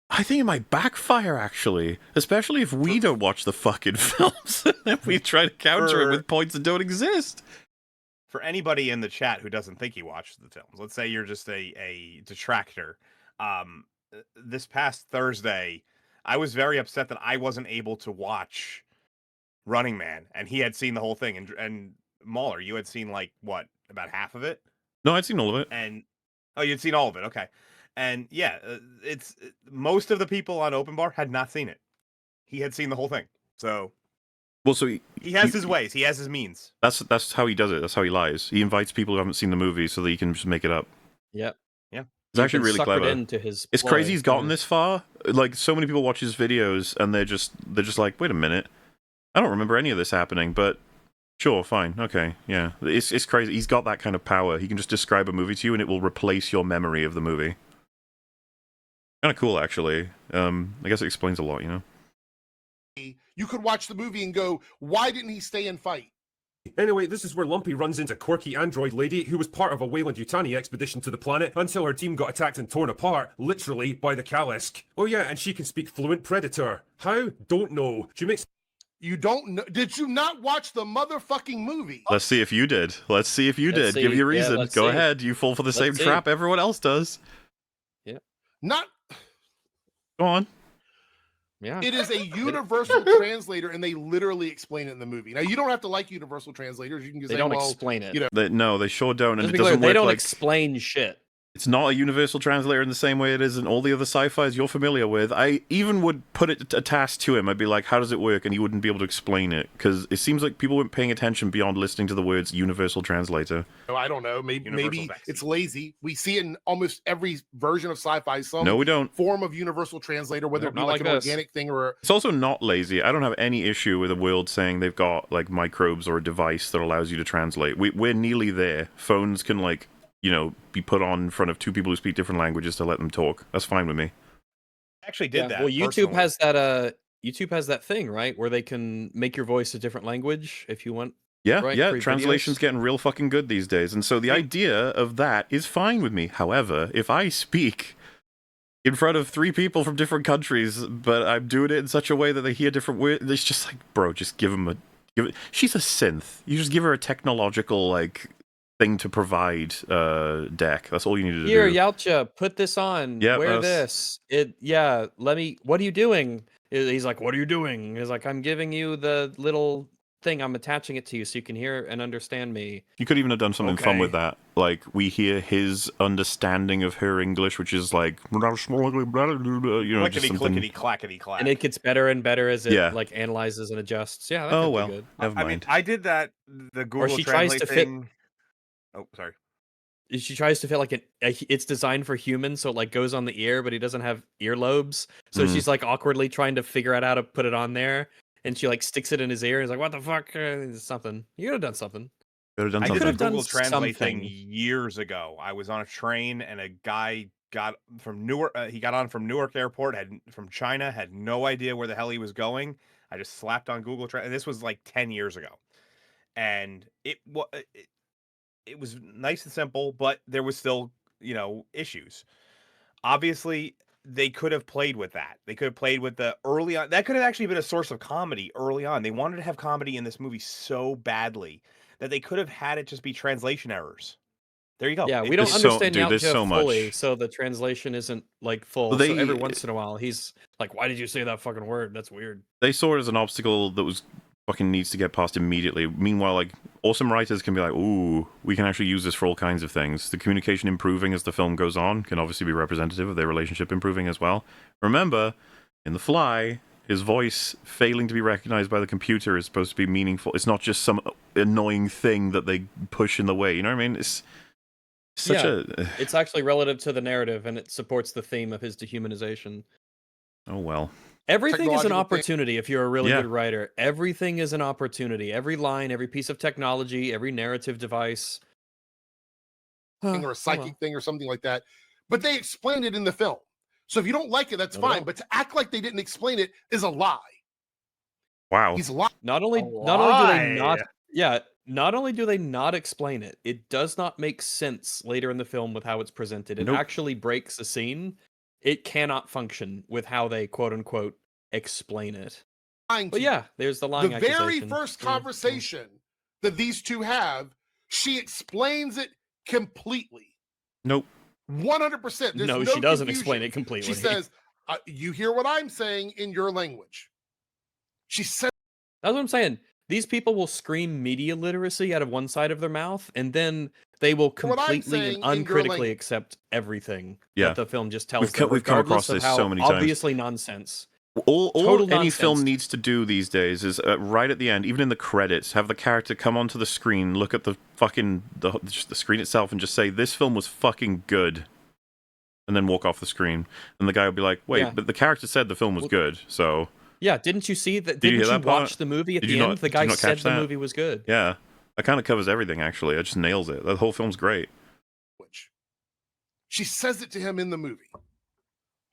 Speaker 1: I think it might backfire, actually. Especially if we don't watch the fucking films. If we try to counter it with points that don't exist.
Speaker 4: For anybody in the chat who doesn't think he watches the films, let's say you're just a detractor. This past Thursday, I was very upset that I wasn't able to watch Running Man, and he had seen the whole thing. And Mahler, you had seen, like, what, about half of it?
Speaker 1: No, I'd seen all of it.
Speaker 4: And you'd seen all of it, okay. And yeah, it's most of the people on Open Bar had not seen it. He had seen the whole thing, so.
Speaker 1: Well, so
Speaker 4: he has his ways. He has his means.
Speaker 1: That's how he does it. That's how he lies. He invites people who haven't seen the movie so that he can just make it up.
Speaker 2: Yep.
Speaker 4: Yeah.
Speaker 1: It's actually really clever. It's crazy he's gotten this far. Like, so many people watch his videos and they're just like, wait a minute, I don't remember any of this happening, but sure, fine, okay, yeah. It's crazy. He's got that kind of power. He can just describe a movie to you and it will replace your memory of the movie. Kind of cool, actually. I guess it explains a lot, you know.
Speaker 15: You could watch the movie and go, why didn't he stay and fight?
Speaker 7: Anyway, this is where Lumpy runs into quirky android lady who was part of a Weyland-Yutani expedition to the planet until her team got attacked and torn apart, literally, by the Kalisk. Oh yeah, and she can speak fluent Predator. How? Don't know. She makes...
Speaker 15: You don't know? Did you not watch the motherfucking movie?
Speaker 1: Let's see if you did. Let's see if you did. Give you a reason. Go ahead. You fall for the same trap everyone else does.
Speaker 2: Yeah.
Speaker 15: Not...
Speaker 1: Go on.
Speaker 2: Yeah.
Speaker 15: It is a universal translator, and they literally explain it in the movie. Now, you don't have to like universal translators. You can just
Speaker 2: they
Speaker 15: say,
Speaker 2: don't
Speaker 15: well,
Speaker 2: explain it.
Speaker 15: You know,
Speaker 1: No, they sure don't. And
Speaker 2: Just
Speaker 1: it
Speaker 2: be clear,
Speaker 1: doesn't
Speaker 2: they
Speaker 1: work
Speaker 2: don't
Speaker 1: like...
Speaker 2: explain shit.
Speaker 1: It's not a universal translator in the same way it is in all the other sci-fis you're familiar with. I even would put it a task to him. I'd be like, how does it work? And he wouldn't be able to explain it, because it seems like people weren't paying attention beyond listening to the words universal translator.
Speaker 15: I don't know. Maybe it's lazy. We see it in almost every version of sci-fi.
Speaker 1: No, we don't.
Speaker 15: Form of universal translator, whether it be like an organic thing or...
Speaker 1: It's also not lazy. I don't have any issue with a world saying they've got like microbes or a device that allows you to translate. We're nearly there. Phones can, like, you know, be put on in front of two people who speak different languages to let them talk. That's fine with me.
Speaker 4: I actually did that.
Speaker 2: Well, YouTube
Speaker 4: personally.
Speaker 2: has that. YouTube has that thing, right, where they can make your voice a different language if you want.
Speaker 1: Yeah,
Speaker 2: right?
Speaker 1: yeah.
Speaker 2: Create
Speaker 1: Translation's
Speaker 2: videos.
Speaker 1: getting real fucking good these days, and so the idea of that is fine with me. However, if I speak in front of three people from different countries, but I'm doing it in such a way that they hear different words, it's just like, bro, just give them a. She's a synth. You just give her a technological like thing to provide deck. That's all you need to
Speaker 2: Here,
Speaker 1: do.
Speaker 2: Yautja, put this on.
Speaker 1: Yep,
Speaker 2: Wear
Speaker 1: that's-
Speaker 2: this. Let me. What are you doing? He's like, what are you doing? He's like, I'm giving you the little thing. I'm attaching it to you so you can hear and understand me.
Speaker 1: You could even have done something fun with that. Like, we hear his understanding of her English, which is like, you know, just something.
Speaker 4: Clickety clackety clack.
Speaker 2: And it gets better and better as it
Speaker 1: Yeah.
Speaker 2: like analyzes and adjusts. Yeah. That
Speaker 1: Oh
Speaker 2: could
Speaker 1: well,
Speaker 2: be good.
Speaker 1: never
Speaker 4: I
Speaker 1: mind.
Speaker 4: mean, I did that. The Google
Speaker 2: Or she tries
Speaker 4: Translate
Speaker 2: to fit.
Speaker 4: thing. Oh, sorry.
Speaker 2: She tries to fit like it's designed for humans, so it like goes on the ear, but he doesn't have earlobes. So
Speaker 1: Mhm.
Speaker 2: she's like awkwardly trying to figure out how to put it on there, and she like sticks it in his ear. And he's like, "What the fuck?" Something. You could have done something.
Speaker 1: Could have done
Speaker 4: I
Speaker 1: something.
Speaker 4: did a
Speaker 2: Could've done
Speaker 4: Google Translate thing
Speaker 2: something.
Speaker 4: years ago. I was on a train and a guy got from Newark. He got on from Newark Airport, from China, had no idea where the hell he was going. I just slapped on Google Translate. This was like 10 years ago, and it was nice and simple, but there was still, issues. Obviously, they could have played with that. They could have played with the early on. That could have actually been a source of comedy early on. They wanted to have comedy in this movie so badly that they could have had it just be translation errors. There you go.
Speaker 2: Yeah, we
Speaker 1: There's
Speaker 2: don't
Speaker 1: so-
Speaker 2: understand
Speaker 1: dude, there's
Speaker 2: Yautja
Speaker 1: so much.
Speaker 2: fully, so the translation isn't like full.
Speaker 1: Well,
Speaker 2: So
Speaker 1: they-
Speaker 2: every once in a while, he's like, "Why did you say that fucking word? That's weird."
Speaker 1: They saw it as an obstacle that was fucking needs to get past immediately. Meanwhile, like, awesome writers can be like, ooh, we can actually use this for all kinds of things. The communication improving as the film goes on can obviously be representative of their relationship improving as well. Remember, in The Fly, his voice failing to be recognized by the computer is supposed to be meaningful. It's not just some annoying thing that they push in the way. You know what I mean? It's such
Speaker 2: It's actually relative to the narrative, and it supports the theme of his dehumanization.
Speaker 1: Oh well.
Speaker 2: Everything is an
Speaker 15: technological thing.
Speaker 2: opportunity if you're a really
Speaker 1: Yeah.
Speaker 2: good writer. Everything is an opportunity. Every line, every piece of technology, every narrative device.
Speaker 15: Thing or a psychic thing or something like that. But they explained it in the film. So if you don't like it, that's
Speaker 2: No, they
Speaker 15: fine.
Speaker 2: don't.
Speaker 15: But to act like they didn't explain it is a lie.
Speaker 1: Wow.
Speaker 15: He's lying.
Speaker 2: Not only do they not not only do they not explain it, it does not make sense later in the film with how it's presented. It
Speaker 1: Nope.
Speaker 2: actually breaks a scene. It cannot function with how they quote unquote explain it.
Speaker 15: Lying
Speaker 2: But
Speaker 15: to you.
Speaker 2: yeah, there's the lying
Speaker 15: The very
Speaker 2: accusation.
Speaker 15: first
Speaker 2: Yeah, yeah.
Speaker 15: conversation that these two have, she explains it completely.
Speaker 1: Nope.
Speaker 15: 100%. There's
Speaker 2: No,
Speaker 15: no
Speaker 2: she doesn't
Speaker 15: confusion.
Speaker 2: explain it completely.
Speaker 15: She says, you hear what I'm saying in your language. She said,
Speaker 2: That's what I'm saying. These people will scream media literacy out of one side of their mouth, and then they will
Speaker 15: What I'm
Speaker 2: completely
Speaker 15: saying
Speaker 2: and
Speaker 15: in your
Speaker 2: uncritically
Speaker 15: language.
Speaker 2: accept everything
Speaker 1: Yeah.
Speaker 2: that the film just tells
Speaker 1: We've
Speaker 2: them,
Speaker 1: we've come across
Speaker 2: regardless of
Speaker 1: this
Speaker 2: how
Speaker 1: so many times.
Speaker 2: obviously nonsense.
Speaker 1: All
Speaker 2: Total
Speaker 1: any
Speaker 2: nonsense.
Speaker 1: film needs to do these days is right at the end, even in the credits, have the character come onto the screen, look at the fucking just the screen itself, and just say, "This film was fucking good," and then walk off the screen. And the guy will be like, "Wait,
Speaker 2: Yeah.
Speaker 1: but the character said the film was good, so."
Speaker 2: Yeah, didn't you see that?
Speaker 1: Did you
Speaker 2: Didn't
Speaker 1: hear
Speaker 2: you
Speaker 1: that part?
Speaker 2: watch the movie at
Speaker 1: Did
Speaker 2: the
Speaker 1: you
Speaker 2: end?
Speaker 1: not-
Speaker 2: The
Speaker 1: did
Speaker 2: guy
Speaker 1: you not
Speaker 2: said
Speaker 1: catch
Speaker 2: the
Speaker 1: that?
Speaker 2: movie was good.
Speaker 1: Yeah, that kind of covers everything. Actually, it just nails it. The whole film's great.
Speaker 15: she says it to him in the movie.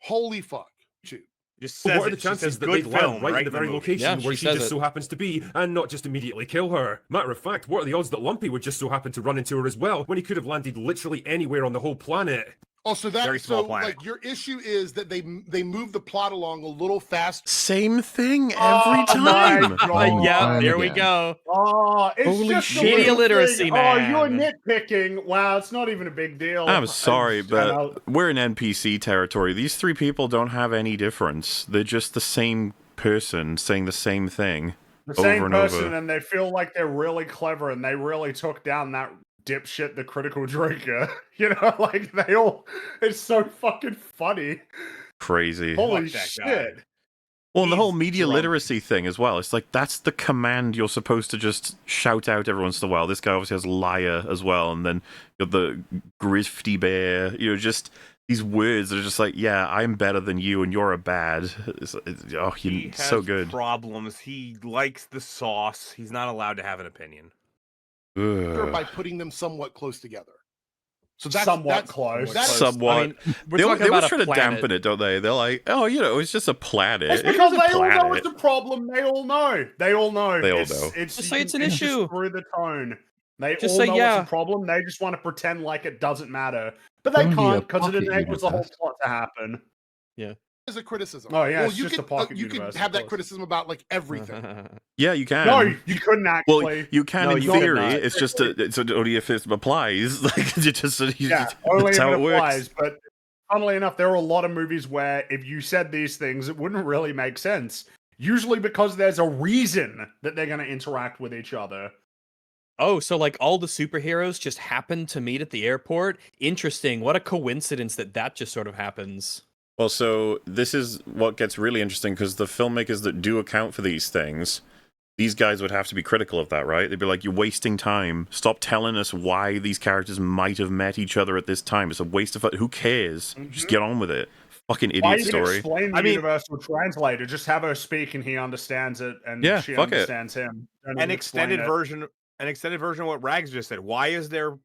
Speaker 15: Holy fuck. Shoot.
Speaker 4: Just
Speaker 7: But
Speaker 4: says
Speaker 7: what are the
Speaker 4: it. She says
Speaker 7: chances that
Speaker 4: good
Speaker 7: they'd land
Speaker 4: film,
Speaker 7: right
Speaker 4: right
Speaker 7: in the
Speaker 4: in the
Speaker 7: very
Speaker 4: movie.
Speaker 7: location
Speaker 2: Yeah,
Speaker 7: where
Speaker 2: she
Speaker 7: she
Speaker 2: says
Speaker 7: just
Speaker 2: it.
Speaker 7: so happens to be, and not just immediately kill her? Matter of fact, what are the odds that Lumpy would just so happen to run into her as well, when he could have landed literally anywhere on the whole planet?
Speaker 15: Also,
Speaker 4: Very
Speaker 15: that
Speaker 4: small
Speaker 15: so
Speaker 4: planet.
Speaker 15: like your issue is that they move the plot along a little fast.
Speaker 1: Same thing every
Speaker 17: Oh my
Speaker 1: time.
Speaker 17: God.
Speaker 2: Yeah,
Speaker 5: Time
Speaker 2: there we
Speaker 5: again.
Speaker 2: go.
Speaker 17: Oh, it's
Speaker 1: Holy
Speaker 17: just
Speaker 1: shit.
Speaker 17: a little
Speaker 2: Media literacy,
Speaker 17: thing.
Speaker 2: man.
Speaker 17: Oh, you're nitpicking. Wow, it's not even a big deal.
Speaker 1: I'm sorry,
Speaker 17: And
Speaker 1: but we're in NPC territory. These three people don't have any difference. They're just the same person saying the same thing
Speaker 17: the
Speaker 1: over
Speaker 17: same
Speaker 1: and
Speaker 17: person,
Speaker 1: over.
Speaker 17: and they feel like they're really clever, and they really took down that dipshit, the critical drinker. You know, like they all. It's so fucking funny.
Speaker 1: Crazy.
Speaker 17: Holy
Speaker 4: that
Speaker 17: shit!
Speaker 4: guy.
Speaker 1: Well, and the
Speaker 4: He's
Speaker 1: whole media
Speaker 4: drunk.
Speaker 1: literacy thing as well. It's like that's the command you're supposed to just shout out every once in a while. This guy obviously has liar as well, and then you got the grifty bear. You know, just these words that are just like, yeah, I'm better than you, and you're a bad. Oh,
Speaker 4: He has
Speaker 1: so good.
Speaker 4: problems. He likes the sauce. He's not allowed to have an opinion.
Speaker 1: Ugh.
Speaker 15: By putting them somewhat close together. So that's
Speaker 17: Somewhat
Speaker 15: that's,
Speaker 17: close.
Speaker 15: That's,
Speaker 1: Somewhat.
Speaker 2: I mean, we're
Speaker 1: They
Speaker 2: talking
Speaker 1: always
Speaker 2: about a
Speaker 1: try to
Speaker 2: planet.
Speaker 1: dampen it, don't they? They're like, oh, you know, it's just a planet.
Speaker 17: It's
Speaker 1: It's
Speaker 17: because
Speaker 1: just a
Speaker 17: they all know
Speaker 1: planet.
Speaker 17: it's a problem. They all know. They all know.
Speaker 1: They all
Speaker 17: It's-
Speaker 1: know.
Speaker 17: It's,
Speaker 2: Just say it's an
Speaker 17: just
Speaker 2: issue.
Speaker 17: through the tone. They
Speaker 2: Just
Speaker 17: all
Speaker 2: say,
Speaker 17: know
Speaker 2: yeah.
Speaker 17: it's a problem. They just want to pretend like it doesn't matter, but they
Speaker 5: Only a
Speaker 17: can't because it
Speaker 5: pocket
Speaker 17: enables the whole
Speaker 5: universe.
Speaker 17: plot to happen.
Speaker 15: is a criticism.
Speaker 17: Oh, yeah,
Speaker 15: well,
Speaker 17: it's
Speaker 15: you
Speaker 17: just
Speaker 15: could
Speaker 17: a pocket
Speaker 15: you
Speaker 17: universe,
Speaker 15: could have
Speaker 17: of
Speaker 15: that
Speaker 17: course.
Speaker 15: criticism about like everything.
Speaker 1: Yeah, you can.
Speaker 17: No, you couldn't actually.
Speaker 1: Well, you can
Speaker 2: No,
Speaker 1: in
Speaker 2: you could
Speaker 1: theory.
Speaker 2: not.
Speaker 1: It's just it's only if it applies. Like you just
Speaker 17: Yeah, only
Speaker 1: that's
Speaker 17: if
Speaker 1: how
Speaker 17: it
Speaker 1: it works.
Speaker 17: applies. But funnily enough, there are a lot of movies where if you said these things, it wouldn't really make sense. Usually because there's a reason that they're going to interact with each other.
Speaker 2: Oh, so like all the superheroes just happen to meet at the airport? Interesting. What a coincidence that just sort of happens.
Speaker 1: Well, so this is what gets really interesting because the filmmakers that do account for these things, these guys would have to be critical of that, right? They'd be like, "You're wasting time. Stop telling us why these characters might have met each other at this time. It's a waste of who cares? Just get on with it." Fucking
Speaker 17: Why
Speaker 1: idiot
Speaker 17: even
Speaker 1: story.
Speaker 17: explain the universal translator? Just have her speak and he understands it, and
Speaker 1: Yeah,
Speaker 17: she
Speaker 1: fuck it.
Speaker 17: understands him. Don't
Speaker 4: An
Speaker 17: even explain
Speaker 4: extended
Speaker 17: it.
Speaker 4: version. An extended version of what Rags just said. Why is there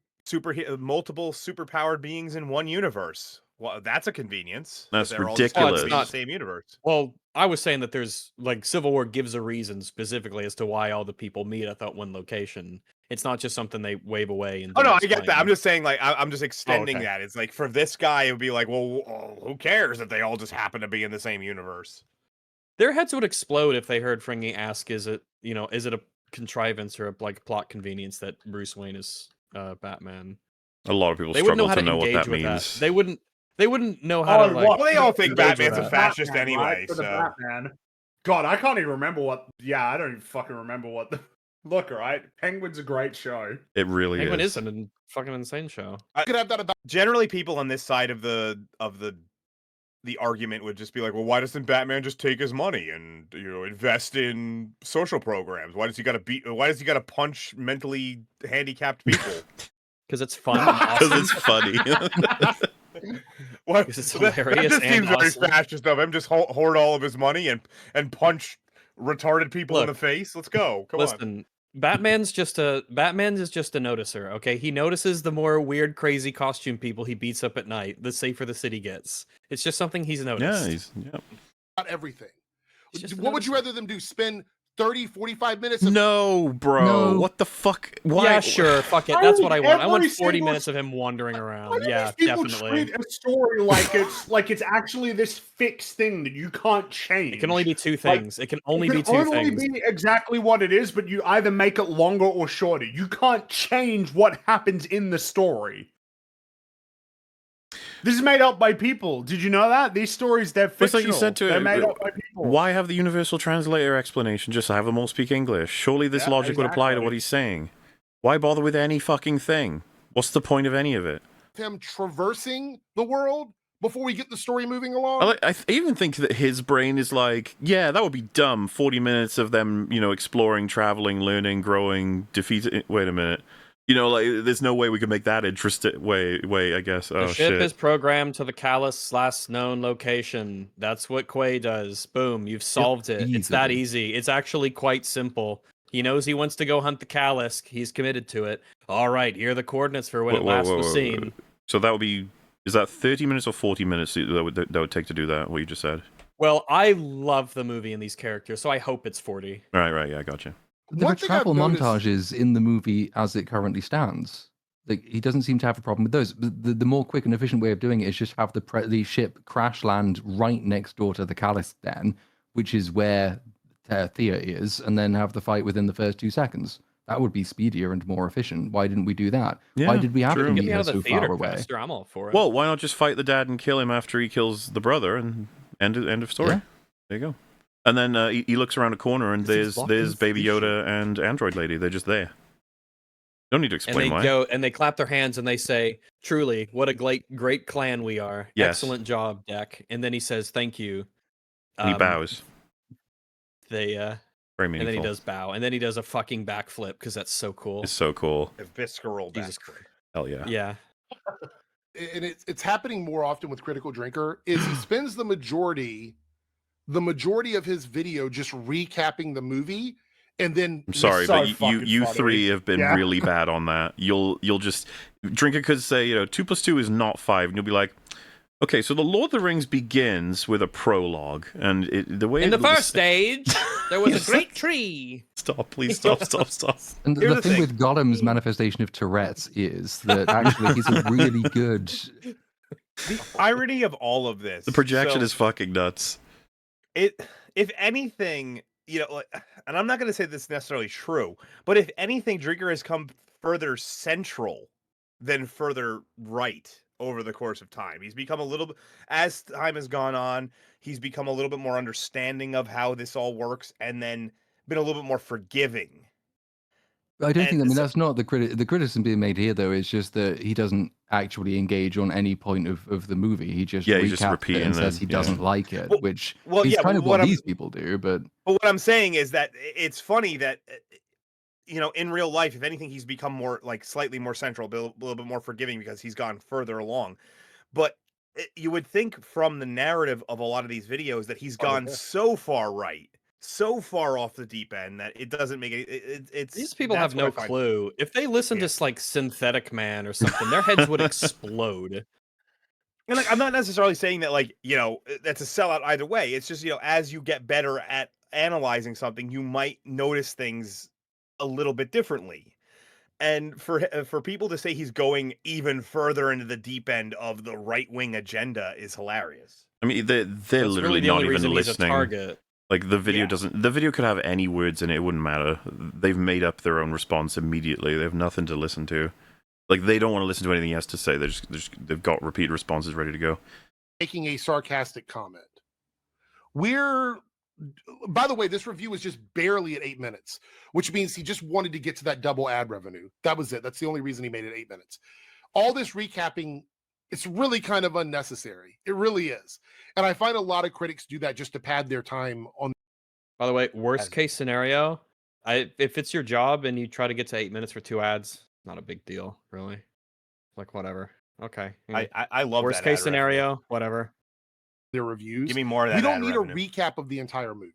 Speaker 4: multiple superpowered beings in one universe? Well, that's a convenience.
Speaker 1: That's
Speaker 4: They're all just
Speaker 1: ridiculous.
Speaker 4: supposed to be in the same universe.
Speaker 2: Well, I was saying that there's like Civil War gives a reason specifically as to why all the people meet at that one location. It's not just something they wave away and
Speaker 4: Oh
Speaker 2: don't
Speaker 4: no, I get that.
Speaker 2: explain.
Speaker 4: I'm just saying, like, I'm just extending
Speaker 2: okay.
Speaker 4: that. It's like for this guy, it would be like, well, who cares if they all just happen to be in the same universe?
Speaker 2: Their heads would explode if they heard Fringy ask, "Is it a contrivance or a like plot convenience that Bruce Wayne is Batman?"
Speaker 1: A lot of people
Speaker 2: They wouldn't
Speaker 1: struggle
Speaker 2: know how
Speaker 1: to
Speaker 2: to
Speaker 1: know what
Speaker 2: engage
Speaker 1: that
Speaker 2: with
Speaker 1: means.
Speaker 2: that. They wouldn't know how to like.
Speaker 4: Well, they all think
Speaker 2: engage with
Speaker 4: Batman's a
Speaker 2: that.
Speaker 4: fascist
Speaker 17: Batman,
Speaker 4: anyway,
Speaker 17: right? For the
Speaker 4: so
Speaker 17: Batman. God, I can't even remember what. Yeah, I don't even fucking remember what the. Look, right? Penguin's a great show.
Speaker 1: It really
Speaker 2: Penguin
Speaker 1: is.
Speaker 2: is a fucking insane show.
Speaker 15: I could have that about
Speaker 4: generally people on this side of the argument would just be like, well, why doesn't Batman just take his money and invest in social programs? Why does he got to punch mentally handicapped people?
Speaker 2: Because it's fun. And
Speaker 1: Because
Speaker 2: awesome.
Speaker 1: it's funny.
Speaker 4: What?
Speaker 2: Because it's
Speaker 4: That
Speaker 2: hilarious
Speaker 4: just
Speaker 2: and
Speaker 4: seems very
Speaker 2: awesome.
Speaker 4: fascist of him. Just hoard all of his money and punch retarded people in the
Speaker 2: Look,
Speaker 4: face. Let's go. Come on.
Speaker 2: Listen, Batman's is just a noticer, okay? He notices the more weird, crazy costume people he beats up at night, the safer the city gets. It's just something he's noticed.
Speaker 15: Not everything.
Speaker 2: just a
Speaker 15: What would you rather them do? Spend 30, 45 minutes? Of-
Speaker 1: No, bro.
Speaker 15: No.
Speaker 1: What the fuck? Why?
Speaker 2: Yeah, sure. Fuck it. That's what I want. I want
Speaker 17: Every
Speaker 2: 40
Speaker 17: single
Speaker 2: minutes of him wandering around.
Speaker 17: Why
Speaker 2: Yeah,
Speaker 17: do these people
Speaker 2: definitely.
Speaker 17: treat a story like it's actually this fixed thing that you can't change?
Speaker 2: It can only be two things. It can only be two things.
Speaker 17: be exactly what it is, but you either make it longer or shorter. You can't change what happens in the story. This is made up by people. Did you know that? These stories, they're
Speaker 1: It's like
Speaker 17: fictional.
Speaker 1: you said to
Speaker 17: they're
Speaker 1: it.
Speaker 17: made up by people.
Speaker 1: Why have the universal translator explanation? Just have them all speak English. Surely this
Speaker 17: Yeah,
Speaker 1: logic would apply to
Speaker 17: exactly.
Speaker 1: what he's saying. Why bother with any fucking thing? What's the point of any of it?
Speaker 15: him traversing the world before we get the story moving along?
Speaker 1: I even think that his brain is like, yeah, that would be dumb. 40 minutes of them, exploring, traveling, learning, growing, defeating. Wait a minute. There's no way we could make that interesting. Wait, I guess.
Speaker 2: The
Speaker 1: Oh,
Speaker 2: ship
Speaker 1: shit.
Speaker 2: is programmed to the Callus' last known location. That's what Quay does. Boom, you've solved it. It's that easy. It's actually quite simple. He knows he wants to go hunt the Callus. He's committed to it. All right, here are the coordinates for when it last was seen.
Speaker 1: So that would be, is that 30 minutes or 40 minutes that would take to do that, what you just said?
Speaker 2: Well, I love the movie and these characters, so I hope it's 40.
Speaker 1: Right, yeah, gotcha.
Speaker 5: There are travel montages in the movie as it currently stands. Like, he doesn't seem to have a problem with those. The more quick and efficient way of doing it is just have the ship crash land right next door to the Callus Den, which is where Thea is, and then have the fight within the first 2 seconds. That would be speedier and more efficient. Why didn't we do that? Why did we have to meet her so far away?
Speaker 2: Faster, I'm all for it.
Speaker 1: Well, why not just fight the dad and kill him after he kills the brother, and end of story?
Speaker 5: Yeah.
Speaker 1: There you go. And then he looks around a corner, and there's Baby Yoda and Android Lady. They're just there. Don't need to explain
Speaker 2: and they
Speaker 1: why.
Speaker 2: go and they clap their hands and they say, "Truly, what a great clan we are!
Speaker 1: Yes.
Speaker 2: Excellent job, Deck." And then he says, "Thank you."
Speaker 1: And he bows.
Speaker 2: They
Speaker 1: Very
Speaker 2: and
Speaker 1: meaningful.
Speaker 2: then he does bow, and then he does a fucking backflip because that's so cool.
Speaker 1: It's so cool.
Speaker 4: A visceral
Speaker 2: Jesus
Speaker 4: back.
Speaker 2: Christ.
Speaker 1: Hell yeah.
Speaker 2: Yeah.
Speaker 15: And it's happening more often with Critical Drinker, is he spends the majority of his video just recapping the movie, and then
Speaker 1: I'm sorry,
Speaker 15: so
Speaker 1: but
Speaker 15: fucking
Speaker 1: you
Speaker 15: funny.
Speaker 1: three have been
Speaker 15: Yeah.
Speaker 1: really bad on that. You'll just Drinker could say 2 + 2 is not 5, and you'll be like, okay, so the Lord of the Rings begins with a prologue, and the way
Speaker 2: In the first stage, there was a great tree.
Speaker 1: Stop, please stop.
Speaker 5: And the thing with Gollum's manifestation of Tourette's is that actually he's a really good.
Speaker 4: The irony of all of this.
Speaker 1: The projection
Speaker 4: so
Speaker 1: is fucking nuts.
Speaker 4: if anything, and I'm not going to say this is necessarily true, but if anything, Drinker has come further central than further right over the course of time. He's become a little bit, as time has gone on, he's become a little bit more understanding of how this all works, and then been a little bit more forgiving.
Speaker 5: I don't think. I mean, that's not the criticism being made here, though. Is just that he doesn't actually engage on any point of the movie. He just
Speaker 1: he's just
Speaker 5: recaps it
Speaker 1: repeating
Speaker 5: and says he
Speaker 1: it,
Speaker 5: doesn't
Speaker 1: yeah.
Speaker 5: like it, which
Speaker 4: well,
Speaker 5: is
Speaker 4: yeah,
Speaker 5: kind
Speaker 4: but
Speaker 5: of
Speaker 4: what
Speaker 5: what
Speaker 4: I'm-
Speaker 5: these people do. But
Speaker 4: what I'm saying is that it's funny that in real life, if anything, he's become more slightly more central, a little bit more forgiving because he's gone further along. But you would think from the narrative of a lot of these videos that he's gone so far right, so far off the deep end that it doesn't make it's
Speaker 2: These people
Speaker 4: that's
Speaker 2: have
Speaker 4: what
Speaker 2: no
Speaker 4: I find-
Speaker 2: clue. If they listen to Synthetic Man or something, their heads would explode.
Speaker 4: And I'm not necessarily saying that that's a sellout either way. It's just as you get better at analyzing something, you might notice things a little bit differently. And for people to say he's going even further into the deep end of the right wing agenda is hilarious.
Speaker 1: I mean, they're literally
Speaker 2: really the
Speaker 1: not
Speaker 2: only
Speaker 1: even
Speaker 2: reason he's a
Speaker 1: listening.
Speaker 2: target.
Speaker 1: Like the video doesn't. The video could have any words in it. It wouldn't matter. They've made up their own response immediately. They have nothing to listen to. Like they don't want to listen to anything he has to say. They've got repeat responses ready to go.
Speaker 15: Making a sarcastic comment. By the way, this review was just barely at 8 minutes, which means he just wanted to get to that double ad revenue. That was it. That's the only reason he made it 8 minutes. All this recapping, it's really kind of unnecessary. It really is. And I find a lot of critics do that just to pad their time on.
Speaker 2: By the way, worst case scenario, if it's your job and you try to get to 8 minutes for 2 ads, not a big deal, really. Like whatever. Okay.
Speaker 4: I love
Speaker 2: Worst
Speaker 4: that
Speaker 2: case
Speaker 4: ad
Speaker 2: scenario, whatever.
Speaker 15: Their reviews.
Speaker 4: Give me more of that.
Speaker 15: We don't
Speaker 4: ad
Speaker 15: need
Speaker 4: revenue.
Speaker 15: a recap of the entire movie.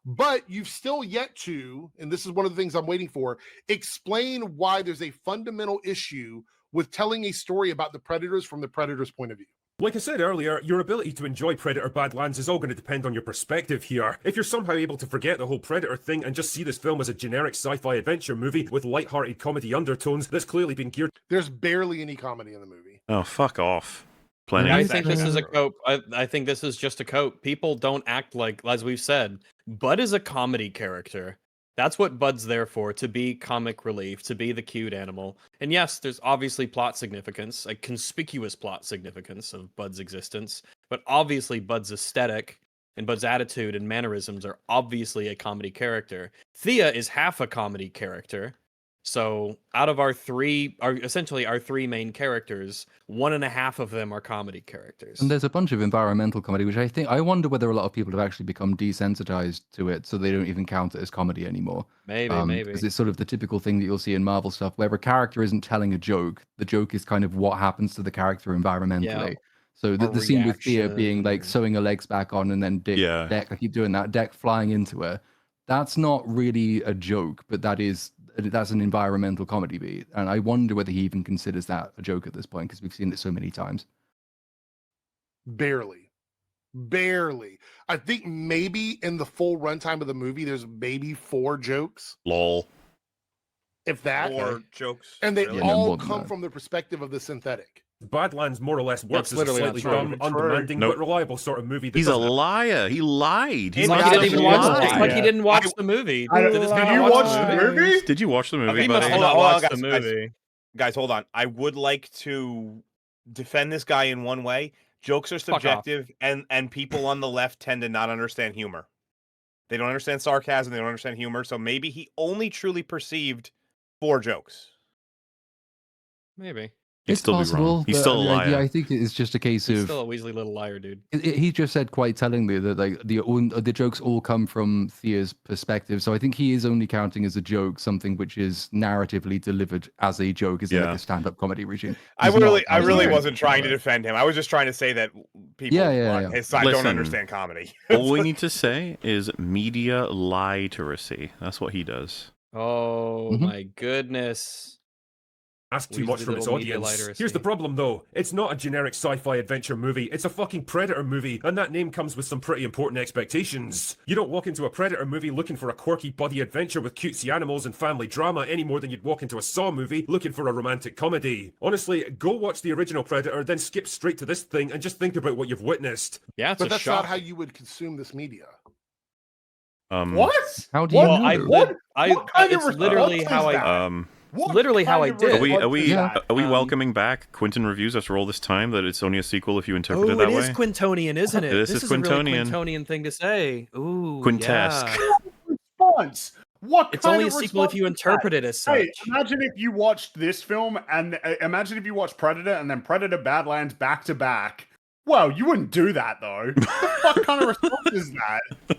Speaker 15: But you've still yet to, and this is one of the things I'm waiting for, explain why there's a fundamental issue with telling a story about the Predators from the Predator's point of view.
Speaker 7: Like I said earlier, your ability to enjoy Predator Badlands is all going to depend on your perspective here. If you're somehow able to forget the whole Predator thing and just see this film as a generic sci-fi adventure movie with light-hearted comedy undertones that's clearly been geared...
Speaker 15: There's barely any comedy in the movie.
Speaker 1: Oh, fuck off. Plenty.
Speaker 2: I think this is a cope. I think this is just a cope. People don't act like, as we've said, Bud is a comedy character. That's what Bud's there for, to be comic relief, to be the cute animal. And yes, there's obviously plot significance, a conspicuous plot significance of Bud's existence, but obviously Bud's aesthetic and Bud's attitude and mannerisms are obviously a comedy character. Thea is half a comedy character. So out of essentially our three main characters, 1.5 of them are comedy characters.
Speaker 5: And there's a bunch of environmental comedy, which I wonder whether a lot of people have actually become desensitized to it, so they don't even count it as comedy anymore.
Speaker 2: Maybe.
Speaker 5: Because it's sort of the typical thing that you'll see in Marvel stuff, where a character isn't telling a joke. The joke is kind of what happens to the character environmentally.
Speaker 2: Yeah.
Speaker 5: So the scene with Thea
Speaker 2: reaction.
Speaker 5: being like sewing her legs back on and then Deck, I keep doing that, Deck flying into her. That's not really a joke, but that's an environmental comedy beat. And I wonder whether he even considers that a joke at this point, because we've seen it so many times.
Speaker 15: Barely. I think maybe in the full runtime of the movie, there's maybe 4 jokes.
Speaker 1: Lol.
Speaker 15: If that.
Speaker 4: 4 jokes.
Speaker 15: And they
Speaker 5: Yeah, no,
Speaker 15: all
Speaker 5: more than
Speaker 15: come
Speaker 5: that.
Speaker 15: from the perspective of the synthetic.
Speaker 7: Badlands more or less works as a
Speaker 2: literally
Speaker 7: slightly
Speaker 2: not
Speaker 7: dumb,
Speaker 2: true.
Speaker 7: undemanding,
Speaker 1: Nope.
Speaker 7: but reliable sort of movie that
Speaker 1: He's a
Speaker 7: doesn't...
Speaker 1: liar. He lied.
Speaker 2: It's like he didn't even watch. It's like he didn't watch the movie.
Speaker 17: Did you watch the movie?
Speaker 1: Did you watch the movie,
Speaker 2: He
Speaker 1: buddy?
Speaker 2: must
Speaker 4: Hold
Speaker 2: not
Speaker 4: on,
Speaker 2: watch
Speaker 4: guys,
Speaker 2: the movie.
Speaker 4: Guys, hold on. I would like to defend this guy in one way. Jokes are
Speaker 2: Fuck off.
Speaker 4: subjective, and people on the left tend to not understand humor. They don't understand sarcasm. They don't understand humor. So maybe he only truly perceived 4 jokes.
Speaker 2: Maybe.
Speaker 1: He'd
Speaker 5: It's
Speaker 1: still
Speaker 5: possible.
Speaker 1: be wrong. He's
Speaker 5: but,
Speaker 1: still a liar.
Speaker 5: Yeah, I think it's just a case
Speaker 2: He's
Speaker 5: of...
Speaker 2: still a Weasley little liar, dude.
Speaker 5: He just said quite tellingly that like the jokes all come from Thea's perspective, so I think he is only counting as a joke something which is narratively delivered as a joke, is like a stand-up comedy routine.
Speaker 4: I
Speaker 5: He's
Speaker 4: really
Speaker 5: not-
Speaker 4: wasn't trying to defend him. I was just trying to say that people on his side don't
Speaker 1: Listen,
Speaker 4: understand comedy.
Speaker 1: all we need to say is media literacy. That's what he does.
Speaker 2: Oh my goodness.
Speaker 7: Ask too much
Speaker 2: Weasley
Speaker 7: from its
Speaker 2: little media
Speaker 7: audience.
Speaker 2: literacy.
Speaker 7: Here's the problem, though. It's not a generic sci-fi adventure movie. It's a fucking Predator movie, and that name comes with some pretty important expectations. You don't walk into a Predator movie looking for a quirky buddy adventure with cutesy animals and family drama any more than you'd walk into a Saw movie looking for a romantic comedy. Honestly, go watch the original Predator, then skip straight to this thing and just think about what you've witnessed.
Speaker 2: Yeah, it's
Speaker 15: But
Speaker 2: a
Speaker 15: that's
Speaker 2: shock.
Speaker 15: not how you would consume this media.
Speaker 17: What?
Speaker 5: How do you
Speaker 2: Well,
Speaker 5: know?
Speaker 17: What kind of
Speaker 2: it's literally
Speaker 17: response
Speaker 2: how
Speaker 17: is
Speaker 2: I.
Speaker 17: that?
Speaker 2: It's literally how I did.
Speaker 1: Are we welcoming back Quentin reviews after all this time? That it's only a sequel if you interpret it that
Speaker 2: it
Speaker 1: way.
Speaker 2: is Quintonian, isn't it?
Speaker 1: This is
Speaker 2: is a really
Speaker 1: Quintonian.
Speaker 2: Quintonian thing to say. Ooh,
Speaker 1: Quintesque.
Speaker 2: yeah.
Speaker 17: Response. What?
Speaker 2: It's
Speaker 17: kind
Speaker 2: only a
Speaker 17: of
Speaker 2: sequel if you
Speaker 17: response is that?
Speaker 2: interpret it as such.
Speaker 17: Hey, imagine if you watched this film and imagine if you watched Predator and then Predator Badlands back to back. Well, you wouldn't do that though. What kind of response is that?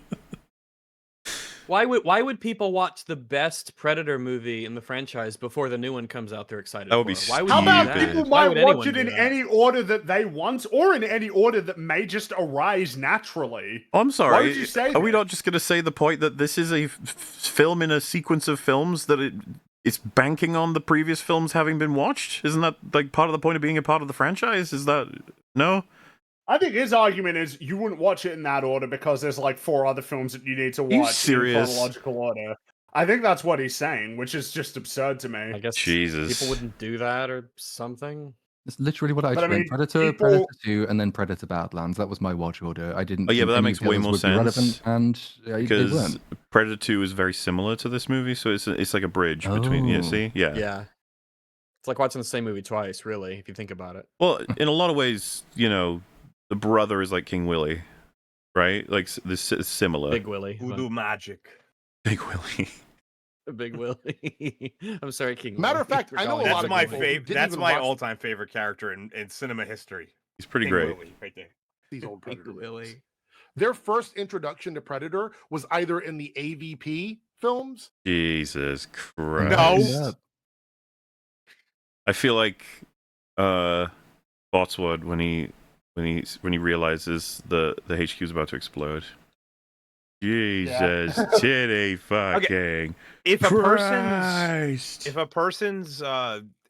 Speaker 2: Why would people watch the best Predator movie in the franchise before the new one comes out? They're excited.
Speaker 1: That would be
Speaker 2: for? Why would
Speaker 17: How
Speaker 2: you do
Speaker 17: about
Speaker 2: that?
Speaker 17: people
Speaker 2: Why
Speaker 17: might
Speaker 2: would
Speaker 17: watch
Speaker 2: anyone
Speaker 17: it
Speaker 2: do
Speaker 17: in
Speaker 2: that?
Speaker 17: any order that they want, or in any order that may just arise naturally?
Speaker 1: Oh, I'm sorry.
Speaker 17: Why would you say
Speaker 1: Are we
Speaker 17: that?
Speaker 1: not just going to say the point that this is a film in a sequence of films that it's banking on the previous films having been watched? Isn't that like part of the point of being a part of the franchise? Is that no?
Speaker 17: I think his argument is you wouldn't watch it in that order because there's like 4 other films that you need to
Speaker 1: you
Speaker 17: watch in
Speaker 1: serious?
Speaker 17: chronological order. I think that's what he's saying, which is just absurd to me.
Speaker 2: I guess
Speaker 1: Jesus.
Speaker 2: people wouldn't do that or something.
Speaker 5: It's literally what I
Speaker 17: But I
Speaker 5: went.
Speaker 17: mean,
Speaker 5: Predator,
Speaker 17: people-
Speaker 5: Predator 2, and then Predator Badlands. That was my watch order. I didn't.
Speaker 1: Oh, yeah,
Speaker 5: think
Speaker 1: but that
Speaker 5: any
Speaker 1: makes
Speaker 5: of the
Speaker 1: way
Speaker 5: others
Speaker 1: more
Speaker 5: would be relevant,
Speaker 1: sense,
Speaker 5: and they
Speaker 1: Because
Speaker 5: weren't.
Speaker 1: Predator 2 is very similar to this movie, so it's like a bridge between. Yeah,
Speaker 5: Oh.
Speaker 1: see, yeah.
Speaker 2: Yeah. It's like watching the same movie twice, really, if you think about it.
Speaker 1: Well, in a lot of ways, you know, the brother is like King Willie, right? Like this is similar.
Speaker 2: Big Willie.
Speaker 4: Voodoo magic.
Speaker 1: Big Willie.
Speaker 2: Big Willie. I'm sorry, King
Speaker 15: Matter
Speaker 2: Willie.
Speaker 15: of fact,
Speaker 2: for
Speaker 15: I know a
Speaker 2: calling
Speaker 15: lot
Speaker 2: him
Speaker 15: of
Speaker 4: That's my
Speaker 2: Big
Speaker 15: people
Speaker 2: Willie.
Speaker 15: didn't
Speaker 4: That's
Speaker 15: even
Speaker 4: my
Speaker 15: watch-
Speaker 4: all-time favorite character in cinema history.
Speaker 1: He's pretty
Speaker 4: King
Speaker 1: great.
Speaker 4: Willie, right there.
Speaker 15: These old
Speaker 2: Big
Speaker 15: Predator movies.
Speaker 2: Willie.
Speaker 15: Their first introduction to Predator was either in the AVP films.
Speaker 1: Jesus Christ.
Speaker 4: No.
Speaker 5: Yeah.
Speaker 1: I feel like Botswood when he realizes the HQ is about to explode. Jesus, titty fucking
Speaker 4: If
Speaker 1: Christ.
Speaker 4: a person's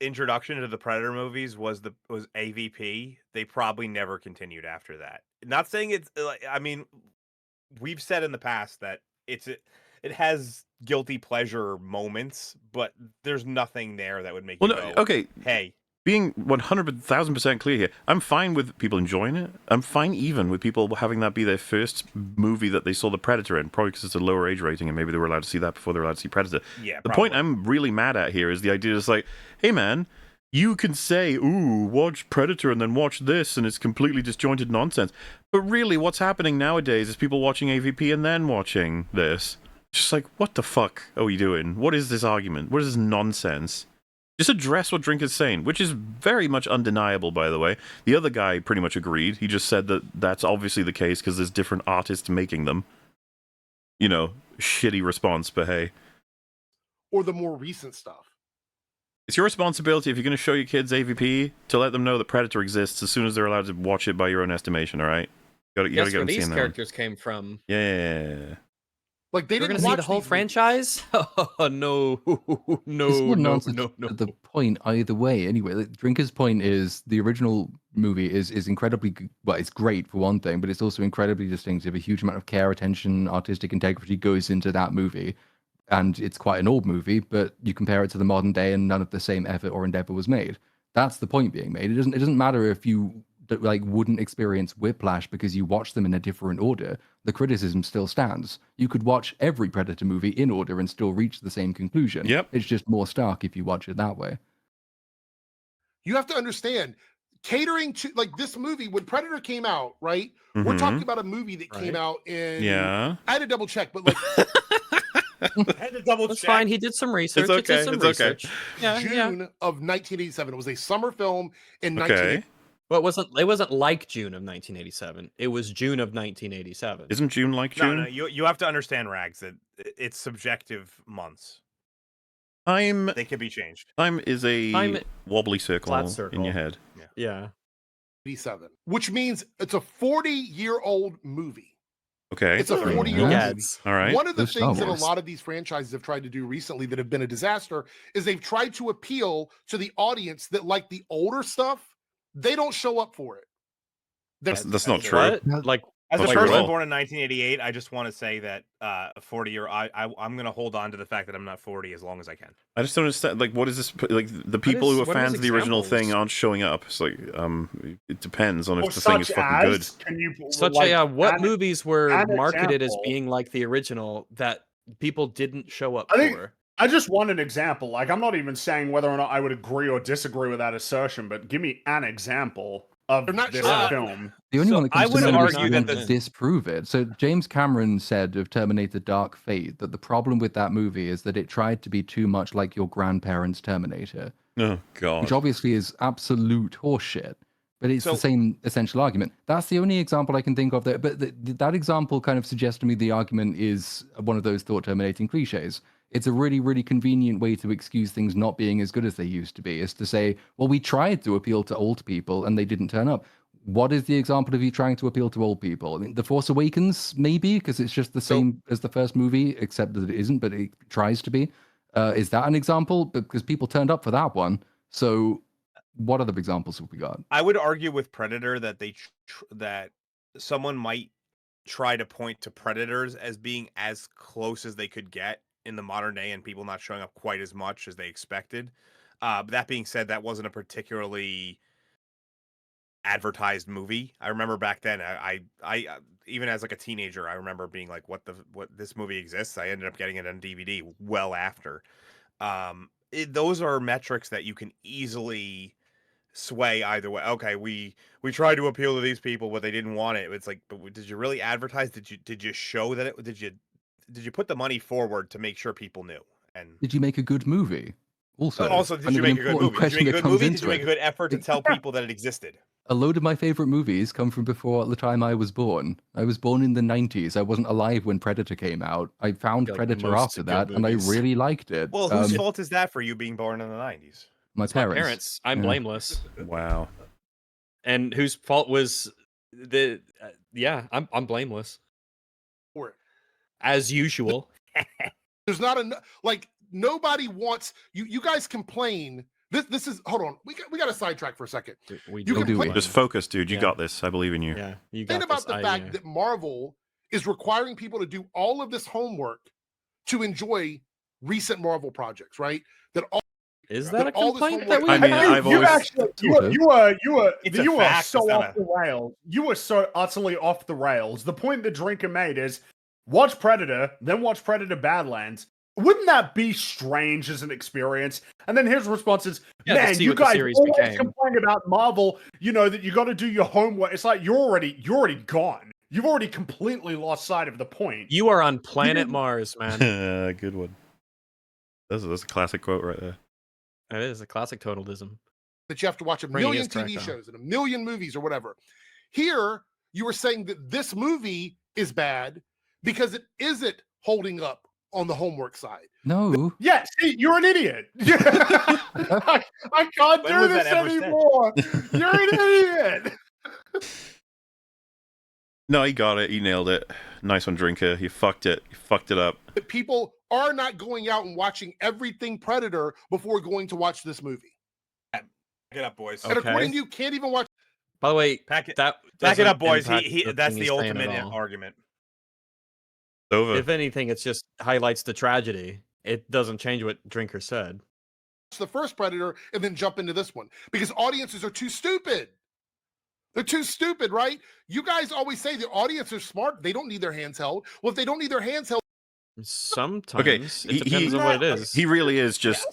Speaker 4: introduction to the Predator movies was AVP, they probably never continued after that. Not saying it's like, I mean, we've said in the past that it has guilty pleasure moments, but there's nothing there that would make you go,
Speaker 1: okay.
Speaker 4: Hey,
Speaker 1: being 100,000% clear here, I'm fine with people enjoying it. I'm fine even with people having that be their first movie that they saw The Predator in, probably because it's a lower age rating and maybe they were allowed to see that before they were allowed to see Predator.
Speaker 4: Yeah,
Speaker 1: the point I'm really mad at here is the idea is like, hey man, you can say, ooh, watch Predator and then watch this and it's completely disjointed nonsense. But really what's happening nowadays is people watching AVP and then watching this. Just like, what the fuck are we doing? What is this argument? What is this nonsense? Just address what Drinker's saying, which is very much undeniable, by the way. The other guy pretty much agreed. He just said that that's obviously the case because there's different artists making them. You know, shitty response, but hey.
Speaker 15: Or the more recent stuff.
Speaker 1: It's your responsibility, if you're going to show your kids AVP, to let them know that Predator exists as soon as they're allowed to watch it by your own estimation, all right? You gotta
Speaker 2: Guess
Speaker 1: get
Speaker 2: where
Speaker 1: them
Speaker 2: these
Speaker 1: seeing
Speaker 2: characters came from.
Speaker 1: Yeah.
Speaker 15: Like they
Speaker 2: We're
Speaker 15: didn't
Speaker 2: gonna see
Speaker 15: watch
Speaker 2: the whole
Speaker 15: these
Speaker 2: franchise? Oh, no,
Speaker 5: It's not nonsense at the point either way. Anyway, like, Drinker's point is the original movie is incredibly well. It's great for one thing, but it's also incredibly distinctive. A huge amount of care, attention, artistic integrity goes into that movie, and it's quite an old movie. But you compare it to the modern day, and none of the same effort or endeavor was made. That's the point being made. It doesn't matter if you like wouldn't experience whiplash because you watch them in a different order. The criticism still stands. You could watch every Predator movie in order and still reach the same conclusion.
Speaker 1: Yep.
Speaker 5: It's just more stark if you watch it that way.
Speaker 15: You have to understand, catering to like this movie when Predator came out, right? We're
Speaker 1: Mhm.
Speaker 15: talking about a movie that came out in.
Speaker 1: Yeah.
Speaker 15: I had to double check, but like
Speaker 4: I had to double
Speaker 2: That's
Speaker 4: check.
Speaker 2: fine. He did some research.
Speaker 1: It's okay,
Speaker 2: He did some
Speaker 1: it's okay.
Speaker 2: research. Yeah,
Speaker 15: June
Speaker 2: yeah.
Speaker 15: of 1987. It was a summer film in
Speaker 1: Okay.
Speaker 2: Well, it wasn't like June of 1987. It was June of 1987.
Speaker 1: Isn't June like June?
Speaker 4: No, you have to understand, Rags, that it's subjective months.
Speaker 1: Time
Speaker 4: They can be changed.
Speaker 1: Time is a
Speaker 2: Time-
Speaker 1: wobbly circle,
Speaker 2: flat circle.
Speaker 1: in your head.
Speaker 2: Yeah.
Speaker 15: 87, which means it's a 40-year-old movie.
Speaker 1: Okay.
Speaker 15: It's a
Speaker 2: Hmm.
Speaker 15: 40-year-old
Speaker 5: Yeah.
Speaker 15: movie.
Speaker 1: All right.
Speaker 15: One of the
Speaker 5: Those Star
Speaker 15: things that a
Speaker 5: Wars.
Speaker 15: lot of these franchises have tried to do recently that have been a disaster is they've tried to appeal to the audience that like the older stuff. They don't show up for it.
Speaker 1: That's not true.
Speaker 2: What? Like,
Speaker 4: As a
Speaker 1: Not true at
Speaker 4: person
Speaker 1: all.
Speaker 4: born in 1988, I just want to say that 40-year, I'm going to hold on to the fact that I'm not 40 as long as I can.
Speaker 1: I just don't understand. Like, what is this? Like, the people who are
Speaker 2: what are
Speaker 1: fans of the original
Speaker 2: examples?
Speaker 1: thing aren't showing up. It's like, it depends on if
Speaker 17: Or
Speaker 1: the thing is
Speaker 17: such
Speaker 1: fucking good.
Speaker 17: as, can you
Speaker 2: such
Speaker 17: like,
Speaker 2: what
Speaker 17: an-
Speaker 2: movies were
Speaker 17: an
Speaker 2: marketed as
Speaker 17: example?
Speaker 2: being like the original that people didn't show up
Speaker 17: I think-
Speaker 2: for?
Speaker 17: I just want an example. Like, I'm not even saying whether or not I would agree or disagree with that assertion, but give me an example of
Speaker 15: They're not
Speaker 17: this
Speaker 15: sure.
Speaker 17: film.
Speaker 5: The only
Speaker 4: So
Speaker 5: one that
Speaker 4: I
Speaker 5: comes
Speaker 4: would
Speaker 5: to mind
Speaker 4: argue
Speaker 5: is
Speaker 4: that
Speaker 5: to
Speaker 4: the-
Speaker 5: disprove it. So James Cameron said of Terminator Dark Fate that the problem with that movie is that it tried to be too much like your grandparents' Terminator,
Speaker 1: Oh god.
Speaker 5: which obviously is absolute horseshit. But it's
Speaker 4: So-
Speaker 5: the same essential argument. That's the only example I can think of there. But that example kind of suggests to me the argument is one of those thought-terminating cliches. It's a really, really convenient way to excuse things not being as good as they used to be, is to say, well, we tried to appeal to old people and they didn't turn up. What is the example of you trying to appeal to old people? I mean, The Force Awakens, maybe, because it's just the same as the first movie, except that it isn't, but it tries to be. Is that an example? Because people turned up for that one. So what other examples have we got?
Speaker 4: I would argue with Predator that that someone might try to point to Predators as being as close as they could get in the modern day and people not showing up quite as much as they expected. But that being said, that wasn't a particularly advertised movie. I remember back then, I even as like a teenager, I remember being like, what this movie exists. I ended up getting it on DVD well after. Those are metrics that you can easily sway either way. Okay, we tried to appeal to these people, but they didn't want it. It's like, but did you really advertise? Did you show that it? Did you put the money forward to make sure people knew? And
Speaker 5: Did you make a good movie? Also,
Speaker 4: did
Speaker 5: kind
Speaker 4: you
Speaker 5: of an
Speaker 4: make a good
Speaker 5: important
Speaker 4: movie? Did you
Speaker 5: question
Speaker 4: make a
Speaker 5: that
Speaker 4: good
Speaker 5: comes
Speaker 4: movie? Did
Speaker 5: into
Speaker 4: you make
Speaker 5: it.
Speaker 4: a good effort to tell people that it existed?
Speaker 5: A load of my favorite movies come from before the time I was born. I was born in the 90s. I wasn't alive when Predator came out. I found
Speaker 2: Like
Speaker 5: Predator
Speaker 2: most
Speaker 5: after
Speaker 2: good
Speaker 5: that, and I
Speaker 2: movies.
Speaker 5: really liked it.
Speaker 4: Well, whose fault is that for you being born in the 90s?
Speaker 5: My
Speaker 2: It's my
Speaker 5: parents.
Speaker 2: parents. I'm
Speaker 5: Yeah.
Speaker 2: blameless.
Speaker 1: Wow.
Speaker 2: And whose fault was the? I'm blameless
Speaker 15: For it.
Speaker 2: as usual.
Speaker 15: There's not enough. Like nobody wants you. You guys complain. This is. Hold on. We got to sidetrack for a second.
Speaker 2: We
Speaker 15: You
Speaker 5: We'll do
Speaker 15: complain
Speaker 5: it.
Speaker 1: Just focus, dude. You
Speaker 2: Yeah.
Speaker 1: got this. I believe in you.
Speaker 2: Yeah, you
Speaker 15: Think
Speaker 2: got
Speaker 15: about
Speaker 2: this.
Speaker 15: the fact that Marvel is requiring people to do all of this homework to enjoy recent Marvel projects, right? That all
Speaker 2: is that a
Speaker 15: all this
Speaker 2: complaint that
Speaker 15: homework-
Speaker 2: we
Speaker 1: I mean,
Speaker 2: have?
Speaker 1: I've
Speaker 17: You
Speaker 1: always
Speaker 17: actually,
Speaker 5: Sort of.
Speaker 17: you are
Speaker 4: It's a
Speaker 17: you are
Speaker 4: fact,
Speaker 17: so
Speaker 4: it's not
Speaker 17: off the rails. You are so utterly off the rails. The point that Drinker made is watch Predator, then watch Predator Badlands. Wouldn't that be strange as an experience? And then his response is,
Speaker 2: Yeah, to
Speaker 17: man,
Speaker 2: see
Speaker 17: you
Speaker 2: what the
Speaker 17: guys
Speaker 2: series
Speaker 17: always
Speaker 2: became."
Speaker 17: complain about Marvel, you know, that you got to do your homework. It's like you're already gone. You've already completely lost sight of the point.
Speaker 2: You are on planet
Speaker 17: didn't-
Speaker 2: Mars, man.
Speaker 1: Good one. That's a classic quote right there.
Speaker 2: That is a classic totalism.
Speaker 15: that you have to watch a
Speaker 2: Bringing
Speaker 15: million
Speaker 2: us back
Speaker 15: TV
Speaker 2: on.
Speaker 15: shows and a million movies or whatever. Here, you were saying that this movie is bad because it isn't holding up on the homework side.
Speaker 5: No.
Speaker 17: Yeah, see, you're an idiot. I can't
Speaker 4: When
Speaker 17: do
Speaker 4: was
Speaker 17: this
Speaker 4: that ever said?
Speaker 17: anymore. You're an idiot.
Speaker 1: No, he got it. He nailed it. Nice one, Drinker. You fucked it. You fucked it up.
Speaker 15: That people are not going out and watching everything Predator before going to watch this movie.
Speaker 4: Pack it up, boys.
Speaker 15: And according to you, can't even watch.
Speaker 2: By the way,
Speaker 4: Pack it,
Speaker 2: that
Speaker 4: pack it
Speaker 2: doesn't
Speaker 4: up, boys.
Speaker 2: impact
Speaker 4: That's
Speaker 2: thing
Speaker 4: the
Speaker 2: he's saying at
Speaker 4: ultimate
Speaker 2: all.
Speaker 4: argument.
Speaker 1: Over.
Speaker 2: If anything, it just highlights the tragedy. It doesn't change what Drinker said.
Speaker 15: The first Predator and then jump into this one because audiences are too stupid. They're too stupid, right? You guys always say the audience are smart. They don't need their hands held. Well, if they don't need their hands held,
Speaker 2: Sometimes
Speaker 1: Okay,
Speaker 2: it depends on what it is.
Speaker 1: He really is just.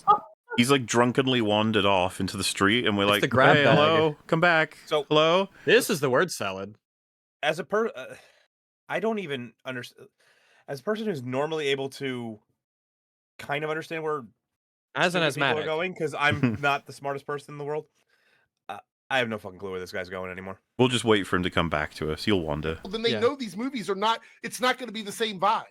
Speaker 1: He's like drunkenly wandered off into the street, and we're
Speaker 2: It's
Speaker 1: like,
Speaker 2: the grab
Speaker 1: "Hey,
Speaker 2: bag.
Speaker 1: hello, come back."
Speaker 4: So-
Speaker 1: hello.
Speaker 2: This is the word salad.
Speaker 4: As a I don't even understand. As a person who's normally able to kind of understand where
Speaker 2: As an
Speaker 4: stupid people are
Speaker 2: asthmatic.
Speaker 4: going, because I'm not the smartest person in the world, I have no fucking clue where this guy's going anymore.
Speaker 1: We'll just wait for him to come back to us. He'll wander.
Speaker 15: then they
Speaker 2: Yeah.
Speaker 15: know these movies are not. It's not going to be the same vibe.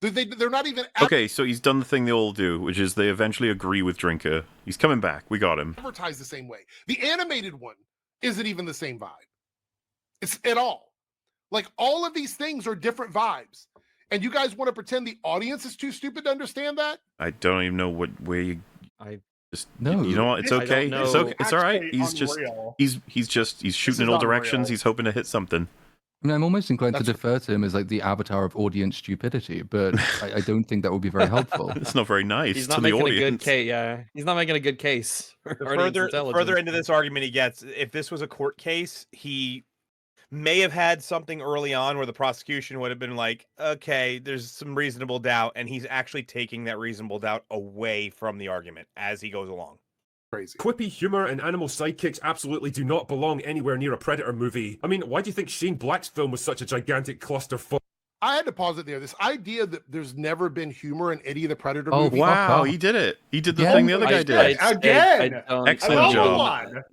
Speaker 15: They're not even
Speaker 1: Okay, so he's done the thing they all do, which is they eventually agree with Drinker. He's coming back. We got him.
Speaker 15: advertised the same way. The animated one isn't even the same vibe. It's at all. Like all of these things are different vibes. And you guys want to pretend the audience is too stupid to understand that?
Speaker 1: I don't even know where you.
Speaker 2: I
Speaker 1: just
Speaker 5: No.
Speaker 1: You know what? It's
Speaker 2: I don't
Speaker 1: okay. It's
Speaker 2: know.
Speaker 1: okay. It's all right.
Speaker 17: Actually
Speaker 1: He's just.
Speaker 17: unreal.
Speaker 1: He's shooting in
Speaker 17: is
Speaker 1: all directions.
Speaker 17: unreal.
Speaker 1: He's hoping to hit something.
Speaker 5: I mean, I'm almost inclined to
Speaker 15: That's-
Speaker 5: defer to him as like the avatar of audience stupidity, but I don't think that would be very helpful.
Speaker 1: It's not very nice
Speaker 2: he's
Speaker 1: to
Speaker 2: not
Speaker 1: the
Speaker 2: making a
Speaker 1: audience.
Speaker 2: good case. Yeah, he's not making a good case. for audience
Speaker 4: Further
Speaker 2: intelligence.
Speaker 4: into this argument he gets, if this was a court case, he may have had something early on where the prosecution would have been like, okay, there's some reasonable doubt, and he's actually taking that reasonable doubt away from the argument as he goes along.
Speaker 15: Crazy.
Speaker 7: Quippy humor and animal sidekicks absolutely do not belong anywhere near a Predator movie. I mean, why do you think Shane Black's film was such a gigantic clusterfuck?
Speaker 15: I had to pause it there. This idea that there's never been humor in any of the Predator
Speaker 5: Oh,
Speaker 15: movies.
Speaker 1: Wow,
Speaker 5: off.
Speaker 1: he did it. He did the
Speaker 5: Yeah.
Speaker 1: thing the other guy did.
Speaker 17: Again!
Speaker 1: Excellent
Speaker 17: Another
Speaker 1: job.
Speaker 17: one.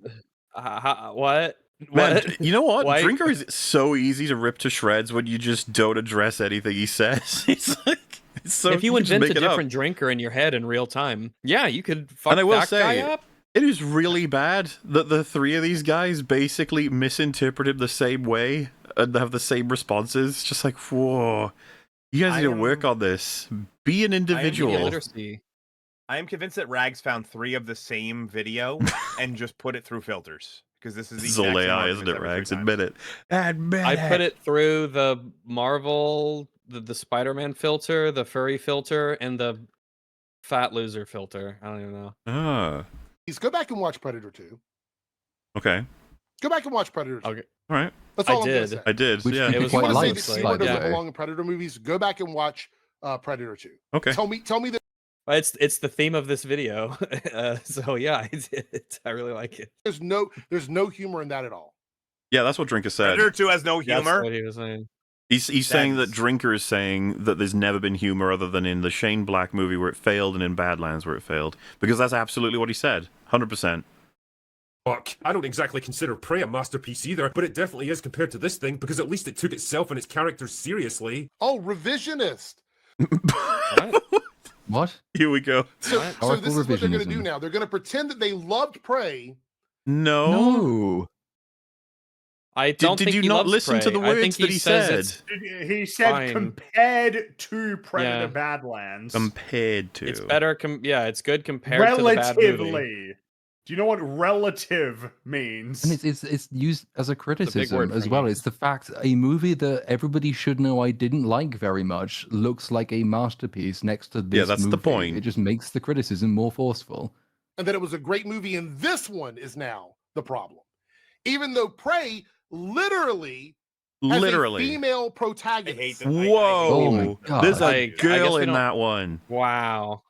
Speaker 2: What?
Speaker 1: Man,
Speaker 2: What?
Speaker 1: you know what?
Speaker 2: Why-
Speaker 1: Drinker is so easy to rip to shreds when you just don't address anything he says. It's like it's so.
Speaker 2: If you
Speaker 1: can just
Speaker 2: invent a
Speaker 1: make it up.
Speaker 2: different drinker in your head in real time, yeah, you could fuck
Speaker 1: And I will
Speaker 2: that
Speaker 1: say,
Speaker 2: guy up.
Speaker 1: it is really bad that the three of these guys basically misinterpret him the same way and have the same responses. It's just like, whoa, you guys need to work on this. Be an individual.
Speaker 2: Illiteracy.
Speaker 4: I am convinced that Rags found 3 of the same video and just put it through filters. Because this is the
Speaker 1: This is all
Speaker 4: exact same
Speaker 1: AI,
Speaker 4: arguments
Speaker 1: isn't it,
Speaker 4: every
Speaker 1: Rags?
Speaker 4: 3
Speaker 1: Admit
Speaker 4: times.
Speaker 1: it. Admit
Speaker 2: I put it through the Marvel, the Spider-Man filter, the furry filter, and the fat loser filter. I don't even know.
Speaker 1: Ah,
Speaker 15: Please go back and watch Predator 2.
Speaker 1: okay.
Speaker 15: Go back and watch Predator 2.
Speaker 2: Okay.
Speaker 1: All right.
Speaker 15: That's
Speaker 2: I
Speaker 15: all I'm gonna
Speaker 2: did.
Speaker 15: say.
Speaker 1: I did.
Speaker 5: Which
Speaker 1: yeah.
Speaker 5: people
Speaker 2: It was
Speaker 5: quite
Speaker 15: You want to say
Speaker 5: liked,
Speaker 15: that
Speaker 2: like,
Speaker 15: humor
Speaker 5: by the
Speaker 15: doesn't
Speaker 5: way.
Speaker 15: belong in Predator movies? Go back and watch Predator 2.
Speaker 1: Okay.
Speaker 15: Tell me that
Speaker 2: It's the theme of this video. So yeah, I did. I really like it.
Speaker 15: there's no humor in that at all.
Speaker 1: Yeah, that's what Drinker said.
Speaker 4: Predator 2 has no
Speaker 2: That's
Speaker 4: humor.
Speaker 2: what he was saying.
Speaker 1: He's saying that
Speaker 4: That's-
Speaker 1: Drinker is saying that there's never been humor other than in the Shane Black movie where it failed and in Badlands where it failed. Because that's absolutely what he said. 100%.
Speaker 7: Fuck. I don't exactly consider Prey a masterpiece either, but it definitely is compared to this thing because at least it took itself and its characters seriously.
Speaker 15: Oh, revisionist.
Speaker 5: What?
Speaker 1: Here we go.
Speaker 15: So
Speaker 5: Powerful
Speaker 15: this is what they're going to do
Speaker 5: revisionism.
Speaker 15: now. They're going to pretend that they loved Prey.
Speaker 1: No.
Speaker 5: No.
Speaker 2: I don't
Speaker 1: did
Speaker 2: think
Speaker 1: you
Speaker 2: he
Speaker 1: not
Speaker 2: loves
Speaker 1: listen to
Speaker 2: Prey.
Speaker 1: the
Speaker 2: I think
Speaker 1: words that he
Speaker 2: says
Speaker 1: said?
Speaker 2: it's
Speaker 17: He said
Speaker 2: fine.
Speaker 17: compared to Predator
Speaker 2: Yeah.
Speaker 17: Badlands.
Speaker 1: Compared to.
Speaker 2: It's better. Yeah, it's good compared to the bad movie.
Speaker 17: Relatively. Do you know what relative means?
Speaker 5: And it's used as a criticism
Speaker 2: word
Speaker 5: as
Speaker 2: for
Speaker 5: well.
Speaker 2: me.
Speaker 5: It's the fact a movie that everybody should know I didn't like very much looks like a masterpiece next to this
Speaker 1: that's the
Speaker 5: movie.
Speaker 1: point.
Speaker 5: It just makes the criticism more forceful.
Speaker 15: And that it was a great movie, and this one is now the problem. Even though Prey literally has a female protagonist.
Speaker 1: Whoa.
Speaker 5: Oh my God.
Speaker 1: There's
Speaker 2: I
Speaker 1: a
Speaker 2: guess
Speaker 1: girl
Speaker 2: we
Speaker 1: in
Speaker 2: don't-
Speaker 1: that one.
Speaker 2: Wow.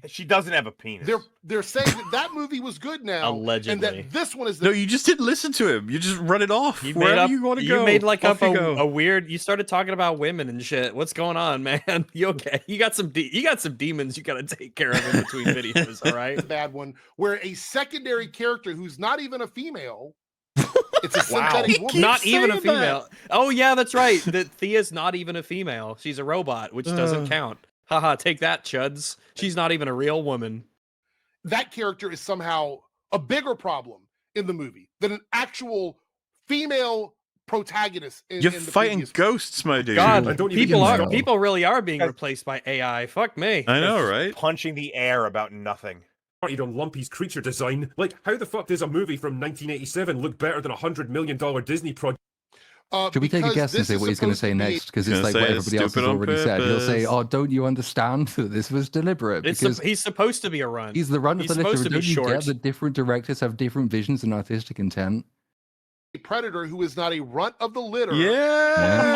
Speaker 4: She doesn't have a penis.
Speaker 15: They're saying that movie was good now, and
Speaker 2: Allegedly.
Speaker 15: that this one is the
Speaker 1: No, you just didn't listen to him. You just run it off.
Speaker 2: You
Speaker 1: Wherever
Speaker 2: made up.
Speaker 1: you want to
Speaker 2: You
Speaker 1: go.
Speaker 2: made like
Speaker 1: Off
Speaker 2: up
Speaker 1: you go.
Speaker 2: a weird. You started talking about women and shit. What's going on, man? You okay? You got some. You got some demons you got to take care of in between videos. All right.
Speaker 15: bad one, where a secondary character who's not even a female, it's a synthetic woman.
Speaker 2: Not even a
Speaker 1: saying that.
Speaker 2: female. Oh yeah, that's right. That Thea's not even a female. She's a robot, which doesn't count. Haha, take that, chuds. She's not even a real woman.
Speaker 15: That character is somehow a bigger problem in the movie than an actual female protagonist.
Speaker 1: You're
Speaker 15: in the
Speaker 1: fighting
Speaker 15: previous
Speaker 1: ghosts, my dude.
Speaker 2: God,
Speaker 7: don't even
Speaker 2: people
Speaker 7: know.
Speaker 2: people really are being replaced by AI. Fuck me.
Speaker 1: I know, right?
Speaker 4: Punching the air about nothing.
Speaker 7: Started on Lumpy's creature design. Like, how the fuck does a movie from 1987 look better than a $100 million Disney project?
Speaker 5: Should we take a
Speaker 15: because
Speaker 5: guess and
Speaker 15: this
Speaker 5: say
Speaker 15: is
Speaker 5: what he's going to
Speaker 15: supposed
Speaker 5: say
Speaker 15: to be-
Speaker 5: next? Because
Speaker 1: He's
Speaker 5: it's
Speaker 1: gonna
Speaker 5: like what
Speaker 1: say
Speaker 5: everybody else has
Speaker 1: stupid on
Speaker 5: already said. He'll say,
Speaker 1: purpose.
Speaker 5: "Oh, don't you understand that this was deliberate?"
Speaker 2: It's
Speaker 5: Because
Speaker 2: he's supposed to be a run.
Speaker 5: he's the run of
Speaker 2: He's
Speaker 5: the
Speaker 2: supposed
Speaker 5: literature.
Speaker 2: to be
Speaker 5: Don't you
Speaker 2: short.
Speaker 5: get that different directors have different visions and artistic intent?
Speaker 15: A predator who is not a runt of the litter.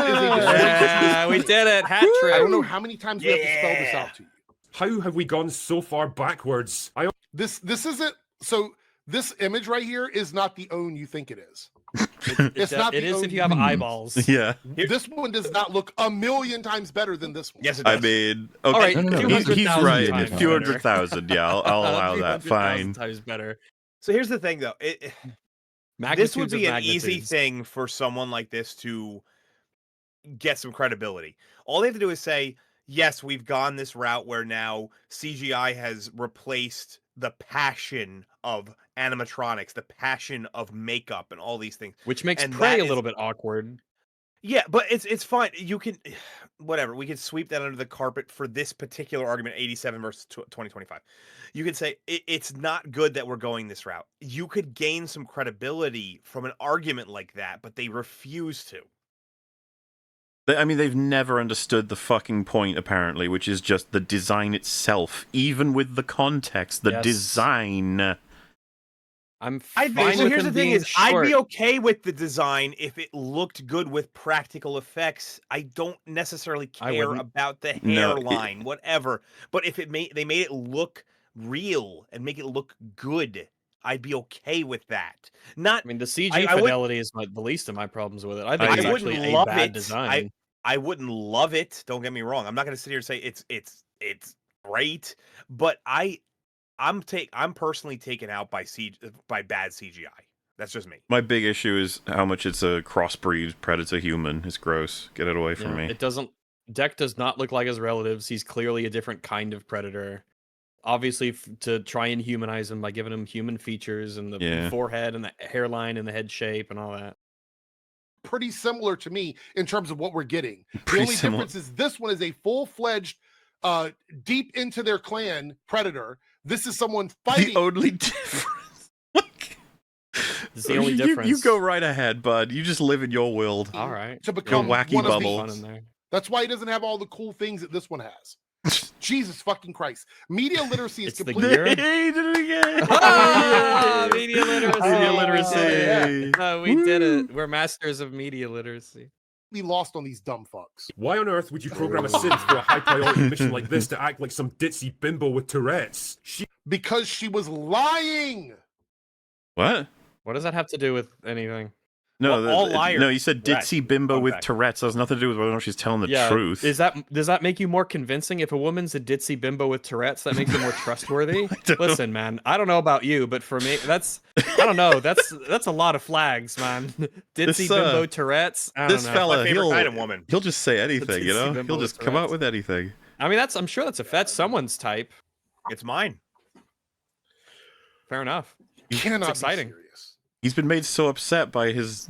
Speaker 1: Yeah.
Speaker 2: We did it. Hat trick.
Speaker 15: I don't know how many times we have to spell this out to you.
Speaker 7: How have we gone so far backwards?
Speaker 15: This isn't so. This image right here is not the own you think it is. It's not.
Speaker 2: It
Speaker 15: the
Speaker 2: is
Speaker 15: own
Speaker 2: if you have eyeballs.
Speaker 1: Yeah.
Speaker 15: This one does not look a million times better than this one.
Speaker 4: Yes, it does.
Speaker 1: I mean, okay.
Speaker 2: All right,
Speaker 5: No, no, no.
Speaker 1: He's
Speaker 2: 200,000
Speaker 1: right.
Speaker 2: times
Speaker 1: A few
Speaker 2: better.
Speaker 1: 100,000. Yeah, I'll allow that.
Speaker 2: 200,000
Speaker 1: Fine.
Speaker 2: times better.
Speaker 4: So here's the thing, though. This
Speaker 2: Magnitudes
Speaker 4: would
Speaker 2: of
Speaker 4: be an easy
Speaker 2: magnitudes.
Speaker 4: thing for someone like this to get some credibility. All they have to do is say, yes, we've gone this route where now CGI has replaced the passion of animatronics, the passion of makeup, and all these things.
Speaker 2: Which makes
Speaker 4: And
Speaker 2: Prey
Speaker 4: that
Speaker 2: a
Speaker 4: is-
Speaker 2: little bit awkward.
Speaker 4: Yeah, but it's fine. You can, whatever. We can sweep that under the carpet for this particular argument, 87 versus 2025. You could say it's not good that we're going this route. You could gain some credibility from an argument like that, but they refuse to.
Speaker 1: I mean, they've never understood the fucking point, apparently, which is just the design itself. Even with the context, the
Speaker 2: Yes.
Speaker 1: design.
Speaker 2: I'm fine with
Speaker 4: Here's
Speaker 2: him
Speaker 4: the thing:
Speaker 2: being
Speaker 4: is I'd
Speaker 2: short.
Speaker 4: be okay with the design if it looked good with practical effects. I don't necessarily
Speaker 2: I
Speaker 4: care
Speaker 2: wouldn't.
Speaker 4: about the
Speaker 1: No,
Speaker 4: hairline, whatever. But if they made it look real and make it look good, I'd be okay with that. Not,
Speaker 2: I mean, the CG
Speaker 4: I would-
Speaker 2: fidelity is the least of my problems with it. I think
Speaker 1: I
Speaker 2: it's
Speaker 4: I
Speaker 2: actually
Speaker 4: wouldn't
Speaker 2: a
Speaker 4: love
Speaker 2: bad
Speaker 4: it.
Speaker 2: design.
Speaker 4: I wouldn't love it. Don't get me wrong. I'm not going to sit here and say it's great, but I'm personally taken out by bad CGI. That's just me.
Speaker 1: My big issue is how much it's a crossbreed predator human. It's gross. Get it away from me.
Speaker 2: It doesn't. Deck does not look like his relatives. He's clearly a different kind of predator. Obviously, to try and humanize him by giving him human features and the
Speaker 1: Yeah.
Speaker 2: forehead and the hairline and the head shape and all that.
Speaker 15: Pretty similar to me in terms of what we're getting. The
Speaker 1: Pretty
Speaker 15: only
Speaker 1: similar.
Speaker 15: difference is this one is a full-fledged, deep into their clan predator. This is someone fighting.
Speaker 1: The only difference.
Speaker 2: It's the only
Speaker 1: You
Speaker 2: difference.
Speaker 1: go right ahead, bud. You just live in your world.
Speaker 2: All right.
Speaker 15: to become
Speaker 1: wacky
Speaker 15: one
Speaker 1: bubble.
Speaker 15: of
Speaker 2: Fun in
Speaker 15: these.
Speaker 2: there.
Speaker 15: That's why he doesn't have all the cool things that this one has. Jesus fucking Christ. Media literacy is
Speaker 2: It's the
Speaker 15: completely
Speaker 2: gear.
Speaker 1: He did it again.
Speaker 2: Ah, media literacy.
Speaker 1: Media
Speaker 2: We
Speaker 1: literacy.
Speaker 2: did it. Oh, we did it. We're masters of media literacy.
Speaker 15: lost on these dumb fucks.
Speaker 7: Why on earth would you program a synth for a high priority mission like this to act like some ditzy bimbo with Tourette's?
Speaker 15: Because she was lying.
Speaker 1: What?
Speaker 2: What does that have to do with anything?
Speaker 1: No,
Speaker 4: Well, all liars.
Speaker 1: no. You said ditzy bimbo with
Speaker 4: fact.
Speaker 1: Tourette's. That has nothing to do with whether or not she's telling the
Speaker 2: Yeah,
Speaker 1: truth.
Speaker 2: does that make you more convincing? If a woman's a ditzy bimbo with Tourette's, that makes her more trustworthy. Listen, man, I don't know about you, but for me, I don't know. That's a lot of flags, man. Ditzy
Speaker 1: This,
Speaker 2: bimbo Tourette's. I don't
Speaker 1: this
Speaker 2: know.
Speaker 1: fella,
Speaker 4: My favorite kind of woman.
Speaker 1: he'll just say anything, you
Speaker 2: Ditzy
Speaker 1: know.
Speaker 2: bimbo
Speaker 1: He'll
Speaker 2: with
Speaker 1: just come out
Speaker 2: Tourette's.
Speaker 1: with anything.
Speaker 2: I mean, I'm sure that's someone's type.
Speaker 4: It's mine.
Speaker 2: Fair enough.
Speaker 15: Cannot
Speaker 2: It's exciting.
Speaker 15: be serious.
Speaker 1: He's been made so upset by his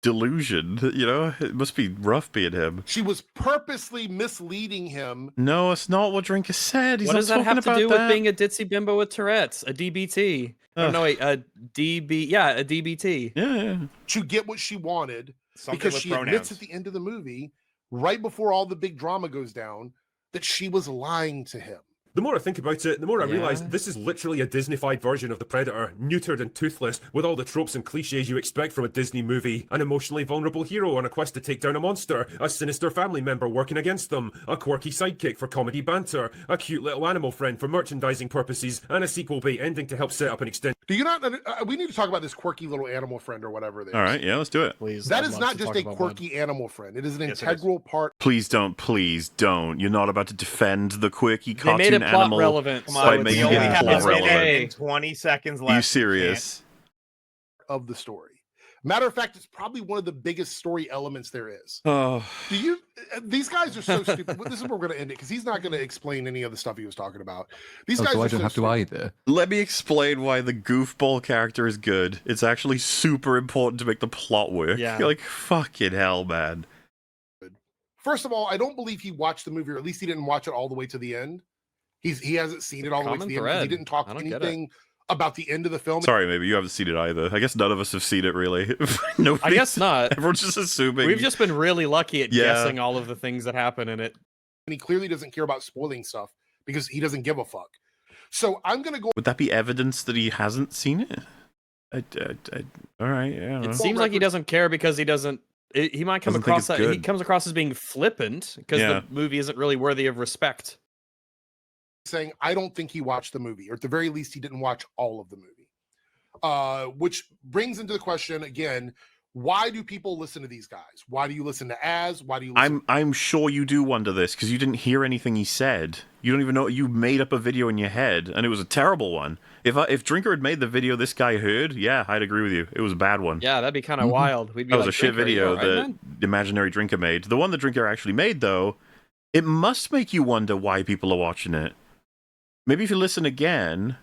Speaker 1: delusion, you know? It must be rough being him.
Speaker 15: She was purposely misleading him.
Speaker 1: No, it's not what Drinker said. He's
Speaker 2: What
Speaker 1: not
Speaker 2: does that have to
Speaker 1: talking
Speaker 2: do
Speaker 1: about
Speaker 2: with
Speaker 1: that.
Speaker 2: being a ditzy bimbo with Tourette's? A DBT? Oh, no, wait, a DB. Yeah, a DBT.
Speaker 1: Yeah.
Speaker 15: To get what she wanted,
Speaker 4: Something
Speaker 15: because
Speaker 4: with
Speaker 15: she
Speaker 4: pronouns.
Speaker 15: admits at the end of the movie, right before all the big drama goes down, that she was lying to him.
Speaker 7: The more I think about it, the more I realise
Speaker 2: Yeah.
Speaker 7: this is literally a Disneyfied version of the Predator, neutered and toothless, with all the tropes and cliches you expect from a Disney movie. An emotionally vulnerable hero on a quest to take down a monster, a sinister family member working against them, a quirky sidekick for comedy banter, a cute little animal friend for merchandising purposes, and a sequel bait ending to help set up an extended...
Speaker 15: Do you not? We need to talk about this quirky little animal friend or whatever it is.
Speaker 1: All right, yeah, let's do it.
Speaker 2: Please.
Speaker 15: That
Speaker 2: I'd
Speaker 15: is
Speaker 2: love
Speaker 15: not
Speaker 2: to
Speaker 15: just
Speaker 2: talk
Speaker 15: a
Speaker 2: about
Speaker 15: quirky animal friend. It is an
Speaker 4: Yes, it is.
Speaker 15: integral part.
Speaker 1: Please don't. You're not about to defend the quirky
Speaker 2: They
Speaker 1: cartoon
Speaker 2: made it plot
Speaker 1: animal
Speaker 2: relevant.
Speaker 4: Come
Speaker 2: so
Speaker 1: by
Speaker 4: on,
Speaker 2: it's-
Speaker 1: making
Speaker 4: we only
Speaker 1: it
Speaker 4: have
Speaker 1: plot
Speaker 4: this
Speaker 1: relevant.
Speaker 4: minute and 20 seconds left.
Speaker 1: Are you serious?
Speaker 15: Of the story. Matter of fact, it's probably one of the biggest story elements there is.
Speaker 1: Oh,
Speaker 15: Do you? These guys are so stupid. This is where we're going to end it because he's not going to explain any of the stuff he was talking about. These guys
Speaker 5: so
Speaker 15: are
Speaker 5: I don't
Speaker 15: so
Speaker 5: have to
Speaker 15: stupid.
Speaker 5: either.
Speaker 1: let me explain why the goofball character is good. It's actually super important to make the plot work.
Speaker 2: Yeah.
Speaker 1: You're like, fucking hell, man.
Speaker 15: First of all, I don't believe he watched the movie, or at least he didn't watch it all the way to the end. He hasn't seen it all the way to
Speaker 2: Common
Speaker 15: the end because he
Speaker 2: thread.
Speaker 15: didn't talk
Speaker 2: I don't get it.
Speaker 15: anything about the end of the film.
Speaker 1: Sorry, maybe you haven't seen it either. I guess none of us have seen it, really. Nobody's-
Speaker 2: I guess not.
Speaker 1: Everyone's just assuming.
Speaker 2: We've just been really lucky at
Speaker 1: Yeah.
Speaker 2: guessing all of the things that happen in it.
Speaker 15: And he clearly doesn't care about spoiling stuff because he doesn't give a fuck. So I'm going to go.
Speaker 1: Would that be evidence that he hasn't seen it? All right, yeah. I don't know.
Speaker 2: It seems like he doesn't care because he doesn't. He might come
Speaker 1: Doesn't think
Speaker 2: across
Speaker 1: it's
Speaker 2: that he
Speaker 1: good.
Speaker 2: comes across as being flippant because
Speaker 1: Yeah.
Speaker 2: the movie isn't really worthy of respect.
Speaker 15: Saying I don't think he watched the movie, or at the very least, he didn't watch all of the movie. Which brings into the question again: why do people listen to these guys? Why do you listen to Az? Why do you? Listen
Speaker 1: I'm sure you do wonder this because you didn't hear anything he said. You don't even know. You made up a video in your head, and it was a terrible one. If Drinker had made the video this guy heard, yeah, I'd agree with you. It was a bad one.
Speaker 2: Yeah, that'd be kind of wild. We'd be
Speaker 1: That was
Speaker 2: like,
Speaker 1: a shit
Speaker 2: "Drinker, you
Speaker 1: video
Speaker 2: all right,
Speaker 1: that
Speaker 2: man?"
Speaker 1: the imaginary Drinker made. The one that Drinker actually made, though, it must make you wonder why people are watching it. Maybe if you listen again,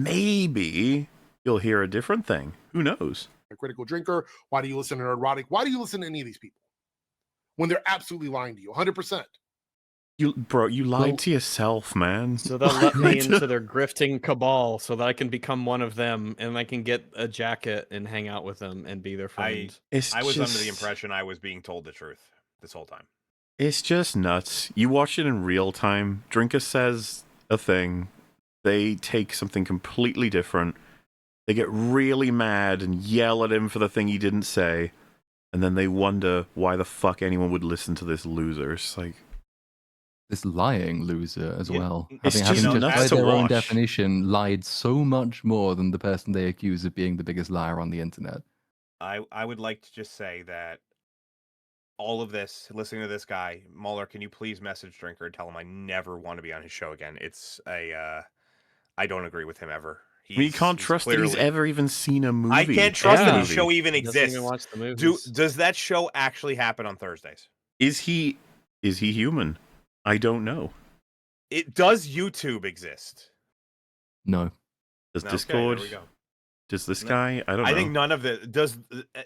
Speaker 1: maybe you'll hear a different thing. Who knows?
Speaker 15: a critical drinker? Why do you listen to Neurotic? Why do you listen to any of these people when they're absolutely lying to you? 100%.
Speaker 1: You lied to yourself, man.
Speaker 2: So they'll let me into their grifting cabal so that I can become one of them and I can get a jacket and hang out with them and be their friend.
Speaker 4: I was under the impression I was being told the truth this whole time.
Speaker 1: It's just nuts. You watch it in real time. Drinker says a thing. They take something completely different. They get really mad and yell at him for the thing he didn't say. And then they wonder why the fuck anyone would listen to this loser. It's like...
Speaker 5: This lying loser as well.
Speaker 1: It's
Speaker 5: Having
Speaker 1: just
Speaker 5: just
Speaker 1: nuts
Speaker 5: by
Speaker 1: to
Speaker 5: their own
Speaker 1: watch.
Speaker 5: definition lied so much more than the person they accuse of being the biggest liar on the internet.
Speaker 4: I would like to just say that all of this, listening to this guy, Mueller, can you please message Drinker and tell him I never want to be on his show again? It's a, I don't agree with him ever.
Speaker 1: We can't trust that he's ever even seen a movie.
Speaker 4: I can't trust that his
Speaker 1: movie.
Speaker 4: show even
Speaker 2: He doesn't
Speaker 4: exists.
Speaker 2: even watch the movies.
Speaker 4: Does that show actually happen on Thursdays?
Speaker 1: Is he human? I don't know.
Speaker 4: Does YouTube exist?
Speaker 5: No.
Speaker 1: Does
Speaker 4: Okay,
Speaker 1: Discord?
Speaker 4: there we go.
Speaker 1: Does this guy? I don't know.
Speaker 4: I think none of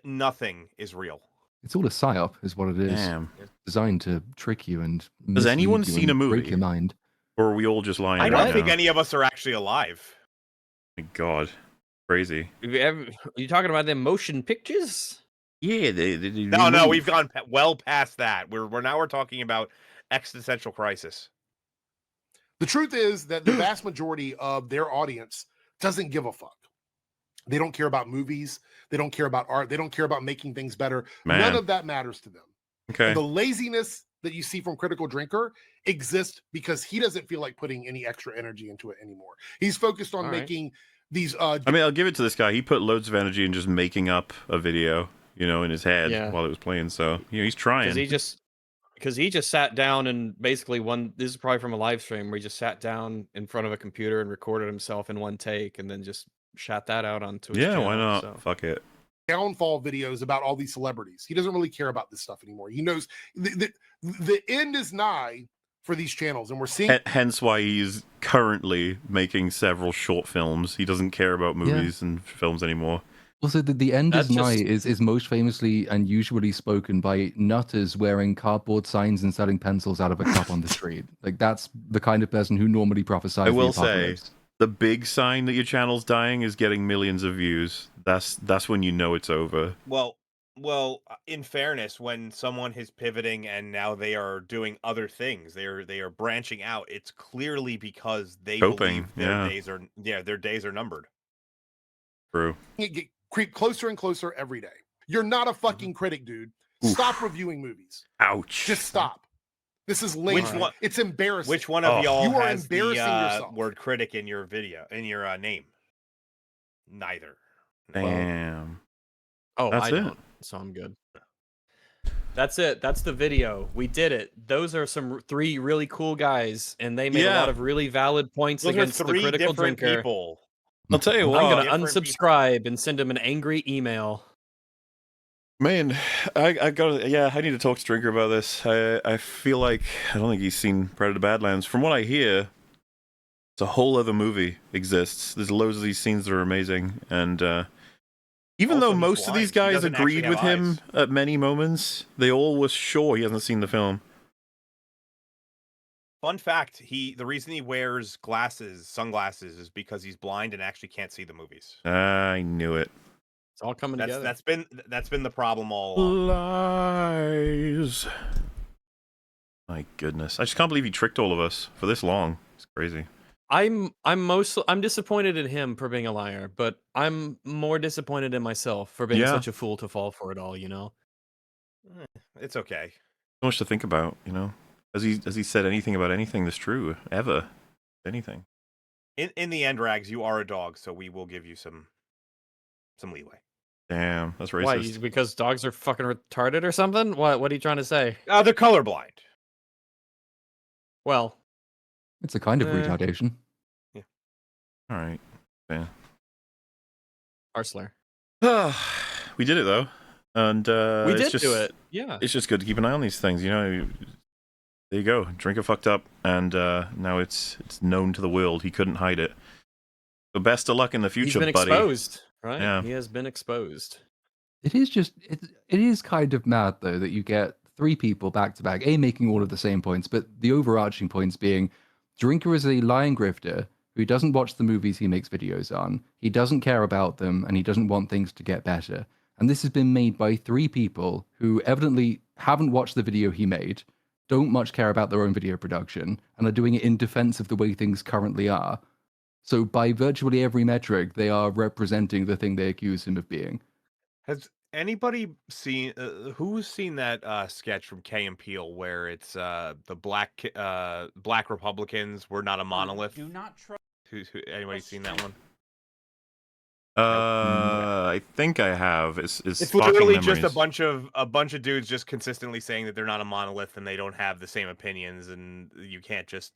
Speaker 4: nothing is real.
Speaker 5: It's all a psyop, is what it is.
Speaker 1: Damn.
Speaker 5: It's designed to trick you and
Speaker 1: Has
Speaker 5: mislead
Speaker 1: anyone
Speaker 5: you
Speaker 1: seen
Speaker 5: and
Speaker 1: a movie?
Speaker 5: break your mind.
Speaker 1: Or are we all just lying?
Speaker 4: I
Speaker 1: right
Speaker 4: don't think
Speaker 1: now?
Speaker 4: any of us are actually alive.
Speaker 1: My God, crazy.
Speaker 2: Are you talking about them motion pictures?
Speaker 1: Yeah, they
Speaker 4: No,
Speaker 1: move.
Speaker 4: we've gone well past that. We're talking about existential crisis.
Speaker 15: The truth is that the vast majority of their audience doesn't give a fuck. They don't care about movies. They don't care about art. They don't care about making things better.
Speaker 1: Man.
Speaker 15: None of that matters to them.
Speaker 1: Okay.
Speaker 15: And the laziness that you see from Critical Drinker exists because he doesn't feel like putting any extra energy into it anymore. He's focused on
Speaker 2: All right.
Speaker 15: making these
Speaker 1: I mean, I'll give it to this guy. He put loads of energy in just making up a video, in his head
Speaker 2: Yeah.
Speaker 1: while it was playing. So, he's trying.
Speaker 2: Because he just sat down and basically this is probably from a live stream where he just sat down in front of a computer and recorded himself in one take and then just shot that out onto his
Speaker 1: Yeah,
Speaker 2: channel.
Speaker 1: why not?
Speaker 2: So.
Speaker 1: Fuck it.
Speaker 15: downfall videos about all these celebrities. He doesn't really care about this stuff anymore. He knows the end is nigh for these channels, and we're seeing.
Speaker 1: Hence why he's currently making several short films. He doesn't care about movies and films anymore.
Speaker 5: Also, the end
Speaker 2: That's
Speaker 5: is nigh
Speaker 2: just-
Speaker 5: is most famously and usually spoken by nutters wearing cardboard signs and selling pencils out of a cup on the street. Like, that's the kind of person who normally prophesies
Speaker 1: I will
Speaker 5: the apocalypse.
Speaker 1: say, the big sign that your channel's dying is getting millions of views. That's when you know it's over.
Speaker 4: Well, in fairness, when someone is pivoting and now they are doing other things, they are branching out. It's clearly because they
Speaker 1: Coping,
Speaker 4: believe their
Speaker 1: yeah.
Speaker 4: days are numbered.
Speaker 1: True.
Speaker 15: Get creep closer and closer every day. You're not a fucking critic, dude. Stop reviewing movies.
Speaker 1: Ouch.
Speaker 15: Just stop. This is lame.
Speaker 4: Which one?
Speaker 15: It's embarrassing.
Speaker 4: Which one of y'all
Speaker 15: you are
Speaker 4: has the
Speaker 15: embarrassing yourself.
Speaker 4: word critic in your video, in your name? Neither.
Speaker 1: Damn.
Speaker 2: Oh,
Speaker 1: That's
Speaker 2: I
Speaker 1: it.
Speaker 2: don't, so I'm good. That's it. That's the video. We did it. Those are some 3 really cool guys, and they made a
Speaker 1: Yeah.
Speaker 2: lot of really valid points
Speaker 4: Those are
Speaker 2: against the
Speaker 4: 3
Speaker 2: critical
Speaker 4: different
Speaker 2: drinker.
Speaker 4: people.
Speaker 1: I'll tell you what.
Speaker 2: I'm gonna
Speaker 4: Different
Speaker 2: unsubscribe and send him an angry email.
Speaker 1: Man, I need to talk to Drinker about this. I feel like I don't think he's seen Predator Badlands. From what I hear, it's a whole other movie exists. There's loads of these scenes that are amazing, and even
Speaker 4: Also,
Speaker 1: though
Speaker 4: he's
Speaker 1: most of these
Speaker 4: blind. He
Speaker 1: guys
Speaker 4: doesn't
Speaker 1: agreed
Speaker 4: actually
Speaker 1: with
Speaker 4: have
Speaker 1: him
Speaker 4: eyes.
Speaker 1: at many moments, they all were sure he hasn't seen the film.
Speaker 4: Fun fact: the reason he wears sunglasses, is because he's blind and actually can't see the movies.
Speaker 1: I knew it.
Speaker 2: It's all coming together.
Speaker 4: That's been the problem all along.
Speaker 1: Lies. My goodness, I just can't believe he tricked all of us for this long. It's crazy.
Speaker 2: I'm disappointed in him for being a liar, but I'm more disappointed in myself for being
Speaker 1: Yeah.
Speaker 2: such a fool to fall for it all. You know.
Speaker 4: It's okay.
Speaker 1: So much to think about, you know. Has he said anything about anything that's true ever? Anything?
Speaker 4: In the end, Rags, you are a dog, so we will give you some leeway.
Speaker 1: Damn, that's racist.
Speaker 2: Why? Because dogs are fucking retarded or something? What are you trying to say?
Speaker 4: They're colorblind.
Speaker 2: Well,
Speaker 5: It's a kind of retardation.
Speaker 4: Yeah.
Speaker 1: All right. Yeah.
Speaker 2: Arsler.
Speaker 1: We did it though, and
Speaker 2: We
Speaker 1: it's
Speaker 2: did
Speaker 1: just,
Speaker 2: do it. Yeah.
Speaker 1: It's just good to keep an eye on these things, you know. There you go. Drinker fucked up, and now it's known to the world. He couldn't hide it. So best of luck in the future,
Speaker 2: He's been
Speaker 1: buddy.
Speaker 2: exposed, right?
Speaker 1: Yeah.
Speaker 2: He has been exposed.
Speaker 5: It is just it is kind of mad though that you get 3 people back to back, making all of the same points, but the overarching points being Drinker is a lying grifter who doesn't watch the movies he makes videos on. He doesn't care about them, and he doesn't want things to get better. And this has been made by 3 people who evidently haven't watched the video he made, don't much care about their own video production, and are doing it in defense of the way things currently are. So by virtually every metric, they are representing the thing they accuse him of being.
Speaker 4: Has anybody seen who's seen that sketch from Key and Peele where it's the black Republicans were not a monolith?
Speaker 18: Do not trust.
Speaker 4: Anybody seen that one?
Speaker 1: I think I have. It's
Speaker 4: literally
Speaker 1: sparking
Speaker 4: just
Speaker 1: memories.
Speaker 4: a bunch of dudes just consistently saying that they're not a monolith and they don't have the same opinions, and you can't just.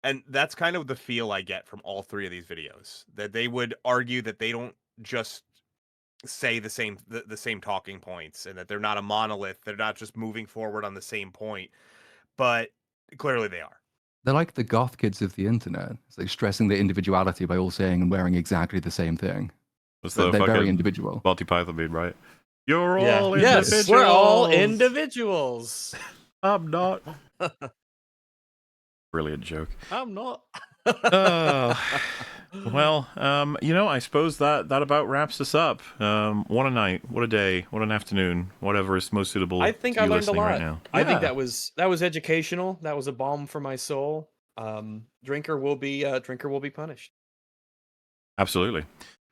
Speaker 4: And that's kind of the feel I get from all 3 of these videos, that they would argue that they don't just say the same talking points, and that they're not a monolith. They're not just moving forward on the same point, but clearly they are.
Speaker 5: They're like the goth kids of the internet. It's like stressing their individuality by all saying and wearing exactly the same thing.
Speaker 1: It's
Speaker 5: They're
Speaker 1: the
Speaker 5: very
Speaker 1: fucking
Speaker 5: individual.
Speaker 1: Monty Python beat, right? You're
Speaker 2: Yeah.
Speaker 1: all
Speaker 2: Yes,
Speaker 1: individuals.
Speaker 2: we're all individuals.
Speaker 1: I'm not. Brilliant joke.
Speaker 2: I'm not.
Speaker 1: Well, you know, I suppose that about wraps us up. What a night, what a day, what an afternoon, whatever is most suitable.
Speaker 2: I think
Speaker 1: to
Speaker 2: I
Speaker 1: you
Speaker 2: learned a
Speaker 1: listening
Speaker 2: lot.
Speaker 1: right now.
Speaker 2: I think
Speaker 1: Yeah.
Speaker 2: that was educational. That was a balm for my soul. Drinker will be punished.
Speaker 1: Absolutely.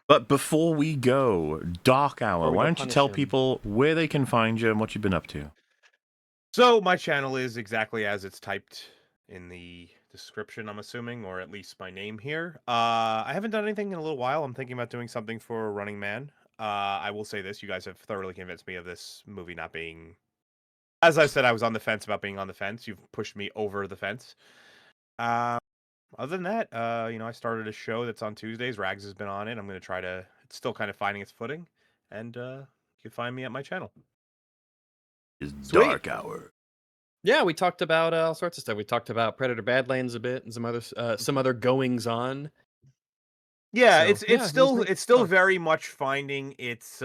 Speaker 1: But before we go, Dark Hour,
Speaker 4: Before we
Speaker 1: why
Speaker 4: go
Speaker 1: don't you
Speaker 4: punish
Speaker 1: tell
Speaker 4: him.
Speaker 1: people where they can find you and what you've been up to?
Speaker 4: So my channel is exactly as it's typed in the description, I'm assuming, or at least my name here. I haven't done anything in a little while. I'm thinking about doing something for Running Man. I will say this, you guys have thoroughly convinced me of this movie not being... As I said, I was on the fence about being on the fence. You've pushed me over the fence. Other than that, you know, I started a show that's on Tuesdays. Rags has been on it. I'm going to try to... It's still kind of finding its footing. And you can find me at my channel.
Speaker 1: Is
Speaker 2: Sweet.
Speaker 1: Dark Hour.
Speaker 2: Yeah, we talked about all sorts of stuff. We talked about Predator Badlands a bit and some other goings on.
Speaker 4: Yeah,
Speaker 2: So,
Speaker 4: it's
Speaker 2: yeah, it was great
Speaker 4: it's still
Speaker 2: talk.
Speaker 4: very much finding its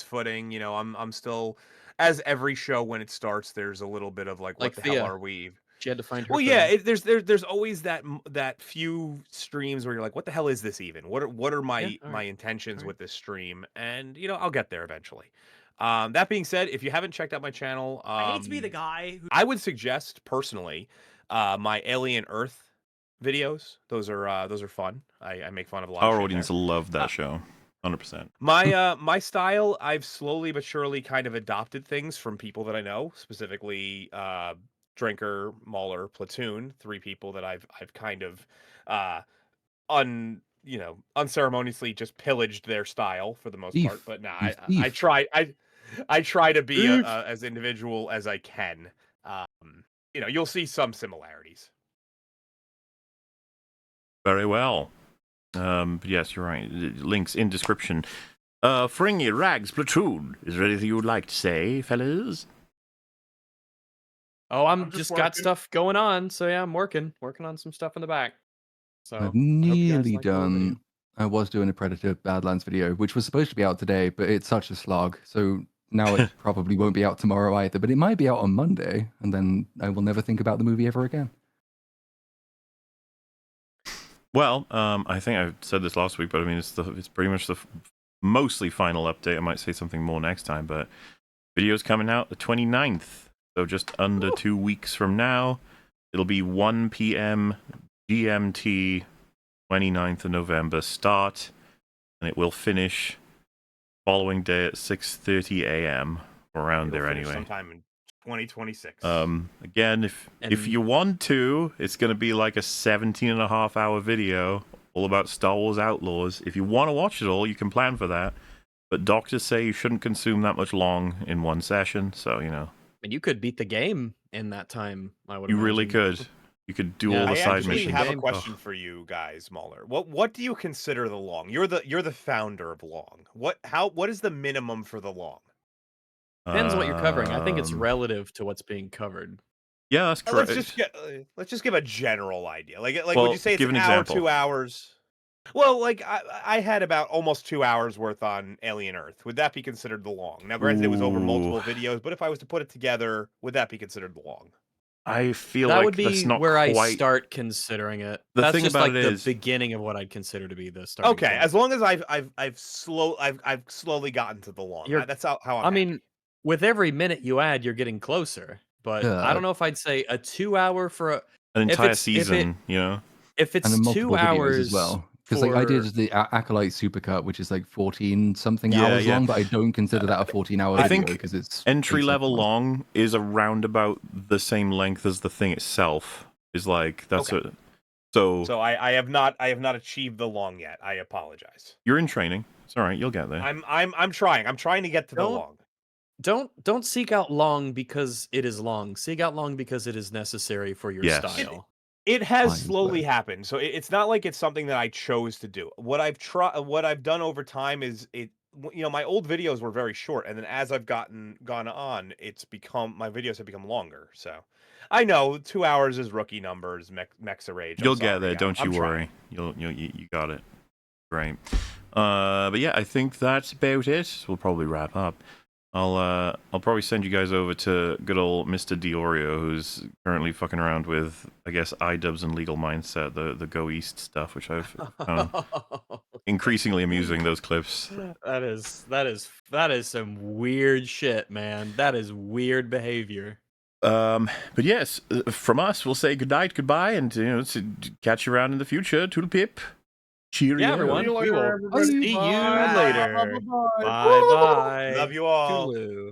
Speaker 4: footing. You know, I'm still, as every show when it starts, there's a little bit of like, what
Speaker 2: Like
Speaker 4: the hell
Speaker 2: Thea.
Speaker 4: are we?
Speaker 2: She had to find her
Speaker 4: Well, yeah,
Speaker 2: footing.
Speaker 4: there's always that few streams where you're like, what the hell is this even? What are
Speaker 2: Yeah,
Speaker 4: my
Speaker 2: alright.
Speaker 4: intentions
Speaker 2: Alright.
Speaker 4: with this stream? And I'll get there eventually. That being said, if you haven't checked out my channel,
Speaker 18: I hate to be the guy who
Speaker 4: I would suggest personally my Alien Earth videos. Those are fun. I make fun of a lot of
Speaker 1: Our
Speaker 4: shit
Speaker 1: audience
Speaker 4: there.
Speaker 1: loved that show, 100%.
Speaker 4: My style, I've slowly but surely kind of adopted things from people that I know, specifically Drinker, Mauler, Platoon, three people that I've kind of unceremoniously just pillaged their style for the most part.
Speaker 5: Thief.
Speaker 4: But nah,
Speaker 5: You
Speaker 4: I
Speaker 5: thief.
Speaker 4: try to be
Speaker 2: Oof.
Speaker 4: as individual as I can. You'll see some similarities.
Speaker 1: Very well. But yes, you're right. Links in description. Fringy Rags Platoon. Is there anything you would like to say, fellas?
Speaker 2: Oh, I'm
Speaker 3: just
Speaker 2: just got
Speaker 3: working.
Speaker 2: stuff going on. So yeah, I'm working on some stuff in the back. So I hope
Speaker 5: I've
Speaker 2: you guys
Speaker 5: nearly
Speaker 2: like the little video.
Speaker 5: done. I was doing a Predator Badlands video, which was supposed to be out today, but it's such a slog. So now it probably won't be out tomorrow either, but it might be out on Monday, and then I will never think about the movie ever again.
Speaker 1: Well, I think I said this last week, but I mean, it's pretty much the mostly final update. I might say something more next time, but video's coming out the 29th, so just under 2 weeks from now. It'll be 1 p.m. GMT, 29th of November start, and it will finish following day at 6:30 a.m. around there anyway.
Speaker 4: Sometime in 2026.
Speaker 1: Again, if you want to, it's going to be like a 17.5-hour video all about Star Wars Outlaws. If you want to watch it all, you can plan for that. But doctors say you shouldn't consume that much long in one session, so
Speaker 2: And you could beat the game in that time. I would.
Speaker 1: You really
Speaker 2: imagine.
Speaker 1: could. You could do
Speaker 2: Yeah.
Speaker 1: all the
Speaker 4: I
Speaker 1: side
Speaker 4: actually
Speaker 1: missions.
Speaker 4: have a
Speaker 2: Game.
Speaker 4: question for you guys, Mauler. What do you consider the long? You're the founder of long. What is the minimum for the long?
Speaker 2: Depends what you're covering. I think it's
Speaker 1: Um,
Speaker 2: relative to what's being covered.
Speaker 1: Yeah, that's correct.
Speaker 4: Let's just give a general idea. Like
Speaker 1: Well,
Speaker 4: would you say it's
Speaker 1: give
Speaker 4: an
Speaker 1: an
Speaker 4: hour,
Speaker 1: example.
Speaker 4: 2 hours? Well, like I had about almost 2 hours worth on Alien Earth. Would that be considered the long? Now, granted, it was over multiple videos, but if I was to put it together, would that be considered the long?
Speaker 1: I feel
Speaker 2: that
Speaker 1: like
Speaker 2: would be
Speaker 1: that's not
Speaker 2: where I
Speaker 1: quite...
Speaker 2: start considering it.
Speaker 1: The
Speaker 2: That's
Speaker 1: thing
Speaker 2: just
Speaker 1: about
Speaker 2: like
Speaker 1: it
Speaker 2: the
Speaker 1: is-
Speaker 2: beginning of what I'd consider to be the starting
Speaker 4: Okay,
Speaker 2: point.
Speaker 4: as long as I've slowly gotten to the long.
Speaker 2: You're-
Speaker 4: That's how I'm.
Speaker 2: I mean, with every minute you add, you're getting closer. But I don't know if I'd say a 2 hour for
Speaker 1: an
Speaker 2: if
Speaker 1: entire
Speaker 2: it's- if it-
Speaker 1: season,
Speaker 2: If it's
Speaker 5: And then
Speaker 2: 2
Speaker 5: multiple videos
Speaker 2: hours
Speaker 5: as well. Because like I did
Speaker 2: for-
Speaker 5: the Acolyte Supercut, which is like 14 something
Speaker 1: Yeah,
Speaker 5: hours
Speaker 1: yeah.
Speaker 5: long, but I don't consider that a 14-hour
Speaker 1: I
Speaker 5: video
Speaker 1: think
Speaker 5: because it's
Speaker 1: entry
Speaker 5: 8
Speaker 1: level
Speaker 5: seconds.
Speaker 1: long is around about the same length as the thing itself. Is like that's
Speaker 4: Okay.
Speaker 1: a so
Speaker 4: I have not achieved the long yet. I apologize.
Speaker 1: you're in training. It's all right. You'll get there.
Speaker 4: I'm trying. I'm trying to get to the long.
Speaker 2: Don't seek out long because it is long. Seek out long because it is necessary for your
Speaker 1: Yes.
Speaker 2: style.
Speaker 4: It has
Speaker 5: Fine,
Speaker 4: slowly
Speaker 5: but-
Speaker 4: happened, so it's not like it's something that I chose to do. What I've done over time is my old videos were very short, and then as I've gone on, my videos have become longer. So I know 2 hours is rookie numbers, Mexa Rage. I'm
Speaker 1: You'll get
Speaker 4: sorry,
Speaker 1: there. Don't
Speaker 4: I'm
Speaker 1: you worry. You got it. Great. But yeah, I think that's about it. We'll probably wrap up. I'll probably send you guys over to good old Mr. Diorio, who's currently fucking around with, I guess, iDubbbz and Legal Mindset, the Go East stuff, which I've found increasingly amusing, those clips.
Speaker 2: That is some weird shit, man. That is weird behavior.
Speaker 1: But yes, from us, we'll say good night, goodbye, and catch you around in the future. Toodle pip. Cheerio.
Speaker 2: Yeah, everyone.
Speaker 3: See you
Speaker 2: We
Speaker 3: later,
Speaker 2: will
Speaker 3: everybody.
Speaker 2: see you
Speaker 3: Bye.
Speaker 2: later.
Speaker 3: Bye.
Speaker 2: Bye bye.
Speaker 4: Love you all.
Speaker 2: Toodaloo.